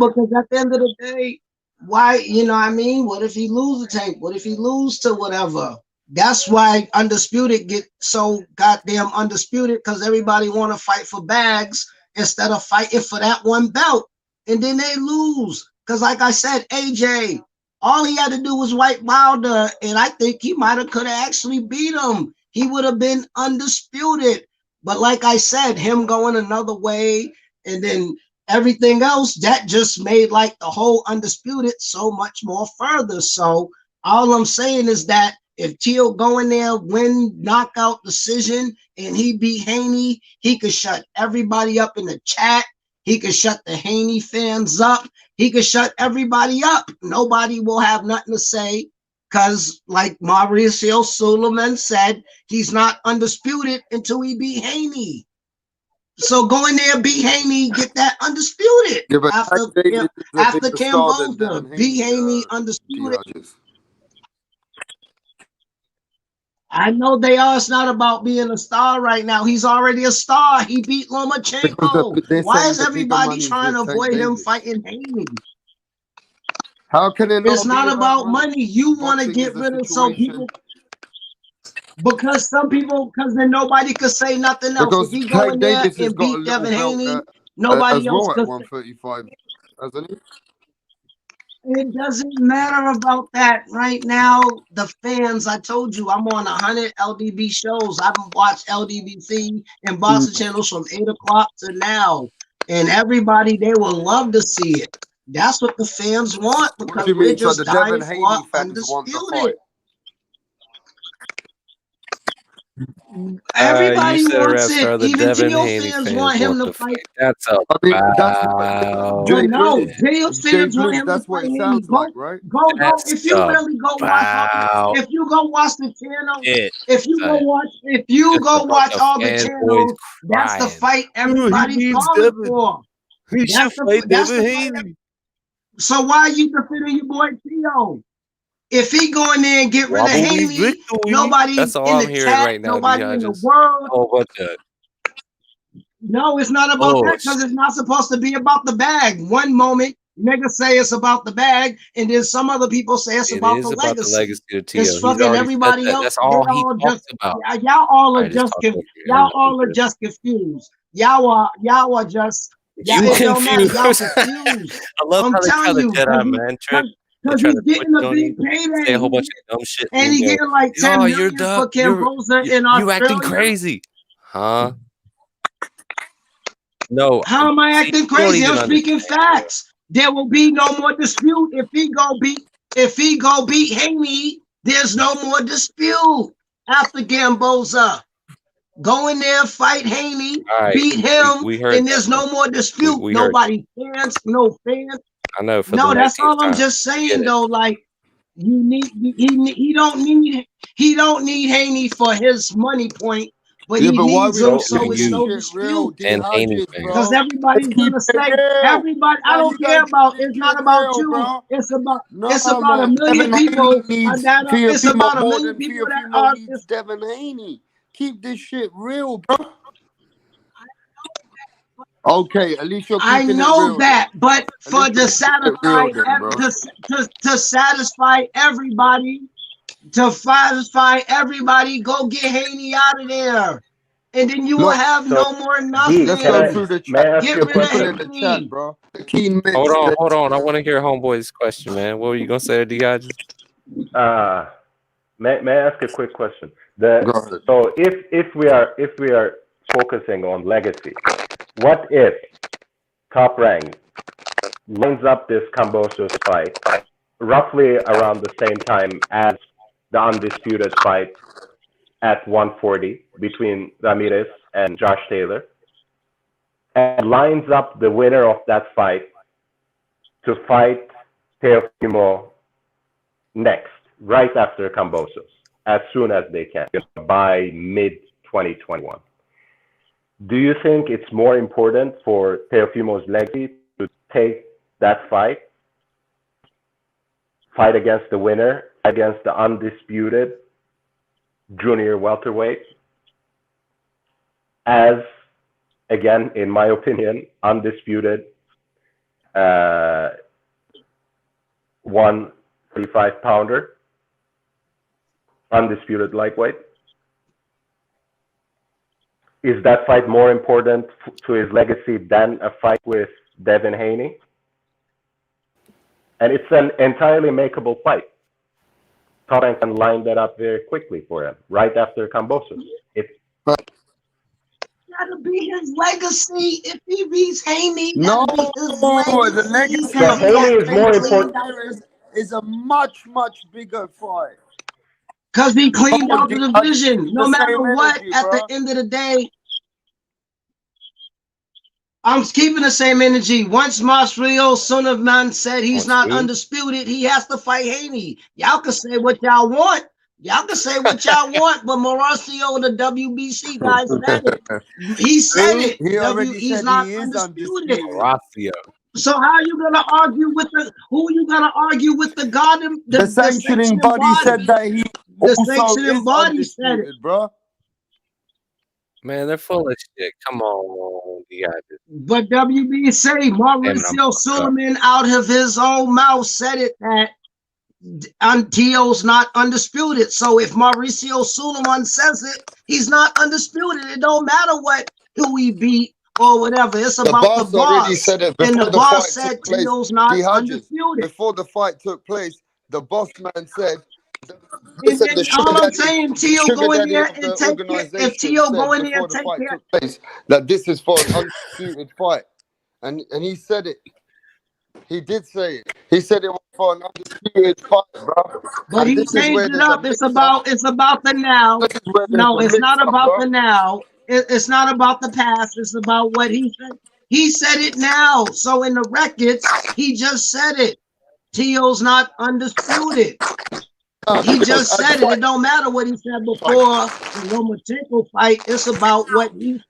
Speaker 6: because at the end of the day, why, you know what I mean? What if he lose the Tank? What if he lose to whatever? That's why Undisputed get so goddamn undisputed, because everybody want to fight for bags instead of fighting for that one belt. And then they lose. Because like I said, AJ, all he had to do was wipe Wilder, and I think he might have could have actually beat him. He would have been undisputed. But like I said, him going another way and then everything else, that just made like the whole undisputed so much more further. So all I'm saying is that if Teal go in there, win knockout decision, and he beat Haney, he could shut everybody up in the chat. He could shut the Haney fans up. He could shut everybody up. Nobody will have nothing to say because, like Mauricio Suleiman said, he's not undisputed until he beat Haney. So go in there, beat Haney, get that undisputed.
Speaker 13: Yeah, but
Speaker 6: After
Speaker 13: Tank Davis is a
Speaker 6: after
Speaker 13: bigger star than
Speaker 6: Camboza,
Speaker 13: Devin
Speaker 6: beat
Speaker 13: Haney,
Speaker 6: Haney undisputed.
Speaker 13: Diaz.
Speaker 6: I know they are. It's not about being a star right now. He's already a star. He beat Lomachenko.
Speaker 13: They're
Speaker 6: Why
Speaker 13: saying
Speaker 6: is
Speaker 13: the bigger
Speaker 6: everybody
Speaker 13: money is
Speaker 6: trying to
Speaker 13: with Tank
Speaker 6: avoid him
Speaker 13: Davis.
Speaker 6: fighting Haney?
Speaker 13: How can it
Speaker 6: It's
Speaker 13: not be
Speaker 6: not
Speaker 13: about
Speaker 6: about
Speaker 13: money?
Speaker 6: money. You want to
Speaker 13: Boxing
Speaker 6: get
Speaker 13: is a
Speaker 6: rid of so
Speaker 13: situation.
Speaker 6: people because some people because then nobody could say nothing else.
Speaker 13: Because
Speaker 6: If he go in
Speaker 13: Tank
Speaker 6: there
Speaker 13: Davis has
Speaker 6: and
Speaker 13: got a
Speaker 6: beat
Speaker 13: little
Speaker 6: Devin
Speaker 13: belt
Speaker 6: Haney,
Speaker 13: as
Speaker 6: nobody else
Speaker 13: well at
Speaker 6: could.
Speaker 13: 135, hasn't he?
Speaker 6: It doesn't matter about that right now. The fans, I told you, I'm on 100 LDB shows. I've watched LDBC and boxing channels from 8 o'clock to now, and everybody they will love to see it. That's what the fans want
Speaker 13: What
Speaker 6: because
Speaker 13: do you
Speaker 6: we're
Speaker 13: mean? So
Speaker 6: just
Speaker 13: the
Speaker 6: dying
Speaker 13: Devin
Speaker 6: for
Speaker 13: Haney fans want the
Speaker 6: undisputed.
Speaker 4: You
Speaker 6: Everybody
Speaker 4: said a rap
Speaker 6: wants it.
Speaker 4: star. The
Speaker 6: Even
Speaker 4: Devin
Speaker 6: Geo
Speaker 4: Haney
Speaker 6: fans
Speaker 4: fans
Speaker 6: want him
Speaker 4: want
Speaker 6: to
Speaker 4: the
Speaker 6: fight.
Speaker 4: fight. That's a
Speaker 13: I mean, that's
Speaker 4: foul.
Speaker 6: But
Speaker 13: Jay
Speaker 6: no,
Speaker 13: Blue.
Speaker 6: Geo
Speaker 13: Jay
Speaker 6: fans want
Speaker 13: Blue.
Speaker 6: him to
Speaker 13: That's what
Speaker 6: fight
Speaker 13: it
Speaker 6: Haney.
Speaker 13: sounds like, right?
Speaker 6: Go.
Speaker 4: That's
Speaker 6: If you
Speaker 4: a
Speaker 6: really go watch
Speaker 4: foul.
Speaker 6: if you go watch the channel,
Speaker 4: It.
Speaker 6: if you go
Speaker 4: Just a bunch
Speaker 6: watch
Speaker 4: of
Speaker 6: all the
Speaker 4: fanboys
Speaker 6: channels, that's the
Speaker 4: crying.
Speaker 6: fight everybody's calling for.
Speaker 4: He
Speaker 6: That's
Speaker 4: should fight
Speaker 6: that's
Speaker 4: Devin
Speaker 6: the fight.
Speaker 4: Haney.
Speaker 6: So why are you defending your boy Theo? If he go in there and get rid of
Speaker 4: Wobbly
Speaker 6: Haney,
Speaker 4: victory.
Speaker 6: nobody
Speaker 4: That's all
Speaker 6: in
Speaker 4: I'm
Speaker 6: the
Speaker 4: hearing
Speaker 6: chat,
Speaker 4: right now,
Speaker 6: nobody in the
Speaker 4: Just
Speaker 6: world.
Speaker 4: a whole bunch of
Speaker 6: No, it's not about that because it's not supposed to be about the bag. One moment, niggas say it's about the bag, and then some other people say it's
Speaker 4: It
Speaker 6: about the
Speaker 4: is about the
Speaker 6: legacy.
Speaker 4: legacy of Tio.
Speaker 6: It's
Speaker 4: He's
Speaker 6: fucking
Speaker 4: already said
Speaker 6: everybody
Speaker 4: that.
Speaker 6: else.
Speaker 4: That's
Speaker 6: They
Speaker 4: all he
Speaker 6: all
Speaker 4: talks
Speaker 6: just
Speaker 4: about.
Speaker 6: y'all all are
Speaker 4: I just
Speaker 6: just
Speaker 4: talked over you.
Speaker 6: y'all all are just confused. Y'all are just
Speaker 4: You
Speaker 6: it don't matter. Y'all
Speaker 4: confused.
Speaker 6: confused.
Speaker 4: I love
Speaker 6: I'm
Speaker 4: how they try
Speaker 6: telling
Speaker 4: to
Speaker 6: you,
Speaker 4: Jedi, man. Trip. They
Speaker 6: because
Speaker 4: try
Speaker 6: he's
Speaker 4: to put
Speaker 6: getting
Speaker 4: it
Speaker 6: a
Speaker 4: on you,
Speaker 6: big payday.
Speaker 4: say a whole bunch of dumb shit,
Speaker 6: And
Speaker 4: and
Speaker 6: he
Speaker 4: you go,
Speaker 6: getting like 10
Speaker 4: "Oh,
Speaker 6: million for Camboza in
Speaker 4: you acting
Speaker 6: Australia.
Speaker 4: crazy, huh?" No,
Speaker 6: How am I
Speaker 4: see,
Speaker 6: acting
Speaker 4: you don't
Speaker 6: crazy? I'm
Speaker 4: even
Speaker 6: speaking
Speaker 4: understand.
Speaker 6: facts. There will be no more dispute if he go beat Haney. There's no more dispute after Gamboza. Go in there, fight Haney,
Speaker 4: All right,
Speaker 6: beat him,
Speaker 4: we heard
Speaker 6: and
Speaker 4: that.
Speaker 6: there's no more dispute.
Speaker 4: We heard.
Speaker 6: Nobody fans, no fans.
Speaker 4: I know for
Speaker 6: No,
Speaker 4: the
Speaker 6: that's
Speaker 4: 19th
Speaker 6: all I'm
Speaker 4: time.
Speaker 6: just
Speaker 4: We get
Speaker 6: saying
Speaker 4: it.
Speaker 6: though. Like he don't need Haney for his money point, but
Speaker 13: Yeah,
Speaker 6: he
Speaker 13: but why
Speaker 6: needs
Speaker 13: we
Speaker 6: him
Speaker 13: not
Speaker 6: so
Speaker 13: keeping
Speaker 6: it's
Speaker 13: this
Speaker 6: no
Speaker 13: shit real,
Speaker 6: dispute.
Speaker 13: D
Speaker 4: And Haney
Speaker 13: Hodges,
Speaker 4: fans.
Speaker 6: Because
Speaker 13: bro? Let's
Speaker 6: everybody's
Speaker 13: keep
Speaker 6: gonna
Speaker 13: it
Speaker 6: say
Speaker 13: real.
Speaker 6: everybody. I
Speaker 13: Nah,
Speaker 6: don't
Speaker 13: you
Speaker 6: care
Speaker 13: gotta
Speaker 6: about.
Speaker 13: keep this
Speaker 6: It's not
Speaker 13: shit
Speaker 6: about
Speaker 13: real,
Speaker 6: you.
Speaker 13: bro.
Speaker 6: It's about a
Speaker 13: Nah,
Speaker 6: million
Speaker 13: man. Devin
Speaker 6: people.
Speaker 13: Haney needs
Speaker 6: It's
Speaker 13: Teofimo
Speaker 6: about a
Speaker 13: more
Speaker 6: million
Speaker 13: than
Speaker 6: people that
Speaker 13: Teofimo
Speaker 6: are.
Speaker 13: needs Devin Haney. Keep this shit real, bro. Okay, at least you're
Speaker 6: I
Speaker 13: keeping it
Speaker 6: know
Speaker 13: real
Speaker 6: that,
Speaker 13: then.
Speaker 6: but
Speaker 13: At
Speaker 6: for
Speaker 13: least
Speaker 6: to
Speaker 13: you're keeping it real
Speaker 6: satisfy
Speaker 13: then, bro.
Speaker 6: to satisfy everybody, go get Haney out of there, and then you will
Speaker 13: Look,
Speaker 6: have
Speaker 15: So,
Speaker 6: no more
Speaker 15: D,
Speaker 13: let's
Speaker 15: can
Speaker 13: go
Speaker 6: nothing.
Speaker 15: I
Speaker 13: through the
Speaker 15: may I
Speaker 13: chat.
Speaker 15: ask
Speaker 6: Get
Speaker 15: you a
Speaker 6: rid of
Speaker 13: People
Speaker 15: question?
Speaker 13: in the chat,
Speaker 6: Haney.
Speaker 13: bro. The Keen
Speaker 4: Hold
Speaker 13: Mix.
Speaker 4: on. I want to hear Homeboy's question, man. What were you gonna say, D Hodges?
Speaker 15: May I ask a quick question?
Speaker 13: Go ahead.
Speaker 15: So if we are focusing on legacy, what if Top Rank lines up this Kambosos fight roughly around the same time as the undisputed fight at 140 between Ramirez and Josh Taylor, and lines up the winner of that fight to fight Teofimo next, right after Kambosos, as soon as they can, by mid-2021. Do you think it's more important for Teofimo's legacy to take that fight against the winner, against the undisputed junior welterweight, as, again, in my opinion, undisputed 135-pounder, undisputed lightweight? Is that fight more important to his legacy than a fight with Devin Haney? And it's an entirely makeable fight. Torren can line that up very quickly for him, right after Kambosos.
Speaker 6: Gotta be his legacy. If he beats Haney,
Speaker 13: No,
Speaker 6: gotta be his
Speaker 13: the
Speaker 6: legacy.
Speaker 13: legacy
Speaker 15: So
Speaker 13: of
Speaker 15: Haney is more
Speaker 13: Torren
Speaker 15: important.
Speaker 13: is a much bigger fight.
Speaker 6: Because he cleaned out the
Speaker 13: I give
Speaker 6: division.
Speaker 13: you
Speaker 6: No
Speaker 13: the
Speaker 6: matter
Speaker 13: same
Speaker 6: what,
Speaker 13: energy,
Speaker 6: at
Speaker 13: bro.
Speaker 6: the end of the day, I'm keeping the same energy. Once Masrio, son of man, said he's not undisputed, he has to fight Haney. Y'all can say what y'all want. Y'all can say what y'all want, but Mauricio, the WBC guy, said it. He said it.
Speaker 13: He already
Speaker 6: He's
Speaker 13: said
Speaker 6: not
Speaker 13: he is
Speaker 6: undisputed.
Speaker 4: Horacio.
Speaker 6: So how are you gonna argue with the God,
Speaker 13: The sanctioning body said that he
Speaker 6: the
Speaker 13: also
Speaker 6: sanctioning
Speaker 13: is
Speaker 6: body said it.
Speaker 13: undisputed, bro.
Speaker 4: Man, they're full of shit. Come on, you guys.
Speaker 6: But WBC, Mauricio Suleiman out of his own mouth said it that Tio's not undisputed. So if Mauricio Suleiman says it, he's not undisputed. It don't matter who he beat or whatever. It's
Speaker 13: The
Speaker 6: about the
Speaker 13: boss already
Speaker 6: boss.
Speaker 13: said it
Speaker 6: And
Speaker 13: before
Speaker 6: the
Speaker 13: the
Speaker 6: boss
Speaker 13: fight
Speaker 6: said
Speaker 13: took place.
Speaker 6: Tio's not
Speaker 13: D. Hodges,
Speaker 6: undisputed.
Speaker 13: before the fight took place, the boss man said,
Speaker 6: And
Speaker 13: said
Speaker 6: then
Speaker 13: the sugar
Speaker 6: all I'm
Speaker 13: daddy,
Speaker 6: saying, Tio
Speaker 13: sugar
Speaker 6: go in
Speaker 13: daddy
Speaker 6: there
Speaker 13: of the
Speaker 6: and take it.
Speaker 13: organization
Speaker 6: If Tio
Speaker 13: said
Speaker 6: go in there
Speaker 13: before
Speaker 6: and
Speaker 13: the
Speaker 6: take
Speaker 13: fight
Speaker 6: it,
Speaker 13: took place that this is for an undisputed fight. And he said it. He did say it. He said it was for an undisputed fight, bro.
Speaker 6: but
Speaker 13: And
Speaker 6: he
Speaker 13: this is where
Speaker 6: changed it
Speaker 13: there's a
Speaker 6: up. It's
Speaker 13: mix-up.
Speaker 6: about the now.
Speaker 13: This is where there's
Speaker 6: No,
Speaker 13: a
Speaker 6: it's not
Speaker 13: mix-up,
Speaker 6: about
Speaker 13: bro.
Speaker 6: the now. It's not about the past. It's about what he said. He said it now. So in the records, he just said it. Tio's not undisputed. He just said it. It don't matter what he said before the Lomachenko fight. It's about what he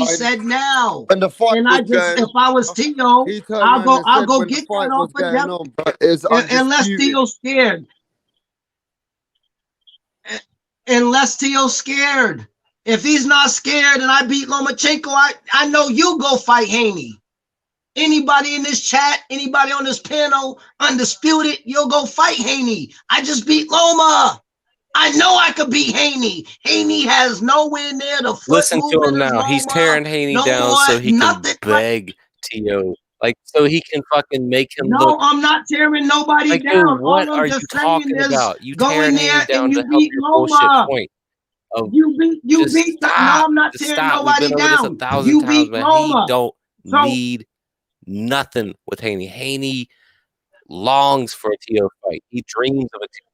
Speaker 6: said now.
Speaker 13: When the fight
Speaker 6: And
Speaker 13: was
Speaker 6: I just,
Speaker 13: going
Speaker 6: if I was Tio,
Speaker 13: he turned around and
Speaker 6: I'll
Speaker 13: said
Speaker 6: go
Speaker 13: when the
Speaker 6: get that
Speaker 13: fight
Speaker 6: off
Speaker 13: was
Speaker 6: of
Speaker 13: going
Speaker 6: Jeff.
Speaker 13: on, bro, it's
Speaker 6: Unless
Speaker 13: undisputed.
Speaker 6: Tio's scared. Unless Tio's scared. If he's not scared and I beat Lomachenko, I know you go fight Haney. Anybody in this chat, anybody on this panel, undisputed, you'll go fight Haney. I just beat Loma. I know I could beat Haney. Haney has nowhere near the foot
Speaker 4: Listen to him
Speaker 6: movement as
Speaker 4: now. He's
Speaker 6: Loma.
Speaker 4: tearing Haney down so he can beg Tio. Like, so he can fucking make him
Speaker 6: No,
Speaker 4: look.
Speaker 6: I'm not tearing nobody
Speaker 4: Like,
Speaker 6: down.
Speaker 4: dude, what
Speaker 6: All I'm
Speaker 4: are you
Speaker 6: just saying
Speaker 4: talking
Speaker 6: is
Speaker 4: about? You
Speaker 6: go
Speaker 4: tearing
Speaker 6: in
Speaker 4: Haney
Speaker 6: there
Speaker 4: down
Speaker 6: and
Speaker 4: to
Speaker 6: you
Speaker 4: help
Speaker 6: beat
Speaker 4: your bullshit
Speaker 6: Loma.
Speaker 4: point. Of
Speaker 6: You
Speaker 4: just
Speaker 6: beat.
Speaker 4: stop.
Speaker 6: No, I'm not
Speaker 4: Just
Speaker 6: tearing
Speaker 4: stop. We've
Speaker 6: nobody
Speaker 4: been over this
Speaker 6: down.
Speaker 4: 1,000
Speaker 6: You
Speaker 4: times,
Speaker 6: beat
Speaker 4: man.
Speaker 6: Loma.
Speaker 4: He don't
Speaker 6: So
Speaker 4: need nothing with Haney. Haney longs for a Tio fight. He dreams of a Tio.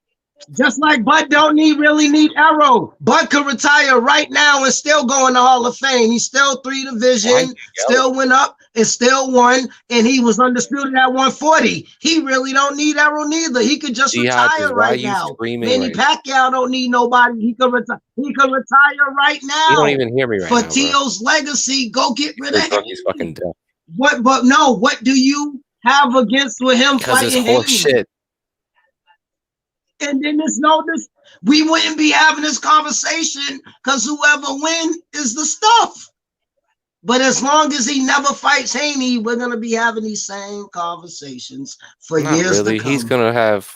Speaker 6: just like Bud don't really need Errol. Bud could retire right now and still go in the Hall of Fame. He's still 3 division, still went up and still won, and he was undisputed at 140. He really don't need Errol neither. He could just retire right now. Manny Pacquiao don't need nobody. He could retire right now.
Speaker 4: You don't even hear me right
Speaker 6: for
Speaker 4: now,
Speaker 6: Tio's legacy, go get rid of him.
Speaker 4: He's fucking dead.
Speaker 6: What do you have against with him
Speaker 4: Because it's
Speaker 6: fighting
Speaker 4: horse
Speaker 6: Haney?
Speaker 4: shit.
Speaker 6: And then we wouldn't be having this conversation because whoever wins is the stuff. But as long as he never fights Haney, we're gonna be having these same conversations for years to come.
Speaker 4: He's gonna have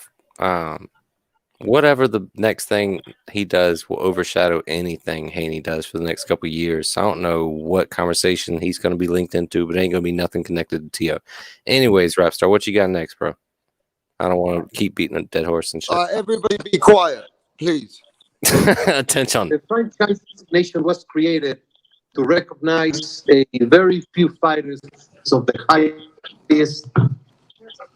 Speaker 4: whatever the next thing he does will overshadow anything Haney does for the next couple of years. So I don't know what conversation he's gonna be linked into, but it ain't gonna be nothing connected to Tio. Anyways, Rapstar, what you got next, bro? I don't want to keep beating a dead horse and shit.
Speaker 13: Everybody be quiet, please.
Speaker 4: Attention.
Speaker 10: The franchise designation was created to recognize a very few fighters of the high this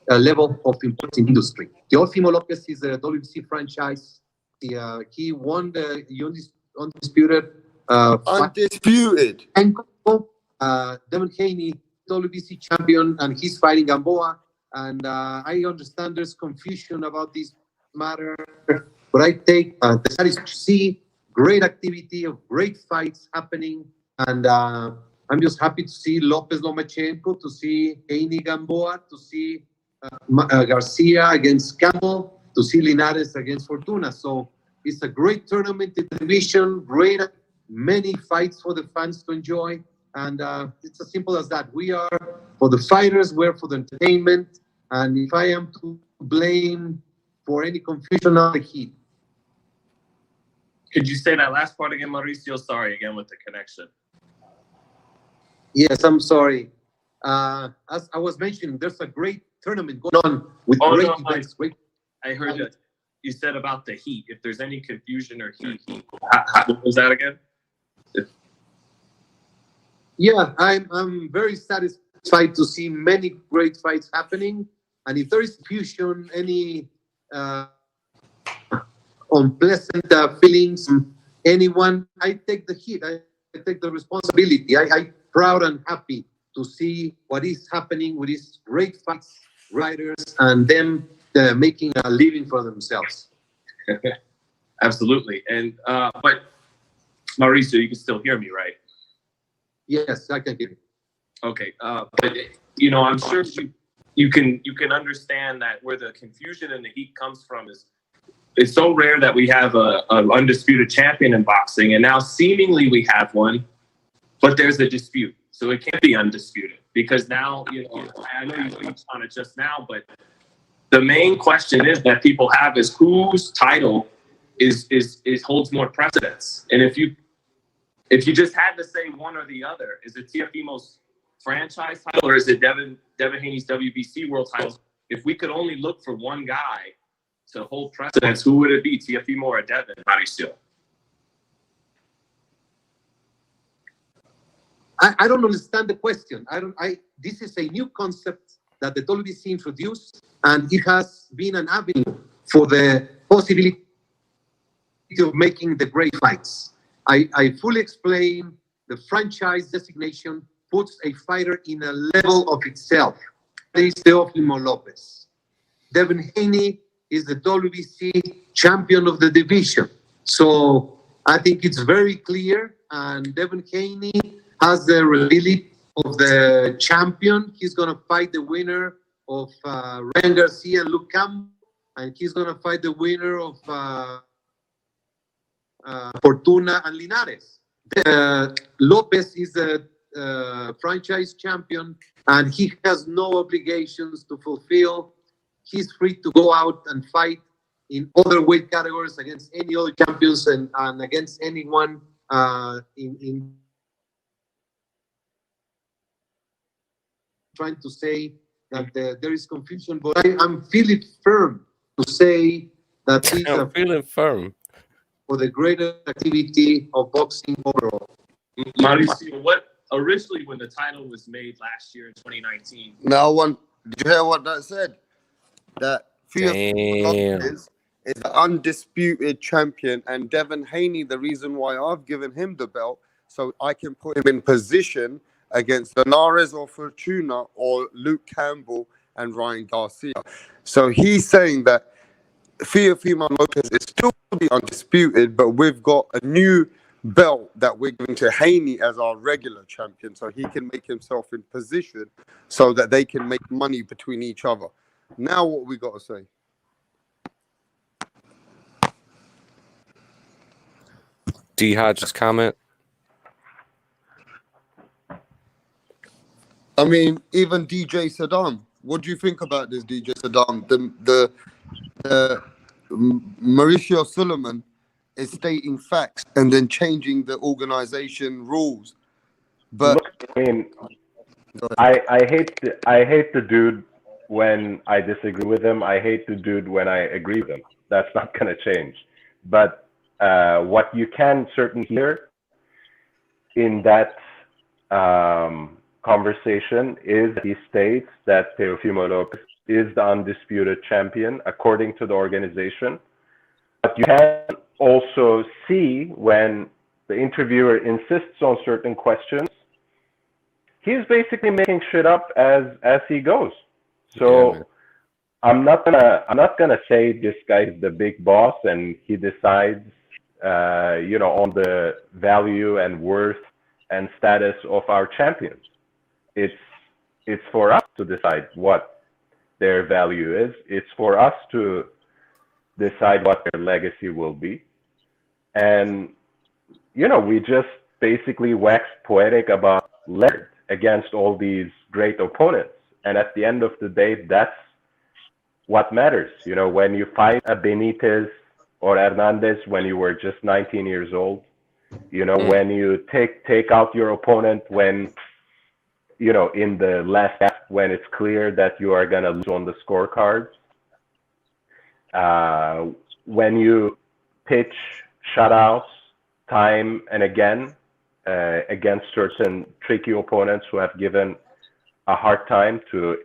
Speaker 10: level of importance in industry. Teofimo Lopez is a WBC franchise. He won the undisputed.
Speaker 13: Undisputed.
Speaker 10: Devin Haney, WBC champion, and he's fighting Gamboa. And I understand there's confusion about this matter, but I take the satisfaction to see great activity of great fights happening, and I'm just happy to see Lopez Lomachenko, to see Haney Gamboa, to see Garcia against Campbell, to see Linares against Fortuna. So it's a great tournament in the division, great, many fights for the fans to enjoy, and it's as simple as that. We are for the fighters, we're for the entertainment, and if I am to blame for any confusion on the heat.
Speaker 11: Could you say that last part again, Mauricio? Sorry again with the connection.
Speaker 10: Yes, I'm sorry. As I was mentioning, there's a great tournament going on with great events.
Speaker 11: I heard that you said about the heat. If there's any confusion or heat, what was that again?
Speaker 10: Yeah, I'm very satisfied to see many great fights happening. And if there is confusion, any unpleasant feelings from anyone, I take the heat. I take the responsibility. I'm proud and happy to see what is happening with these great fights, riders, and them making a living for themselves.
Speaker 11: Absolutely. And but Mauricio, you can still hear me, right?
Speaker 10: Yes, I can hear you.
Speaker 11: Okay. But I'm sure you can understand that where the confusion and the heat comes from is it's so rare that we have an undisputed champion in boxing, and now seemingly we have one, but there's a dispute. So it can't be undisputed because now, I know you touched on it just now, but the main question is that people have is whose title is holds more precedence. And if you just had to say one or the other, is it Teofimo's franchise title or is it Devin Haney's WBC world title? If we could only look for one guy to hold precedence, who would it be, Teofimo or Devin? Mauricio?
Speaker 10: I don't understand the question. This is a new concept that the WBC introduced, and it has been an avenue for the possibility of making the great fights. I fully explain the franchise designation puts a fighter in a level of itself. There is Teofimo Lopez. Devin Haney is the WBC champion of the division. So I think it's very clear, and Devin Haney has the relief of the champion. He's going to fight the winner of Ryan Garcia and Luke Campbell, and he's going to fight the winner of Fortuna and Linares. Lopez is a franchise champion, and he has no obligations to fulfill. He's free to go out and fight in other weight categories against any other champions and against anyone in trying to say that there is confusion, but I'm feeling firm to say that he's
Speaker 4: feeling firm
Speaker 10: for the greater activity of boxing overall.
Speaker 11: Mauricio, what originally when the title was made last year in 2019?
Speaker 13: Did you hear what that said? That Teofimo Lopez is the undisputed champion, and Devin Haney, the reason why I've given him the belt, so I can put him in position against Linares or Fortuna or Luke Campbell and Ryan Garcia. So he's saying that Teofimo Lopez is still the undisputed, but we've got a new belt that we're giving to Haney as our regular champion, so he can make himself in position so that they can make money between each other. Now what we got to say?
Speaker 4: D. Hodges comment.
Speaker 13: I mean, even DJ Saddam. What do you think about this, DJ Saddam? The Mauricio Suleiman is stating facts and then changing the organization rules. But
Speaker 15: look, I mean, I hate the dude when I disagree with him. I hate the dude when I agree with him. That's not going to change. But what you can certainly hear in that conversation is he states that Teofimo Lopez is the undisputed champion according to the organization. But you can also see when the interviewer insists on certain questions, he's basically making shit up as he goes. So
Speaker 4: Yeah,
Speaker 15: I'm not gonna say this guy's the big boss and he decides, on the value and worth and status of our champions. It's for us to decide what their value is. It's for us to decide what their legacy will be. And we just basically waxed poetic about Leonard against all these great opponents. And at the end of the day, that's what matters. When you fight a Benitez or Hernandez when you were just 19 years old, when you take out your opponent when, in the last half, when it's clear that you are going to lose on the scorecards, when you pitch shutouts time and again against certain tricky opponents who have given a hard time to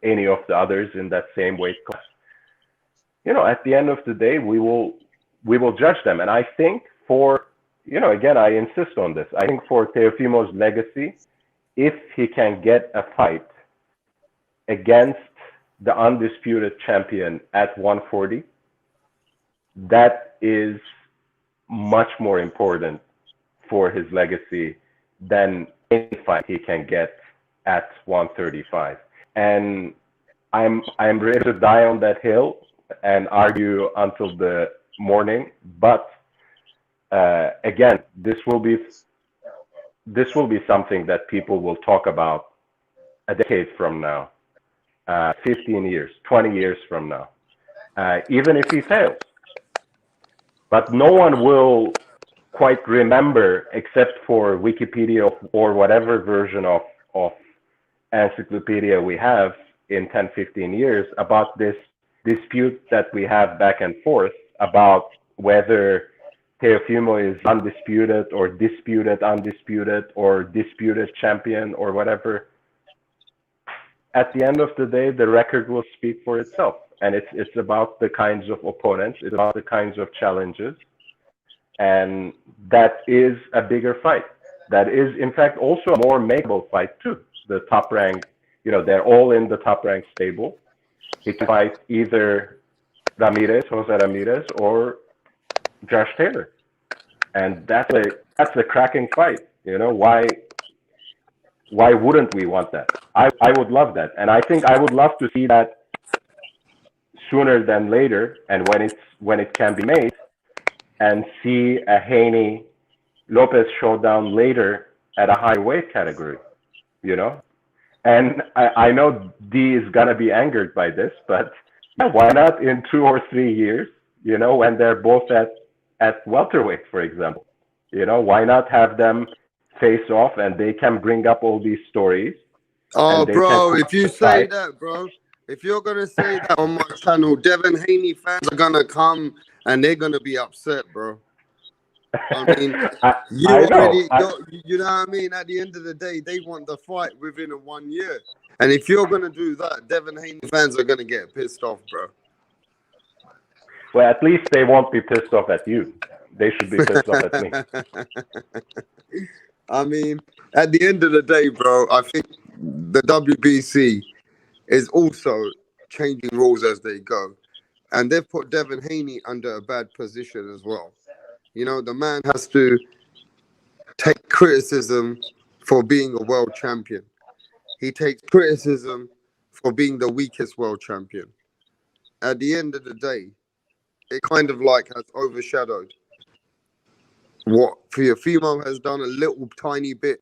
Speaker 15: any of the others in that same weight class. At the end of the day, we will judge them. And I think again, I insist on this. I think for Teofimo's legacy, if he can get a fight against the undisputed champion at 140, that is much more important for his legacy than any fight he can get at 135. And I'm ready to die on that hill and argue until the morning. But again, this will be something that people will talk about a decade from now, 15 years, 20 years from now, even if he fails. But no one will quite remember, except for Wikipedia or whatever version of encyclopedia we have in 10, 15 years, about this dispute that we have back and forth about whether Teofimo is undisputed or undisputed or disputed champion or whatever. At the end of the day, the record will speak for itself. And it's about the kinds of opponents, it's about the kinds of challenges. And that is a bigger fight. That is, in fact, also a more makeable fight too. The top rank, they're all in the top rank stable. He can fight either Jose Ramirez, or Josh Taylor. And that's a cracking fight. Why wouldn't we want that? I would love that. And I think I would love to see that sooner than later, and when it can be made, and see a Haney Lopez showdown later at a high weight category, And I know D is gonna be angered by this, but why not in 2 or 3 years, when they're both at welterweight, for example, why not have them face off and they can bring up all these stories.
Speaker 13: Oh, bro, if you say that, bro, if you're gonna say that on my channel, Devin Haney fans are gonna come and they're gonna be upset, bro. I mean, you know what I mean? At the end of the day, they want the fight within 1 year. And if you're gonna do that, Devin Haney fans are gonna get pissed off, bro.
Speaker 15: Well, at least they won't be pissed off at you. They should be pissed off at me.
Speaker 13: I mean, at the end of the day, bro, I think the WBC is also changing rules as they go. And they've put Devin Haney under a bad position as well. The man has to take criticism for being a world champion. He takes criticism for being the weakest world champion. At the end of the day, it kind of has overshadowed what Teofimo has done a little tiny bit.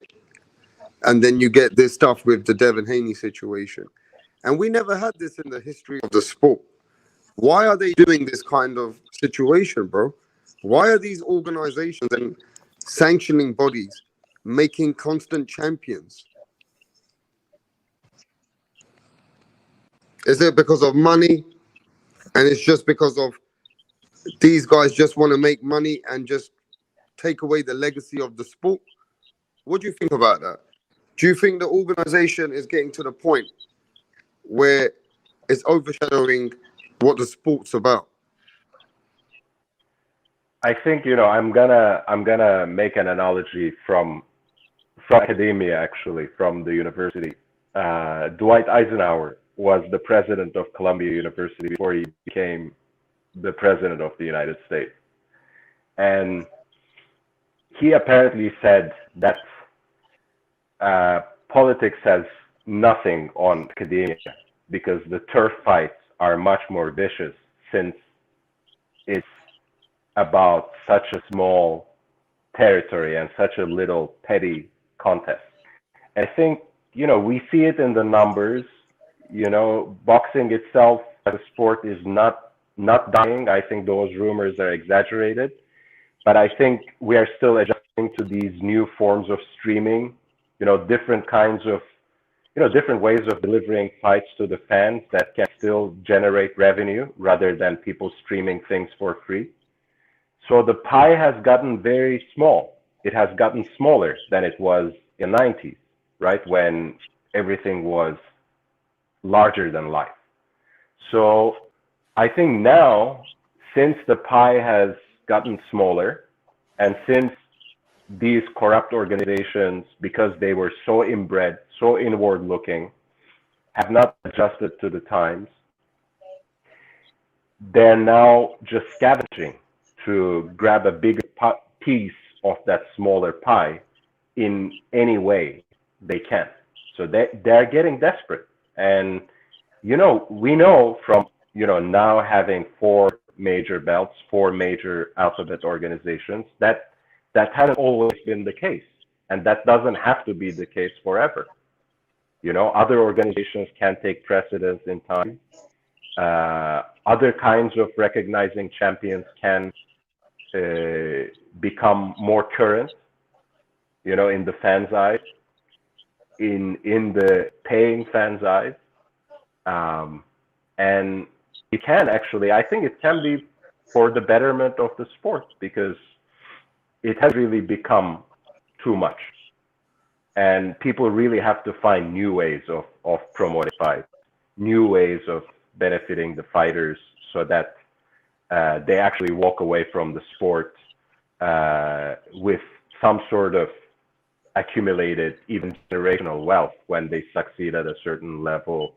Speaker 13: And then you get this stuff with the Devin Haney situation. And we never had this in the history of the sport. Why are they doing this kind of situation, bro? Why are these organizations and sanctioning bodies making constant champions? Is it because of money? And it's just because of these guys just want to make money and just take away the legacy of the sport? What do you think about that? Do you think the organization is getting to the point where it's overshadowing what the sport's about?
Speaker 15: I think, you know, I'm gonna make an analogy from academia, actually, from the university. Dwight Eisenhower was the president of Columbia University before he became the president of the United States. And he apparently said that politics has nothing on academia because the turf fights are much more vicious since it's about such a small territory and such a little petty contest. And I think, you know, we see it in the numbers. You know, boxing itself as a sport is not dying. I think those rumors are exaggerated. But I think we are still adjusting to these new forms of streaming, you know, different kinds of, you know, different ways of delivering fights to the fans that can still generate revenue rather than people streaming things for free. So the pie has gotten very small. It has gotten smaller than it was in the 90s, right? When everything was larger than life. So I think now, since the pie has gotten smaller, and since these corrupt organizations, because they were so inbred, so inward looking, have not adjusted to the times, they're now just scavenging to grab a bigger piece of that smaller pie in any way they can. So they're getting desperate. And, you know, we know from, you know, now having 4 major belts, 4 major alphabet organizations, that hasn't always been the case. And that doesn't have to be the case forever. You know, other organizations can take precedence in time. Other kinds of recognizing champions can become more current, you know, in the fans' eyes, in the paying fans' eyes. And it can actually, I think it can be for the betterment of the sport, because it has really become too much. And people really have to find new ways of promoting fights, new ways of benefiting the fighters, so that they actually walk away from the sport with some sort of accumulated, even generational wealth when they succeed at a certain level.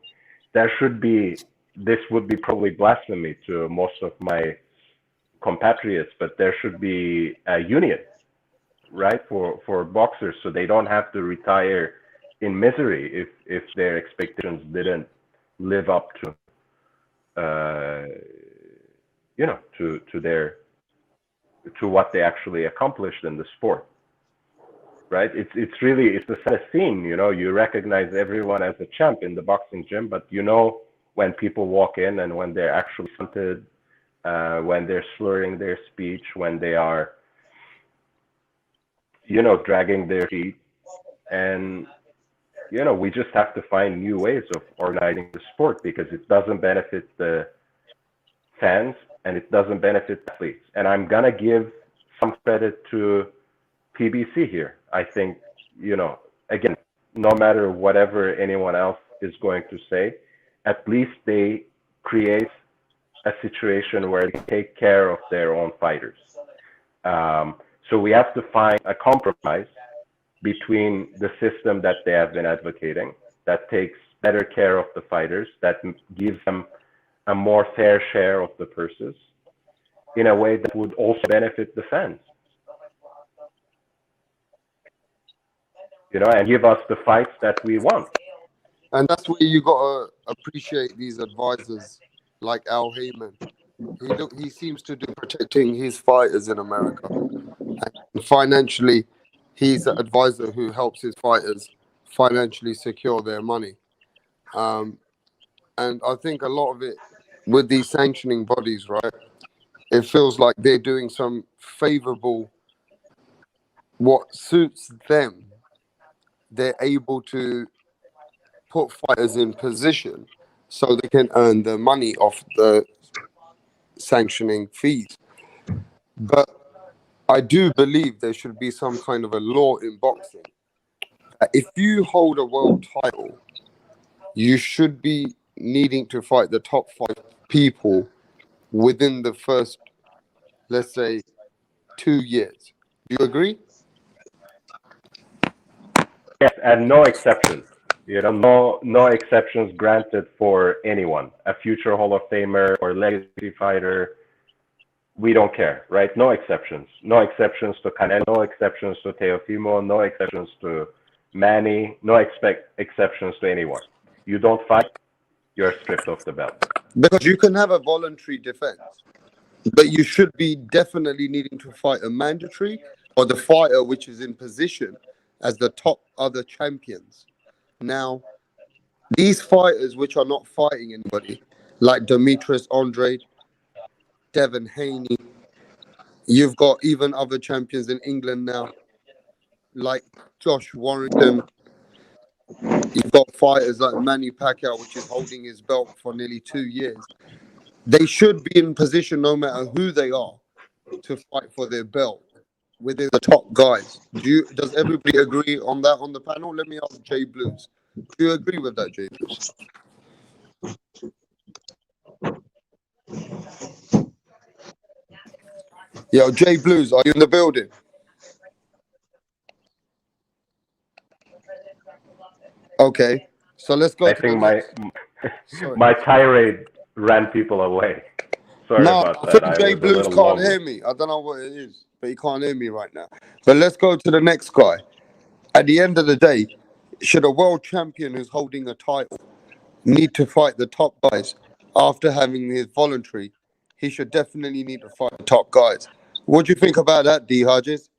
Speaker 15: There should be, this would be probably blasphemy to most of my compatriots, but there should be a union, right, for boxers, so they don't have to retire in misery if their expectations didn't live up to you know, to what they actually accomplished in the sport, right? It's really, it's the saddest scene, you know. You recognize everyone as a champ in the boxing gym, but you know when people walk in and when they're actually stunted, when they're slurring their speech, when they are, you know, dragging their feet. And, you know, we just have to find new ways of organizing the sport, because it doesn't benefit the fans and it doesn't benefit athletes. And I'm gonna give some credit to PBC here. I think, you know, again, no matter whatever anyone else is going to say, at least they create a situation where they take care of their own fighters. So we have to find a compromise between the system that they have been advocating, that takes better care of the fighters, that gives them a more fair share of the purses, in a way that would also benefit the fans. You know, and give us the fights that we want.
Speaker 13: And that's where you gotta appreciate these advisors like Al Heyman. He seems to do protecting his fighters in America, and financially, he's an advisor who helps his fighters financially secure their money. And I think a lot of it with these sanctioning bodies, right? It feels like they're doing some favorable, what suits them. They're able to put fighters in position so they can earn the money off the sanctioning fees. But I do believe there should be some kind of a law in boxing if you hold a world title, you should be needing to fight the top 5 people within the first, let's say, 2 years. Do you agree?
Speaker 15: Yes, and no exceptions. You know, no exceptions granted for anyone. A future Hall of Famer or legacy fighter, we don't care, right? No exceptions. No exceptions to Canelo, no exceptions to Teofimo, no exceptions to Manny, no exceptions to anyone. You don't fight, you're stripped of the belt.
Speaker 13: Because you can have a voluntary defense, but you should be definitely needing to fight a mandatory or the fighter which is in position as the top other champions. Now, these fighters which are not fighting anybody, like Demetrius Andrade, Devin Haney, you've got even other champions in England now, like Josh Warrington. You've got fighters like Manny Pacquiao, which is holding his belt for nearly 2 years. They should be in position, no matter who they are, to fight for their belt within the top guys. Does everybody agree on that on the panel? Let me ask Jay Blues. Do you agree with that, Jay Blues? Yo, Jay Blues, are you in the building? Okay, so let's go
Speaker 15: I
Speaker 13: to the
Speaker 15: think
Speaker 13: next. Sorry.
Speaker 15: my tirade ran people away. Sorry
Speaker 13: No,
Speaker 15: about
Speaker 13: I
Speaker 15: that.
Speaker 13: think
Speaker 15: I
Speaker 13: Jay
Speaker 15: was a
Speaker 13: Blues
Speaker 15: little
Speaker 13: can't
Speaker 15: long.
Speaker 13: hear me. I don't know what it is, but he can't hear me right now. But let's go to the next guy. At the end of the day, should a world champion who's holding a title need to fight the top guys after having his voluntary? He should definitely need to fight the top guys. What do you think about that, D. Hodges?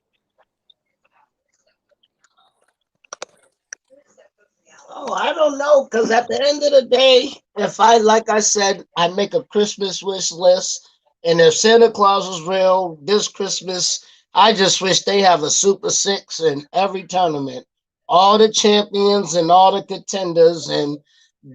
Speaker 6: Oh, I don't know, because at the end of the day, if I, like I said, I make a Christmas wish list, and if Santa Claus was real this Christmas, I just wish they have a Super Six in every tournament, all the champions and all the contenders, and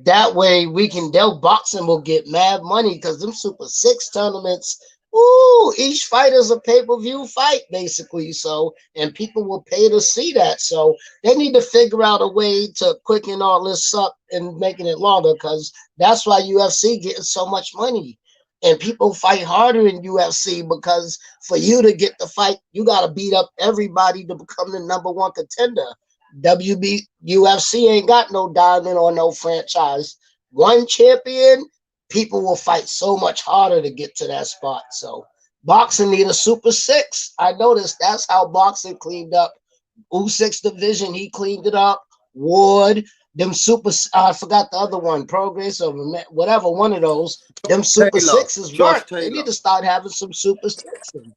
Speaker 6: that way their boxing will get mad money because them Super Six tournaments, ooh, each fight is a pay-per-view fight basically. So, and people will pay to see that. So they need to figure out a way to quicken all this up and making it longer, because that's why UFC getting so much money. And people fight harder in UFC because for you to get the fight, you got to beat up everybody to become the #1 contender. UFC ain't got no diamond or no franchise. One champion, people will fight so much harder to get to that spot. So boxing need a Super Six. I noticed that's how boxing cleaned up Usyk's division. He cleaned it up. Ward, them I forgot the other one, Progress or whatever one of those. Them Super
Speaker 13: Taylor.
Speaker 6: Sixes
Speaker 13: Josh
Speaker 6: work. They
Speaker 13: Taylor.
Speaker 6: need to start having some Super Sixes.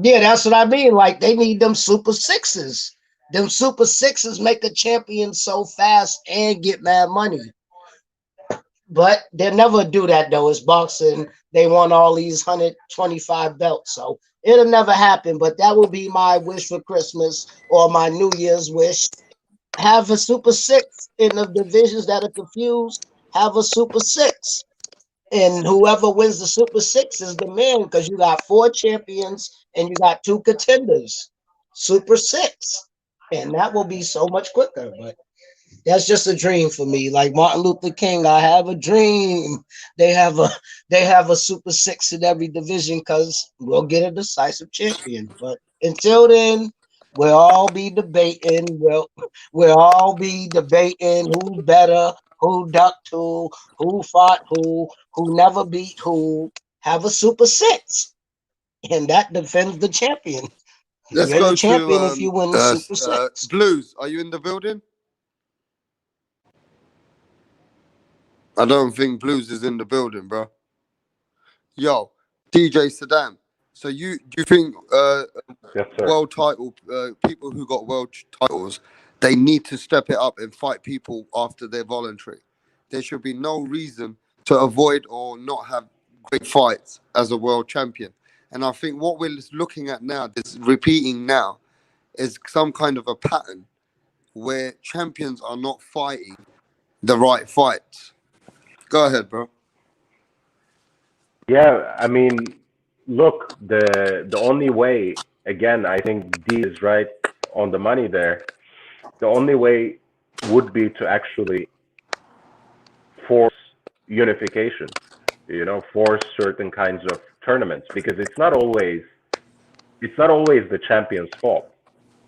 Speaker 6: Yeah, that's what I mean. Like they need them Super Sixes. Them Super Sixes make a champion so fast and get mad money. But they'll never do that though. It's boxing. They want all these 125 belts. So it'll never happen. But that will be my wish for Christmas or my New Year's wish. Have a Super Six in the divisions that are confused. Have a Super Six. And whoever wins the Super Six is the man, because you got 4 champions and you got 2 contenders. Super Six. And that will be so much quicker. But that's just a dream for me. Like Martin Luther King, I have a dream. They have a Super Six in every division, because we'll get a decisive champion. But until then, we'll all be debating. We'll all be debating who better, who ducked who fought who never beat who. Have a Super Six, and that defends the champion.
Speaker 13: Let's
Speaker 6: You're the
Speaker 13: go
Speaker 6: champion if you
Speaker 13: to
Speaker 6: win the Super Six.
Speaker 13: Blues. Are you in the building? I don't think Blues is in the building, bro. Yo, DJ Saddam. So do you think
Speaker 15: Yes, sir.
Speaker 13: world title people who got world titles, they need to step it up and fight people after they're voluntary? There should be no reason to avoid or not have great fights as a world champion. And I think what we're looking at now, this repeating now, is some kind of a pattern where champions are not fighting the right fights. Go ahead, bro.
Speaker 15: Yeah, I mean, look, the only way, again, I think D is right. on the money there. The only way would be to actually force unification, force certain kinds of tournaments, because it's not always the champion's fault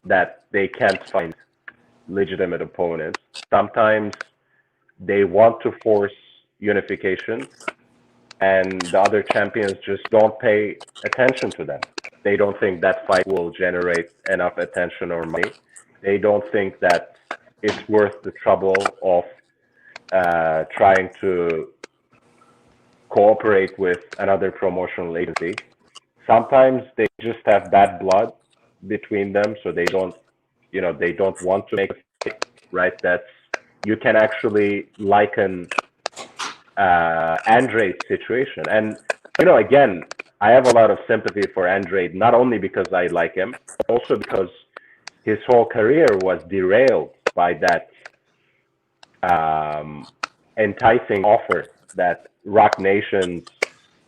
Speaker 15: that they can't find legitimate opponents. Sometimes they want to force unification, and the other champions just don't pay attention to them. They don't think that fight will generate enough attention or money. They don't think that it's worth the trouble of trying to cooperate with another promotional agency. Sometimes they just have bad blood between them, so they don't want to make a fight, right? You can actually liken Andre's situation. And, again, I have a lot of sympathy for Andre, not only because I like him, but also because his whole career was derailed by that enticing offer that Rock Nation's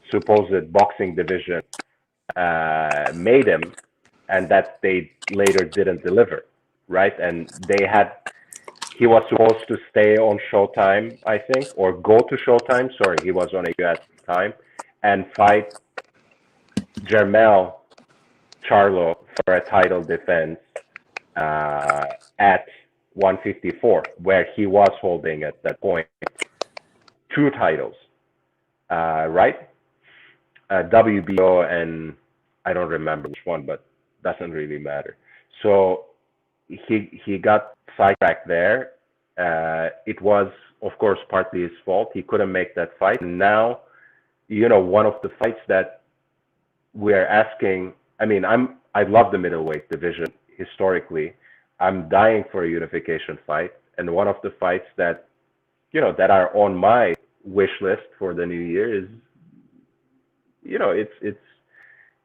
Speaker 15: supposed boxing division made him, and that they later didn't deliver, right? And he was supposed to stay on Showtime, I think, or go to Showtime. Sorry, he was on AQ at the time, and fight Jermell Charlo for a title defense at 154, where he was holding at that point 2 titles, right? WBO and I don't remember which one, but doesn't really matter. So he got sidetracked there. It was, of course, partly his fault. He couldn't make that fight. And now, one of the fights that we're asking, I love the middleweight division historically. I'm dying for a unification fight. And one of the fights that, that are on my wish list for the new year is,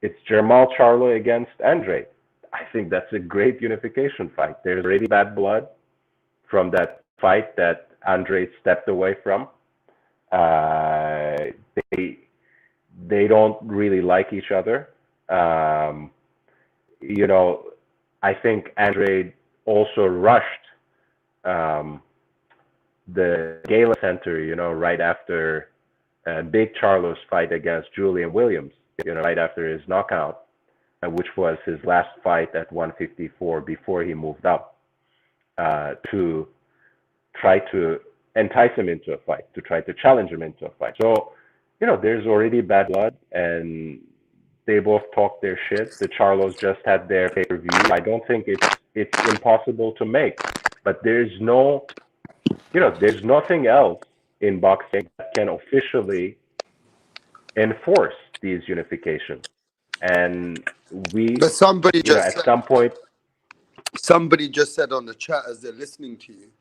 Speaker 15: it's Jermall Charlo against Andre. I think that's a great unification fight. There's already bad blood from that fight that Andre stepped away from. They don't really like each other. I think Andre also rushed the Gala Center, right after Big Charlo's fight against Julian Williams, right after his knockout, which was his last fight at 154 before he moved up, to try to entice him into a fight, to try to challenge him into a fight. So, there's already bad blood, and they both talk their shit. The Charlos just had their pay-per-view. I don't think it's impossible to make, but there's nothing else in boxing that can officially enforce these unifications. And
Speaker 13: But somebody just
Speaker 15: at some point,
Speaker 13: somebody just said on the chat as they're listening to you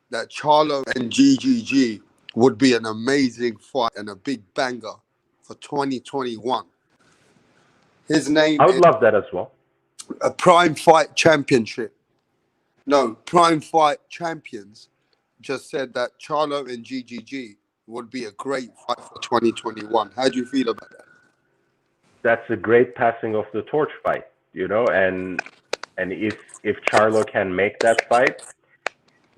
Speaker 13: that Charlo and GGG would be an amazing fight and a big banger for 2021. His name
Speaker 15: I would
Speaker 13: is
Speaker 15: love that as well.
Speaker 13: a Prime Fight Championship. No, Prime Fight Champions just said that Charlo and GGG would be a great fight for 2021. How do you feel about that?
Speaker 15: That's a great passing of the torch fight, and if Charlo can make that fight,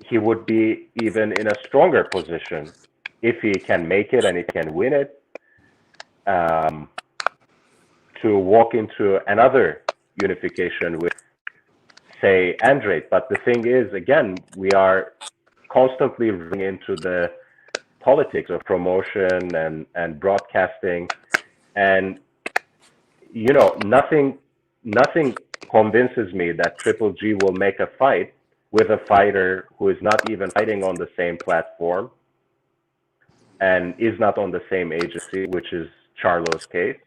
Speaker 15: he would be even in a stronger position if he can make it and he can win it, to walk into another unification with, say, Andre. But the thing is, again, we are constantly running into the politics of promotion and broadcasting, and nothing convinces me that Triple G will make a fight with a fighter who is not even fighting on the same platform and is not on the same agency, which is Charlo's case,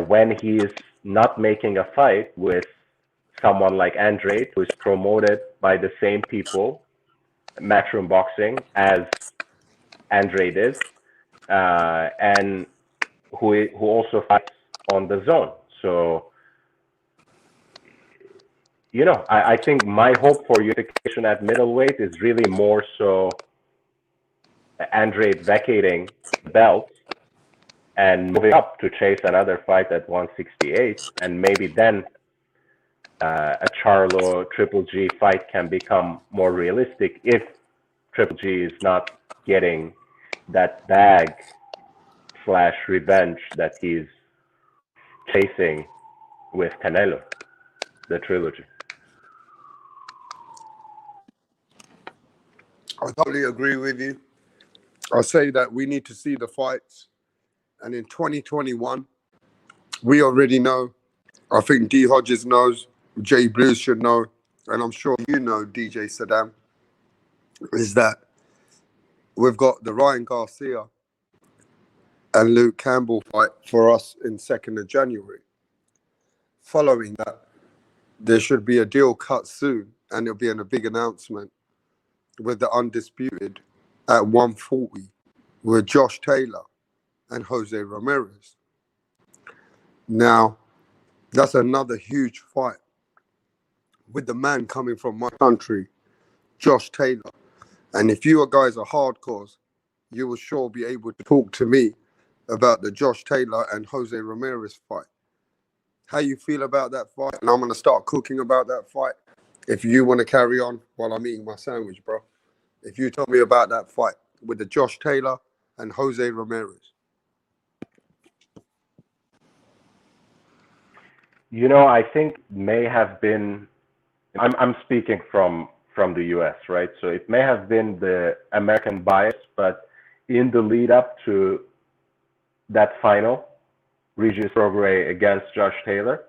Speaker 15: when he is not making a fight with someone like Andre, who is promoted by the same people, Matchroom Boxing, as Andre is, and who also fights on the zone. So, I think my hope for unification at middleweight is really more so Andre vacating the belt and moving up to chase another fight at 168, and maybe then a Charlo Triple G fight can become more realistic if Triple G is not getting that bag / revenge that he's chasing with Canelo, the trilogy.
Speaker 13: I totally agree with you. I say that we need to see the fights, and in 2021, we already know. I think D Hodges knows, Jay Blues should know, and I'm sure you know, DJ Saddam, is that we've got the Ryan Garcia and Luke Campbell fight for us in 2nd of January. Following that, there should be a deal cut soon, and it'll be in a big announcement with the Undisputed at 140 with Josh Taylor and Jose Ramirez. Now, that's another huge fight with the man coming from my country, Josh Taylor. And if you guys are hardcores, you will sure be able to talk to me about the Josh Taylor and Jose Ramirez fight. How you feel about that fight? And I'm going to start cooking about that fight. If you want to carry on while I'm eating my sandwich, bro. If you tell me about that fight with the Josh Taylor and Jose Ramirez.
Speaker 15: You know, I think may have been. I'm speaking from the U.S., right? So it may have been the American bias, but in the lead up to that final, Regis Prograis against Josh Taylor,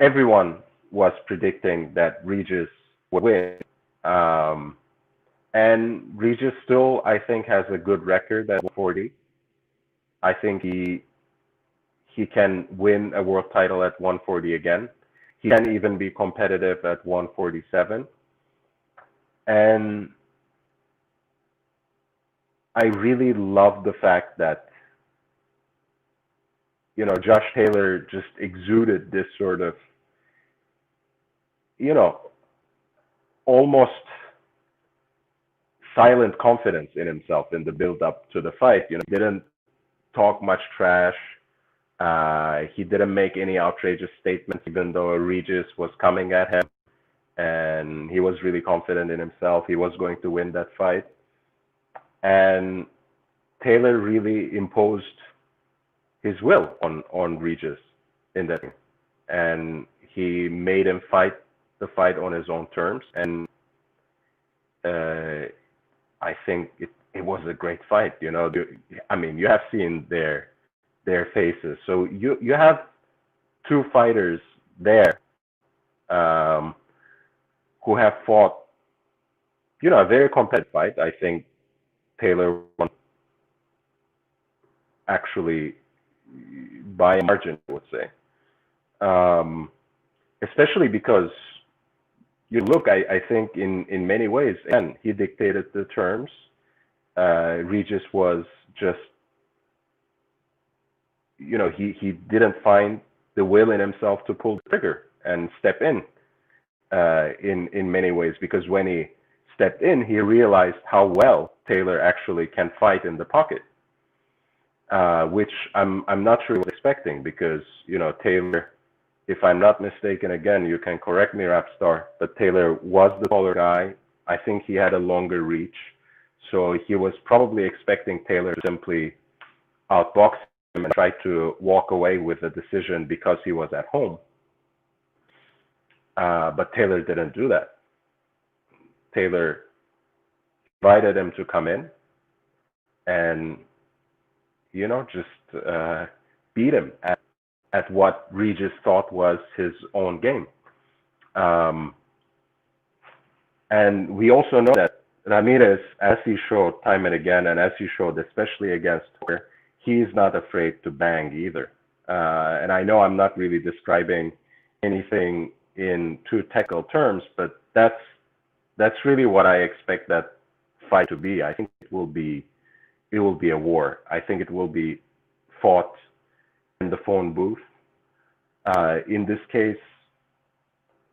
Speaker 15: everyone was predicting that Regis would win. And Regis still, I think, has a good record at 140. I think he can win a world title at 140 again. He can even be competitive at 147. And I really love the fact that, you know, Josh Taylor just exuded this sort of, you know, almost silent confidence in himself in the build up to the fight. You know, he didn't talk much trash. He didn't make any outrageous statements, even though Regis was coming at him. And he was really confident in himself. He was going to win that fight. And Taylor really imposed his will on Regis in that. And he made him fight the fight on his own terms. And I think it was a great fight. You know, I mean, you have seen their faces. So you have two fighters there who have fought, you know, a very competitive fight. I think Taylor won actually by a margin, I would say. Especially because you look, I think in many ways, and he dictated the terms. Regis was just, you know, he didn't find the will in himself to pull the trigger and step in many ways, because when he stepped in, he realized how well Taylor actually can fight in the pocket, which I'm not sure he was expecting, because, you know, Taylor, if I'm not mistaken, again, you can correct me, Rapstar, but Taylor was the taller guy. I think he had a longer reach, so he was probably expecting Taylor to simply outbox him and try to walk away with a decision because he was at home. But Taylor didn't do that. Taylor invited him to come in and, you know, just beat him at what Regis thought was his own game. And we also know that Ramirez, as he showed time and again, and as he showed especially against Tucker, he's not afraid to bang either. And I know I'm not really describing anything in too technical terms, but that's really what I expect that fight to be. I think it will be a war. I think it will be fought in the phone booth. In this case,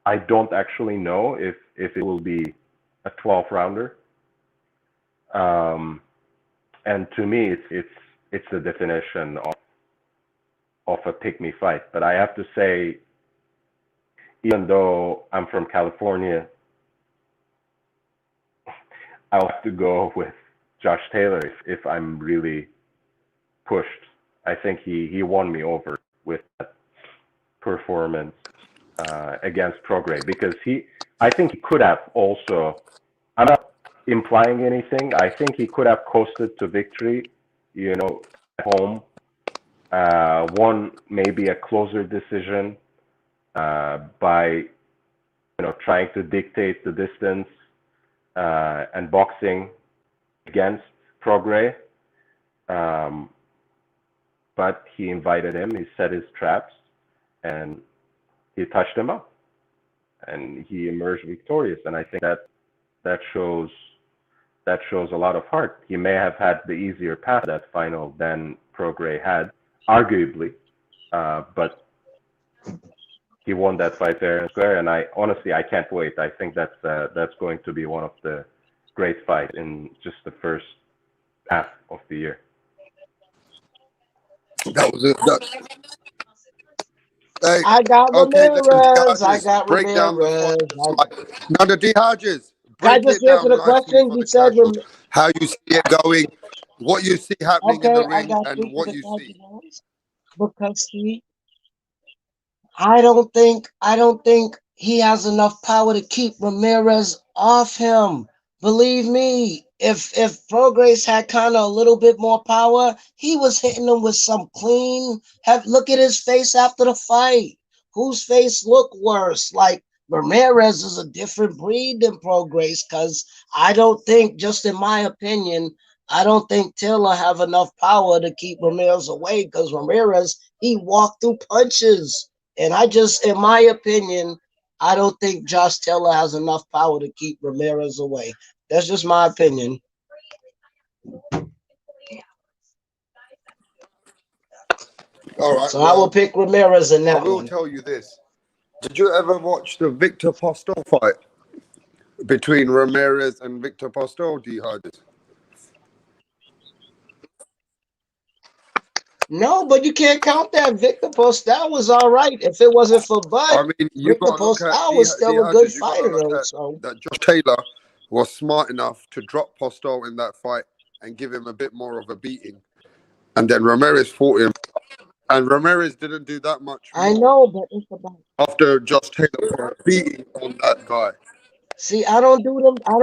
Speaker 15: I don't actually know if it will be a 12 rounder. And to me, it's the definition of a pick me fight. But I have to say, even though I'm from California, I'll have to go with Josh Taylor if I'm really pushed. I think he won me over with that performance against Prograis because I think he could have also. I'm not implying anything. I think he could have coasted to victory, at home, won maybe a closer decision by trying to dictate the distance and boxing against Prograis. But he invited him, he set his traps, and he touched him up, and he emerged victorious. And I think that shows a lot of heart. He may have had the easier path that final than Prograis had, arguably, but he won that fight fair and square. And I can't wait. I think that's going to be one of the great fights in just the first half of the year.
Speaker 13: That was it. Hey,
Speaker 6: I got
Speaker 13: okay, listen, D
Speaker 6: Ramirez. I
Speaker 13: Hodges,
Speaker 6: got
Speaker 13: break down the fight.
Speaker 6: Ramirez.
Speaker 13: No, the D Hodges,
Speaker 6: Can I
Speaker 13: break
Speaker 6: just
Speaker 13: it
Speaker 6: answer
Speaker 13: down
Speaker 6: the
Speaker 13: nicely
Speaker 6: question?
Speaker 13: for
Speaker 6: You
Speaker 13: the
Speaker 6: said,
Speaker 13: casuals. How you see it going, what you see happening in
Speaker 6: okay,
Speaker 13: the
Speaker 6: I
Speaker 13: ring,
Speaker 6: got
Speaker 13: and
Speaker 6: three for
Speaker 13: what
Speaker 6: the
Speaker 13: you see.
Speaker 6: casuals because I don't think he has enough power to keep Ramirez off him. Believe me, if Prograis had kind of a little bit more power, he was hitting him with some clean. Look at his face after the fight. Whose face looked worse? Like Ramirez is a different breed than Prograis because I don't think, just in my opinion, I don't think Taylor have enough power to keep Ramirez away because Ramirez, he walked through punches. And in my opinion, I don't think Josh Taylor has enough power to keep Ramirez away. That's just my opinion.
Speaker 13: All right,
Speaker 6: So I will pick Ramirez in
Speaker 13: I
Speaker 6: that
Speaker 13: will
Speaker 6: one.
Speaker 13: tell you this. Did you ever watch the Victor Postol fight between Ramirez and Victor Postol, D Hodges?
Speaker 6: No, but you can't count that. Victor Postol was all right. If it wasn't for Bud,
Speaker 13: I mean, you
Speaker 6: Victor
Speaker 13: got to look at
Speaker 6: Postol
Speaker 13: D
Speaker 6: was still a good
Speaker 13: Hodges. You got to
Speaker 6: fighter,
Speaker 13: look
Speaker 6: though.
Speaker 13: at
Speaker 6: So
Speaker 13: that Josh Taylor was smart enough to drop Postol in that fight and give him a bit more of a beating, and then Ramirez fought him, and Ramirez didn't do that much
Speaker 6: I
Speaker 13: more
Speaker 6: know, but it's about.
Speaker 13: after Josh Taylor got a beating on that guy.
Speaker 6: See, I don't do them. I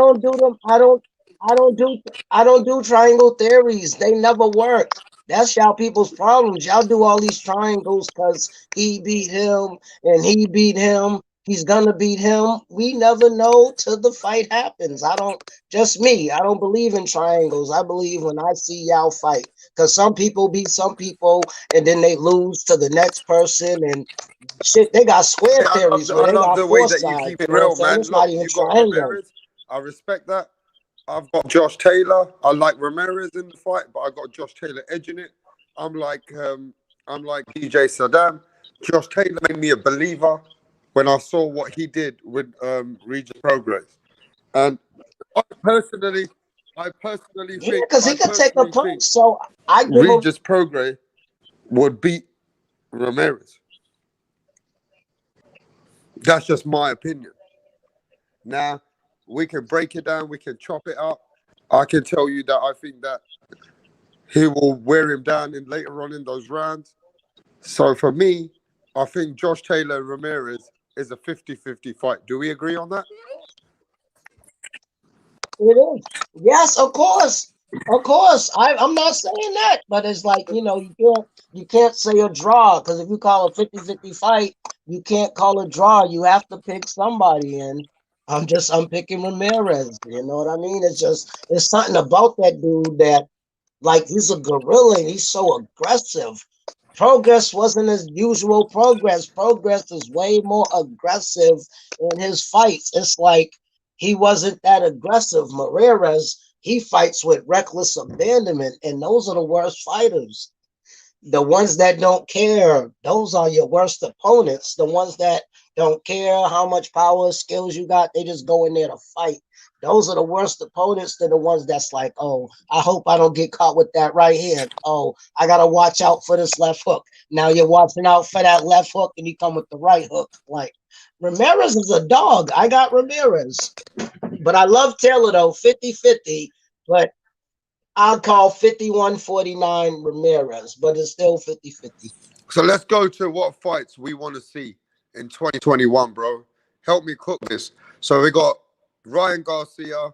Speaker 6: don't do triangle theories. They never work. That's y'all people's problems. Y'all do all these triangles because he beat him and he beat him. He's gonna beat him. We never know till the fight happens. I don't believe in triangles. I believe when I see y'all fight. Because some people beat some people and then they lose to the next person and shit, they got square theories where
Speaker 13: I
Speaker 6: they
Speaker 13: love
Speaker 6: got
Speaker 13: the way
Speaker 6: four
Speaker 13: that you
Speaker 6: sides.
Speaker 13: keep it
Speaker 6: You know what I'm
Speaker 13: real,
Speaker 6: saying?
Speaker 13: man.
Speaker 6: It's not
Speaker 13: Look,
Speaker 6: even
Speaker 13: you got
Speaker 6: triangle.
Speaker 13: Ramirez. I respect that. I've got Josh Taylor. I like Ramirez in the fight, but I got Josh Taylor edging it. I'm like DJ Saddam. Josh Taylor made me a believer when I saw what he did with Regis Progress. And I personally
Speaker 6: Yeah,
Speaker 13: think
Speaker 6: because he could take a punch. So I give him.
Speaker 13: Regis Progress would beat Ramirez. That's just my opinion. Now, we can break it down, we can chop it up. I can tell you that I think that he will wear him down later on in those rounds. So for me, I think Josh Taylor Ramirez is a 50-50 fight. Do we agree on that?
Speaker 6: It is. Yes, of course. Of course. I'm not saying that, but it's like, you can't say a draw because if you call a 50-50 fight, you can't call a draw. You have to pick somebody, and I'm picking Ramirez. You know what I mean? It's something about that dude that, like, he's a gorilla and he's so aggressive. Progress wasn't his usual progress. Progress is way more aggressive in his fights. It's like he wasn't that aggressive. Ramirez, he fights with reckless abandonment, and those are the worst fighters. The ones that don't care, those are your worst opponents. The ones that don't care how much power, skills you got, they just go in there to fight. Those are the worst opponents than the ones that's like, oh, I hope I don't get caught with that right hand. Oh, I got to watch out for this left hook. Now you're watching out for that left hook and you come with the right hook. Like, Ramirez is a dog. I got Ramirez. But I love Taylor, though, 50-50. But I'll call 51-49 Ramirez, but it's still 50-50.
Speaker 13: So let's go to what fights we want to see in 2021, bro. Help me cook this. So we got Ryan Garcia,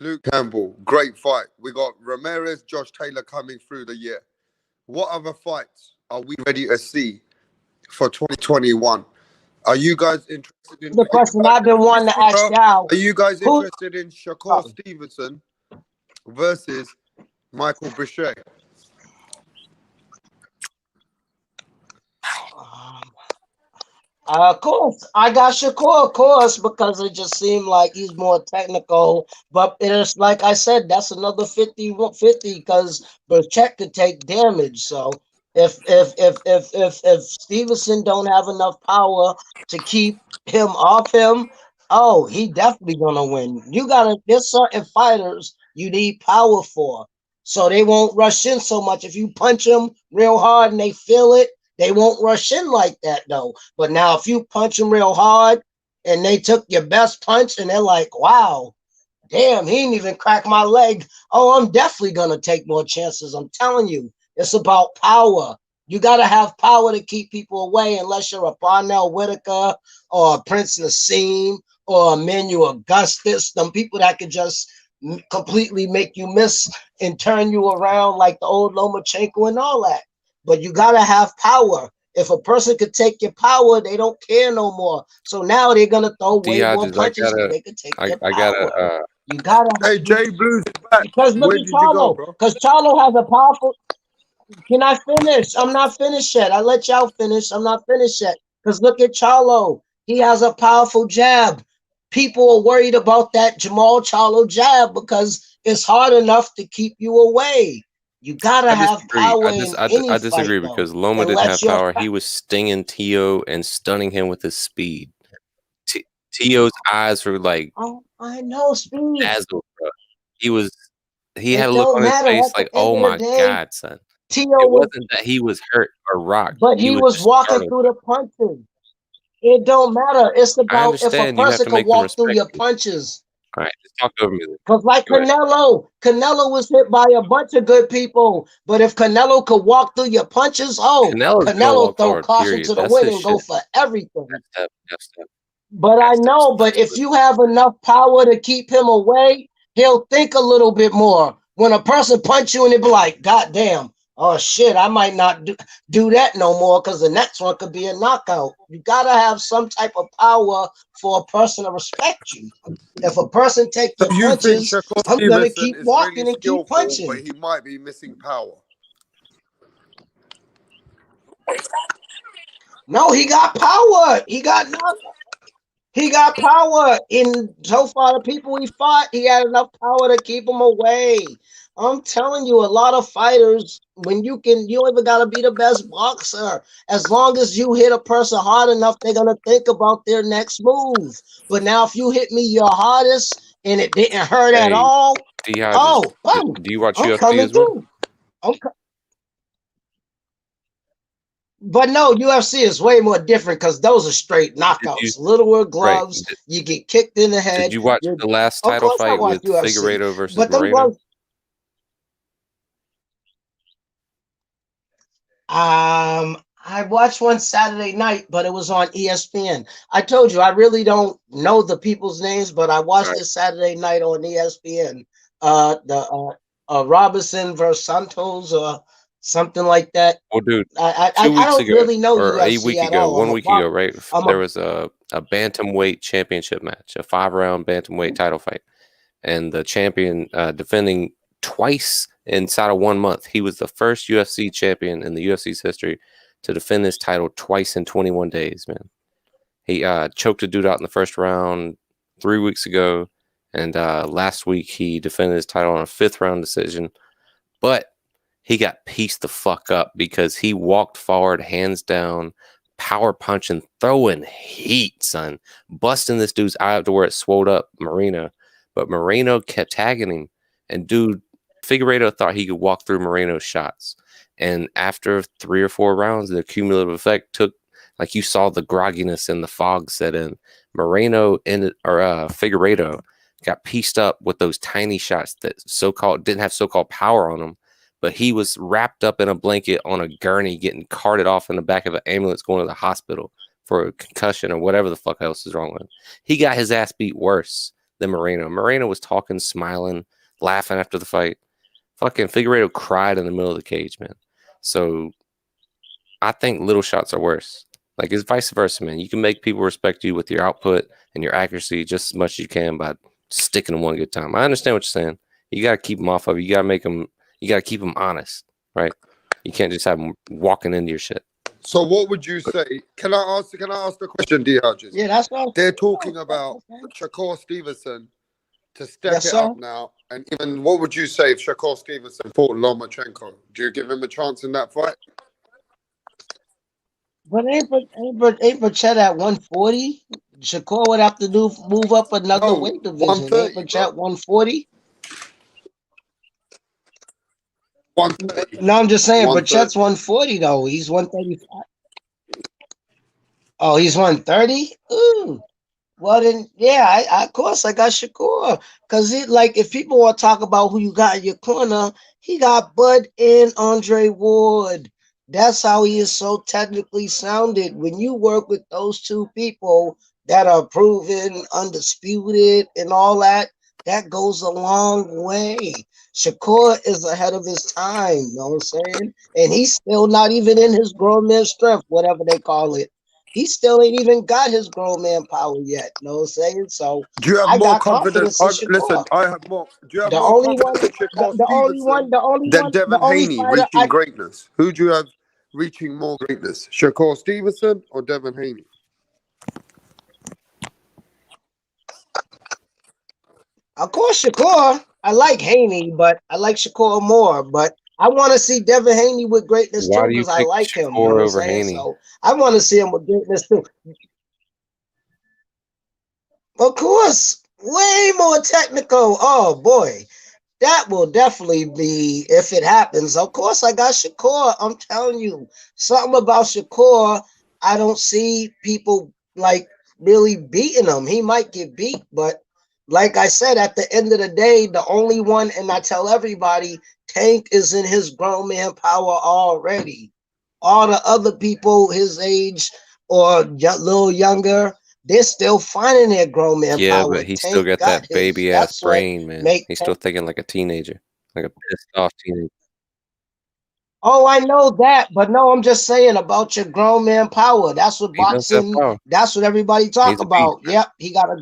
Speaker 13: Luke Campbell, great fight. We got Ramirez, Josh Taylor coming through the year. What other fights are we ready to see for 2021? Are you guys interested in?
Speaker 6: The question I've been wanting to ask y'all.
Speaker 13: Are you guys
Speaker 6: who-
Speaker 13: interested in Shakur Stevenson versus Michael Bichet?
Speaker 6: Of course, I got Shakur, of course, because it just seemed like he's more technical. But it's like I said, that's another 50-50 because Burchett could take damage. So if Stevenson don't have enough power to keep him off him, oh, he definitely gonna win. There's certain fighters you need power for, so they won't rush in so much. If you punch them real hard and they feel it, they won't rush in like that, though. But now if you punch them real hard and they took your best punch and they're like, wow, damn, he didn't even crack my leg. Oh, I'm definitely going to take more chances. I'm telling you, it's about power. You got to have power to keep people away unless you're a Parnell Whitaker or a Prince Nassim or a Manuel Augustus, them people that could just completely make you miss and turn you around like the old Lomachenko and all that. But you got to have power. If a person could take your power, they don't care no more. So now they're going to throw way more punches because they could take your power. You got to.
Speaker 13: Hey, Jay Blues back.
Speaker 6: Because look
Speaker 13: Where
Speaker 6: at
Speaker 13: did you go,
Speaker 6: Charlo.
Speaker 13: bro?
Speaker 6: Because Charlo has a powerful. Can I finish? I'm not finished yet. I let y'all finish. I'm not finished yet. Because look at Charlo. He has a powerful jab. People are worried about that Jamal Charlo jab because it's hard enough to keep you away. You gotta
Speaker 4: I
Speaker 6: have
Speaker 4: disagree.
Speaker 6: power
Speaker 4: I disagree
Speaker 6: fight,
Speaker 4: because Loma didn't
Speaker 6: unless
Speaker 4: have
Speaker 6: you're.
Speaker 4: power. He was stinging Tio and stunning him with his speed. Tio's eyes were like
Speaker 6: Oh, I know speed.
Speaker 4: dazzled, bro. He had
Speaker 6: It
Speaker 4: a look
Speaker 6: don't
Speaker 4: on his
Speaker 6: matter
Speaker 4: face
Speaker 6: at
Speaker 4: like,
Speaker 6: the end
Speaker 4: "Oh
Speaker 6: of the
Speaker 4: my
Speaker 6: day.
Speaker 4: god, son!"
Speaker 6: Tio
Speaker 4: It
Speaker 6: was,
Speaker 4: wasn't that he was hurt or rocked.
Speaker 6: but he was
Speaker 4: just
Speaker 6: walking
Speaker 4: startled.
Speaker 6: through the punches. It don't matter. It's
Speaker 4: I
Speaker 6: about if a
Speaker 4: understand you have
Speaker 6: person
Speaker 4: to
Speaker 6: can
Speaker 4: make them
Speaker 6: walk through
Speaker 4: respect
Speaker 6: your
Speaker 4: you.
Speaker 6: punches.
Speaker 4: All right, just talk over me.
Speaker 6: Because like
Speaker 4: Go ahead.
Speaker 6: Canelo was hit by a bunch of good people. But if Canelo could walk through your punches,
Speaker 4: Canelo's gonna
Speaker 6: Canelo
Speaker 4: walk
Speaker 6: throw
Speaker 4: hard.
Speaker 6: caution
Speaker 4: Period.
Speaker 6: to the
Speaker 4: That's
Speaker 6: wind
Speaker 4: his
Speaker 6: and go
Speaker 4: shit.
Speaker 6: for everything.
Speaker 4: That's
Speaker 6: But I know, but if you have enough power to keep him away, he'll think a little bit more. When a person punch you and they be like, God damn, oh shit, I might not do that no more because the next one could be a knockout. You gotta have some type of power for a person to respect you. If a person take
Speaker 13: So
Speaker 6: your
Speaker 13: you think
Speaker 6: punches,
Speaker 13: Shakur
Speaker 6: I'm gonna
Speaker 13: Stevenson
Speaker 6: keep
Speaker 13: is
Speaker 6: walking
Speaker 13: really
Speaker 6: and keep
Speaker 13: skillful,
Speaker 6: punching.
Speaker 13: but he might be missing power?
Speaker 6: No, he got power. He got power. In so far the people he fought, he had enough power to keep him away. I'm telling you, a lot of fighters, you don't even gotta be the best boxer. As long as you hit a person hard enough, they're gonna think about their next move. But now if you hit me your hardest and it didn't hurt at
Speaker 4: Hey,
Speaker 6: all,
Speaker 4: D Hodges,
Speaker 6: boom,
Speaker 4: do you watch
Speaker 6: I'm
Speaker 4: UFC
Speaker 6: coming
Speaker 4: as well?
Speaker 6: through. But no, UFC is way more different because those are straight knockouts. Littlewood gloves, you get kicked in the head.
Speaker 4: Did you watch the last
Speaker 6: Of
Speaker 4: title
Speaker 6: course I
Speaker 4: fight
Speaker 6: watch
Speaker 4: with
Speaker 6: UFC.
Speaker 4: Figueiredo versus
Speaker 6: But them
Speaker 4: Moreno?
Speaker 6: gloves, I watched one Saturday night, but it was on ESPN. I told you I really don't know the people's names, but I watched it Saturday night on ESPN. The Robinson versus Santos or something like that.
Speaker 4: Well, dude,
Speaker 6: I
Speaker 4: 2 weeks
Speaker 6: don't
Speaker 4: ago
Speaker 6: really know
Speaker 4: or a
Speaker 6: UFC
Speaker 4: week
Speaker 6: at
Speaker 4: ago,
Speaker 6: all.
Speaker 4: 1 week ago, right?
Speaker 6: I'm
Speaker 4: There
Speaker 6: a
Speaker 4: was a bantamweight championship match, a 5-round bantamweight title fight, and the champion defending twice inside of 1 month. He was the first UFC champion in the UFC's history to defend this title twice in 21 days, man. He choked a dude out in the first round 3 weeks ago, and last week he defended his title on a 5th round decision. But he got pieced the fuck up because he walked forward, hands down, power punching, throwing heat, son, busting this dude's eye up to where it swelled up Moreno. But Moreno kept tagging him, and dude, Figueiredo thought he could walk through Moreno's shots. And after 3 or 4 rounds, the cumulative effect took, like, you saw the grogginess and the fog set in. Moreno Figueiredo got pieced up with those tiny shots that didn't have so-called power on them, but he was wrapped up in a blanket on a gurney getting carted off in the back of an ambulance going to the hospital for a concussion or whatever the fuck else is wrong with him. He got his ass beat worse than Moreno. Moreno was talking, smiling, laughing after the fight. Fucking Figueiredo cried in the middle of the cage, man. So I think little shots are worse. Like, it's vice versa, man. You can make people respect you with your output and your accuracy just as much as you can by sticking them one good time. I understand what you're saying. You got to keep them off of you. You got to make them, you got to keep them honest, right? You can't just have them walking into your shit.
Speaker 13: So what would you say? Can I ask the question, D. Hodges?
Speaker 6: Yeah, that's what
Speaker 13: they're talking about. Shakur Stevenson to step
Speaker 6: Yes,
Speaker 13: it
Speaker 6: sir.
Speaker 13: up now. And even what would you say if Shakur Stevenson fought Lomachenko? Do you give him a chance in that fight?
Speaker 6: But ain't Chet at 140? Shakur would have to move up another weight division. Ain't Chet 140?
Speaker 13: 130.
Speaker 6: No, I'm just saying, but
Speaker 13: 130.
Speaker 6: Chet's 140 though. He's 135. Oh, he's 130? Ooh. Well then, yeah, of course I got Shakur. Cause if people want to talk about who you got in your corner, he got Bud and Andre Ward. That's how he is so technically sounded. When you work with those two people that are proven, undisputed, and all that, that goes a long way. Shakur is ahead of his time, you know what I'm saying? And he's still not even in his grown man strength, whatever they call it. He still ain't even got his grown man power yet, you know what I'm saying? So
Speaker 13: Do you have
Speaker 6: I
Speaker 13: more
Speaker 6: got
Speaker 13: confidence?
Speaker 6: confidence in
Speaker 13: Listen,
Speaker 6: Shakur.
Speaker 13: I have more. Do you have
Speaker 6: The
Speaker 13: more
Speaker 6: only one,
Speaker 13: confidence in Shakur
Speaker 6: the only one,
Speaker 13: Stevenson
Speaker 6: the
Speaker 13: than Devin
Speaker 6: only
Speaker 13: Haney
Speaker 6: fighter
Speaker 13: reaching greatness? Who do you have reaching more greatness? Shakur Stevenson or Devin Haney?
Speaker 6: Of course, Shakur. I like Haney, but I like Shakur more. But I want to see Devin Haney with greatness
Speaker 4: Why
Speaker 6: too
Speaker 4: do you
Speaker 6: because I
Speaker 4: pick
Speaker 6: like him. You know
Speaker 4: Shakur
Speaker 6: what I'm
Speaker 4: over
Speaker 6: saying?
Speaker 4: Haney?
Speaker 6: So I want to see him with greatness too. Of course, way more technical. Oh boy, that will definitely be if it happens. Of course, I got Shakur. I'm telling you, something about Shakur. I don't see people really beating him. He might get beat, but like I said, at the end of the day, the only one, and I tell everybody, Tank is in his grown man power already. All the other people his age or a little younger, they're still finding their grown man
Speaker 4: Yeah,
Speaker 6: power.
Speaker 4: but he still
Speaker 6: Tank
Speaker 4: got
Speaker 6: got
Speaker 4: that
Speaker 6: his.
Speaker 4: baby ass
Speaker 6: That's what
Speaker 4: brain, man.
Speaker 6: make
Speaker 4: He's
Speaker 6: Tank.
Speaker 4: still thinking like a teenager, like a pissed off teenager.
Speaker 6: Oh, I know that, but no, I'm just saying about your grown man power. That's what
Speaker 4: He does have
Speaker 6: boxing.
Speaker 4: power.
Speaker 6: That's what everybody talk
Speaker 4: He's a beast.
Speaker 6: about. Yep, he got a,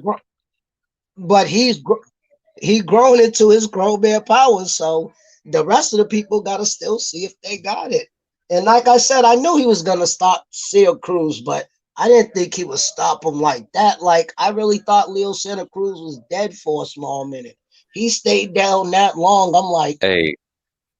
Speaker 6: but he grown into his grown man power. So the rest of the people gotta still see if they got it. And like I said, I knew he was gonna stop Seal Cruz, but I didn't think he would stop him like that. Like I really thought Leo Santa Cruz was dead for a small minute. He stayed down that long. I'm like,
Speaker 4: Hey,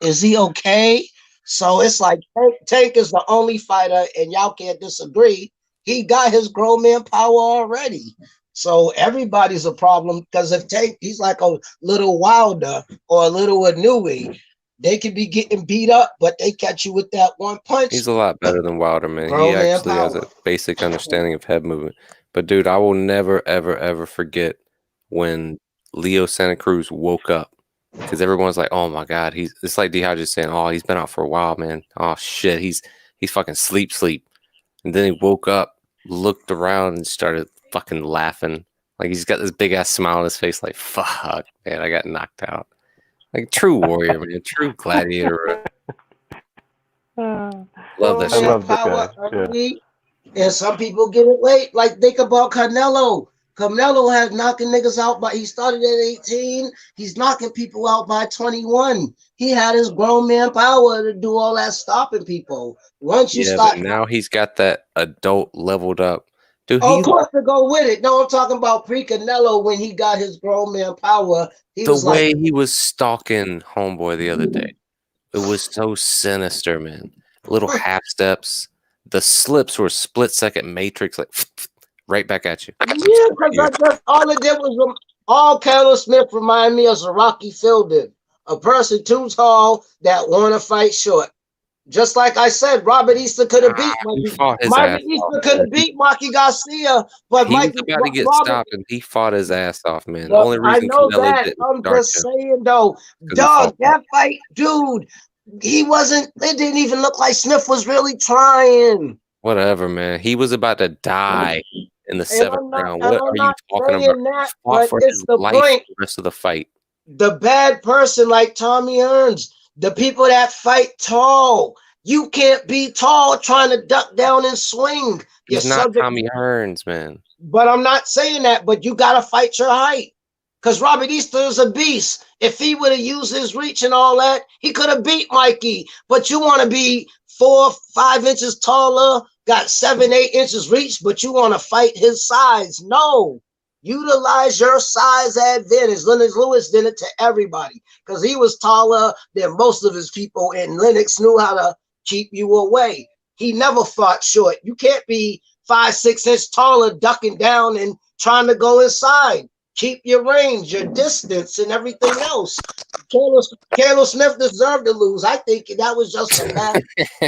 Speaker 6: is he okay? So it's like Tank is the only fighter, and y'all can't disagree. He got his grown man power already. So everybody's a problem because if Tank, he's like a little Wilder or a little Anui. They could be getting beat up, but they catch you with that one punch.
Speaker 4: he's a lot better than Wilder, man. He
Speaker 6: Grown man
Speaker 4: actually has
Speaker 6: power.
Speaker 4: a basic understanding of head movement. But dude, I will never, ever, ever forget when Leo Santa Cruz woke up. Because everyone's like, "Oh my God, it's like D Hodges saying, oh, he's been out for a while, man. Oh shit, he's fucking sleep." And then he woke up, looked around, and started fucking laughing. Like he's got this big ass smile on his face, like, fuck, man, I got knocked out. Like true warrior, man, true gladiator. Love that
Speaker 6: Grown
Speaker 4: shit.
Speaker 6: man power early, and some people get it late. Like think about Canelo. Canelo had knocking niggas out he started at 18. He's knocking people out by 21. He had his grown man power to do all that stopping people. Once you
Speaker 4: Yeah,
Speaker 6: start,
Speaker 4: but now he's got that adult leveled up. Dude,
Speaker 6: of course to go with it. No, I'm talking about pre-Canelo when he got his grown man power. He
Speaker 4: the
Speaker 6: was like,
Speaker 4: way he was stalking homeboy the other day. It was so sinister, man. Little half steps. The slips were split-second matrix, like right back at you.
Speaker 6: Yeah, because all it did was all Canelo Smith reminded me of Rocky Fielding, a person too tall that want to fight short. Just like I said, Robert Easter could have beat
Speaker 4: He
Speaker 6: Mikey.
Speaker 4: fought his
Speaker 6: Mikey
Speaker 4: ass
Speaker 6: Easter
Speaker 4: off,
Speaker 6: could
Speaker 4: man.
Speaker 6: have beat Mikey Garcia, but
Speaker 4: He was
Speaker 6: Mikey
Speaker 4: about to get
Speaker 6: Robert.
Speaker 4: stopped, and he fought his ass off, man. The
Speaker 6: But
Speaker 4: only
Speaker 6: I
Speaker 4: reason
Speaker 6: know
Speaker 4: Canelo
Speaker 6: that.
Speaker 4: didn't
Speaker 6: I'm
Speaker 4: start
Speaker 6: just
Speaker 4: him
Speaker 6: saying though,
Speaker 4: because he fought
Speaker 6: dog, that fight, dude, he wasn't. It didn't even look like Smith was really trying.
Speaker 4: whatever, man. He was about to die in the
Speaker 6: And
Speaker 4: seventh
Speaker 6: I'm not.
Speaker 4: round.
Speaker 6: And
Speaker 4: What
Speaker 6: I'm
Speaker 4: are you
Speaker 6: not
Speaker 4: talking about?
Speaker 6: saying
Speaker 4: He
Speaker 6: that,
Speaker 4: fought
Speaker 6: but
Speaker 4: for
Speaker 6: it's
Speaker 4: his
Speaker 6: the
Speaker 4: life
Speaker 6: point.
Speaker 4: the rest of the fight.
Speaker 6: The bad person like Tommy Hearns, the people that fight tall. You can't be tall trying to duck down and swing. You're
Speaker 4: He's not
Speaker 6: subject.
Speaker 4: Tommy Hearns, man.
Speaker 6: But I'm not saying that. But you gotta fight your height. Because Robert Easter is a beast. If he would have used his reach and all that, he could have beat Mikey. But you want to be 4 or 5 inches taller, got 7, 8 inches reach, but you want to fight his size. No. Utilize your size advantage. Lennox Lewis did it to everybody because he was taller than most of his people, and Lennox knew how to keep you away. He never fought short. You can't be 5, 6 inches taller, ducking down and trying to go inside. Keep your range, your distance, and everything else. Canelo Smith deserved to lose. I think that was just a bad.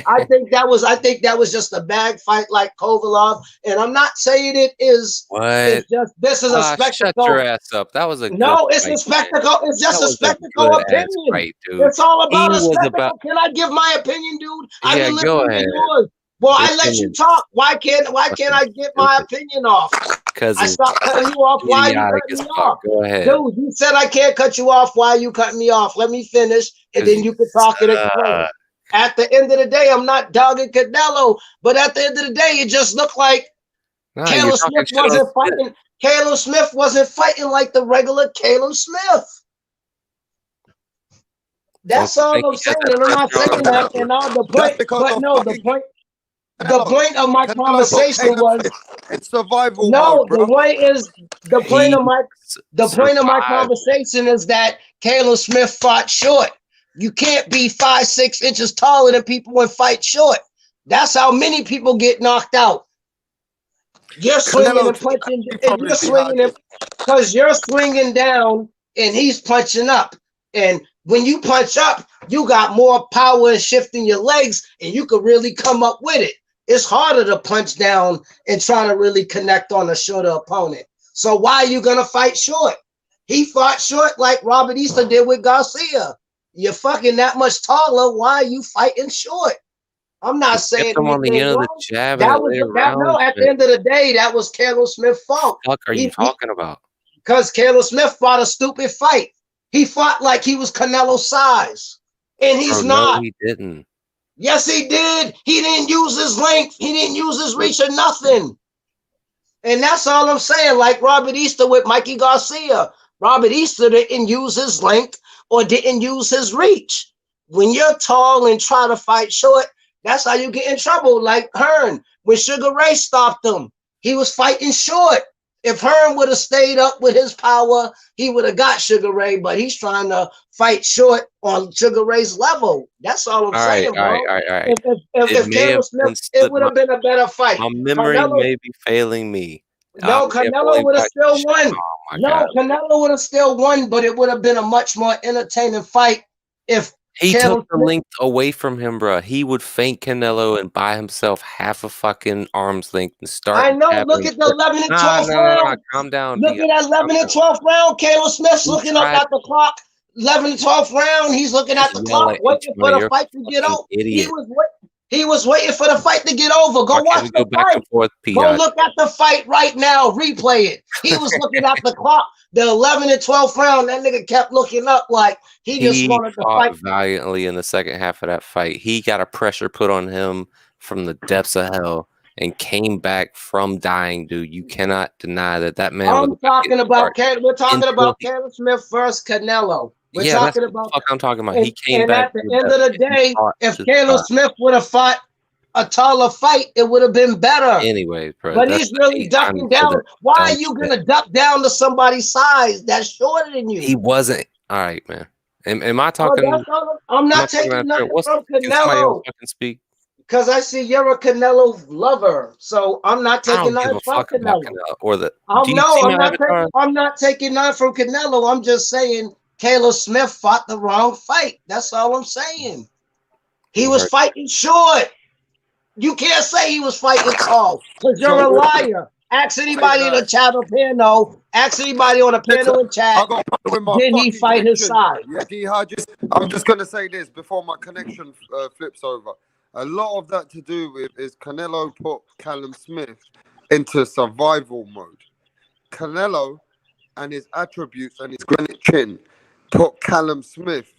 Speaker 6: I think that was just a bad fight like Kovalov. And I'm not saying it is.
Speaker 4: What?
Speaker 6: It's just this is a spectacle.
Speaker 4: Shut your ass up. That was a
Speaker 6: No,
Speaker 4: good
Speaker 6: it's
Speaker 4: fight,
Speaker 6: a spectacle.
Speaker 4: man.
Speaker 6: It's just
Speaker 4: That
Speaker 6: a
Speaker 4: was
Speaker 6: spectacle
Speaker 4: good ass
Speaker 6: opinion.
Speaker 4: fight, dude.
Speaker 6: It's all
Speaker 4: He
Speaker 6: about a
Speaker 4: was
Speaker 6: spectacle.
Speaker 4: about.
Speaker 6: Can I give my opinion, dude? I've
Speaker 4: Yeah,
Speaker 6: been
Speaker 4: go
Speaker 6: listening to
Speaker 4: ahead.
Speaker 6: yours. Well,
Speaker 4: Your
Speaker 6: I let you
Speaker 4: opinion's
Speaker 6: talk. Why can't
Speaker 4: fucking
Speaker 6: I get my
Speaker 4: stupid.
Speaker 6: opinion off?
Speaker 4: Because
Speaker 6: I
Speaker 4: it's
Speaker 6: stopped cutting you off. Why you
Speaker 4: idiotic
Speaker 6: cutting
Speaker 4: as
Speaker 6: me
Speaker 4: fuck.
Speaker 6: off?
Speaker 4: Go ahead.
Speaker 6: Dude, you said I can't cut you off. Why are you cutting me off? Let me finish, and
Speaker 4: Because
Speaker 6: then you can talk and explain. At the end of the day, I'm not dogging Canelo, but at the end of the day, it just looked like
Speaker 4: Nah, you're
Speaker 6: Caleb
Speaker 4: talking
Speaker 6: Smith
Speaker 4: shit on
Speaker 6: wasn't
Speaker 4: Smith.
Speaker 6: fighting. Caleb Smith wasn't fighting like the regular Caleb Smith. That's
Speaker 4: Don't you
Speaker 6: all
Speaker 4: think
Speaker 6: I'm
Speaker 4: he
Speaker 6: saying,
Speaker 4: has that
Speaker 6: and I'm not
Speaker 4: pressure on
Speaker 6: saying
Speaker 4: him?
Speaker 6: that. And all the
Speaker 13: That's
Speaker 6: point,
Speaker 13: because
Speaker 6: but
Speaker 13: of
Speaker 6: no,
Speaker 13: fucking
Speaker 6: the point of my
Speaker 13: Canelo,
Speaker 6: conversation was
Speaker 13: it's survival
Speaker 6: no.
Speaker 13: mode, bro.
Speaker 6: The point is the point of my
Speaker 4: Survived.
Speaker 6: conversation is that Caleb Smith fought short. You can't be 5, 6 inches taller than people and fight short. That's how many people get knocked out. You're swinging
Speaker 13: Canelo,
Speaker 6: and punching,
Speaker 13: he
Speaker 6: and you're
Speaker 13: probably
Speaker 6: swinging
Speaker 13: had.
Speaker 6: because you're swinging down and he's punching up. And when you punch up, you got more power and shifting your legs, and you could really come up with it. It's harder to punch down and try to really connect on a shorter opponent. So why are you gonna fight short? He fought short like Robert Easter did with Garcia. You're fucking that much taller. Why are you fighting short? I'm not
Speaker 4: He
Speaker 6: saying
Speaker 4: kept him on the
Speaker 6: anything
Speaker 4: end of the
Speaker 6: wrong.
Speaker 4: jab in
Speaker 6: That
Speaker 4: the
Speaker 6: was
Speaker 4: later
Speaker 6: that. No,
Speaker 4: rounds,
Speaker 6: at the
Speaker 4: man.
Speaker 6: end of the day, that was Caleb Smith's fault.
Speaker 4: What are you talking about?
Speaker 6: Because Caleb Smith fought a stupid fight. He fought like he was Canelo size, and he's
Speaker 4: Bro, no,
Speaker 6: not.
Speaker 4: he didn't.
Speaker 6: Yes, he did. He didn't use his length. He didn't use his reach or nothing. And that's all I'm saying. Like Robert Easter with Mikey Garcia. Robert Easter didn't use his length or didn't use his reach. When you're tall and try to fight short, that's how you get in trouble. Like Hearn, when Sugar Ray stopped him, he was fighting short. If Hearn would have stayed up with his power, he would have got SugarRay, but he's trying to fight short on Sugar Ray's level. That's all I'm saying, bro.
Speaker 4: All right.
Speaker 6: If
Speaker 4: May have
Speaker 6: Caleb Smith,
Speaker 4: been
Speaker 6: it
Speaker 4: slipped
Speaker 6: would have been a better fight.
Speaker 4: my memory
Speaker 6: Canelo,
Speaker 4: may be failing me.
Speaker 6: no,
Speaker 4: I may have
Speaker 6: Canelo
Speaker 4: only
Speaker 6: would have
Speaker 4: watched
Speaker 6: still
Speaker 4: shit.
Speaker 6: won.
Speaker 4: Oh my
Speaker 6: No,
Speaker 4: god.
Speaker 6: Canelo would have still won, but it would have been a much more entertaining fight if
Speaker 4: He
Speaker 6: Caleb
Speaker 4: took the
Speaker 6: Smith.
Speaker 4: length away from him, bro. He would feint Canelo and buy himself half a fucking arm's length and start
Speaker 6: I know.
Speaker 4: jabbing
Speaker 6: Look
Speaker 4: him.
Speaker 6: at the 11 and 12th
Speaker 4: Nah.
Speaker 6: round.
Speaker 4: Calm down,
Speaker 6: Look
Speaker 4: D.
Speaker 6: at that 11 and 12th round. Caleb Smith's
Speaker 4: He
Speaker 6: looking up
Speaker 4: tried
Speaker 6: at the clock. 11 and 12th round. He's looking at
Speaker 4: to
Speaker 6: the
Speaker 4: yell
Speaker 6: clock,
Speaker 4: at each
Speaker 6: waiting
Speaker 4: one
Speaker 6: for
Speaker 4: of
Speaker 6: the
Speaker 4: your
Speaker 6: fight to get
Speaker 4: fucking
Speaker 6: over.
Speaker 4: idiot.
Speaker 6: He was waiting for the fight to get over. Go
Speaker 4: Why
Speaker 6: watch
Speaker 4: can't we go
Speaker 6: the
Speaker 4: back
Speaker 6: fight.
Speaker 4: and forth,
Speaker 6: Go
Speaker 4: Piot?
Speaker 6: look at the fight right now. Replay it. He was looking at the clock. The 11 and 12th round, that nigga kept looking up like he just
Speaker 4: He
Speaker 6: wanted to
Speaker 4: fought
Speaker 6: fight.
Speaker 4: valiantly in the second half of that fight. He got a pressure put on him from the depths of hell and came back from dying, dude. You cannot deny that man was
Speaker 6: I'm
Speaker 4: about to
Speaker 6: talking
Speaker 4: get
Speaker 6: about
Speaker 4: started
Speaker 6: we're talking
Speaker 4: until
Speaker 6: about
Speaker 4: he.
Speaker 6: Caleb Smith versus Canelo. We're
Speaker 4: Yeah, that's
Speaker 6: talking
Speaker 4: what the
Speaker 6: about,
Speaker 4: fuck I'm talking about. He came
Speaker 6: and
Speaker 4: back
Speaker 6: at the
Speaker 4: from the
Speaker 6: end
Speaker 4: death
Speaker 6: of the
Speaker 4: and he
Speaker 6: day,
Speaker 4: fought
Speaker 6: if
Speaker 4: to
Speaker 6: Caleb
Speaker 4: survive.
Speaker 6: Smith would have fought a taller fight, it would have been better.
Speaker 4: Anyways, bro,
Speaker 6: But
Speaker 4: that's
Speaker 6: he's
Speaker 4: the
Speaker 6: really
Speaker 4: eighth time
Speaker 6: ducking
Speaker 4: you said
Speaker 6: down.
Speaker 4: that
Speaker 6: Why are
Speaker 4: dumb
Speaker 6: you
Speaker 4: shit.
Speaker 6: gonna duck down to somebody's size that's shorter than you?
Speaker 4: He wasn't. All right, man. Am I
Speaker 6: Oh,
Speaker 4: talking?
Speaker 6: that's all. I'm
Speaker 4: Am I
Speaker 6: not
Speaker 4: talking
Speaker 6: taking
Speaker 4: out there?
Speaker 6: nothing
Speaker 4: What's
Speaker 6: from
Speaker 4: can somebody else
Speaker 6: Canelo
Speaker 4: fucking speak?
Speaker 6: because I see you're a Canelo lover. So I'm not
Speaker 4: I
Speaker 6: taking
Speaker 4: don't give
Speaker 6: nothing
Speaker 4: a
Speaker 6: from
Speaker 4: fuck about
Speaker 6: Canelo.
Speaker 4: Canelo or the. Do you
Speaker 6: No,
Speaker 4: see my avatar?
Speaker 6: I'm not taking none from Canelo. I'm just saying Caleb Smith fought the wrong fight. That's all I'm saying. He
Speaker 4: You
Speaker 6: was
Speaker 4: heard.
Speaker 6: fighting short. You can't say he was fighting tall because you're
Speaker 13: So
Speaker 6: a
Speaker 13: listen,
Speaker 6: liar. Ask
Speaker 13: say
Speaker 6: anybody in the
Speaker 13: that.
Speaker 6: chat or panel. Ask anybody on the
Speaker 13: Listen,
Speaker 6: panel and chat.
Speaker 13: I got with my
Speaker 6: Did he
Speaker 13: fucking
Speaker 6: fight his
Speaker 13: connection.
Speaker 6: side?
Speaker 13: Yeah, I'm just gonna say this before my connection flips over. A lot of that to do with is Canelo put Callum Smith into survival mode. Canelo and his attributes and his granite chin put Callum Smith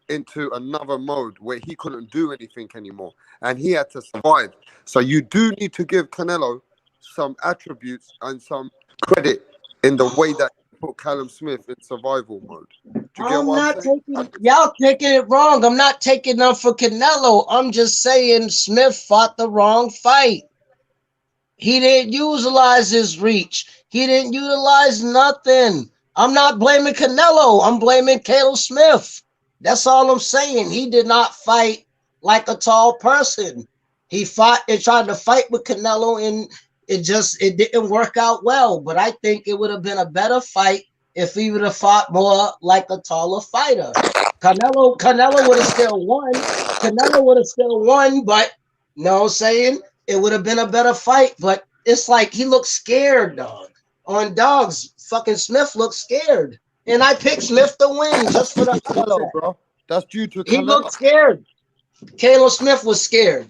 Speaker 13: into another mode where he couldn't do anything anymore and he had to survive. So you do need to give Canelo some attributes and some credit in the way that he put Callum Smith in survival mode. Do you get
Speaker 6: I'm
Speaker 13: what I'm
Speaker 6: not
Speaker 13: saying?
Speaker 6: taking y'all taking it wrong. I'm not taking them for Canelo. I'm just saying Smith fought the wrong fight. He didn't utilize his reach. He didn't utilize nothing. I'm not blaming Canelo. I'm blaming Caleb Smith. That's all I'm saying. He did not fight like a tall person. He fought and tried to fight with Canelo, and it didn't work out well. But I think it would have been a better fight if he would have fought more like a taller fighter. Canelo would have still won. Canelo would have still won, but you know what I'm saying? It would have been a better fight, but it's like he looks scared, dog. On dogs, fucking Smith looks scared. And I picked Smith to win just for the
Speaker 13: Canelo,
Speaker 6: upset.
Speaker 13: bro. That's due to
Speaker 6: He
Speaker 13: Canelo.
Speaker 6: looked scared. Caleb Smith was scared.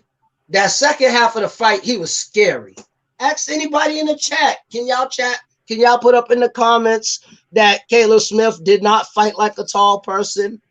Speaker 6: That second half of the fight, he was scary. Ask anybody in the chat. Can y'all chat? Can y'all put up in the comments that Caleb Smith did not fight like a tall person?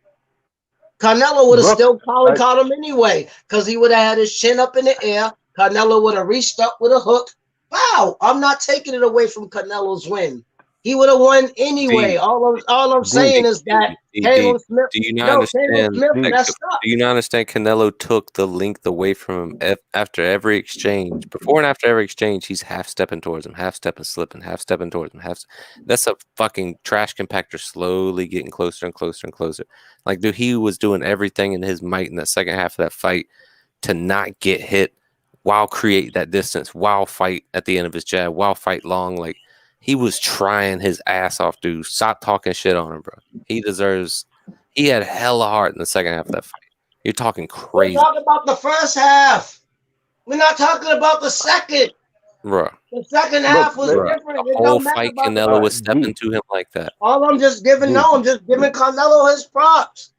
Speaker 6: Canelo would have
Speaker 15: Look,
Speaker 6: still probably caught him anyway because he would have had his chin up in the air. Canelo would have reached up with a hook. Wow, I'm not taking it away from Canelo's win. He would have won anyway.
Speaker 4: D,
Speaker 6: All I'm
Speaker 15: D,
Speaker 6: saying is that Caleb Smith,
Speaker 4: do you not
Speaker 6: Caleb
Speaker 4: understand
Speaker 6: Smith
Speaker 15: D,
Speaker 6: messed up.
Speaker 4: do you not understand Canelo took the length away from him after every exchange? Before and after every exchange, he's half stepping towards him, half stepping, slipping, half stepping towards him. That's a fucking trash compactor slowly getting closer and closer and closer. Like, dude, he was doing everything in his might in that second half of that fight to not get hit while create that distance, while fight at the end of his jab, while fight long. Like, he was trying his ass off, dude. Stop talking shit on him, bro. He had hella heart in the second half of that fight. You're talking
Speaker 6: We're
Speaker 4: crazy,
Speaker 6: talking about the first half. We're not talking about the second.
Speaker 4: bro.
Speaker 6: The second
Speaker 15: look,
Speaker 6: half was
Speaker 4: Bruh.
Speaker 6: different.
Speaker 4: The
Speaker 6: It
Speaker 4: whole
Speaker 6: don't matter
Speaker 4: fight,
Speaker 6: about the
Speaker 4: Canelo was
Speaker 6: first.
Speaker 4: stepping
Speaker 15: D,
Speaker 4: to him like that.
Speaker 6: All I'm just giving,
Speaker 15: D,
Speaker 6: I'm just giving Canelo his props.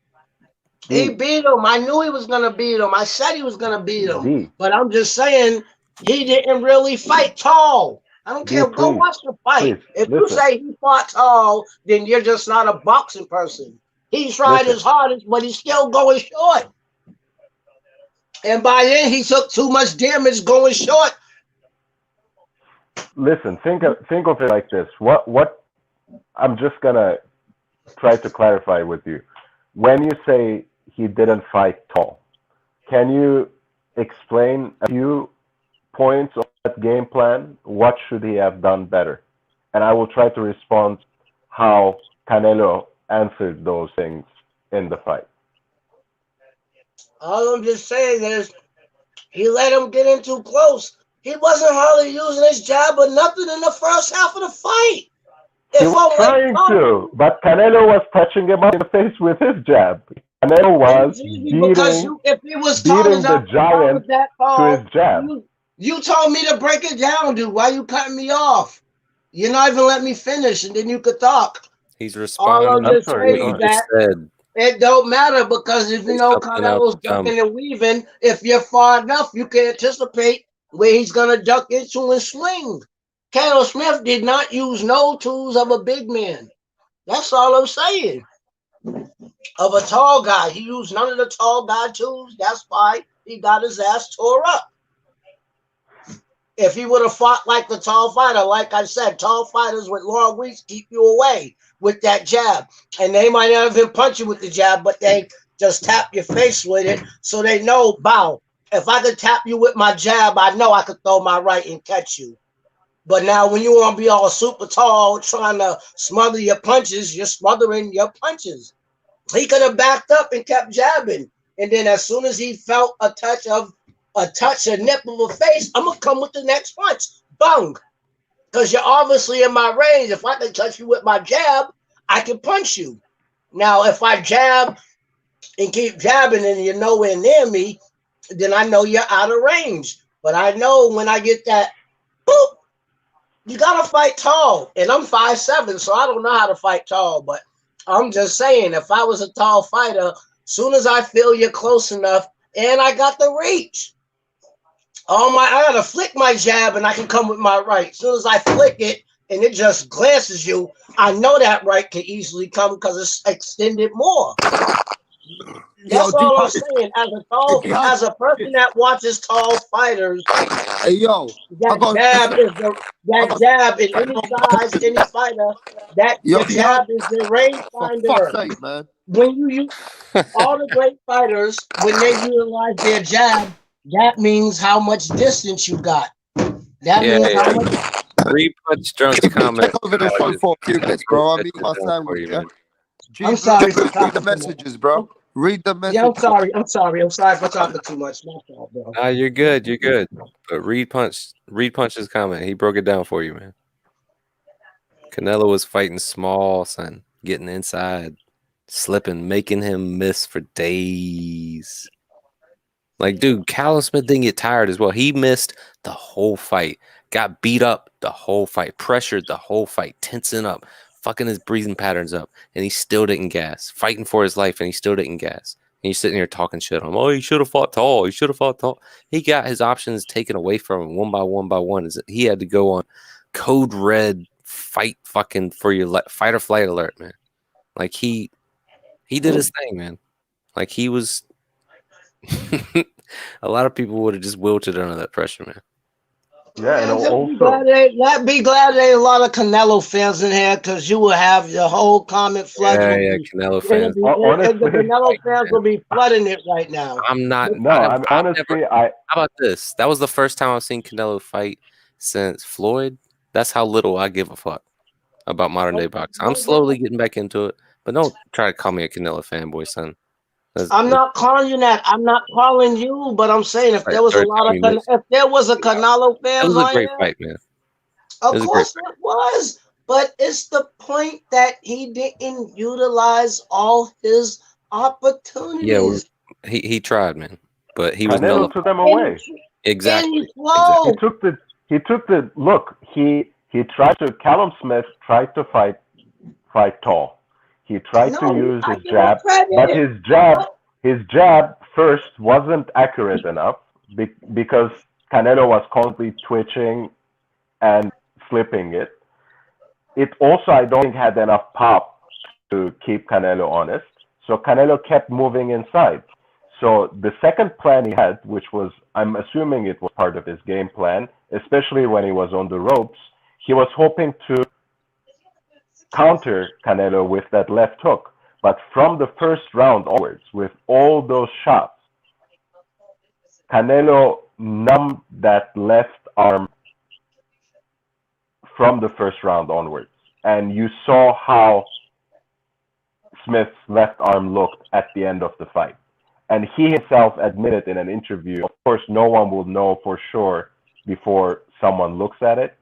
Speaker 6: He
Speaker 15: D,
Speaker 6: beat him. I knew he was gonna beat him. I said he was gonna beat him.
Speaker 15: D,
Speaker 6: But I'm just saying he didn't really fight tall. I don't
Speaker 15: D,
Speaker 6: care. Go
Speaker 15: please,
Speaker 6: watch the fight.
Speaker 15: please,
Speaker 6: If you
Speaker 15: listen,
Speaker 6: say he fought tall, then you're just not a boxing person. He tried
Speaker 15: listen,
Speaker 6: his hardest, but he's still going short. And by then, he took too much damage going short.
Speaker 15: listen. Think of it like this. What I'm just gonna try to clarify with you. When you say he didn't fight tall, can you explain a few points of that game plan? What should he have done better? And I will try to respond how Canelo answered those things in the fight.
Speaker 6: All I'm just saying is he let him get in too close. He wasn't hardly using his jab or nothing in the first half of the fight.
Speaker 15: He
Speaker 6: If
Speaker 15: was
Speaker 6: I'm
Speaker 15: trying to, but Canelo was touching him up in the face with his jab. Canelo was
Speaker 6: it's easy because if he was tall
Speaker 15: beating the
Speaker 6: enough, if I was
Speaker 15: giant
Speaker 6: that
Speaker 15: to
Speaker 6: tall,
Speaker 15: his jab.
Speaker 6: you told me to break it down, dude. Why you cutting me off? You're not even letting me finish, and then you could talk.
Speaker 4: He's
Speaker 6: All
Speaker 4: responding
Speaker 6: I'm
Speaker 4: to
Speaker 6: just
Speaker 4: what
Speaker 6: saying
Speaker 4: you
Speaker 6: is
Speaker 4: just
Speaker 6: that
Speaker 4: said.
Speaker 6: it don't matter because if you
Speaker 4: Say
Speaker 6: know
Speaker 4: something else
Speaker 6: Canelo's
Speaker 4: dumb.
Speaker 6: ducking and weaving, if you're far enough, you can anticipate where he's gonna duck into and swing. Caleb Smith did not use no tools of a big man. That's all I'm saying. Of a tall guy, he used none of the tall guy tools. That's why he got his ass tore up. If he would have fought like the tall fighter, like I said, tall fighters with long reach keep you away with that jab. And they might not even punch you with the jab, but they just tap your face with it so they know, bow. If I could tap you with my jab, I know I could throw my right and catch you. But now when you want to be all super tall, trying to smother your punches, you're smothering your punches. He could have backed up and kept jabbing. And then as soon as he felt a touch, a nip of a face, I'm gonna come with the next punch. Bang. Because you're obviously in my range. If I can touch you with my jab, I can punch you. Now, if I jab and keep jabbing and you're nowhere near me, then I know you're out of range. But I know when I get that boop, you gotta fight tall. And I'm 5'7", so I don't know how to fight tall. But I'm just saying, if I was a tall fighter, soon as I feel you're close enough, and I got the reach. I gotta flick my jab and I can come with my right. As soon as I flick it and it just glances you, I know that right can easily come because it's extended more. That's all I'm saying. As a person that watches tall fighters,
Speaker 13: Hey, yo,
Speaker 6: that jab in any size, any fighter, the jab is the range finder.
Speaker 13: Sake, man.
Speaker 6: When you use all the great fighters, when they utilize their jab, that means how much distance you got. That means how much.
Speaker 4: Punch Drunk's comment.
Speaker 13: Take over the show for a few minutes, bro. I'm eating my sandwich. Yeah?
Speaker 6: I'm sorry for
Speaker 13: Read
Speaker 6: talking
Speaker 13: the
Speaker 6: too
Speaker 13: messages,
Speaker 6: much.
Speaker 13: bro. Read the messages.
Speaker 6: Yeah, I'm sorry for talking too much. My fault, bro.
Speaker 4: Nah, you're good. You're good. But read Punch's comment. He broke it down for you, man. Canelo was fighting small, son, getting inside, slipping, making him miss for days. Like, dude, Callum Smith didn't get tired as well. He missed the whole fight, got beat up the whole fight, pressured the whole fight, tensing up, fucking his breathing patterns up, and he still didn't gas, fighting for his life, and he still didn't gas. And he's sitting here talking shit on him. Oh, he should have fought tall. He should have fought tall. He got his options taken away from him one by one by one. He had to go on code red fight fucking for your fight or flight alert, man. Like he did his thing, man. Like he was a lot of people would have just wilted under that pressure, man.
Speaker 15: Yeah, and also
Speaker 6: be glad there ain't a lot of Canelo fans in here because you will have the whole comment flooded.
Speaker 4: Yeah, Canelo fans.
Speaker 6: Honestly, the Canelo fans will be flooding it right now.
Speaker 4: I'm not.
Speaker 15: No, honestly,
Speaker 4: how about this? That was the first time I've seen Canelo fight since Floyd. That's how little I give a fuck about modern day boxing. I'm slowly getting back into it, but don't try to call me a Canelo fanboy, son.
Speaker 6: I'm not calling you that. I'm not calling you, but I'm saying if there was a Canelo fans
Speaker 4: it was a
Speaker 6: on
Speaker 4: great
Speaker 6: here,
Speaker 4: fight, man.
Speaker 6: of course it was. But it's the point that he didn't utilize all his opportunities.
Speaker 4: Yeah, he tried, man, but he was
Speaker 15: Canelo took them away.
Speaker 4: Exactly.
Speaker 15: He took the look. He tried to. Callum Smith tried to fight tall. He tried to use his jab, but his jab first wasn't accurate enough because Canelo was constantly twitching and slipping it. It also, I don't think, had enough pop to keep Canelo honest. So Canelo kept moving inside. So the second plan he had, which was, I'm assuming it was part of his game plan, especially when he was on the ropes, he was hoping to counter Canelo with that left hook. But from the first round onwards, with all those shots, Canelo numbed that left arm from the first round onwards. And you saw how Smith's left arm looked at the end of the fight. And he himself admitted in an interview, of course, no one will know for sure before someone looks at it,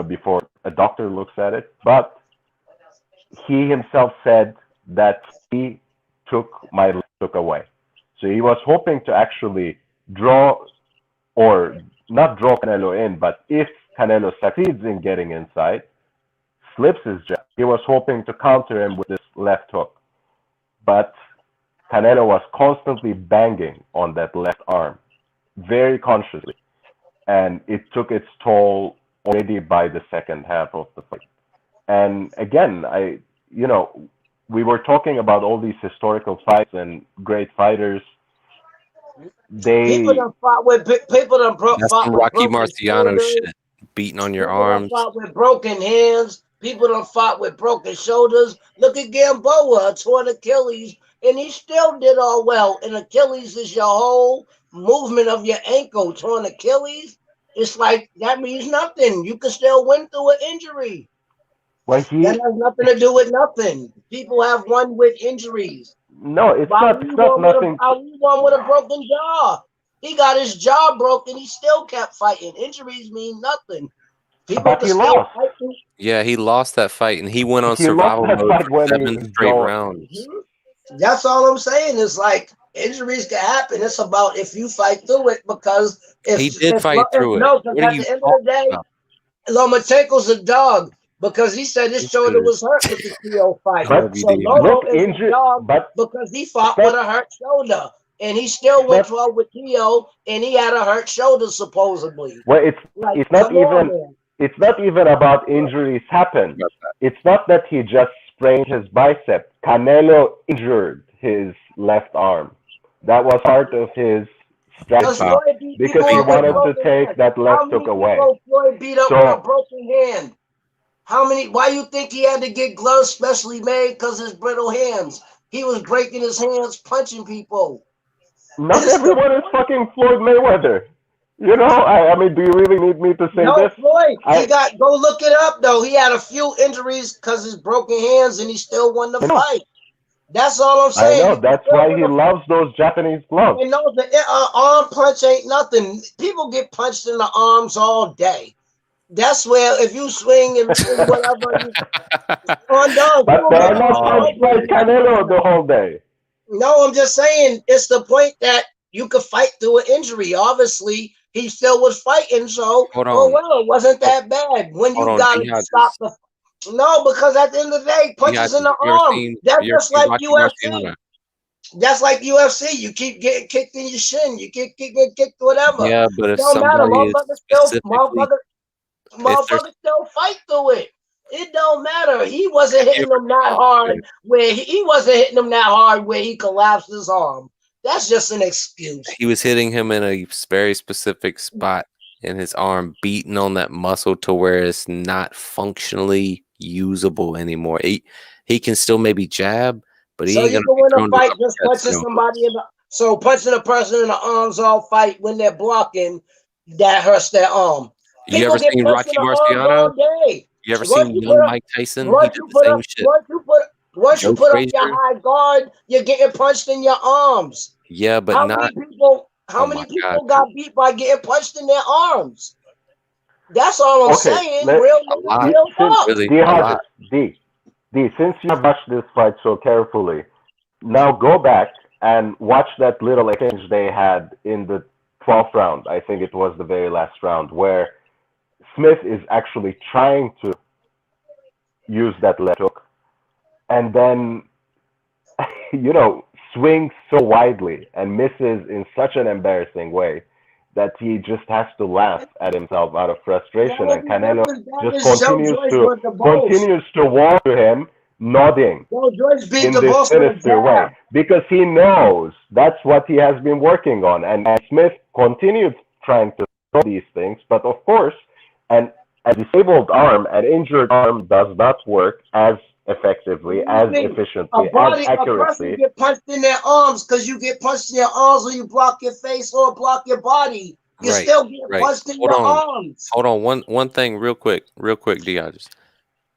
Speaker 15: before a doctor looks at it. But he himself said that he took away. So he was hoping to actually draw, or not draw Canelo in, but if Canelo succeeds in getting inside, slips his jab, he was hoping to counter him with this left hook. But Canelo was constantly banging on that left arm, very consciously. And it took its toll already by the second half of the fight. And again, we were talking about all these historical fights and great fighters.
Speaker 6: People done fought with
Speaker 4: Rocky
Speaker 6: broken
Speaker 4: Marciano
Speaker 6: shoulders.
Speaker 4: shit, beating on your
Speaker 6: People done
Speaker 4: arms.
Speaker 6: fought with broken hands. People done fought with broken shoulders. Look at Gamboa, torn Achilles, and he still did all well. And Achilles is your whole movement of your ankle. Torn Achilles, it's like that means nothing. You can still win through an injury.
Speaker 15: Well,
Speaker 6: That has nothing to do with nothing. People have won with injuries.
Speaker 15: no, it's not nothing.
Speaker 6: Ali won with a broken jaw. He got his jaw broken. He still kept fighting. Injuries mean nothing. People
Speaker 15: But
Speaker 6: can
Speaker 15: he
Speaker 6: still
Speaker 15: lost.
Speaker 6: fight.
Speaker 4: Yeah, he lost that fight, and he went on
Speaker 15: He lost
Speaker 4: survival
Speaker 15: that
Speaker 4: mode
Speaker 15: fight
Speaker 4: for
Speaker 15: when
Speaker 4: 7
Speaker 15: he
Speaker 4: straight
Speaker 15: go.
Speaker 4: rounds.
Speaker 6: That's all I'm saying. Is like injuries can happen. It's about if you fight through it, because
Speaker 4: He did fight through it.
Speaker 6: no, because
Speaker 4: What are
Speaker 6: at
Speaker 4: you
Speaker 6: the end of
Speaker 4: talking
Speaker 6: the day,
Speaker 4: about?
Speaker 6: Lomachenko's a dog, because he said his
Speaker 4: This
Speaker 6: shoulder
Speaker 4: dude
Speaker 6: was
Speaker 4: is
Speaker 6: hurt with the KO fight.
Speaker 15: But
Speaker 6: So
Speaker 4: WD, man.
Speaker 6: Lolo
Speaker 15: look,
Speaker 6: is a
Speaker 15: injury,
Speaker 6: dog
Speaker 15: but
Speaker 6: because he fought
Speaker 15: it's
Speaker 6: with
Speaker 15: not.
Speaker 6: a hurt shoulder, and he still
Speaker 15: It's
Speaker 6: went
Speaker 15: not.
Speaker 6: 12 with KO, and he had a hurt shoulder supposedly.
Speaker 15: Well,
Speaker 6: Like,
Speaker 15: it's not
Speaker 6: come on,
Speaker 15: even.
Speaker 6: man.
Speaker 15: It's not even about injuries happen.
Speaker 4: About that.
Speaker 15: It's not that he just sprained his bicep. Canelo injured his left arm. That was part of his
Speaker 6: Because
Speaker 15: strategy
Speaker 6: Floyd beat
Speaker 15: because
Speaker 6: people
Speaker 15: he
Speaker 6: up with
Speaker 15: wanted to
Speaker 6: broken
Speaker 15: take
Speaker 6: hands.
Speaker 15: that
Speaker 6: How
Speaker 15: left
Speaker 6: many
Speaker 15: hook away.
Speaker 6: people Floyd beat up with a
Speaker 15: So
Speaker 6: broken hand? How many? Why you think he had to get gloves specially made? Because his brittle hands. He was breaking his hands, punching people.
Speaker 15: not
Speaker 6: It's the
Speaker 15: everyone is fucking Floyd Mayweather. You know, I mean, do you really need me to say
Speaker 6: no
Speaker 15: this?
Speaker 6: Floyd. He
Speaker 15: I
Speaker 6: got go look it up though. He had a few injuries because his broken hands, and he still won the
Speaker 15: I know.
Speaker 6: fight. That's all I'm
Speaker 15: I
Speaker 6: saying.
Speaker 15: know.
Speaker 6: You can
Speaker 15: That's
Speaker 6: still
Speaker 15: why
Speaker 6: win
Speaker 15: he
Speaker 6: a
Speaker 15: loves those Japanese gloves.
Speaker 6: and no, the arm punch ain't nothing. People get punched in the arms all day. That's where if you swing and whatever, on dogs,
Speaker 15: But
Speaker 6: people
Speaker 15: there
Speaker 6: get
Speaker 15: are no
Speaker 6: punched
Speaker 15: arms
Speaker 6: all
Speaker 15: by
Speaker 6: day.
Speaker 15: Canelo the whole day.
Speaker 6: No, I'm just saying it's the point that you could fight through an injury. Obviously, he still was fighting, so
Speaker 4: Hold
Speaker 6: oh
Speaker 4: on.
Speaker 6: well, it wasn't that bad. When
Speaker 4: Hold
Speaker 6: you
Speaker 4: on,
Speaker 6: gotta stop the no, because at the end of the day, punches in the arm. That's
Speaker 4: you ever
Speaker 6: just
Speaker 4: seen
Speaker 6: like
Speaker 4: Rocky
Speaker 6: UFC.
Speaker 4: Marciano?
Speaker 6: That's like UFC. You keep getting kicked in your shin. You keep getting kicked, whatever.
Speaker 4: Yeah, but
Speaker 6: It
Speaker 4: if
Speaker 6: don't matter.
Speaker 4: somebody is specifically, if there's,
Speaker 6: Motherfuckers still fight through it. It don't matter. He wasn't
Speaker 4: have you
Speaker 6: hitting them that
Speaker 4: ever,
Speaker 6: hard where he wasn't hitting them that hard where he collapsed his arm. That's just an excuse.
Speaker 4: he was hitting him in a very specific spot in his arm, beating on that muscle to where it's not functionally usable anymore. He can still maybe jab, but he
Speaker 6: So
Speaker 4: ain't
Speaker 6: you
Speaker 4: gonna
Speaker 6: can
Speaker 4: be
Speaker 6: win a
Speaker 4: throwing no
Speaker 6: fight just
Speaker 4: uppercuts
Speaker 6: punching
Speaker 4: and no
Speaker 6: somebody
Speaker 4: hooks.
Speaker 6: in the so punching a person in the arms all fight when they're blocking, that hurts their arm.
Speaker 4: You ever
Speaker 6: People get
Speaker 4: seen
Speaker 6: punched in
Speaker 4: Rocky
Speaker 6: the arms
Speaker 4: Marciano?
Speaker 6: all day.
Speaker 4: You ever
Speaker 6: Once
Speaker 4: seen
Speaker 6: you
Speaker 4: young
Speaker 6: put up
Speaker 4: Mike Tyson? He
Speaker 6: once
Speaker 4: did
Speaker 6: you
Speaker 4: the
Speaker 6: put
Speaker 4: same
Speaker 6: up
Speaker 4: shit.
Speaker 6: once you
Speaker 4: Joe
Speaker 6: put up your
Speaker 4: Frazier?
Speaker 6: high guard, you're getting punched in your arms.
Speaker 4: Yeah, but
Speaker 6: How
Speaker 4: not.
Speaker 6: many people
Speaker 4: Oh my God,
Speaker 6: got beat by getting punched in their arms? That's all I'm
Speaker 15: Okay,
Speaker 6: saying.
Speaker 15: let
Speaker 6: Real
Speaker 4: a
Speaker 6: niggas,
Speaker 4: lot.
Speaker 6: real
Speaker 15: since
Speaker 6: talk.
Speaker 4: Really,
Speaker 15: D
Speaker 4: a
Speaker 15: Hodges,
Speaker 4: lot.
Speaker 15: D, since you watched this fight so carefully, now go back and watch that little exchange they had in the 12th round. I think it was the very last round where Smith is actually trying to use that left hook and then swings so widely and misses in such an embarrassing way that he just has to laugh at himself out of frustration, and Canelo just
Speaker 6: Joe Joyce with the balls.
Speaker 15: continues to walk to him, nodding
Speaker 6: Joe Joyce beat
Speaker 15: in
Speaker 6: the
Speaker 15: this
Speaker 6: boss with a
Speaker 15: sinister way
Speaker 6: jab.
Speaker 15: because he knows that's what he has been working on, and Smith continued trying to throw these things, but of course, a disabled arm, an injured arm, does not work as effectively, as efficiently, as
Speaker 6: A person
Speaker 15: accurately.
Speaker 6: get punched in their arms because you get punched in your arms or you block your face or block your body. You
Speaker 4: Right,
Speaker 6: still get
Speaker 4: right.
Speaker 6: punched in
Speaker 4: Hold
Speaker 6: your
Speaker 4: on,
Speaker 6: arms.
Speaker 4: hold on. One thing, real quick, Diaz.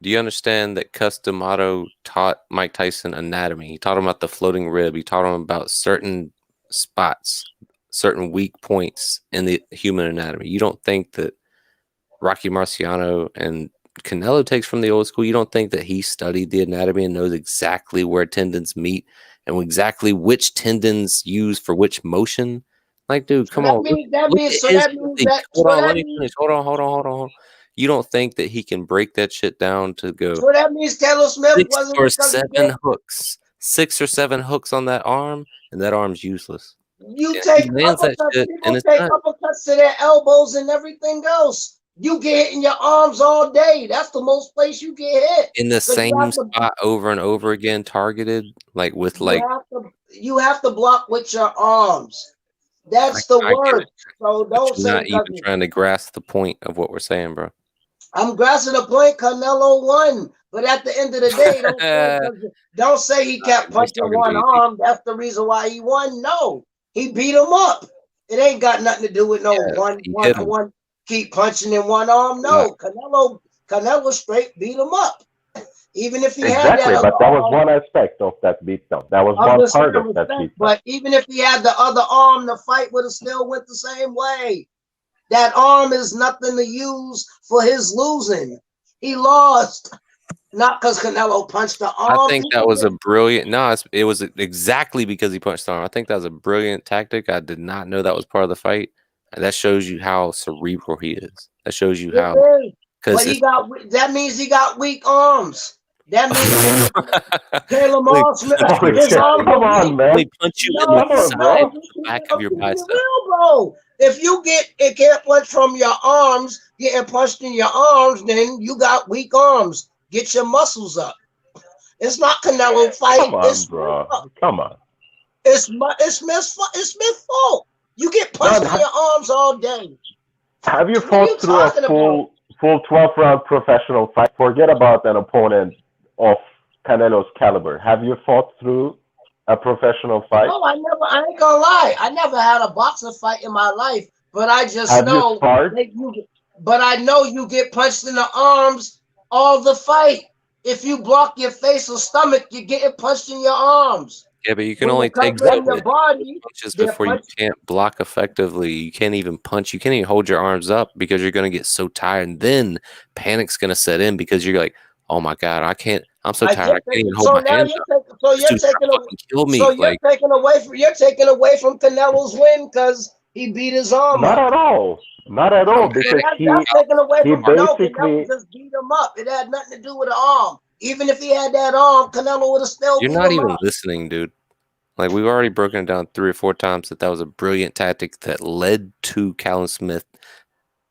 Speaker 4: Do you understand that Customato taught Mike Tyson anatomy? He taught him about the floating rib. He taught him about certain spots, certain weak points in the human anatomy. You don't think that Rocky Marciano and Canelo takes from the old school? You don't think that he studied the anatomy and knows exactly where tendons meet and exactly which tendons use for which motion? Like, dude, come on. Look at his physique. Hold on, let me finish. Hold on. You don't think that he can break that shit down to go
Speaker 6: So that means Canelo Smith wasn't because he did.
Speaker 4: 6 or 7 hooks on that arm, and that arm's useless.
Speaker 6: You
Speaker 4: And
Speaker 6: take
Speaker 4: he lands that
Speaker 6: uppercuts.
Speaker 4: shit, and
Speaker 6: People
Speaker 4: it's
Speaker 6: take
Speaker 4: done.
Speaker 6: uppercuts to their elbows and everything else. You get hit in your arms all day. That's the most place you get hit.
Speaker 4: In the
Speaker 6: 'Cause
Speaker 4: same spot over and over again, targeted, like with like.
Speaker 6: you have to block with your arms. That's the
Speaker 4: I get
Speaker 6: word.
Speaker 4: it.
Speaker 6: So
Speaker 4: But
Speaker 6: don't
Speaker 4: you're
Speaker 6: say
Speaker 4: not even
Speaker 6: because
Speaker 4: trying to grasp the point of what we're saying, bro.
Speaker 6: I'm grasping the point. Canelo won, but at the end of the day, don't say he kept
Speaker 4: Nice
Speaker 6: punching
Speaker 4: talking to
Speaker 6: one
Speaker 4: you, D.
Speaker 6: arm. That's the reason why he won. No, he beat him up. It ain't got nothing to do with no
Speaker 4: he hit him.
Speaker 6: one keep punching in one arm. No, Canelo straight beat him up. Even if he had that
Speaker 15: Exactly,
Speaker 6: other
Speaker 15: but that was
Speaker 6: arm,
Speaker 15: one aspect of that beatdown. That was
Speaker 6: I'm
Speaker 15: one
Speaker 6: just saying
Speaker 15: part of that
Speaker 6: respect.
Speaker 15: beatdown.
Speaker 6: But even if he had the other arm, the fight would have still went the same way. That arm is nothing to use for his losing. He lost. Not because Canelo punched the
Speaker 4: I
Speaker 6: arm.
Speaker 4: think that was a brilliant. No, it was exactly because he punched the arm. I think that was a brilliant tactic. I did not know that was part of the fight. And that shows you how cerebral he is. That shows you how.
Speaker 6: But
Speaker 4: Because
Speaker 6: that means he got weak arms. That means Caleb Smith, his arms
Speaker 15: Come
Speaker 6: are
Speaker 15: on,
Speaker 6: weak.
Speaker 15: man.
Speaker 4: Let punch you in
Speaker 6: No,
Speaker 4: the side, the back of
Speaker 6: I'm
Speaker 4: your
Speaker 6: keeping it
Speaker 4: bicep.
Speaker 6: real, bro. If you get punched from your arms, getting punched in your arms, then you got weak arms. Get your muscles up. It's not Canelo fight.
Speaker 15: Come on, bro. Come on.
Speaker 6: It's Smith's fault. You get punched in your arms all day.
Speaker 15: Have you
Speaker 6: What are you
Speaker 15: fought through a
Speaker 6: talking about?
Speaker 15: full 12-round professional fight? Forget about an opponent of Canelo's caliber. Have you fought through a professional fight?
Speaker 6: No, I ain't gonna lie. I never had a boxing fight in my life, but I just
Speaker 15: Have you
Speaker 6: know
Speaker 15: sparred?
Speaker 6: but I know you get punched in the arms all the fight. If you block your face or stomach, you're getting punched in your arms.
Speaker 4: Yeah, but you can
Speaker 6: When
Speaker 4: only
Speaker 6: you're
Speaker 4: take so
Speaker 6: covering your
Speaker 4: many
Speaker 6: body,
Speaker 4: punches
Speaker 6: they're
Speaker 4: before you
Speaker 6: punching.
Speaker 4: can't block effectively. You can't even punch. You can't even hold your arms up because you're going to get so tired. And then panic's going to set in because you're like, oh my God, I can't. I'm so tired. I can't even hold
Speaker 6: So
Speaker 4: my
Speaker 6: now
Speaker 4: hands up. This dude's trying to fucking kill me.
Speaker 6: so you're
Speaker 4: Like,
Speaker 6: taking away from Canelo's win because he beat his arm
Speaker 15: Not
Speaker 6: up.
Speaker 15: at all. Not at all.
Speaker 6: So
Speaker 15: Because
Speaker 6: that's taken away
Speaker 15: he
Speaker 6: from Canelo
Speaker 15: basically
Speaker 6: just beat him up. It had nothing to do with the arm. Even if he had that arm, Canelo would have still
Speaker 4: you're
Speaker 6: beat
Speaker 4: not
Speaker 6: him
Speaker 4: even
Speaker 6: up.
Speaker 4: listening, dude. Like, we've already broken it down 3 or 4 times that was a brilliant tactic that led to Callum Smith,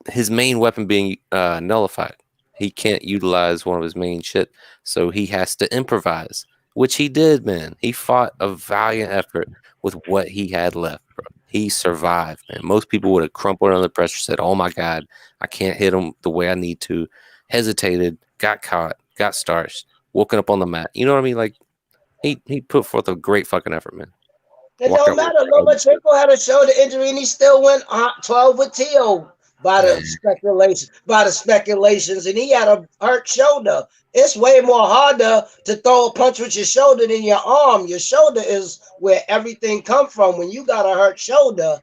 Speaker 4: his main weapon being nullified. He can't utilize one of his main shit, so he has to improvise, which he did, man. He fought a valiant effort with what he had left, bro. He survived, man. Most people would have crumpled under pressure, said, oh my God, I can't hit him the way I need to, hesitated, got caught, got starched, woken up on the mat. You know what I mean? Like, he put forth a great fucking effort, man.
Speaker 6: It
Speaker 4: Walk
Speaker 6: don't
Speaker 4: out with
Speaker 6: matter. Lomachenko had a shoulder injury and he still went 12 with Tio by the speculations, and he had a hurt shoulder. It's way more harder to throw a punch with your shoulder than your arm. Your shoulder is where everything come from. When you got a hurt shoulder,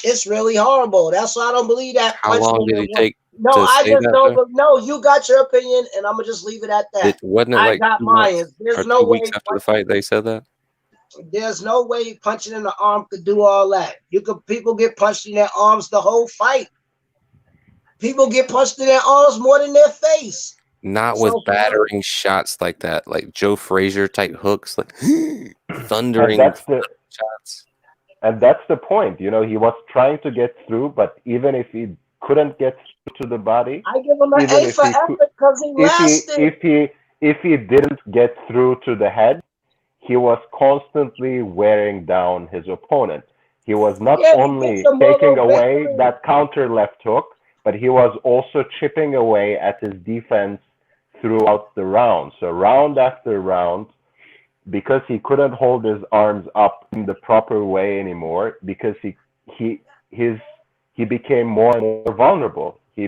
Speaker 6: it's really horrible. That's why I don't believe that.
Speaker 4: How long did he take
Speaker 6: No,
Speaker 4: to
Speaker 6: I
Speaker 4: say
Speaker 6: just
Speaker 4: that,
Speaker 6: don't.
Speaker 4: though?
Speaker 6: No, you got your opinion, and I'm gonna just leave it at that.
Speaker 4: Wasn't it
Speaker 6: I
Speaker 4: like
Speaker 6: got
Speaker 4: 2
Speaker 6: mine.
Speaker 4: months
Speaker 6: There's
Speaker 4: or
Speaker 6: no
Speaker 4: 2
Speaker 6: way.
Speaker 4: weeks after the fight they said that?
Speaker 6: There's no way punching in the arm could do all that. People get punched in their arms the whole fight. People get punched in their arms more than their face.
Speaker 4: Not with battering shots like that, like Joe Frazier type hooks, like thundering shots.
Speaker 15: And that's the point. You know, he was trying to get through, but even if he couldn't get through to the body,
Speaker 6: I give him an
Speaker 15: even
Speaker 6: A
Speaker 15: if
Speaker 6: for
Speaker 15: he
Speaker 6: effort because he lasted.
Speaker 15: if he didn't get through to the head, he was constantly wearing down his opponent. He was not only taking away that counter left hook, but he was also chipping away at his defense throughout the round. So round after round, because he couldn't hold his arms up in the proper way anymore, because he became more and more vulnerable. He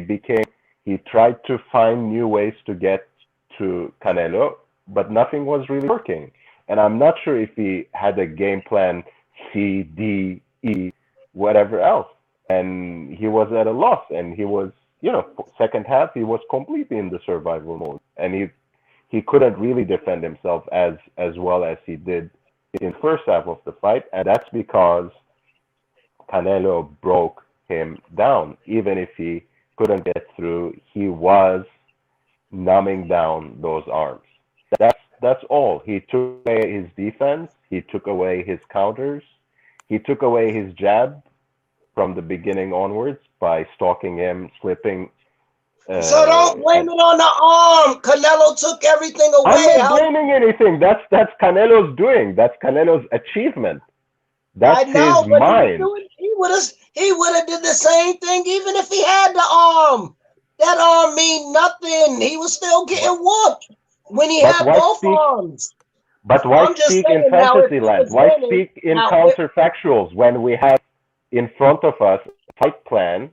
Speaker 15: tried to find new ways to get to Canelo, but nothing was really working. And I'm not sure if he had a game plan C, D, E, whatever else. And he was at a loss. And he was, second half, he was completely in the survival mode. And he couldn't really defend himself as well as he did in the first half of the fight. And that's because Canelo broke him down. Even if he couldn't get through, he was numbing down those arms. That's all. He took away his defense. He took away his counters. He took away his jab from the beginning onwards by stalking him, slipping.
Speaker 6: So don't blame it on the arm. Canelo took everything away.
Speaker 15: I'm not blaming anything. That's Canelo's doing. That's Canelo's achievement. That's
Speaker 6: I know,
Speaker 15: his
Speaker 6: but
Speaker 15: mind.
Speaker 6: he would have did the same thing even if he had the arm. That arm mean nothing. He was still getting whooped when he had both arms.
Speaker 15: But why speak in fantasy land? Why speak in counterfactuals when we have in front of us a fight plan,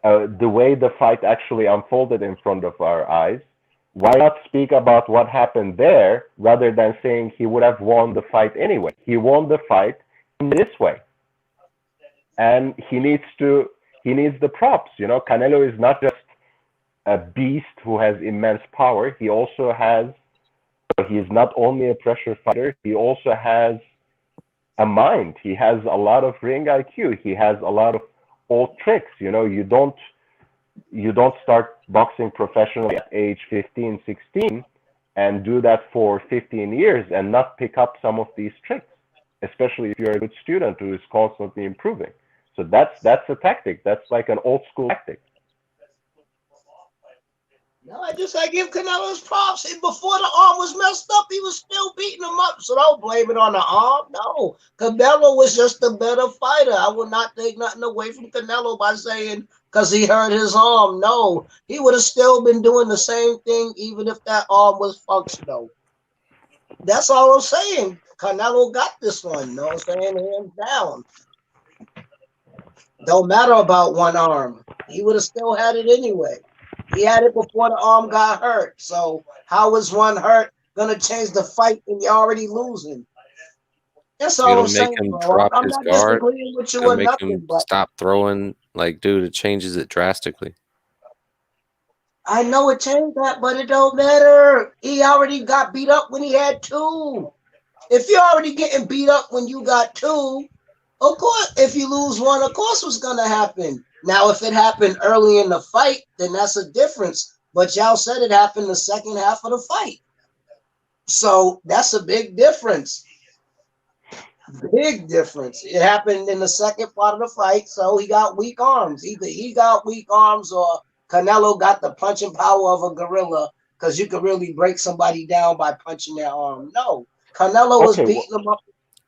Speaker 15: the way the fight actually unfolded in front of our eyes, why not speak about what happened there rather than saying he would have won the fight anyway? He won the fight in this way. And he needs the props. You know, Canelo is not just a beast who has immense power. He's not only a pressure fighter, he also has a mind. He has a lot of ring IQ. He has a lot of old tricks. You know, you don't start boxing professionally at age 15, 16 and do that for 15 years and not pick up some of these tricks, especially if you're a good student who is constantly improving. So that's a tactic. That's like an old school tactic.
Speaker 6: No, I give Canelo his props. Before the arm was messed up, he was still beating him up. So don't blame it on the arm. No, Canelo was just a better fighter. I will not take nothing away from Canelo by saying because he hurt his arm. No, he would have still been doing the same thing even if that arm was functional. That's all I'm saying. Canelo got this one. You know what I'm saying? Hands down. Don't matter about one arm. He would have still had it anyway. He had it before the arm got hurt. So how is one hurt gonna change the fight and you're already losing? That's all
Speaker 4: It'll
Speaker 6: I'm
Speaker 4: make
Speaker 6: saying,
Speaker 4: him
Speaker 6: bro.
Speaker 4: drop
Speaker 6: I'm
Speaker 4: his
Speaker 6: not
Speaker 4: guard.
Speaker 6: disagreeing with you
Speaker 4: It'll
Speaker 6: or
Speaker 4: make
Speaker 6: nothing,
Speaker 4: him
Speaker 6: but
Speaker 4: stop throwing. Like, dude, it changes it drastically.
Speaker 6: I know it changed that, but it don't matter. He already got beat up when he had two. If you're already getting beat up when you got two, of course, if you lose one, of course what's gonna happen. Now, if it happened early in the fight, then that's a difference. But y'all said it happened the second half of the fight. So that's a big difference. Big difference. It happened in the second part of the fight, so he got weak arms. Either he got weak arms or Canelo got the punching power of a gorilla because you could really break somebody down by punching their arm. No, Canelo was
Speaker 15: Okay,
Speaker 6: beating him up.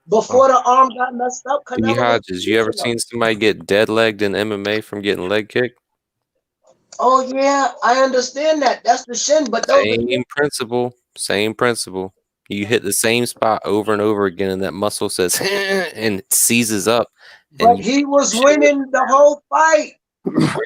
Speaker 6: Before the arm got messed up,
Speaker 4: D.
Speaker 6: Canelo was
Speaker 4: Hodges, you ever
Speaker 6: beating him.
Speaker 4: seen somebody get dead legged in MMA from getting leg kicked?
Speaker 6: Oh, yeah, I understand that. That's the shin, but those
Speaker 4: Same principle. Same principle. You hit the same spot over and over again, and that muscle says and it seizes up, and
Speaker 6: but
Speaker 4: you
Speaker 6: he was
Speaker 4: shit with
Speaker 6: winning the whole fight.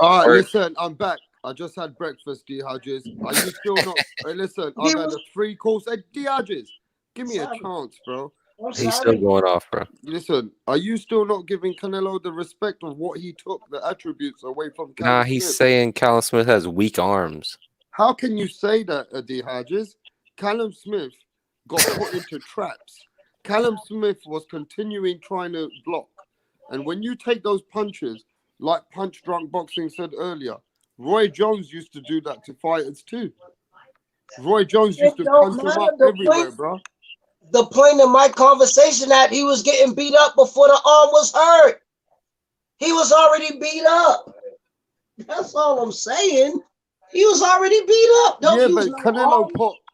Speaker 13: All right,
Speaker 4: or
Speaker 13: listen, I'm back. I just had breakfast, D. Hodges. Are you still not? Listen,
Speaker 6: He
Speaker 13: I've had
Speaker 6: was
Speaker 13: a 3-course. Hey, D. Hodges, give me a
Speaker 6: sorry.
Speaker 13: chance, bro.
Speaker 6: I'm
Speaker 4: he's still
Speaker 6: sorry.
Speaker 4: going off, bro.
Speaker 13: Listen, are you still not giving Canelo the respect of what he took, the attributes away from
Speaker 4: Nah,
Speaker 13: Callum
Speaker 4: he's
Speaker 13: Smith?
Speaker 4: saying Callum Smith has weak arms.
Speaker 13: How can you say that, D. Hodges? Callum Smith got put into traps. Callum Smith was continuing trying to block. And when you take those punches, like Punch Drunk Boxing said earlier, Roy Jones used to do that to fighters too. Roy Jones
Speaker 6: It
Speaker 13: used to
Speaker 6: don't
Speaker 13: punch him
Speaker 6: matter.
Speaker 13: up everywhere, bro.
Speaker 6: The point of my conversation that he was getting beat up before the arm was hurt. He was already beat up. That's all I'm saying. He was already beat up. Don't
Speaker 13: Yeah,
Speaker 6: use
Speaker 13: but
Speaker 6: no arm.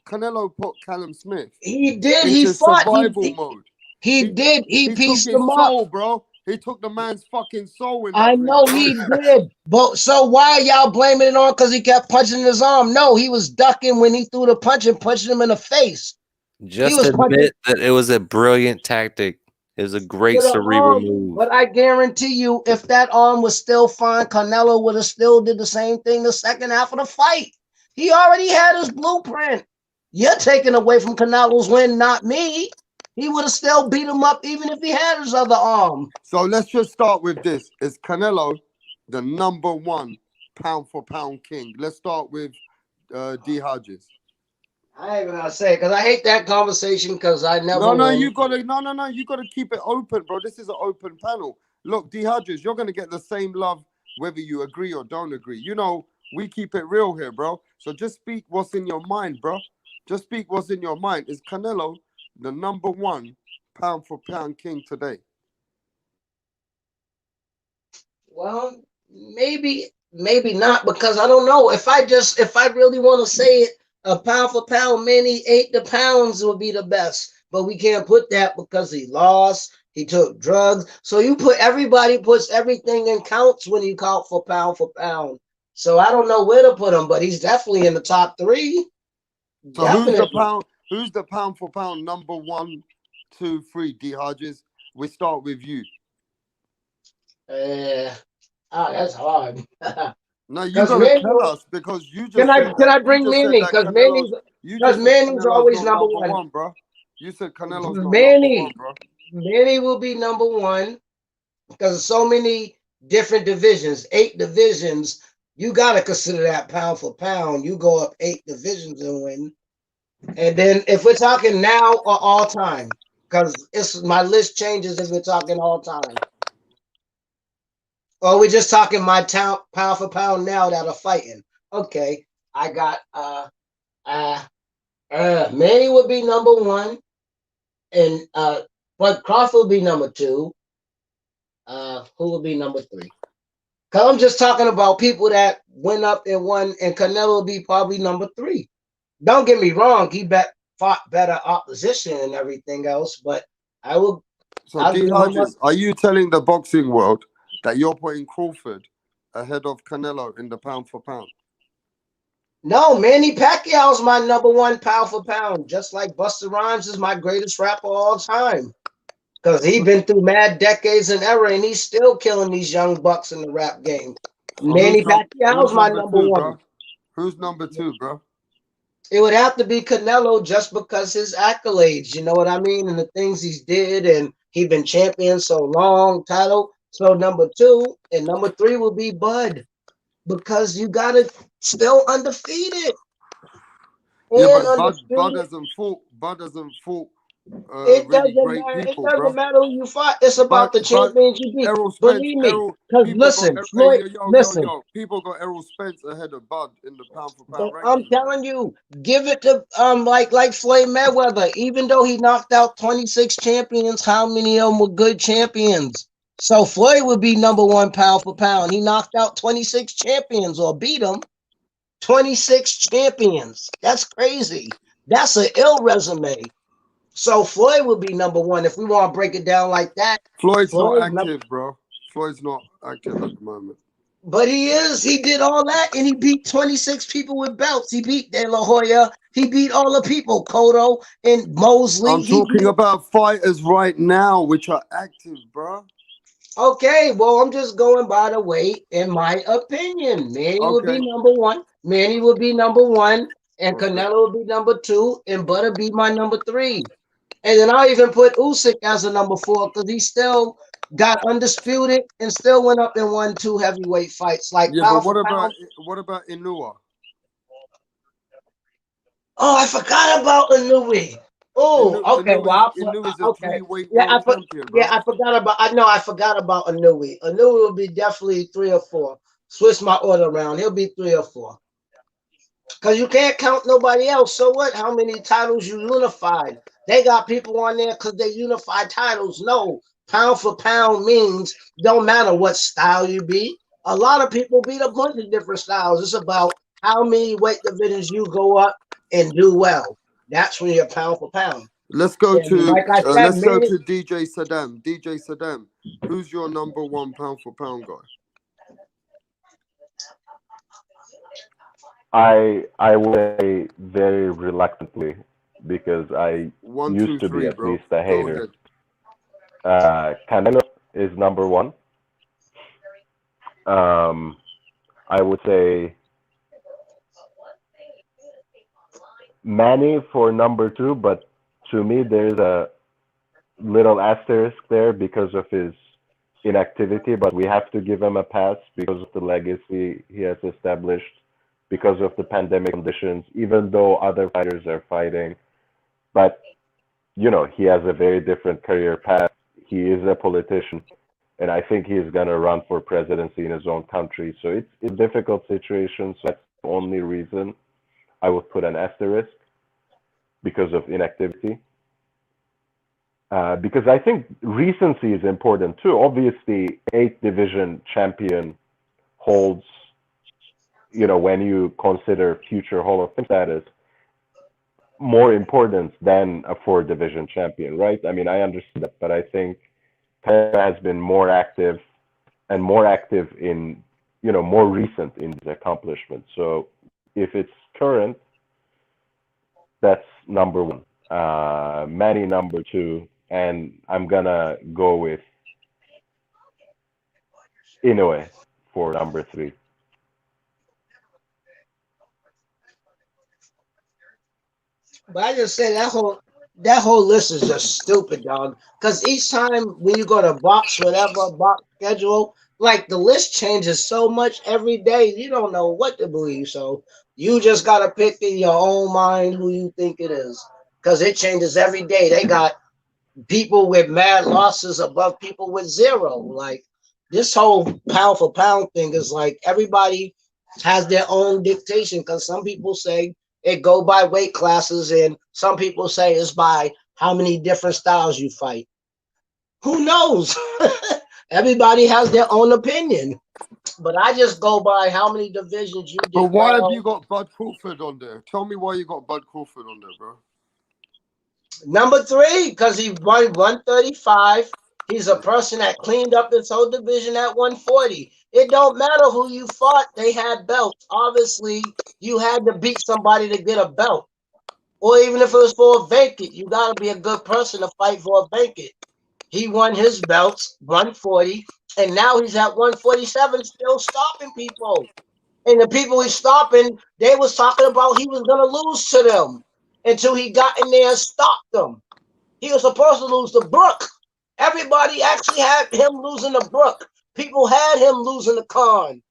Speaker 13: Canelo put Callum Smith
Speaker 6: He did. He
Speaker 13: into
Speaker 6: fought.
Speaker 13: survival mode.
Speaker 6: He did. He
Speaker 13: He took
Speaker 6: pieced
Speaker 13: his
Speaker 6: him up.
Speaker 13: soul, bro. He took the man's fucking soul in
Speaker 6: I
Speaker 13: that ring,
Speaker 6: know
Speaker 13: bro.
Speaker 6: he did. But so why y'all blaming it on because he kept punching his arm? No, he was ducking when he threw the punch and punching him in the face. He
Speaker 4: Just
Speaker 6: was punching
Speaker 4: admit that it was a brilliant tactic. It was a great
Speaker 6: to the
Speaker 4: cerebral
Speaker 6: arm.
Speaker 4: move.
Speaker 6: But I guarantee you, if that arm was still fine, Canelo would have still did the same thing the second half of the fight. He already had his blueprint. You're taking away from Canelo's win, not me. He would have still beat him up even if he had his other arm.
Speaker 13: So let's just start with this. Is Canelo the #1 pound for pound king? Let's start with D. Hodges.
Speaker 6: I ain't gonna say because I hate that conversation because I never win.
Speaker 13: You gotta keep it open, bro. This is an open panel. Look, D. Hodges, you're gonna get the same love whether you agree or don't agree. You know, we keep it real here, bro. So just speak what's in your mind, bro. Just speak what's in your mind. Is Canelo the #1 pound for pound king today?
Speaker 6: Well, maybe not because I don't know. If I really want to say it, a pound for pound, many 8 the pounds would be the best. But we can't put that because he lost. He took drugs. So everybody puts everything in counts when you count for pound for pound. So I don't know where to put him, but he's definitely in the top 3.
Speaker 13: So
Speaker 6: Definitely.
Speaker 13: who's the pound for pound #1, 2, 3, D. Hodges? We start with you.
Speaker 6: That's hard.
Speaker 13: No, you
Speaker 6: Because
Speaker 13: gotta
Speaker 6: Manny,
Speaker 13: tell us because you
Speaker 6: can
Speaker 13: just said
Speaker 6: I
Speaker 13: that. You
Speaker 6: bring
Speaker 13: just said
Speaker 6: Manny?
Speaker 13: that Canelo's. You
Speaker 6: Because
Speaker 13: just said
Speaker 6: Manny's
Speaker 13: Canelo's
Speaker 6: always
Speaker 13: not
Speaker 6: number
Speaker 13: number
Speaker 6: one.
Speaker 13: one, bro. You said Canelo's not number
Speaker 6: Manny,
Speaker 13: one, bro.
Speaker 6: Manny will be number one because of so many different divisions, 8 divisions. You gotta consider that pound for pound. You go up 8 divisions and win. And then if we're talking now or all time, because it's my list changes if we're talking all time. Or we're just talking my town pound for pound now that are fighting. Okay, I got Manny would be number one, and but Crawford would be number 2. Who would be number 3? Cause I'm just talking about people that went up and won, and Canelo will be probably number 3. Don't get me wrong, he fought better opposition and everything else, but I'll
Speaker 13: So
Speaker 6: give him a
Speaker 13: DRG, are you telling the boxing world that you're putting Crawford ahead of Canelo in the pound for pound?
Speaker 6: No, Manny Pacquiao's my number 1 pound for pound, just like Busta Rhymes is my greatest rapper of all time. Because he's been through mad decades and era, and he's still killing these young bucks in the rap game.
Speaker 13: So
Speaker 6: Manny Pacquiao's
Speaker 13: who's
Speaker 6: my
Speaker 13: number
Speaker 6: number
Speaker 13: 2,
Speaker 6: 1.
Speaker 13: bro? Who's number 2, bro?
Speaker 6: It would have to be Canelo just because his accolades, you know what I mean, and the things he's did, and he been champion so long, title. So number 2 and number 3 will be Bud, because you got to still undefeated.
Speaker 13: Yeah,
Speaker 6: And
Speaker 13: but Bud
Speaker 6: undisputed.
Speaker 13: doesn't fought. Bud doesn't fought
Speaker 6: It
Speaker 13: really
Speaker 6: doesn't
Speaker 13: great
Speaker 6: matter. It
Speaker 13: people,
Speaker 6: doesn't
Speaker 13: bro.
Speaker 6: matter who you fight. It's about the
Speaker 13: But
Speaker 6: champions you beat.
Speaker 13: Errol Spence,
Speaker 6: Believe me. Because
Speaker 13: people
Speaker 6: listen,
Speaker 13: got
Speaker 6: Floyd, listen.
Speaker 13: people got Errol Spence ahead of Bud in the pound for pound
Speaker 6: But I'm
Speaker 13: ranking.
Speaker 6: telling you, give it to like Floyd Mayweather. Even though he knocked out 26 champions, how many of them were good champions? So Floyd would be number 1 pound for pound. He knocked out 26 champions or beat them. 26 champions. That's crazy. That's an ill resume. So Floyd would be number 1 if we want to break it down like that.
Speaker 13: Floyd's not active, bro. Floyd's not active at the moment.
Speaker 6: But he is. He did all that, and he beat 26 people with belts. He beat De La Hoya. He beat all the people, Cotto and Mosley.
Speaker 13: I'm talking about fighters right now which are active, bro.
Speaker 6: Okay, well, I'm just going by the weight, in my opinion. Manny would be number 1. Manny would be number 1, and Canelo would be number 2, and Butter be my number 3. And then I'll even put Usyk as a number 4 because he still got undisputed and still went up and won 2 heavyweight fights. Like
Speaker 13: Yeah,
Speaker 6: pound
Speaker 13: but
Speaker 6: for pound.
Speaker 13: what about Inua?
Speaker 6: Oh, I forgot about Inui. Oh, okay. Well,
Speaker 13: Inui's a
Speaker 6: okay.
Speaker 13: three-weight
Speaker 6: Yeah,
Speaker 13: world champion, bro.
Speaker 6: I forgot about. I forgot about Inui. Inui will be definitely 3 or 4. Switch my order around. He'll be 3 or 4. Because you can't count nobody else. So what? How many titles you unified? They got people on there because they unified titles. No, pound for pound means don't matter what style you beat. A lot of people beat a bunch of different styles. It's about how many weight divisions you go up and do well. That's when you're pound for pound.
Speaker 13: Let's go to
Speaker 6: like I said,
Speaker 13: DJ Saddam. DJ Saddam, who's your number 1 pound for pound guy?
Speaker 15: I would say very reluctantly because I used to be at least a hater. Canelo is number 1. I would say Manny for number 2, but to me there's a little asterisk there because of his inactivity, but we have to give him a pass because of the legacy he has established, because of the pandemic conditions, even though other fighters are fighting. But, you know, he has a very different career path. He is a politician, and I think he's going to run for presidency in his own country. So it's a difficult situation. So that's the only reason I would put an asterisk because of inactivity. Because I think recency is important too. Obviously, 8th division champion holds, you know, when you consider future Hall of Fame status, more importance than a 4th division champion, right? I mean, I understand that, but I think Canelo has been more active and more active in, you know, more recent in his accomplishments. So if it's current, that's number 1. Manny number 2. And I'm gonna go with Inoue for number 3.
Speaker 6: But I just say that whole list is just stupid, dog. Because each time when you go to box, whatever box schedule, like the list changes so much every day, you don't know what to believe. So you just gotta pick in your own mind who you think it is, because it changes every day. They got people with mad losses above people with zero. Like this whole pound for pound thing is like everybody has their own dictation, because some people say it go by weight classes and some people say it's by how many different styles you fight. Who knows? Everybody has their own opinion. But I just go by how many divisions you
Speaker 13: But
Speaker 6: did
Speaker 13: why have you
Speaker 6: well.
Speaker 13: got Bud Crawford on there? Tell me why you got Bud Crawford on there, bro.
Speaker 6: Number 3, because he won 135. He's a person that cleaned up this whole division at 140. It don't matter who you fought, they had belts. Obviously, you had to beat somebody to get a belt. Or even if it was for a vacant, you got to be a good person to fight for a vacant. He won his belts, 140, and now he's at 147, still stopping people. And the people he's stopping, they was talking about he was going to lose to them until he got in there and stopped them. He was supposed to lose to Brook. Everybody actually had him losing to Brook. People had him losing to Khan.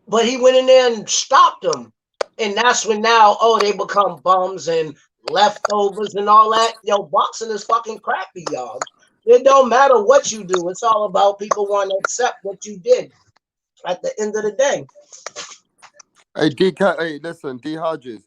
Speaker 6: But he went in there and stopped them. And that's when now, they become bums and leftovers and all that. Yo, boxing is fucking crappy, y'all. It don't matter what you do. It's all about people wanting to accept what you did at the end of the day.
Speaker 13: Hey, listen, D Hodges.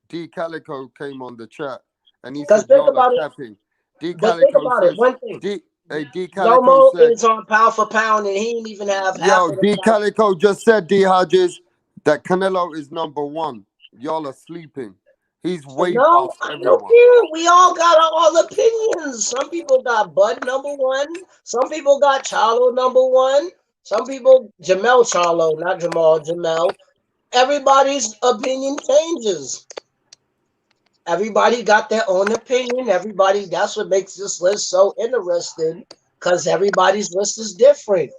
Speaker 13: D Calico came on the chat and he
Speaker 6: Because
Speaker 13: said
Speaker 6: think
Speaker 13: y'all are
Speaker 6: about it.
Speaker 13: capping. D
Speaker 6: But think
Speaker 13: Calico
Speaker 6: about it.
Speaker 13: says
Speaker 6: One thing.
Speaker 13: D Calico
Speaker 6: Lomo
Speaker 13: said,
Speaker 6: is on pound for pound, and he didn't even have half
Speaker 13: yo,
Speaker 6: of the
Speaker 13: D
Speaker 6: fight.
Speaker 13: Calico just said, D Hodges, that Canelo is number 1. Y'all are sleeping. He's way
Speaker 6: No,
Speaker 13: past
Speaker 6: I don't
Speaker 13: everyone.
Speaker 6: care. We all got our all opinions. Some people got Bud number 1. Some people got Charlo number 1. Some people Jamel Charlo, not Jamal Jamel. Everybody's opinion changes. Everybody got their own opinion. Everybody, that's what makes this list so interesting, because everybody's list is different.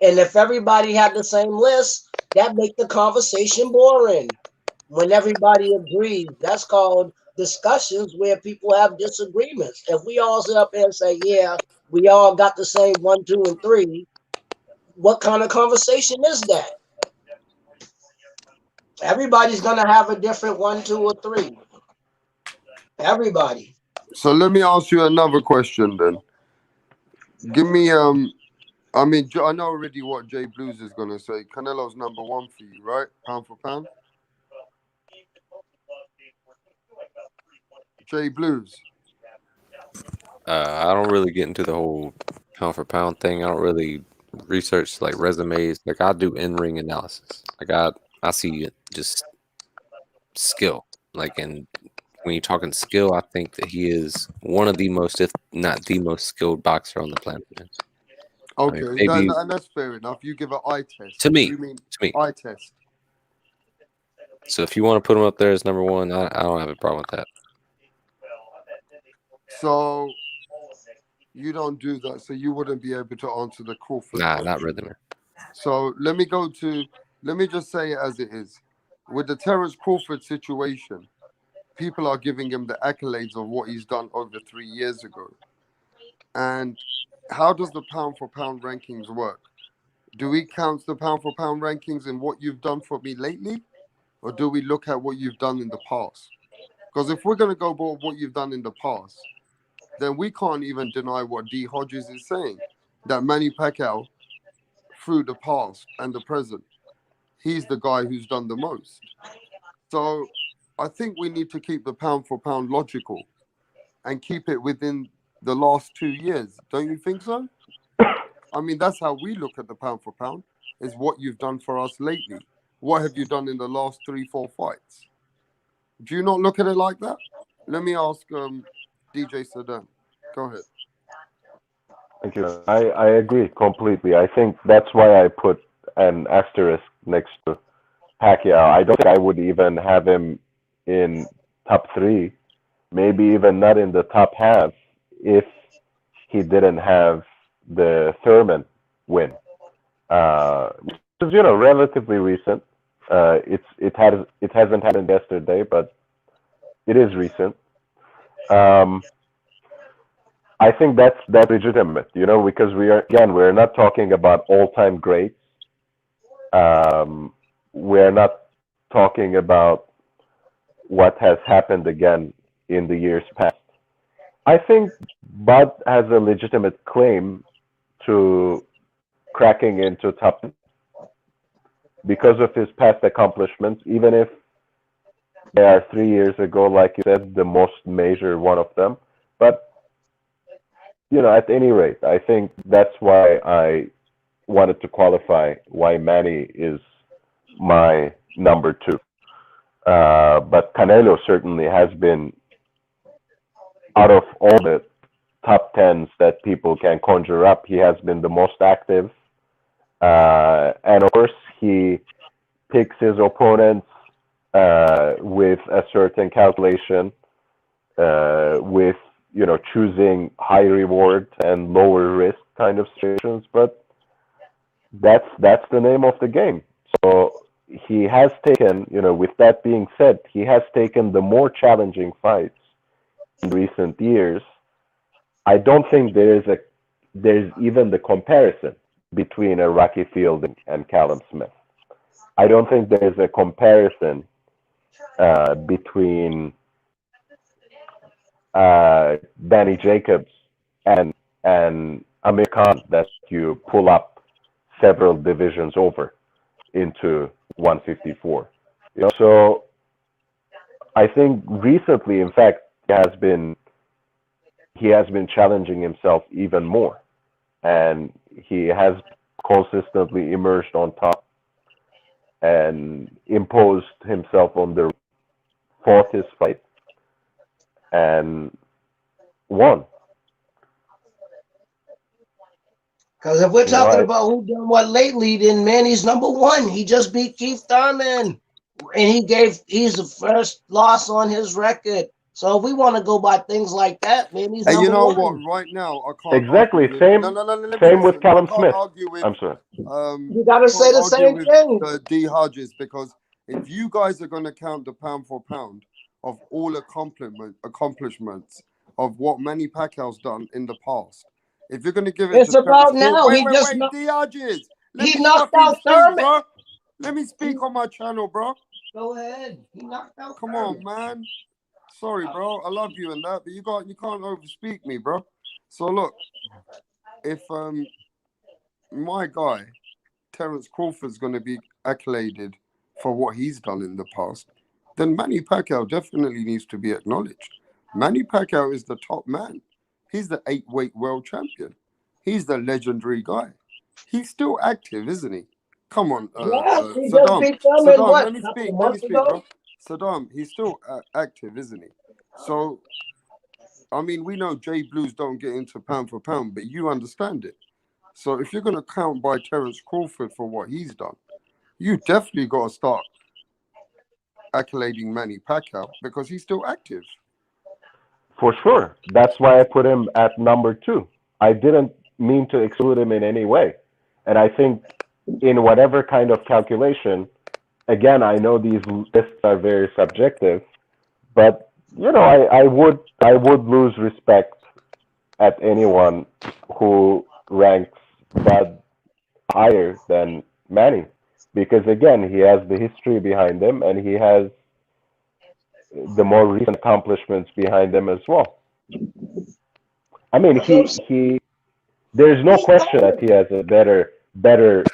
Speaker 6: And if everybody had the same list, that make the conversation boring. When everybody agrees, that's called discussions where people have disagreements. If we all sit up there and say, yeah, we all got the same 1, 2, and 3, what kind of conversation is that? Everybody's gonna have a different 1, 2, or 3. Everybody.
Speaker 13: So let me ask you another question then. Give me I mean, I know already what Jay Blues is gonna say. Canelo's number 1 for you, right? Pound for pound. Jay Blues.
Speaker 4: I don't really get into the whole pound for pound thing. I don't really research like resumes. Like I do in-ring analysis. Like I see just skill. Like, and when you're talking skill, I think that he is one of the most, if not the most skilled boxer on the planet.
Speaker 13: Okay,
Speaker 4: I mean, maybe
Speaker 13: and that's fair enough. You give an eye test.
Speaker 4: to me.
Speaker 13: You mean
Speaker 4: To me.
Speaker 13: eye test?
Speaker 4: So if you want to put him up there as number 1, I don't have a problem with that.
Speaker 13: So you don't do that, so you wouldn't be able to answer the Crawford
Speaker 4: Nah,
Speaker 13: question.
Speaker 4: not really, man.
Speaker 13: So let me just say it as it is. With the Terrence Crawford situation, people are giving him the accolades of what he's done over 3 years ago. And how does the pound for pound rankings work? Do we count the pound for pound rankings in what you've done for me lately? Or do we look at what you've done in the past? Because if we're going to go by what you've done in the past, then we can't even deny what D. Hodges is saying, that Manny Pacquiao, through the past and the present, he's the guy who's done the most. So I think we need to keep the pound for pound logical and keep it within the last 2 years. Don't you think so? I mean, that's how we look at the pound for pound, is what you've done for us lately. What have you done in the last 3, 4 fights? Do you not look at it like that? Let me ask DJ Saddam. Go ahead.
Speaker 15: Thank you. I agree completely. I think that's why I put an asterisk next to Pacquiao. I don't think I would even have him in top 3, maybe even not in the top half, if he didn't have the Thurman win, which is relatively recent. It hasn't happened yesterday, but It is recent. Um, I think that's legitimate, because we're not talking about all-time greats. We're not talking about what has happened again in the years past. I think Bud has a legitimate claim to cracking into top 10 because of his past accomplishments, even if they are 3 years ago, like you said, the most major one of them. But at any rate, I think that's why I wanted to qualify why Manny is my number 2. But Canelo certainly has been, out of all the top 10s that people can conjure up, he has been the most active. And of course, he picks his opponents with a certain calculation, with choosing high reward and lower risk kind of situations. But that's the name of the game. So he has taken, with that being said, he has taken the more challenging fights in recent years. I don't think there's even the comparison between a Rocky Fielding and Callum Smith. I don't think there's a comparison between Danny Jacobs and Amir Khan that you pull up several divisions over into 154. So I think recently, in fact, he has been challenging himself even more, and he has consistently emerged on top and imposed himself on the fought his fight and won.
Speaker 6: Because if we're talking about who done what lately, then Manny's number 1. He just beat Keith Thurman, and he's the first loss on his record. So if we want to go by things like that, Manny's
Speaker 13: Hey,
Speaker 6: number
Speaker 13: you know
Speaker 6: 1.
Speaker 13: what? Right now, I can't.
Speaker 15: Exactly.
Speaker 13: Argue with,
Speaker 15: Same.
Speaker 13: no, let me
Speaker 15: Same with
Speaker 13: listen.
Speaker 15: Callum
Speaker 13: I can't
Speaker 15: Smith.
Speaker 13: argue with.
Speaker 15: I'm sorry.
Speaker 6: You got to say the same thing.
Speaker 13: D Hodges, because if you guys are going to count the pound for pound of all accomplishments of what Manny Pacquiao's done in the past, if you're going to give it
Speaker 6: It's
Speaker 13: to
Speaker 6: about
Speaker 13: Terence
Speaker 6: now.
Speaker 13: Crawford,
Speaker 6: He
Speaker 13: D Hodges, let
Speaker 6: he
Speaker 13: me
Speaker 6: knocked
Speaker 13: fucking
Speaker 6: out
Speaker 13: speak,
Speaker 6: Thurman.
Speaker 13: bro. Let me speak on my channel, bro.
Speaker 6: Go ahead. He knocked out
Speaker 13: Come
Speaker 6: Thurman.
Speaker 13: on, man. Sorry, bro. I love you and that, but you can't overspeak me, bro. So look, if my guy Terence Crawford's going to be accoladed for what he's done in the past, then Manny Pacquiao definitely needs to be acknowledged. Manny Pacquiao is the top man. He's the 8-weight world champion. He's the legendary guy. He's still active, isn't he? Come on,
Speaker 6: Yes, he just
Speaker 13: Saddam.
Speaker 6: beat Thurman,
Speaker 13: Saddam,
Speaker 6: what,
Speaker 13: let me
Speaker 6: a couple
Speaker 13: speak,
Speaker 6: months ago?
Speaker 13: bro. Saddam, he's still active, isn't he? So, I mean, we know J Blues don't get into pound for pound, but you understand it. So if you're going to count by Terence Crawford for what he's done, you definitely got to start accolading Manny Pacquiao because he's still active.
Speaker 15: For sure. That's why I put him at number 2. I didn't mean to exclude him in any way. And I think in whatever kind of calculation, again, I know these lists are very subjective, but I would lose respect at anyone who ranks Bud higher than Manny, because again, he has the history behind him and he has the more recent accomplishments behind him as well. I mean, he there's no question that he has a better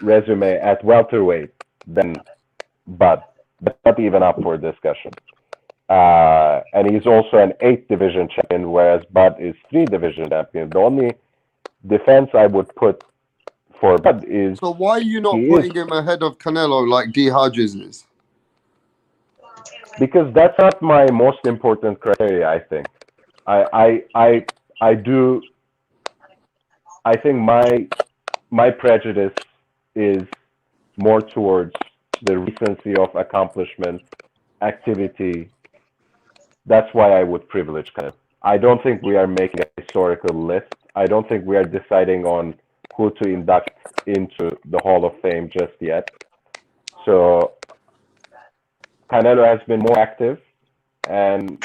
Speaker 15: resume at welterweight than Bud. That's not even up for discussion. And he's also an 8 division champion, whereas Bud is 3 division champion. The only defense I would put for Bud is,
Speaker 13: so why are you not putting him ahead of Canelo like D Hodges is?
Speaker 15: Because that's not my most important criteria. I think I think my prejudice is more towards the recency of accomplishment, activity. That's why I would privilege Canelo. I don't think we are making a historical list. I don't think we are deciding on who to induct into the Hall of Fame just yet. So Canelo has been more active, and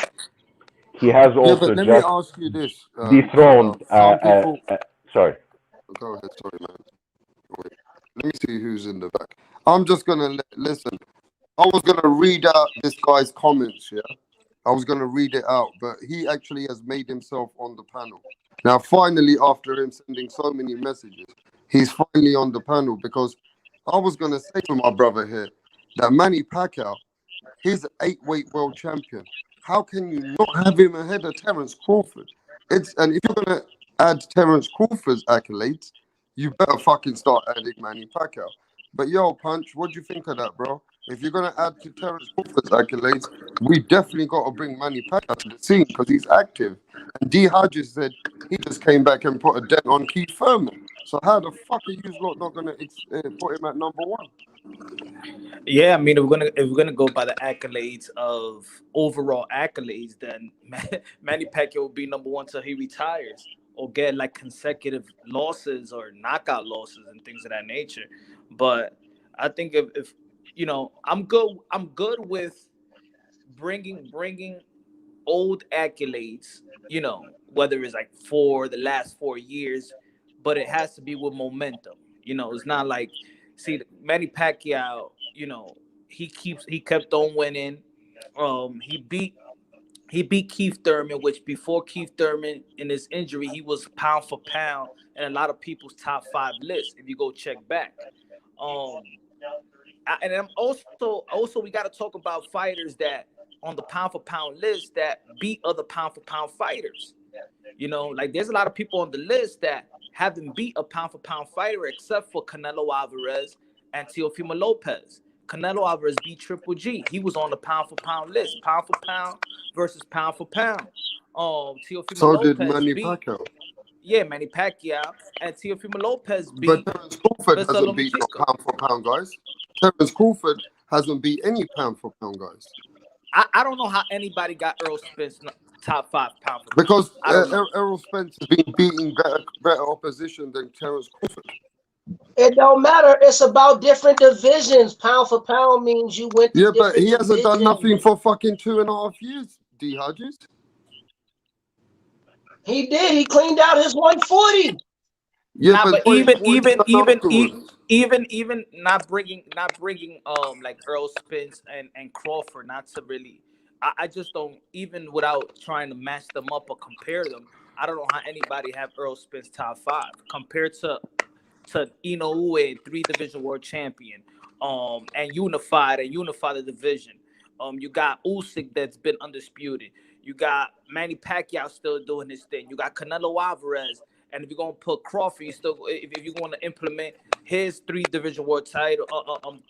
Speaker 15: he has
Speaker 13: Yeah,
Speaker 15: also
Speaker 13: but let me
Speaker 15: just
Speaker 13: ask you this,
Speaker 15: dethroned.
Speaker 13: some people.
Speaker 15: Sorry.
Speaker 13: Go ahead, sorry, man. Wait. Let me see who's in the back. I'm just gonna listen. I was gonna read out this guy's comments. Yeah, I was gonna read it out, but he actually has made himself on the panel. Now, finally, after him sending so many messages, he's finally on the panel because I was gonna say to my brother here that Manny Pacquiao, he's an 8-weight world champion. How can you not have him ahead of Terence Crawford? And if you're gonna add Terence Crawford's accolades, you better fucking start adding Manny Pacquiao. But yo, Punch, what do you think of that, bro? If you're gonna add to Terence Crawford's accolades, we definitely got to bring Manny Pacquiao to the scene because he's active. And D Hodges said he just came back and put a dent on Keith Thurman. So how the fuck are you lot not gonna put him at number one?
Speaker 9: Yeah, I mean, if we're gonna go by the accolades of overall accolades, then Manny Pacquiao will be number one till he retires or get like consecutive losses or knockout losses and things of that nature. But I think if you know, I'm good with bringing old accolades. You know, whether it's like for the last 4 years, but it has to be with momentum. You know, it's not like see Manny Pacquiao. You know, he kept on winning. He beat Keith Thurman, which before Keith Thurman in his injury, he was pound for pound in a lot of people's top 5 lists. If you go check back, and I'm also we got to talk about fighters that on the pound for pound list that beat other pound for pound fighters. You know, like there's a lot of people on the list that haven't beat a pound for pound fighter except for Canelo Alvarez and Teofimo Lopez. Canelo Alvarez beat Triple G. He was on the pound for pound list, pound for pound versus pound for pound. Teofimo
Speaker 13: So did
Speaker 9: Lopez
Speaker 13: Manny
Speaker 9: beat
Speaker 13: Pacquiao.
Speaker 9: Manny Pacquiao, and Teofimo Lopez
Speaker 13: But
Speaker 9: beat
Speaker 13: Terence Crawford
Speaker 9: Marcelo
Speaker 13: hasn't beat no
Speaker 9: Machico.
Speaker 13: pound for pound guys. Terence Crawford hasn't beat any pound for pound guys.
Speaker 9: I don't know how anybody got Earl Spence top 5 pound for pound.
Speaker 13: Because
Speaker 9: I don't know.
Speaker 13: Errol Spence has been beating better opposition than Terence Crawford.
Speaker 6: It don't matter. It's about different divisions. Pound for pound means you went to
Speaker 13: Yeah, but
Speaker 6: different
Speaker 13: he hasn't done
Speaker 6: divisions.
Speaker 13: nothing for fucking 2.5 years, D Hodges.
Speaker 6: He did. He cleaned out his 140.
Speaker 13: Yeah,
Speaker 9: Nah, but
Speaker 13: but
Speaker 9: even not bringing like Earl Spence and Crawford, not to really. I just don't, even without trying to match them up or compare them. I don't know how anybody have Earl Spence top 5 compared to Inoue, 3 division world champion, and unify the division. You got Usyk that's been undisputed. You got Manny Pacquiao still doing his thing. You got Canelo Alvarez, and if you're gonna put Crawford, you still if you're gonna implement his 3 division world title,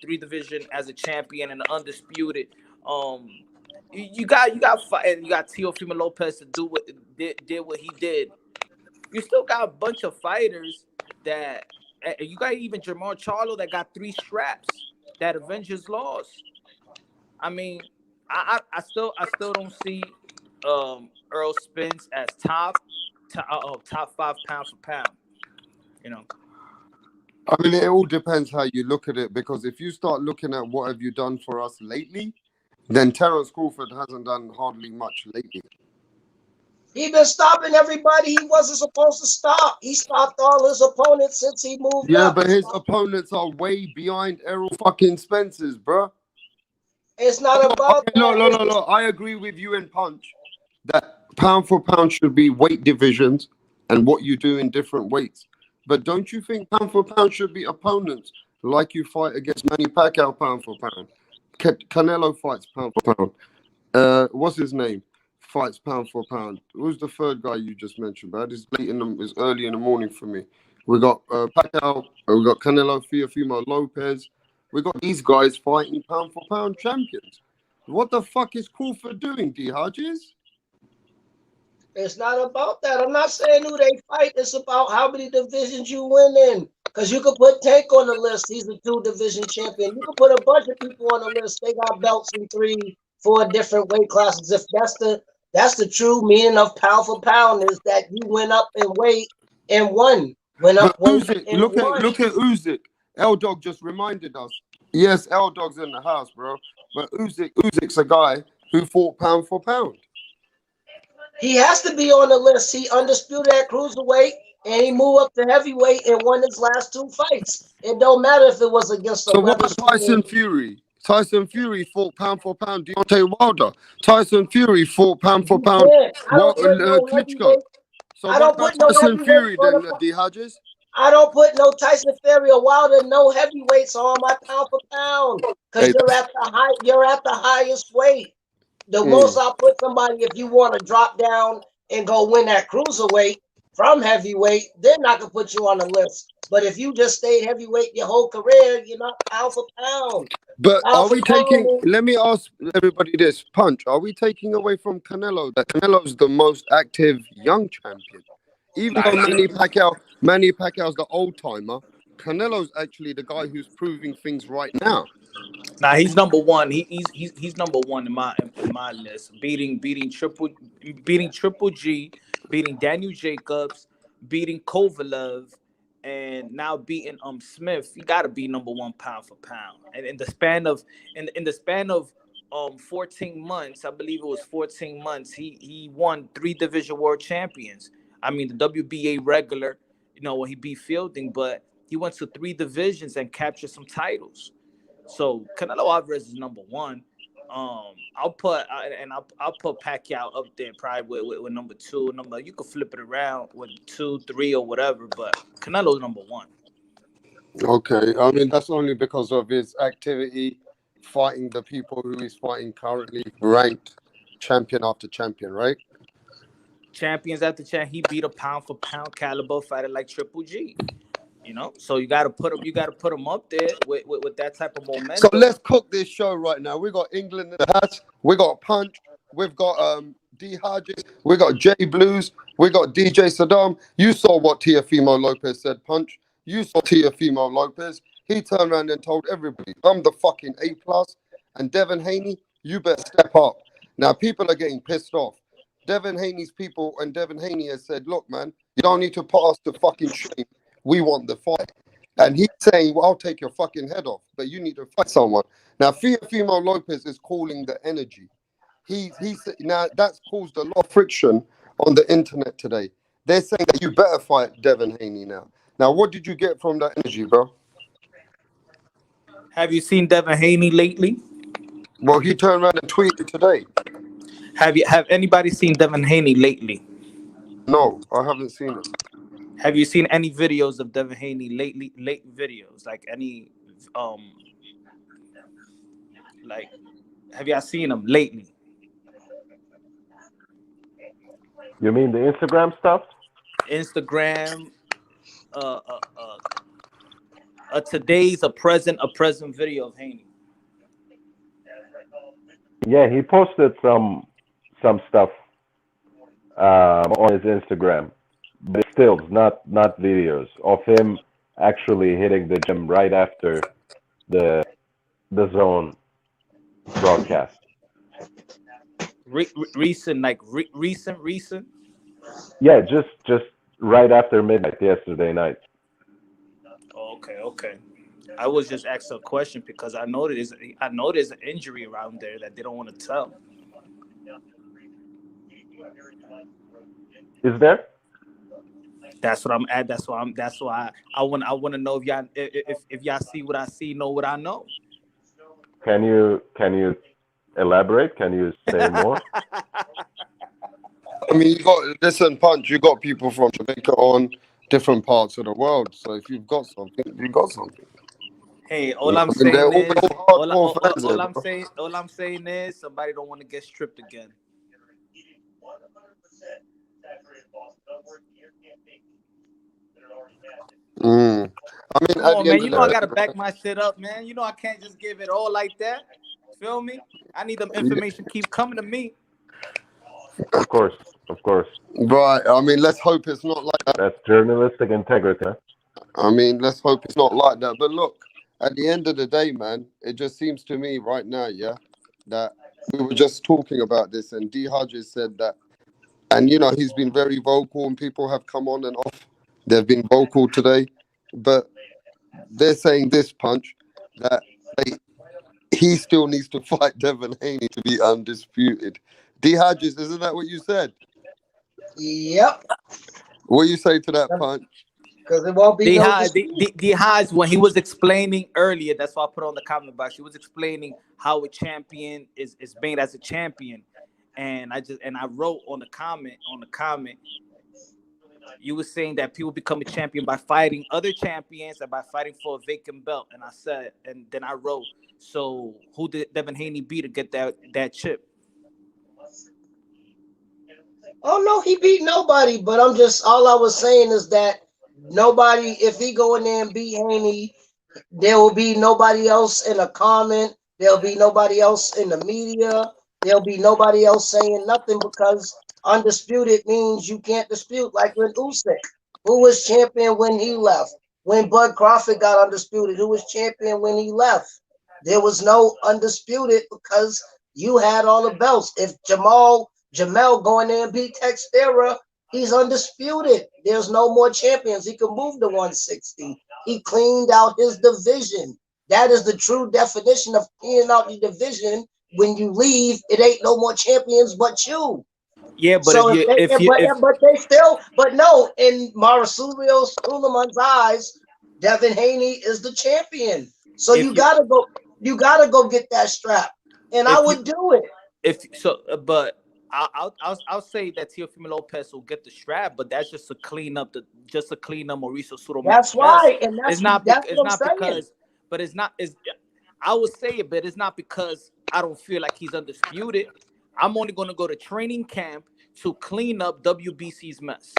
Speaker 9: 3 division as a champion and undisputed. You got Teofimo Lopez to do what did what he did. You still got a bunch of fighters that you got, even Jamal Charlo that got 3 straps that Avengers lost. I mean, I still don't see Earl Spence as top 5 pound for pound. You know.
Speaker 13: I mean, it all depends how you look at it. Because if you start looking at what have you done for us lately, then Terence Crawford hasn't done hardly much lately.
Speaker 6: He been stopping everybody he wasn't supposed to stop. He stopped all his opponents since he moved
Speaker 13: Yeah,
Speaker 6: up.
Speaker 13: but his opponents are way behind Errol fucking Spence's, bro.
Speaker 6: It's not about that.
Speaker 13: No. I agree with you in Punch that pound for pound should be weight divisions and what you do in different weights. But don't you think pound for pound should be opponents like you fight against Manny Pacquiao pound for pound? Canelo fights pound for pound. What's his name? Fights pound for pound. Who's the third guy you just mentioned, bro? It's early in the morning for me. We got Pacquiao, we got Canelo, Teofimo Lopez. We got these guys fighting pound for pound champions. What the fuck is Crawford doing, D Hodges?
Speaker 6: It's not about that. I'm not saying who they fight. It's about how many divisions you win in. Because you could put Tank on the list. He's a 2 division champion. You could put a bunch of people on the list. They got belts in 3, 4 different weight classes. If that's the true meaning of pound for pound, is that you went up in weight and won. Went up weight and
Speaker 13: look
Speaker 6: won.
Speaker 13: at Usyk. L-Dog just reminded us. Yes, L-Dog's in the house, bro. But Usyk's a guy who fought pound for pound.
Speaker 6: He has to be on the list. He undisputed at cruiserweight, and he moved up to heavyweight and won his last 2 fights. It don't matter if it was against a
Speaker 13: So what about Tyson
Speaker 6: Weatherspoon.
Speaker 13: Fury? Tyson Fury fought pound for pound Deontay Wilder. Tyson Fury fought pound for
Speaker 6: You
Speaker 13: pound
Speaker 6: can't. I don't put no
Speaker 13: Klitschko.
Speaker 6: heavyweight.
Speaker 13: So
Speaker 6: I
Speaker 13: what
Speaker 6: don't
Speaker 13: about
Speaker 6: put no
Speaker 13: Tyson
Speaker 6: heavyweight
Speaker 13: Fury
Speaker 6: on
Speaker 13: then,
Speaker 6: the.
Speaker 13: D Hodges?
Speaker 6: I don't put no Tyson Fury or Wilder, no heavyweights on my pound for pound, because
Speaker 13: Hey,
Speaker 6: you're at the high. You're at the highest weight. The most
Speaker 13: mm.
Speaker 6: I'll put somebody if you want to drop down and go win that cruiserweight from heavyweight, then I can put you on the list. But if you just stayed heavyweight your whole career, you're not pound for pound.
Speaker 13: But
Speaker 6: Pound
Speaker 13: are
Speaker 6: for
Speaker 13: we
Speaker 6: pound
Speaker 13: taking?
Speaker 6: is
Speaker 13: Let me ask everybody this: Punch, are we taking away from Canelo that Canelo's the most active young champion? Even though Manny Pacquiao's the old timer, Canelo's actually the guy who's proving things right now.
Speaker 9: Nah, he's number one. He's number one in my list. Beating Triple G, beating Daniel Jacobs, beating Kovalev, and now beating Smith. You got to be number one pound for pound. And in the span of 14 months, I believe it was 14 months. He won 3 division world champions. I mean the WBA regular, when he beat Fielding, but he went to 3 divisions and captured some titles. So Canelo Alvarez is number one. I'll put Pacquiao up there probably with number 2. You could flip it around with 2, 3, or whatever, but Canelo's number 1.
Speaker 13: Okay, I mean that's only because of his activity fighting the people who he's fighting currently, ranked champion after champion, right?
Speaker 9: Champions after champ, he beat a pound for pound caliber fighter like Triple G. So you got to put him up there with that type of
Speaker 13: So
Speaker 9: momentum.
Speaker 13: let's cook this show right now. We got England in the hat. We got Punch. We've got D Hodges. We got J Blues. We got DJ Saddam. You saw what Teofimo Lopez said, Punch. You saw Teofimo Lopez. He turned around and told everybody, I'm the fucking A+. And Devin Haney, you better step up. Now people are getting pissed off. Devin Haney's people and Devin Haney has said, look, man, you don't need to put us to fucking shame. We want the fight. And he's saying, well, I'll take your fucking head off, but you need to fight someone. Now, Teofimo Lopez is calling the energy. Now, that's caused a lot of friction on the internet today. They're saying that you better fight Devin Haney now. Now, what did you get from that energy, bro?
Speaker 9: Have you seen Devin Haney lately?
Speaker 13: Well, he turned around and tweeted today.
Speaker 9: Have anybody seen Devin Haney lately?
Speaker 13: No, I haven't seen it.
Speaker 9: Have you seen any videos of Devin Haney lately? Late videos, like any, like, have y'all seen him lately?
Speaker 15: You mean the Instagram stuff?
Speaker 9: Instagram, today's a present video of Haney.
Speaker 15: Yeah, he posted some stuff on his Instagram, but stills, not videos of him actually hitting the gym right after the zone broadcast.
Speaker 9: Recent.
Speaker 15: Yeah, just right after midnight yesterday night.
Speaker 9: Okay. I was just asking a question because I know there's an injury around there that they don't want to tell.
Speaker 15: Is there?
Speaker 9: That's what I'm at. That's why I want to know if y'all see what I see, know what I know.
Speaker 15: Can you elaborate? Can you say more?
Speaker 13: I mean, listen, Punch, you got people from Jamaica on different parts of the world. So if you've got something, you've got something.
Speaker 9: Hey, all I'm saying is somebody don't want to get stripped again.
Speaker 13: I mean,
Speaker 9: come on, man. I gotta back my shit up, man. I can't just give it all like that. Feel me? I need them information keep coming to me.
Speaker 15: Of course.
Speaker 13: Right. I mean, let's hope it's not like that.
Speaker 15: That's journalistic integrity.
Speaker 13: I mean, let's hope it's not like that. But look, at the end of the day, man, it just seems to me right now, yeah, that we were just talking about this, and D Hodges said that, and he's been very vocal, and people have come on and off. They've been vocal today, but they're saying this, Punch, that he still needs to fight Devin Haney to be undisputed. D Hodges, isn't that what you said?
Speaker 6: Yep.
Speaker 13: What you say to that, Punch?
Speaker 6: Because it won't be no dispute.
Speaker 9: The highs when he was explaining earlier. That's why I put on the comment box. He was explaining how a champion is made as a champion, and I wrote on the comment. You were saying that people become a champion by fighting other champions and by fighting for a vacant belt. And I said, and then I wrote, so who did Devin Haney beat to get that chip?
Speaker 6: Oh no, he beat nobody. But all I was saying is that nobody, if he go in there and beat Haney, there will be nobody else in a comment. There'll be nobody else in the media. There'll be nobody else saying nothing because undisputed means you can't dispute. Like when Usyk, who was champion when he left. When Bud Crawford got undisputed, who was champion when he left. There was no undisputed because you had all the belts. If Jamel going there and beat Texera, he's undisputed. There's no more champions. He can move to 160. He cleaned out his division. That is the true definition of cleaning out your division. When you leave, it ain't no more champions but you.
Speaker 9: Yeah, but
Speaker 6: So but no, in Mauricio Sulaman's eyes, Devin Haney is the champion. So you gotta go get that strap, and I would do it.
Speaker 9: But I'll say that Teofimo Lopez will get the strap, but that's just to clean up Mauricio Sulaman's.
Speaker 6: That's right, and that's what I'm saying.
Speaker 9: Because, but it's not. I would say it, but it's not because I don't feel like he's undisputed. I'm only going to go to training camp to clean up WBC's mess.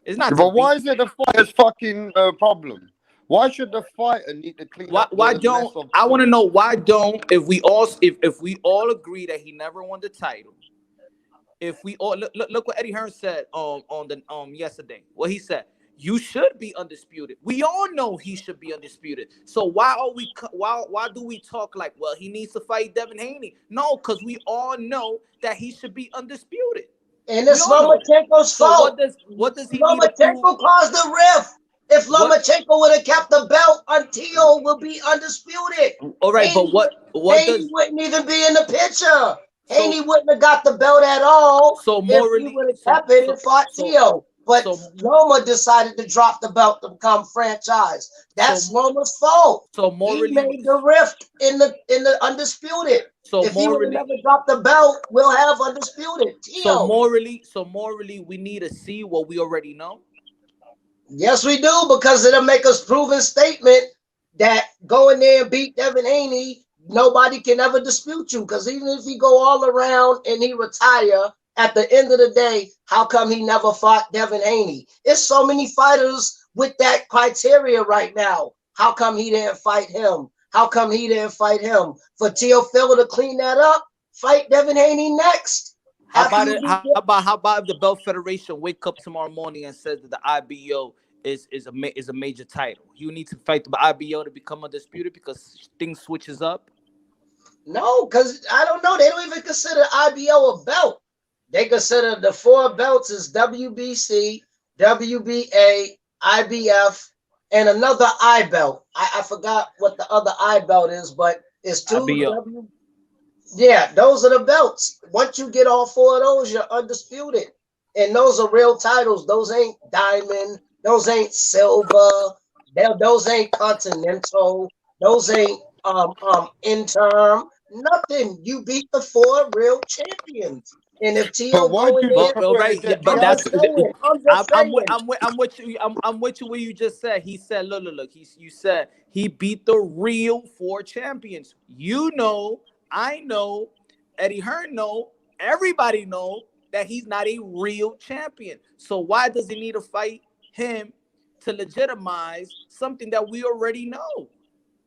Speaker 9: It's not.
Speaker 13: But why is it the fighter's fucking problem? Why should the fighter need to clean up?
Speaker 9: Why don't I want to know why don't if we all agree that he never won the title? If we all look what Eddie Hearn said on the yesterday. What he said, you should be undisputed. We all know he should be undisputed. So why do we talk like, well, he needs to fight Devin Haney? No, because we all know that he should be undisputed.
Speaker 6: And it's Lomachenko's fault.
Speaker 9: What does he
Speaker 6: Lomachenko caused the rift. If Lomachenko would have kept the belt, Until will be undisputed.
Speaker 9: All right,
Speaker 6: Haney,
Speaker 9: but
Speaker 6: Haney wouldn't even be in the picture. Haney wouldn't have got the belt at all.
Speaker 9: So morally,
Speaker 6: if he would have kept it and fought Tio. But Loma decided to drop the belt to become franchise. That's Loma's fault.
Speaker 9: So morally,
Speaker 6: he made the rift in the undisputed.
Speaker 9: So
Speaker 6: if he would have never dropped the belt, we'll have undisputed. Tio.
Speaker 9: So morally, we need to see what we already know.
Speaker 6: Yes, we do, because it'll make us proven statement that go in there and beat Devin Haney, nobody can ever dispute you. Because even if he go all around and he retire, at the end of the day, how come he never fought Devin Haney? It's so many fighters with that criteria right now. How come he didn't fight him? How come he didn't fight him? For Teofimo to clean that up, fight Devin Haney next.
Speaker 9: How about if the Belt Federation wake up tomorrow morning and says that the IBO is a major title? You need to fight the IBO to become undisputed because things switches up.
Speaker 6: No, because I don't know. They don't even consider IBO a belt. They consider the 4 belts as WBC, WBA, IBF, and another I belt. I forgot what the other I belt is, but it's 2. Yeah, those are the belts. Once you get all 4 of those, you're undisputed. And those are real titles. Those ain't diamond. Those ain't silver. Those ain't continental. Those ain't interim. Nothing. You beat the 4 real champions. And if Tio go in there,
Speaker 9: I'm with you where you just said. He said, look. You said he beat the real 4 champions. You know, I know, Eddie Hearn know, everybody know that he's not a real champion. So why does he need to fight him to legitimize something that we already know,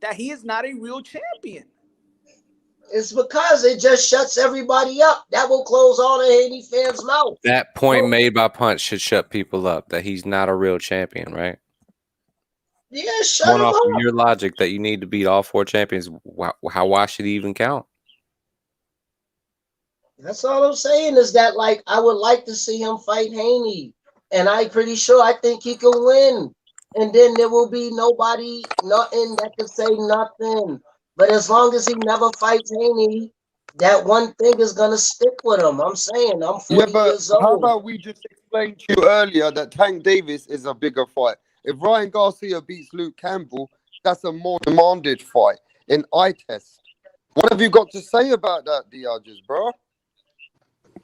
Speaker 9: that he is not a real champion?
Speaker 6: It's because it just shuts everybody up. That will close all the Haney fans' mouth.
Speaker 4: That point made by Punch should shut people up, that he's not a real champion, right?
Speaker 6: Yeah, shut him
Speaker 4: off
Speaker 6: up.
Speaker 4: of your logic that you need to beat all 4 champions, why should he even count?
Speaker 6: That's all I'm saying is that, like, I would like to see him fight Haney. And I'm pretty sure I think he can win. And then there will be nothing that can say nothing. But as long as he never fights Haney, that one thing is gonna stick with him. I'm saying I'm
Speaker 13: Yeah,
Speaker 6: 40
Speaker 13: but
Speaker 6: years
Speaker 13: how
Speaker 6: old.
Speaker 13: about we just explain to you earlier that Tank Davis is a bigger fight? If Ryan Garcia beats Luke Campbell, that's a more demanded fight in eye test. What have you got to say about that, Diages, bro?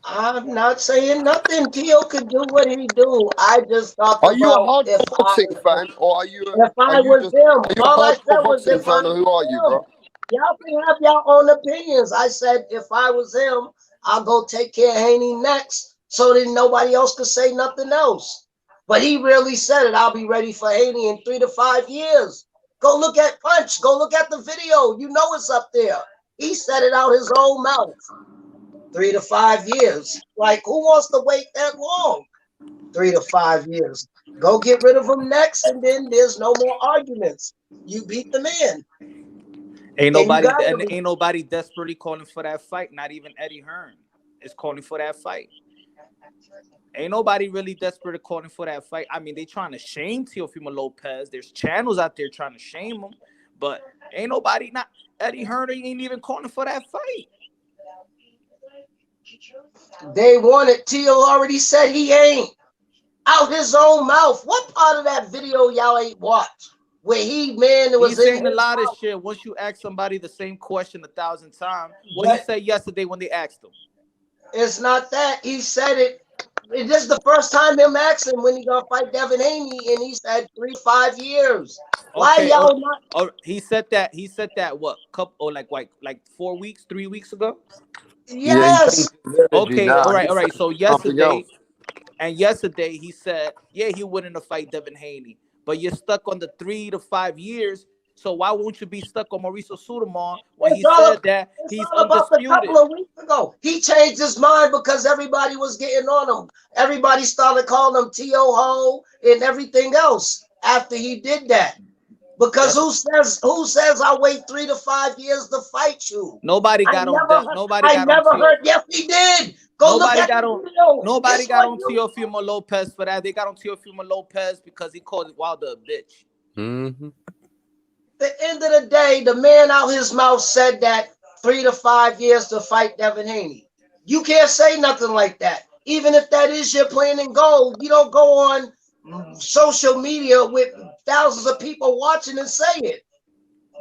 Speaker 6: I'm not saying nothing. Tio could do what he do. I just talked
Speaker 13: Are you a
Speaker 6: about
Speaker 13: hardcore boxing fan, or are you
Speaker 6: if I was
Speaker 13: just
Speaker 6: him.
Speaker 13: are you a
Speaker 6: All I said
Speaker 13: hardcore
Speaker 6: was
Speaker 13: boxing
Speaker 6: if I
Speaker 13: fan, or
Speaker 6: was
Speaker 13: who are you,
Speaker 6: him.
Speaker 13: bro?
Speaker 6: Y'all can have your own opinions. I said if I was him, I'll go take care of Haney next, so that nobody else could say nothing else. But he really said it. I'll be ready for Haney in 3 to 5 years. Go look at Punch. Go look at the video. You know it's up there. He said it out his own mouth. 3 to 5 years. Like, who wants to wait that long? 3 to 5 years. Go get rid of him next, and then there's no more arguments. You beat the man.
Speaker 9: Ain't
Speaker 6: And you
Speaker 9: nobody
Speaker 6: got
Speaker 9: and
Speaker 6: him.
Speaker 9: ain't nobody desperately calling for that fight. Not even Eddie Hearn is calling for that fight. Ain't nobody really desperate calling for that fight. I mean, they trying to shame Teofimo Lopez. There's channels out there trying to shame him, but ain't nobody, not Eddie Hearn ain't even calling for that fight.
Speaker 6: They wanted. Tio already said he ain't. Out his own mouth. What part of that video y'all ain't watched? Where it was
Speaker 9: He's
Speaker 6: in
Speaker 9: saying a
Speaker 6: his
Speaker 9: lot of
Speaker 6: mouth.
Speaker 9: shit. Once you ask somebody the same question 1,000 times, what he
Speaker 6: But
Speaker 9: said yesterday when they asked him.
Speaker 6: it's not that. He said it. This is the first time him asking when he gonna fight Devin Haney, and he said 3 to 5 years. Why
Speaker 9: Okay,
Speaker 6: y'all not?
Speaker 9: he said that. He said that what couple or like 4 weeks, 3 weeks ago.
Speaker 13: Yeah, he
Speaker 6: Yes.
Speaker 13: changed his energy
Speaker 9: Okay, all
Speaker 13: now.
Speaker 9: right,
Speaker 13: He
Speaker 9: all right.
Speaker 13: said
Speaker 9: So
Speaker 13: something else.
Speaker 9: yesterday he said, yeah, he wouldn't have fight Devin Haney, but you're stuck on the 3 to 5 years. So why won't you be stuck on Mauricio Sudamon when he
Speaker 6: It's all,
Speaker 9: said that
Speaker 6: it's
Speaker 9: he's
Speaker 6: all about the
Speaker 9: undisputed?
Speaker 6: couple of weeks ago. He changed his mind because everybody was getting on him. Everybody started calling him T.O. Ho and everything else after he did that. Because who says I wait 3 to 5 years to fight you?
Speaker 9: Nobody
Speaker 6: I
Speaker 9: got on
Speaker 6: never
Speaker 9: that.
Speaker 6: heard,
Speaker 9: Nobody
Speaker 6: I
Speaker 9: got on
Speaker 6: never
Speaker 9: Tio.
Speaker 6: heard. Yes, he did. Go look
Speaker 9: Nobody
Speaker 6: at
Speaker 9: got
Speaker 6: the
Speaker 9: on.
Speaker 6: video.
Speaker 9: Nobody
Speaker 6: It's
Speaker 9: got
Speaker 6: on
Speaker 9: on
Speaker 6: you.
Speaker 9: Teofimo Lopez for that. They got on Teofimo Lopez because he called Wilder a bitch.
Speaker 4: Mm-hmm.
Speaker 6: The end of the day, the man out his mouth said that 3 to 5 years to fight Devin Haney. You can't say nothing like that. Even if that is your plan and goal, you don't go on social media with thousands of people watching and say it.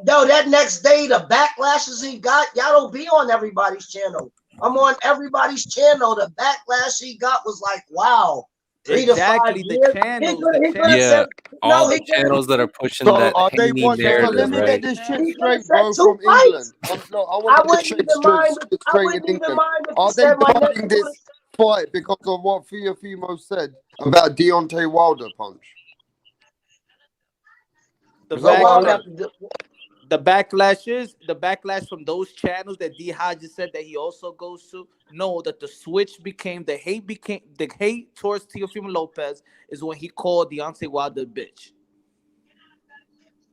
Speaker 6: No, that next day, the backlashes he got, y'all don't be on everybody's channel. I'm on everybody's channel. The backlash he got was like, wow, 3 to 5
Speaker 9: Exactly, the
Speaker 6: years.
Speaker 9: channels.
Speaker 6: He could have
Speaker 4: Yeah,
Speaker 6: said,
Speaker 4: all
Speaker 6: no,
Speaker 4: the
Speaker 6: he could have.
Speaker 4: channels that are pushing
Speaker 13: So
Speaker 4: that
Speaker 13: are they
Speaker 4: Haney
Speaker 13: watching? So let
Speaker 4: narrative,
Speaker 13: me get
Speaker 4: right?
Speaker 13: this shit
Speaker 6: He could have
Speaker 13: straight,
Speaker 6: said
Speaker 13: bro.
Speaker 6: 2
Speaker 13: From England,
Speaker 6: fights.
Speaker 13: no, I want
Speaker 6: I
Speaker 13: to get
Speaker 6: wouldn't even mind.
Speaker 13: shit
Speaker 6: I
Speaker 13: straight in
Speaker 6: wouldn't even
Speaker 13: England.
Speaker 6: mind if he
Speaker 13: Are they
Speaker 6: said my next
Speaker 13: guarding this fight because of what Teofimo said about Deontay Wilder, Punch?
Speaker 9: The
Speaker 13: Is that
Speaker 9: back,
Speaker 13: what I heard?
Speaker 9: the backlash from those channels that D Hodges said that he also goes to. No, that the switch became the hate towards Teofimo Lopez is when he called Deontay Wilder a bitch.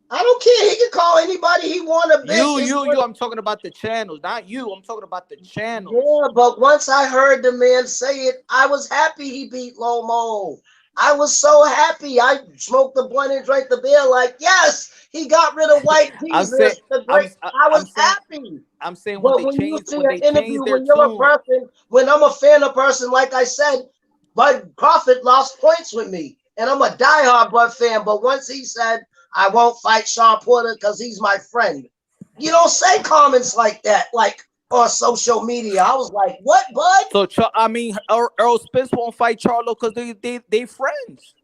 Speaker 6: I don't care. He can call anybody he want a bitch.
Speaker 9: You. I'm talking about the channels, not you. I'm talking about the channels.
Speaker 6: Yeah, but once I heard the man say it, I was happy he beat Lomo. I was so happy. I smoked the blunt and drank the beer like, yes, he got rid of White
Speaker 9: I'm saying,
Speaker 6: Jesus. I was happy.
Speaker 9: I'm saying when
Speaker 6: But
Speaker 9: they
Speaker 6: when you
Speaker 9: changed
Speaker 6: see an interview,
Speaker 9: their
Speaker 6: when you're a
Speaker 9: tune.
Speaker 6: person, when I'm a fan of person, like I said, Bud Crawford lost points with me. And I'm a diehard Bud fan. But once he said, I won't fight Sean Porter because he's my friend. You don't say comments like that, like on social media. I was like, what, Bud?
Speaker 9: So I mean, Earl Spence won't fight Charlo because they friends.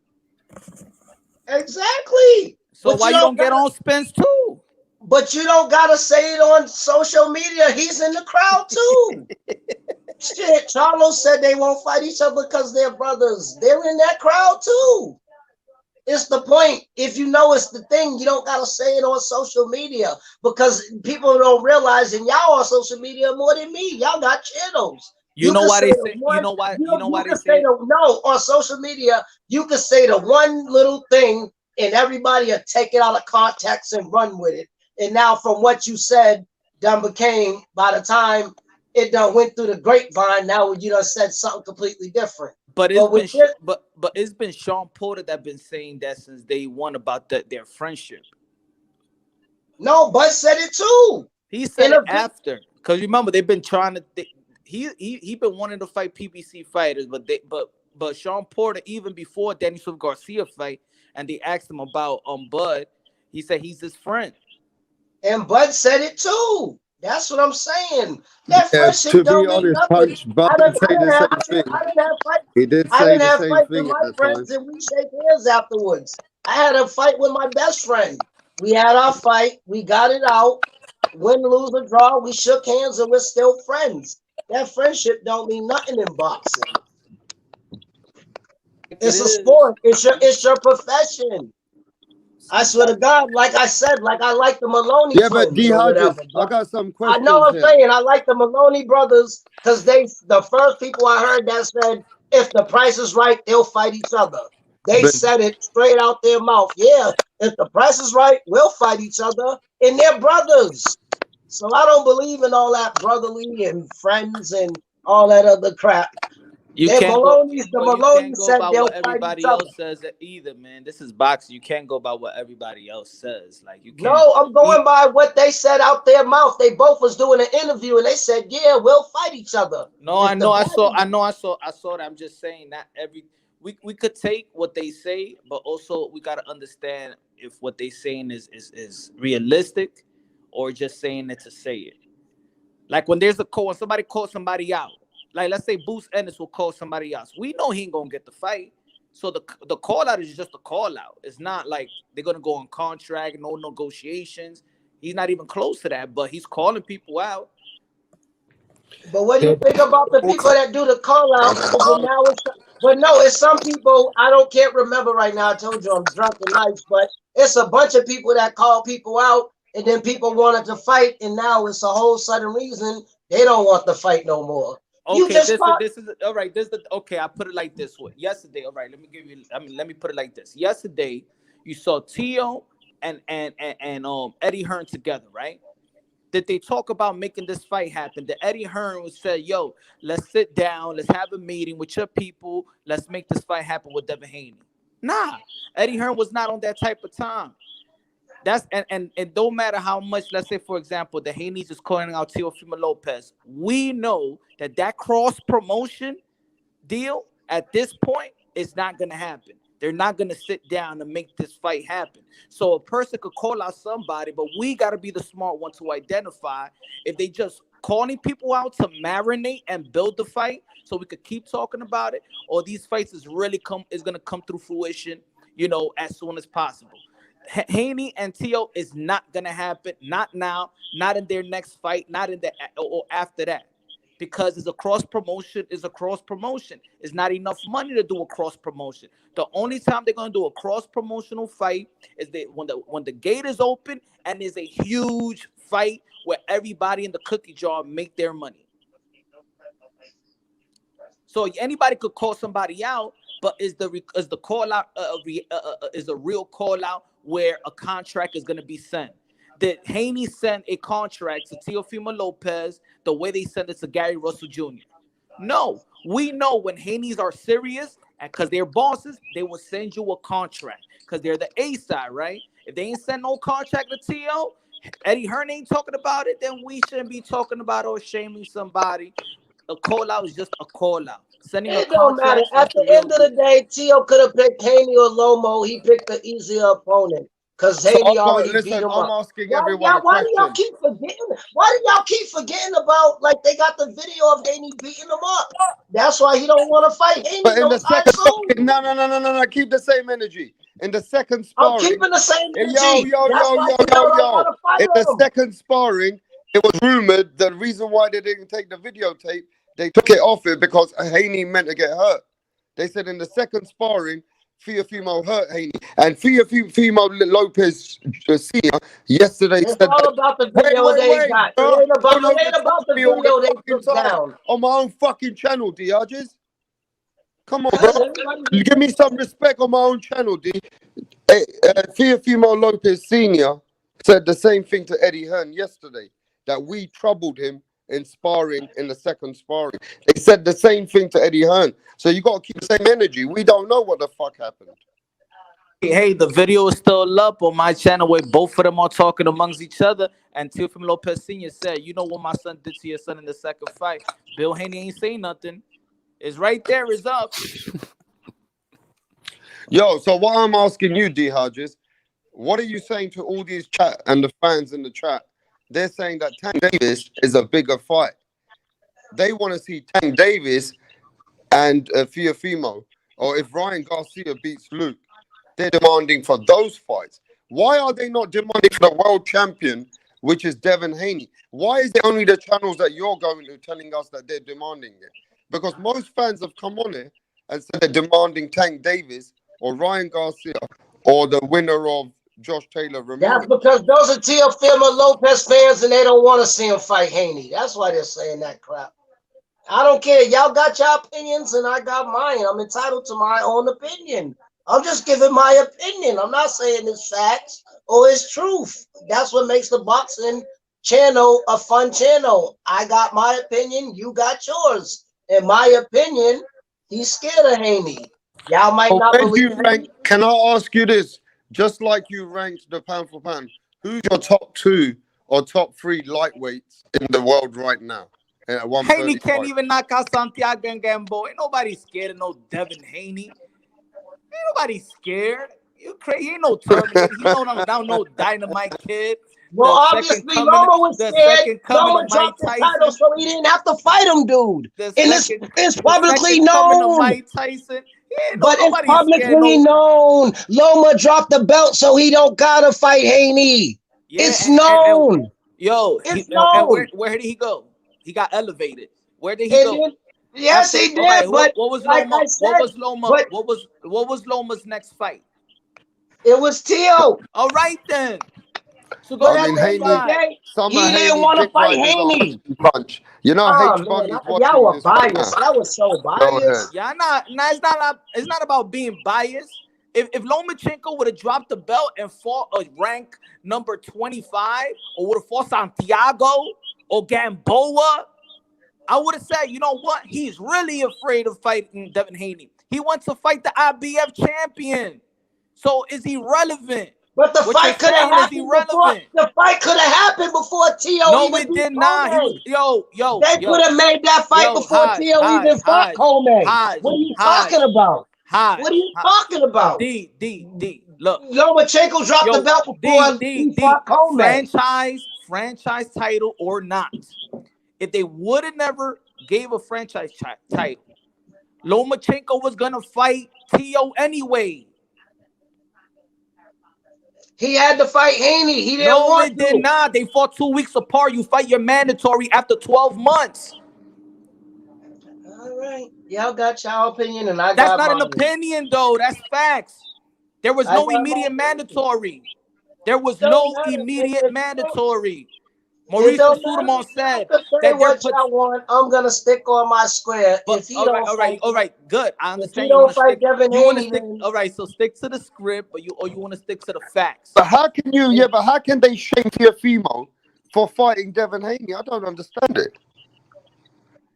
Speaker 6: Exactly.
Speaker 9: So why you don't get on Spence too?
Speaker 6: But you don't gotta say it on social media. He's in the crowd too. Shit, Charlo said they won't fight each other because they're brothers. They're in that crowd too. It's the point. If you know it's the thing, you don't gotta say it on social media because people don't realize, and y'all on social media more than me. Y'all got channels.
Speaker 9: You know
Speaker 6: can
Speaker 9: why
Speaker 6: say
Speaker 9: they
Speaker 6: the
Speaker 9: say?
Speaker 6: one,
Speaker 9: You know why? You know why they
Speaker 6: can
Speaker 9: say?
Speaker 6: on social media. You can say the one little thing, and everybody will take it out of context and run with it. And now, from what you said, done became by the time it done went through the grapevine. Now you done said something completely different.
Speaker 9: But it's been Sean Porter that been saying that since day one about their friendship.
Speaker 6: No, Bud said it too.
Speaker 9: He said it after. Because remember, they've been trying to. He been wanting to fight PBC fighters, but Sean Porter, even before Danny Swift Garcia fight, and they asked him about Bud, he said he's his friend.
Speaker 6: And Bud said it too. That's what I'm saying. That
Speaker 13: Yeah,
Speaker 6: friendship
Speaker 13: to
Speaker 6: don't
Speaker 13: be
Speaker 6: mean
Speaker 13: honest,
Speaker 6: nothing.
Speaker 13: Punch, Bud did say the same thing.
Speaker 6: I didn't have fights.
Speaker 13: He did
Speaker 6: I
Speaker 13: say
Speaker 6: didn't
Speaker 13: the
Speaker 6: have
Speaker 13: same
Speaker 6: fights with
Speaker 13: thing at
Speaker 6: my
Speaker 13: the
Speaker 6: friends,
Speaker 13: time.
Speaker 6: and we shake hands afterwards. I had a fight with my best friend. We had our fight. We got it out. Win, lose, or draw. We shook hands, and we're still friends. That friendship don't mean nothing in boxing. It's a sport. It's your profession. I swear to God, like I said, like I like the Maloney
Speaker 13: Yeah, but D
Speaker 6: twins or
Speaker 13: Hodges,
Speaker 6: whatever.
Speaker 13: I got some
Speaker 6: I know
Speaker 13: questions
Speaker 6: what I'm
Speaker 13: here.
Speaker 6: saying. I like the Maloney brothers because the first people I heard that said, if the price is right, they'll fight each other. They
Speaker 13: But
Speaker 6: said it straight out their mouth. Yeah, if the price is right, we'll fight each other. And they're brothers. So I don't believe in all that brotherly and friends and all that other crap.
Speaker 9: You
Speaker 6: The
Speaker 9: can't go,
Speaker 6: Maloney said
Speaker 9: by
Speaker 6: they'll
Speaker 9: what
Speaker 6: fight each
Speaker 9: everybody
Speaker 6: other.
Speaker 9: else says either, man. This is boxing. You can't go by what everybody else says. Like you can't.
Speaker 6: No, I'm going by what they said out their mouth. They both was doing an interview and they said, "Yeah, we'll fight each other."
Speaker 9: No,
Speaker 6: If
Speaker 9: I
Speaker 6: the
Speaker 9: know. I
Speaker 6: price
Speaker 9: saw.
Speaker 6: is
Speaker 9: I know. I saw that. I'm just saying that we could take what they say, but also we gotta understand if what they saying is realistic, or just saying it to say it. Like when there's a call, when somebody calls somebody out, like let's say Boost Ennis will call somebody else. We know he ain't gonna get the fight. So the call out is just a call out. It's not like they're gonna go on contract, no negotiations. He's not even close to that, but he's calling people out.
Speaker 6: But what do you think about the people that do the call outs? But no, it's some people can't remember right now. I told you I'm drunk and nice, but it's a bunch of people that call people out, and then people wanted to fight, and now it's a whole sudden reason they don't want the fight no more. You
Speaker 9: Okay,
Speaker 6: just
Speaker 9: this is all right. Okay. I put it like this way. Yesterday, all right. Let me put it like this. Yesterday, you saw Tio and Eddie Hearn together, right? Did they talk about making this fight happen? Did Eddie Hearn said, "Yo, let's sit down, let's have a meeting with your people, let's make this fight happen with Devin Haney"? Nah, Eddie Hearn was not on that type of time. That's and don't matter how much, let's say for example, the Haney's is calling out Teofimo Lopez. We know that cross promotion deal at this point is not going to happen. They're not going to sit down and make this fight happen. So a person could call out somebody, but we got to be the smart one to identify if they just calling people out to marinate and build the fight so we could keep talking about it, or these fights is going to come through fruition, as soon as possible. Haney and Tio is not going to happen. Not now, not in their next fight, not in the or after that. Because it's a cross promotion, It's not enough money to do a cross promotion. The only time they're gonna do a cross promotional fight is when the gate is open and there's a huge fight where everybody in the cookie jar make their money. So anybody could call somebody out, but is the call out is a real call out where a contract is gonna be sent? Did Haney send a contract to Teofimo Lopez the way they sent it to Gary Russell Jr.? No. We know when Haney's are serious, and because they're bosses, they will send you a contract because they're the A side, right? If they ain't send no contract to Tio, Eddie Hearn ain't talking about it, then we shouldn't be talking about or shaming somebody. A call out is just a call out. Sending a
Speaker 6: It don't matter.
Speaker 9: contract,
Speaker 6: At
Speaker 9: that's the
Speaker 6: the
Speaker 9: real
Speaker 6: end of
Speaker 9: deal.
Speaker 6: the day, Tio could have picked Haney or Lomo. He picked the easier opponent because
Speaker 13: so
Speaker 6: Haney already beat him
Speaker 13: I'm
Speaker 6: up.
Speaker 13: asking everyone a
Speaker 6: Why do y'all
Speaker 13: question.
Speaker 6: keep forgetting? Why do y'all keep forgetting about, like, they got the video of Haney beating him up? That's why he don't want to fight Haney
Speaker 13: But in
Speaker 6: no
Speaker 13: the
Speaker 6: time
Speaker 13: second
Speaker 6: soon.
Speaker 13: no, keep the same energy. In the second
Speaker 6: I'm
Speaker 13: sparring,
Speaker 6: keeping the same
Speaker 13: yo,
Speaker 6: energy. That's why Canelo don't want to fight
Speaker 13: in the
Speaker 6: him.
Speaker 13: second sparring, it was rumored the reason why they didn't take the videotape, they took it off it because Haney meant to get hurt. They said in the second sparring, Teofimo hurt Haney, and Teofimo Lopez Senior yesterday
Speaker 6: It's
Speaker 13: said
Speaker 6: all
Speaker 13: that.
Speaker 6: about the video they got.
Speaker 13: Bro.
Speaker 6: It ain't about the
Speaker 13: Me all the
Speaker 6: video they
Speaker 13: fucking
Speaker 6: took
Speaker 13: time
Speaker 6: down.
Speaker 13: on my own fucking channel, D. Hodges. Come on,
Speaker 6: Yes,
Speaker 13: bro.
Speaker 6: everybody-
Speaker 13: Give me some respect on my own channel, D. Teofimo Lopez Senior said the same thing to Eddie Hearn yesterday, that we troubled him in sparring in the second sparring. They said the same thing to Eddie Hearn. So you got to keep the same energy. We don't know what the fuck happened.
Speaker 9: Hey, the video is still up on my channel where both of them are talking amongst each other. And Teofimo Lopez Sr. said, "You know what my son did to your son in the second fight? Bill Haney ain't saying nothing. It's right there. It's up."
Speaker 13: Yo, so what I'm asking you, D Hodges, what are you saying to all these chat and the fans in the chat? They're saying that Tank Davis is a bigger fight. They want to see Tank Davis and Teofimo, or if Ryan Garcia beats Luke, they're demanding for those fights. Why are they not demanding for the world champion, which is Devin Haney? Why is it only the channels that you're going to telling us that they're demanding it? Because most fans have come on it and said they're demanding Tank Davis or Ryan Garcia or the winner of Josh Taylor
Speaker 6: That's
Speaker 13: Ramirez.
Speaker 6: because those are Teofimo Lopez fans and they don't want to see him fight Haney. That's why they're saying that crap. I don't care. Y'all got your opinions and I got mine. I'm entitled to my own opinion. I'm just giving my opinion. I'm not saying it's facts or it's truth. That's what makes the boxing channel a fun channel. I got my opinion. You got yours. In my opinion, he's scared of Haney. Y'all might not
Speaker 13: Where do you
Speaker 6: believe me.
Speaker 13: rank? Can I ask you this? Just like you ranked the pound for pound, who's your top 2 or top 3 lightweights in the world right now at
Speaker 9: Haney
Speaker 13: 135?
Speaker 9: can't even knock out Santiago and Gambo. Ain't nobody scared of no Devin Haney. Ain't nobody scared. You crazy? He ain't no Terminator. He no Dynamite Kid.
Speaker 6: Well,
Speaker 9: The second
Speaker 6: obviously,
Speaker 9: coming,
Speaker 6: Loma was
Speaker 9: the
Speaker 6: scared.
Speaker 9: second coming
Speaker 6: Loma
Speaker 9: of Mike
Speaker 6: dropped the title,
Speaker 9: Tyson.
Speaker 6: so he didn't have to fight him, dude.
Speaker 9: The
Speaker 6: And
Speaker 9: second,
Speaker 6: it's
Speaker 9: the
Speaker 6: publicly
Speaker 9: second coming of
Speaker 6: known.
Speaker 9: Mike Tyson. Yeah,
Speaker 6: But it's
Speaker 9: nobody scared.
Speaker 6: publicly known. Loma dropped the belt, so he don't gotta fight Haney.
Speaker 9: Yeah,
Speaker 6: It's known.
Speaker 9: It's
Speaker 6: known.
Speaker 9: And where did he go? He got elevated. Where did he
Speaker 6: And
Speaker 9: go?
Speaker 6: then, yes, he did.
Speaker 9: What
Speaker 6: But
Speaker 9: was
Speaker 6: like
Speaker 9: Loma?
Speaker 6: I said,
Speaker 9: What was Loma?
Speaker 6: but
Speaker 9: What was Loma's next fight?
Speaker 6: it was Tio.
Speaker 9: All right then. So
Speaker 6: But
Speaker 9: go
Speaker 6: at
Speaker 9: to
Speaker 6: the end of the day,
Speaker 13: Summer
Speaker 6: he didn't
Speaker 13: Haney
Speaker 6: want to
Speaker 13: dick
Speaker 6: fight
Speaker 13: right is a
Speaker 6: Haney.
Speaker 13: hunting punch. You know,
Speaker 6: Oh
Speaker 13: H
Speaker 6: man,
Speaker 13: Bunny's
Speaker 6: y'all
Speaker 13: watching
Speaker 6: were
Speaker 13: this right
Speaker 6: biased.
Speaker 13: now.
Speaker 6: That was so
Speaker 13: Go ahead.
Speaker 6: biased.
Speaker 9: Yeah, it's not about being biased. If Lomachenko would have dropped the belt and fought a rank number 25, or would have fought Santiago or Gamboa, I would have said, you know what? He's really afraid of fighting Devin Haney. He wants to fight the IBF champion. So is he relevant?
Speaker 6: But the
Speaker 9: What
Speaker 6: fight
Speaker 9: you're
Speaker 6: could have
Speaker 9: saying, is he
Speaker 6: happened before.
Speaker 9: relevant?
Speaker 6: The fight could have happened before Tio
Speaker 9: No,
Speaker 6: even
Speaker 9: it
Speaker 6: beat
Speaker 9: did not. He was
Speaker 6: Comey. They could have made that fight before Tio even fought Comey. What are you talking about? What are you talking about?
Speaker 9: D. Look,
Speaker 6: Lomachenko dropped the belt before he fought Comey.
Speaker 9: Franchise title or not, if they would have never gave a franchise title, Lomachenko was gonna fight Tio anyway.
Speaker 6: He had to fight Haney. He didn't want to.
Speaker 9: No, it did not. They fought 2 weeks apart. You fight your mandatory after 12 months.
Speaker 6: All right. Y'all got your opinion and I
Speaker 9: That's
Speaker 6: got
Speaker 9: not
Speaker 6: mine.
Speaker 9: an opinion, though. That's facts. There was no immediate mandatory. There was no immediate mandatory. Mauricio Sudamon said
Speaker 6: that what y'all want. I'm gonna stick on my square. If he don't fight,
Speaker 9: all right, good. I understand
Speaker 6: you
Speaker 9: you want
Speaker 6: don't
Speaker 9: to
Speaker 6: fight
Speaker 9: stick.
Speaker 6: Devin
Speaker 9: You want to
Speaker 6: Haney,
Speaker 9: stick.
Speaker 6: then
Speaker 9: All right, so stick to the script, but you want to stick to the facts.
Speaker 13: But how can you? Yeah, but how can they shame Teofimo for fighting Devin Haney? I don't understand it.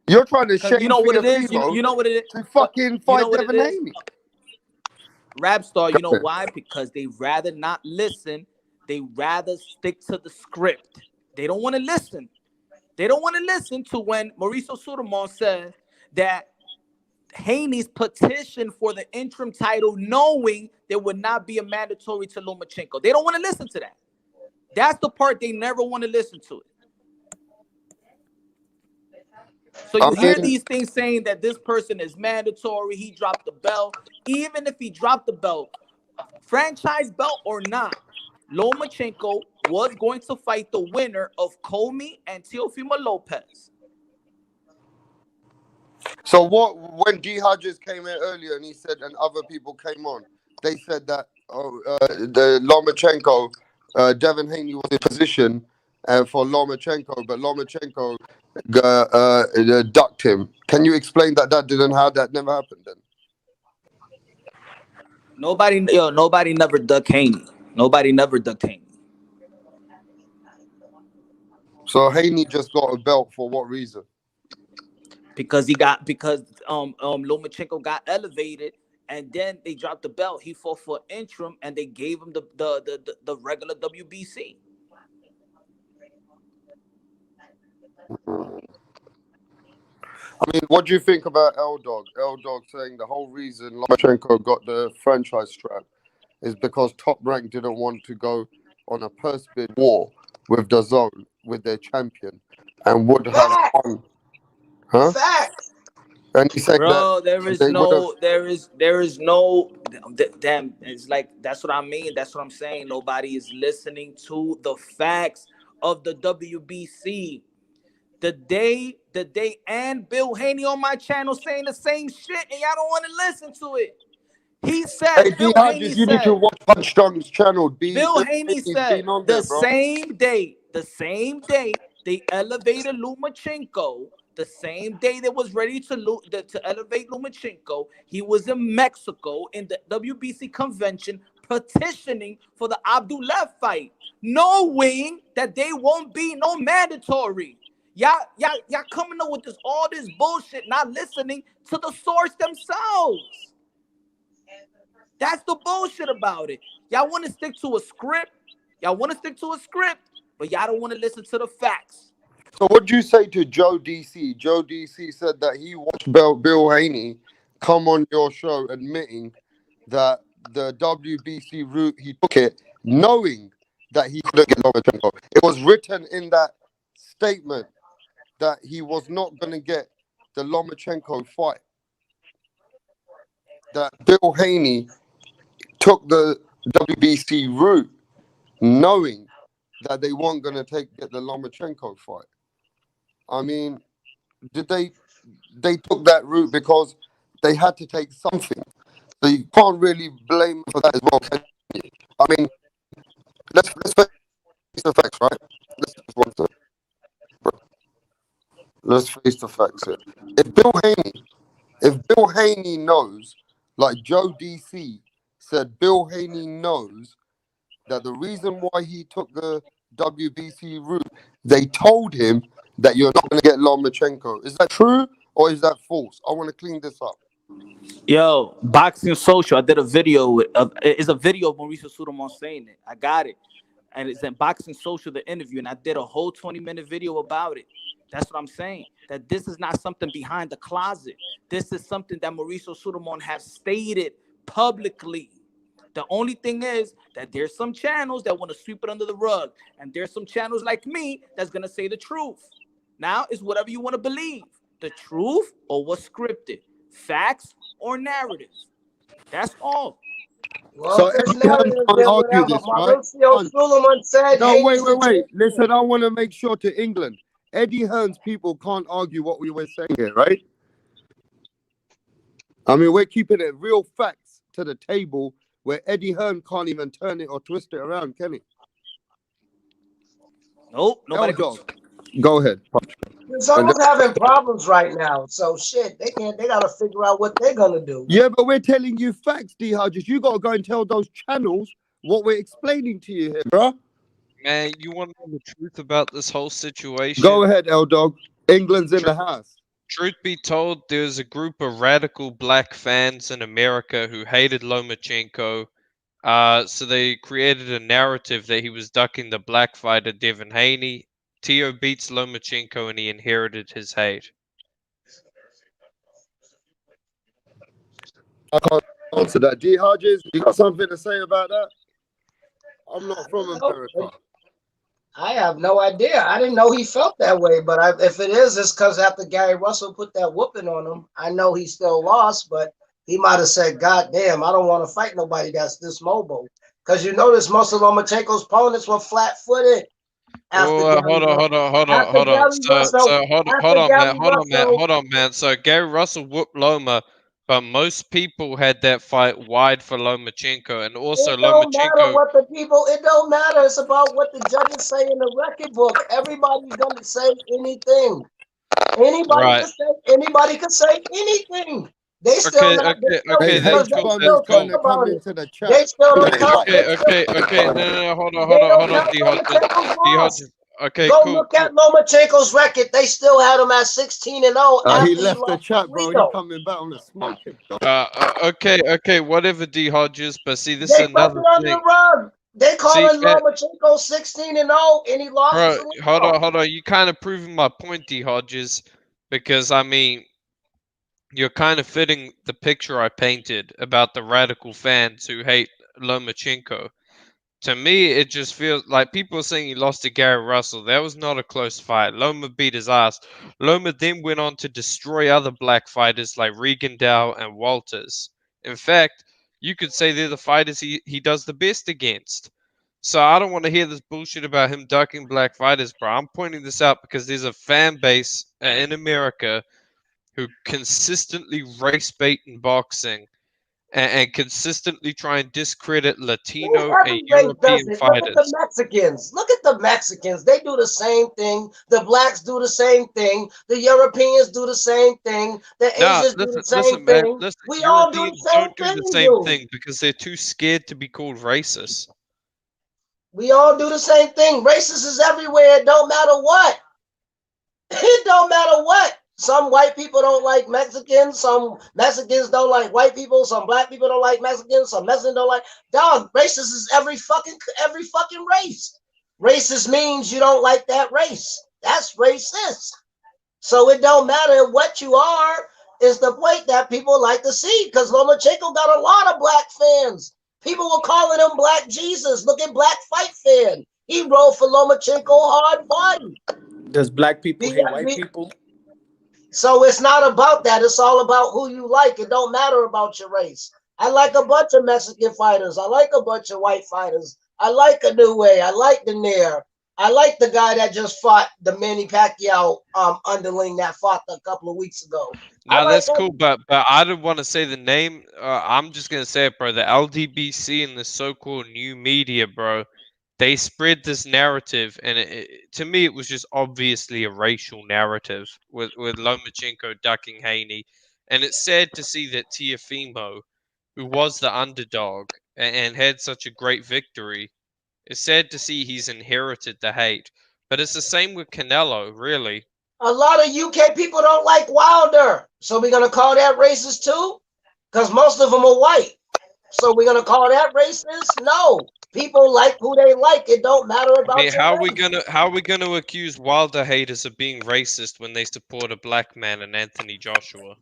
Speaker 13: You're trying to shame
Speaker 9: You know what it is.
Speaker 13: Teofimo
Speaker 9: You know what it is.
Speaker 13: to fucking fight Devin Haney.
Speaker 9: Rap star, you know why? Because they rather not listen. They rather stick to the script. They don't want to listen. They don't want to listen to when Mauricio Sudamon said that Haney's petition for the interim title, knowing there would not be a mandatory to Lomachenko. They don't want to listen to that. That's the part they never want to listen to it. So you hear these things saying that this person is mandatory, he dropped the belt. Even if he dropped the belt, franchise belt or not, Lomachenko was going to fight the winner of Comey and Teofimo Lopez.
Speaker 13: So what? When D Hodges came in earlier and he said, and other people came on, they said that the Lomachenko, Devin Haney was in position for Lomachenko, but Lomachenko ducked him. Can you explain that how that never happened then?
Speaker 9: Nobody never ducked Haney. Nobody never ducked Haney.
Speaker 13: So Haney just got a belt for what reason?
Speaker 9: Because Lomachenko got elevated and then they dropped the belt. He fought for interim, and they gave him the regular WBC.
Speaker 13: I mean, what do you think about L-Dog? L-Dog saying the whole reason Lomachenko got the franchise strap is because Top Rank didn't want to go on a purse bid war with the Zone, with their champion, and would have won. Huh?
Speaker 6: Facts.
Speaker 13: And he said
Speaker 9: Bro,
Speaker 13: that they would have.
Speaker 9: there is no damn. It's like, that's what I mean. That's what I'm saying. Nobody is listening to the facts of the WBC. The day, and Bill Haney on my channel saying the same shit, and y'all don't want to listen to it. He said,
Speaker 13: Hey, D. Hodges, you need to watch Punch Strong's channel.
Speaker 9: Bill Haney
Speaker 13: Haney's
Speaker 9: said
Speaker 13: been on there,
Speaker 9: the
Speaker 13: bro.
Speaker 9: same day they elevated Lomachenko, the same day they was ready to elevate Lomachenko, he was in Mexico in the WBC convention petitioning for the Abdullah fight, knowing that they won't be no mandatory. Y'all coming up with all this bullshit, not listening to the source themselves. That's the bullshit about it. Y'all want to stick to a script. But y'all don't want to listen to the facts.
Speaker 13: So what do you say to Joe DC? Joe DC said that he watched Bill Haney come on your show admitting that the WBC route, he took it knowing that he couldn't get Lomachenko. It was written in that statement that he was not going to get the Lomachenko fight. That Bill Haney took the WBC route knowing that they weren't going to get the Lomachenko fight. I mean, they took that route because they had to take something. So you can't really blame for that as well, can you? I mean, let's face the facts, right? Let's face the facts here. If Bill Haney knows, like Joe DC said, Bill Haney knows that the reason why he took the WBC route, they told him that you're not going to get Lomachenko. Is that true or is that false? I want to clean this up.
Speaker 9: Yo, Boxing Social, I did a video. It's a video of Mauricio Sudamon saying it. I got it. And it's in Boxing Social, the interview, and I did a whole 20-minute video about it. That's what I'm saying. That this is not something behind the closet. This is something that Mauricio Sudamon has stated publicly. The only thing is that there's some channels that want to sweep it under the rug. And there's some channels like me that's going to say the truth. Now, it's whatever you want to believe. The truth or what's scripted. Facts or narrative. That's all.
Speaker 6: Well,
Speaker 13: So
Speaker 6: if it's
Speaker 13: Eddie Hearn
Speaker 6: narrative,
Speaker 13: can't
Speaker 6: then
Speaker 13: argue
Speaker 6: whatever.
Speaker 13: this, right?
Speaker 6: Mauricio Sulaimon said.
Speaker 13: No,
Speaker 6: Haney's
Speaker 13: wait.
Speaker 6: the champion.
Speaker 13: Listen, I want to make sure to England. Eddie Hearn's people can't argue what we were saying here, right? I mean, we're keeping it real facts to the table where Eddie Hearn can't even turn it or twist it around, can he?
Speaker 9: Nope, nobody.
Speaker 13: Go ahead.
Speaker 6: Someone's having problems right now, so shit, they gotta figure out what they're gonna do.
Speaker 13: Yeah, but we're telling you facts, D. Hodges. You gotta go and tell those channels what we're explaining to you here, bro.
Speaker 17: Man, you want to know the truth about this whole situation?
Speaker 13: Go ahead, L-Dog. England's in the house.
Speaker 17: Truth be told, there's a group of radical black fans in America who hated Lomachenko. So they created a narrative that he was ducking the black fighter Devin Haney. Tio beats Lomachenko and he inherited his hate.
Speaker 13: I can't answer that. D. Hodges, you got something to say about that? I'm not from America.
Speaker 6: I have no idea. I didn't know he felt that way, but if it is, it's because after Gary Russell put that whooping on him, I know he still lost, but he might have said, God damn, I don't want to fight nobody that's this mobile. Because you notice most of Lomachenko's opponents were flat-footed.
Speaker 17: Oh, hold on, man. So Gary Russell whooped Loma, but most people had that fight wide for Lomachenko, and also
Speaker 6: It don't matter
Speaker 17: Lomachenko.
Speaker 6: what the people. It don't matter. It's about what the judges say in the record book. Everybody's gonna say anything. Anybody can say anything. They still
Speaker 17: Okay,
Speaker 6: not.
Speaker 17: okay, that's cool.
Speaker 6: They still don't talk.
Speaker 17: Okay, no, hold on, D. Okay,
Speaker 6: Go
Speaker 17: cool,
Speaker 6: look
Speaker 17: cool.
Speaker 6: at Lomachenko's record. They still had him at 16-0 after
Speaker 13: He
Speaker 6: he
Speaker 13: left the
Speaker 6: lost
Speaker 13: chat,
Speaker 6: to
Speaker 13: bro. He
Speaker 6: Guido.
Speaker 13: coming back on the smoking.
Speaker 17: Okay, whatever, D Hodges. But see, this is
Speaker 6: They swept
Speaker 17: another
Speaker 6: it under
Speaker 17: thing.
Speaker 6: the rug. They
Speaker 17: See,
Speaker 6: calling Lomachenko 16-0, and he lost
Speaker 17: bro,
Speaker 6: to
Speaker 17: hold
Speaker 6: Guido.
Speaker 17: on. You kind of proving my point, D Hodges, because I mean, you're kind of fitting the picture I painted about the radical fans who hate Lomachenko. To me, it just feels like people are saying he lost to Gary Russell. That was not a close fight. Loma beat his ass. Loma then went on to destroy other black fighters like Regendow and Walters. In fact, you could say they're the fighters he does the best against. So I don't want to hear this bullshit about him ducking black fighters, bro. I'm pointing this out because there's a fan base in America who consistently race bait in boxing and consistently try and discredit Latino and
Speaker 6: Every race does
Speaker 17: European
Speaker 6: it. Look at the
Speaker 17: fighters.
Speaker 6: Mexicans. Look at the Mexicans. They do the same thing. The blacks do the same thing. The Europeans do the same thing. The
Speaker 17: Nah,
Speaker 6: Asians do the same
Speaker 17: listen, man.
Speaker 6: thing.
Speaker 17: Listen,
Speaker 6: We all do the
Speaker 17: Europeans
Speaker 6: same
Speaker 17: don't do the
Speaker 6: thing,
Speaker 17: same
Speaker 6: dude.
Speaker 17: thing because they're too scared to be called racist.
Speaker 6: We all do the same thing. Racist is everywhere. It don't matter what. It don't matter what. Some white people don't like Mexicans. Some Mexicans don't like white people. Some black people don't like Mexicans. Some Mexicans don't like. Dog, racist is every fucking race. Racist means you don't like that race. That's racist. So it don't matter what you are. Is the point that people like to see, because Lomachenko got a lot of black fans. People were calling him Black Jesus. Look at Black Fight Fan. He rode for Lomachenko hard body.
Speaker 9: Does black people hate white people?
Speaker 6: So it's not about that. It's all about who you like. It don't matter about your race. I like a bunch of Mexican fighters. I like a bunch of white fighters. I like Inoue. I like Nair. I like the guy that just fought the Manny Pacquiao underling that fought a couple of weeks ago.
Speaker 17: Now that's cool, but I don't want to say the name. I'm just gonna say it, bro. The LDBC and the so-called new media, bro, they spread this narrative, and to me, it was just obviously a racial narrative with Lomachenko ducking Haney, and it's sad to see that Teofimo, who was the underdog and had such a great victory, it's sad to see he's inherited the hate. But it's the same with Canelo, really.
Speaker 6: A lot of UK people don't like Wilder. So we're going to call that racist too? Because most of them are white. So we're going to call that racist? No. People like who they like. It don't matter about
Speaker 17: I mean,
Speaker 6: your
Speaker 17: how are we gonna accuse Wilder haters of being racist when they support a black man and Anthony Joshua?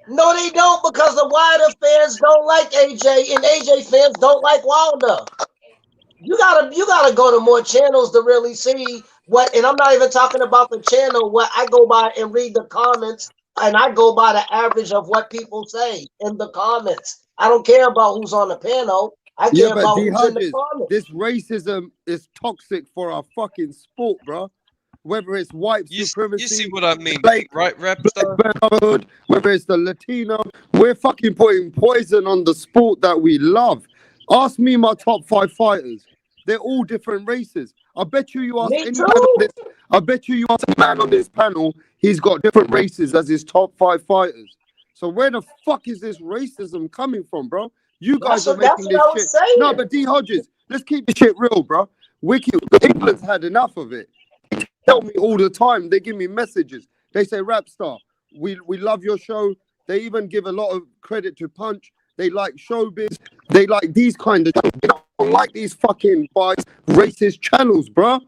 Speaker 6: No, they don't, because the Wilder fans don't like AJ and AJ fans don't like Wilder. You gotta go to more channels to really see what, and I'm not even talking about the channel. What I go by and read the comments, and I go by the average of what people say in the comments. I don't care about who's on the panel. I
Speaker 13: Yeah,
Speaker 6: care
Speaker 13: but
Speaker 6: about
Speaker 13: D
Speaker 6: who's in the
Speaker 13: Hodges,
Speaker 6: comments.
Speaker 13: this racism is toxic for our fucking sport, bro. Whether it's white supremacy,
Speaker 17: You see what I mean,
Speaker 13: black
Speaker 17: right, Rapstar?
Speaker 13: brotherhood, whether it's the Latino, we're fucking putting poison on the sport that we love. Ask me my top 5 fighters. They're all different races. I bet you ask
Speaker 6: Me
Speaker 13: any
Speaker 6: too.
Speaker 13: man on this. I bet you ask a man on this panel. He's got different races as his top 5 fighters. So where the fuck is this racism coming from, bro? You guys are
Speaker 6: That's
Speaker 13: making
Speaker 6: what I
Speaker 13: this
Speaker 6: was
Speaker 13: shit. No,
Speaker 6: saying.
Speaker 13: but D Hodges, let's keep the shit real, bro. England's had enough of it. They tell me all the time. They give me messages. They say, Rapstar, we love your show. They even give a lot of credit to Punch. They like Showbiz. They like these kind of. They don't like these fucking racist channels, bro.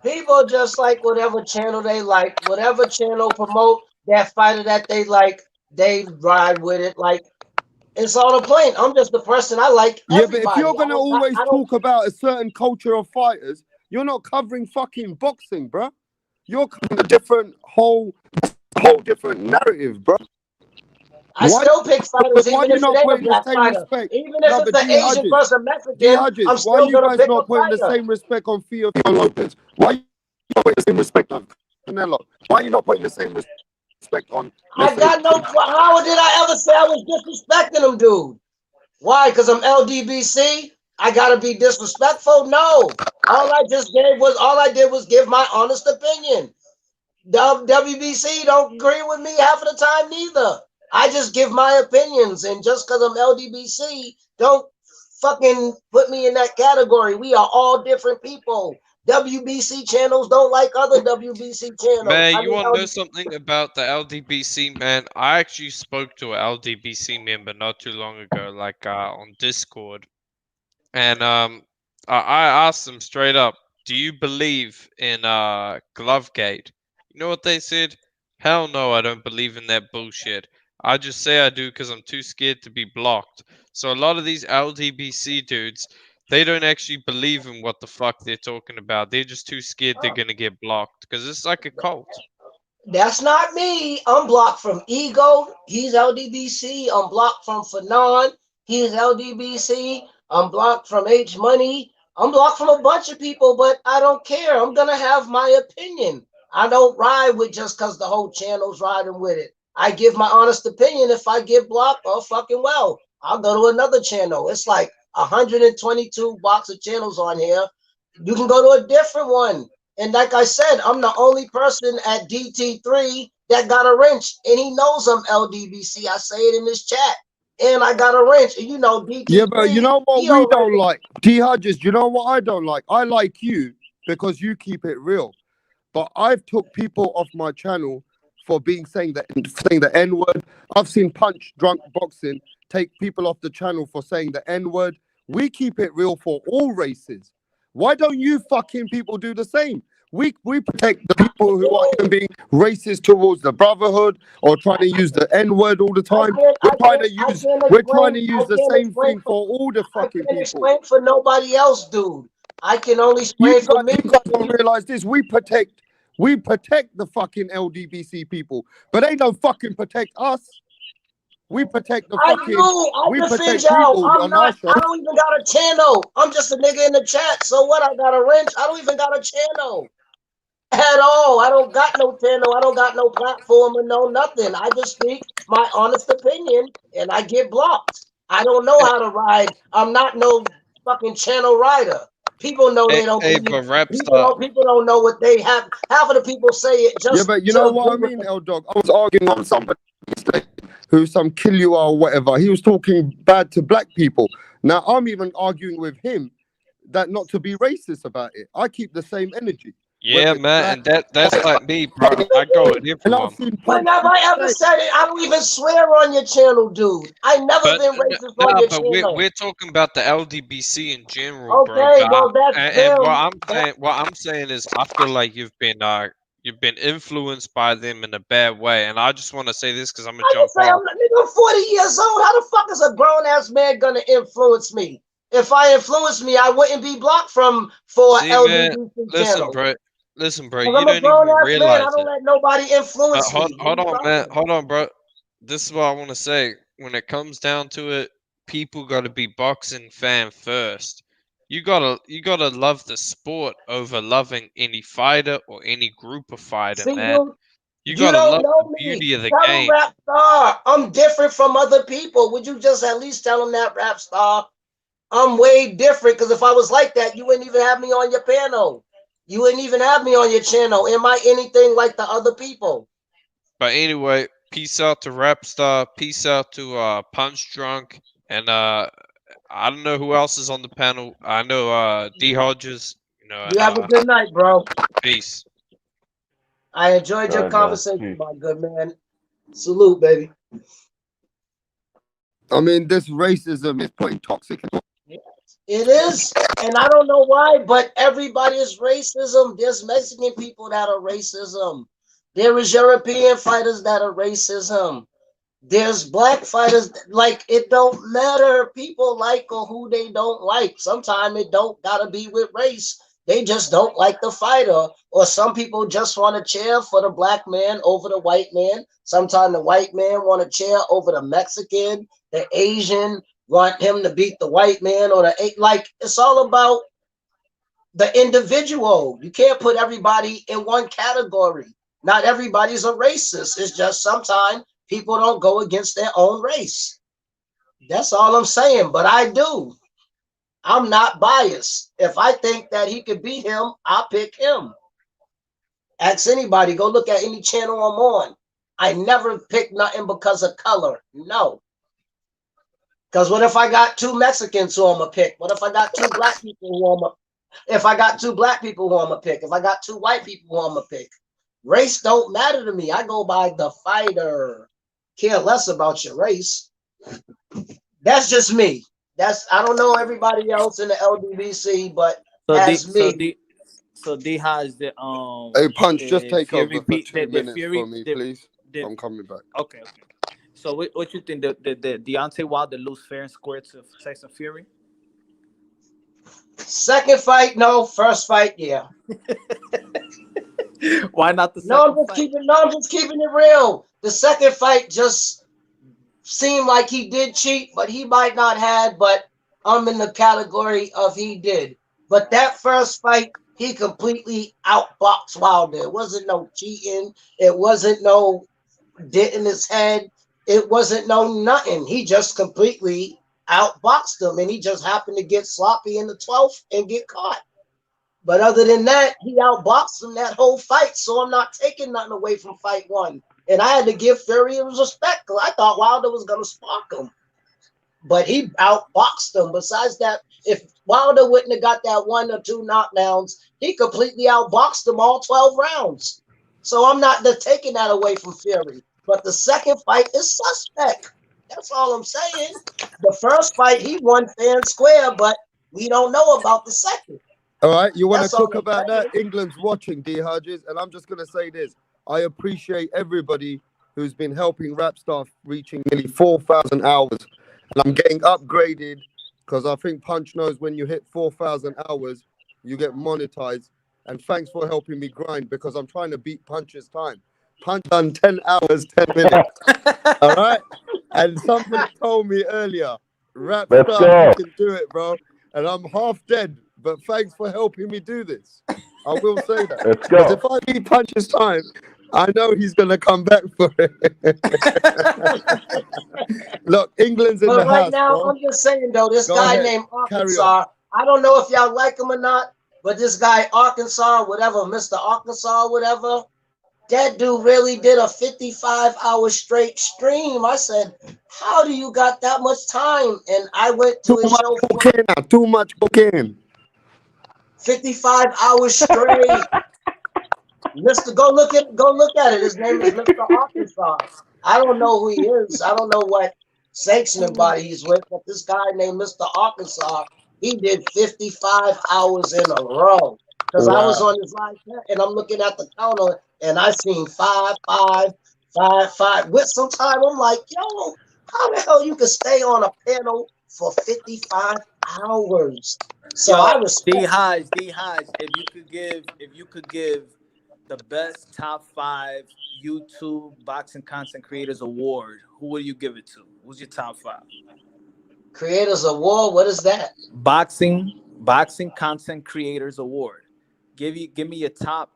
Speaker 6: People just like whatever channel they like, whatever channel promote that fighter that they like, they ride with it. Like, it's all the point. I'm just the person. I like
Speaker 13: Yeah,
Speaker 6: everybody.
Speaker 13: but if you're gonna always
Speaker 6: I don't.
Speaker 13: talk about a certain culture of fighters, you're not covering fucking boxing, bro. You're covering a different whole different narrative, bro.
Speaker 6: I still pick fighters,
Speaker 13: Why
Speaker 6: even
Speaker 13: you
Speaker 6: if it
Speaker 13: not
Speaker 6: ain't a
Speaker 13: putting the
Speaker 6: black
Speaker 13: same
Speaker 6: fighter.
Speaker 13: respect?
Speaker 6: Even if
Speaker 13: No,
Speaker 6: it's
Speaker 13: but
Speaker 6: an
Speaker 13: D
Speaker 6: Asian
Speaker 13: Hodges,
Speaker 6: versus Mexican, I'm
Speaker 13: why
Speaker 6: still
Speaker 13: you
Speaker 6: gonna
Speaker 13: guys
Speaker 6: pick
Speaker 13: not
Speaker 6: a
Speaker 13: putting the
Speaker 6: fighter.
Speaker 13: same respect on Theo Lopez? Why you not putting the same respect on Canelo? Why you not putting the same respect on?
Speaker 6: I got no. How did I ever say I was disrespecting him, dude? Why? Because I'm LDBC? I gotta be disrespectful? No. All I did was give my honest opinion. WBC don't agree with me half of the time neither. I just give my opinions, and just because I'm LDBC, don't fucking put me in that category. We are all different people. WBC channels don't like other WBC channels.
Speaker 17: Man,
Speaker 6: I
Speaker 17: you
Speaker 6: mean,
Speaker 17: want to know something about the LDBC, man? I actually spoke to an LDBC member not too long ago, like on Discord, and I asked them straight up, "Do you believe in Glovegate?" You know what they said? Hell no, I don't believe in that bullshit. I just say I do because I'm too scared to be blocked. So a lot of these LDBC dudes, they don't actually believe in what the fuck they're talking about. They're just too scared they're gonna get blocked because it's like a cult.
Speaker 6: that's not me. I'm blocked from Ego. He's LDBC. I'm blocked from Fanon. He's LDBC. I'm blocked from H Money. I'm blocked from a bunch of people, but I don't care. I'm gonna have my opinion. I don't ride with just because the whole channel's riding with it. I give my honest opinion. If I get blocked, oh fucking well, I'll go to another channel. It's like 122 box of channels on here. You can go to a different one. And like I said, I'm the only person at DT3 that got a wrench, and he knows I'm LDBC. I say it in this chat, and I got a wrench. And you know, DT3.
Speaker 13: Yeah, but you know what
Speaker 6: he
Speaker 13: we
Speaker 6: already-
Speaker 13: don't like? D Hodges, you know what I don't like? I like you because you keep it real. But I've took people off my channel for saying the N-word. I've seen Punch Drunk Boxing take people off the channel for saying the N-word. We keep it real for all races. Why don't you fucking people do the same? We protect the people who are even being racist towards the brotherhood or trying to use the N-word all the time. We're trying to use the same thing for all the fucking people.
Speaker 6: explain for nobody else, dude. I can only explain for me.
Speaker 13: You guys don't realize this. We protect the fucking LDBC people, but they don't fucking protect us. We protect the fucking.
Speaker 6: I
Speaker 13: We
Speaker 6: defend
Speaker 13: protect
Speaker 6: y'all.
Speaker 13: people
Speaker 6: I'm
Speaker 13: on our
Speaker 6: not.
Speaker 13: show.
Speaker 6: I don't even got a channel. I'm just a nigga in the chat. So what? I got a wrench. I don't even got a channel at all. I don't got no channel. I don't got no platform or no nothing. I just speak my honest opinion, and I get blocked. I don't know how to ride. I'm not no fucking channel rider. People know they don't.
Speaker 17: Hey,
Speaker 6: believe-
Speaker 17: but
Speaker 6: people don't know what they have. Half of the people say it just.
Speaker 13: Yeah, but you
Speaker 6: to
Speaker 13: know what I
Speaker 6: agree with
Speaker 13: mean, L Dog. I was arguing on somebody who's some kill you or whatever. He was talking bad to black people. Now I'm even arguing with him that not to be racist about it. I keep the same energy.
Speaker 17: Yeah, man, and that's like me, bro. I go at everyone.
Speaker 6: When have I ever said it? I don't even swear on your channel, dude. I never been racist on your
Speaker 17: But
Speaker 6: channel.
Speaker 17: we're talking about the LDBC in general, bro.
Speaker 6: Okay,
Speaker 17: But
Speaker 6: well, that's
Speaker 17: and
Speaker 6: them.
Speaker 17: what I'm saying is, I feel like you've been influenced by them in a bad way, and I just want to say this because I'm gonna
Speaker 6: I
Speaker 17: jump
Speaker 6: just say
Speaker 17: off.
Speaker 6: I'm 40 years old. How the fuck is a grown ass man gonna influence me? If I influence me, I wouldn't be blocked from
Speaker 17: See, man,
Speaker 6: LGBTQ
Speaker 17: listen,
Speaker 6: channels.
Speaker 17: bro.
Speaker 6: If
Speaker 17: You
Speaker 6: I'm a
Speaker 17: don't
Speaker 6: grown
Speaker 17: even
Speaker 6: ass man, I
Speaker 17: realize
Speaker 6: don't
Speaker 17: it.
Speaker 6: let nobody influence me.
Speaker 17: Hold on, man. Hold on, bro. This is what I want to say. When it comes down to it, people got to be boxing fan first. You gotta love the sport over loving any fighter or any group of fighter,
Speaker 6: See,
Speaker 17: man.
Speaker 6: dude,
Speaker 17: You
Speaker 6: you
Speaker 17: gotta
Speaker 6: don't
Speaker 17: love
Speaker 6: know
Speaker 17: the
Speaker 6: me.
Speaker 17: beauty of the
Speaker 6: Tell him
Speaker 17: game.
Speaker 6: Rap Star, I'm different from other people. Would you just at least tell him that, Rap Star? I'm way different, because if I was like that, you wouldn't even have me on your panel. You wouldn't even have me on your channel. Am I anything like the other people?
Speaker 17: But anyway, peace out to Rapstar. Peace out to Punch Drunk, and I don't know who else is on the panel. I know D Hodges. You know,
Speaker 6: You have a good night, bro.
Speaker 17: peace.
Speaker 6: I enjoyed your
Speaker 15: God, man.
Speaker 6: conversation, my good man. Salute, baby.
Speaker 13: I mean, this racism is putting toxic.
Speaker 6: It is, and I don't know why, but everybody is racism. There's Mexican people that are racism. There is European fighters that are racism. There's black fighters. Like, it don't matter. People like or who they don't like. Sometimes it don't gotta be with race. They just don't like the fighter. Or some people just want to cheer for the black man over the white man. Sometimes the white man want to cheer over the Mexican, the Asian, want him to beat the white man, or like, it's all about the individual. You can't put everybody in one category. Not everybody's a racist. It's just sometimes people don't go against their own race. That's all I'm saying. But I do. I'm not biased. If I think that he could beat him, I'll pick him. Ask anybody. Go look at any channel I'm on. I never pick nothing because of color. No. Because what if I got two Mexicans who I'm gonna pick? What if I got two black people who I'm gonna if I got two black people who I'm gonna pick? If I got two white people who I'm gonna pick? Race don't matter to me. I go by the fighter. Care less about your race. That's just me. I don't know everybody else in the LDBC, but that's me.
Speaker 9: So D has the
Speaker 13: Hey, Punch, just
Speaker 9: the
Speaker 13: take
Speaker 9: Fury
Speaker 13: over for
Speaker 9: beat
Speaker 13: 2
Speaker 9: the
Speaker 13: minutes
Speaker 9: Fury
Speaker 13: for me,
Speaker 9: the,
Speaker 13: please.
Speaker 9: the
Speaker 13: I'm coming back.
Speaker 9: okay. So what you think the Deontay Wilder lose fair and square to Tyson Fury?
Speaker 6: Second fight, no. First fight, yeah.
Speaker 9: Why not the
Speaker 6: No,
Speaker 9: second fight?
Speaker 6: I'm just keeping it real. The second fight just seemed like he did cheat, but he might not have. But I'm in the category of he did. But that first fight, he completely outboxed Wilder. It wasn't no cheating. It wasn't no dent in his head. It wasn't no nothing. He just completely outboxed him, and he just happened to get sloppy in the 12th and get caught. But other than that, he outboxed him that whole fight. So I'm not taking nothing away from fight one. And I had to give Fury his respect because I thought Wilder was going to spark him. But he outboxed him. Besides that, if Wilder wouldn't have got that 1 or 2 knockdowns, he completely outboxed him all 12 rounds. So I'm not taking that away from Fury. But the second fight is suspect. That's all I'm saying. The first fight, he won fair and square, but we don't know about the second.
Speaker 13: All right, you want to
Speaker 6: That's all
Speaker 13: talk
Speaker 6: I'm
Speaker 13: about that?
Speaker 6: saying.
Speaker 13: England's watching, D Hodges, and I'm just going to say this. I appreciate everybody who's been helping Rapstar reaching nearly 4,000 hours. And I'm getting upgraded because I think Punch knows when you hit 4,000 hours, you get monetized. And thanks for helping me grind because I'm trying to beat Punch's time. Punch done 10 hours, 10 minutes. All right? And somebody told me earlier,
Speaker 15: Let's
Speaker 13: Rapstar,
Speaker 15: go.
Speaker 13: you can do it, bro. And I'm half dead. But thanks for helping me do this. I will say that.
Speaker 15: Let's
Speaker 13: Because
Speaker 15: go.
Speaker 13: if I beat Punch's time, I know he's going to come back for it. Look, England's in
Speaker 6: But
Speaker 13: the
Speaker 6: right
Speaker 13: house,
Speaker 6: now,
Speaker 13: bro.
Speaker 6: I'm just saying, though, this
Speaker 13: Go
Speaker 6: guy
Speaker 13: ahead.
Speaker 6: named
Speaker 13: Carry on.
Speaker 6: Arkansas, I don't know if y'all like him or not, but this guy, Arkansas, whatever, Mr. Arkansas, whatever, that dude really did a 55-hour straight stream. I said, how do you got that much time? And I went to
Speaker 13: Too
Speaker 6: his
Speaker 13: much
Speaker 6: show for
Speaker 13: cocaine now. Too much cocaine.
Speaker 6: 55 hours straight. Go look at it. His name is Mr. Arkansas. I don't know who he is. I don't know what sanctioning body he's with, but this guy named Mr. Arkansas, he did 55 hours in a row. Because I was
Speaker 13: Wow.
Speaker 6: on his live chat and I'm looking at the counter and I seen 5, 5, 5, 5. With some time, I'm like, yo, how the hell you can stay on a panel for 55 hours? So
Speaker 9: Yo,
Speaker 6: I respect.
Speaker 9: D Hodge, if you could give the best top 5 YouTube boxing content creators award, who would you give it to? Who's your top 5?
Speaker 6: Creators Award, what is that?
Speaker 9: Boxing content creators award. Give me your top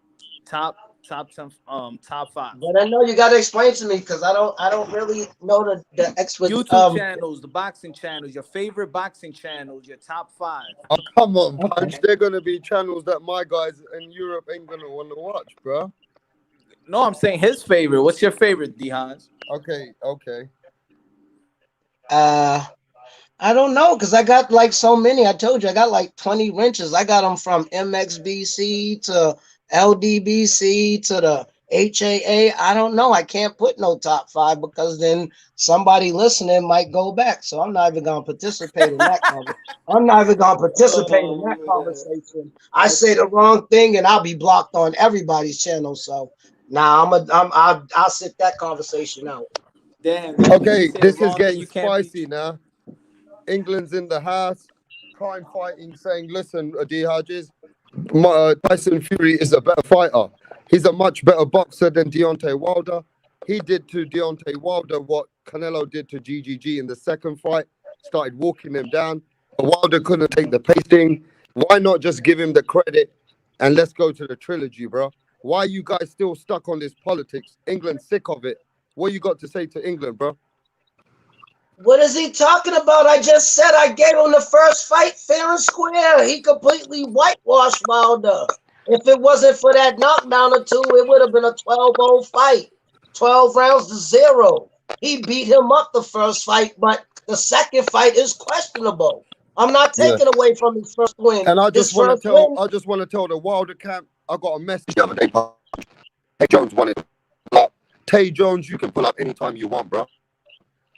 Speaker 9: 10 top 5.
Speaker 6: But I know you got to explain to me because I don't really know the expert.
Speaker 9: YouTube channels, the boxing channels, your favorite boxing channels, your top 5.
Speaker 13: Oh, come on,
Speaker 6: Okay.
Speaker 13: Punch. They're going to be channels that my guys in Europe ain't going to want to watch, bro.
Speaker 9: No, I'm saying his favorite. What's your favorite, D-Hans?
Speaker 13: Okay.
Speaker 6: I don't know because I got like so many. I told you I got like 20 wrenches. I got them from MXBC to LDBC to the HAA. I don't know. I can't put no top 5 because then somebody listening might go back. So I'm not even gonna participate in that conversation. I'm not even gonna participate in that conversation. I say the wrong thing and I'll be blocked on everybody's channel. So I'll sit that conversation out.
Speaker 9: Damn.
Speaker 13: Okay, this is getting spicy now. England's in the house, crime fighting, saying, listen, D. Hodges, Tyson Fury is a better fighter. He's a much better boxer than Deontay Wilder. He did to Deontay Wilder what Canelo did to GGG in the second fight, started walking him down. But Wilder couldn't take the pacing. Why not just give him the credit and let's go to the trilogy, bro? Why are you guys still stuck on this politics? England's sick of it. What you got to say to England, bro?
Speaker 6: What is he talking about? I just said I gave him the first fight fair and square. He completely whitewashed Wilder. If it wasn't for that knockdown or 2, it would have been a 12-0 fight. 12 rounds to 0. He beat him up the first fight, but The second fight is questionable. I'm not
Speaker 13: Yeah.
Speaker 6: taking away from his first win.
Speaker 13: And I
Speaker 6: His
Speaker 13: just want to
Speaker 6: first win.
Speaker 13: tell the Wilder camp, I got a message the other day. Tay Jones wanted to pull up. Tay Jones, you can pull up anytime you want, bro.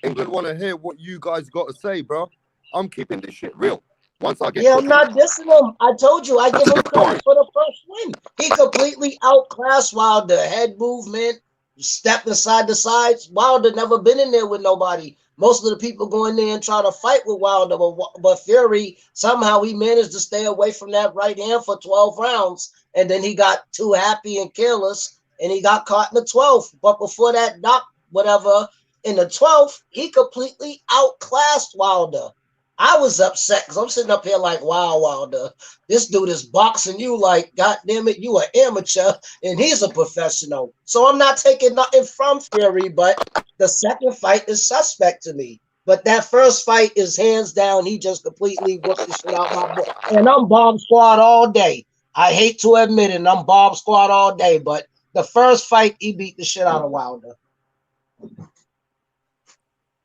Speaker 13: England want to hear what you guys got to say, bro. I'm keeping this shit real. Once I get
Speaker 6: Yeah, I'm not dissing him. I told you, I give him credit for the first win. He completely outclassed Wilder. Head movement, stepping side to side. Wilder never been in there with nobody. Most of the people go in there and try to fight with Wilder, but Fury, somehow he managed to stay away from that right hand for 12 rounds. And then he got too happy and careless, and he got caught in the 12th. But before that knock, whatever, in the 12th, he completely outclassed Wilder. I was upset because I'm sitting up here like, wow, Wilder, this dude is boxing you like, God damn it, you an amateur and he's a professional. So I'm not taking nothing from Fury, but the second fight is suspect to me. But that first fight is hands down, he just completely whooped the shit out my boy. And I'm Bomb Squad all day. I hate to admit it, and I'm Bomb Squad all day, but the first fight, he beat the shit out of Wilder.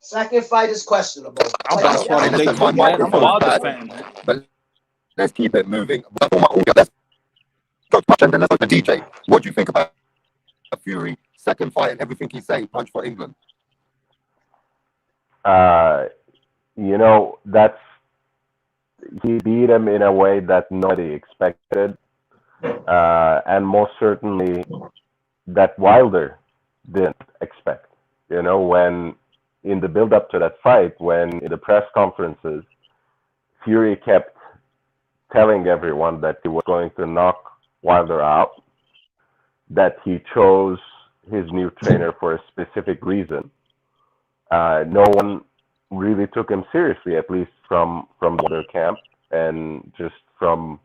Speaker 6: Second fight is questionable.
Speaker 9: I'm
Speaker 6: Like
Speaker 9: Bomb
Speaker 6: you
Speaker 9: Squad all
Speaker 6: said.
Speaker 9: day too, man. I'm a Wilder fan, man.
Speaker 13: But let's keep it moving. Let's go to and then let's go to DJ. What do you think about Fury second fight and everything he's saying? Punch for England.
Speaker 15: You know, he beat him in a way that nobody expected, and most certainly that Wilder didn't expect. You know, when in the build up to that fight, when in the press conferences, Fury kept telling everyone that he was going to knock Wilder out, that he chose his new trainer for a specific reason. No one really took him seriously, at least from Wilder camp and just from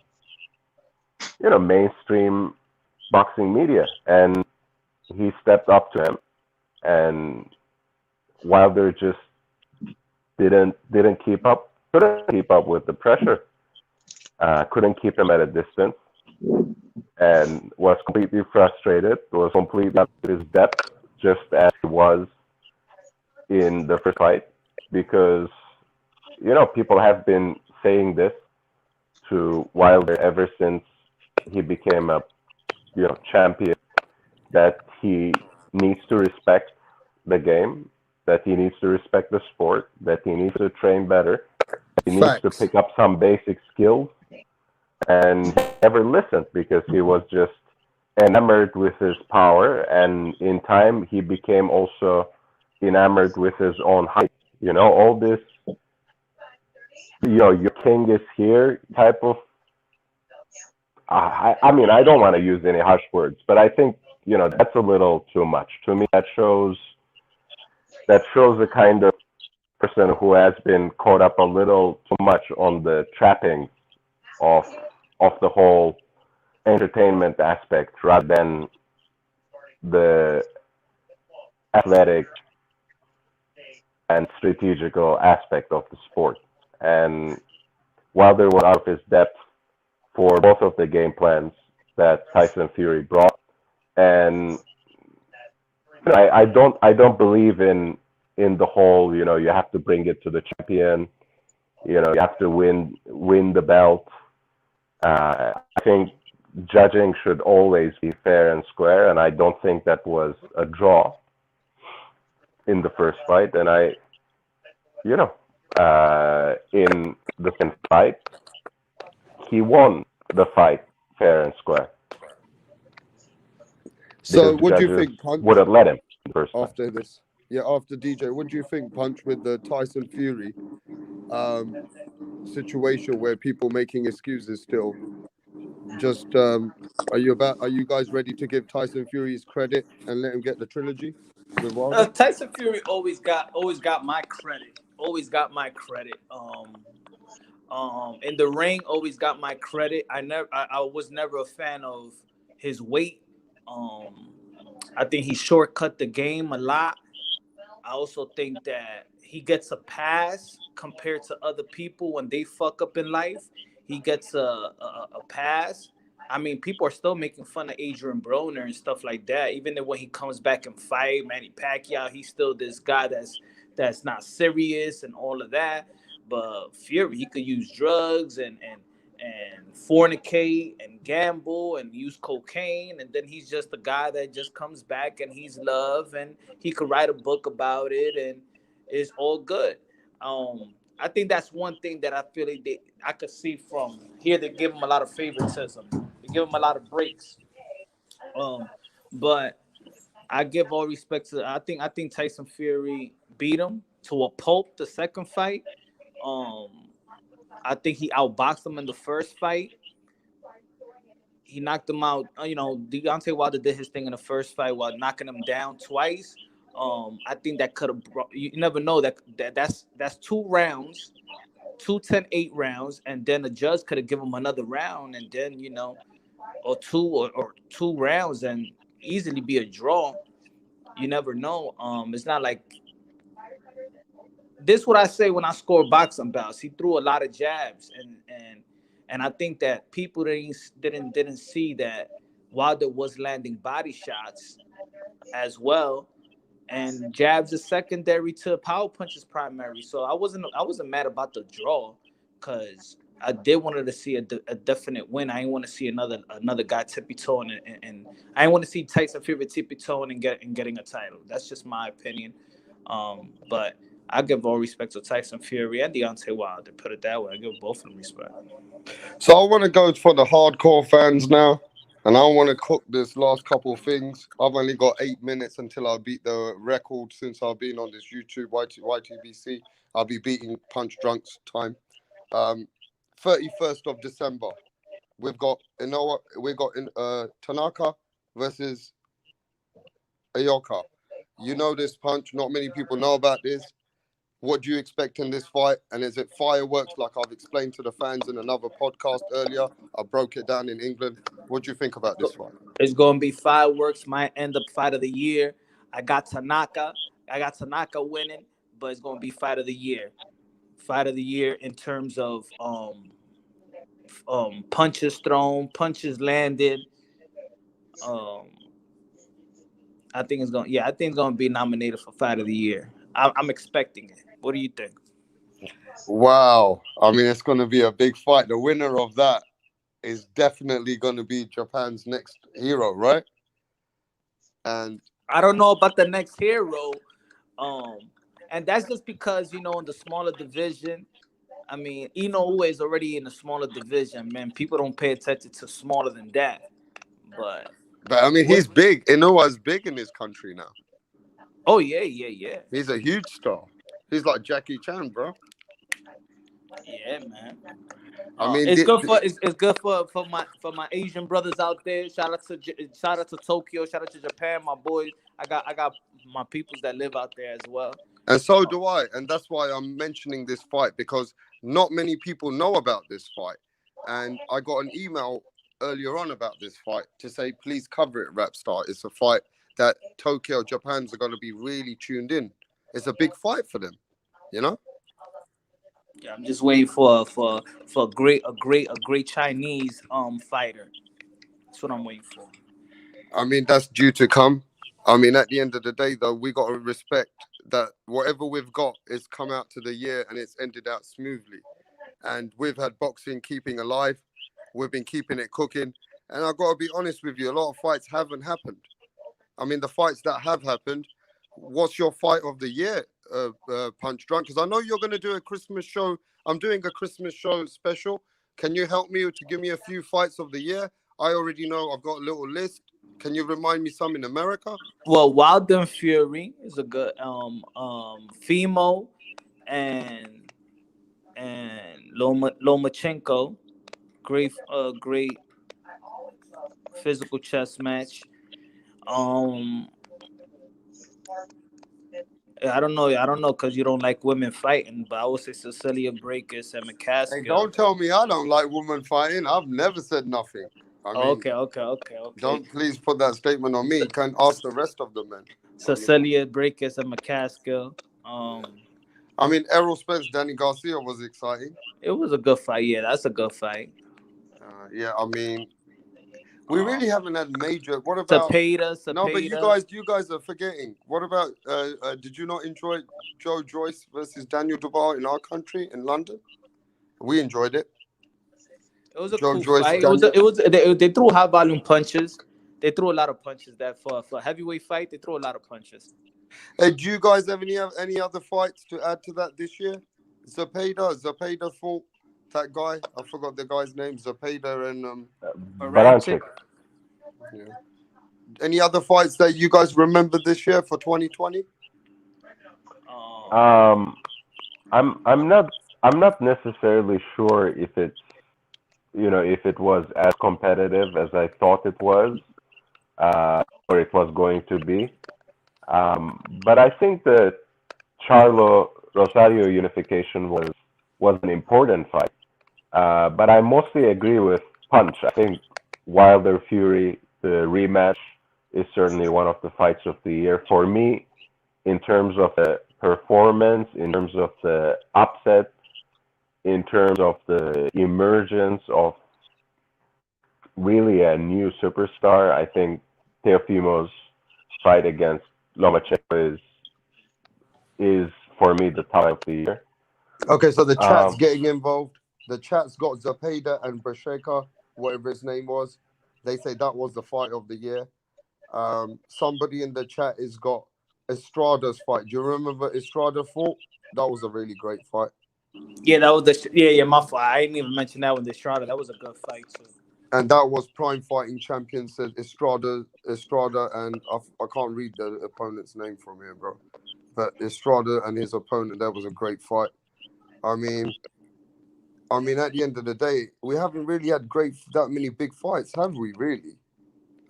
Speaker 15: mainstream boxing media. And he stepped up to him, and Wilder just didn't keep up, couldn't keep up with the pressure, couldn't keep him at a distance, and was completely frustrated, was completely out of his depth, just as he was in the first fight, because people have been saying this to Wilder ever since he became a champion, that he needs to respect the game, that he needs to respect the sport, that he needs to train better, he needs to pick up some basic skills, and he never listened because he was just enamored with his power, and in time he became also enamored with his own hype. All this, your king is here type of. I mean, I don't want to use any harsh words, but I think that's a little too much. To me, that shows the kind of person who has been caught up a little too much on the trappings of the whole entertainment aspect rather than the athletic and strategical aspect of the sport. And Wilder was out of his depth for both of the game plans that Tyson Fury brought, and I don't believe in the whole you have to bring it to the champion, you have to win the belt. I think judging should always be fair and square, and I don't think that was a draw in the first fight. And in the second fight, he won the fight fair and square.
Speaker 13: So, what do you think, Punch?
Speaker 15: Would have let him first
Speaker 13: after this? Yeah, after DJ, what do you think, Punch, with the Tyson Fury situation where people making excuses still? Just are you guys ready to give Tyson Fury his credit and let him get the trilogy with Wilder?
Speaker 9: Tyson Fury always got my credit. Always got my credit. In the ring, always got my credit. I was never a fan of his weight. I think he shortcut the game a lot. I also think that he gets a pass compared to other people when they fuck up in life. He gets a pass. I mean, people are still making fun of Adrian Broner and stuff like that. Even when he comes back and fight Manny Pacquiao, he's still this guy that's not serious and all of that. But Fury, he could use drugs and fornicate and gamble and use cocaine, and then he's just a guy that just comes back and he's love, and he could write a book about it, and it's all good. I think that's one thing that I feel like I could see from here. They give him a lot of favoritism. They give him a lot of breaks. But I give all respect to. I think Tyson Fury beat him to a pulp the second fight. Um, I think he outboxed him in the first fight. He knocked him out. Deontay Wilder did his thing in the first fight while knocking him down twice. I think that could have brought. You never know that's 2 rounds, 2 10-8 rounds, and then the judge could have given him another round, and then or 2 rounds, and easily be a draw. You never know. It's not like this. What I say when I score boxing bouts, he threw a lot of jabs, and I think that people didn't see that Wilder was landing body shots as well, and jabs is secondary to power punches primary. So I wasn't mad about the draw, because I did wanted to see a definite win. I didn't want to see another guy tippy toeing, and I didn't want to see Tyson Fury tippy toeing and getting a title. That's just my opinion. But I give all respect to Tyson Fury and Deontay Wilder. Put it that way, I give both of them respect.
Speaker 13: So I want to go for the hardcore fans now, and I want to cook this last couple of things. I've only got 8 minutes until I beat the record since I've been on this YouTube YTBC. I'll be beating Punch Drunk's time. 31st of December, we've got Tanaka versus Aoka. You know this, Punch. Not many people know about this. What do you expect in this fight? And is it fireworks like I've explained to the fans in another podcast earlier? I broke it down in England. What do you think about this fight?
Speaker 9: It's going to be fireworks. Might end up fight of the year. I got Tanaka winning, but it's going to be fight of the year. Fight of the year in terms of punches thrown, punches landed. I think it's going to be nominated for fight of the year. I'm expecting it. What do you think?
Speaker 13: Wow. I mean, it's going to be a big fight. The winner of that is definitely going to be Japan's next hero, right? And
Speaker 9: I don't know about the next hero. And that's just because, in the smaller division, I mean, Inoue is already in the smaller division, man. People don't pay attention to smaller than that. But
Speaker 13: I mean, he's big. Inoue's big in his country now.
Speaker 9: Oh, yeah.
Speaker 13: He's a huge star. He's like Jackie Chan, bro.
Speaker 9: Yeah, man.
Speaker 13: I mean,
Speaker 9: it's good for my Asian brothers out there. Shout out to Tokyo. Shout out to Japan, my boys. I got my peoples that live out there as well.
Speaker 13: And so do I. And that's why I'm mentioning this fight, because not many people know about this fight. And I got an email earlier on about this fight to say, please cover it, Rapstar. It's a fight that Tokyo, Japan's are going to be really tuned in. It's a big fight for them, Yeah,
Speaker 9: I'm just waiting for a great Chinese fighter. That's what I'm waiting for.
Speaker 13: I mean, that's due to come. I mean, at the end of the day, though, we got to respect that whatever we've got is come out to the year and it's ended out smoothly. And we've had boxing keeping alive. We've been keeping it cooking. And I've got to be honest with you, a lot of fights haven't happened. I mean, the fights that have happened, what's your fight of the year, Punch Drunk? Because I know you're going to do a Christmas show. I'm doing a Christmas show special. Can you help me to give me a few fights of the year? I already know I've got a little list. Can you remind me some in America?
Speaker 9: Well, Wilder and Fury is a good Fimo and Lomachenko, great physical chess match. I don't know because you don't like women fighting, but I would say Cecilia Breakus and McCaskill.
Speaker 13: Hey, don't tell me I don't like women fighting. I've never said nothing. I mean,
Speaker 9: okay.
Speaker 13: Don't please put that statement on me. You can ask the rest of the men.
Speaker 9: Cecilia Breakus and McCaskill.
Speaker 13: I mean, Errol Spence, Danny Garcia was exciting.
Speaker 9: It was a good fight. Yeah, that's a good fight.
Speaker 13: Yeah, I mean, We really haven't had major. What about
Speaker 9: Cepeda?
Speaker 13: No, but you guys are forgetting. What about did you not enjoy Joe Joyce versus Daniel Dubois in our country in London? We enjoyed it.
Speaker 9: It was a
Speaker 13: Joe
Speaker 9: cool
Speaker 13: Joyce,
Speaker 9: fight. They threw high volume punches. They threw a lot of punches. That for a heavyweight fight, they threw a lot of punches.
Speaker 13: Hey, do you guys have any other fights to add to that this year? Zepeda fought that guy. I forgot the guy's name. Zepeda and
Speaker 15: Barancik.
Speaker 13: Yeah. Any other fights that you guys remember this year for 2020?
Speaker 15: I'm not necessarily sure if it's if it was as competitive as I thought it was, or it was going to be. But I think that Charlo Rosario unification was an important fight. But I mostly agree with Punch. I think Wilder Fury, the rematch, is certainly one of the fights of the year for me, in terms of the performance, in terms of the upset, in terms of the emergence of really a new superstar. I think Teofimo's fight against Lomachenko is for me the top of the year.
Speaker 13: Okay, so the chat's getting involved. The chat's got Zepeda and Brasheka, whatever his name was. They say that was the fight of the year. Somebody in the chat has got Estrada's fight. Do you remember Estrada fought? That was a really great fight.
Speaker 9: Yeah, that was my fault. I didn't even mention that one. The Estrada, that was a good fight too.
Speaker 13: And that was Prime Fighting Champion said Estrada, and I can't read the opponent's name from here, bro. But Estrada and his opponent, that was a great fight. I mean, at the end of the day, we haven't really had that many big fights, have we? Really?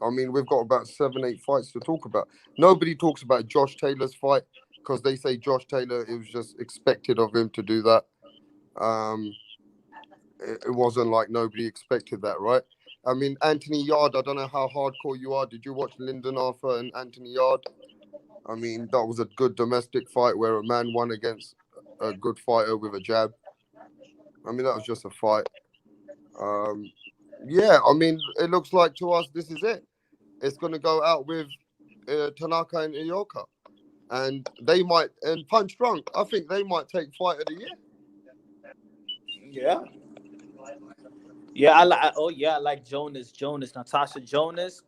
Speaker 13: I mean, we've got about 7-8 fights to talk about. Nobody talks about Josh Taylor's fight because they say Josh Taylor, it was just expected of him to do that. It wasn't like nobody expected that, right? I mean, Anthony Yard, I don't know how hardcore you are. Did you watch Lyndon Arthur and Anthony Yard? I mean, that was a good domestic fight where a man won against a good fighter with a jab. I mean, that was just a fight. Yeah, I mean, it looks like to us this is it. It's going to go out with Tanaka and Ioka. And they might, and Punch Drunk, I think they might take fight of the year.
Speaker 9: Yeah. Yeah, I like Jonas, Natasha Jonas.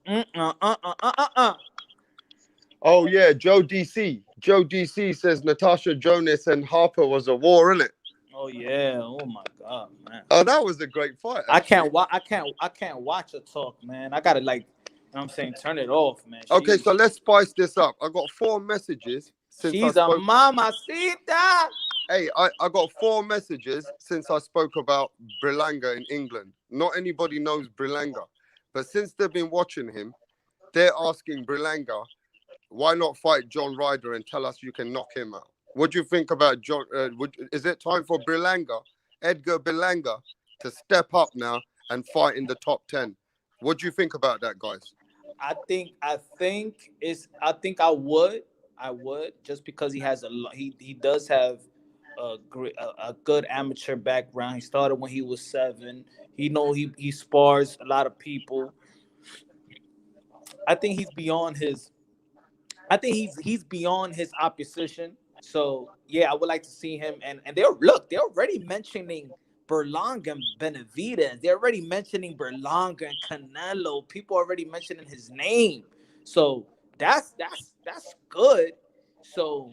Speaker 13: Oh yeah, Joe DC. Joe DC says Natasha Jonas and Harper was a war, innit?
Speaker 9: Oh yeah. Oh my God, man.
Speaker 13: Oh, that was a great fight.
Speaker 9: I can't watch her talk, man. I gotta turn it off, man.
Speaker 13: Okay, so let's spice this up. I got 4 messages since
Speaker 9: she's a mamacita.
Speaker 13: Hey, I got 4 messages since I spoke about Berlanga in England. Not anybody knows Berlanga, but since they've been watching him, they're asking Berlanga, why not fight John Ryder and tell us you can knock him out? What do you think about John? Is it time for Edgar Berlanga, to step up now and fight in the top 10? What do you think about that, guys?
Speaker 9: I would just because he has he does have a good amateur background. He started when he was 7. He spars a lot of people. I think he's beyond his opposition. So yeah, I would like to see him. And they're already mentioning Berlanga and Benavidez. They're already mentioning Berlanga and Canelo. People are already mentioning his name. So that's good. So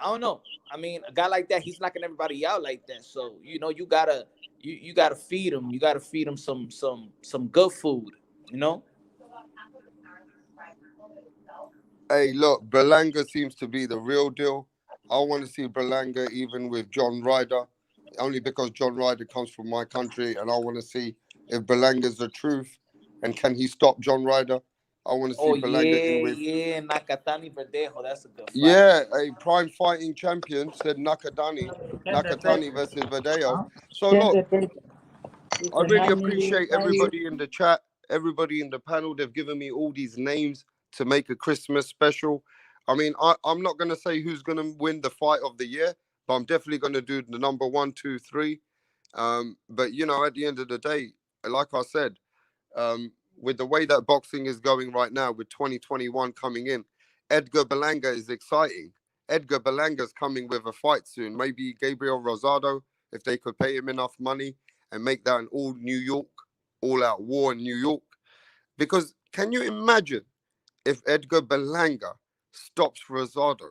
Speaker 9: I don't know. I mean, a guy like that, he's knocking everybody out like that. So you gotta feed him. You gotta feed him some good food.
Speaker 13: Hey, look, Berlanga seems to be the real deal. I want to see Berlanga even with John Ryder, only because John Ryder comes from my country, and I want to see if Berlanga's the truth, and can he stop John Ryder? I want to see Berlanga in with...
Speaker 9: Nakatani Verdejo, that's a good fight.
Speaker 13: Yeah, a Prime Fighting Champion said Nakatani versus Verdejo. So look, I really appreciate everybody in the chat, everybody in the panel. They've given me all these names to make a Christmas special. I mean, I'm not going to say who's going to win the fight of the year, but I'm definitely going to do the number 1, 2, 3. But, at the end of the day, like I said, with the way that boxing is going right now, with 2021 coming in, Edgar Berlanga is exciting. Edgar Belanga's coming with a fight soon. Maybe Gabriel Rosado, if they could pay him enough money and make that an all New York, all-out war in New York. Because can you imagine if Edgar Berlanga stops Rosado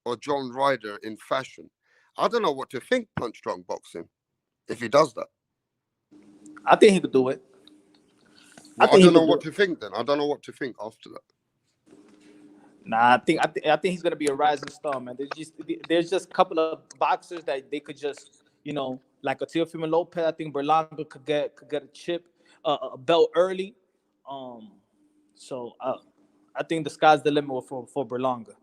Speaker 13: or John Ryder in fashion? I don't know what to think, Punch Drunk Boxing, if he does that.
Speaker 9: I think he could do it.
Speaker 13: Well, I
Speaker 9: think he
Speaker 13: don't know
Speaker 9: could do
Speaker 13: what
Speaker 9: it.
Speaker 13: to think then. I don't know what to think after that.
Speaker 9: Nah, I think he's gonna be a rising star, man. There's just a couple of boxers that they could just, like a Teofimo Lopez. I think Berlanga could get a chip, a belt early. So I think the sky's the limit for Berlanga.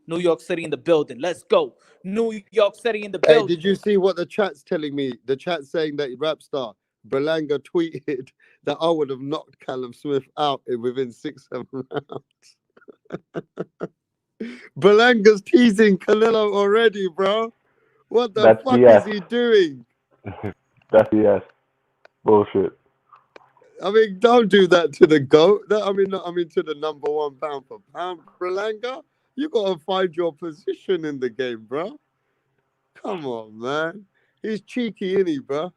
Speaker 9: New York City in the building. Let's go. New York City in the
Speaker 13: Hey,
Speaker 9: building.
Speaker 13: did you see what the chat's telling me? The chat's saying that Rapstar Berlanga tweeted that I would have knocked Callum Smith out within 6-7 rounds. Berlanga's teasing Canelo already, bro. What the
Speaker 15: That's
Speaker 13: fuck
Speaker 15: BS.
Speaker 13: is he doing?
Speaker 15: That's BS. Bullshit.
Speaker 13: I mean, don't do that to the GOAT. I mean to the number one pound for pound, Berlanga. You gotta find your position in the game, bro. Come on, man. He's cheeky, isn't he, bro?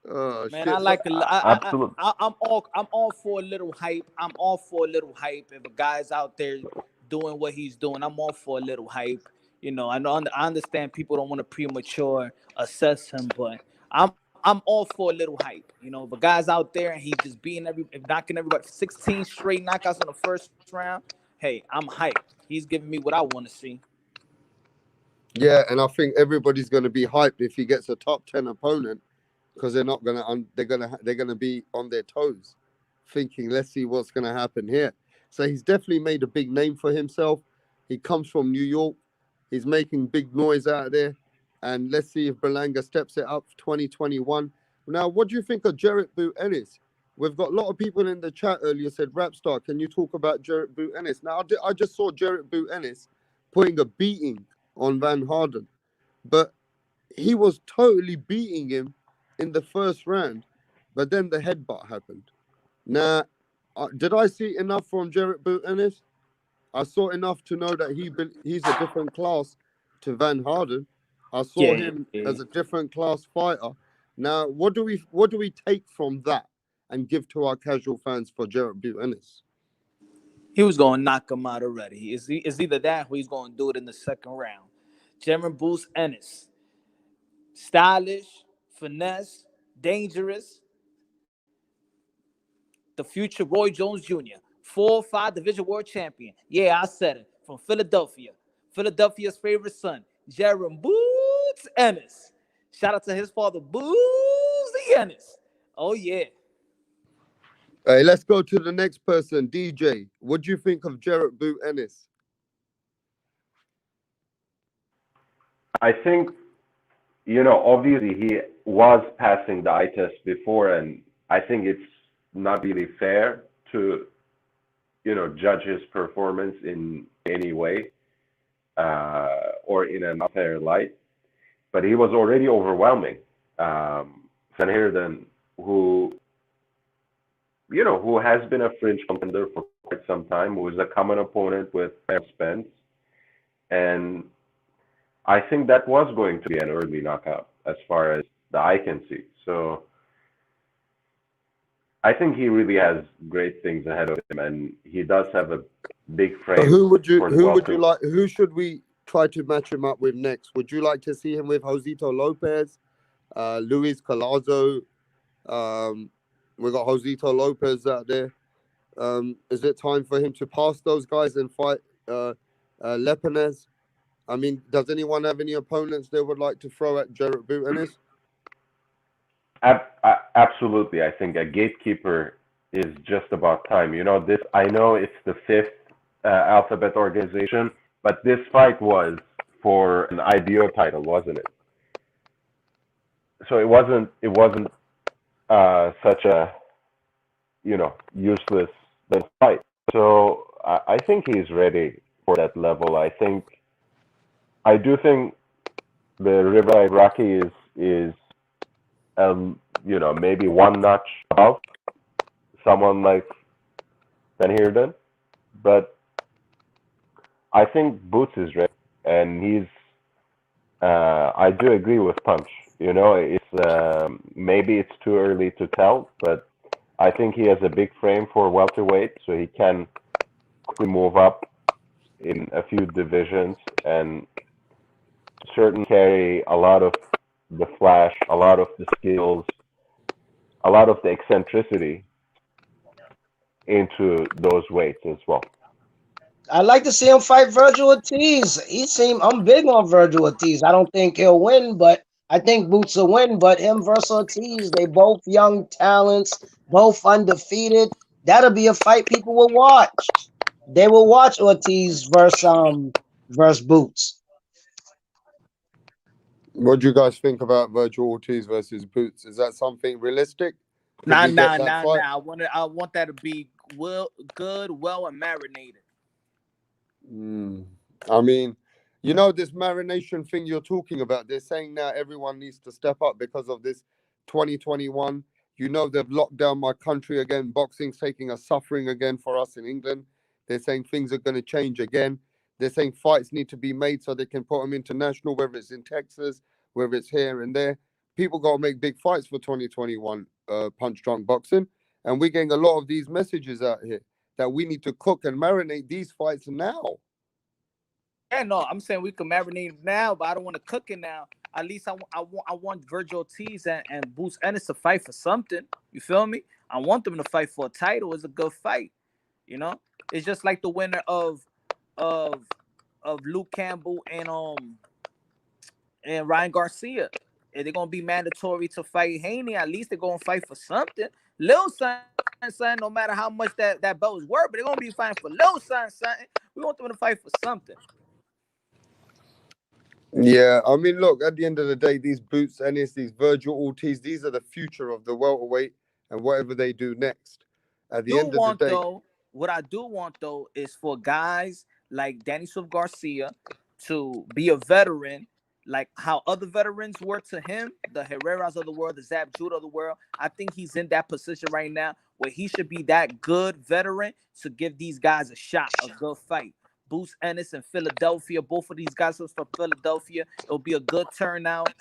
Speaker 13: Oh
Speaker 9: Man,
Speaker 13: shit!
Speaker 9: I like a,
Speaker 15: Absolutely.
Speaker 9: I'm all for a little hype. I'm all for a little hype. If a guy's out there doing what he's doing, I'm all for a little hype. I know I understand people don't want to premature assess him, but I'm all for a little hype. If a guy's out there and he's just knocking everybody 16 straight knockouts in the first round, hey, I'm hyped. He's giving me what I want to see.
Speaker 13: Yeah, and I think everybody's gonna be hyped if he gets a top 10 opponent, because they're not gonna they're gonna be on their toes, thinking, let's see what's gonna happen here. So he's definitely made a big name for himself. He comes from New York. He's making big noise out there, and let's see if Berlanga steps it up for 2021. Now, what do you think of Jarrett Boot Ennis? We've got a lot of people in the chat earlier said, Rapstar, can you talk about Jarrett Boot Ennis? Now, I just saw Jarrett Boot Ennis putting a beating on Van Harden, but he was totally beating him in the first round, but then the headbutt happened. Now, did I see enough from Jarrett Boot Ennis? I saw enough to know that he's a different class to Van Harden. I saw him as a different class fighter. Now, what do we take from that and give to our casual fans for Jarrett Boot Ennis?
Speaker 9: He was going to knock him out already. It's either that or he's going to do it in the second round. Jarrett Boot Ennis. Stylish, finesse, dangerous. The future Roy Jones Jr., 4-5 division world champion. Yeah, I said it. From Philadelphia. Philadelphia's favorite son, Jarrett Boots Ennis. Shout out to his father, Boozy Ennis. Oh, yeah.
Speaker 13: Hey, let's go to the next person, DJ. What do you think of Jarrett Boot Ennis?
Speaker 15: I think, obviously he was passing the eye test before, and I think it's not really fair to, judge his performance in any way or in an unfair light. But he was already overwhelming. Van Heerden, who has been a fringe contender for quite some time, who is a common opponent with Spence. And I think that was going to be an early knockout as far as the eye can see. So I think he really has great things ahead of him, and he does have a big frame.
Speaker 13: So who should we try to match him up with next? Would you like to see him with Josito Lopez, Luis Collazo? We got Josito Lopez out there. Is it time for him to pass those guys and fight Lepanez? I mean, does anyone have any opponents they would like to throw at Jarrett Boot Ennis?
Speaker 15: Absolutely. I think a gatekeeper is just about time. I know it's the fifth alphabet organization, but this fight was for an IBO title, wasn't it? So it wasn't such a useless fight. So I think he's ready for that level. I do think the Riverlight Rocky is maybe one notch above, someone like Van Heerden, but I think Boots is ready, and he's. I do agree with Punch. You know, it's maybe it's too early to tell, but I think he has a big frame for welterweight, so he can quickly move up in a few divisions and certainly carry a lot of the flash, a lot of the skills, a lot of the eccentricity into those weights as well.
Speaker 6: I'd like to see him fight Virgil Ortiz. I'm big on Virgil Ortiz. I don't think he'll win, but I think Boots will win. But him versus Ortiz, they both young talents, both undefeated. That'll be a fight people will watch. They will watch Ortiz versus Boots.
Speaker 13: What do you guys think about Virgil Ortiz versus Boots? Is that something realistic? Could
Speaker 9: Nah,
Speaker 13: we get that
Speaker 9: nah.
Speaker 13: fight?
Speaker 9: I want that to be good, well, and marinated.
Speaker 13: I mean, you know, this marination thing you're talking about, they're saying now everyone needs to step up because of this 2021. You know, they've locked down my country again. Boxing's taking a suffering again for us in England. They're saying things are going to change again. They're saying fights need to be made so they can put them international, whether it's in Texas, whether it's here and there. People got to make big fights for 2021 punch drunk boxing. And we're getting a lot of these messages out here that we need to cook and marinate these fights now.
Speaker 9: Yeah, no, I'm saying we can marinate it now, but I don't want to cook it now. At least I want Virgil Ortiz and Boots Ennis to fight for something. You feel me? I want them to fight for a title. It's a good fight. You know, it's just like the winner of Luke Campbell and Ryan Garcia. If they're gonna be mandatory to fight Haney, at least they're gonna fight for something. Lil son, no matter how much that belt is worth, but they're gonna be fighting for Lil son. We want them to fight for something.
Speaker 13: Yeah, I mean, look, at the end of the day, these Boots Ennis, these Virgil Ortiz, these are the future of the welterweight and whatever they do next. At the end of the day,
Speaker 9: What I do want though is for guys like Danny Swift Garcia to be a veteran, like how other veterans were to him, the Herreras of the world, the Zab Judah of the world. I think he's in that position right now where he should be that good veteran to give these guys a shot, a good fight. Boots Ennis in Philadelphia, both of these guys are from Philadelphia. It'll be a good turnout.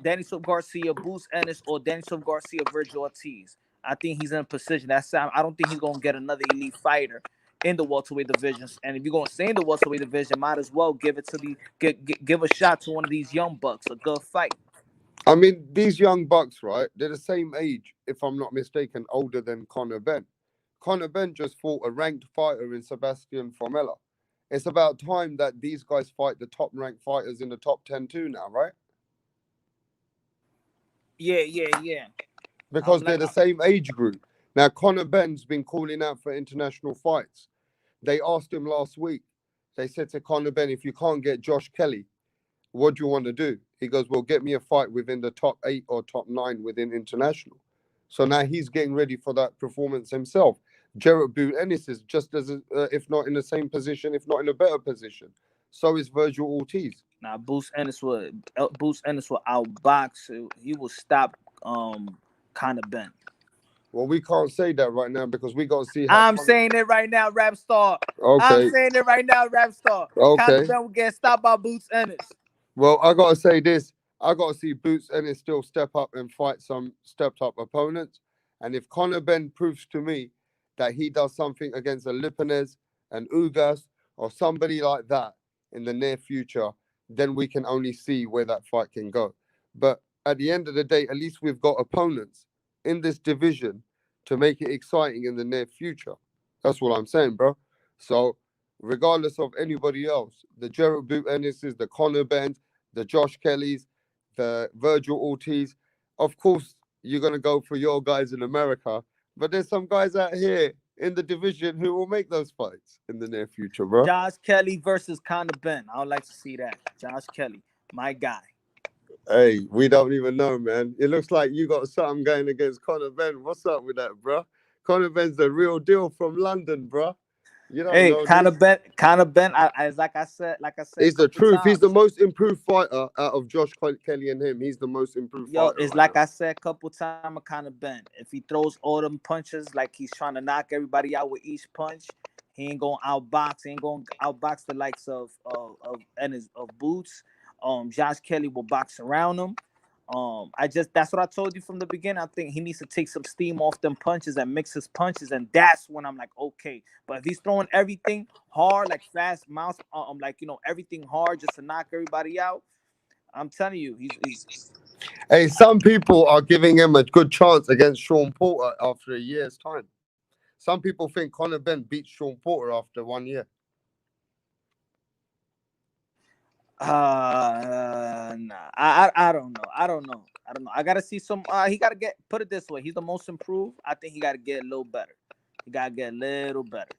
Speaker 9: Danny Swift Garcia, Boots Ennis, or Danny Swift Garcia, Virgil Ortiz. I think he's in a position. I don't think he's gonna get another elite fighter in the welterweight divisions. And if you're gonna stay in the welterweight division, might as well give it to give a shot to one of these young bucks. A good fight.
Speaker 13: I mean, these young bucks, right? They're the same age, if I'm not mistaken, older than Conor Benn. Conor Benn just fought a ranked fighter in Sebastian Formella. It's about time that these guys fight the top ranked fighters in the top 10 too now, right?
Speaker 9: Yeah.
Speaker 13: Because they're the same age group. Now, Conor Benn's been calling out for international fights. They asked him last week. They said to Conor Benn, if you can't get Josh Kelly, what do you want to do? He goes, well, get me a fight within the top 8 or top 9 within international. So now he's getting ready for that performance himself. Jarrett Boone Ennis is just as, if not in the same position, if not in a better position. So is Virgil Ortiz.
Speaker 9: Now, Boots Ennis will outbox. He will stop Conor Benn.
Speaker 13: Well, we can't say that right now because we got to see
Speaker 9: how. I'm saying it right now, Rap Star.
Speaker 13: Okay.
Speaker 9: I'm saying it right now, Rap Star.
Speaker 13: Okay.
Speaker 9: Conor Benn will get stopped by Boots Ennis.
Speaker 13: Well, I got to say this. I got to see Boots Ennis still step up and fight some stepped up opponents. And if Conor Benn proves to me that he does something against a Lipanez, an Ugas, or somebody like that in the near future, then we can only see where that fight can go. But at the end of the day, at least we've got opponents in this division to make it exciting in the near future. That's what I'm saying, bro. So regardless of anybody else, the Jarrett Boot Ennis's, the Conor Benns, the Josh Kellys, the Virgil Ortiz, of course, you're going to go for your guys in America. But there's some guys out here in the division who will make those fights in the near future, bro.
Speaker 9: Josh Kelly versus Conor Benn. I would like to see that. Josh Kelly, my guy.
Speaker 13: Hey, we don't even know, man. It looks like you got something going against Conor Benn. What's up with that, bro? Conor Benn's the real deal from London, bro. You don't
Speaker 9: Hey,
Speaker 13: know
Speaker 9: kind
Speaker 13: this.
Speaker 9: of bent. Like I said,
Speaker 13: It's
Speaker 9: a
Speaker 13: the
Speaker 9: couple
Speaker 13: truth. He's the
Speaker 9: times.
Speaker 13: most improved fighter out of Josh Kelly and him. He's the most improved
Speaker 9: Yo,
Speaker 13: fighter
Speaker 9: it's
Speaker 13: right
Speaker 9: like
Speaker 13: now.
Speaker 9: I said a couple times. I'm kind of bent. If he throws all them punches like he's trying to knock everybody out with each punch, he ain't gonna outbox. He ain't gonna outbox the likes of Boots. Josh Kelly will box around him. That's what I told you from the beginning. I think he needs to take some steam off them punches and mix his punches, and that's when I'm like, okay. But if he's throwing everything hard, like fast mouse, like everything hard just to knock everybody out, I'm telling you, he's
Speaker 13: Hey, some people are giving him a good chance against Sean Porter after a year's time. Some people think Conor Benn beats Sean Porter after 1 year.
Speaker 9: Nah. I don't know. I don't know. I gotta see some. He gotta put it this way. He's the most improved. I think he gotta get a little better. He gotta get a little better.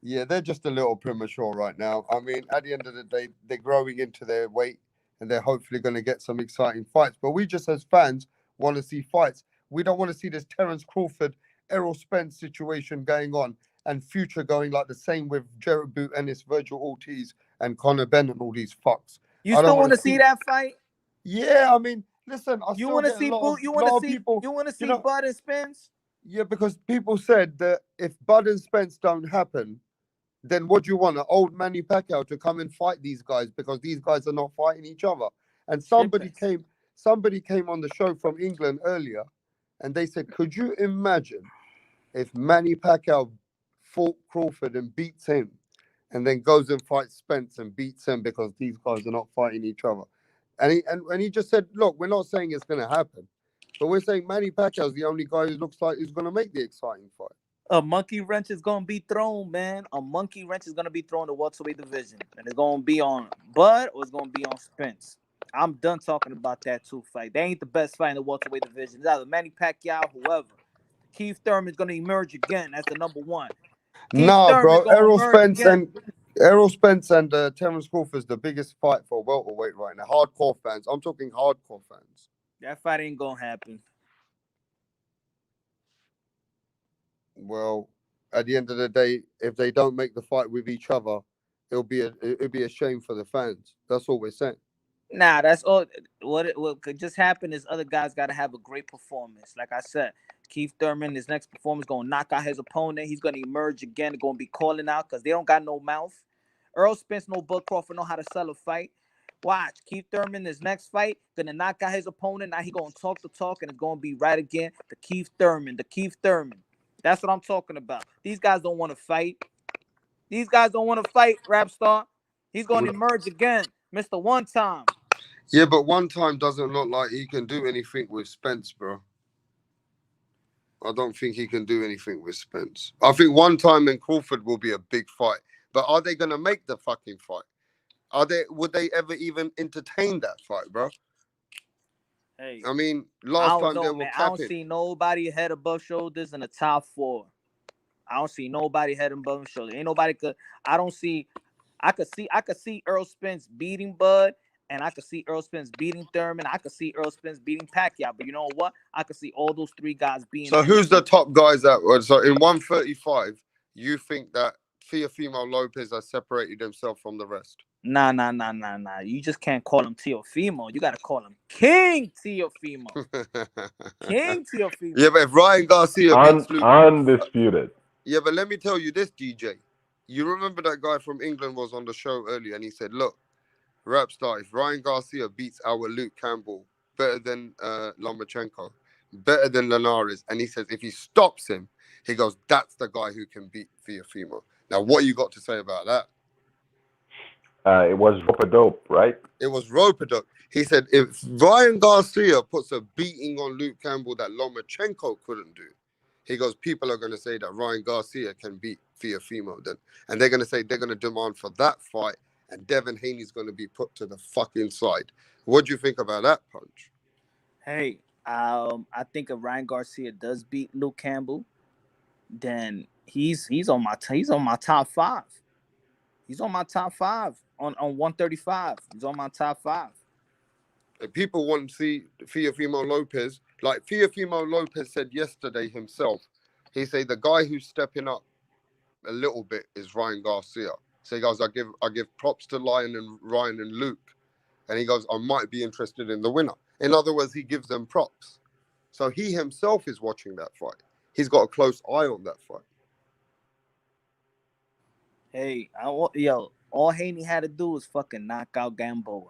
Speaker 13: Yeah, they're just a little premature right now. I mean, at the end of the day, they're growing into their weight and they're hopefully going to get some exciting fights. But we just, as fans, want to see fights. We don't want to see this Terence Crawford, Errol Spence situation going on and future going like the same with Jared Boot Ennis, Virgil Ortiz, and Conor Benn and all these fucks.
Speaker 9: You
Speaker 13: I don't
Speaker 9: still
Speaker 13: want
Speaker 9: want
Speaker 13: to
Speaker 9: to see
Speaker 13: see.
Speaker 9: that fight?
Speaker 13: Yeah, I mean, listen, I
Speaker 9: You
Speaker 13: still
Speaker 9: want to
Speaker 13: get a
Speaker 9: see
Speaker 13: lot
Speaker 9: Boot?
Speaker 13: of lot of people.
Speaker 9: You want to
Speaker 13: You
Speaker 9: see
Speaker 13: know,
Speaker 9: Bud and Spence?
Speaker 13: yeah, because people said that if Bud and Spence don't happen, then what do you want? An old Manny Pacquiao to come and fight these guys because these guys are not fighting each other. And somebody came on the show from England earlier, and they said, "Could you imagine if Manny Pacquiao fought Crawford and beats him, and then goes and fights Spence and beats him because these guys are not fighting each other?" And he just said, "Look, we're not saying it's going to happen, but we're saying Manny Pacquiao is the only guy who looks like he's going to make the exciting fight."
Speaker 9: A monkey wrench is gonna be thrown, man. A monkey wrench is gonna be thrown in the welterweight division, and it's gonna be on Bud or it's gonna be on Spence. I'm done talking about that two fight. They ain't the best fight in the welterweight division. It's either Manny Pacquiao, whoever. Keith Thurman's gonna emerge again as the number one. Keith
Speaker 13: Nah,
Speaker 9: Thurman's
Speaker 13: bro.
Speaker 9: gonna emerge again.
Speaker 13: Errol Spence and Terence Crawford is the biggest fight for welterweight right now. Hardcore fans. I'm talking hardcore fans.
Speaker 9: That fight ain't gonna happen.
Speaker 13: Well, at the end of the day, if they don't make the fight with each other, it'll be a shame for the fans. That's all we're saying.
Speaker 9: Nah, that's all. What could just happen is other guys got to have a great performance. Like I said, Keith Thurman, his next performance gonna knock out his opponent. He's gonna emerge again. They're gonna be calling out because they don't got no mouth. Earl Spence, no Bud Crawford know how to sell a fight. Watch Keith Thurman, his next fight, gonna knock out his opponent. Now he gonna talk the talk, and it's gonna be right again. The Keith Thurman. That's what I'm talking about. These guys don't want to fight. Rap star. He's gonna emerge again, Mr. One Time.
Speaker 13: Yeah, but one time doesn't look like he can do anything with Spence, bro. I don't think he can do anything with Spence. I think one time in Crawford will be a big fight. But are they gonna make the fucking fight? Would they ever even entertain that fight, bro?
Speaker 9: Hey,
Speaker 13: I mean,
Speaker 9: I
Speaker 13: last
Speaker 9: don't
Speaker 13: time they
Speaker 9: know,
Speaker 13: were
Speaker 9: man. I don't
Speaker 13: capping.
Speaker 9: see nobody head above shoulders in the top four. I don't see nobody head above shoulders. Ain't nobody could. I don't see. I could see Earl Spence beating Bud, and I could see Earl Spence beating Thurman. I could see Earl Spence beating Pacquiao. But you know what? I could see all those three guys being.
Speaker 13: So who's the top guys that were? So in 135, you think that Teofimo Lopez has separated himself from the rest?
Speaker 9: Nah. You just can't call him Teofimo. You gotta call him King Teofimo. King Teofimo.
Speaker 13: Yeah, but if Ryan Garcia beats Luke,
Speaker 15: Undisputed.
Speaker 13: yeah, but let me tell you this, DJ. You remember that guy from England was on the show earlier, and he said, "Look, Rapstar, if Ryan Garcia beats our Luke Campbell better than Lomachenko, better than Linares, and he says if he stops him, he goes, that's the guy who can beat Teofimo." Now, what you got to say about that?
Speaker 15: It was rope-a-dope, right?
Speaker 13: It was rope-a-dope. He said if Ryan Garcia puts a beating on Luke Campbell that Lomachenko couldn't do, he goes, people are going to say that Ryan Garcia can beat Teofimo then. And they're going to say they're going to demand for that fight, and Devin Haney's going to be put to the fucking side. What do you think about that, Punch?
Speaker 9: Hey, I think if Ryan Garcia does beat Luke Campbell, then he's on my top five. He's on my top five on 135. He's on my top five.
Speaker 13: And people want to see Teofimo Lopez. Like Teofimo Lopez said yesterday himself, he said the guy who's stepping up a little bit is Ryan Garcia. So he goes, I give props to Ryan and Luke. And he goes, I might be interested in the winner. In other words, he gives them props. So he himself is watching that fight. He's got a close eye on that fight.
Speaker 9: Hey, all Haney had to do was fucking knock out Gamboa.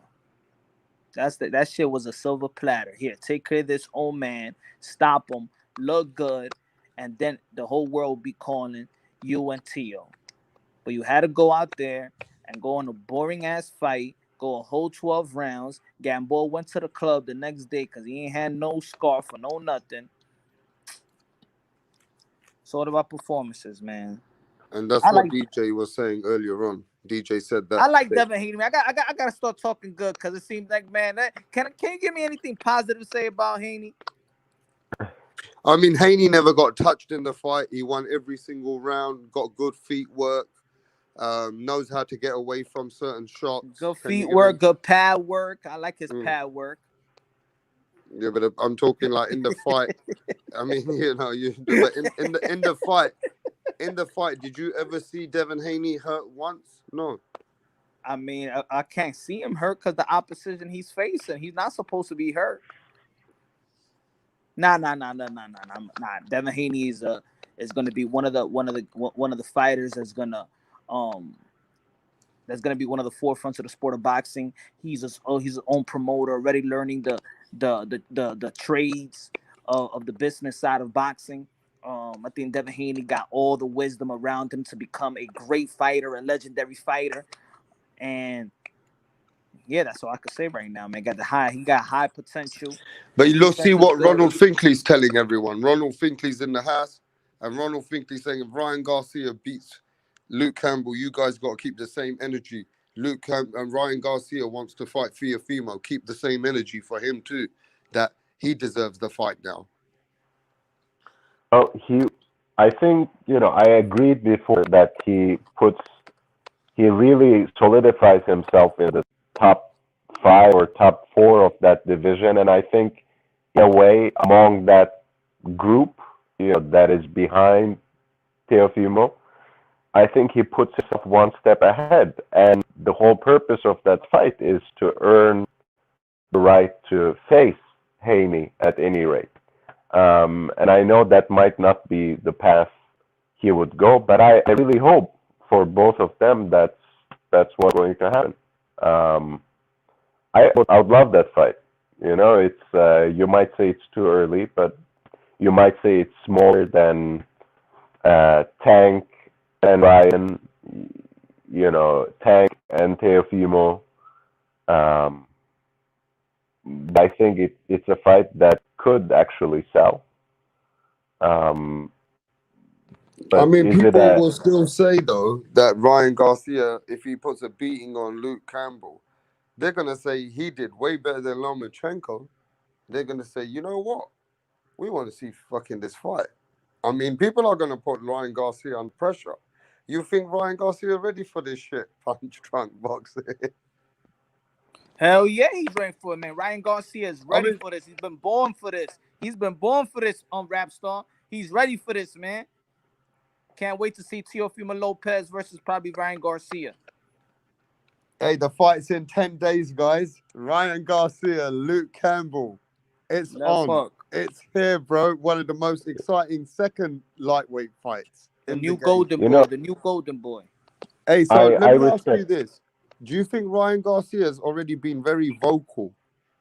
Speaker 9: That shit was a silver platter. Here, take care of this old man, stop him, look good, and then the whole world will be calling you and Tio. But you had to go out there and go on a boring ass fight, go a whole 12 rounds. Gamboa went to the club the next day because he ain't had no scarf or no nothing. It's all about performances, man.
Speaker 13: And that's what DJ was saying earlier on. DJ said that.
Speaker 9: I like Devin Haney. I gotta start talking good because it seems like, man, can you give me anything positive to say about Haney?
Speaker 13: I mean, Haney never got touched in the fight. He won every single round, got good feet work, knows how to get away from certain shots.
Speaker 9: Good feet work, good pad work. I like his pad work.
Speaker 13: Yeah, but I'm talking like in the fight. I mean, but in the fight, did you ever see Devin Haney hurt once? No.
Speaker 9: I mean, I can't see him hurt because the opposition he's facing, he's not supposed to be hurt. Nah. Devin Haney is going to be one of the fighters that's going to be one of the forefronts of the sport of boxing. He's his own promoter, already learning the trades of the business side of boxing. I think Devin Haney got all the wisdom around him to become a great fighter, a legendary fighter. And yeah, that's all I could say right now, man. He got high potential.
Speaker 13: But you look, see what Ronald Finkley's telling everyone. Ronald Finkley's in the house, and Ronald Finkley's saying if Ryan Garcia beats Luke Campbell, you guys got to keep the same energy. And Ryan Garcia wants to fight Teofimo. Keep the same energy for him too. That he deserves the fight now.
Speaker 15: Oh, I think, I agreed before that he really solidifies himself in the top 5 or top 4 of that division. And I think in a way among that group, that is behind Teofimo, I think he puts himself one step ahead. And the whole purpose of that fight is to earn the right to face Haney at any rate. And I know that might not be the path he would go, but I really hope for both of them that's what's going to happen. I would love that fight. It's you might say it's too early, but you might say it's smaller than Tank and Ryan, Tank and Teofimo. I think it's a fight that could actually sell.
Speaker 13: I mean, people will still say, though, that Ryan Garcia, if he puts a beating on Luke Campbell, they're going to say he did way better than Lomachenko. They're going to say, you know what? We want to see fucking this fight. I mean, people are going to put Ryan Garcia under pressure. You think Ryan Garcia ready for this shit? Punch drunk boxing.
Speaker 9: Hell yeah, he's ready for it, man. Ryan Garcia is ready for this. He's been born for this. He's been born for this on Rapstar. He's ready for this, man. Can't wait to see Teofimo Lopez versus probably Ryan Garcia.
Speaker 13: Hey, the fight's in 10 days, guys. Ryan Garcia, Luke Campbell. It's on.
Speaker 9: Fuck.
Speaker 13: It's here, bro. One of the most exciting second lightweight fights.
Speaker 9: The new golden boy.
Speaker 13: Hey, so let me ask you this. Do you think Ryan Garcia has already been very vocal?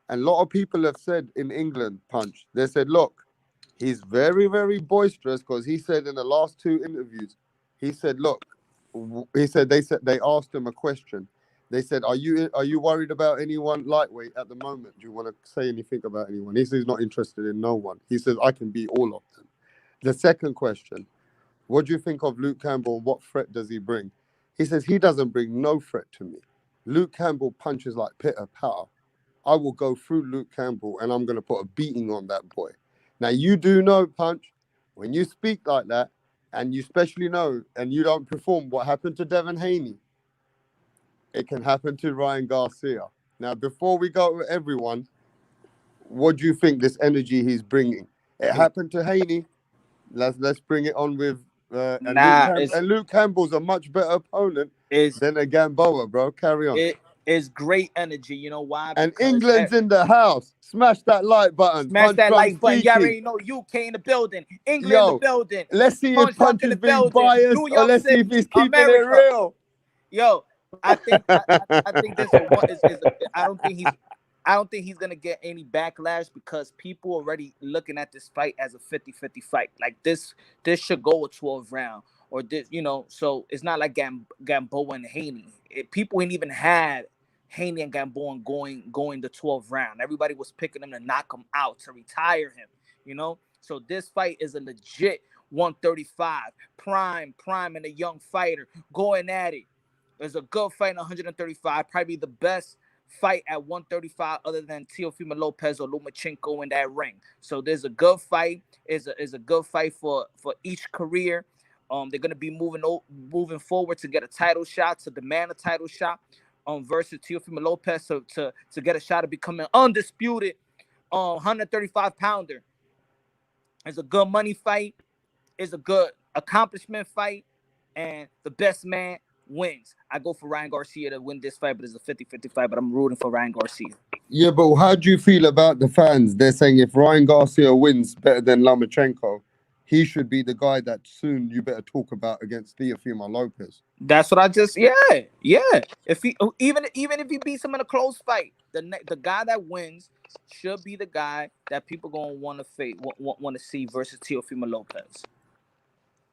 Speaker 13: And a lot of people have said in England, Punch, they said, look, he's very, very boisterous because he said in the last 2 interviews, he said, look, they asked him a question. They said, are you worried about anyone lightweight at the moment? Do you want to say anything about anyone? He says he's not interested in no one. He says, I can beat all of them. The second question, what do you think of Luke Campbell? What threat does he bring? He says he doesn't bring no threat to me. Luke Campbell punches like pitter patter. I will go through Luke Campbell and I'm going to put a beating on that boy. Now, you do know, Punch, when you speak like that, and you especially know, and you don't perform what happened to Devin Haney, it can happen to Ryan Garcia. Now, before we go to everyone, what do you think this energy he's bringing? It happened to Haney. Let's bring it on with And Luke Campbell's a much better opponent than a Gamboa, bro. Carry on.
Speaker 9: It is great energy. You know why?
Speaker 13: And
Speaker 9: Because
Speaker 13: England's in the house. Smash that like button.
Speaker 9: smash
Speaker 13: Punch
Speaker 9: that
Speaker 13: drunk
Speaker 9: like button. You
Speaker 13: speaking.
Speaker 9: already know UK in the building, England in the
Speaker 13: Yo,
Speaker 9: building.
Speaker 13: let's see
Speaker 9: Punch
Speaker 13: if
Speaker 9: Drunk
Speaker 13: Punch
Speaker 9: in
Speaker 13: is
Speaker 9: the
Speaker 13: being
Speaker 9: building,
Speaker 13: biased
Speaker 9: New
Speaker 13: or
Speaker 9: York
Speaker 13: let's see
Speaker 9: City,
Speaker 13: if he's keeping it
Speaker 9: America.
Speaker 13: real.
Speaker 9: Yo, I think this is I don't think he's gonna get any backlash because people already looking at this fight as a 50-50 fight. Like this should go a 12 round or this, you know. So it's not like Gamboa and Haney. People ain't even had Haney and Gamboa going the 12th round. Everybody was picking him to knock him out, to retire him, you know. So this fight is a legit 135 prime and a young fighter going at it. There's a good fight in 135, probably the best fight at 135 other than Teofimo Lopez or Lomachenko in that ring. So there's a good fight. Is a good fight for each career. They're gonna be moving forward to get a title shot, to demand a title shot. Versus Teofimo Lopez to get a shot of becoming undisputed 135 pounder. It's a good money fight. It's a good accomplishment fight, and the best man wins. I go for Ryan Garcia to win this fight, but it's a 50-50 fight, but I'm rooting for Ryan Garcia.
Speaker 13: Yeah, but how do you feel about the fans? They're saying if Ryan Garcia wins better than Lomachenko, he should be the guy that soon you better talk about against Teofimo Lopez.
Speaker 9: That's what I just yeah. If he even if he beats him in a close fight, the guy that wins should be the guy that people gonna want to see versus Teofimo Lopez.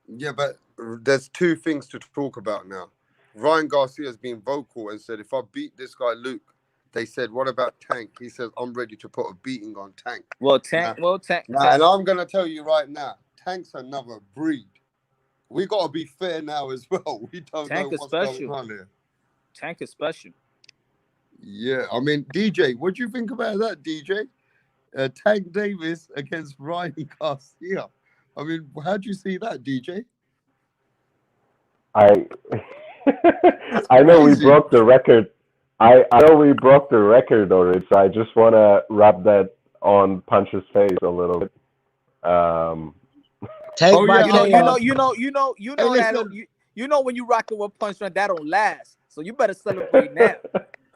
Speaker 13: Yeah, but there's two things to talk about now. Ryan Garcia has been vocal and said, if I beat this guy Luke, they said, what about Tank? He says, I'm ready to put a beating on Tank.
Speaker 9: Tank.
Speaker 13: And I'm going to tell you right now, Tank's another breed. We got to be fair now as well. We don't know what's going on here.
Speaker 9: Tank is special.
Speaker 13: Yeah, I mean, DJ, what do you think about that, DJ? Tank Davis against Ryan Garcia. I mean, how do you see that, DJ?
Speaker 15: I know we broke the record. I know we broke the record already, so I just want to rub that on Punch's face a little bit.
Speaker 9: You know when you rocking with Punch, that don't last. So you better celebrate now.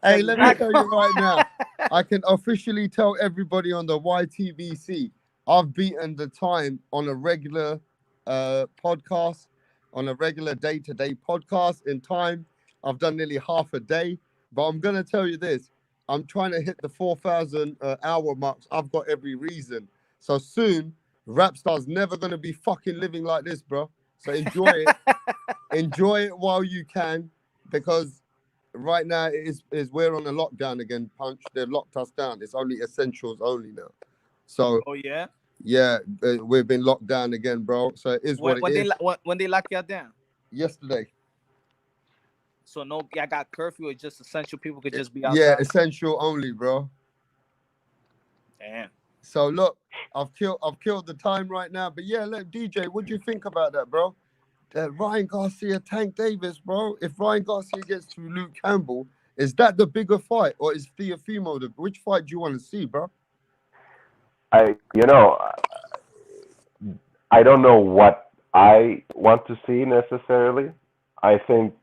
Speaker 13: Hey, let me tell you right now. I can officially tell everybody on the YTBC, I've beaten the time on a regular podcast, on a regular day-to-day podcast in time. I've done nearly half a day. But I'm going to tell you this. I'm trying to hit the 4,000 hour marks. I've got every reason. So soon, Rapstar's never going to be fucking living like this, bro. So enjoy it. Enjoy it while you can, because right now we're on a lockdown again, Punch. They've locked us down. It's only essentials only now. So yeah, we've been locked down again, bro. So it is what it is.
Speaker 9: When they lock y'all down?
Speaker 13: Yesterday.
Speaker 9: So no, I got curfew. It's just essential people could just be outside.
Speaker 13: Yeah, essential only, bro.
Speaker 9: Damn.
Speaker 13: So look, I've killed the time right now. But yeah, look, DJ, what do you think about that, bro? Ryan Garcia, Tank Davis, bro. If Ryan Garcia gets to Luke Campbell, is that the bigger fight, or is Teofimo which fight do you want to see, bro?
Speaker 15: I don't know what I want to see necessarily. I think,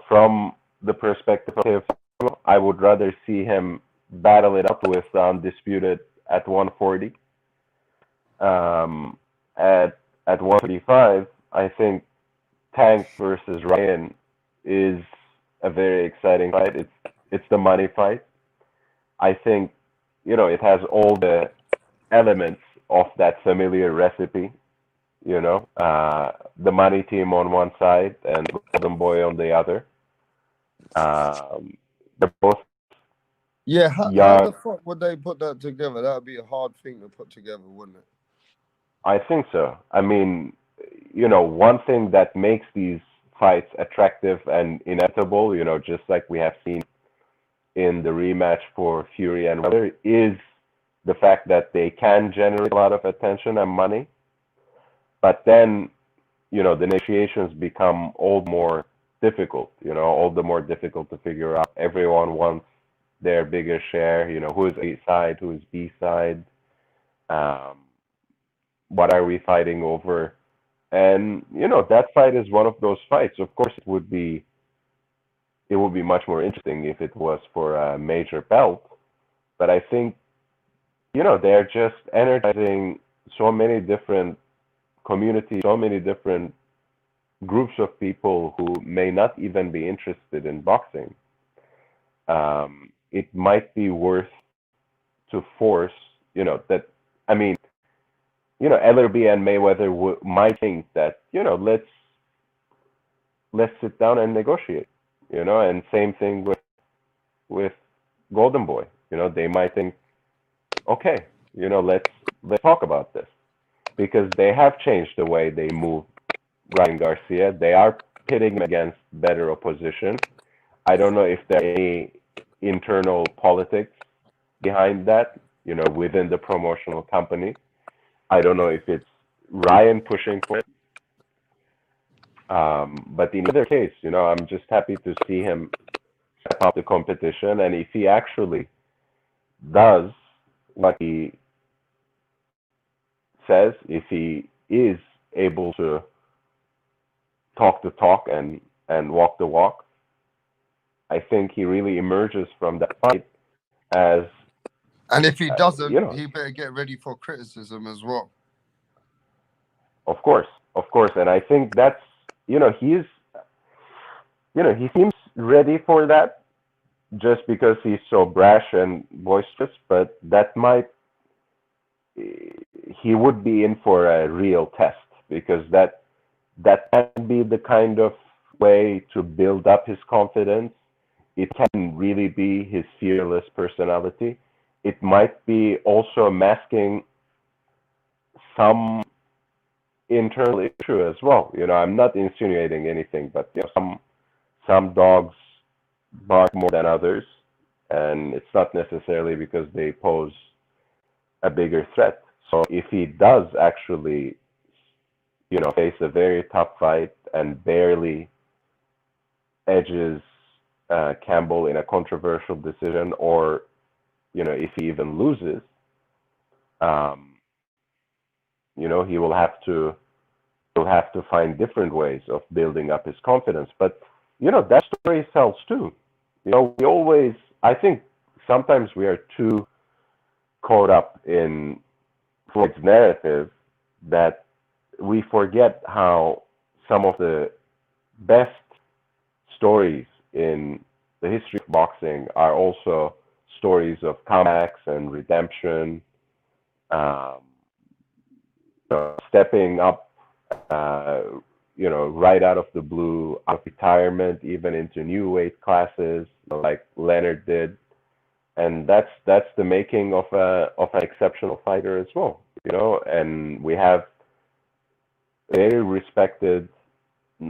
Speaker 15: from the perspective of Teofimo, I would rather see him battle it up with Undisputed at 140. At 135, I think Tank versus Ryan is a very exciting fight. It's the money fight. I think, it has all the elements of that familiar recipe. The money team on one side and Golden Boy on the other. They're both
Speaker 13: how the fuck would they put that together? That would be a hard thing to put together, wouldn't it?
Speaker 15: I think so. I mean, one thing that makes these fights attractive and inevitable, just like we have seen in the rematch for Fury and Wilder, is the fact that they can generate a lot of attention and money. But then, the negotiations become all more difficult, all the more difficult to figure out. Everyone wants their bigger share, who is A side, who is B side. What are we fighting over? And that fight is one of those fights. Of course, it would be much more interesting if it was for a major belt. But I think they're just energizing so many different communities, so many different groups of people who may not even be interested in boxing. It might be worth to force, that. I mean, Ellerby and Mayweather might think that, let's sit down and negotiate, and same thing with Golden Boy. They might think, okay, let's talk about this, because they have changed the way they move Ryan Garcia. They are pitting him against better opposition. I don't know if there are any internal politics behind that, within the promotional company. I don't know if it's Ryan pushing for it. But in either case, I'm just happy to see him step up the competition. And if he actually does what he says, if he is able to talk the talk and walk the walk, I think he really emerges from that fight as.
Speaker 13: And if he doesn't, he better get ready for criticism as well.
Speaker 15: Of course, and I think that's he seems ready for that, just because he's so brash and boisterous. But he would be in for a real test, because that can be the kind of way to build up his confidence. It can really be his fearless personality. It might be also masking some internal issue as well. I'm not insinuating anything, but some dogs bark more than others, and it's not necessarily because they pose a bigger threat. So if he does actually, face a very tough fight and barely edges Campbell in a controversial decision, or if he even loses, he'll have to find different ways of building up his confidence. But that story sells too. I think sometimes we are too caught up in Floyd's narrative that we forget how some of the best stories in the history of boxing are also stories of comebacks and redemption, stepping up, right out of the blue, out of retirement, even into new weight classes, like Leonard did. And that's the making of an exceptional fighter as well, And we have very respected,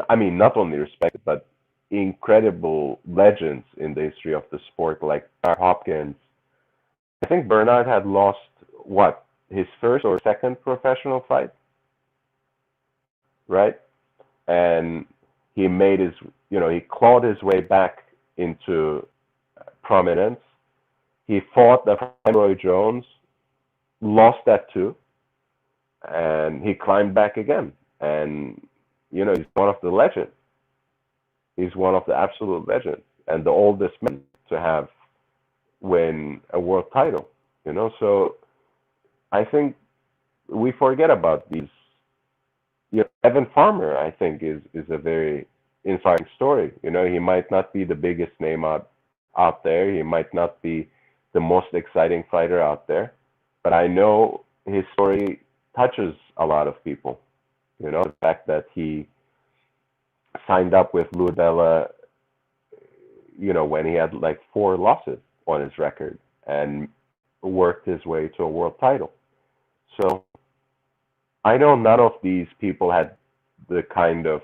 Speaker 15: I mean, not only respected, but incredible legends in the history of the sport, like Bernard Hopkins. I think Bernard had lost his first or second professional fight, right? And he made he clawed his way back into prominence. He fought Roy Jones, lost that too, and he climbed back again. And he's one of the legends. He's one of the absolute legends, and the oldest man to win a world title. So I think we forget about these. Evan Farmer, I think, is a very inspiring story. He might not be the biggest name out there. He might not be the most exciting fighter out there, but I know his story touches a lot of people. The fact that he signed up with Louis Bella, when he had like 4 losses on his record, and worked his way to a world title. So I know none of these people had the kind of,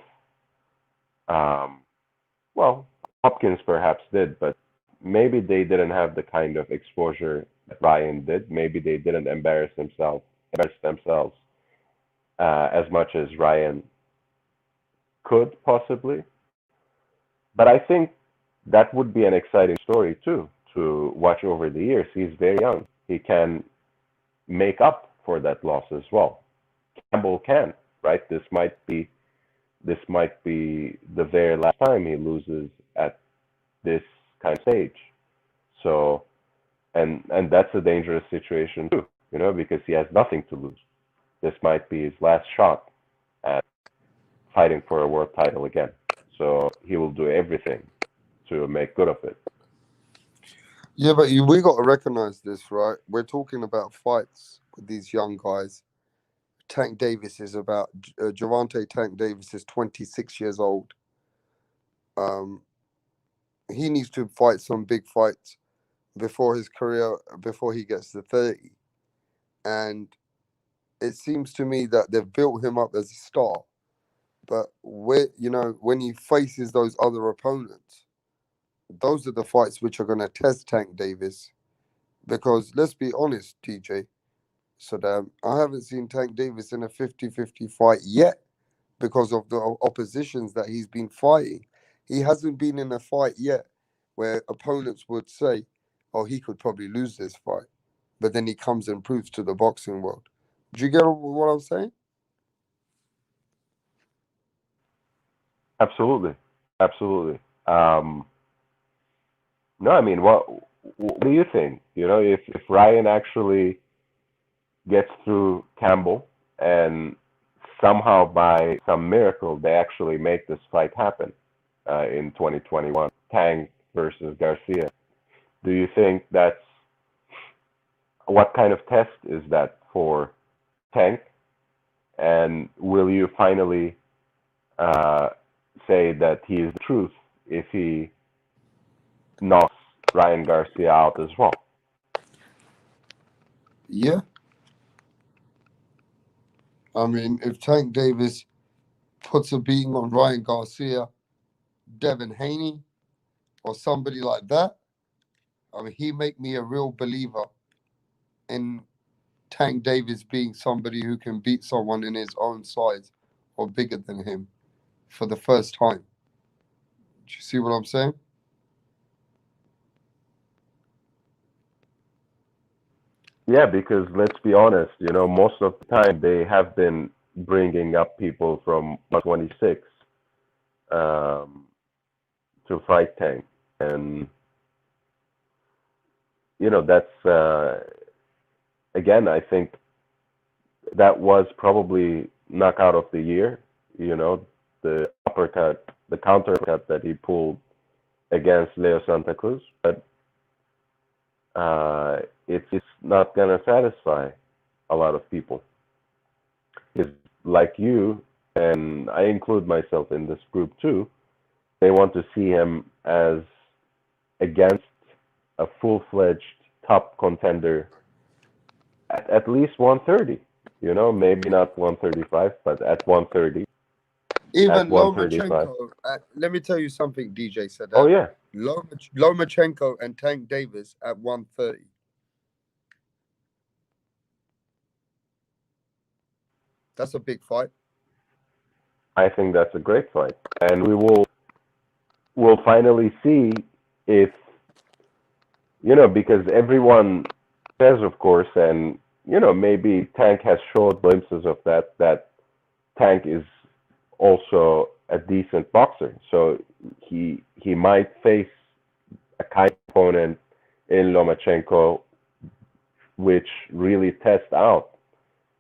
Speaker 15: Hopkins perhaps did, but maybe they didn't have the kind of exposure that Ryan did. Maybe they didn't embarrass themselves as much as Ryan could possibly. But I think that would be an exciting story too, to watch over the years. He's very young. He can make up for that loss as well. Campbell can. right? This might be the very last time he loses at this kind of stage. So, and that's a dangerous situation too, because he has nothing to lose. This might be his last shot at fighting for a world title again. So he will do everything to make good of it.
Speaker 13: Yeah, but we got to recognize this, right? We're talking about fights with these young guys. Tank Davis is about Gervonta Tank Davis is 26 years old. He needs to fight some big fights before he gets to 30. And it seems to me that they've built him up as a star. But when he faces those other opponents, those are the fights which are going to test Tank Davis. Because let's be honest, TJ, Saddam, I haven't seen Tank Davis in a 50-50 fight yet because of the oppositions that he's been fighting. He hasn't been in a fight yet where opponents would say, oh, he could probably lose this fight. But then he comes and proves to the boxing world. Do you get what I'm saying?
Speaker 15: Absolutely, absolutely. No, I mean, what do you think? If Ryan actually gets through Campbell and somehow by some miracle they actually make this fight happen in 2021, Tank versus Garcia, do you think what kind of test is that for Tank? And will you finally say that he is the truth if he knocks Ryan Garcia out as well?
Speaker 13: Yeah. I mean, if Tank Davis puts a beating on Ryan Garcia, Devin Haney, or somebody like that, I mean, he make me a real believer in Tank Davis being somebody who can beat someone in his own size or bigger than him for the first time. Do you see what I'm saying?
Speaker 15: Yeah, because let's be honest, most of the time they have been bringing up people from 26 to fight Tank, and that's again, I think that was probably knockout of the year. The uppercut, the counter uppercut that he pulled against Leo Santa Cruz, but it's not gonna satisfy a lot of people. Because like you, and I include myself in this group too, they want to see him as against a full-fledged top contender at least 130. Maybe not 135, but at 130.
Speaker 13: Even
Speaker 15: At 135.
Speaker 13: Lomachenko, let me tell you something, DJ said that.
Speaker 15: Oh yeah.
Speaker 13: Lomachenko and Tank Davis at 130. That's a big fight.
Speaker 15: I think that's a great fight, and we'll finally see if because everyone says, of course, and maybe Tank has showed glimpses of that Tank is also a decent boxer, so he might face a kind of opponent in Lomachenko, which really tests out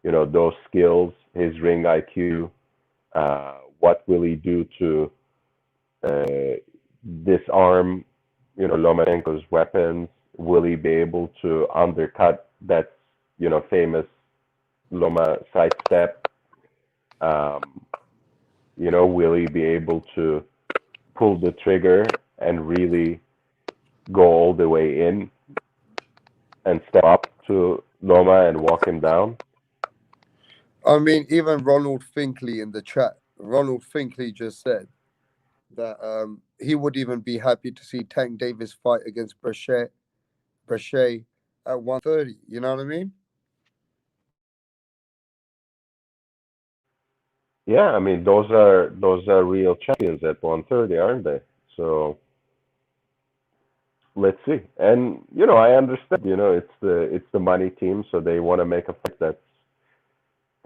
Speaker 15: those skills, his ring IQ. What will he do to disarm Lomachenko's weapons? Will he be able to undercut that famous Loma sidestep? Will he be able to pull the trigger and really go all the way in and step up to Loma and walk him down?
Speaker 13: I mean, even Ronald Finkley in the chat, Ronald Finkley just said that he would even be happy to see Tank Davis fight against Brachet at 130. You know what I mean?
Speaker 15: Yeah, I mean those are real champions at 130, aren't they? So let's see. And I understand. It's the money team, so they want to make a fight that's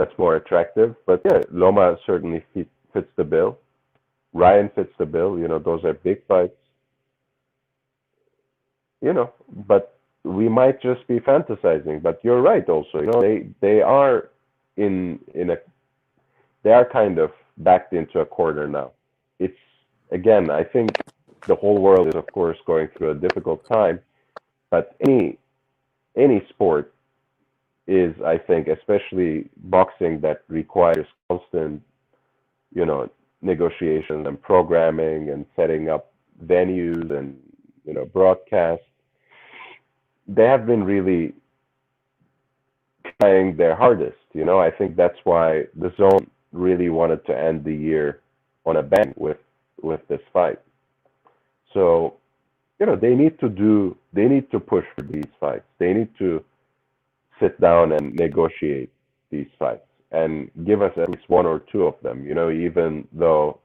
Speaker 15: that's more attractive. But yeah, Loma certainly fits the bill. Ryan fits the bill. You know, those are big fights. You know, but we might just be fantasizing. But you're right also. You know, they are in a they are kind of backed into a corner now. It's again, I think the whole world is of course going through a difficult time, but any sport is, I think, especially boxing that requires constant, you know, negotiations and programming and setting up venues and, you know, broadcasts. They have been really trying their hardest. You know, I think that's why the Zone really wanted to end the year on a bang with this fight. So, you know, they need to push for these fights. They need to sit down and negotiate these fights and give us at least one or two of them, you know, even though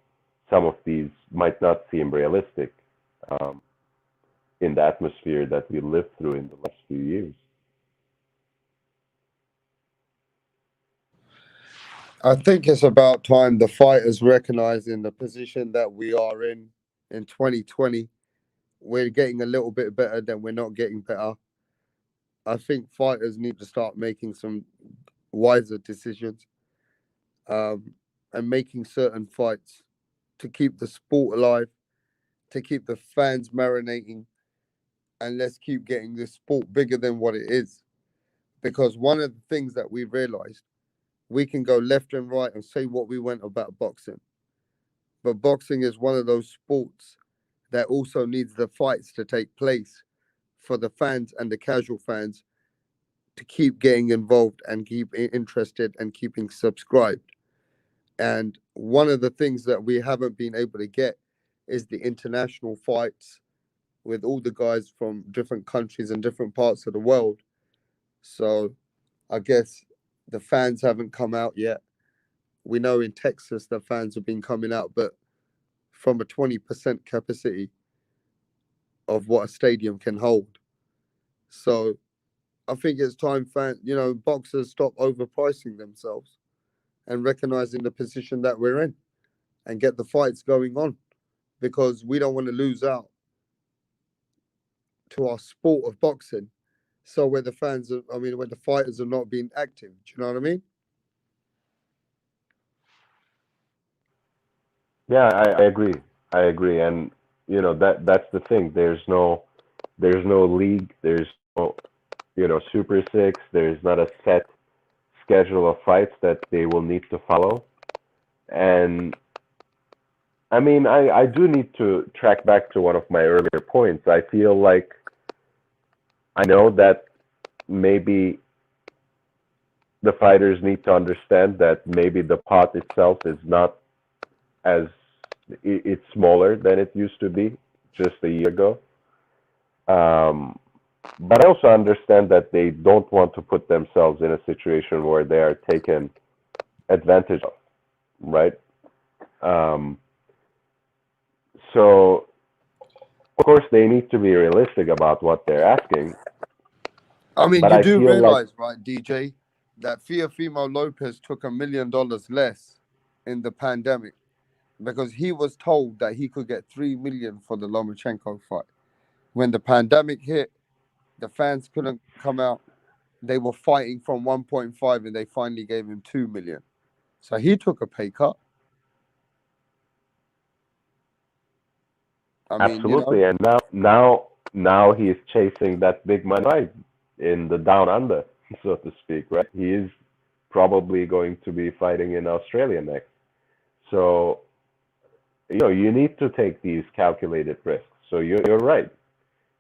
Speaker 15: some of these might not seem realistic in the atmosphere that we lived through in the last few years.
Speaker 13: I think it's about time the fighters recognizing the position that we are in 2020. We're getting a little bit better, then we're not getting better. I think fighters need to start making some wiser decisions and making certain fights to keep the sport alive, to keep the fans marinating, and let's keep getting this sport bigger than what it is. Because one of the things that we realized, we can go left and right and say what we want about boxing. But boxing is one of those sports that also needs the fights to take place for the fans and the casual fans to keep getting involved and keep interested and keeping subscribed. And one of the things that we haven't been able to get is the international fights with all the guys from different countries and different parts of the world. So I guess the fans haven't come out yet. We know in Texas the fans have been coming out, but from a 20% capacity of what a stadium can hold. So I think it's time boxers stop overpricing themselves and recognizing the position that we're in and get the fights going on, because we don't want to lose out to our sport of boxing. So where the where the fighters are not being active, do you know what I mean?
Speaker 15: Yeah, I agree. I agree, and you know that's the thing. There's no league. There's no, you know, Super Six. There's not a set schedule of fights that they will need to follow. And I mean, I do need to track back to one of my earlier points. I feel like I know that maybe the fighters need to understand that maybe the pot itself is not as it's smaller than it used to be just a year ago. But I also understand that they don't want to put themselves in a situation where they are taken advantage of, right? So, of course, they need to be realistic about what they're asking.
Speaker 13: I mean,
Speaker 15: but
Speaker 13: you
Speaker 15: I
Speaker 13: do
Speaker 15: feel
Speaker 13: realize, right, DJ, that Teofimo Lopez took $1 million less in the pandemic because he was told that he could get $3 million for the Lomachenko fight. When the pandemic hit, the fans couldn't come out. They were fighting from 1.5 and they finally gave him 2 million. So he took a pay cut. I mean,
Speaker 15: absolutely, and now he is chasing that big money fight in the down under, so to speak, right? He is probably going to be fighting in Australia next. So, you know, you need to take these calculated risks. So you're right.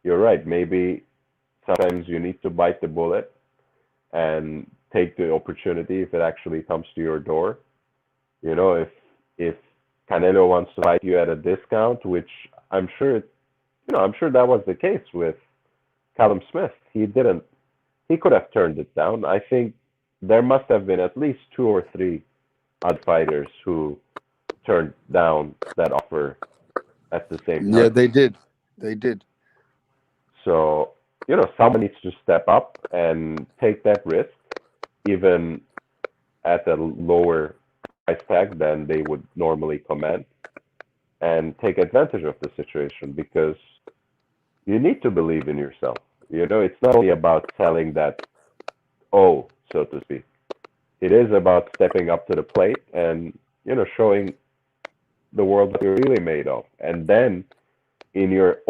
Speaker 15: You're right. Maybe sometimes you need to bite the bullet and take the opportunity if it actually comes to your door. You know, if Canelo wants to fight you at a discount, which I'm sure, I'm sure that was the case with Callum Smith. He could have turned it down. I think there must have been at least 2 or 3 other fighters who turned down that offer at the same time.
Speaker 13: Yeah, they did. They did.
Speaker 15: So, you know, someone needs to step up and take that risk, even at a lower price tag than they would normally command and take advantage of the situation because you need to believe in yourself. It's not only about selling that so to speak. It is about stepping up to the plate and, showing the world what you're really made of. And then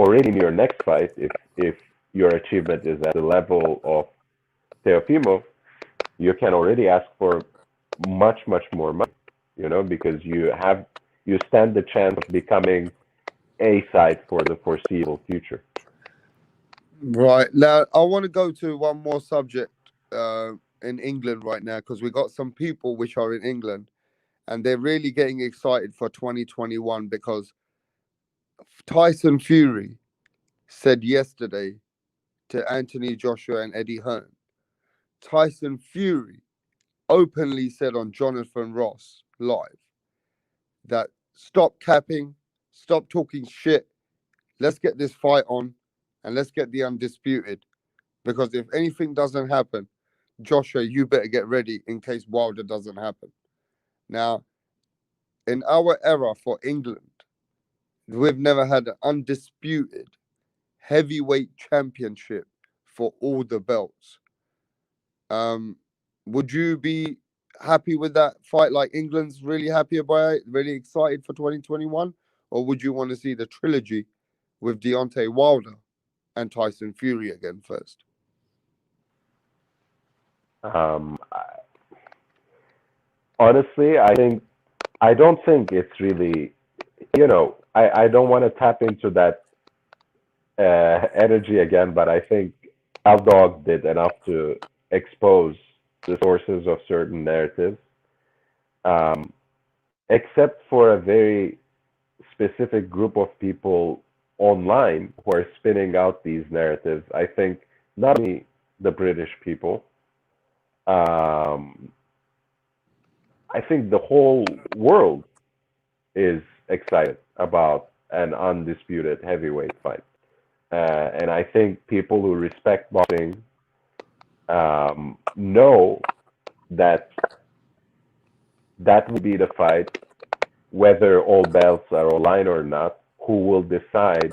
Speaker 15: already in your next fight, if your achievement is at the level of Teofimo, you can already ask for much, much more money, because you stand the chance of becoming a side for the foreseeable future.
Speaker 13: Right. Now, I want to go to one more subject in England right now because we got some people which are in England and they're really getting excited for 2021 because Tyson Fury said yesterday to Anthony Joshua and Eddie Hearn, Tyson Fury openly said on Jonathan Ross live that stop capping, stop talking shit, let's get this fight on and let's get the undisputed. Because if anything doesn't happen, Joshua, you better get ready in case Wilder doesn't happen. Now, in our era for England, we've never had an undisputed heavyweight championship for all the belts. Would you be happy with that fight? Like England's really happy about it, really excited for 2021? Or would you want to see the trilogy with Deontay Wilder and Tyson Fury again first?
Speaker 15: Honestly, I don't think it's really, I don't want to tap into that energy again, but I think Al Dog did enough to expose the sources of certain narratives, except for a very specific group of people online who are spinning out these narratives. I think not only the British people, I think the whole world is excited about an undisputed heavyweight fight. And I think people who respect boxing know that that will be the fight, whether all belts are aligned or not, who will decide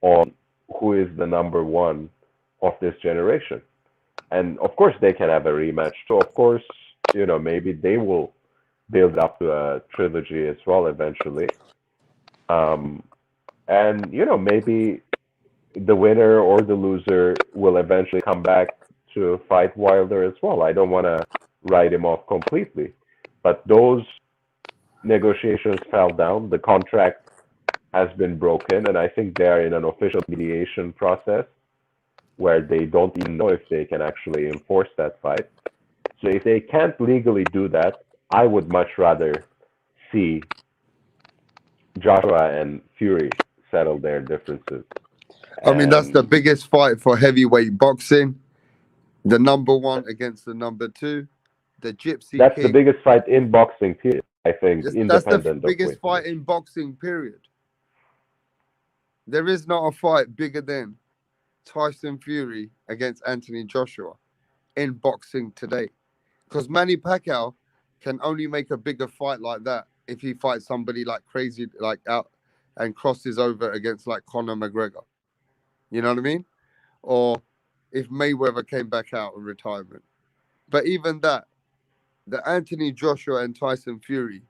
Speaker 15: on who is the number one of this generation. And of course, they can have a rematch. So, of course, maybe they will build up to a trilogy as well eventually. And, maybe the winner or the loser will eventually come back to fight Wilder as well. I don't want to write him off completely. But those negotiations fell down. The contract has been broken, and I think they are in an official mediation process where they don't even know if they can actually enforce that fight. So if they can't legally do that, I would much rather see Joshua and Fury settle their differences.
Speaker 13: I mean, that's the biggest fight for heavyweight boxing. The number one against the number two. The Gypsy
Speaker 15: That's
Speaker 13: King.
Speaker 15: the biggest fight in boxing, period. I think,
Speaker 13: That's
Speaker 15: independent
Speaker 13: the
Speaker 15: of
Speaker 13: biggest
Speaker 15: weight.
Speaker 13: fight in boxing, period. There is not a fight bigger than Tyson Fury against Anthony Joshua in boxing today. Because Manny Pacquiao can only make a bigger fight like that if he fights somebody like crazy, like out and crosses over against like Conor McGregor. You know what I mean? Or if Mayweather came back out of retirement. But even that, the Anthony Joshua and Tyson Fury,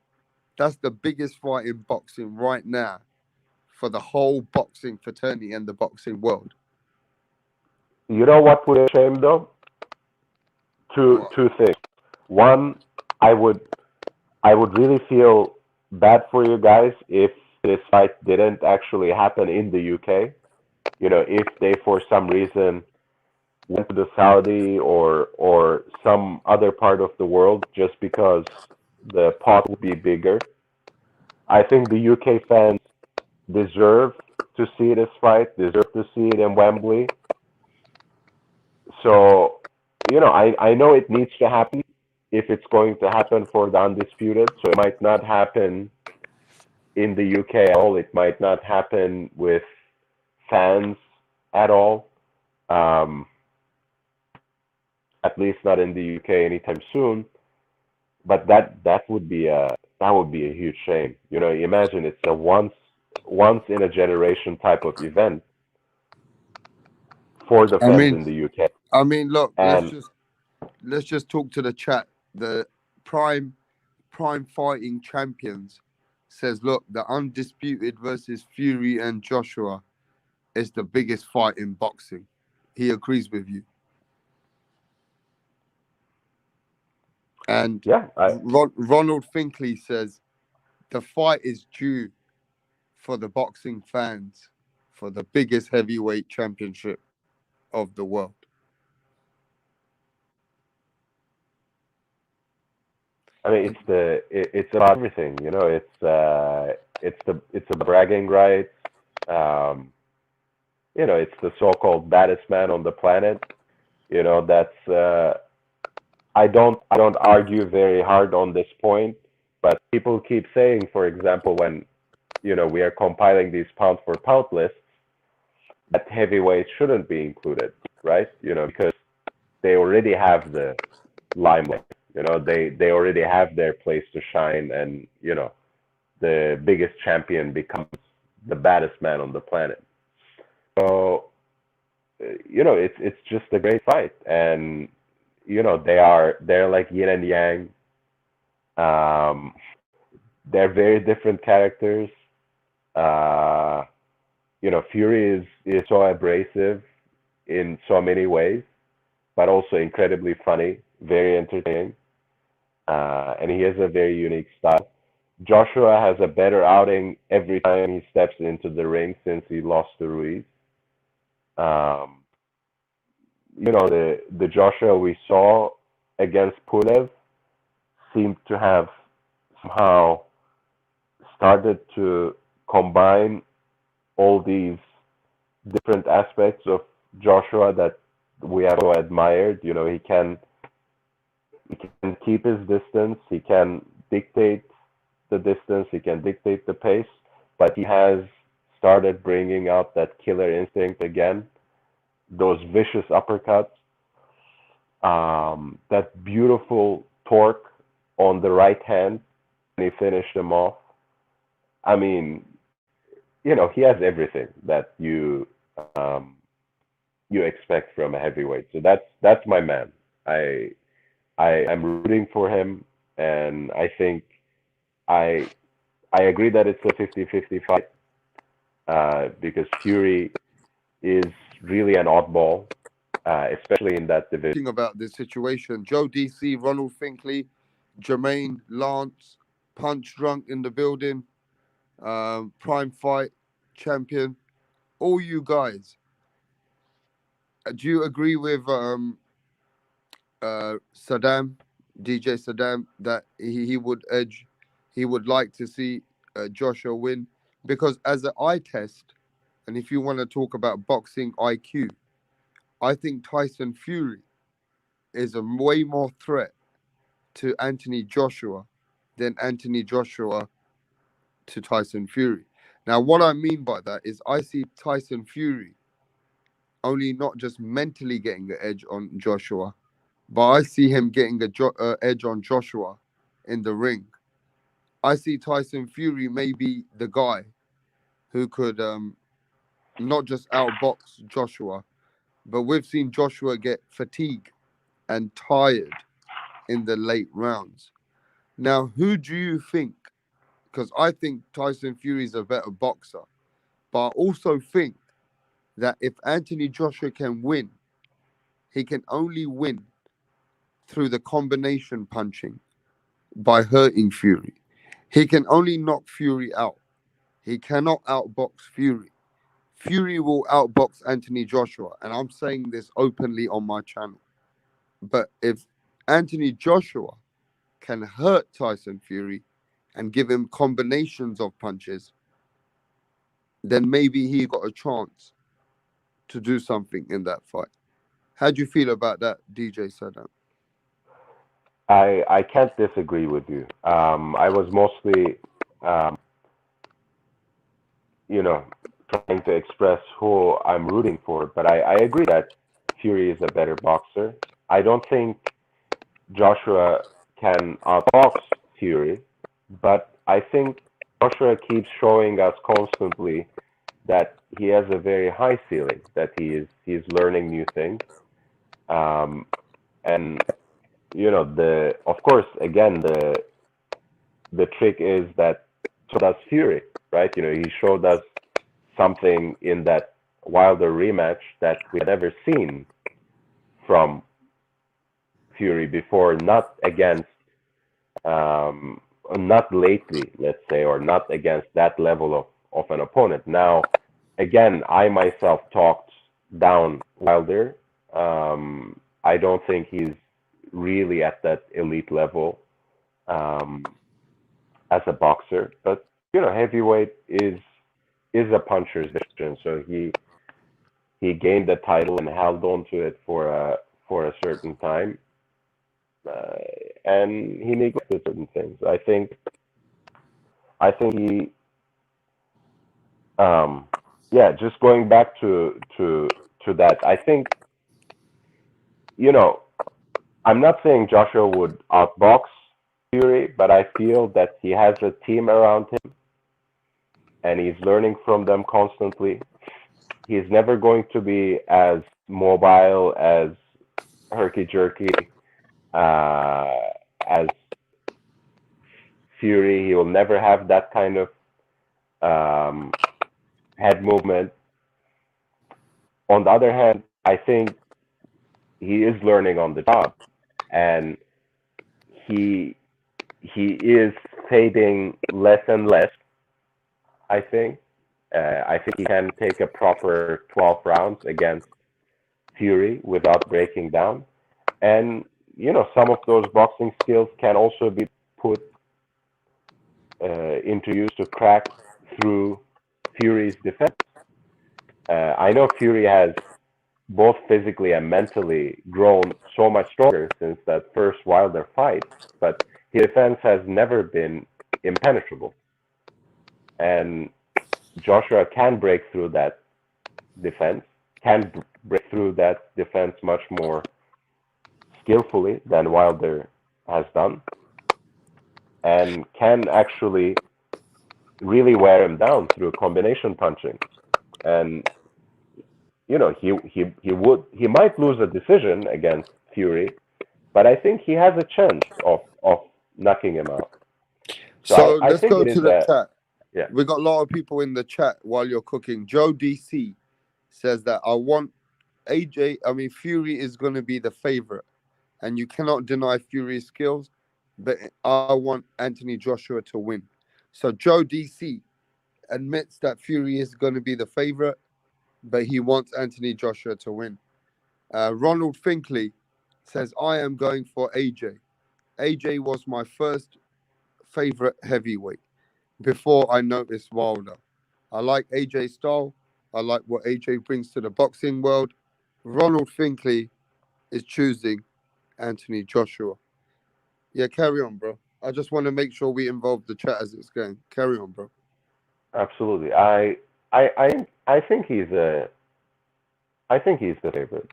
Speaker 13: that's the biggest fight in boxing right now for the whole boxing fraternity and the boxing world.
Speaker 15: You know what would be a shame though? Two things. One, I would really feel bad for you guys if this fight didn't actually happen in the UK. If they for some reason went to the Saudi or some other part of the world just because the pot would be bigger. I think the UK fans deserve to see this fight, deserve to see it in Wembley. So, I know it needs to happen if it's going to happen for the undisputed. So it might not happen in the UK at all. It might not happen with fans at all. At least not in the UK anytime soon. but that would be a huge shame. You know, imagine it's a once in a generation type of event for the
Speaker 13: I
Speaker 15: fans
Speaker 13: mean,
Speaker 15: in the UK.
Speaker 13: look,
Speaker 15: And
Speaker 13: let's just talk to the chat. The prime fighting champions says, look, the undisputed versus Fury and Joshua is the biggest fight in boxing. He agrees with you. And
Speaker 15: yeah,
Speaker 13: Ronald Finkley says the fight is due for the boxing fans for the biggest heavyweight championship of the world.
Speaker 15: I mean, it's about everything, you know. It's a bragging rights. Um, you know, it's the so-called baddest man on the planet. You know, that's I don't argue very hard on this point, but people keep saying, for example, when we are compiling these pound for pound lists, that heavyweights shouldn't be included, right? You know, because they already have the limelight. You know, they already have their place to shine, and the biggest champion becomes the baddest man on the planet. So it's just a great fight, and they're like yin and yang. Um, they're very different characters. Uh, Fury is so abrasive in so many ways, but also incredibly funny, very entertaining, and he has a very unique style. Joshua has a better outing every time he steps into the ring since he lost to Ruiz. Um, the Joshua we saw against Pulev seemed to have somehow started to combine all these different aspects of Joshua that we have so admired. He can keep his distance, he can dictate the distance, he can dictate the pace, but he has started bringing out that killer instinct again, those vicious uppercuts, that beautiful torque on the right hand, and he finished him off. I mean, he has everything that you expect from a heavyweight. So that's my man. I'm rooting for him, and I think I agree that it's a 50-50 fight, because Fury is really an oddball, especially in that division.
Speaker 13: About this situation, Joe DC, Ronald Finkley, Jermaine Lance, Punch Drunk in the building, Prime Fight champion, all you guys. Do you agree with Saddam, DJ Saddam, that he would edge, he would like to see Joshua win? Because as an eye test, and if you want to talk about boxing IQ, I think Tyson Fury is a way more threat to Anthony Joshua than Anthony Joshua to Tyson Fury. Now, what I mean by that is I see Tyson Fury only not just mentally getting the edge on Joshua, but I see him getting a edge on Joshua in the ring. I see Tyson Fury maybe the guy who could not just outbox Joshua, but we've seen Joshua get fatigued and tired in the late rounds. Now, who do you think? Because I think Tyson Fury is a better boxer, but I also think that if Anthony Joshua can win, he can only win through the combination punching by hurting Fury. He can only knock Fury out. He cannot outbox Fury. Fury will outbox Anthony Joshua, and I'm saying this openly on my channel. But if Anthony Joshua can hurt Tyson Fury and give him combinations of punches, then maybe he got a chance to do something in that fight. How do you feel about that, DJ Saddam?
Speaker 15: I can't disagree with you. I was mostly, trying to express who I'm rooting for, but I agree that Fury is a better boxer. I don't think Joshua can outbox Fury, but I think Joshua keeps showing us constantly that he has a very high ceiling, that he's learning new things, and of course, again, the trick is that so does Fury, right? He showed us something in that Wilder rematch that we had never seen from Fury before, not against, not lately, let's say, or not against that level of an opponent. Now, again, I myself talked down Wilder. I don't think he's really at that elite level as a boxer, but heavyweight is a puncher's division, so he gained the title and held on to it for a certain time, and he neglected certain things. I think he, just going back to that, I think, I'm not saying Joshua would outbox Fury, but I feel that he has a team around him, and he's learning from them constantly. He's never going to be as mobile, as herky-jerky as Fury. He will never have that kind of head movement. On the other hand, I think he is learning on the job, and he is fading less and less, I think. I think he can take a proper 12 rounds against Fury without breaking down. And, some of those boxing skills can also be put into use to crack through Fury's defense. I know Fury has both physically and mentally grown so much stronger since that first Wilder fight, but his defense has never been impenetrable. And Joshua can break through that defense, much more skillfully than Wilder has done, and can actually really wear him down through combination punching. And he might lose a decision against Fury, but I think he has a chance of knocking him out.
Speaker 13: So
Speaker 15: I
Speaker 13: let's
Speaker 15: think
Speaker 13: go
Speaker 15: it
Speaker 13: to
Speaker 15: is
Speaker 13: the chat.
Speaker 15: Yeah.
Speaker 13: We got a lot of people in the chat while you're cooking. Joe DC says that Fury is going to be the favorite, and you cannot deny Fury's skills, but I want Anthony Joshua to win. So Joe DC admits that Fury is going to be the favorite, but he wants Anthony Joshua to win. Ronald Finkley says, I am going for AJ. AJ was my first favorite heavyweight before I noticed Wilder. I like AJ's style. I like what AJ brings to the boxing world. Ronald Finkley is choosing Anthony Joshua. Yeah, carry on, bro. I just want to make sure we involve the chat as it's going. Carry on, bro.
Speaker 15: Absolutely. I think he's the favorite.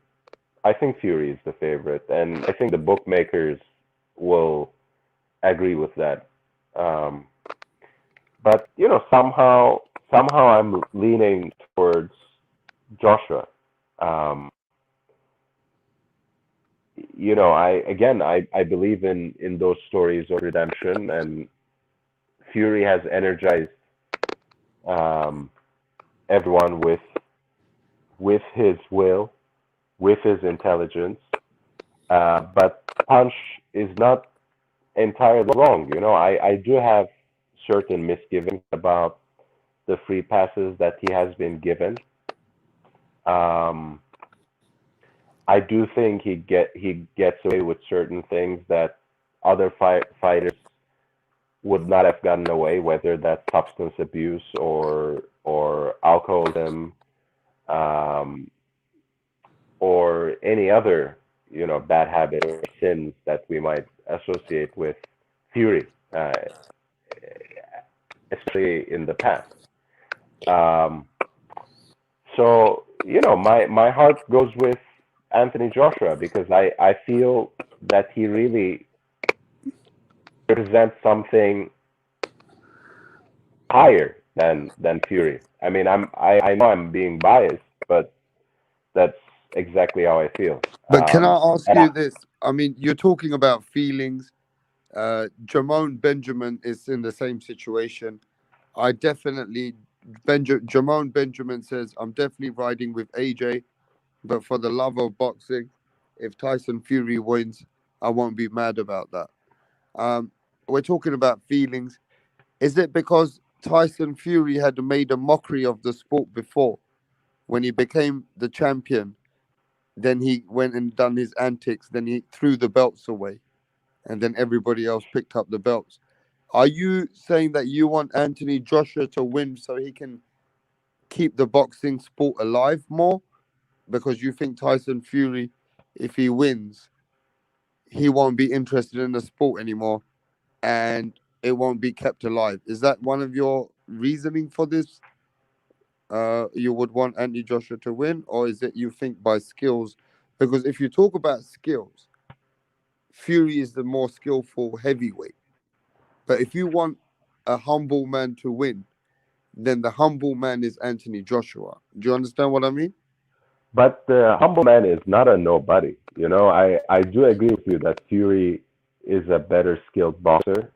Speaker 15: I think Fury is the favorite, and I think the bookmakers will agree with that. But somehow I'm leaning towards Joshua. I believe in those stories of redemption, and Fury has energized everyone with his will, with his intelligence. But Punch is not entirely wrong. I do have certain misgivings about the free passes that he has been given. I do think he gets away with certain things that other fighters would not have gotten away, whether that's substance abuse or alcoholism, or any other bad habit or sins that we might associate with Fury, especially in the past. So my heart goes with Anthony Joshua because I feel that he really represent something higher than Fury. I mean, I know I'm being biased, but that's exactly how I feel.
Speaker 13: But can I ask
Speaker 15: And
Speaker 13: you this? I mean, you're talking about feelings. Jamon Benjamin is in the same situation. I definitely, Jamon Benjamin says, I'm definitely riding with AJ, but for the love of boxing, if Tyson Fury wins, I won't be mad about that. We're talking about feelings. Is it because Tyson Fury had made a mockery of the sport before when he became the champion? Then he went and done his antics. Then he threw the belts away, and then everybody else picked up the belts. Are you saying that you want Anthony Joshua to win so he can keep the boxing sport alive more? Because you think Tyson Fury, if he wins, he won't be interested in the sport anymore and it won't be kept alive. Is that one of your reasoning for this? You would want Anthony Joshua to win, or is it you think by skills? Because if you talk about skills, Fury is the more skillful heavyweight. But if you want a humble man to win, then the humble man is Anthony Joshua. Do you understand what I mean?
Speaker 15: but the humble man is not a nobody. You know, I do agree with you that Fury is a better skilled boxer.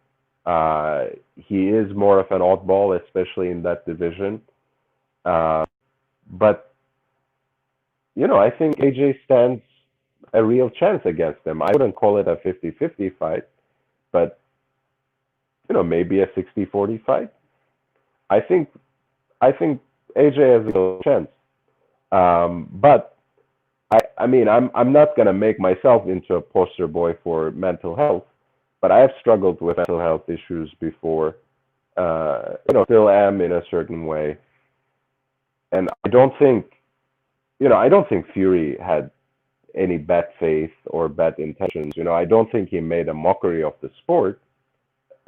Speaker 15: He is more of an oddball, especially in that division. Uh, but you know, I think AJ stands a real chance against him. I wouldn't call it a 50-50 fight, but you know, maybe a 60-40 fight. I think I think AJ has a real chance. But I mean, I'm not gonna make myself into a poster boy for mental health, but I have struggled with mental health issues before. You know, still am in a certain way, and I don't think Fury had any bad faith or bad intentions. You know, I don't think he made a mockery of the sport.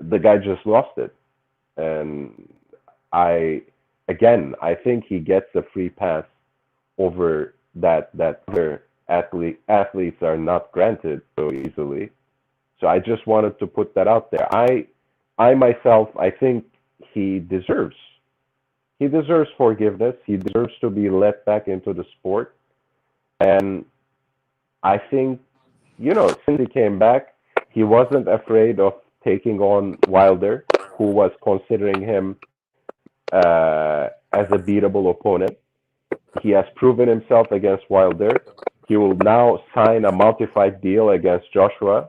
Speaker 15: The guy just lost it, and I I think he gets a free pass over that other athletes are not granted so easily. So I just wanted to put that out there. I myself, I think he deserves he deserves forgiveness. He deserves to be let back into the sport. And I think, you know, since he came back, he wasn't afraid of taking on Wilder, who was considering him as a beatable opponent. He has proven himself against Wilder. He will now sign a multi-fight deal against Joshua,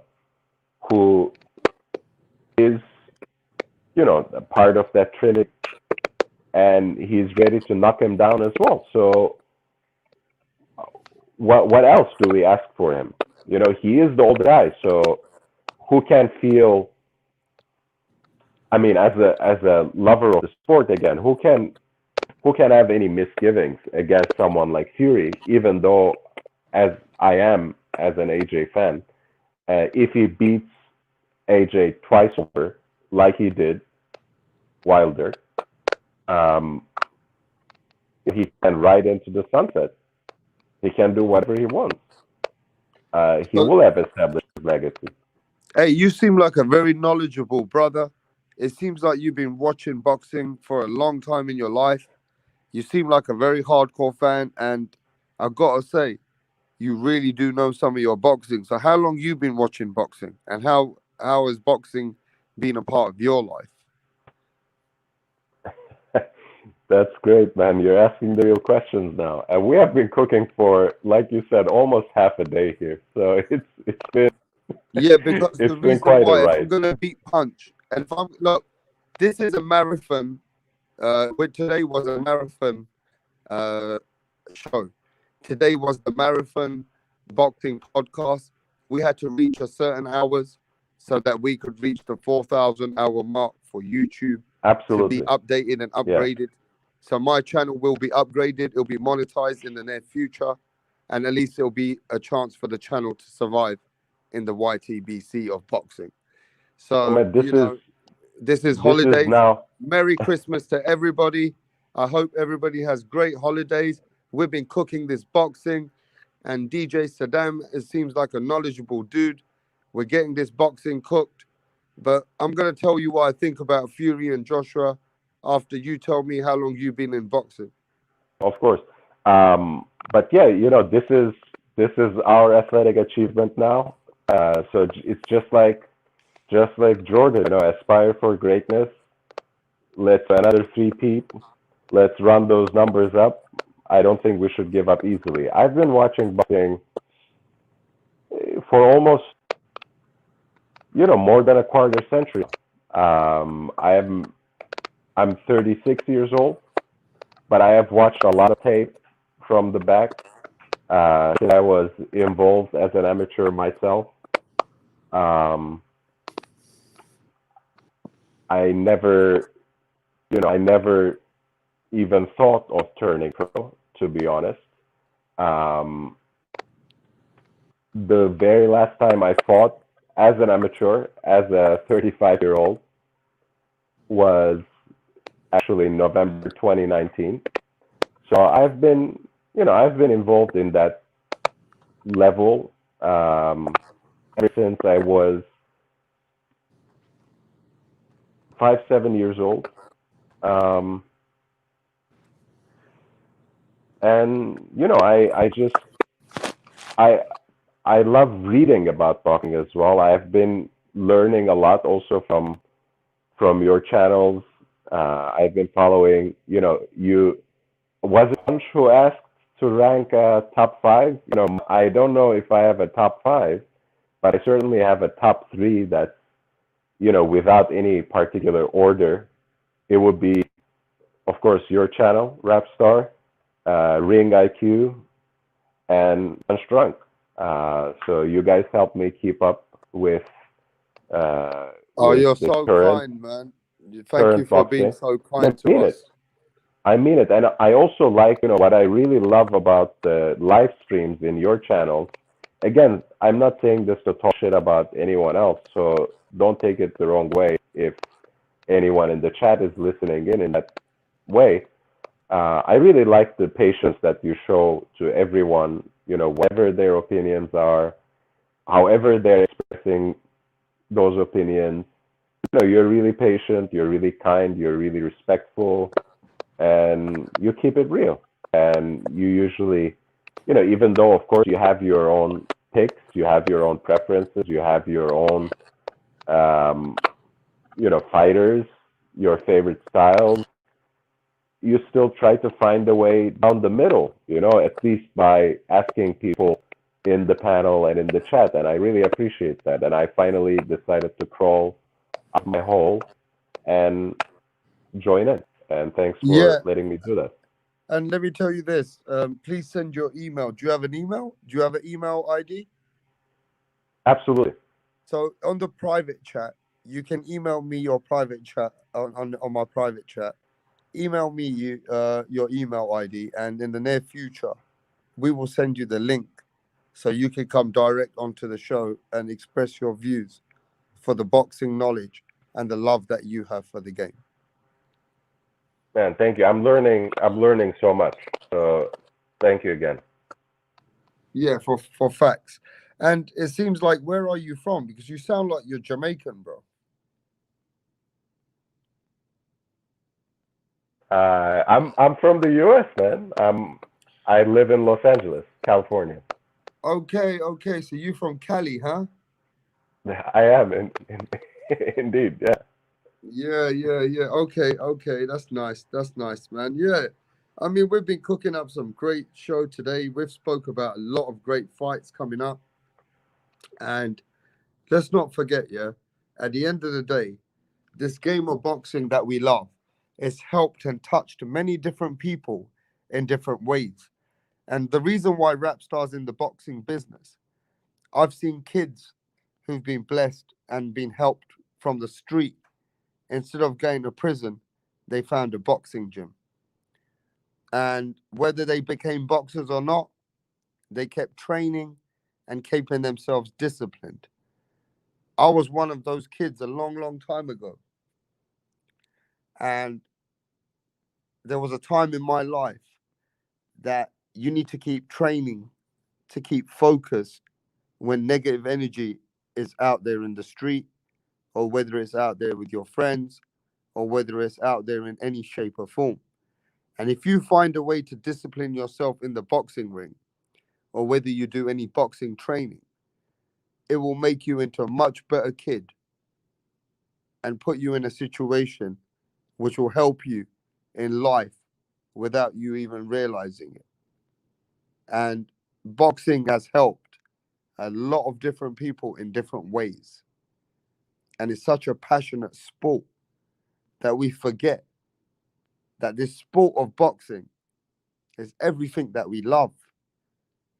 Speaker 15: who is, you know, a part of that trinity, and he's ready to knock him down as well. So, what else do we ask for him? You know, he is the old guy, so who can feel? I mean, as a lover of the sport, again, who can have any misgivings against someone like Fury? Even though, as I am as an AJ fan, if he beats AJ twice over, like he did Wilder, um, he can ride into the sunset. He can do whatever he wants. He
Speaker 13: So,
Speaker 15: will have established his legacy.
Speaker 13: hey, you seem like a very knowledgeable brother. It seems like you've been watching boxing for a long time in your life. You seem like a very hardcore fan, and I gotta say, you really do know some of your boxing. So, how long you been watching boxing, and how has boxing been a part of your life?
Speaker 15: That's great, man. You're asking the real questions now. And we have been cooking for, like you said, almost half a day here. So it's been
Speaker 13: Yeah, because the
Speaker 15: it's been
Speaker 13: reason
Speaker 15: quite a
Speaker 13: why, if I'm
Speaker 15: ride.
Speaker 13: gonna beat punch, and if I'm look, this is a marathon. Today was a marathon uh show. Today was the marathon boxing podcast. We had to reach a certain hours so that we could reach the 4,000 hour mark for YouTube to be
Speaker 15: Absolutely.
Speaker 13: updated and
Speaker 15: Yeah.
Speaker 13: upgraded. So my channel will be upgraded. It'll be monetized in the near future, and at least it'll be a chance for the channel to survive in the YTBC of boxing.
Speaker 15: So,
Speaker 13: So
Speaker 15: man, this is
Speaker 13: this is
Speaker 15: this is
Speaker 13: holidays.
Speaker 15: now
Speaker 13: Merry Christmas to everybody. I hope everybody has great holidays. We've been cooking this boxing, and DJ Saddam, it seems like a knowledgeable dude. We're getting this boxing cooked. But I'm gonna tell you what I think about Fury and Joshua after you tell me how long you've been in boxing.
Speaker 15: Of course. But yeah, this is our athletic achievement now. So it's just like Jordan, aspire for greatness. Let's another three-peat. Let's run those numbers up. I don't think we should give up easily. I've been watching boxing for almost, more than a quarter century. I'm 36 years old, but I have watched a lot of tape from the back since I was involved as an amateur myself. Um, I never, I never even thought of turning pro, to be honest. Um, the very last time I fought as an amateur, as a 35-year-old, was actually November 2019. So I've been involved in that level ever since I was 7 years old. Um, and I I love reading about boxing as well. I've been learning a lot also from your channels. I've been following. You was it Punch who asked to rank top five? I don't know if I have a top five, but I certainly have a top three that's without any particular order. It would be, of course, your channel, Rapstar, Ring IQ, and Unstrunk. So you guys help me keep up with
Speaker 13: Oh, you're
Speaker 15: the
Speaker 13: so
Speaker 15: current
Speaker 13: kind, man. Thank you for being
Speaker 15: boxing.
Speaker 13: so
Speaker 15: And I
Speaker 13: kind to
Speaker 15: mean
Speaker 13: us.
Speaker 15: it. I mean it. And I also like, what I really love about the live streams in your channels. Again, I'm not saying this to talk shit about anyone else, so don't take it the wrong way if anyone in the chat is listening in that way. I really like the patience that you show to everyone, whatever their opinions are, however they're expressing those opinions. You're really patient, you're really kind, you're really respectful, and you keep it real. And you usually, even though, of course, you have your own picks, you have your own preferences, you have your own, um, fighters, your favorite styles, you still try to find a way down the middle, at least by asking people in the panel and in the chat. And I really appreciate that. And I finally decided to crawl out my hole and join in. And thanks
Speaker 13: Yeah,
Speaker 15: for letting me do that.
Speaker 13: and let me tell you this. Please send your email. Do you have an email? Do you have an email ID?
Speaker 15: Absolutely.
Speaker 13: So on the private chat, you can email me your private chat on my private chat. Email me your email ID, and in the near future, we will send you the link so you can come direct onto the show and express your views for the boxing knowledge and the love that you have for the game.
Speaker 15: Man, thank you. I'm learning so much. So thank you again.
Speaker 13: Yeah, for facts. And it seems like, where are you from? Because you sound like you're Jamaican, bro.
Speaker 15: I'm from the U.S., man. I live in Los Angeles, California.
Speaker 13: Okay. So you from Cali, huh?
Speaker 15: I am, indeed, yeah.
Speaker 13: Yeah. Okay. That's nice, man. Yeah. I mean, we've been cooking up some great show today. We've spoke about a lot of great fights coming up. And let's not forget, yeah, at the end of the day, this game of boxing that we love has helped and touched many different people in different ways. And the reason why Rapstar's in the boxing business, I've seen kids who've been blessed and been helped from the street. Instead of going to prison, they found a boxing gym. And whether they became boxers or not, they kept training and keeping themselves disciplined. I was one of those kids a long time ago. And there was a time in my life that you need to keep training to keep focused when negative energy is out there in the street or whether it's out there with your friends, or whether it's out there in any shape or form. And if you find a way to discipline yourself in the boxing ring, or whether you do any boxing training, it will make you into a much better kid and put you in a situation which will help you in life without you even realizing it. And boxing has helped a lot of different people in different ways. And it's such a passionate sport that we forget that this sport of boxing is everything that we love.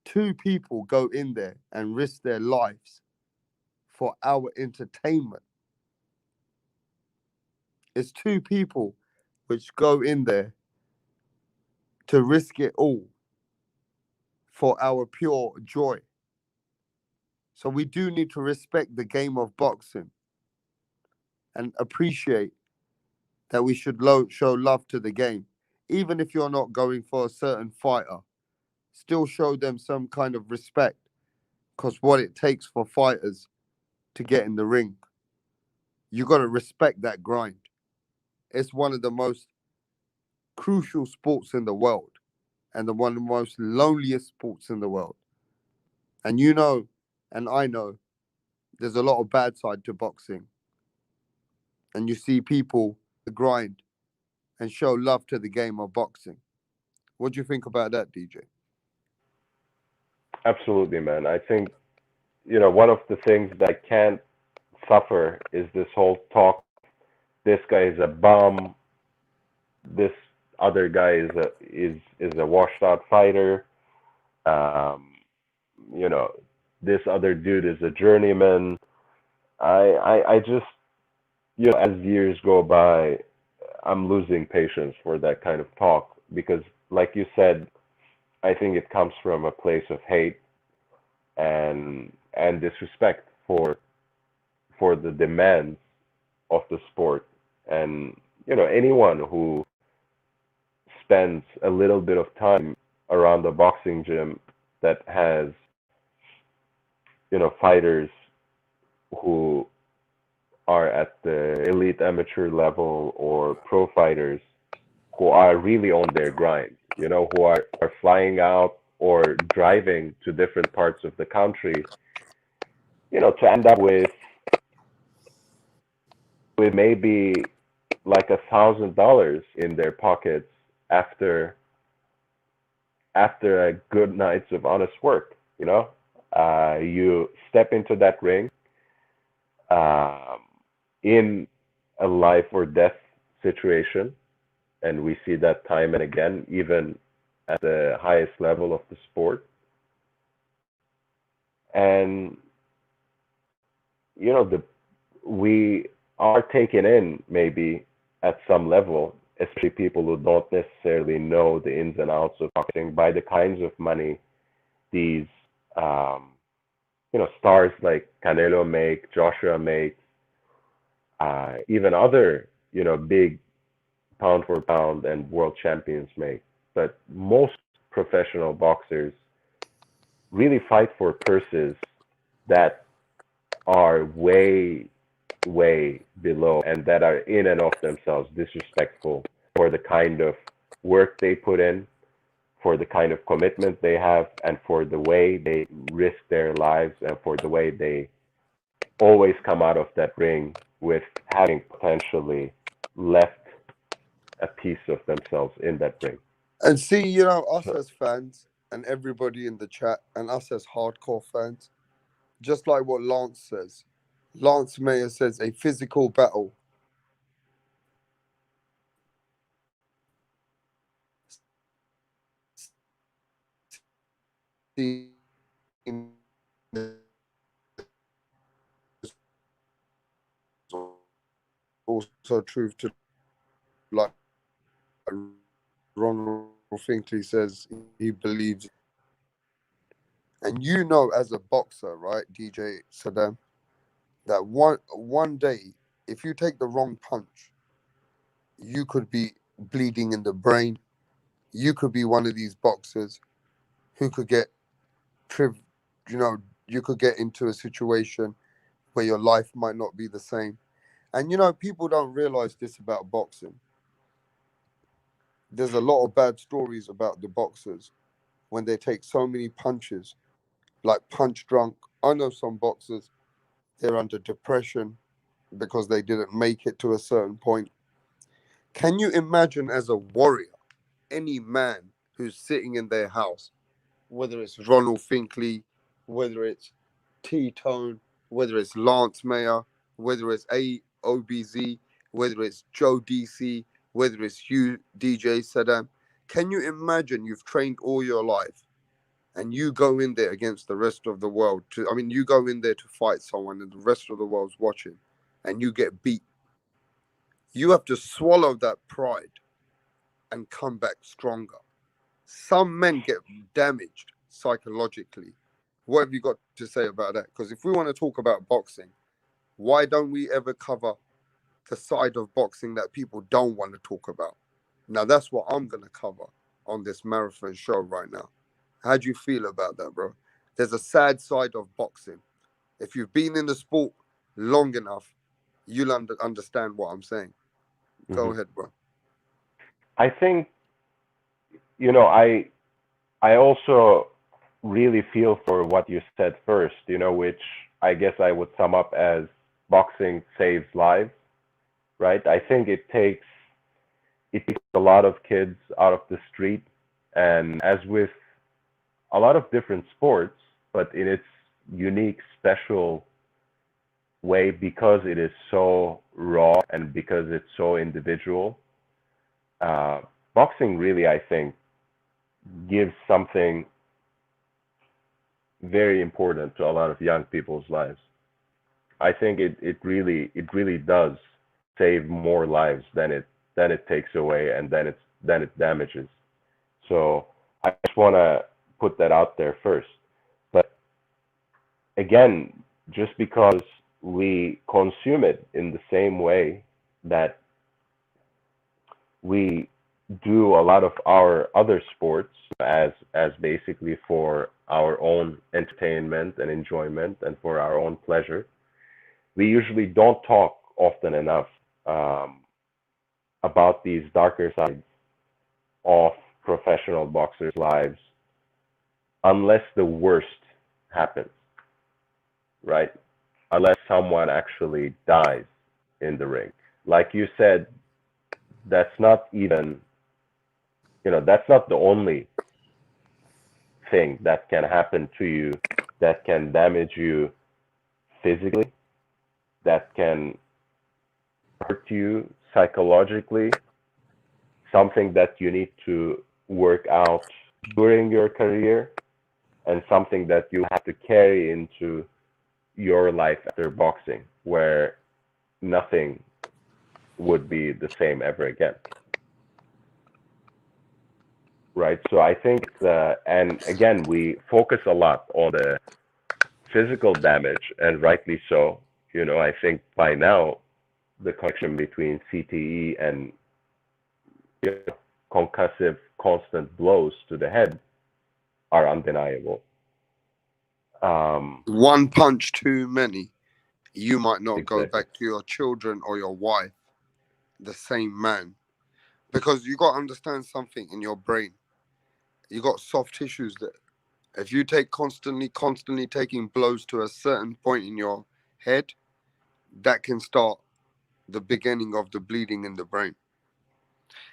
Speaker 13: Two people go in there and risk their lives for our entertainment. It's two people which go in there to risk it all for our pure joy. So we do need to respect the game of boxing and appreciate that we should show love to the game. Even if you're not going for a certain fighter, still show them some kind of respect, because what it takes for fighters to get in the ring, you got to respect that grind. It's one of the most crucial sports in the world and one of the most loneliest sports in the world. And you know, and I know, there's a lot of bad side to boxing. And you see people grind and show love to the game of boxing. What do you think about that, DJ?
Speaker 15: Absolutely, man. I think, one of the things that I can't suffer is this whole talk. This guy is a bum. This other guy is a washed out fighter. Um, you know, this other dude is a journeyman. I just, as years go by, I'm losing patience for that kind of talk because, like you said, I think it comes from a place of hate and disrespect for the demands of the sport. And anyone who spends a little bit of time around the boxing gym that has fighters who are at the elite amateur level or pro fighters who are really on their grind, who are flying out or driving to different parts of the country, to end up with maybe like $1,000 in their pockets after a good night's of honest work. You step into that ring in a life or death situation, and we see that time and again, even at the highest level of the sport. And we are taken in maybe at some level, especially people who don't necessarily know the ins and outs of boxing, by the kinds of money these stars like Canelo make, Joshua makes, even other big pound for pound and world champions make. But most professional boxers really fight for purses that are way, way below and that are in and of themselves disrespectful for the kind of work they put in, for the kind of commitment they have, and for the way they risk their lives, and for the way they always come out of that ring with having potentially left a piece of themselves in that ring.
Speaker 13: And see, us as fans and everybody in the chat and us as hardcore fans, just like what Lance says. Lance Mayer says a physical battle also truth to, like Ronald Finkley says he believes. And as a boxer, right, DJ Saddam, that one day, if you take the wrong punch, you could be bleeding in the brain. You could be one of these boxers who could get you could get into a situation but your life might not be the same. And you know, people don't realize this about boxing. There's a lot of bad stories about the boxers when they take so many punches, like punch drunk. I know some boxers, they're under depression because they didn't make it to a certain point. Can you imagine as a warrior, any man who's sitting in their house, whether it's Ronald Finkley, whether it's T-Tone, whether it's Lance Mayer, whether it's AOBZ, whether it's Joe DC, whether it's you, DJ Saddam. Can you imagine you've trained all your life and you go in there against the rest of the world you go in there to fight someone and the rest of the world's watching and you get beat. You have to swallow that pride and come back stronger. Some men get damaged psychologically. What have you got to say about that? Because if we want to talk about boxing, why don't we ever cover the side of boxing that people don't want to talk about? Now, that's what I'm going to cover on this marathon show right now. How do you feel about that, bro? There's a sad side of boxing. If you've been in the sport long enough, you'll understand what I'm saying. Go ahead, bro.
Speaker 15: I think, you know, I also really feel for what you said first, you know, which I guess I would sum up as boxing saves lives, right? I think it takes a lot of kids out of the street, and as with a lot of different sports, but in its unique, special way, because it is so raw and because it's so individual, boxing really, I think, gives something very important to a lot of young people's lives. I think it really does save more lives than it takes away, and then it damages. So I just want to put that out there first. But again, just because we consume it in the same way that we do a lot of our other sports as basically for our own entertainment and enjoyment and for our own pleasure, we usually don't talk often enough about these darker sides of professional boxers' lives, unless the worst happens, right? Unless someone actually dies in the ring. Like you said, that's not even, that's not the only thing that can happen to you that can damage you physically, that can hurt you psychologically, something that you need to work out during your career, and something that you have to carry into your life after boxing, where nothing would be the same ever again. Right? So I think, and again, we focus a lot on the physical damage, and rightly so. I think by now, the connection between CTE and concussive constant blows to the head are undeniable.
Speaker 13: One punch too many. You might not
Speaker 15: Exactly.
Speaker 13: go back to your children or your wife the same man. Because you got to understand something in your brain. You got soft tissues that if you take constantly taking blows to a certain point in your head, that can start the beginning of the bleeding in the brain.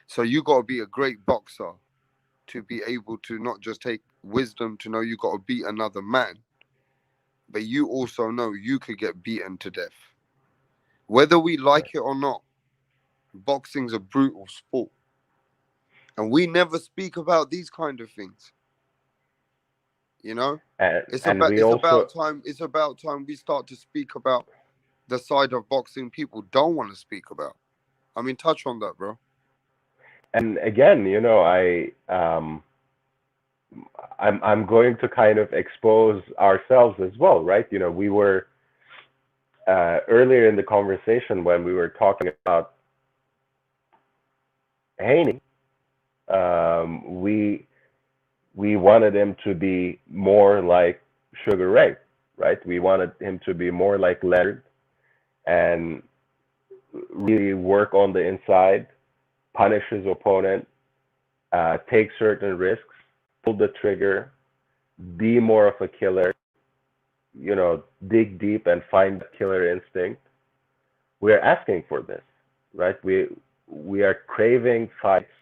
Speaker 13: So you got to be a great boxer to be able to not just take wisdom to know you got to beat another man, but you also know you could get beaten to death. Whether we like it or not, boxing's a brutal sport. And we never speak about these kind of things. It's
Speaker 15: And
Speaker 13: about
Speaker 15: we also,
Speaker 13: it's about time we start to speak about the side of boxing people don't want to speak about. I mean, touch on that, bro.
Speaker 15: and again, I'm going to kind of expose ourselves as well, right? We were earlier in the conversation when we were talking about Haney, we wanted him to be more like Sugar Ray, right? We wanted him to be more like Leonard and really work on the inside, punish his opponent, take certain risks, pull the trigger, be more of a killer, dig deep and find the killer instinct. We're asking for this, right? We are craving fights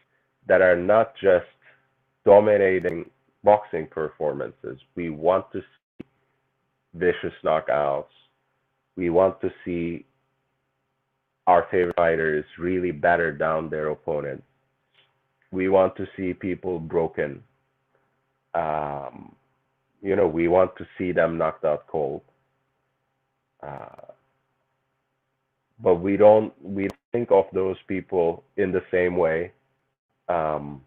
Speaker 15: that are not just dominating boxing performances. We want to see vicious knockouts. We want to see our favorite fighters really batter down their opponents. We want to see people broken. We want to see them knocked out cold. But we think of those people in the same way, as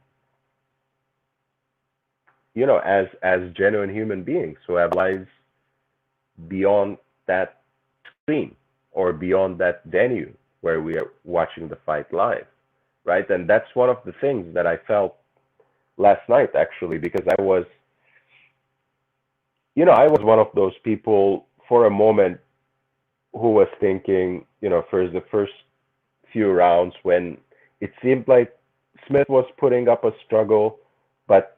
Speaker 15: genuine human beings who have lives beyond that screen or beyond that venue where we are watching the fight live, right? And that's one of the things that I felt last night, actually, because I was one of those people for a moment who was thinking, for the first few rounds when it seemed like Smith was putting up a struggle, but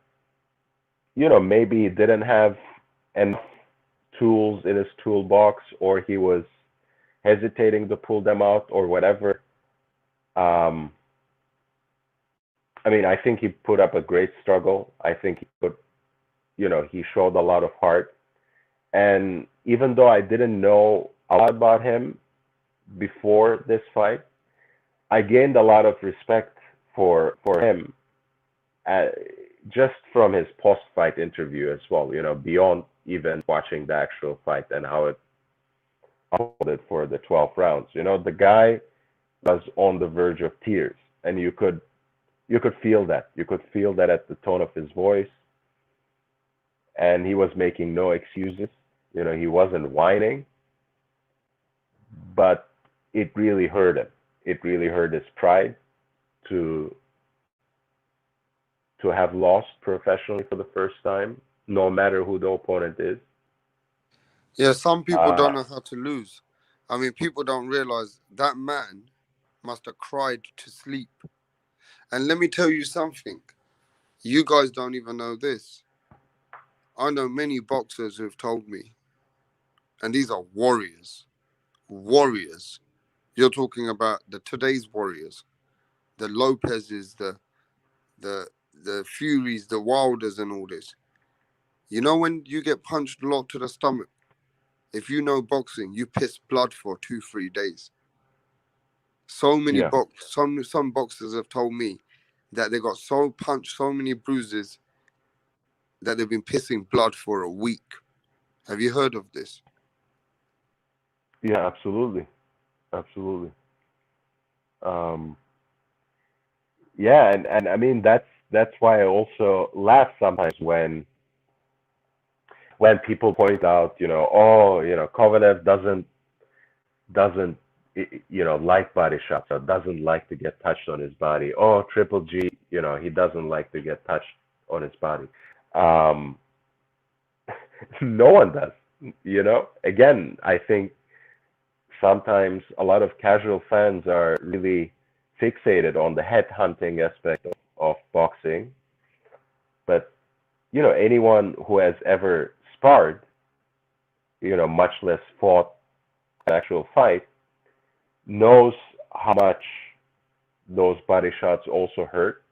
Speaker 15: maybe he didn't have enough tools in his toolbox, or he was hesitating to pull them out, or whatever. I think he put up a great struggle. I think he showed a lot of heart. And even though I didn't know a lot about him before this fight, I gained a lot of respect for him, just from his post-fight interview as well, beyond even watching the actual fight and how it unfolded for the 12 rounds. The guy was on the verge of tears, and you could feel that. You could feel that at the tone of his voice, and he was making no excuses. He wasn't whining, but it really hurt him. It really hurt his pride to have lost professionally for the first time, no matter who the opponent is.
Speaker 13: Yeah, some people don't know how to lose. People don't realize that man must have cried to sleep. And let me tell you something. You guys don't even know this. I know many boxers who've told me, and these are warriors. Warriors. You're talking about today's warriors, the Lopez's, the Furies, the Wilders, and all this. When you get punched a lot to the stomach, if you know boxing, you piss blood for 2-3 days. So many some boxers have told me that they got so punched, so many bruises, that they've been pissing blood for a week. Have you heard of this?
Speaker 15: Yeah, absolutely. Yeah, and that's why I also laugh sometimes when people point out, Kovalev doesn't like body shots, or doesn't like to get touched on his body. Oh, Triple G, he doesn't like to get touched on his body. No one does. Again, I think sometimes a lot of casual fans are really fixated on the headhunting aspect of boxing. But, anyone who has ever sparred, much less fought an actual fight, knows how much those body shots also hurt,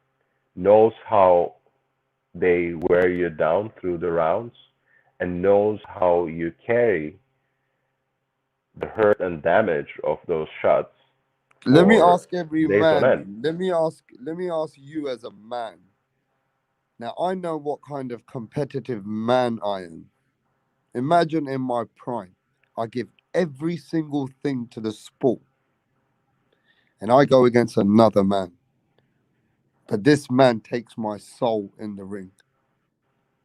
Speaker 15: knows how they wear you down through the rounds, and knows how you carry the hurt and damage of those shots.
Speaker 13: Let me ask every
Speaker 15: days on
Speaker 13: man.
Speaker 15: end.
Speaker 13: Let me ask you as a man. Now I know what kind of competitive man I am. Imagine in my prime, I give every single thing to the sport, and I go against another man. But this man takes my soul in the ring.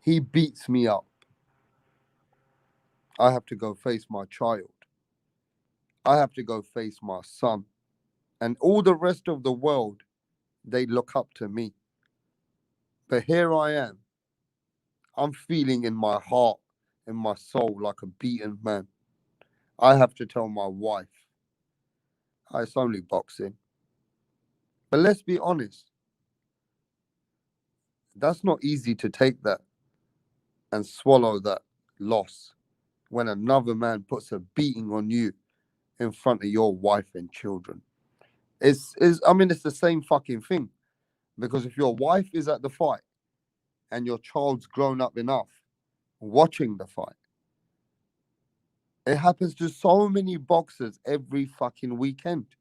Speaker 13: He beats me up. I have to go face my child. I have to go face my son. And all the rest of the world, they look up to me. But here I am. I'm feeling in my heart in my soul like a beaten man. I have to tell my wife, "Oh, it's only boxing." But let's be honest, that's not easy to take that and swallow that loss when another man puts a beating on you in front of your wife and children. I mean, it's the same fucking thing. Because if your wife is at the fight and your child's grown up enough watching the fight, it happens to so many boxers every fucking weekend.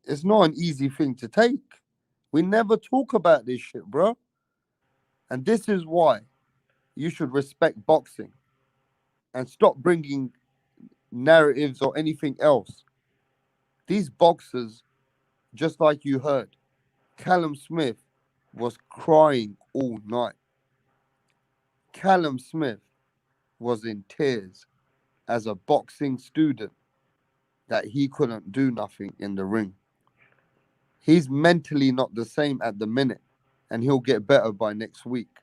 Speaker 13: It's not an easy thing to take. We never talk about this shit, bro. And this is why you should respect boxing and stop bringing narratives or anything else. These boxers, just like you heard, Callum Smith was crying all night. Callum Smith was in tears as a boxing student that he couldn't do nothing in the ring. He's mentally not the same at the minute, and he'll get better by next week.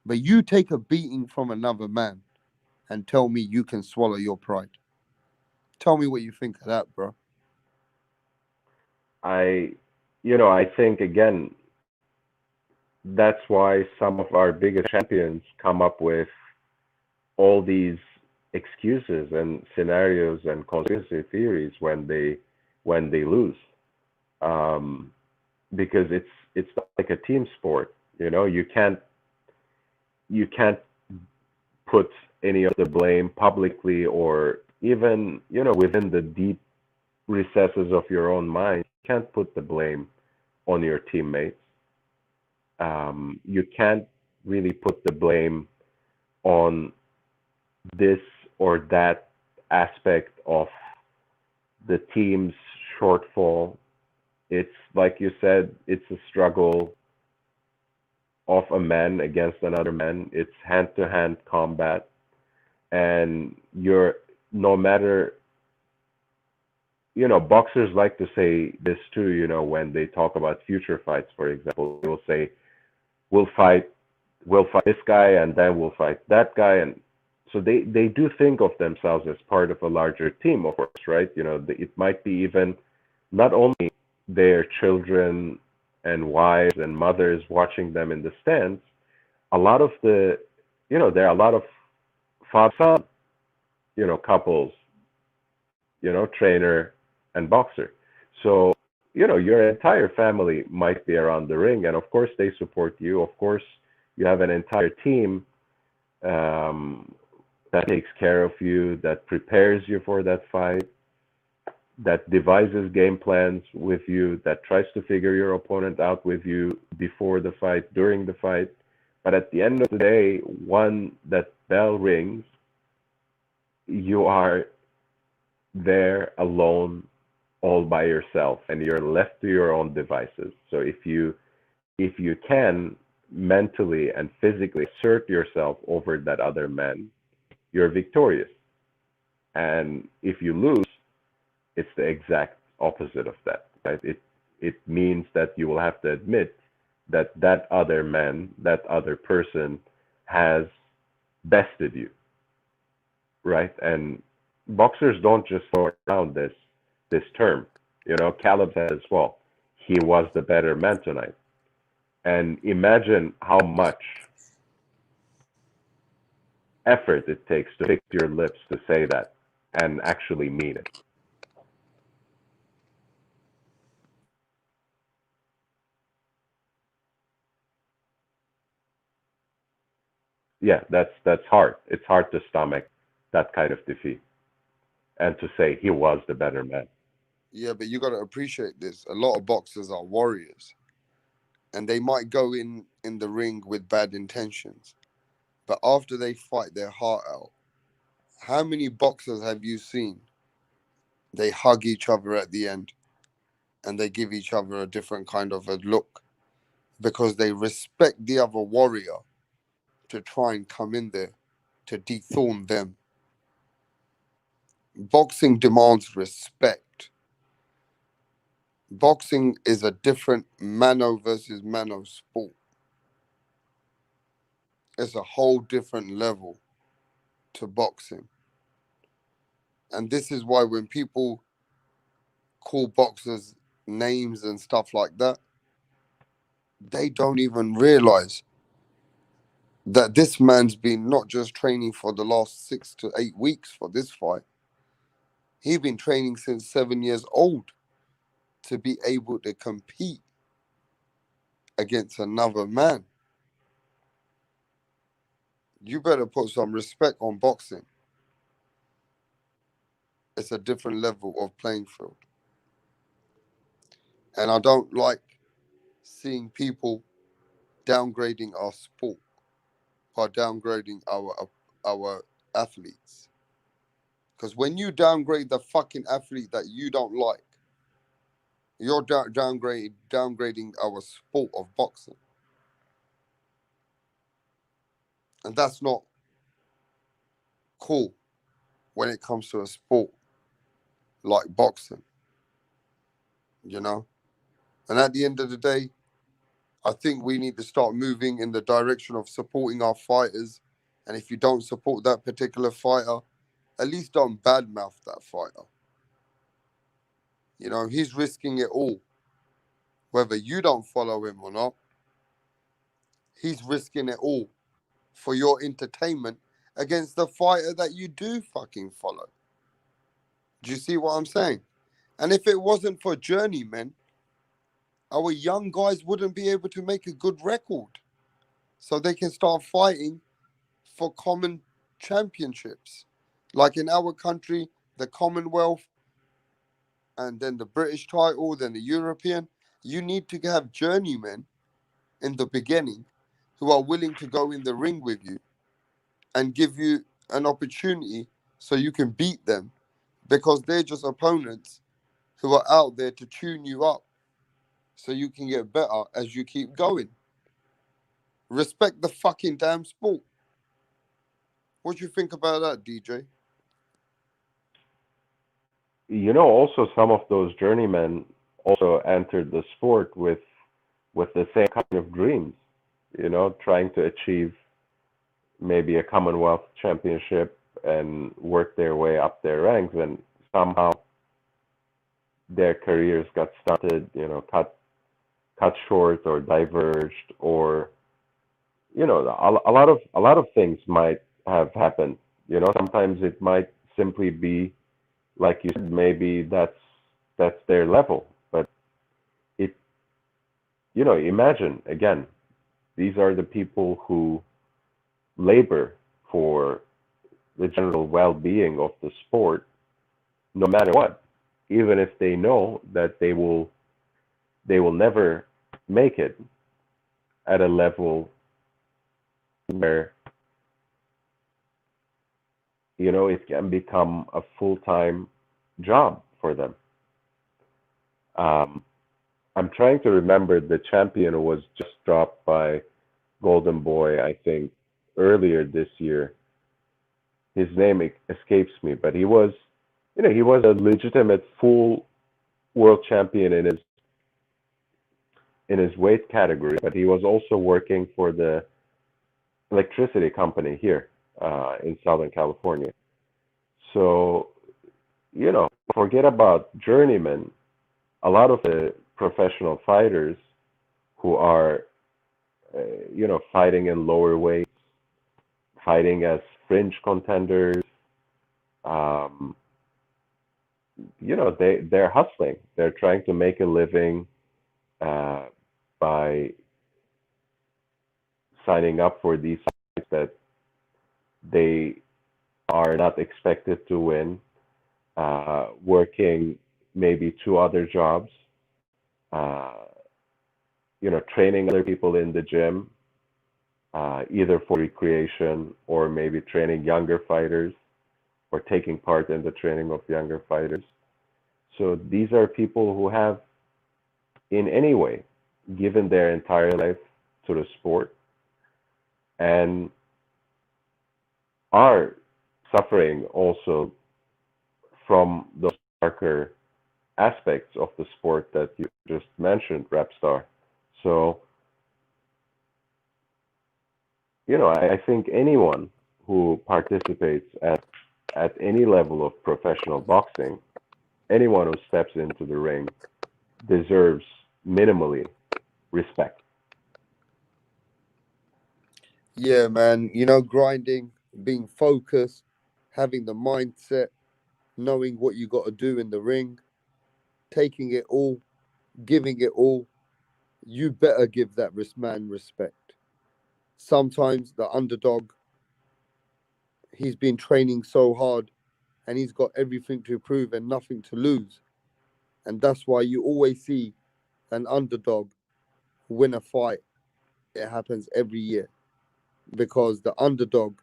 Speaker 13: But you take a beating from another man and tell me you can swallow your pride. Tell me what you think of that, bro.
Speaker 15: I think again, that's why some of our biggest champions come up with all these excuses and scenarios and conspiracy theories when they lose, um, because it's like a team sport. You can't put any of the blame publicly or even within the deep recesses of your own mind. You can't put the blame on your teammates. You can't really put the blame on this or that aspect of the team's shortfall. It's like you said, it's a struggle of a man against another man. It's hand to hand combat. And you're, no matter, boxers like to say this too, when they talk about future fights, for example, they'll say, we'll fight, this guy and then we'll fight that guy. And so they do think of themselves as part of a larger team, of course, right? It might be even not only their children and wives and mothers watching them in the stands. A lot of there are a lot of father-son, couples, trainer and boxer. So, your entire family might be around the ring, and of course they support you. Of course, you have an entire team that takes care of you, that prepares you for that fight, that devises game plans with you, that tries to figure your opponent out with you before the fight, during the fight. But at the end of the day, when that bell rings, you are there alone, all by yourself, and you're left to your own devices. So if you can mentally and physically assert yourself over that other man, you're victorious. And if you lose, it's the exact opposite of that, right? It means that you will have to admit that that other man, that other person has bested you, right? And boxers don't just throw around this term. Caleb said as well, he was the better man tonight. And imagine how much effort it takes to fix your lips to say that and actually mean it. Yeah, that's hard. It's hard to stomach that kind of defeat and to say he was the better man.
Speaker 13: Yeah, but you got to appreciate this. A lot of boxers are warriors, and they might go in the ring with bad intentions, but after they fight their heart out, how many boxers have you seen? They hug each other at the end, and they give each other a different kind of a look because they respect the other warrior to try and come in there to dethorn them. Boxing demands respect. Boxing is a different mano versus mano sport. It's a whole different level to boxing. And this is why when people call boxers names and stuff like that, they don't even realize that this man's been not just training for the last 6 to 8 weeks for this fight. He's been training since 7 years old to be able to compete against another man. You better put some respect on boxing. It's a different level of playing field. And I don't like seeing people downgrading our sport by downgrading our athletes. Because when you downgrade the fucking athlete that you don't like, you're downgrading our sport of boxing. And that's not cool when it comes to a sport like boxing, you know? And at the end of the day, I think we need to start moving in the direction of supporting our fighters. And if you don't support that particular fighter, at least don't badmouth that fighter. You know, he's risking it all. Whether you don't follow him or not, he's risking it all for your entertainment against the fighter that you do fucking follow. Do you see what I'm saying? And if it wasn't for journeymen, our young guys wouldn't be able to make a good record. So they can start fighting for common championships. Like in our country, the Commonwealth, and then the British title, then the European. You need to have journeymen in the beginning who are willing to go in the ring with you and give you an opportunity so you can beat them, because they're just opponents who are out there to tune you up so you can get better as you keep going. Respect the fucking damn sport. What do you think about that, DJ?
Speaker 15: You know, also some of those journeymen also entered the sport with the same kind of dreams, you know, trying to achieve maybe a Commonwealth championship and work their way up their ranks, and somehow their careers got started, you know, cut short or diverged, or you know, a lot of things might have happened. You know, sometimes it might simply be like you said, maybe that's their level, but it, you know, imagine again, these are the people who labor for the general well-being of the sport, no matter what, even if they know that they will never make it at a level where, you know, it can become a full-time job for them. Um, I'm trying to remember, the champion was just dropped by Golden Boy, I think, earlier this year. His name escapes me, but he was, you know, he was a legitimate full world champion in his weight category, but he was also working for the electricity company here in Southern California. So, you know, forget about journeymen. A lot of the professional fighters who are, you know, fighting in lower weights, fighting as fringe contenders, um, you know, they're hustling. They're trying to make a living by signing up for these fights that they are not expected to win, working maybe two other jobs, uh, you know, training other people in the gym, either for recreation or maybe training younger fighters or taking part in the training of younger fighters. So these are people who have, in any way, given their entire life to the sport and are suffering also from those darker aspects of the sport that you just mentioned, Rapstar. So I think anyone who participates at any level of professional boxing, anyone who steps into the ring deserves minimally respect.
Speaker 13: Yeah, man. Grinding, being focused, having the mindset, knowing what you got to do in the ring, taking it all, giving it all. You better give that man respect. Sometimes the underdog, he's been training so hard and he's got everything to prove and nothing to lose. And that's why you always see an underdog win a fight. It happens every year because the underdog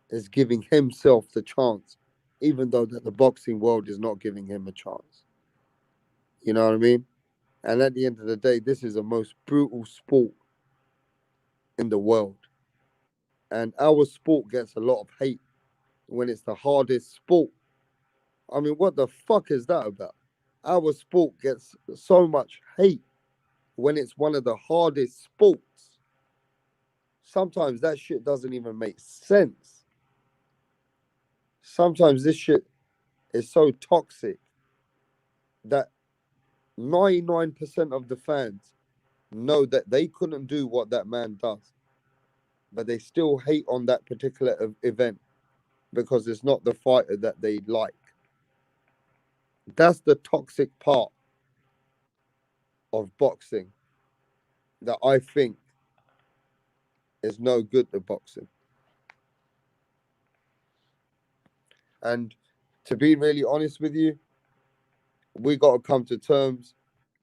Speaker 13: is giving himself the chance, even though that the boxing world is not giving him a chance. You know what I mean? And at the end of the day, this is the most brutal sport in the world. And our sport gets a lot of hate when it's the hardest sport. I mean, what the fuck is that about? Our sport gets so much hate when it's one of the hardest sports. Sometimes that shit doesn't even make sense. Sometimes this shit is so toxic that 99% of the fans know that they couldn't do what that man does, but they still hate on that particular event because it's not the fighter that they like. That's the toxic part of boxing that I think is no good to boxing. And to be really honest with you, we got to come to terms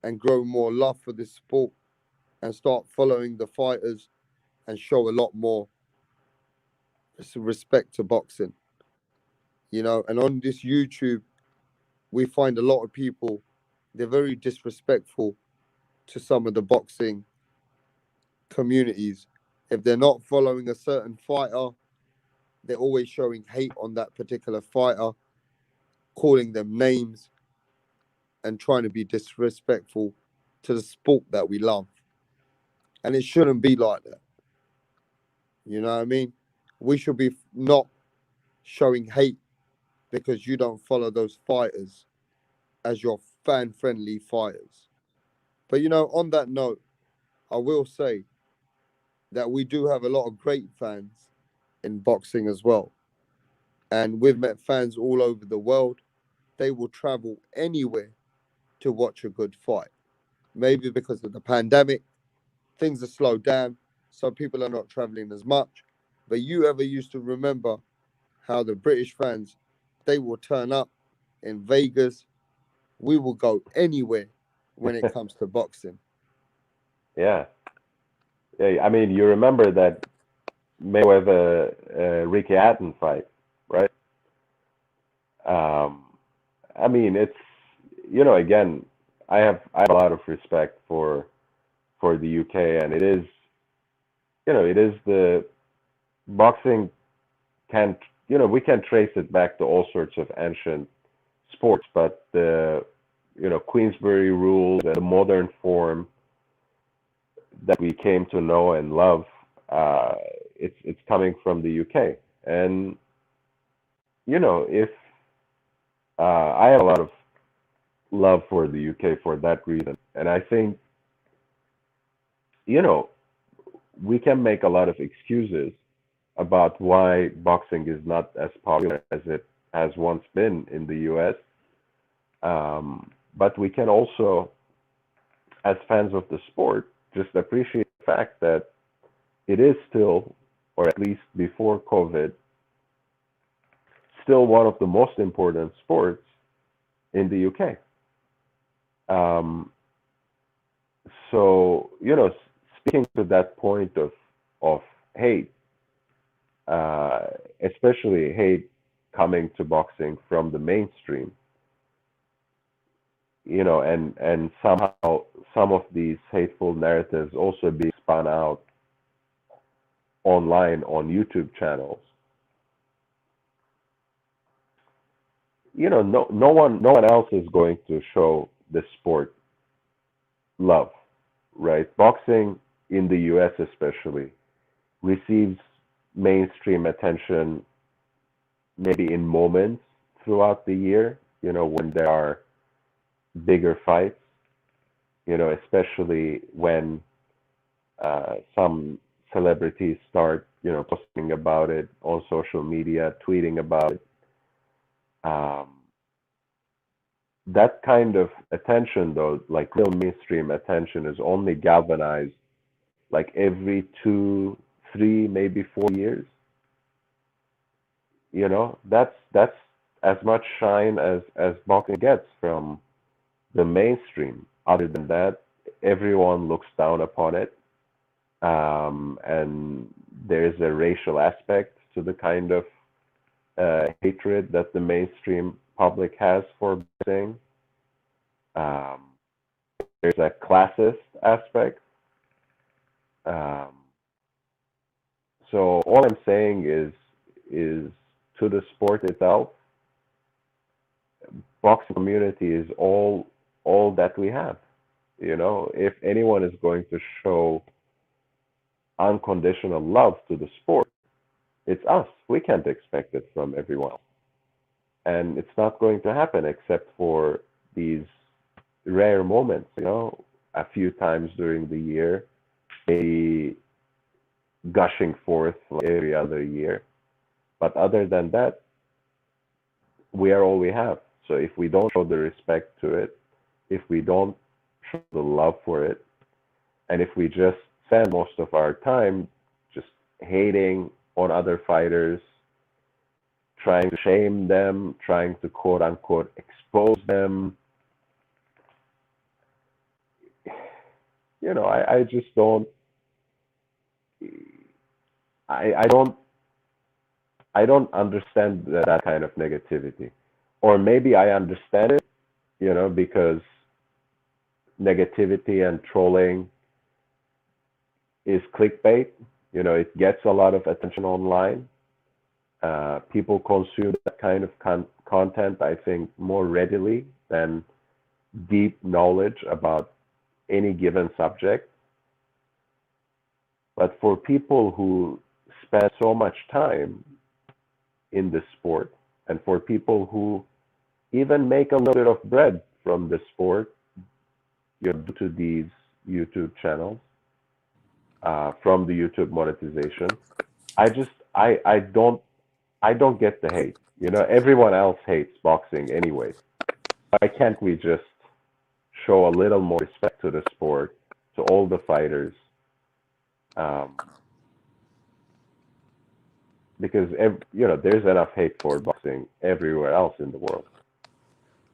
Speaker 13: and grow more love for this sport and start following the fighters and show a lot more respect to boxing. And on this YouTube, we find a lot of people, they're very disrespectful to some of the boxing communities. If they're not following a certain fighter, they're always showing hate on that particular fighter, calling them names and trying to be disrespectful to the sport that we love. And it shouldn't be like that. You know what I mean? We should be not showing hate because you don't follow those fighters as your fan-friendly fighters. But on that note, I will say that we do have a lot of great fans in boxing as well. And we've met fans all over the world. They will travel anywhere to watch a good fight. Maybe because of the pandemic, things are slowed down, so people are not traveling as much. But you ever used to remember how the British fans, they will turn up in Vegas. We will go anywhere when it comes to boxing.
Speaker 15: Yeah. Yeah. I mean, you remember that Mayweather Ricky Hatton fight, right? I mean, it's again, I have a lot of respect for the UK, and it is the boxing can we can trace it back to all sorts of ancient sports, but the Queensberry rules and the modern form that we came to know and love, it's coming from the UK. And if I have a lot of love for the UK for that reason, and I think we can make a lot of excuses about why boxing is not as popular as it has once been in the US. But we can also, as fans of the sport, just appreciate the fact that it is still, or at least before COVID, still one of the most important sports in the UK. So, speaking to that point of hate, especially hate coming to boxing from the mainstream, and somehow some of these hateful narratives also being spun out online on YouTube channels. No one else is going to show the sport love, right? Boxing in the US especially receives mainstream attention maybe in moments throughout the year, when there are bigger fights, especially when some celebrities start, posting about it on social media, tweeting about it. Um, that kind of attention, though, like real mainstream attention, is only galvanized like every 2, 3, maybe 4 years. That's as much shine as boxing gets from the mainstream. Other than that, everyone looks down upon it, and there's a racial aspect to the kind of hatred that the mainstream public has for boxing. Um, there's a classist aspect. Um, so all I'm saying is to the sport itself, boxing community is all that we have. If anyone is going to show unconditional love to the sport, it's us. We can't expect it from everyone else. And it's not going to happen except for these rare moments, a few times during the year, maybe gushing forth every other year. But other than that, we are all we have. So if we don't show the respect to it, if we don't show the love for it, and if we just spend most of our time just hating on other fighters, trying to shame them, trying to quote unquote expose them, I just don't. I don't understand that kind of negativity, or maybe I understand it, because negativity and trolling is clickbait. It gets a lot of attention online. People consume that kind of content, I think, more readily than deep knowledge about any given subject. But for people who spend so much time in the sport, and for people who even make a little bit of bread from the sport, due to these YouTube channels, from the YouTube monetization, I don't get the hate. Everyone else hates boxing anyways. Why can't we just show a little more respect to the sport, to all the fighters? Because there's enough hate for boxing everywhere else in the world.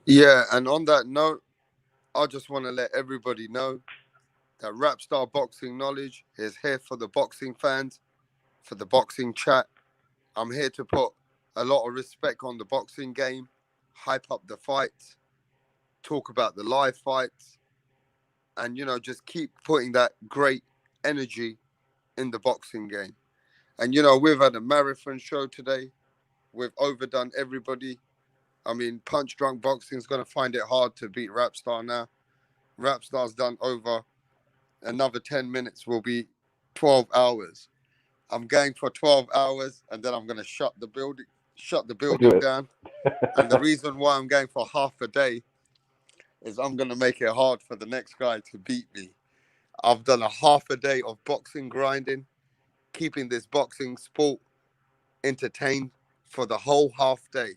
Speaker 13: Yeah, and on that note, I just want to let everybody know that Rapstar Boxing Knowledge is here for the boxing fans, for the boxing chat. I'm here to put a lot of respect on the boxing game, hype up the fights, talk about the live fights, and, just keep putting that great energy in the boxing game. And, we've had a marathon show today. We've overdone everybody. I mean, Punch Drunk Boxing is going to find it hard to beat Rapstar now. Rapstar's done over. Another 10 minutes will be 12 hours. I'm going for 12 hours, and then I'm going to shut the building down. And the reason why I'm going for half a day is I'm going to make it hard for the next guy to beat me. I've done a half a day of boxing grinding, keeping this boxing sport entertained for the whole half day.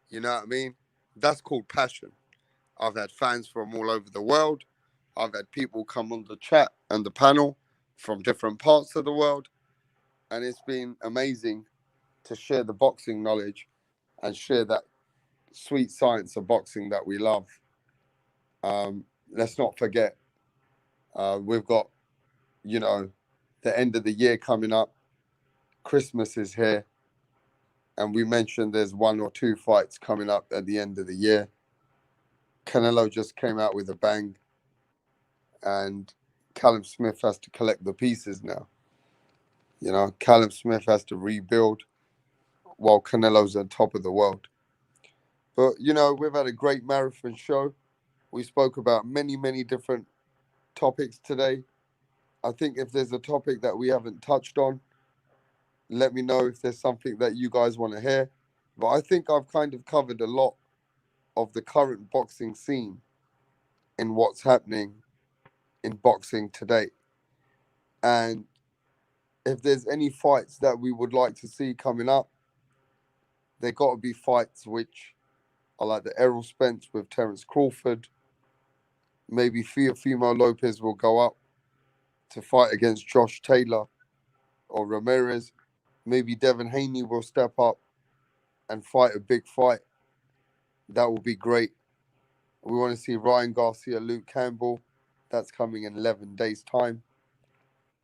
Speaker 13: You know what I mean? That's called passion. I've had fans from all over the world. I've had people come on the chat and the panel from different parts of the world. And it's been amazing to share the boxing knowledge and share that sweet science of boxing that we love. Let's not forget, we've got, the end of the year coming up. Christmas is here. And we mentioned there's 1 or 2 fights coming up at the end of the year. Canelo just came out with a bang. And Callum Smith has to collect the pieces now. Callum Smith has to rebuild while Canelo's on top of the world. But, we've had a great marathon show. We spoke about many, many different topics today. I think if there's a topic that we haven't touched on, let me know if there's something that you guys want to hear. But I think I've kind of covered a lot of the current boxing scene in what's happening in boxing today. And if there's any fights that we would like to see coming up, they got to be fights which are like the Errol Spence with Terence Crawford. Maybe Fimo Lopez will go up to fight against Josh Taylor or Ramirez. Maybe Devin Haney will step up and fight a big fight. That will be great. We want to see Ryan Garcia, Luke Campbell. That's coming in 11 days' time.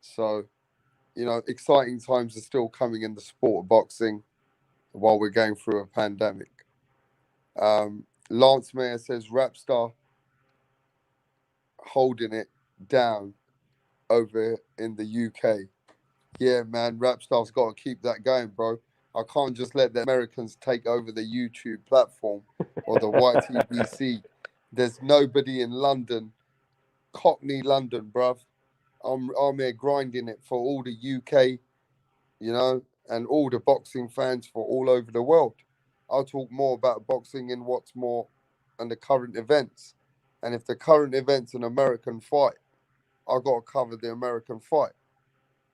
Speaker 13: So, exciting times are still coming in the sport of boxing while we're going through a pandemic. Lance Mayer says Rapstar holding it down over in the UK. Yeah, man, Rapstar's got to keep that going, bro. I can't just let the Americans take over the YouTube platform or the YTBC. There's nobody in London, Cockney London, bruv. I'm here grinding it for all the UK, and all the boxing fans for all over the world. I'll talk more about boxing in what's more on the current events. And if the current event's an American fight, I've got to cover the American fight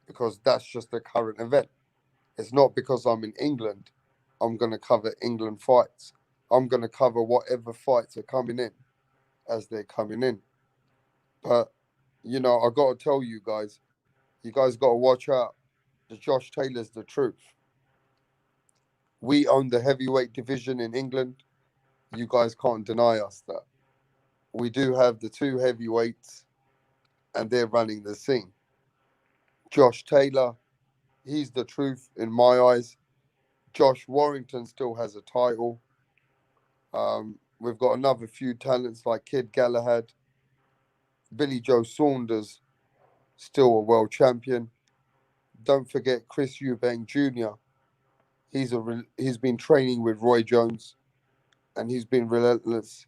Speaker 13: because that's just the current event. It's not because I'm in England, I'm going to cover England fights. I'm going to cover whatever fights are coming in as they're coming in. But, I got to tell you guys got to watch out. The Josh Taylor's the truth. We own the heavyweight division in England. You guys can't deny us that. We do have the two heavyweights, and they're running the scene. Josh Taylor, he's the truth in my eyes. Josh Warrington still has a title. We've got another few talents like Kid Galahad. Billy Joe Saunders, still a world champion. Don't forget Chris Eubank Jr. He's been training with Roy Jones, and he's been relentless,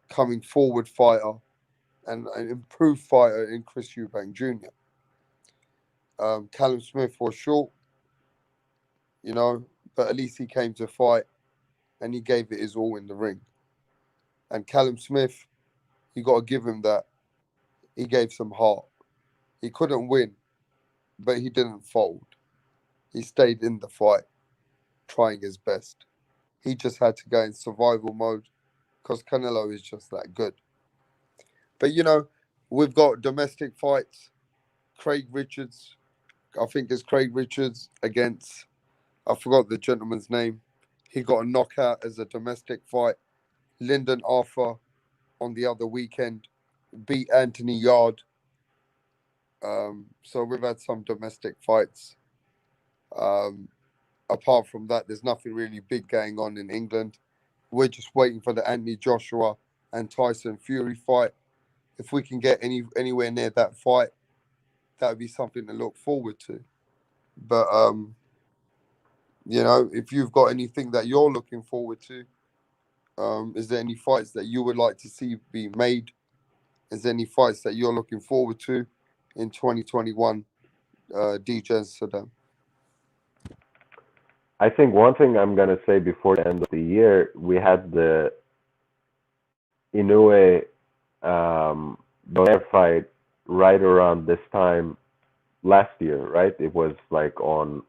Speaker 13: coming forward fighter, and an improved fighter in Chris Eubank Jr. Callum Smith was short, but at least he came to fight, and he gave it his all in the ring. And Callum Smith, you got to give him that. He gave some heart. He couldn't win, but he didn't fold. He stayed in the fight, trying his best. He just had to go in survival mode because Canelo is just that good. But, we've got domestic fights. Craig Richards, I think it's Craig Richards against, I forgot the gentleman's name. He got a knockout as a domestic fight. Lyndon Arthur on the other weekend beat Anthony Yard. So we've had some domestic fights. Apart from that, there's nothing really big going on in England. We're just waiting for the Anthony Joshua and Tyson Fury fight. If we can get anywhere near that fight, that would be something to look forward to. But if you've got anything that you're looking forward to, is there any fights that you would like to see be made? Is there any fights that you're looking forward to in 2021, DJ and Saddam?
Speaker 15: I think one thing I'm going to say before the end of the year, we had the Inoue Belair fight right around this time last year, right? It was like on